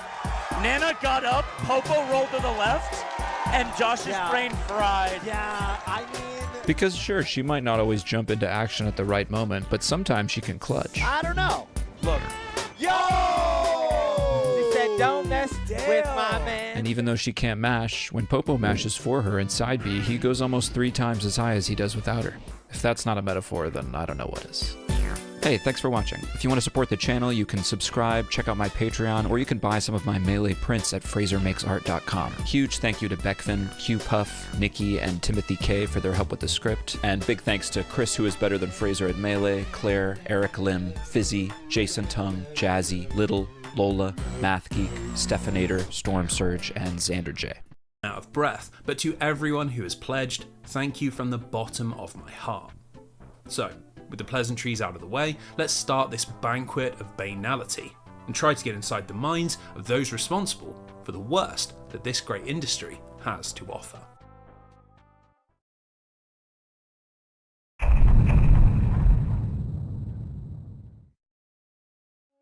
Nana got up, Popo rolled to the left, and Josh's brain fried. Yeah, I mean... Because sure, she might not always jump into action at the right moment, but sometimes she can clutch. I don't know. Look. Yo! She said, don't mess with my man. And even though she can't mash, when Popo mashes for her in side B, he goes almost 3 times as high as he does without her. If that's not a metaphor, then I don't know what is. Hey, thanks for watching. If you want to support the channel, you can subscribe, check out my Patreon, or you can buy some of my Melee prints at FraserMakesArt.com. Huge thank you to Beckvin, Q Puff, Nikki, and Timothy K for their help with the script. And big thanks to Chris, who is better than Fraser at Melee, Claire, Eric Lim, Fizzy, Jason Tung, Jazzy, Little, Lola, Math Geek, Stephanator, Storm Surge, and Xander J. Out of breath, but to everyone who has pledged, thank you from the bottom of my heart. So, with the pleasantries out of the way, let's start this banquet of banality and try to get inside the minds of those responsible for the worst that this great industry has to offer.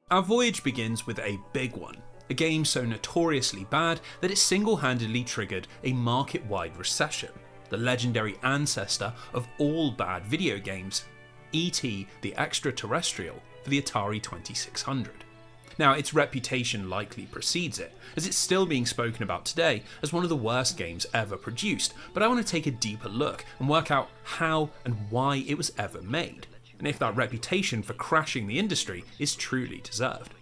Our voyage begins with a big one, a game so notoriously bad that it single-handedly triggered a market-wide recession, the legendary ancestor of all bad video games, E.T. the Extraterrestrial for the Atari 2600. Now, its reputation likely precedes it, as it's still being spoken about today as one of the worst games ever produced, but I want to take a deeper look and work out how and why it was ever made, and if that reputation for crashing the industry is truly deserved.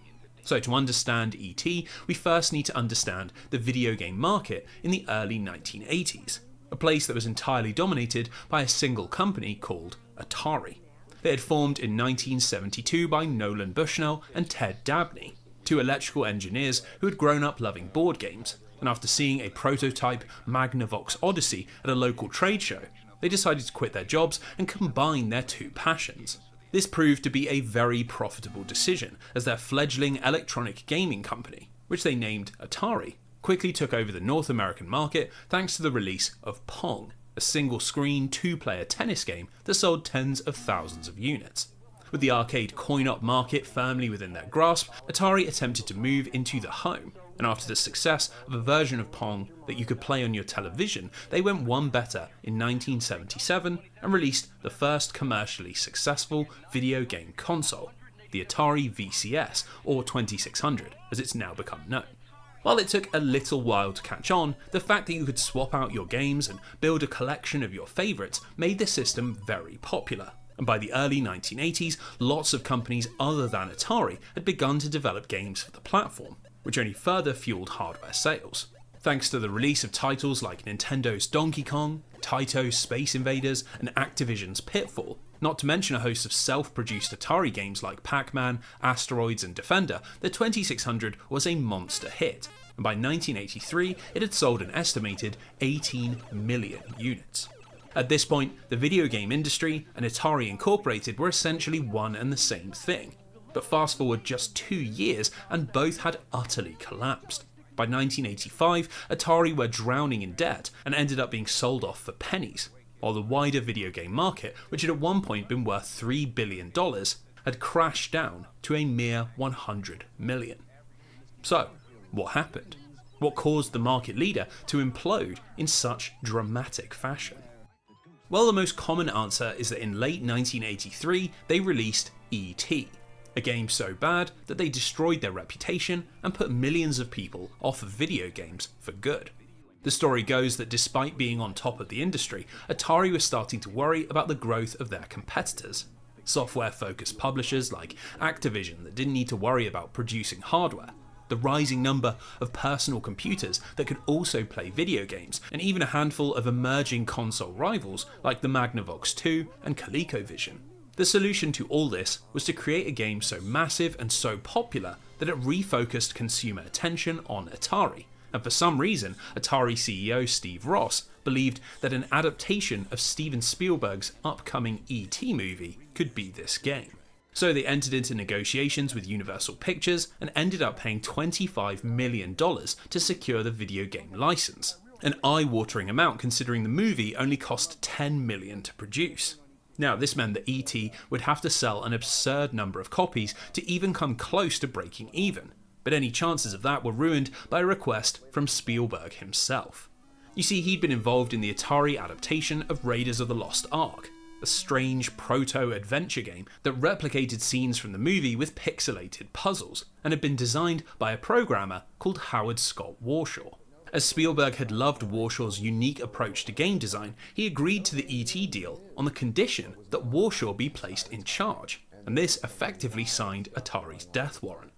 So to understand E.T., we first need to understand the video game market in the early 1980s, a place that was entirely dominated by a single company called Atari. They had formed in 1972 by Nolan Bushnell and Ted Dabney, 2 electrical engineers who had grown up loving board games, and after seeing a prototype Magnavox Odyssey at a local trade show, they decided to quit their jobs and combine their 2 passions. This proved to be a very profitable decision, as their fledgling electronic gaming company, which they named Atari, quickly took over the North American market thanks to the release of Pong, a single-screen 2-player tennis game that sold tens of thousands of units. With the arcade coin-op market firmly within their grasp, Atari attempted to move into the home, and after the success of a version of Pong that you could play on your television, they went one better in 1977 and released the first commercially successful video game console, the Atari VCS, or 2600, as it's now become known. While it took a little while to catch on, the fact that you could swap out your games and build a collection of your favourites made the system very popular, and by the early 1980s, lots of companies other than Atari had begun to develop games for the platform, which only further fueled hardware sales. Thanks to the release of titles like Nintendo's Donkey Kong, Taito's Space Invaders, and Activision's Pitfall, not to mention a host of self-produced Atari games like Pac-Man, Asteroids, and Defender, the 2600 was a monster hit, and by 1983 it had sold an estimated 18 million units. At this point, the video game industry and Atari Incorporated were essentially one and the same thing, But fast forward just 2 years and both had utterly collapsed. By 1985, Atari were drowning in debt and ended up being sold off for pennies, while the wider video game market, which had at one point been worth $3 billion, had crashed down to a mere 100 million. So, what happened? What caused the market leader to implode in such dramatic fashion? Well, the most common answer is that in late 1983 they released E.T., a game so bad that they destroyed their reputation and put millions of people off of video games for good. The story goes that despite being on top of the industry, Atari was starting to worry about the growth of their competitors. Software-focused publishers like Activision that didn't need to worry about producing hardware, the rising number of personal computers that could also play video games, and even a handful of emerging console rivals like the Magnavox 2 and ColecoVision. The solution to all this was to create a game so massive and so popular that it refocused consumer attention on Atari, and for some reason Atari CEO Steve Ross believed that an adaptation of Steven Spielberg's upcoming E.T. movie could be this game. So they entered into negotiations with Universal Pictures and ended up paying $25 million to secure the video game license, an eye-watering amount considering the movie only cost $10 million to produce. Now, this meant that E.T. would have to sell an absurd number of copies to even come close to breaking even, but any chances of that were ruined by a request from Spielberg himself. You see, he'd been involved in the Atari adaptation of Raiders of the Lost Ark, a strange proto-adventure game that replicated scenes from the movie with pixelated puzzles, and had been designed by a programmer called Howard Scott Warshaw. As Spielberg had loved Warshaw's unique approach to game design, he agreed to the E.T. deal on the condition that Warshaw be placed in charge, and this effectively signed Atari's death warrant.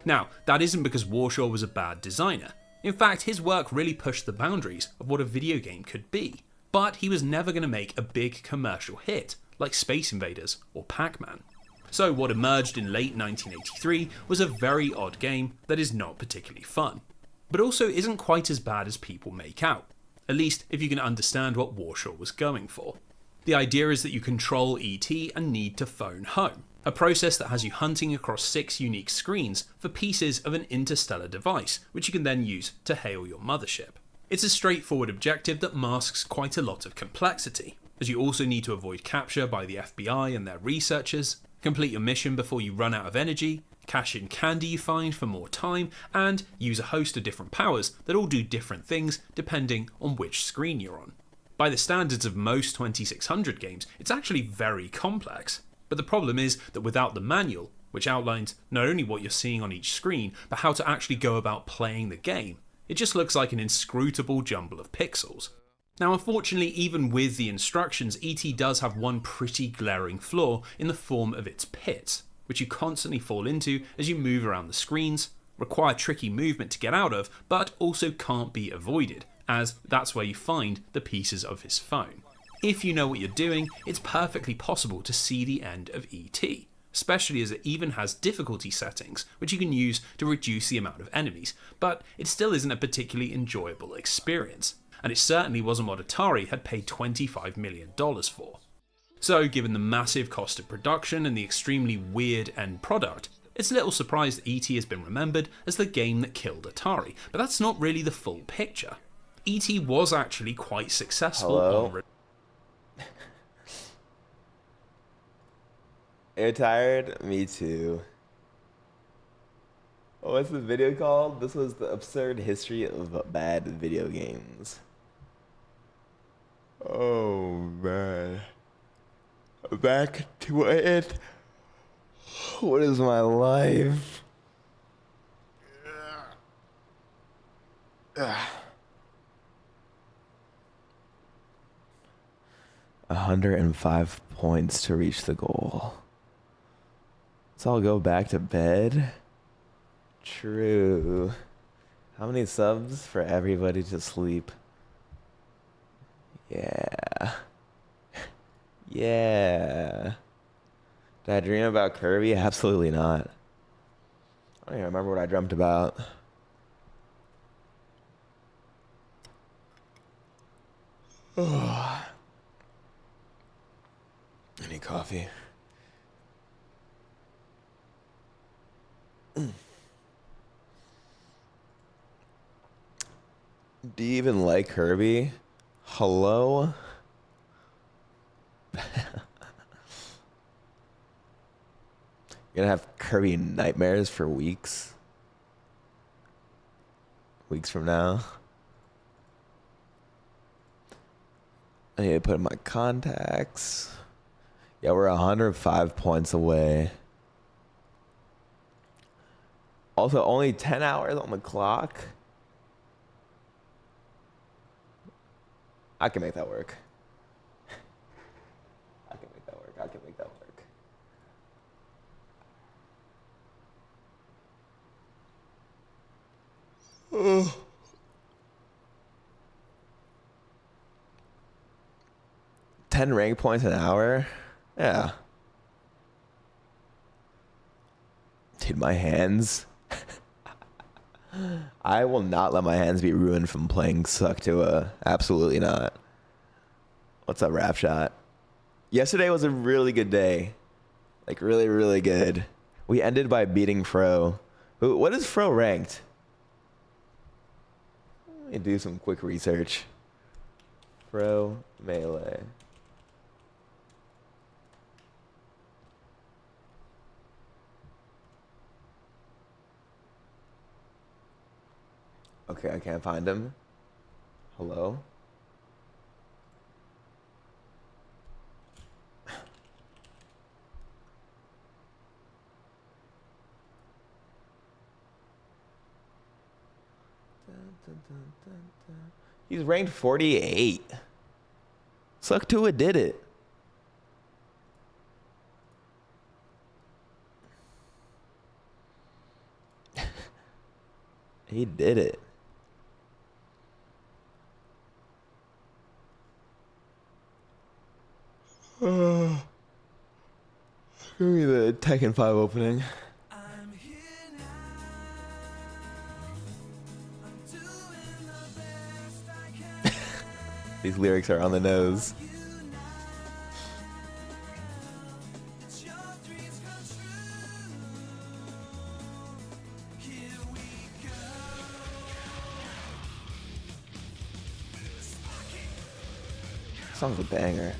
Now, that isn't because Warshaw was a bad designer. In fact, his work really pushed the boundaries of what a video game could be, but he was never going to make a big commercial hit like Space Invaders or Pac-Man. So what emerged in late 1983 was a very odd game that is not particularly fun, but also isn't quite as bad as people make out, at least if you can understand what Warshaw was going for. The idea is that you control E.T. and need to phone home, a process that has you hunting across 6 unique screens for pieces of an interstellar device, which you can then use to hail your mothership. It's a straightforward objective that masks quite a lot of complexity, as you also need to avoid capture by the FBI and their researchers, complete your mission before you run out of energy, cash in candy you find for more time, and use a host of different powers that all do different things depending on which screen you're on. By the standards of most 2600 games, it's actually very complex, but the problem is that without the manual, which outlines not only what you're seeing on each screen, but how to actually go about playing the game, it just looks like an inscrutable jumble of pixels. Now, unfortunately, even with the instructions, E.T. does have one pretty glaring flaw in the form of its pits, which you constantly fall into as you move around the screens, require tricky movement to get out of, but also can't be avoided, as that's where you find the pieces of his phone. If you know what you're doing, it's perfectly possible to see the end of E.T., especially as it even has difficulty settings, which you can use to reduce the amount of enemies, but it still isn't a particularly enjoyable experience, and it certainly wasn't what Atari had paid $25 million for. So, given the massive cost of production and the extremely weird end product, it's a little surprised that E.T. has been remembered as the game that killed Atari, but that's not really the full picture. E.T. was actually quite successful on... You're tired? Me too. What's the video called? This was the absurd history of bad video games. Oh man. Back to it. What is my life? 105 points to reach the goal. So I'll go back to bed. True. How many subs for everybody to sleep? Yeah. Yeah. Did I dream about Kirby? Absolutely not. I don't even remember what I dreamt about. I need coffee. Do you even like Kirby? Hello? You're gonna have Kirby nightmares for weeks. Weeks from now. I need to put in my contacts. Yeah, we're 105 points away. Also, only 10 hours on the clock. I can make that work. I can make that work. I can make that work. Ugh. 10 rank points an hour? Yeah. Dude, my hands. I will not let my hands be ruined from playing Suckathon. Absolutely not. What's up, Rap Shot? Yesterday was a really good day. Like, really, really good. We ended by beating Fro. What is Fro ranked? Let me do some quick research. Fro Melee. Okay, I can't find him. Hello? He's ranked 48. Suckathon did it. He did it. Give me the Tekken 5 opening. These lyrics are on the nose. Song's a banger.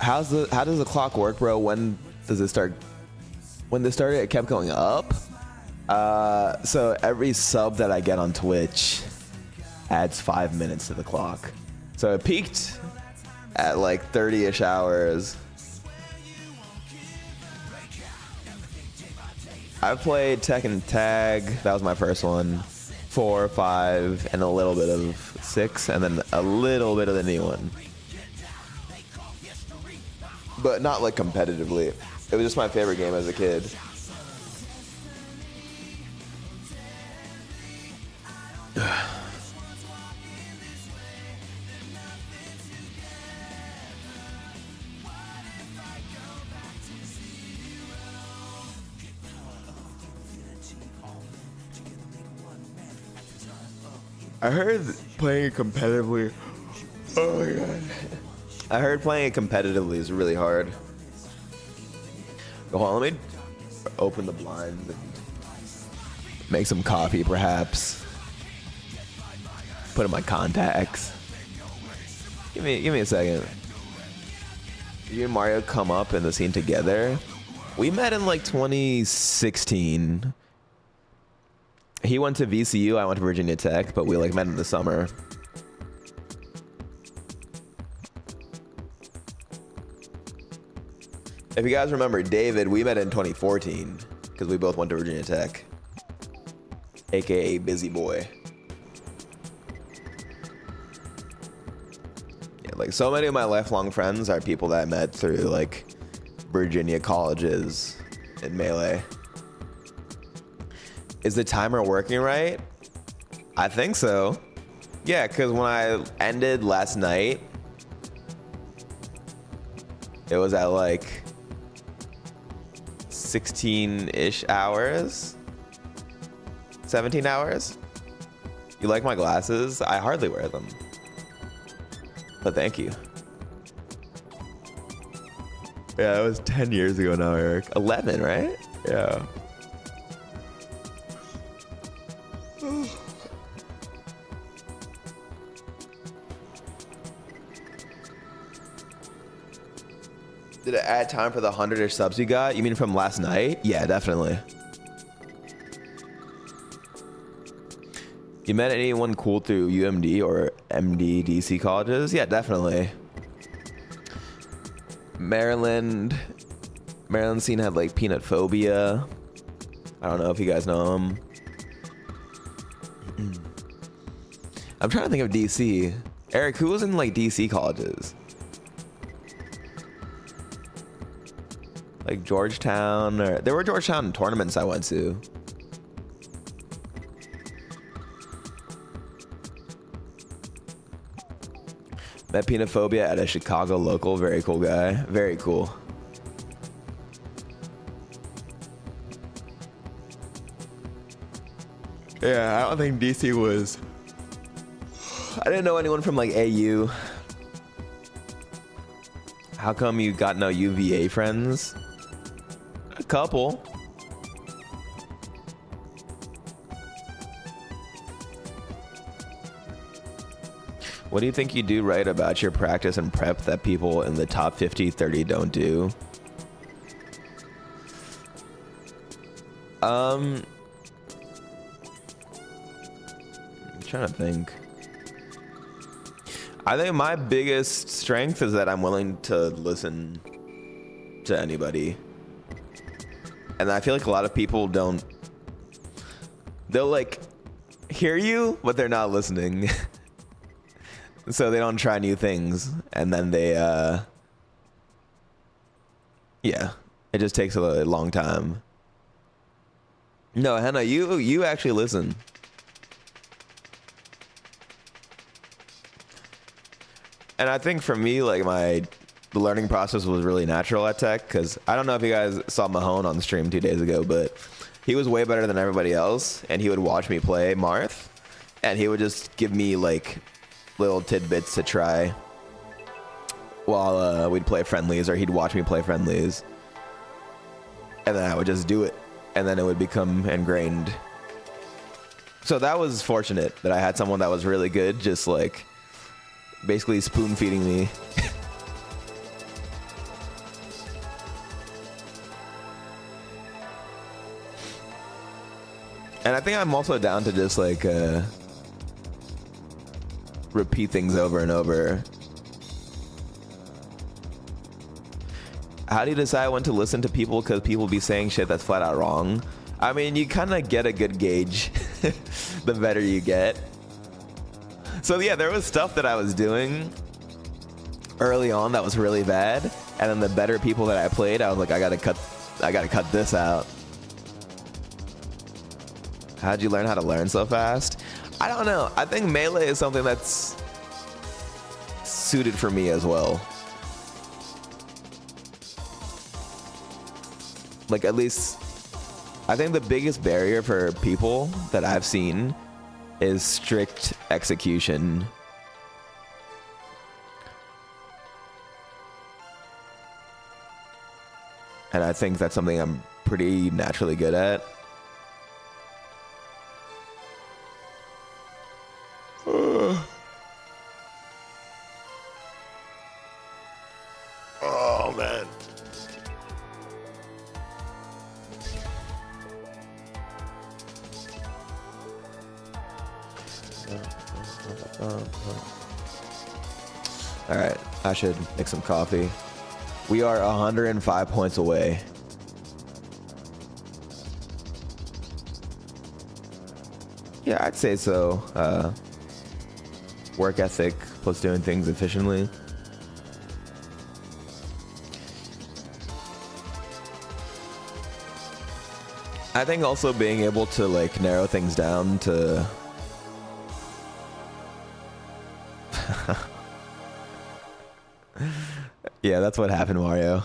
How does the clock work, bro? When does it start? When this started, it kept going up. So every sub that I get on Twitch adds 5 minutes to the clock. So it peaked at like 30-ish hours. I played Tekken Tag. That was my first one. 4, 5, and a little bit of 6, and then a little bit of the new one. But not like competitively. It was just my favorite game as a kid. I heard playing it competitively. Oh my god. I heard playing it competitively is really hard. Go on, let me open the blinds and make some coffee, perhaps. Put in my contacts. Give me a second. You and Mario come up in the scene together. We met in like 2016. He went to VCU, I went to Virginia Tech, but we like met in the summer. If you guys remember David, we met in 2014 because we both went to Virginia Tech, aka Busy Boy. Yeah, like so many of my lifelong friends are people that I met through like Virginia colleges in Melee. Is the timer working right? I think so. Yeah, because when I ended last night, it was at like 16-ish hours, 17 hours. You like my glasses? I hardly wear them, but thank you. Yeah, it was 10 years ago now, Eric. 11, right? Yeah. Did it add time for the 100-ish subs you got? You mean from last night? Yeah, definitely. You met anyone cool through UMD or MD-DC colleges? Yeah, definitely. Maryland scene had like Peanut Phobia. I don't know if you guys know him. I'm trying to think of DC. Eric, who was in like DC colleges? Like Georgetown, or there were Georgetown tournaments I went to. Met Peanut Phobia at a Chicago local. Very cool guy. Very cool. Yeah, I don't think DC was. I didn't know anyone from like AU. How come you got no UVA friends? A couple. What do you think you do right about your practice and prep that people in the top 50, 30 don't do? I'm trying to think. I think my biggest strength is that I'm willing to listen to anybody. And I feel like a lot of people don't. They'll like hear you, but they're not listening. So they don't try new things. And then they, yeah, it just takes a long time. No, Hannah, you actually listen. And I think for me, like the learning process was really natural at Tech, because I don't know if you guys saw Mahone on the stream 2 days ago, but he was way better than everybody else, and he would watch me play Marth, and he would just give me like little tidbits to try while we'd play friendlies, or he'd watch me play friendlies, and then I would just do it, and then it would become ingrained. So that was fortunate that I had someone that was really good, just like basically spoon feeding me. And I think I'm also down to just like repeat things over and over. How do you decide when to listen to people? Because people be saying shit that's flat out wrong. I mean, you kind of get a good gauge the better you get. So yeah, there was stuff that I was doing early on that was really bad, and then the better people that I played, I was like, I gotta cut this out. How'd you learn how to learn so fast? I don't know. I think Melee is something that's suited for me as well. Like, at least, I think the biggest barrier for people that I've seen is strict execution. And I think that's something I'm pretty naturally good at. Oh, man. All right, I should make some coffee. We are 105 points away. Yeah, I'd say so. Work ethic plus doing things efficiently. I think also being able to like narrow things down to yeah, that's what happened, Mario.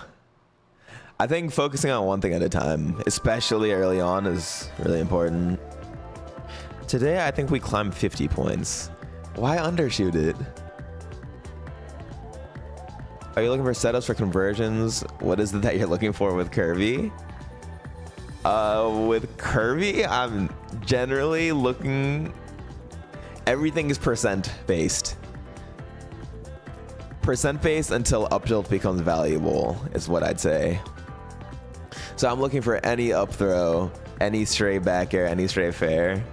I think focusing on one thing at a time, especially early on, is really important. Today, I think we climbed 50 points. Why undershoot it? Are you looking for setups for conversions? What is it that you're looking for with Kirby? With Kirby, I'm generally looking... Everything is percent based. Percent based until up tilt becomes valuable, is what I'd say. So I'm looking for any up throw, any stray back air, any stray fair.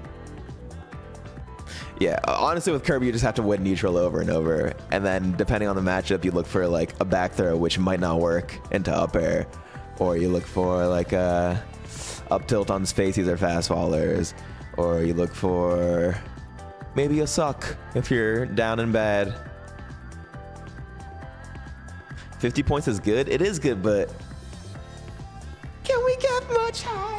Yeah, honestly with Kirby, you just have to win neutral over and over. And then depending on the matchup, you look for like a back throw, which might not work into up air. Or you look for like a up tilt on spacies or fast fallers. Or you look for maybe a suck if you're down and bad. 50 points is good. It is good, but can we get much higher?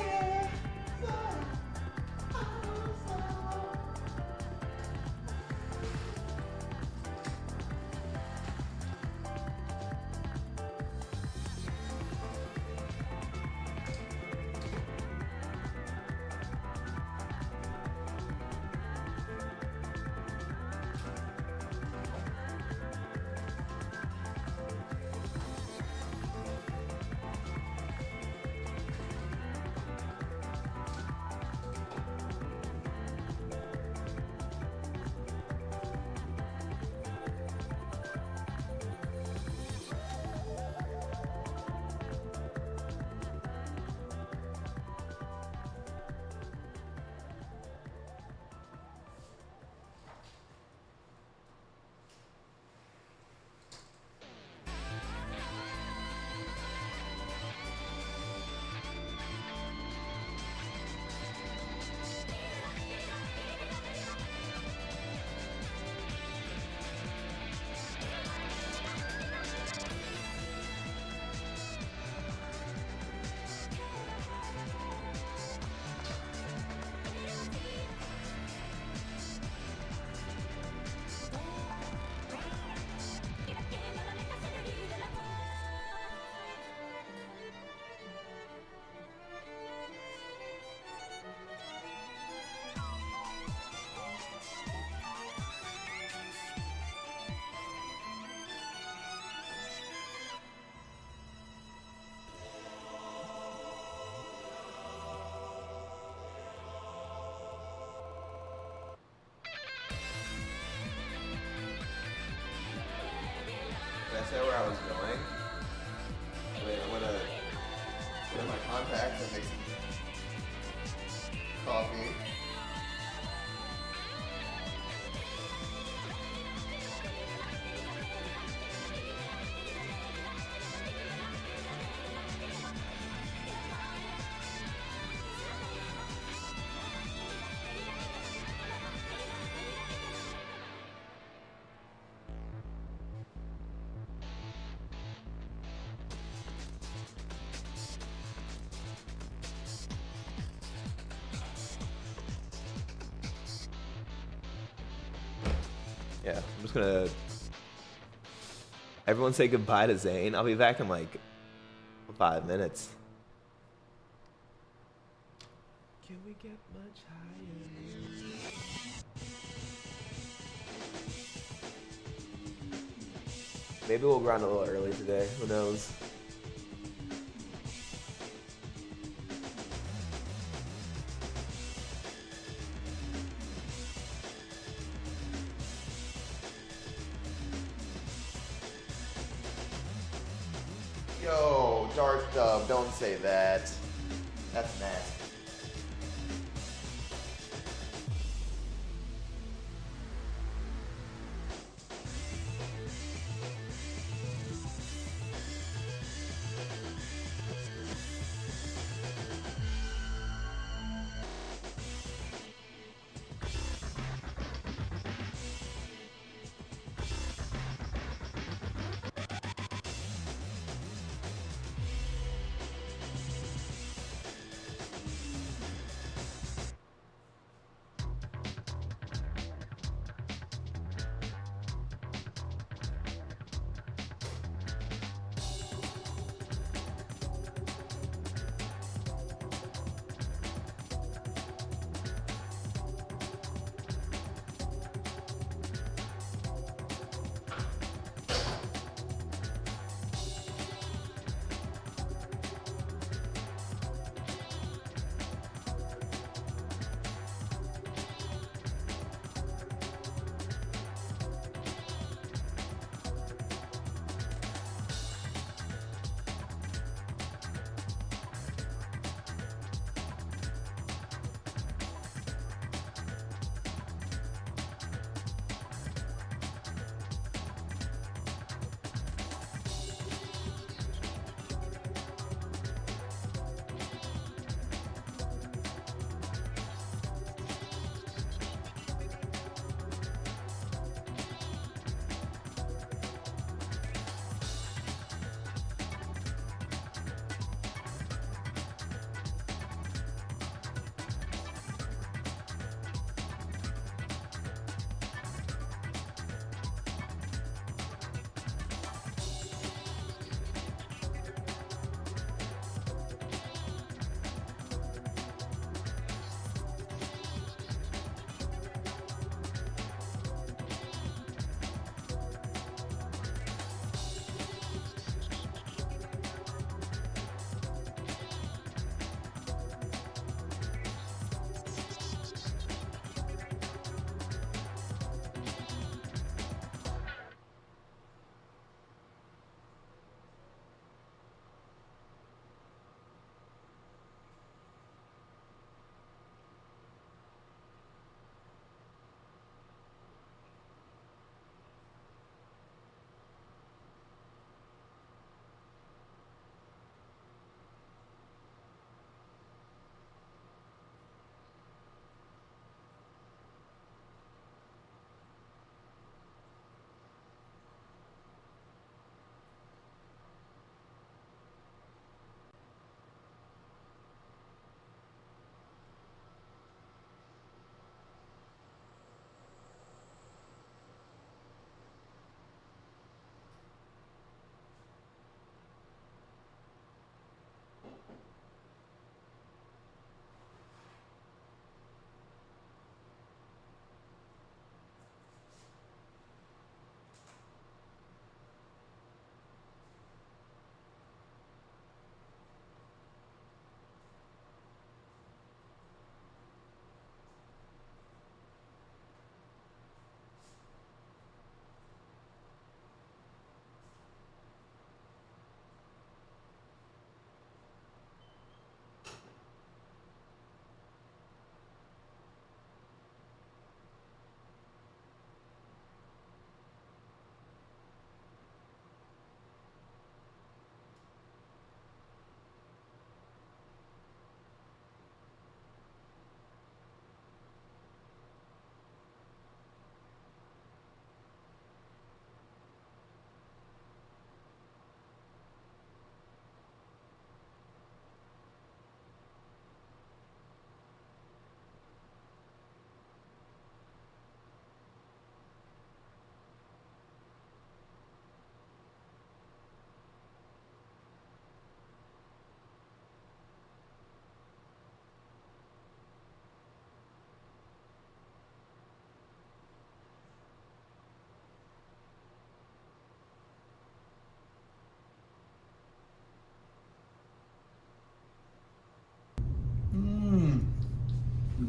Did I say where I was going? Wait, I'm gonna put in my contacts and make some coffee. Yeah, I'm just gonna... Everyone say goodbye to Zain. I'll be back in like 5 minutes. Can we get much higher? Maybe we'll grind a little early today. Who knows? Yo, Dark Dove, don't say that. That's nasty.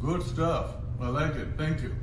Good stuff. I like it. Thank you.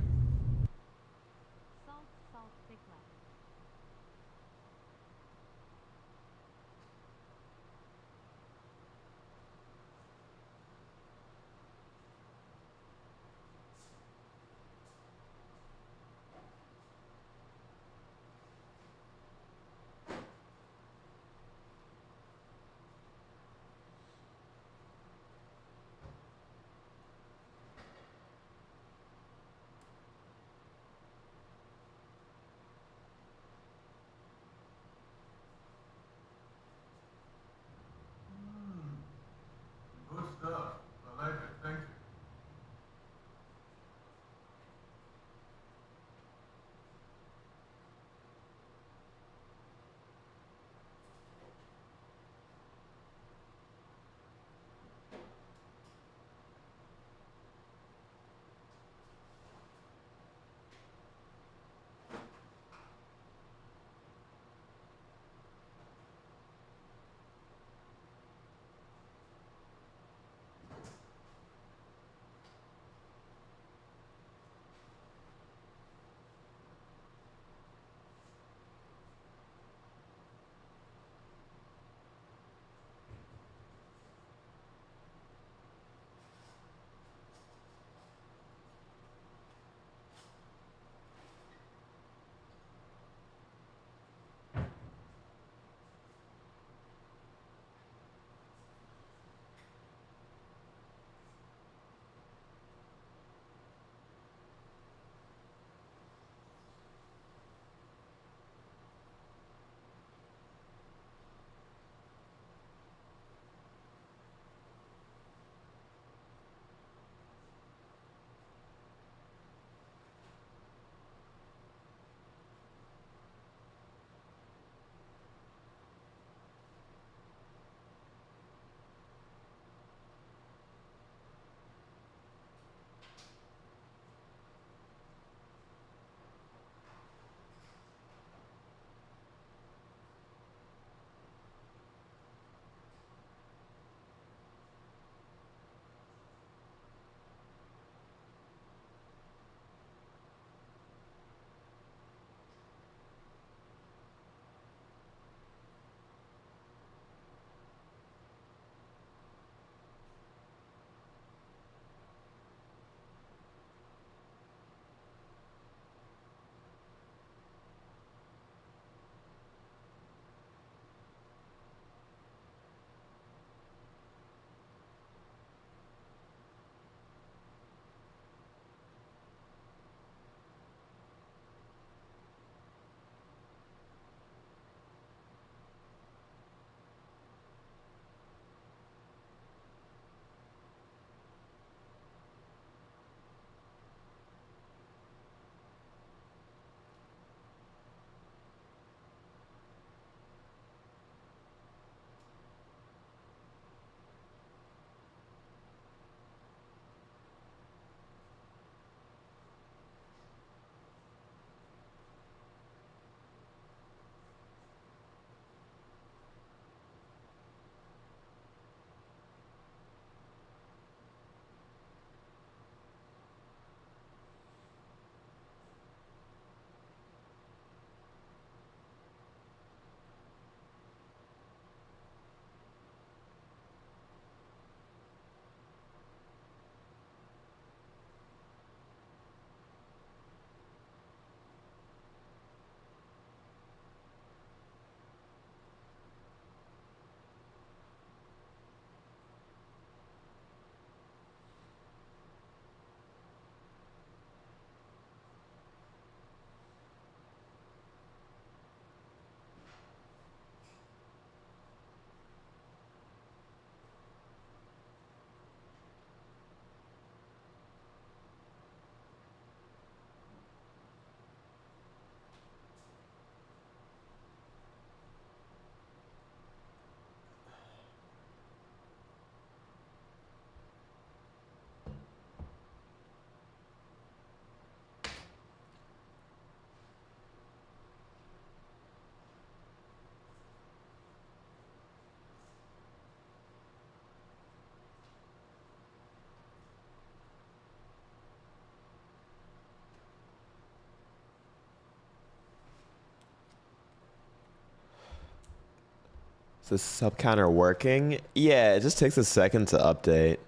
the sub counter working? Yeah, it just takes a second to update.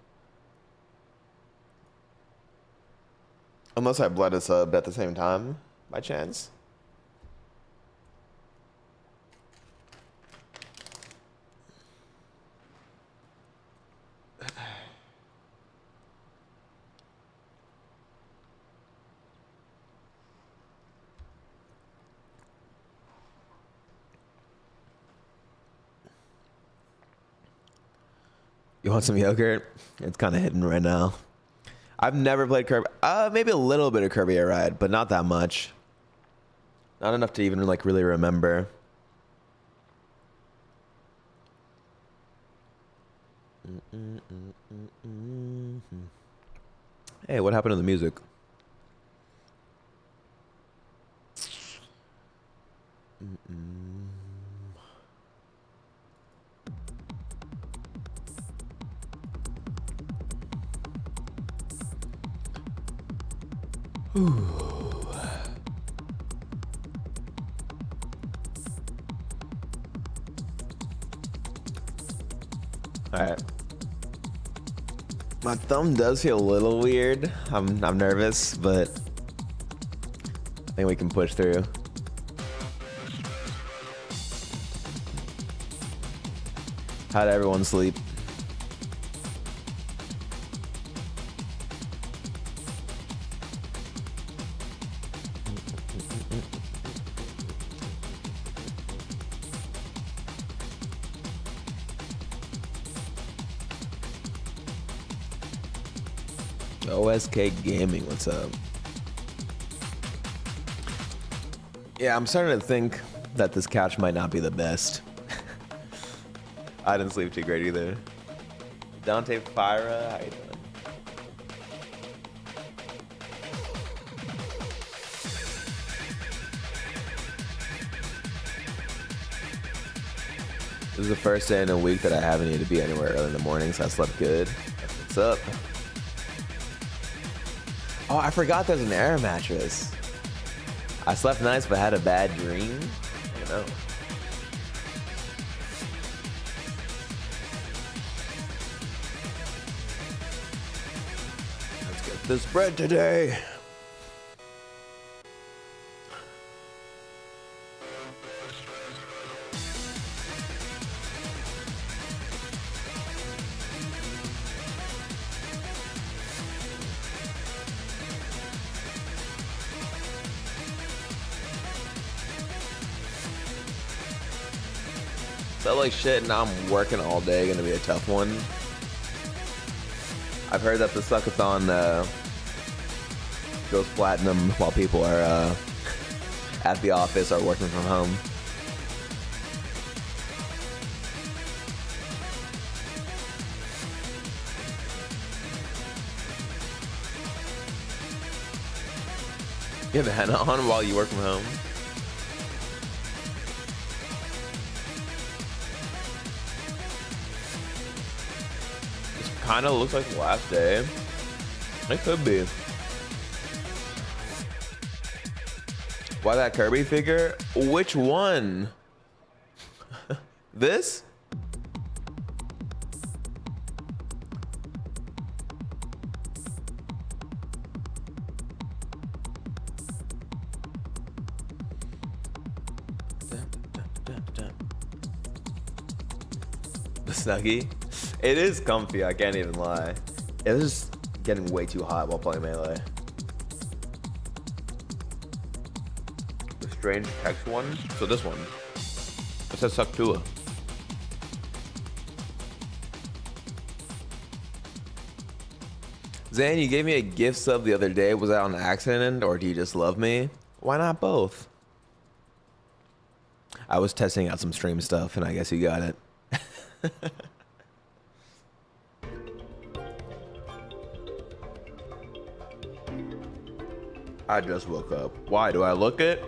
Unless I bled a sub at the same time, by chance. You want some yogurt? It's kind of hidden right now. I've never played Kirby. Maybe a little bit of Kirby Air Ride, but not that much. Not enough to even like really remember. Hey, what happened to the music? Alright. My thumb does feel a little weird. I'm nervous, but I think we can push through. How'd everyone sleep? OSK Gaming, what's up? Yeah, I'm starting to think that this couch might not be the best. I didn't sleep too great either. Dante Fyra, how you doing? This is the first day in a week that I haven't needed to be anywhere early in the morning, so I slept good. What's up? Oh, I forgot there's an air mattress. I slept nice but had a bad dream. I don't know. Let's get this bread today. Felt like shit, now I'm working all day, gonna be a tough one. I've heard that the Suckathon goes platinum while people are at the office or working from home. You have a henna on while you work from home? Kind of looks like the last day. It could be. Why that Kirby figure? Which one? This? The Snuggie? It is comfy, I can't even lie. It was just getting way too hot while playing Melee. The strange text one? So this one. It says Suckathon. Zain, you gave me a gift sub the other day. Was that on accident or do you just love me? Why not both? I was testing out some stream stuff and I guess you got it. I just woke up. Why? Do I look it?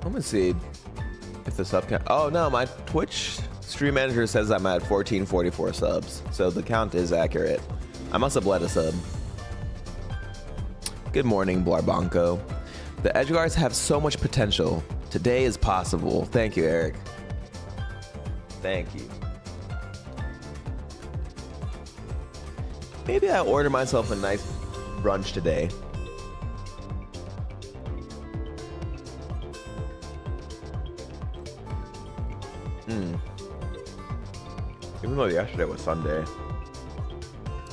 I'm gonna see if the sub count. Oh no, my Twitch Stream manager says I'm at 1444 subs, so the count is accurate. I must have bled a sub. Good morning, Blarbanco. The Edgeguards have so much potential. Today is possible. Thank you, Eric. Thank you. Maybe I order myself a nice brunch today. Even though yesterday was Sunday.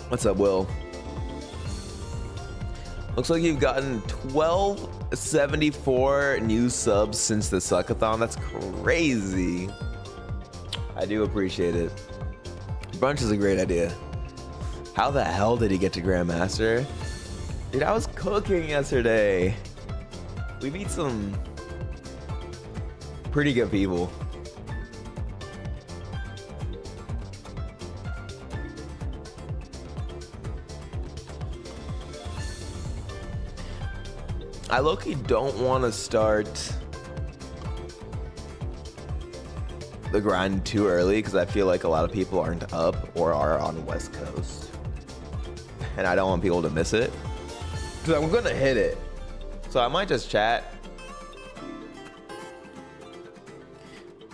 What's up, Will? Looks like you've gotten 1274 new subs since the Suckathon. That's crazy. I do appreciate it. Brunch is a great idea. How the hell did he get to Grandmaster? Dude, I was cooking yesterday. We beat some pretty good people. I low-key don't want to start the grind too early because I feel like a lot of people aren't up or are on West Coast. And I don't want people to miss it. Because I'm going to hit it. So I might just chat.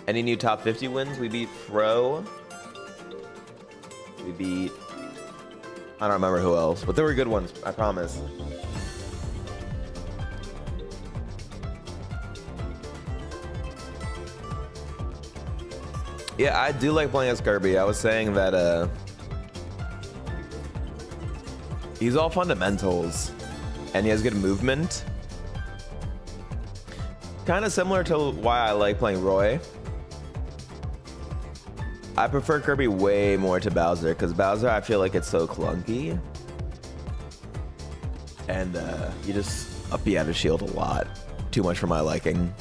Any new top 50 wins? We beat Pro. We beat... I don't remember who else. But there were good ones, I promise. Yeah, I do like playing as Kirby. I was saying that he's all fundamentals and he has good movement. Kind of similar to why I like playing Roy. I prefer Kirby way more to Bowser because Bowser I feel like it's so clunky. And you just up B out of shield a lot. Too much for my liking.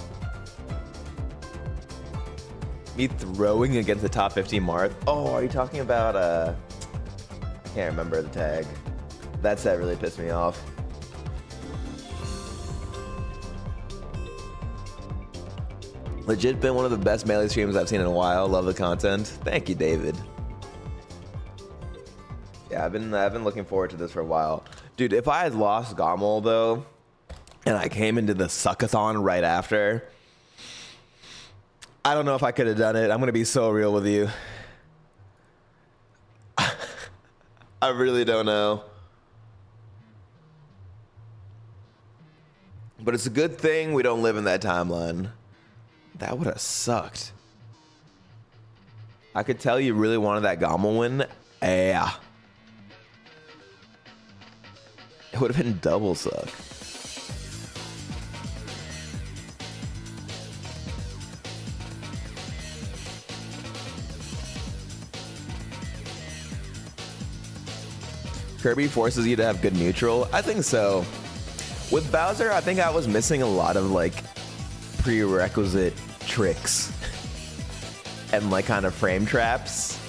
Me throwing against the top 50 mark. Oh, are you talking about I can't remember the tag. That set really pissed me off. Legit been one of the best Melee streams I've seen in a while. Love the content. Thank you, David. Yeah, I've been looking forward to this for a while. Dude, if I had lost Gommel though, and I came into the Suckathon right after, I don't know if I could have done it. I'm going to be so real with you. I really don't know. But it's a good thing we don't live in that timeline. That would have sucked. I could tell you really wanted that Gommel win. Yeah. It would have been double suck. Kirby forces you to have good neutral? I think so. With Bowser, I think I was missing a lot of like prerequisite tricks and like kind of frame traps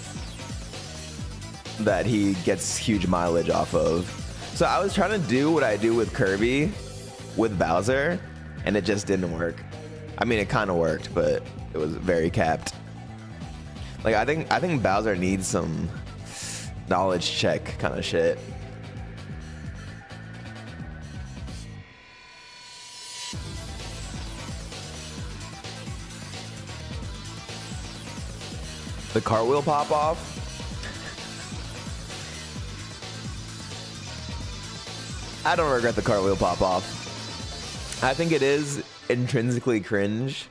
that he gets huge mileage off of. So I was trying to do what I do with Kirby with Bowser and it just didn't work. I mean, it kind of worked, but it was very capped. Like I think Bowser needs some knowledge check kind of shit. The cartwheel pop off? I don't regret the cartwheel pop off. I think it is intrinsically cringe.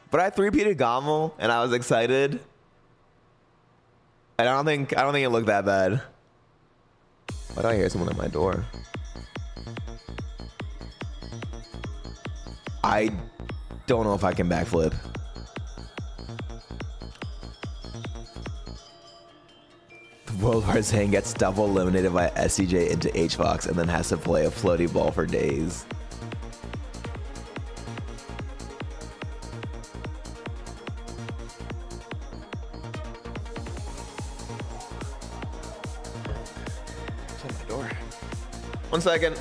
But I 3-peated Gommel and I was excited. And I don't think it looked that bad. Why do I hear someone at my door? I don't know if I can backflip. The World War Zain gets double eliminated by SCJ into H-Fox and then has to play a floaty ball for days. Door. 1 second.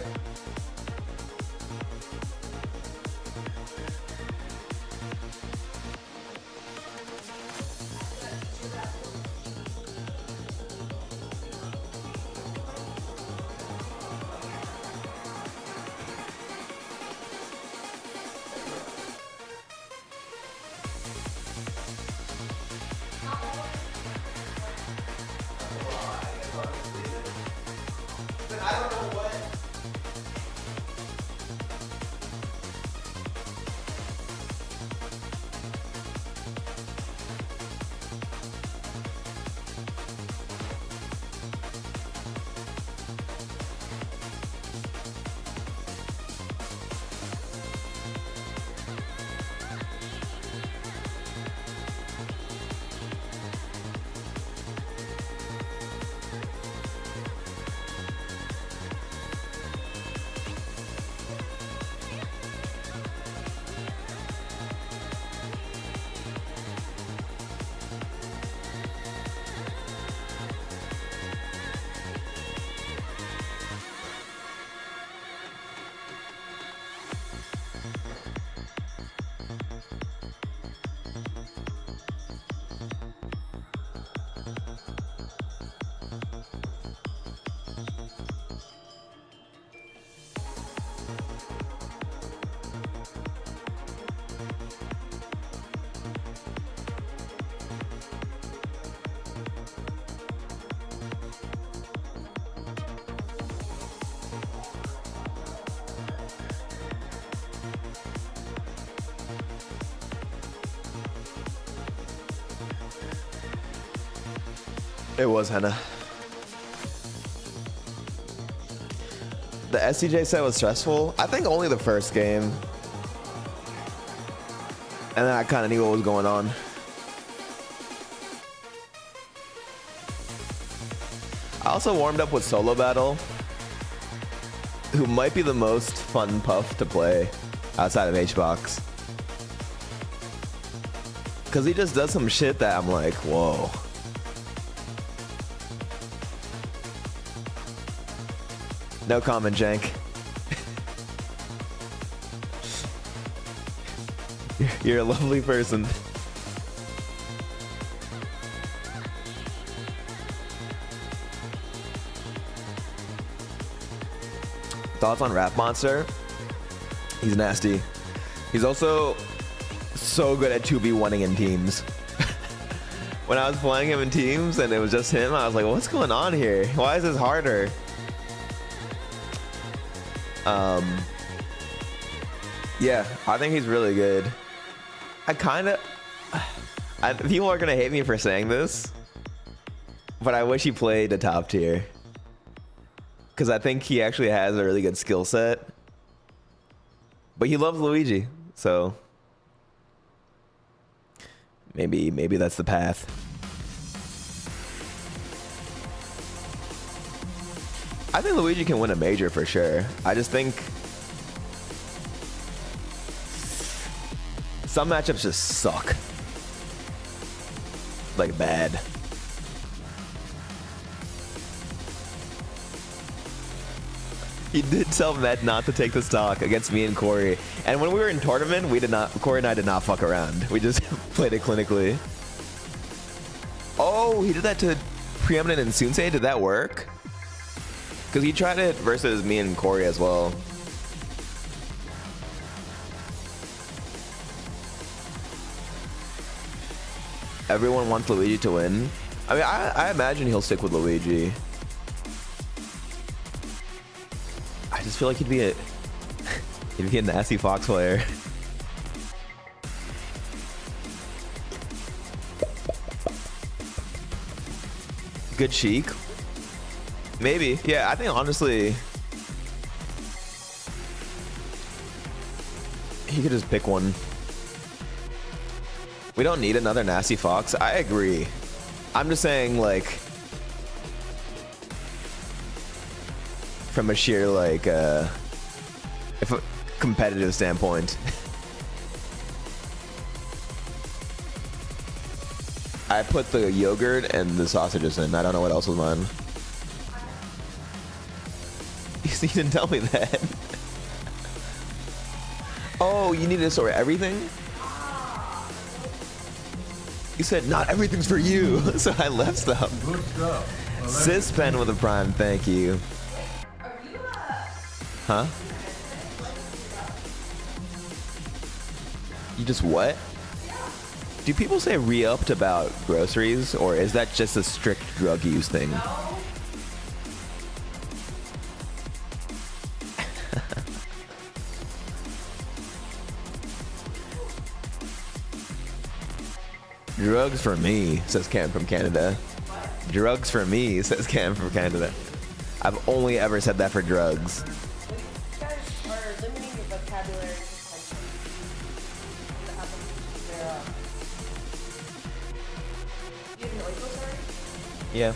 It was Henna. The SCJ set was stressful. I think only the first game. And then I kind of knew what was going on. I also warmed up with Solo Battle, who might be the most fun Puff to play outside of HBox. Because he just does some shit that I'm like, whoa. No comment, Jank. You're a lovely person. Thoughts on Rap Monster? He's nasty. He's also so good at 2v1ing in teams. When I was playing him in teams and it was just him, I was like, what's going on here? Why is this harder? Yeah, I think he's really good. People are gonna hate me for saying this, but I wish he played the top tier. Because I think he actually has a really good skill set. But he loves Luigi, so maybe that's the path. I think Luigi can win a major for sure. I just think some matchups just suck. Like bad. He did tell Med not to take the stock against me and Corey. And when we were in tournament, Corey and I did not fuck around. We just played it clinically. Oh, he did that to Preeminent and Sunsei? Did that work? Because he tried it versus me and Corey as well. Everyone wants Luigi to win. I mean, I imagine he'll stick with Luigi. I just feel like he'd be a nasty Fox player. Good Sheik? Maybe. Yeah, I think honestly he could just pick one. We don't need another nasty Fox. I agree. I'm just saying, like, from a sheer, like, if a competitive standpoint. I put the yogurt and the sausages in. I don't know what else was mine. You didn't tell me that. Oh, you need to sort everything? You said not everything's for you, so I left stuff. Good stuff. Well, Sis Pen with a prime, thank you. Huh? You just what? Do people say re-upped about groceries, or is that just a strict drug use thing? Drugs for me, says Cam from Canada. Drugs for me, says Cam from Canada. I've only ever said that for drugs. You guys are limiting your vocabulary to you have an oikos already? Yeah.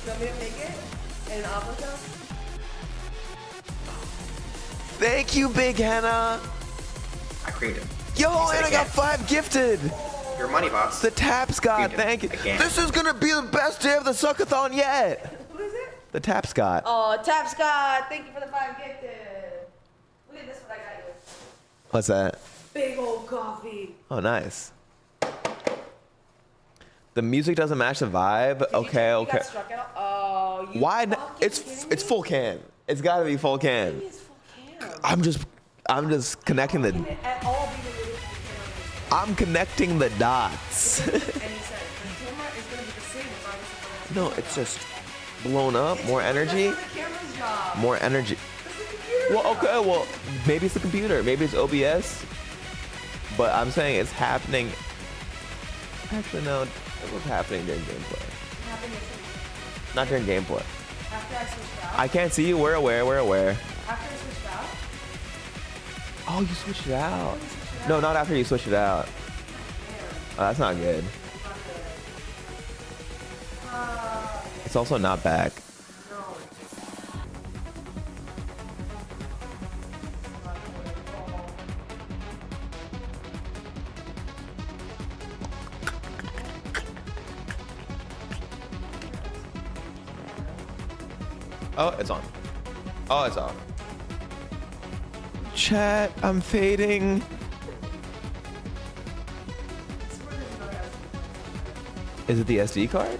You want me to make it in an avocado? Thank you, Big Hannah. I creamed it. Yo, and I got 5 gifted. Your money, boss. The Taps God, thank you. Again. This is gonna be the best day of the Suckathon yet. Who is it? The Taps God. Oh, Tap Scott, thank you for the 5 gifted. Look at this, what I got you. What's that? Big old coffee. Oh, nice. The music doesn't match the vibe. Okay, You okay. got struck out? Oh, you Why? fucking It's kidding full can. It's gotta be full can. me? It's full can. I'm just connecting the. Can it at all be the really I'm connecting the dots. And he said, the camera is going to be the same regardless of No, it's just blown up. More energy. the camera's job. More energy. Well, okay. Well, maybe it's the computer. Maybe it's OBS. but I'm saying it's happening. Actually, no, it was happening during gameplay. Not during gameplay. After I switched out? I can't see you. We're aware. We're aware. After I switched out? Oh, you switched it out. No, not after you switched it out. Oh, that's not good. It's also not back. Oh, it's on. Oh, it's off. Chat, I'm fading. Is it the SD card?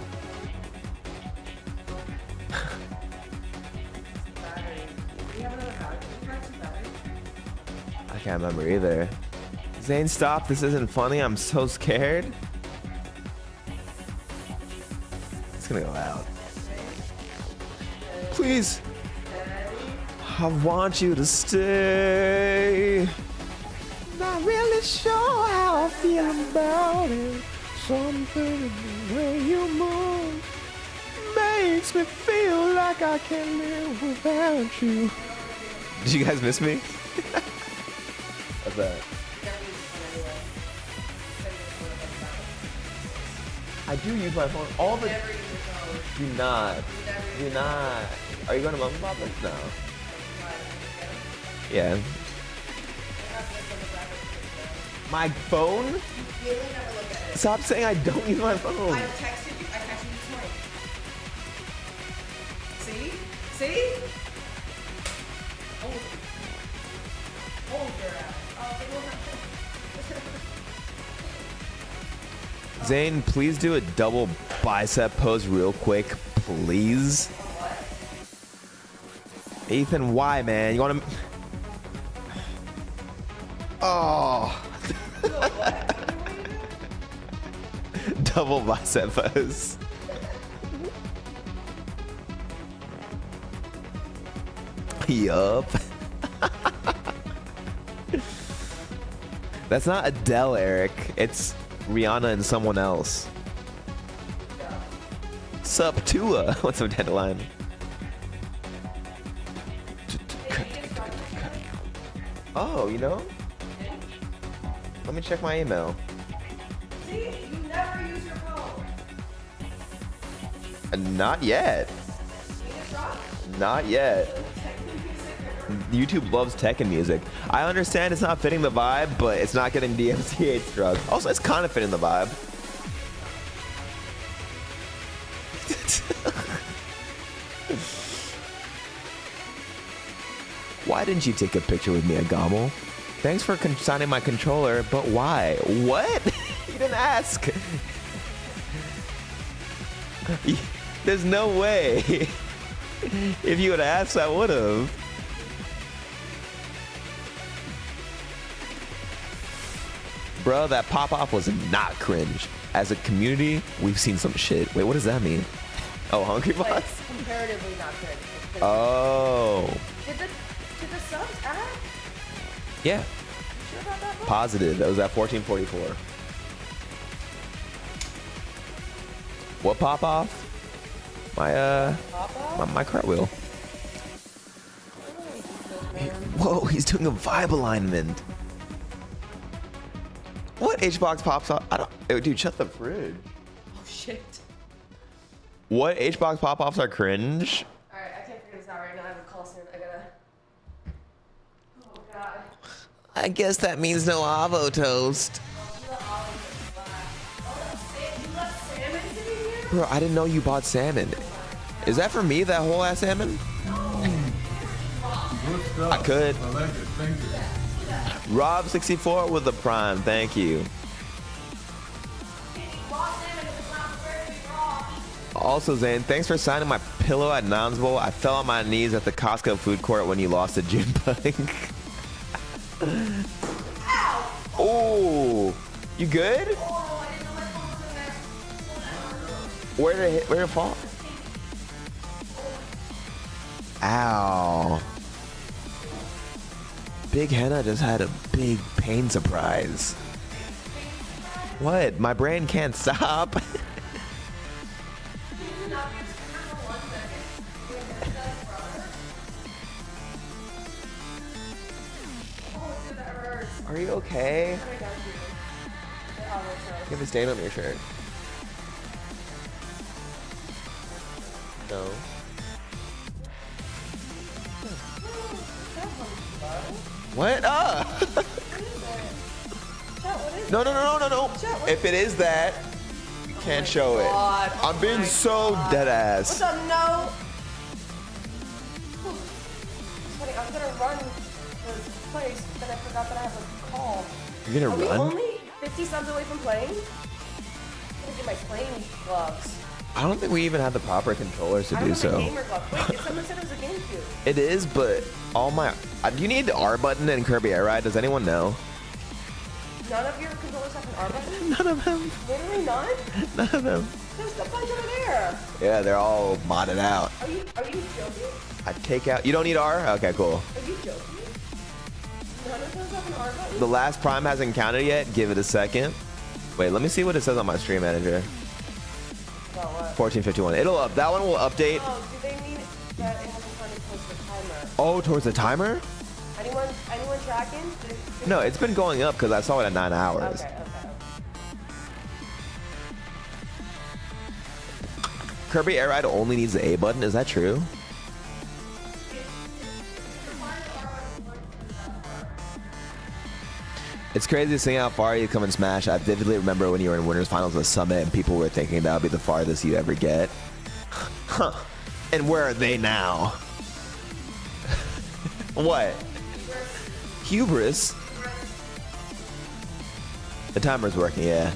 I can't remember either. Zain, stop. This isn't funny. I'm so scared. It's gonna go out. Please. I want you to stay. Not really sure how I feel about it. Something in the way you move makes me feel like I can't live without you. Did you guys miss me? What's that? I do use my phone all the time. Do not. Do not. Are you going to Mom and Papa's? No. Yeah. My phone? Stop saying I don't use my phone. I texted you this morning. See? See? Hold your ass. Zain, please do a double bicep pose real quick, please. Ethan, why, man? You want to... Oh. Double bicep pose. Yup. That's not Adele, Eric. It's Rihanna and someone else. Sup, Tua? What's up, Dandelion? Oh, you know? Let me check my email. See? You never use your phone. Not yet. Not yet. YouTube loves tech and music. I understand it's not fitting the vibe, but it's not getting DMCA struck. Also, it's kind of fitting the vibe. Why didn't you take a picture with me at Gommel? Thanks for signing my controller, but why? What? You didn't ask. There's no way. If you would have asked, I would have. Bro, that pop-off was not cringe. As a community, we've seen some shit. Wait, what does that mean? Oh, Hungry Boss? Like, comparatively not good. Oh. Did the subs add? Yeah. You sure about that? Positive. That was at 1444. What pop-off? My cartwheel. Whoa, he's doing a vibe alignment. What HBox pops off? I don't. Dude, shut the fridge. Oh shit. What HBox pop-offs are cringe? Alright, I can't figure this out right now. I have a call soon. I gotta. Oh god. I guess that means no Avo toast. Bro, I didn't know you bought salmon. Is that for me, that whole ass salmon? I could. I like it. Thank you. Rob64 with the prime, thank you. Also, Zain, thanks for signing my pillow at Nons Bowl. I fell on my knees at the Costco food court when you lost to Junebug. Oh, you good? Where did it fall? Ow. Big Henna just had a big pain surprise. What? My brain can't stop. Are you okay? You have a stain on your shirt. No. What? No. If it is that, you can't show it. I'm being so dead ass. What's up, no? Funny, I was gonna run the place, but I forgot that I have a call. You're gonna run? Are we only 50 subs away from playing? I'm gonna get my playing gloves. I don't think we even have the proper controllers to I do don't have so. a gamer glove. Wait, someone said it was a GameCube. It is, but all my... do you need the R button in Kirby Air Ride? Does anyone know? None of your controllers have an R button? None of them. Literally none? None of them. There's a bunch over there. Yeah, they're all modded out. Are you joking? I take out... You don't need R? Okay, cool. Are you joking? None of those have an R button? The last Prime hasn't counted yet. Give it a second. Wait, let me see what it says on my stream manager. About what? 1451. It'll up. That one will update. Oh, do they mean that it hasn't counted towards the timer? Oh, towards the timer? Anyone tracking? No, it's been going up because I saw it at 9 hours. Okay. Kirby Air Ride only needs the A button. Is that true? It's crazy seeing how far you come in Smash. I vividly remember when you were in Winners Finals of Summit and people were thinking that would be the farthest you'd ever get. Huh. And where are they now? What? Hubris? The timer's working, yeah.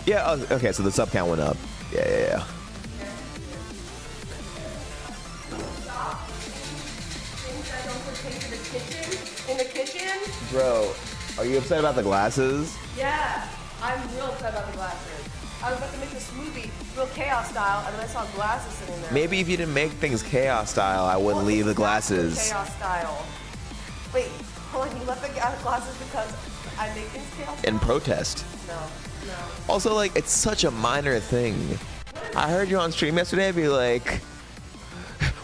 Yeah, oh, okay, so the sub count went up. Yeah. In the kitchen? Bro, are you upset about the glasses? Yeah, I'm real upset about the glasses. I was about to make a smoothie, real chaos style, and then I saw glasses sitting there. Maybe if you didn't make things chaos style, I wouldn't leave the glasses. Chaos style. Wait, hold on, you left the glasses because I make things chaos style? In protest. No. Also, like, it's such a minor thing. I heard you on stream yesterday be like,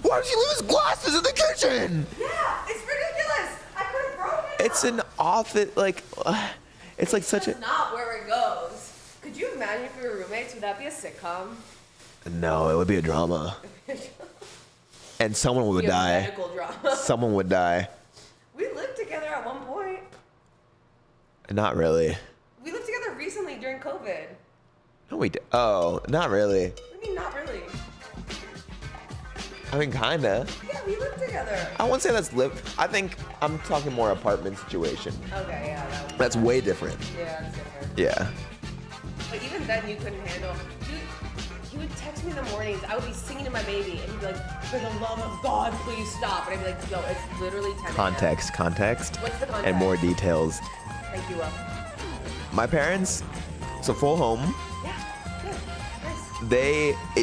why did you leave his glasses in the kitchen? Yeah, it's ridiculous. I could have broken it. It's an office, like, it's like such a... That's not where it goes. Could you imagine if we were roommates? Would that be a sitcom? No, it would be a drama. And someone would Be a die. medical drama. Someone would die. We lived together at one point. Not really. We lived together recently during COVID. No, we did. Oh, not really. What do you mean, not really? I mean, kinda. Yeah, we lived together. I wouldn't say that's live. I think I'm talking more apartment situation. Okay, yeah. That's way different. Yeah, that's different. Yeah. But even then, you couldn't handle. He would text me in the mornings. I would be singing to my baby, and he'd be like, "For the love of God, please stop." And I'd be like, "No, it's literally 10 a.m." Context. What's the context? And more details. Thank you, My parents, it's a full home.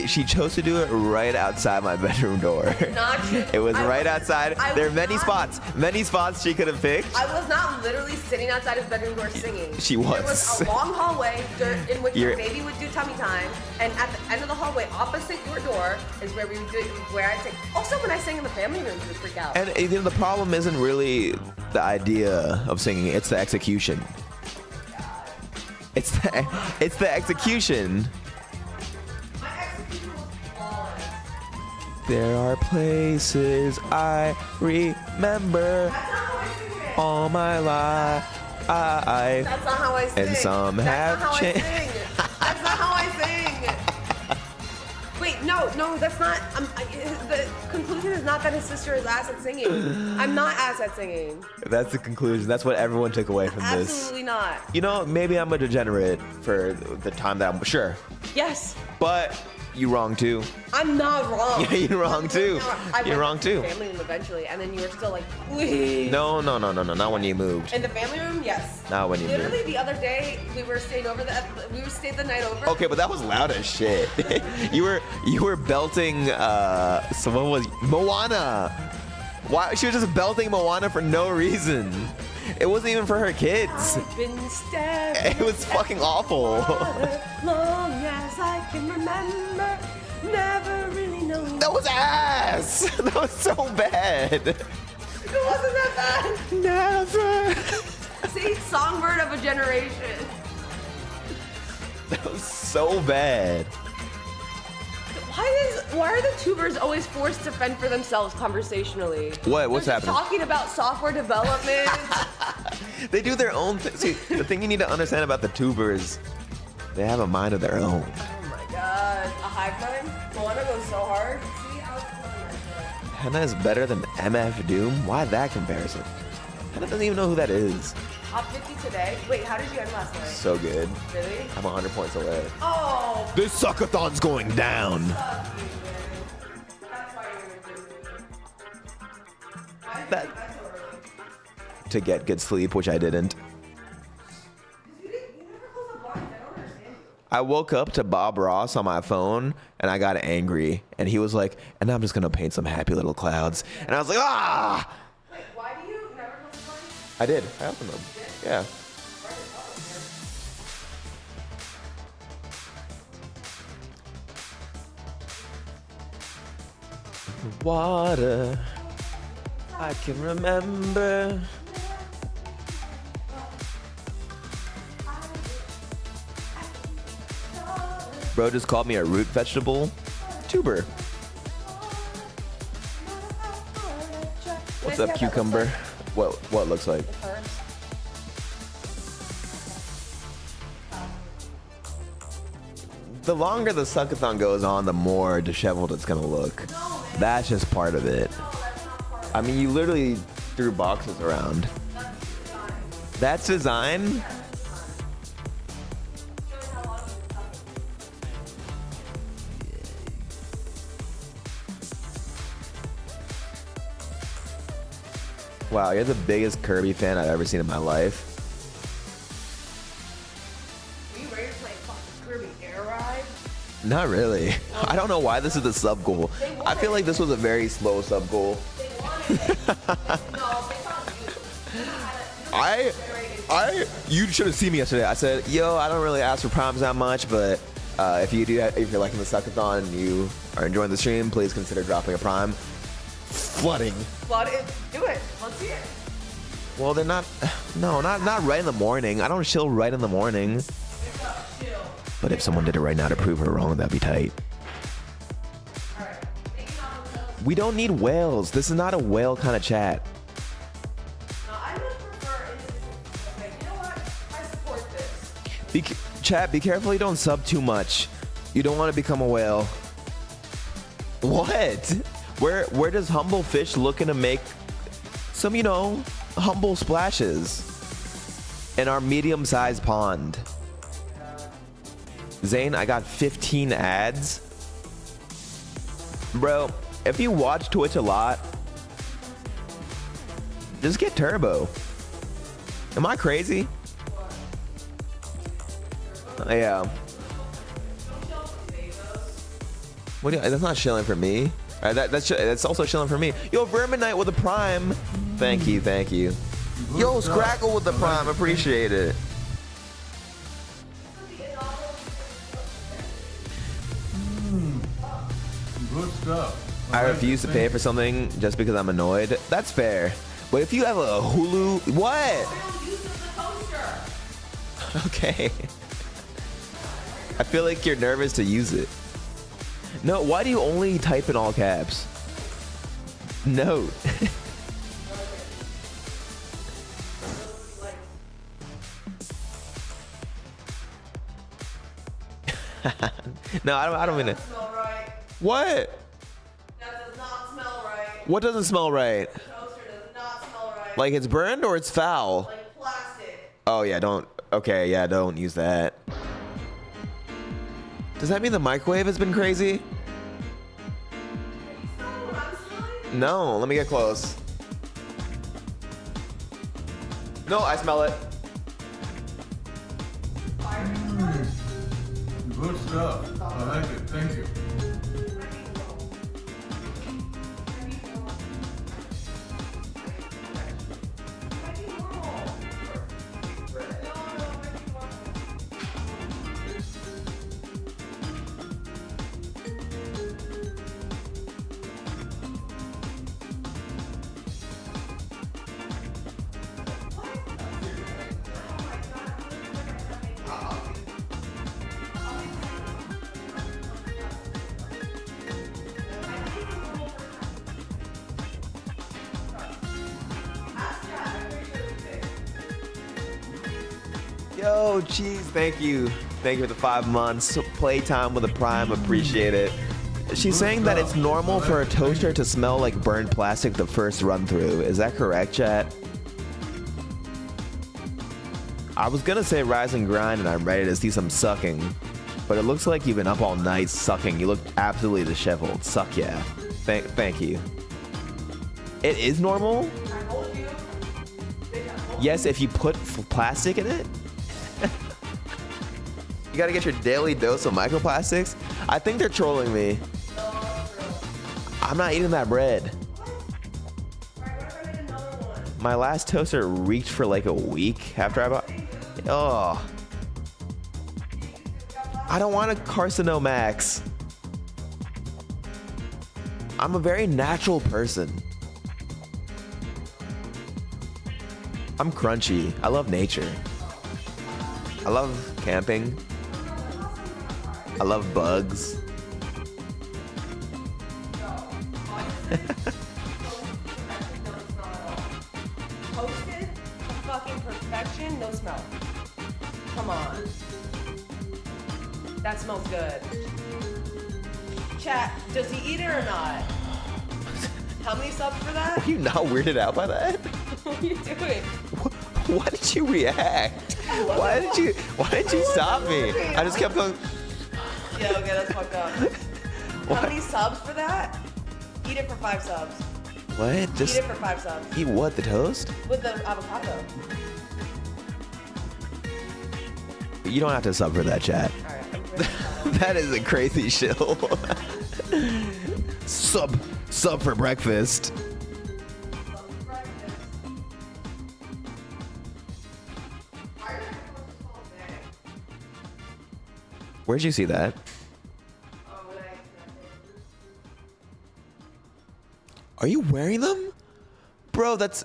She chose to do it right outside my bedroom door. It was right outside. There are many spots she could have picked. I was not literally sitting outside his bedroom door singing. She was. There was a long hallway in which your baby would do tummy time, and at the end of the hallway, opposite your door, is where we would do where I'd sing. Also, when I sang in the family room, she would freak out. And you know, the problem isn't really the idea of singing; it's the execution. It's the execution. There are places I remember all my life. That's not how I sing. And some have changed. That's not how I sing. Wait, no, that's not. The conclusion is not that his sister is ass at singing. I'm not ass at singing. That's the conclusion. That's what everyone took away from this. Absolutely not. You know, maybe I'm a degenerate for the time that I'm sure. Yes. But you wrong too. I'm not wrong. Yeah, you're wrong too. You're wrong too. Family room eventually, and then you were still like, please. No, not when you moved. In the family room, yes. Not when you moved. Literally the other day, we stayed the night over. Okay, but that was loud as shit. you were belting. So what was Moana? Why she was just belting Moana for no reason. It wasn't even for her kids. I've been staring It was fucking awful. long as I can remember, never really known. That was ass. That was so bad. It wasn't that bad. Never. See, songbird of a generation. That was so bad. Why are the tubers always forced to fend for themselves conversationally? What? What's They're just happening? talking about software development. They do their own thing. See, the thing you need to understand about the tubers, they have a mind of their own. Oh my god. A hive mind? Moana goes so hard. See, I was playing that shit. Henna is better than MF Doom? Why that comparison? Henna doesn't even know who that is. Top 50 today. Wait, how did you end last night? So good. Really? I'm 100 points away. Oh. This suckathon's going down. That, to get good sleep, which I didn't. I woke up to Bob Ross on my phone and I got angry. And he was like, and I'm just going to paint some happy little clouds. And I was like, ah! Wait, why do you never close the blinds? I did. I opened them. Yeah. Water, I can remember. Bro just called me a root vegetable tuber. What's up, cucumber? What looks like? The longer the suckathon goes on, the more disheveled it's gonna look. That's just part of it. I mean, you literally threw boxes around. That's design? Wow, you're the biggest Kirby fan I've ever seen in my life. Are you ready to play fucking Kirby Air Ride? Not really. I don't know why this is the sub goal. I feel like this was a very slow sub goal. You should have seen me yesterday. I said, yo, I don't really ask for primes that much, but if you're liking the suckathon and you are enjoying the stream, please consider dropping a prime. Flooding. Flood it. Do it. Let's see it. Well, they're not. No, not right in the morning. I don't chill right in the morning. But if someone did it right now to prove her wrong, that'd be tight. We don't need whales. This is not a whale kind of chat. Chat, be careful you don't sub too much. You don't want to become a whale. What? Where does Humble Fish looking to make some, humble splashes in our medium-sized pond? Zain, I got 15 ads. Bro, if you watch Twitch a lot, just get turbo. Am I crazy? Yeah. What do you, that's not shilling for me. That's also shilling for me. Yo, Verminite with a prime. Thank you. Yo, Scrackle with the prime. Appreciate it. Good stuff. I refuse to pay for something just because I'm annoyed. That's fair. But if you have a Hulu, what? Okay. I feel like you're nervous to use it. No, why do you only type in all caps? Note. No, I don't mean it. Right. What? That does not smell right. What doesn't smell right? The toaster does not smell right. Like it's burned or it's foul? Like plastic. Oh yeah, don't. Okay, yeah, don't use that. Does that mean the microwave has been crazy? No, let me get close. No, I smell it. Good stuff. I like it. Thank you. Yo, jeez, thank you. Thank you for the 5 months. Playtime with a Prime, appreciate it. She's saying that it's normal for a toaster to smell like burned plastic the first run through. Is that correct, chat? I was gonna say rise and grind and I'm ready to see some sucking, but it looks like you've been up all night sucking. You look absolutely disheveled. Suck yeah. Thank you. It is normal? Yes, if you put plastic in it. You gotta get your daily dose of microplastics. I think they're trolling me. I'm not eating that bread. My last toaster reeked for like a week after I bought. Oh. I don't want a Carcinomax. I'm a very natural person. I'm crunchy. I love nature. I love camping. I love bugs. Toasted to fucking perfection, no smell. Come on. That smells good. Chat, does he eat it or not? How many subs for that? Are you not weirded out by that? What are you doing? Why did you react? Why did you stop me? I just kept going. Yeah, okay, that's fucked up. How many subs for that? Eat it for 5 subs. What? Just eat it for 5 subs. eat what? The toast? With the avocado. You don't have to sub for that, chat. That is a crazy shill. Sub for breakfast. Where'd you see that? Are you wearing them? Bro, that's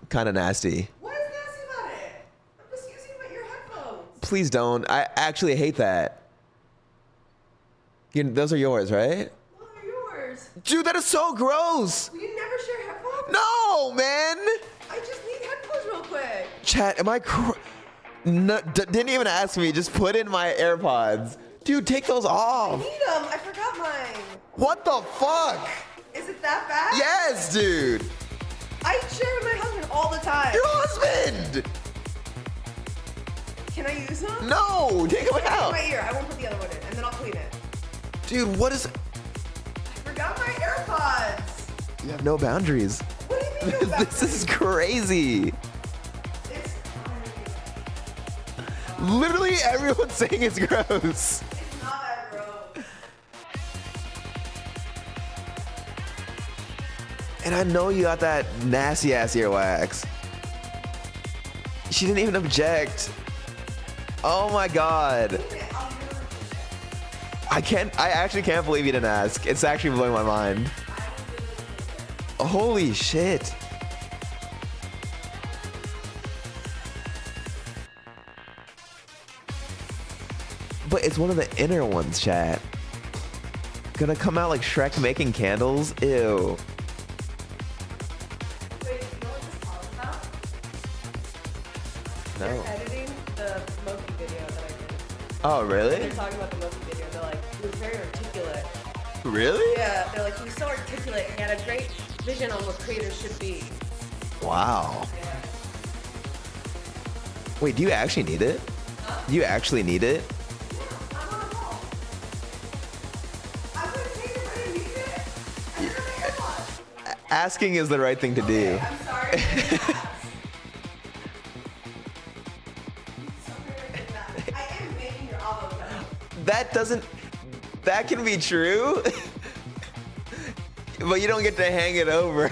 kind of nasty. What is nasty about it? I'm just using your headphones. Please don't. I actually hate that. Those are yours, right? Those are yours. Dude, that is so gross. You never share headphones? No, man. I just need headphones real quick. Chat, am I no, didn't even ask me. Just put in my AirPods. Dude, take those off. I need them. I forgot mine. What the fuck? Is it that bad? Yes, dude. I share with my husband all the time. Your husband. Can I use them? No, take them out. In my ear. I won't put the other one in, and then I'll clean it. Dude, what is? I forgot my AirPods. You have no boundaries. What do you mean no This is crazy. Literally everyone's saying it's gross. It's not that gross. And I know you got that nasty ass earwax. She didn't even object. Oh my god. I actually can't believe you didn't ask. It's actually blowing my mind. Holy shit. But it's one of the inner ones, chat. Gonna come out like Shrek making candles? Ew. Wait, you know what this song is about? No. They're editing the Monkey video that I did. Oh, really? They're talking about the Monkey video. They're like, he was very articulate. Really? Yeah, they're like, he was so articulate and he had a great vision on what creators should be. Wow. Yeah. Wait, do you actually need it? Huh? Do you actually need it? Asking is the right thing to do. I'm sorry. I am making your avocado. That can be true, but you don't get to hang it over.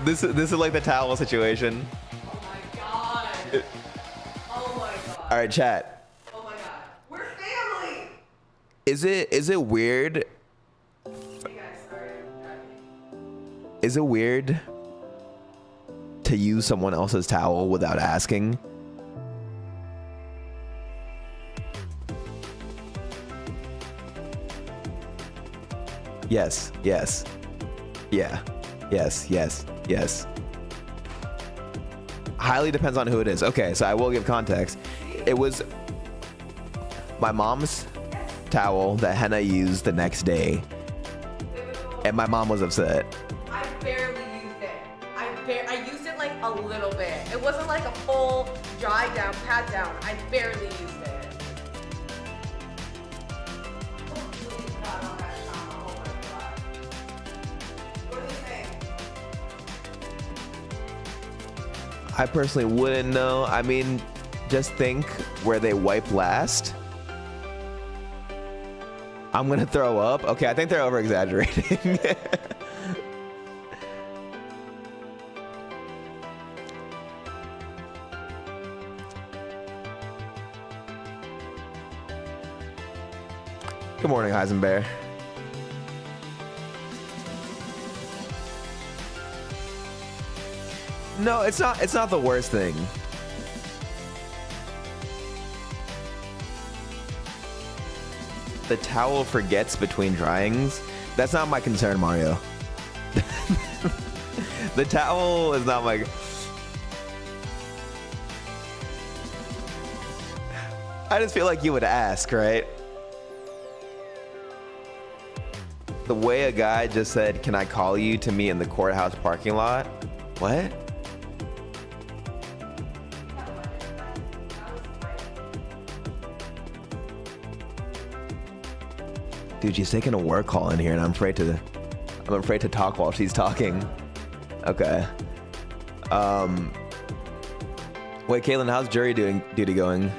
This is like the towel situation. Oh my god. Oh my god. All right, chat. Oh my god. We're family. Is it weird? Is it weird to use someone else's towel without asking? Yes, yes. Yeah. Yes, yes, yes. Highly depends on who it is. Okay, so I will give context. It was my mom's towel that Henna used the next day, and my mom was upset. I barely used it. I used it like a little bit. It wasn't like a full dry down, pat down. I barely used it. I personally wouldn't know. I mean, just think where they wipe last. I'm gonna throw up. Okay, I think they're over exaggerating. Good morning, Heisenberg. No, it's not. It's not the worst thing. The towel forgets between dryings. That's not my concern, Mario. The towel is not my. I just feel like you would ask, right? The way a guy just said, "Can I call you to meet in the courthouse parking lot?" What? Dude, she's taking a work call in here, and I'm afraid to talk while she's talking. Okay. Wait, Caitlin, how's jury duty going?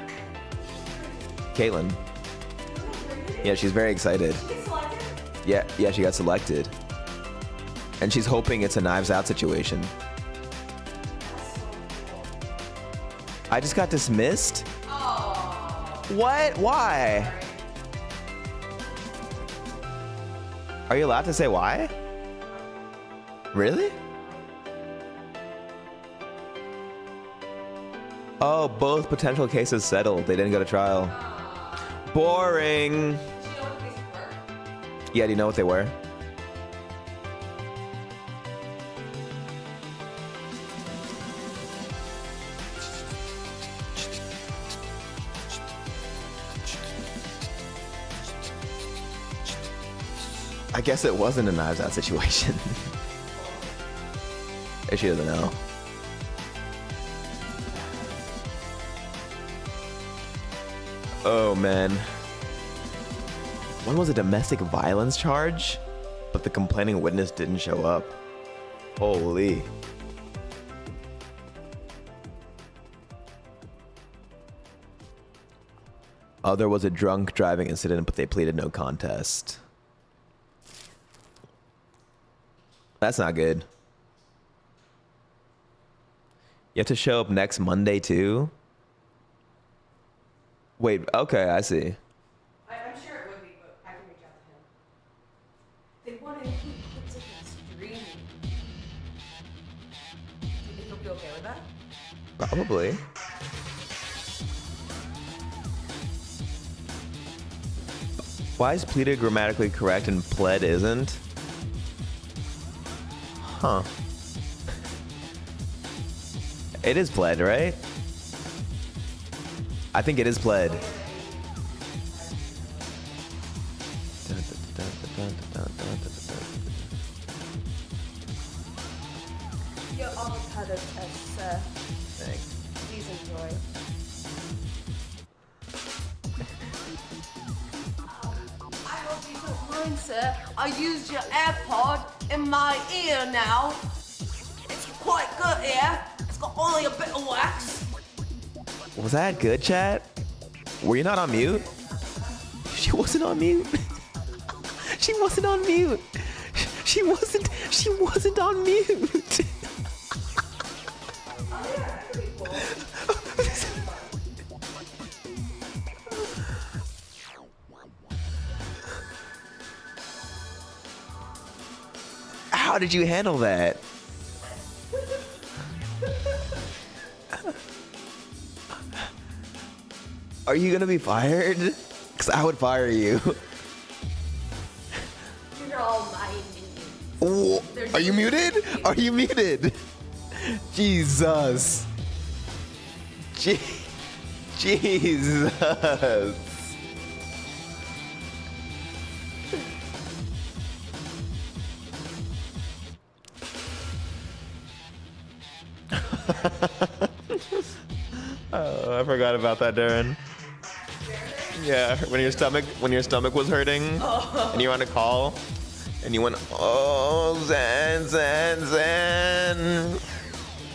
Caitlin. Yeah, she's very excited. Yeah, she got selected. And she's hoping it's a Knives Out situation. I just got dismissed? What? Why? Are you allowed to say why? Really? Oh, both potential cases settled. They didn't go to trial. Boring. Yeah, do you know what they were? I guess it wasn't a Knives Out situation. If she doesn't know. Oh man. One was a domestic violence charge, but the complaining witness didn't show up. Holy. Other was a drunk driving incident, but they pleaded no contest. That's not good. You have to show up next Monday too? Wait, okay, I see. I'm sure it would be, but I can reach out to him. They want to include clips of him streaming. Do you think he'll be okay with that? Probably. Why is pleaded grammatically correct and pled isn't? Huh. It is pled, right? I think it is pled. Your avocado test, sir. Thanks. Please enjoy. I hope you don't mind, sir. I used your AirPod in my ear now. It's quite good here. It's got only a bit of wax. Was that good, chat? Were you not on mute? She wasn't on mute. She wasn't on mute. She wasn't on mute. How did you handle that? Are you gonna be fired? Because I would fire you. You're all mine. Are you muted? Are you muted? Jesus. Jesus. Oh, I forgot about that, Darren. Yeah, when your stomach was hurting and you were on a call and you went, oh, Zain, Zain, Zain.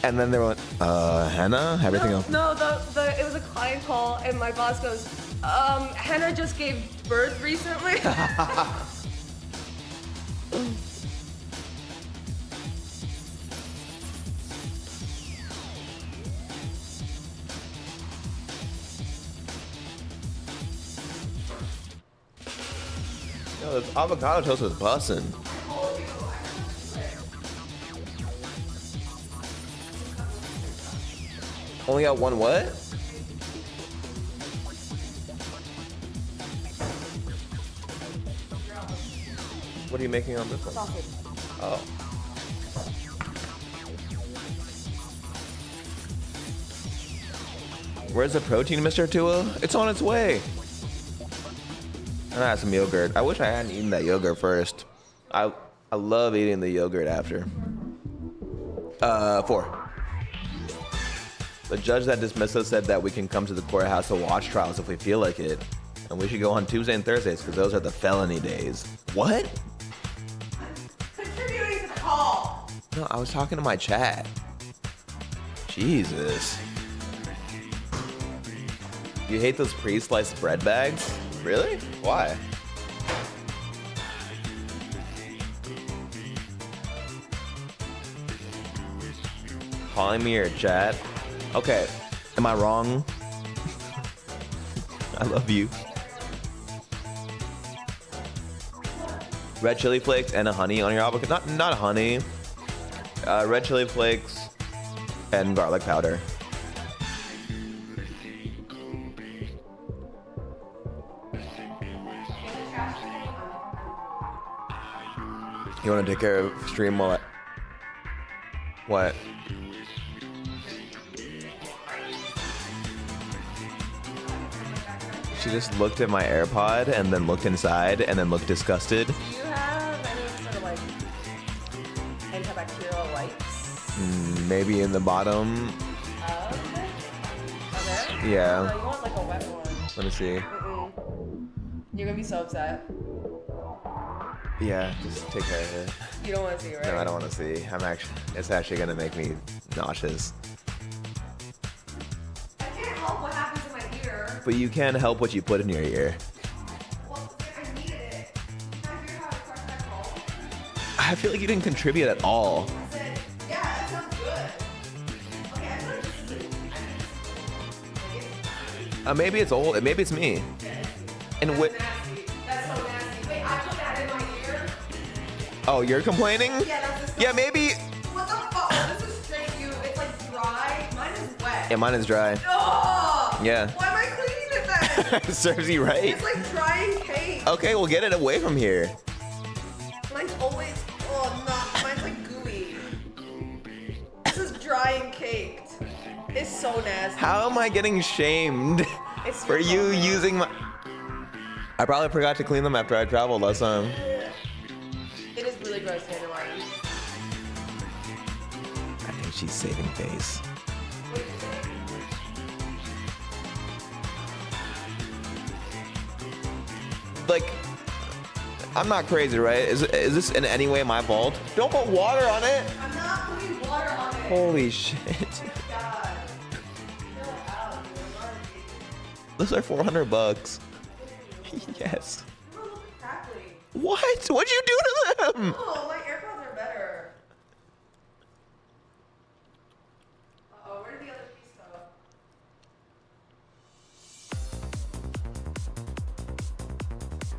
And then they were like, Hannah, everything else. No, it was a client call, and my boss goes, Hannah just gave birth recently. Yo, this avocado toast was bussin'. Only got one what? What are you making on this one? Sausage. Oh. Where's the protein, Mr. Tua? It's on its way. I had some yogurt. I wish I hadn't eaten that yogurt first. I love eating the yogurt after. 4. The judge that dismissed us said that we can come to the courthouse to watch trials if we feel like it. And we should go on Tuesday and Thursdays because those are the felony days. What? Contributing to the call. No, I was talking to my chat. Jesus. You hate those pre-sliced bread bags? Really? Why? Calling me your chat? Okay, am I wrong? I love you. Red chili flakes and a honey on your avocado. Not honey. Red chili flakes and garlic powder. You want to take care of stream while What? She just looked at my AirPod and then looked inside and then looked disgusted. Do you have any sort of like antibacterial wipes? Maybe in the bottom. Okay. Yeah. No, you want like a wet one. Let me see. You're gonna be so upset. Yeah, just take care of it. You don't want to see, right? No, I don't want to see. It's actually gonna make me nauseous. I can't help what happens in my ear. But you can help what you put in your ear. Well, I needed it. Can I hear how I crush that call? I feel like you didn't contribute at all. I said, yeah, that sounds good. Okay, I thought this is Maybe it's old. Maybe it's me. And what? That's so nasty. Wait, I put that in my ear? Oh, you're complaining? Yeah, that's disgusting. Yeah, maybe. What the fuck? Oh, this is straight you. It's like dry. Mine is wet. Yeah, mine is dry. Ugh! Yeah. Why am I cleaning it then? Serves you right. It's like drying cake. Okay, well get it away from here. Mine's always, mine's like gooey. This is dry and caked. It's so nasty. How am I getting shamed It's for your you fault. using my? I probably forgot to clean them after I traveled last time. It is really gross to handle mine. I think she's saving face. Like, I'm not crazy, right? Is this in any way my fault? Don't put water on it. I'm not putting water on it. Holy shit. God. Those are $400. Yes. Crackly. What? What'd you do to them? Oh, my AirPods are better. Uh-oh, where did the other piece go?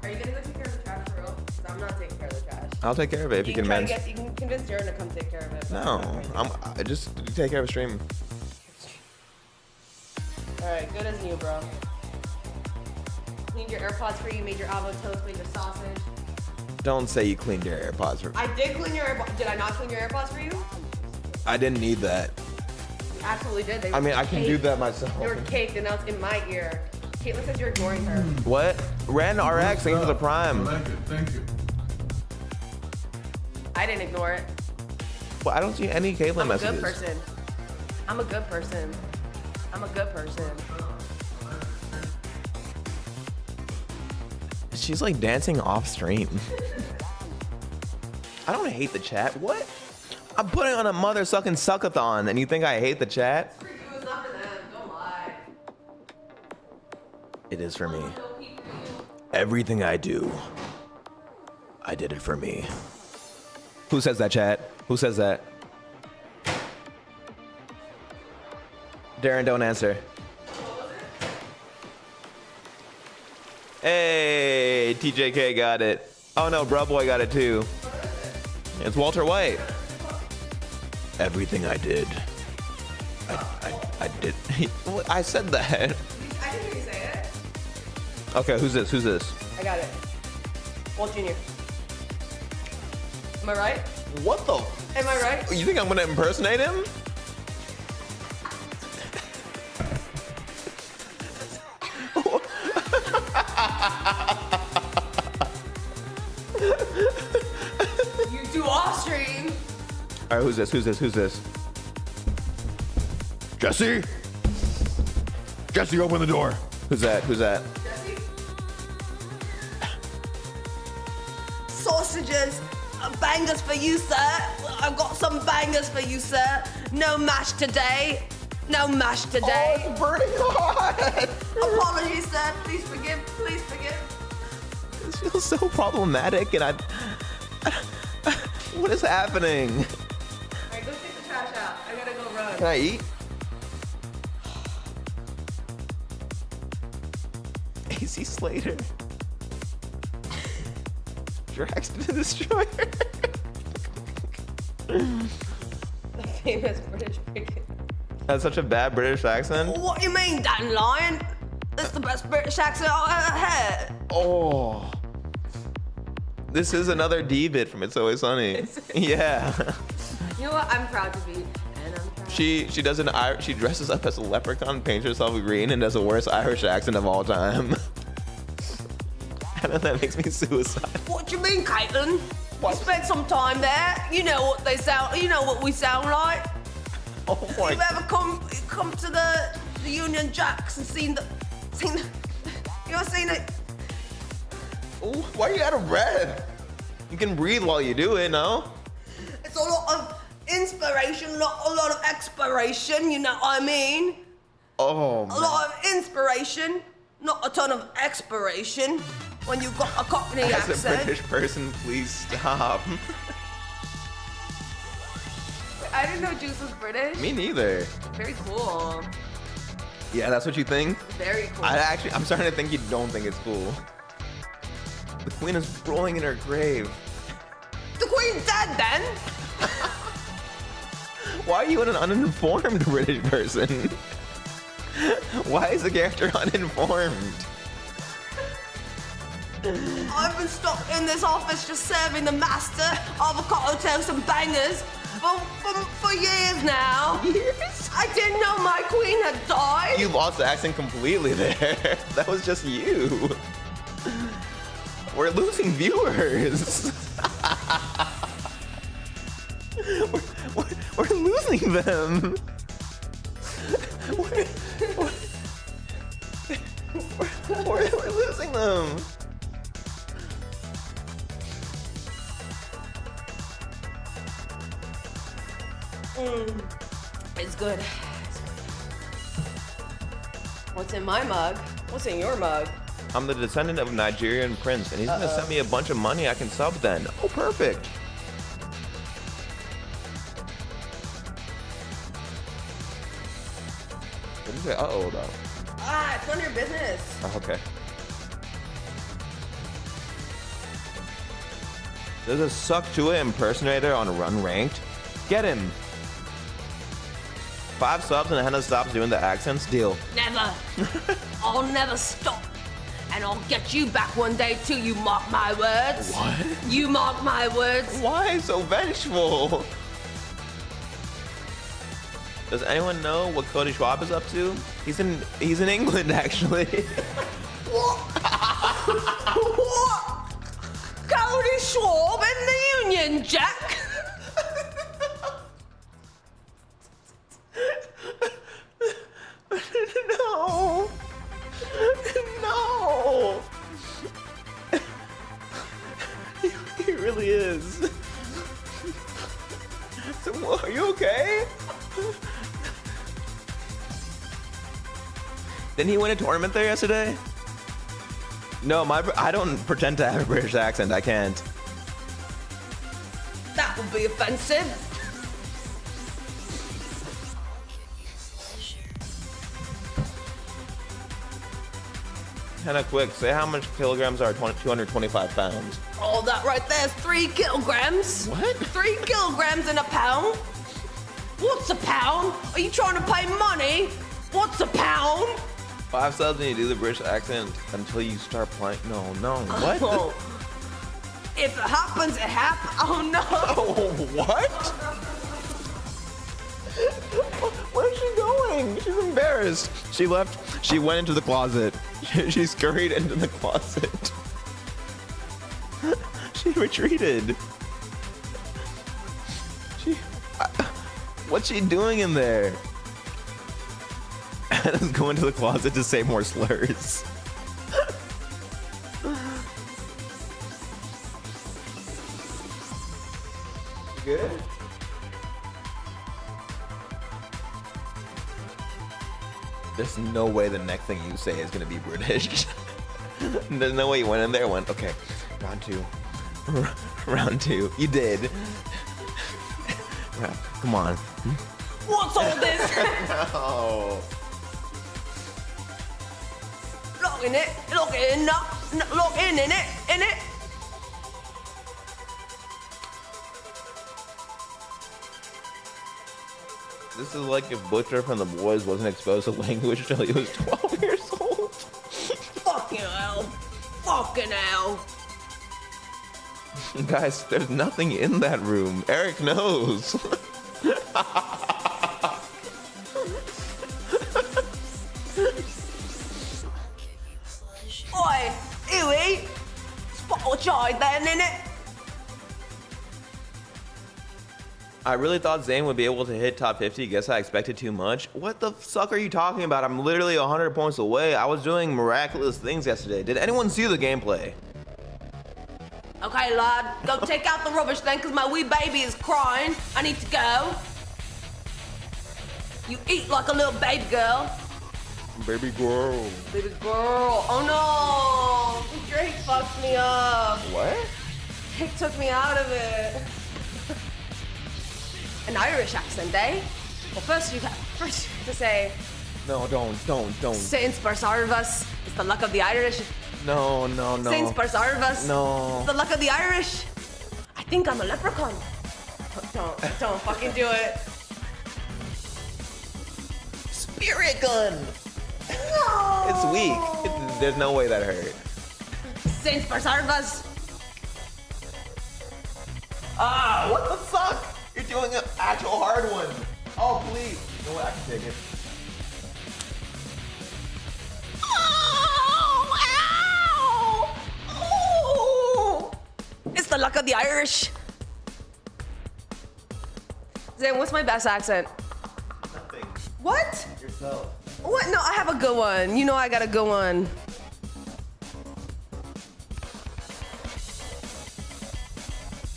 Are you gonna go take care of the trash for real? 'Cause I'm not taking care of the trash. I'll take care of it if you can try to manage. you can convince Darren to come take care of it. but No, I'm not I just take care of a stream. Alright, good as new, bro. Cleaned your AirPods for you, made your avocado toast, made your sausage. Don't say you cleaned your AirPods. I did clean your AirPods. Did I not clean your AirPods for you? I didn't need that. absolutely did. They I mean, were I can do caked. that myself. They were caked, and now it's in my ear. Caitlin says you're ignoring her. What? Ren RX, thank you for the prime. I like it, thank you. I didn't ignore it. Well, I don't see any Caitlin I'm a messages. good person. I'm a good person. I'm a good person. She's like dancing off stream. I don't hate the chat. What? I'm putting on a mother sucking suckathon, and you think I hate the chat? It's not for them. Don't lie. It is for me. Everything I do, I did it for me. Who says that, chat? Who says that? Darren, don't answer. Hey, TJK got it. Oh no, Bro Boy got it too. It's Walter White. Everything I did. I did. I said that. I didn't hear you say it. Okay, who's this? Who's this? I got it. Walt Jr. Am I right? What the? Am I right? You think I'm gonna impersonate him? You do off stream. All right, who's this? Who's this? Who's this? Jesse? Jesse, open the door. Who's that? Who's that? Sausages, bangers for you, sir. I've got some bangers for you, sir. No mash today. No mash today. Oh, it's burning hot. Apologies, sir. Please forgive. Please forgive. This feels so problematic, and what is happening? All right, go take the trash out. I gotta go run. Can I eat? AC Slater. Drax to the Destroyer. The famous British cricket. That's such a bad British accent. What do you mean, Dan Lion? That's the best British accent I've ever heard. Oh. This is another D bit from It's Always Sunny. Yeah. You know what? I'm proud to be, and I'm proud. She does she dresses up as a leprechaun, paints herself green, and does the worst Irish accent of all time. I know that makes me suicidal. What do you mean, Caitlin? You spent some time there. You know what they sound. You know what we sound like. Oh my! You've ever come to the Union Jacks and seen the you ever seen it? Ooh, why are you out of breath? You can breathe while you do it, no? It's a lot of inspiration, not a lot of expiration. You know what I mean? Oh A man. lot of inspiration, not a ton of expiration. When you've got a Cockney As a accent. British person, please stop. I didn't know Juice was British. Me neither. Very cool. Yeah, that's what you think? Very cool. I'm starting to think you don't think it's cool. The queen is rolling in her grave. The Queen's dead then? Why are you an uninformed British person? Why is the character uninformed? I've been stuck in this office just serving the master avocado toast and bangers for years now. Years? I didn't know my queen had died. You lost the accent completely there. That was just you. We're losing viewers. we're losing them. We're losing them. It's good. What's in my mug? What's in your mug? I'm the descendant of a Nigerian prince, and he's gonna send me a bunch of money I can sub then. Oh, perfect. What did you say? Uh-oh, though. Ah, it's none of your business. Oh, okay. There's a Suck to It impersonator on Run Ranked. Get him. 5 subs and Hannah stops doing the accents. Deal. Never. I'll never stop. And I'll get you back one day too, you mark my words. What? You mark my words. Why so vengeful? Does anyone know what Cody Schwab is up to? He's in England, actually. What? Cody Schwab in the Union Jack? No. No. He really is. So, are you okay? Didn't he win a tournament there yesterday? No, I don't pretend to have a British accent. I can't. That would be offensive. Kinda quick, say how much kilograms are 225 pounds. Oh, that right there is 3 kilograms. What? 3 kilograms in a pound? What's a pound? Are you trying to pay money? What's a pound? 5 subs and you do the British accent until you start playing. No, what? Oh. If it happens, it happens. Oh no. Oh, what? Where's she going? She's embarrassed. She left. She went into the closet. She scurried into the closet. She retreated. What's she doing in there? Anna's going to the closet to say more slurs. You good? There's no way the next thing you say is gonna be British. There's no way you went in there and went, okay, round 2. Round 2. You did. Come on. What's all this? No. Look in it. Look in it. Look in it. In it. This is like if Butcher from The Boys wasn't exposed to language till he was 12 years old. Fucking hell. Fucking hell. Guys, there's nothing in that room. Eric knows. Oi, Huey. Spot a child then, innit? I really thought Zayn would be able to hit top 50. Guess I expected too much. What the fuck are you talking about? I'm literally 100 points away. I was doing miraculous things yesterday. Did anyone see the gameplay? Okay, lad. Go take out the rubbish then, because my wee baby is crying. I need to go. You eat like a little baby girl. Baby girl. Baby girl. Oh no. Drake fucked me up. What? Drake took me out of it. An Irish accent, eh? Well, first you have to say. No, don't. Saints Barsarvas. It's the luck of the Irish. No. Saints Barsarvas. No. It's the luck of the Irish. I think I'm a leprechaun. Don't fucking do it. Spirit gun. No. It's weak. There's no way that hurt. Saints Barsarvas. Ah, what the fuck? You're doing an actual hard one. Oh, please. You know what? I can take it. Oh, it's the luck of the Irish. Zayn, what's my best accent? Nothing. What? Yourself. What? No, I have a good one. You know I got a good one.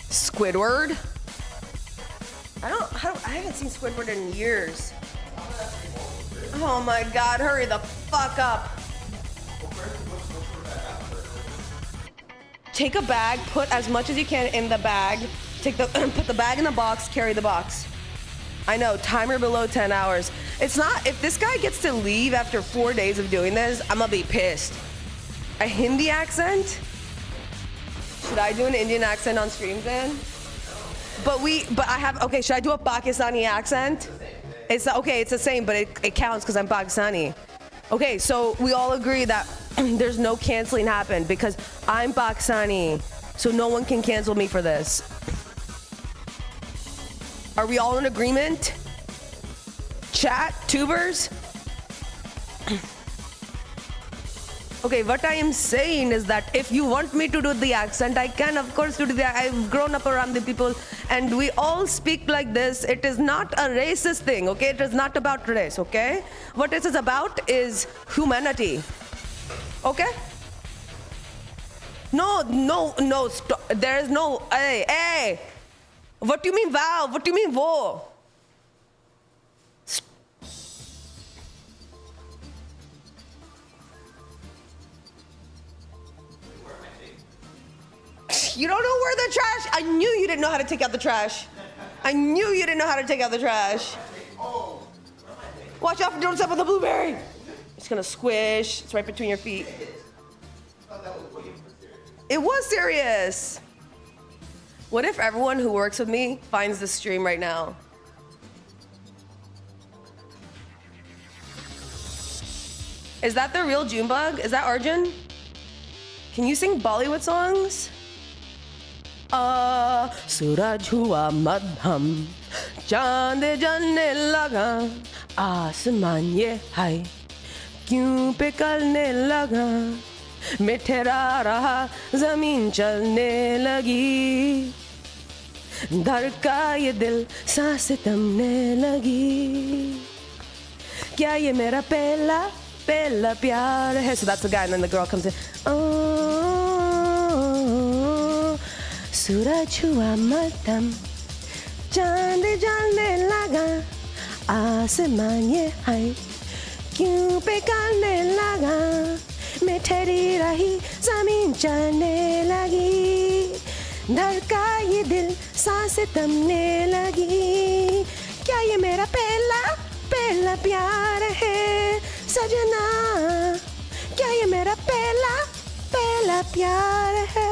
Squidward. I haven't seen Squidward in years. Oh my God, hurry the fuck up. Take a bag, put as much as you can in the bag. Put the bag in the box, carry the box. I know, timer below 10 hours. It's not, if this guy gets to leave after 4 days of doing this, I'm gonna be pissed. A Hindi accent? Should I do an Indian accent on streams then? But I have, okay, should I do a Pakistani accent? It's okay, it's the same, but it counts because I'm Pakistani. Okay, so we all agree that there's no canceling happen because I'm Pakistani, so no one can cancel me for this. Are we all in agreement? Chat, tubers. Okay, what I am saying is that if you want me to do the accent, I can, of course, do the. I've grown up around the people, and we all speak like this. It is not a racist thing, okay? It is not about race, okay? What this is about is humanity, okay? No, stop. There is no. Hey. What do you mean, wow? What do you mean, wo? You don't know where the trash? I knew you didn't know how to take out the trash. I knew you didn't know how to take out the trash. Watch out for don't step on the blueberry. It's gonna squish. It's right between your feet. It was serious. What if everyone who works with me finds the stream right now? Is that the real Junebug? Is that Arjun? Can you sing Bollywood songs? सूरज हुआ मध्यम चांद जलने लगा आसमान ये हाय क्यों पिघलने लगा मैं ठहरा रहा जमीन चलने लगी धड़का ये दिल सांसें थमने लगी क्या ये मेरा पहला प्यार है. So that's the guy, and then the girl comes in. सूरज हुआ मध्यम चांद जलने लगा आसमान ये हाय क्यों पिघलने लगा मैं ठहरी रही जमीन चलने लगी धड़का ये दिल सांसें थमने लगी क्या ये मेरा पहला प्यार है सजना क्या ये मेरा पहला प्यार है.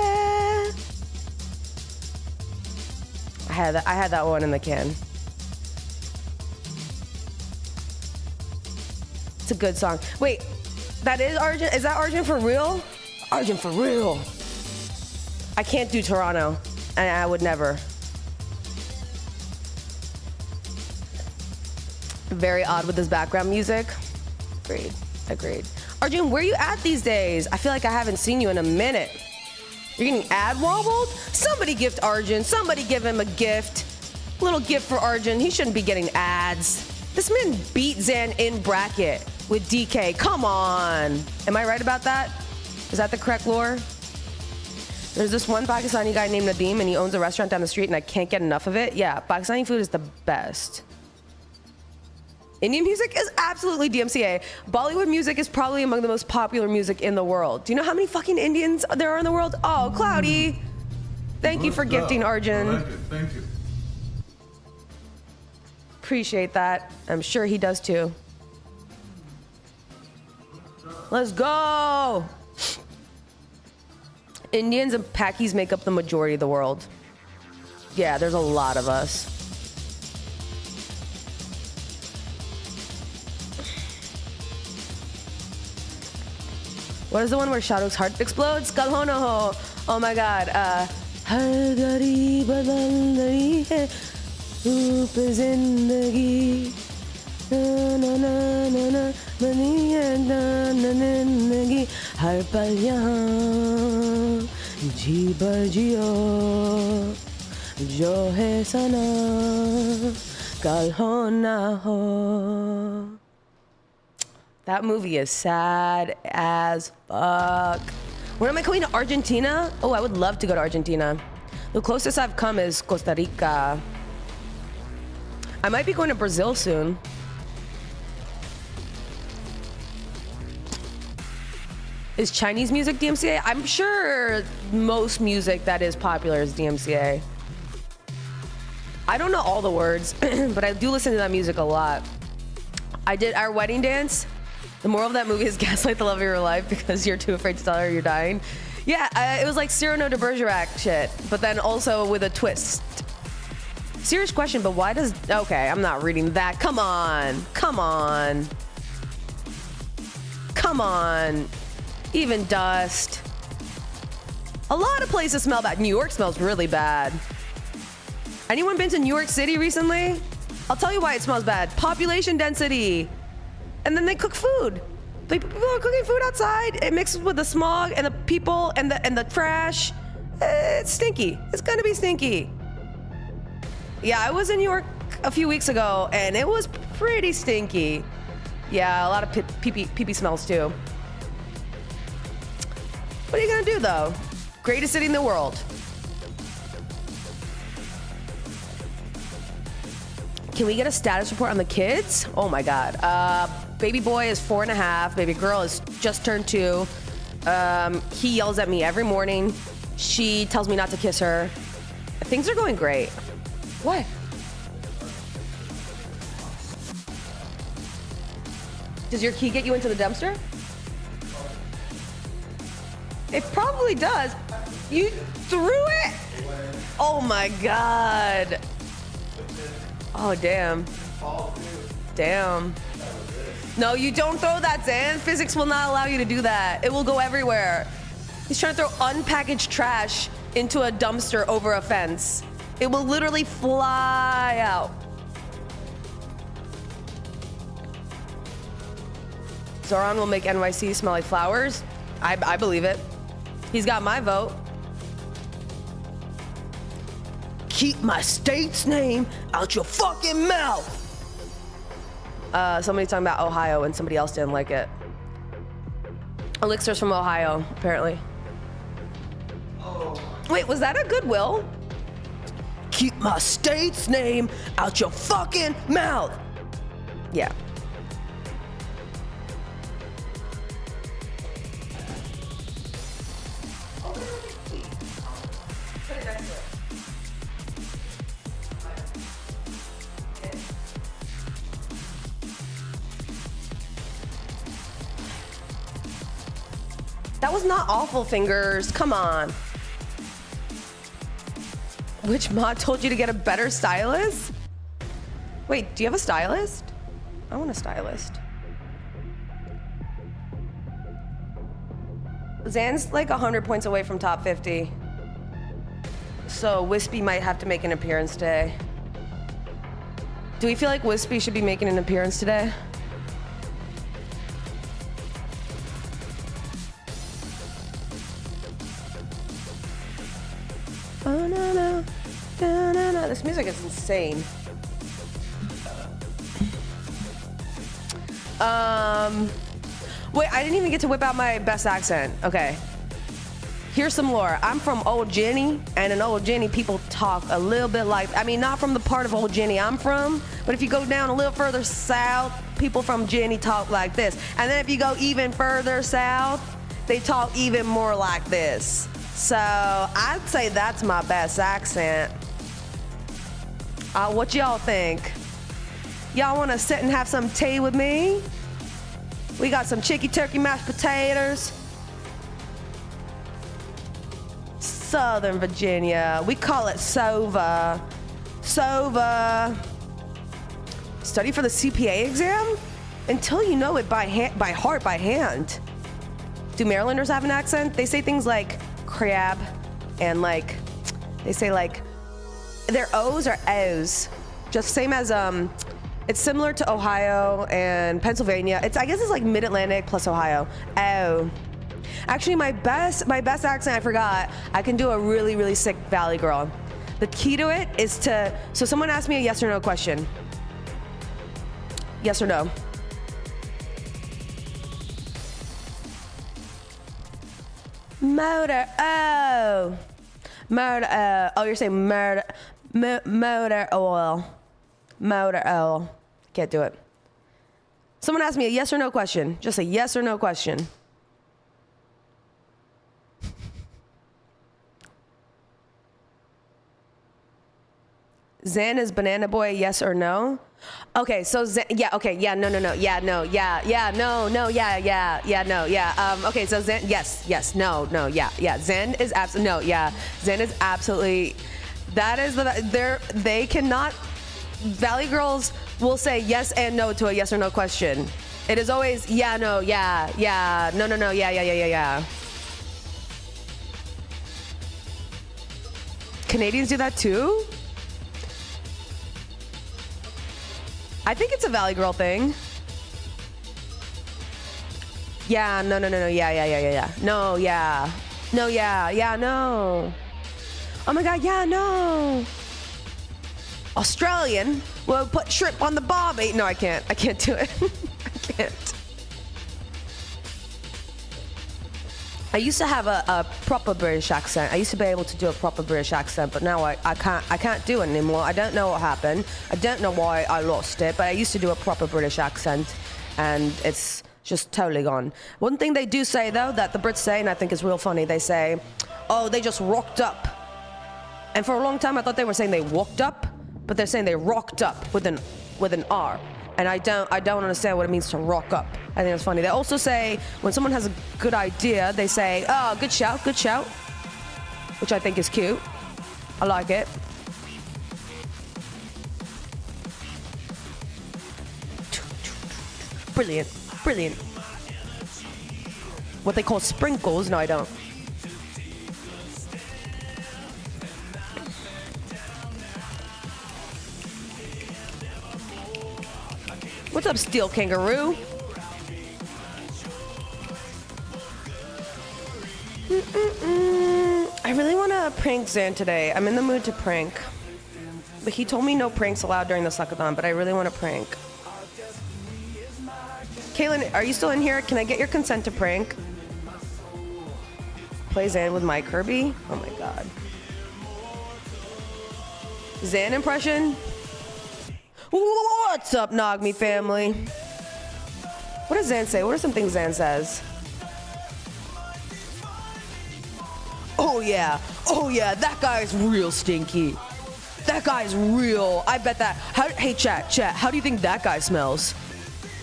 I had that one in the can. It's a good song. Wait, that is Arjun? Is that Arjun for real? Arjun for real. I can't do Toronto, and I would never. Very odd with this background music. Agreed. Arjun, where are you at these days? I feel like I haven't seen you in a minute. You're getting ad wobbled? Somebody gift Arjun. Somebody give him a gift. Little gift for Arjun. He shouldn't be getting ads. This man beat Zain in bracket with DK. Come on. Am I right about that? Is that the correct lore? There's this one Pakistani guy named Nadeem, and he owns a restaurant down the street, and I can't get enough of it. Yeah, Pakistani food is the best. Indian music is absolutely DMCA. Bollywood music is probably among the most popular music in the world. Do you know how many fucking Indians there are in the world? Oh, Cloudy. Thank you for gifting Arjun. I like it. Thank you. Appreciate that. I'm sure he does too. Let's go. Indians and Pakis make up the majority of the world. Yeah, there's a lot of us. What is the one where Shahrukh's heart explodes? Kal ho na ho. Oh my god. Har gadi badal rahi hai roop zindagi na na na na na bani hai na na zindagi har pal yahan जी भर जियो जो है सना कल हो ना हो. That movie is sad as fuck. When am I coming to Argentina? Oh, I would love to go to Argentina. The closest I've come is Costa Rica. I might be going to Brazil soon. Is Chinese music DMCA? I'm sure most music that is popular is DMCA. I don't know all the words, but I do listen to that music a lot. I did our wedding dance. The moral of that movie is gaslight the love of your life because you're too afraid to tell her you're dying. Yeah, it was like Cyrano de Bergerac shit, but then also with a twist. Serious question, but why does... Okay, I'm not reading that. Come on. Even dust. A lot of places smell bad. New York smells really bad. Anyone been to New York City recently? I'll tell you why it smells bad. Population density. And then they cook food. People are cooking food outside. It mixes with the smog and the people and the trash. It's stinky. It's gonna be stinky. Yeah, I was in New York a few weeks ago and it was pretty stinky. Yeah, a lot of pee-pee smells too. What are you gonna do though? Greatest city in the world. Can we get a status report on the kids? Oh my God. Baby boy is 4.5. Baby girl is just turned 2. He yells at me every morning. She tells me not to kiss her. Things are going great. What? Does your key get you into the dumpster? It probably does. You threw it? Oh my God. Oh, damn. Damn. No, you don't throw that, Zain. Physics will not allow you to do that. It will go everywhere. He's trying to throw unpackaged trash into a dumpster over a fence. It will literally fly out. Zoran will make NYC smell like flowers. I believe it. He's got my vote. Keep my state's name out your fucking mouth. Somebody's talking about Ohio and somebody else didn't like it. Elixir's from Ohio, apparently. Wait, was that a Goodwill? Keep my state's name out your fucking mouth. Yeah. That was not awful fingers. Come on. Which mod told you to get a better stylist? Wait, do you have a stylist? I want a stylist. Zan's like 100 points away from top 50. So Wispy might have to make an appearance today. Do we feel like Wispy should be making an appearance today? Oh, no, no. No, no, no. This music is insane. Wait, I didn't even get to whip out my best accent. Okay. Here's some lore. I'm from Old Jenny, and in Old Jenny, people talk a little bit like, I mean, not from the part of Old Jenny I'm from, but if you go down a little further south, people from Jenny talk like this. And then if you go even further south, they talk even more like this. So I'd say that's my best accent. What y'all think? Y'all want to sit and have some tea with me? We got some chicky turkey mashed potatoes. Southern Virginia. We call it SOVA. SOVA. Study for the CPA exam? Until you know it by heart, by hand. Do Marylanders have an accent? They say things like crab and like, they say like, their O's are O's. Just same as, it's similar to Ohio and Pennsylvania. I guess it's like Mid-Atlantic plus Ohio. Oh. Actually, my best accent, I forgot. I can do a really, really sick Valley girl. The key to it is to, so someone asked me a yes or no question. Yes or no? Motor, oh. Motor, oh, you're saying motor, motor oil. Motor oil. Can't do it. Someone asked me a yes or no question. Just a yes or no question. Zain is Banana Boy, yes or no? Okay, so Zain, yeah, okay, yeah, no, yeah, no, yeah, no, no, yeah, no, yeah. Okay, so Zain, yes, no, yeah. Zain is absolutely, no, yeah. Zain is absolutely, that is they cannot, Valley girls will say yes and no to a yes or no question. It is always yeah, no, yeah, no, yeah. Canadians do that too? I think it's a Valley Girl thing. Yeah, no. Yeah. No, yeah. No, yeah, no. Oh my God, yeah, no. Australian will put shrimp on the barbie. No, I can't do it. I can't. I used to have a proper British accent. I used to be able to do a proper British accent, but now I can't do it anymore. I don't know what happened. I don't know why I lost it, but I used to do a proper British accent, and it's just totally gone. One thing they do say, though, that the Brits say, and I think is real funny, they say, oh, they just rocked up. And for a long time, I thought they were saying they walked up, but they're saying they rocked up with an R. And I don't understand what it means to rock up. I think it's funny. They also say when someone has a good idea, they say, oh, good shout, which I think is cute. I like it. Brilliant. What they call sprinkles? No, I don't. What's up, Steel Kangaroo? I really want to prank Zain today. I'm in the mood to prank. But he told me no pranks allowed during the Suckathon, but I really want to prank. Kaylin, are you still in here? Can I get your consent to prank? Play Zain with my Kirby? Oh my God. Zain impression? What's up, Nogme family? What does Zain say? What are some things Zain says? Oh yeah, that guy's real stinky. That guy's real. I bet that. Hey, chat, how do you think that guy smells?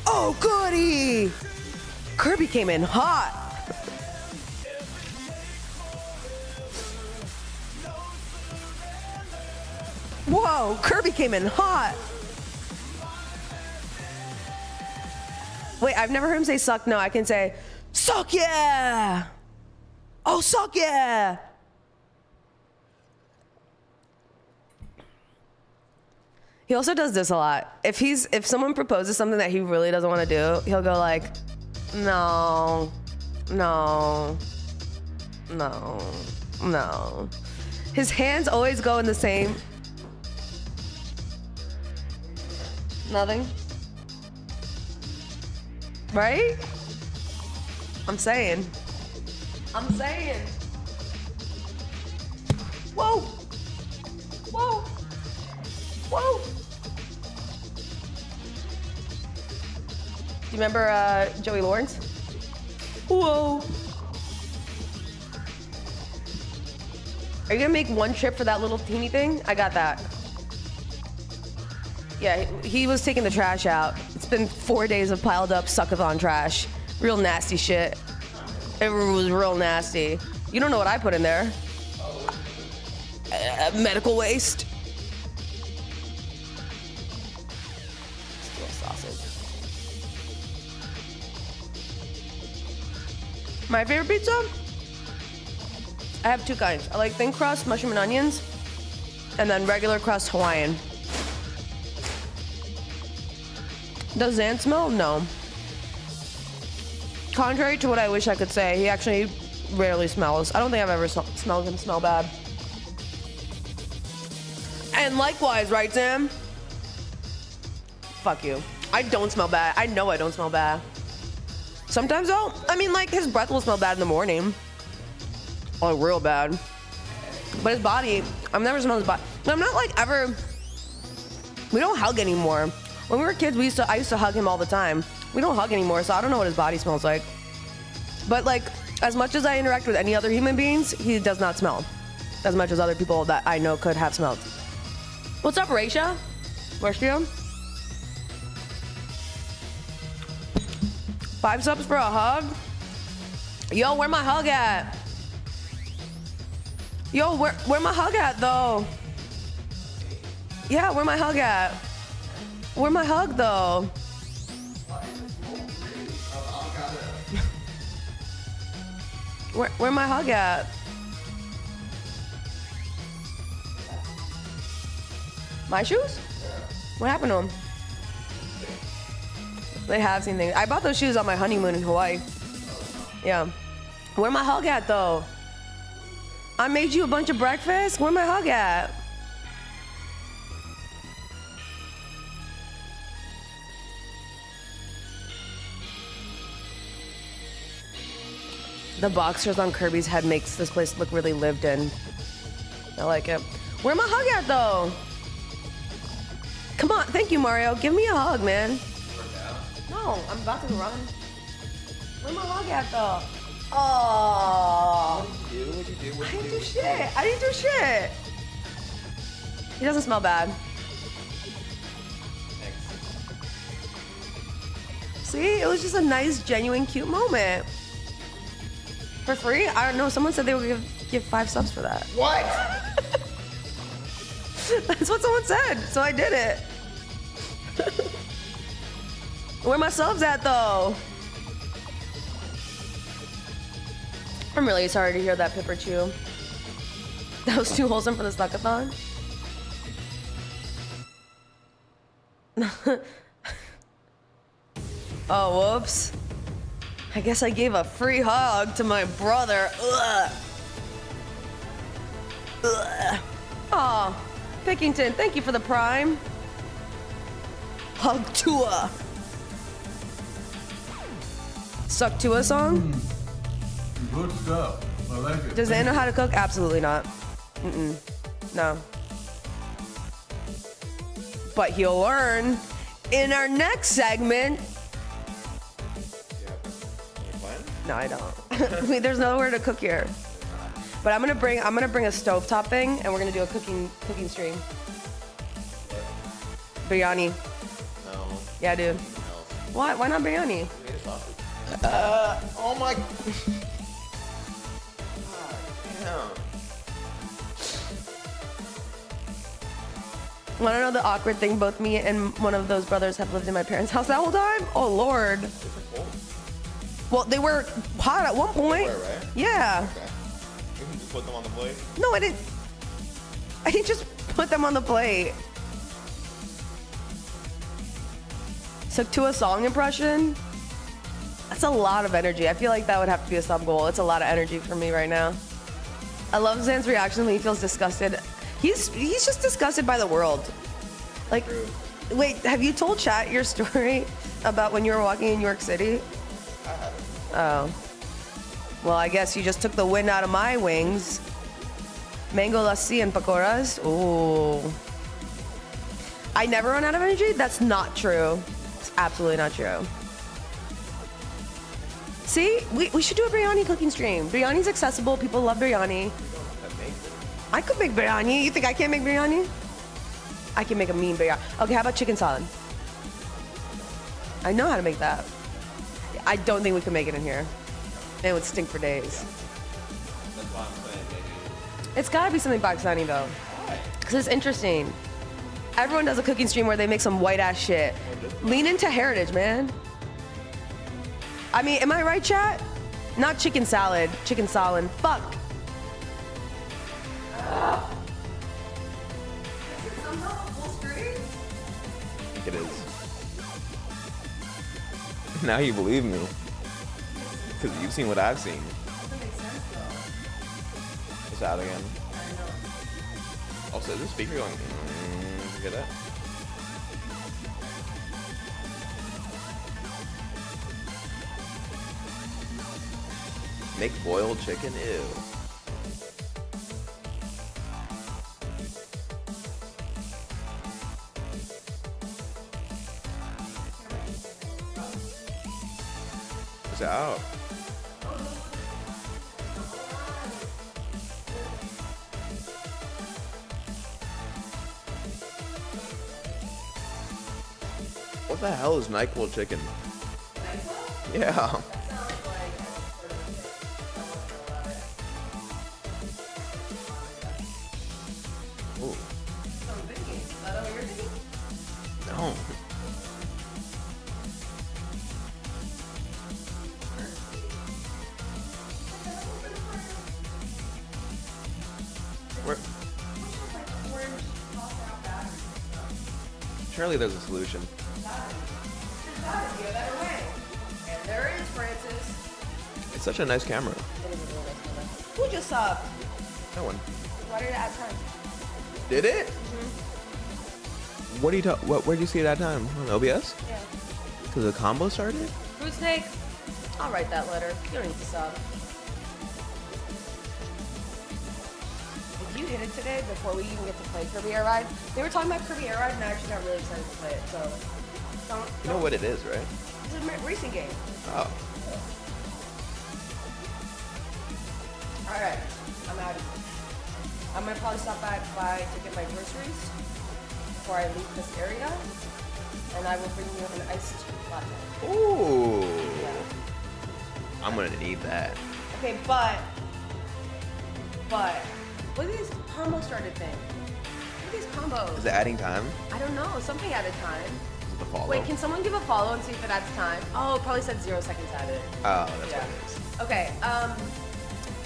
Oh, goody! Kirby came in hot. Whoa, Kirby came in hot. Wait, I've never heard him say suck. No, I can say, suck yeah! Oh, suck yeah! He also does this a lot. If someone proposes something that he really doesn't want to do, he'll go like, no. His hands always go in the same. Nothing. Right? I'm saying. Whoa. Do you remember Joey Lawrence? Whoa. Are you gonna make one trip for that little teeny thing? I got that. Yeah, he was taking the trash out. It's been 4 days of piled up Suckathon trash. Real nasty shit. It was real nasty. You don't know what I put in there. Medical waste. Steel sausage. My favorite pizza? I have two kinds. I like thin crust, mushroom and onions, and then regular crust Hawaiian. Does Zain smell? No. Contrary to what I wish I could say, he actually rarely smells. I don't think I've ever smelled him smell bad. And likewise, right, Sam? Fuck you. I don't smell bad. I know I don't smell bad. Sometimes though, I mean, like, his breath will smell bad in the morning. Oh, real bad. But his body, I've never smelled his body. I'm not like ever, we don't hug anymore. When we were kids, I used to hug him all the time. We don't hug anymore, so I don't know what his body smells like. But like, as much as I interact with any other human beings, he does not smell as much as other people that I know could have smelled. What's up, Raisha? Where's you? 5 subs for a hug? Yo, where my hug at? Yo, where my hug at, though? Yeah, where my hug at? Where my hug, though? Where my hug at? My shoes? What happened to them? They have seen things. I bought those shoes on my honeymoon in Hawaii. Yeah. Where my hug at though? I made you a bunch of breakfast. Where my hug at? The boxers on Kirby's head makes this place look really lived in. I like it. Where my hug at though? Come on, thank you, Mario. Give me a hug, man. No, I'm about to run. Where my hug at though? Oh. What'd you do? What'd you do? I didn't do shit. I didn't do shit. He doesn't smell bad. See, it was just a nice, genuine, cute moment. For free? I don't know. Someone said they would give 5 subs for that. What? That's what someone said, so I did it. Where my subs at though? I'm really sorry to hear that, Pipper Chew. That was too wholesome for the Suckathon. Oh, whoops. I guess I gave a free hug to my brother. Ugh. Ugh. Aw, Pickington, thank you for the prime. Hug Tua. Suck Tua song? Good stuff. I like it. Does Zain know how to cook? Absolutely not. No. But he'll learn in our next segment. No, I don't. There's nowhere to cook here. But I'm gonna bring a stovetop thing, and we're gonna do a cooking stream. Biryani. No. Yeah, dude. No. Why? Why not biryani? You made a sausage. Oh my. Damn. Wanna know the awkward thing? Both me and one of those brothers have lived in my parents' house that whole time. Oh Lord. Well, they were hot at one point. They were, right? Yeah. Okay. You can just put them on the plate. No, I didn't. I didn't just put them on the plate. So to a song impression, that's a lot of energy. I feel like that would have to be a sub goal. It's a lot of energy for me right now. I love Zan's reaction when he feels disgusted. He's just disgusted by the world. Like, wait, have you told chat your story about when you were walking in New York City? Oh. Well, I guess you just took the wind out of my wings. Mango lassi and pakoras. Ooh. I never run out of energy? That's not true. It's absolutely not true. See? We should do a biryani cooking stream. Biryani's accessible. People love biryani. I could make biryani. You think I can't make biryani? I can make a mean biryani. Okay, how about chicken salad? I know how to make that. I don't think we can make it in here. It would stink for days. That's why I'm saying maybe. It's gotta be something Pakistani though. Why? Because it's interesting. Everyone does a cooking stream where they make some white ass shit. Lean into heritage, man. I mean, am I right, chat? Not chicken salad. Chicken salad. Fuck. I think it is. Now you believe me. Because you've seen what I've seen. It's out again. Also, is the speaker going? Look at that. Make boiled chicken? Ew. It's out. What the hell is NyQuil chicken? Yeah. Ooh. No. Where? Surely there's a solution. gotta be a better way. And there is Francis. It's such a nice camera. It is a really nice camera. Who just subbed? No one. Why did it add time? Did it? What do you where'd you see it at time? On OBS? Yeah. Because the combo started? Fruit Snake, I'll write that letter. You don't need to sub. Did you hit it today before we even get to play Kirby Air Ride? They were talking about Kirby Air Ride and I actually got really excited to play it, so don't. You know what it is, right? It's a racing game. Oh. Alright, I'm out of here. I'm gonna probably stop by to get my groceries before I leave this area, and I will bring you an iced latte. Ooh. Yeah. I'm gonna need that. Okay, but look at this combo started thing. Look at these combos. Is it adding time? I don't know. Something added time. Is it the follow? Wait, can someone give a follow and see if it adds time? Oh, it probably said 0 seconds added. Oh, that's what it is. Okay,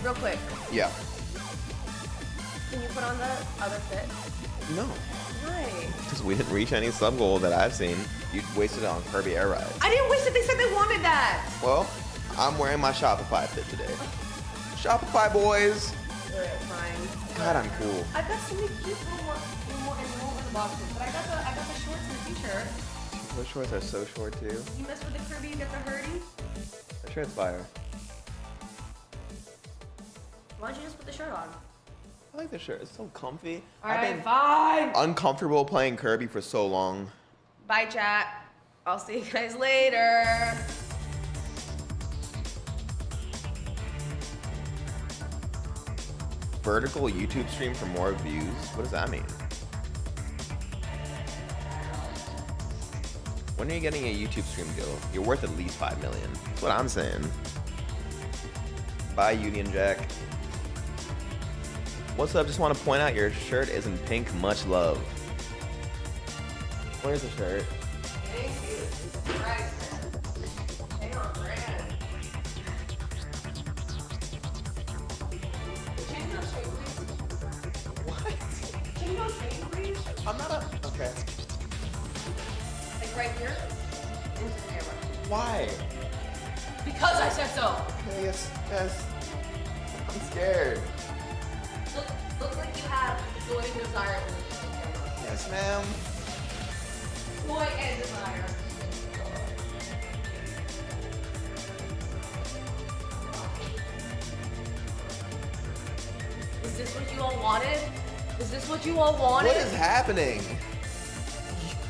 real quick. Yeah. Can you put on the other fit? No. Why? Because we didn't reach any sub goal that I've seen. You wasted it on Kirby Air Ride. I didn't wish it. They said they wanted that. Well, I'm wearing my Shopify fit today. Shopify boys. Alright, fine. God, I'm cool. I've got so many cute little ones in more of the boxes, but I got the shorts and the t-shirt. Those shorts are so short too. You mess with the Kirby, you get the hurdy. That shirt's fire. Why don't you just put the shirt on? I like the shirt. It's so comfy. Alright, fine. Uncomfortable playing Kirby for so long. Bye, chat. I'll see you guys later. Vertical YouTube stream for more views? What does that mean? When are you getting a YouTube stream deal? You're worth at least 5 million. That's what I'm saying. Bye, Union Jack. What's up? Just want to point out your shirt is in pink. Much love. Where's the shirt? Thank you. Jesus Christ, man. Hang on, Brad. Change your shape, please. What? Change your shape, please. I'm not a... Okay. Like right here? Into the camera. Why? Because I said so. Yes, yes. I'm scared. Look like you have joy and desire in the camera. Yes, ma'am. Joy and desire. Is this what you all wanted? Is this what you all wanted? What is happening?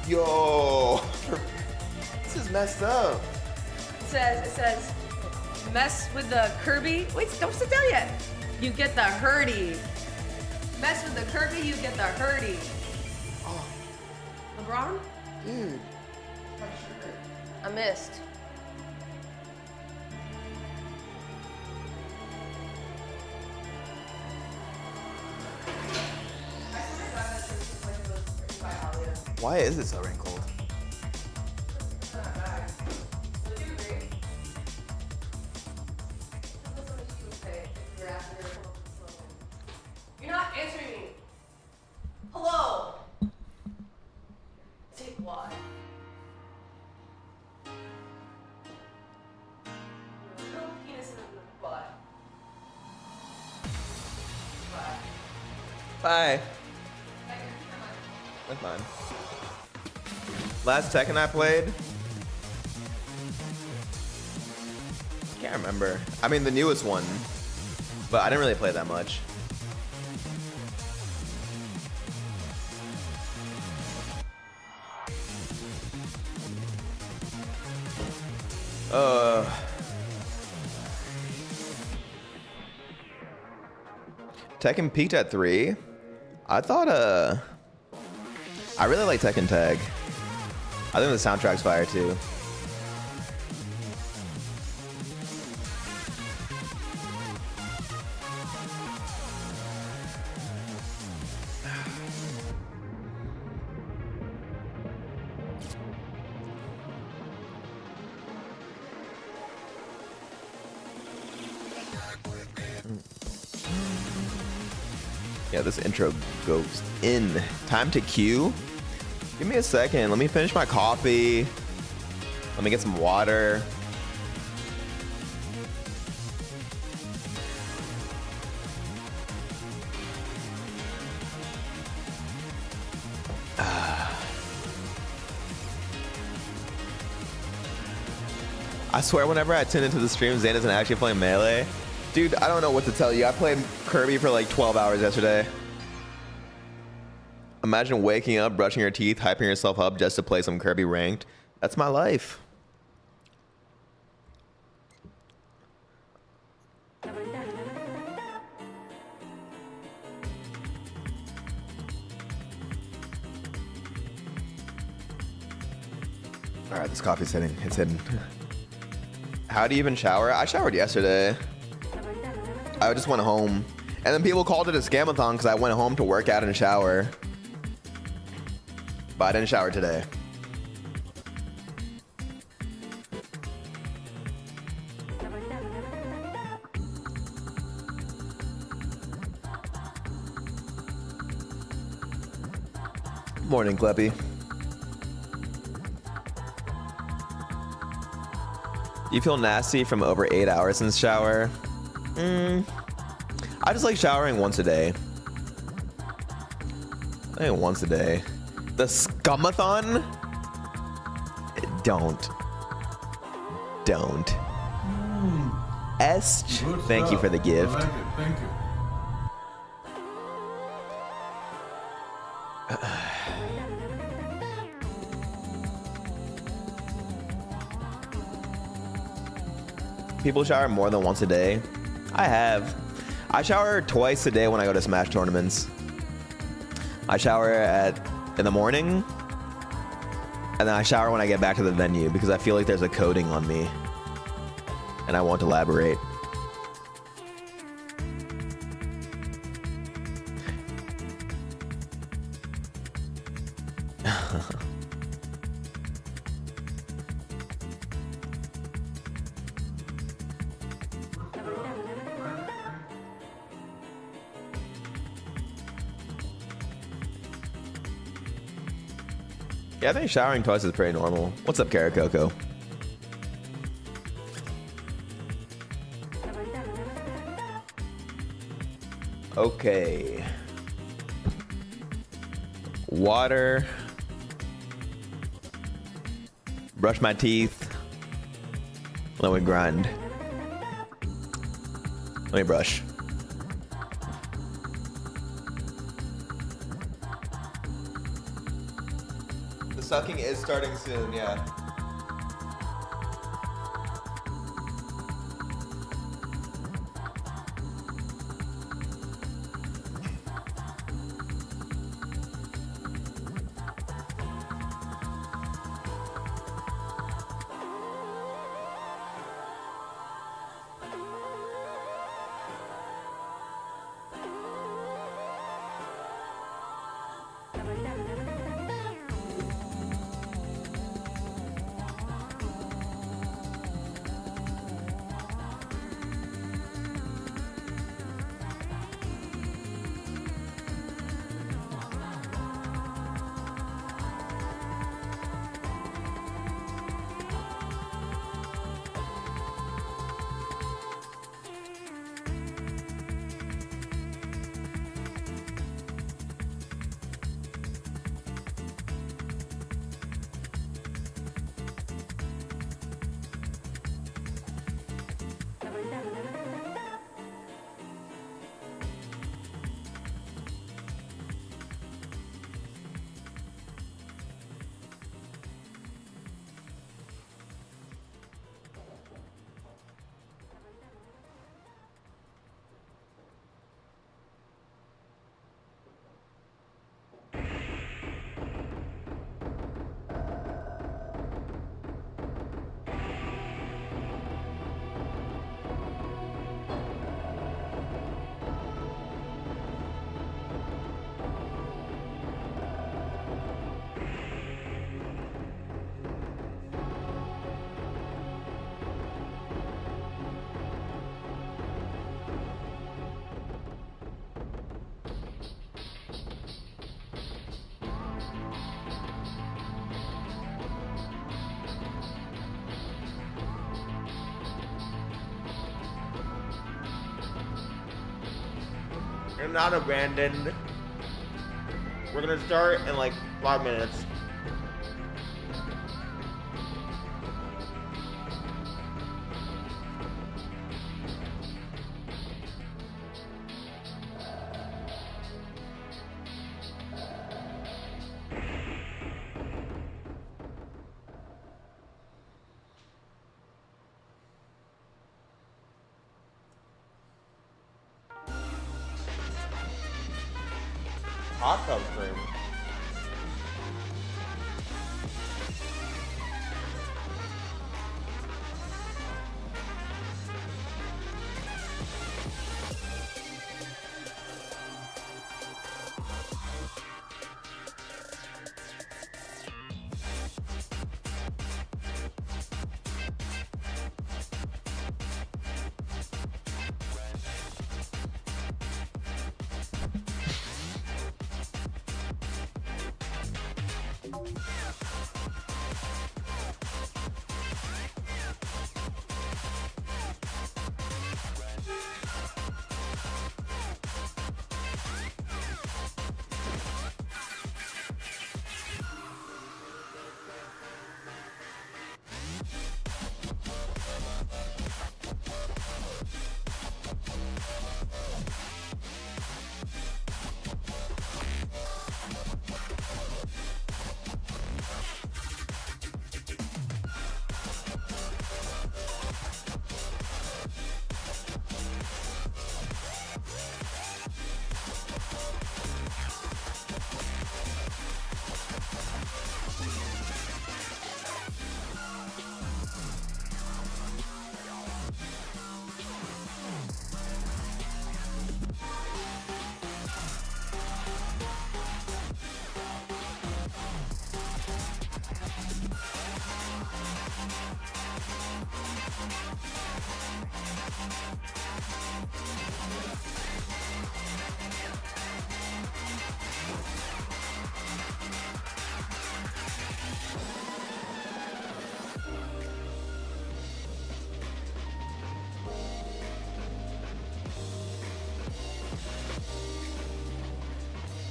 Yo. This is messed up. It says, mess with the Kirby. Wait, don't sit down yet. You get the hurdy. Mess with the Kirby, you get the hurdy. Oh. LeBron? Dude. I missed. Why is it so wrinkled? You're not answering me. Hello. Take what? Little penis in the butt. Bye. That's fine. Last Tekken I played? Can't remember. I mean, the newest one. But I didn't really play that much. Tekken peaked at 3. I thought, I really like Tekken Tag. I think the soundtrack's fire too. Yeah, this intro goes in. Time to queue. Give me a second. Let me finish my coffee. Let me get some water. I swear whenever I tune into the stream, Zain isn't actually playing Melee. Dude, I don't know what to tell you. I played Kirby for like 12 hours yesterday. Imagine waking up, brushing your teeth, hyping yourself up just to play some Kirby ranked. That's my life. All right, this coffee's hitting. It's hidden. How do you even shower? I showered yesterday. I just went home. And then people called it a scamathon because I went home to work out and shower. But I didn't shower today. Morning, Kleppy. You feel nasty from over 8 hours in the shower? I just like showering once a day. I think once a day. The Scamathon? Don't. Est, thank you for the gift. I like it. Thank you. People shower more than once a day. I have. I shower twice a day when I go to Smash tournaments. I shower in the morning, and then I shower when I get back to the venue because I feel like there's a coating on me, and I won't elaborate. Yeah, I think showering twice is pretty normal. What's up, Karakoko? Okay. Water. Brush my teeth. Let me grind. Let me brush. The sucking is starting soon, yeah. You're not abandoned. We're gonna start in like 5 minutes. Hot tub cream.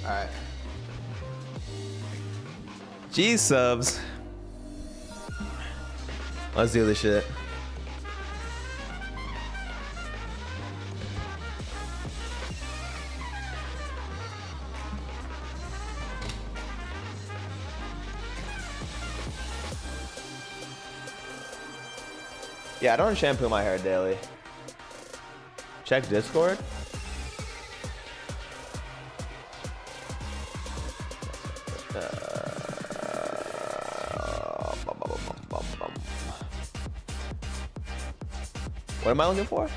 Alright. G subs. Let's do this shit. Yeah, I don't shampoo my hair daily. Check Discord. What am I looking for?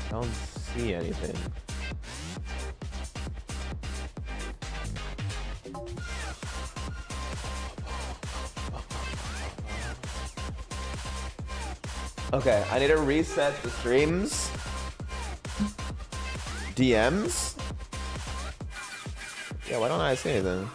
I don't see anything. Okay, I need to reset the streams. DMs? Yeah, why don't I see anything?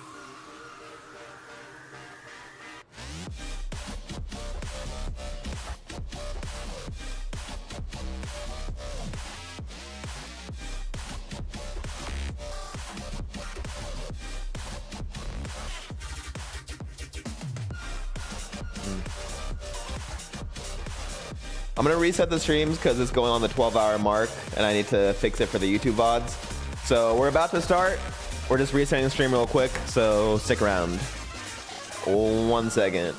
I'm gonna reset the streams because it's going on the 12-hour mark and I need to fix it for the YouTube VODs. So we're about to start. We're just resetting the stream real quick, so stick around. 1 second.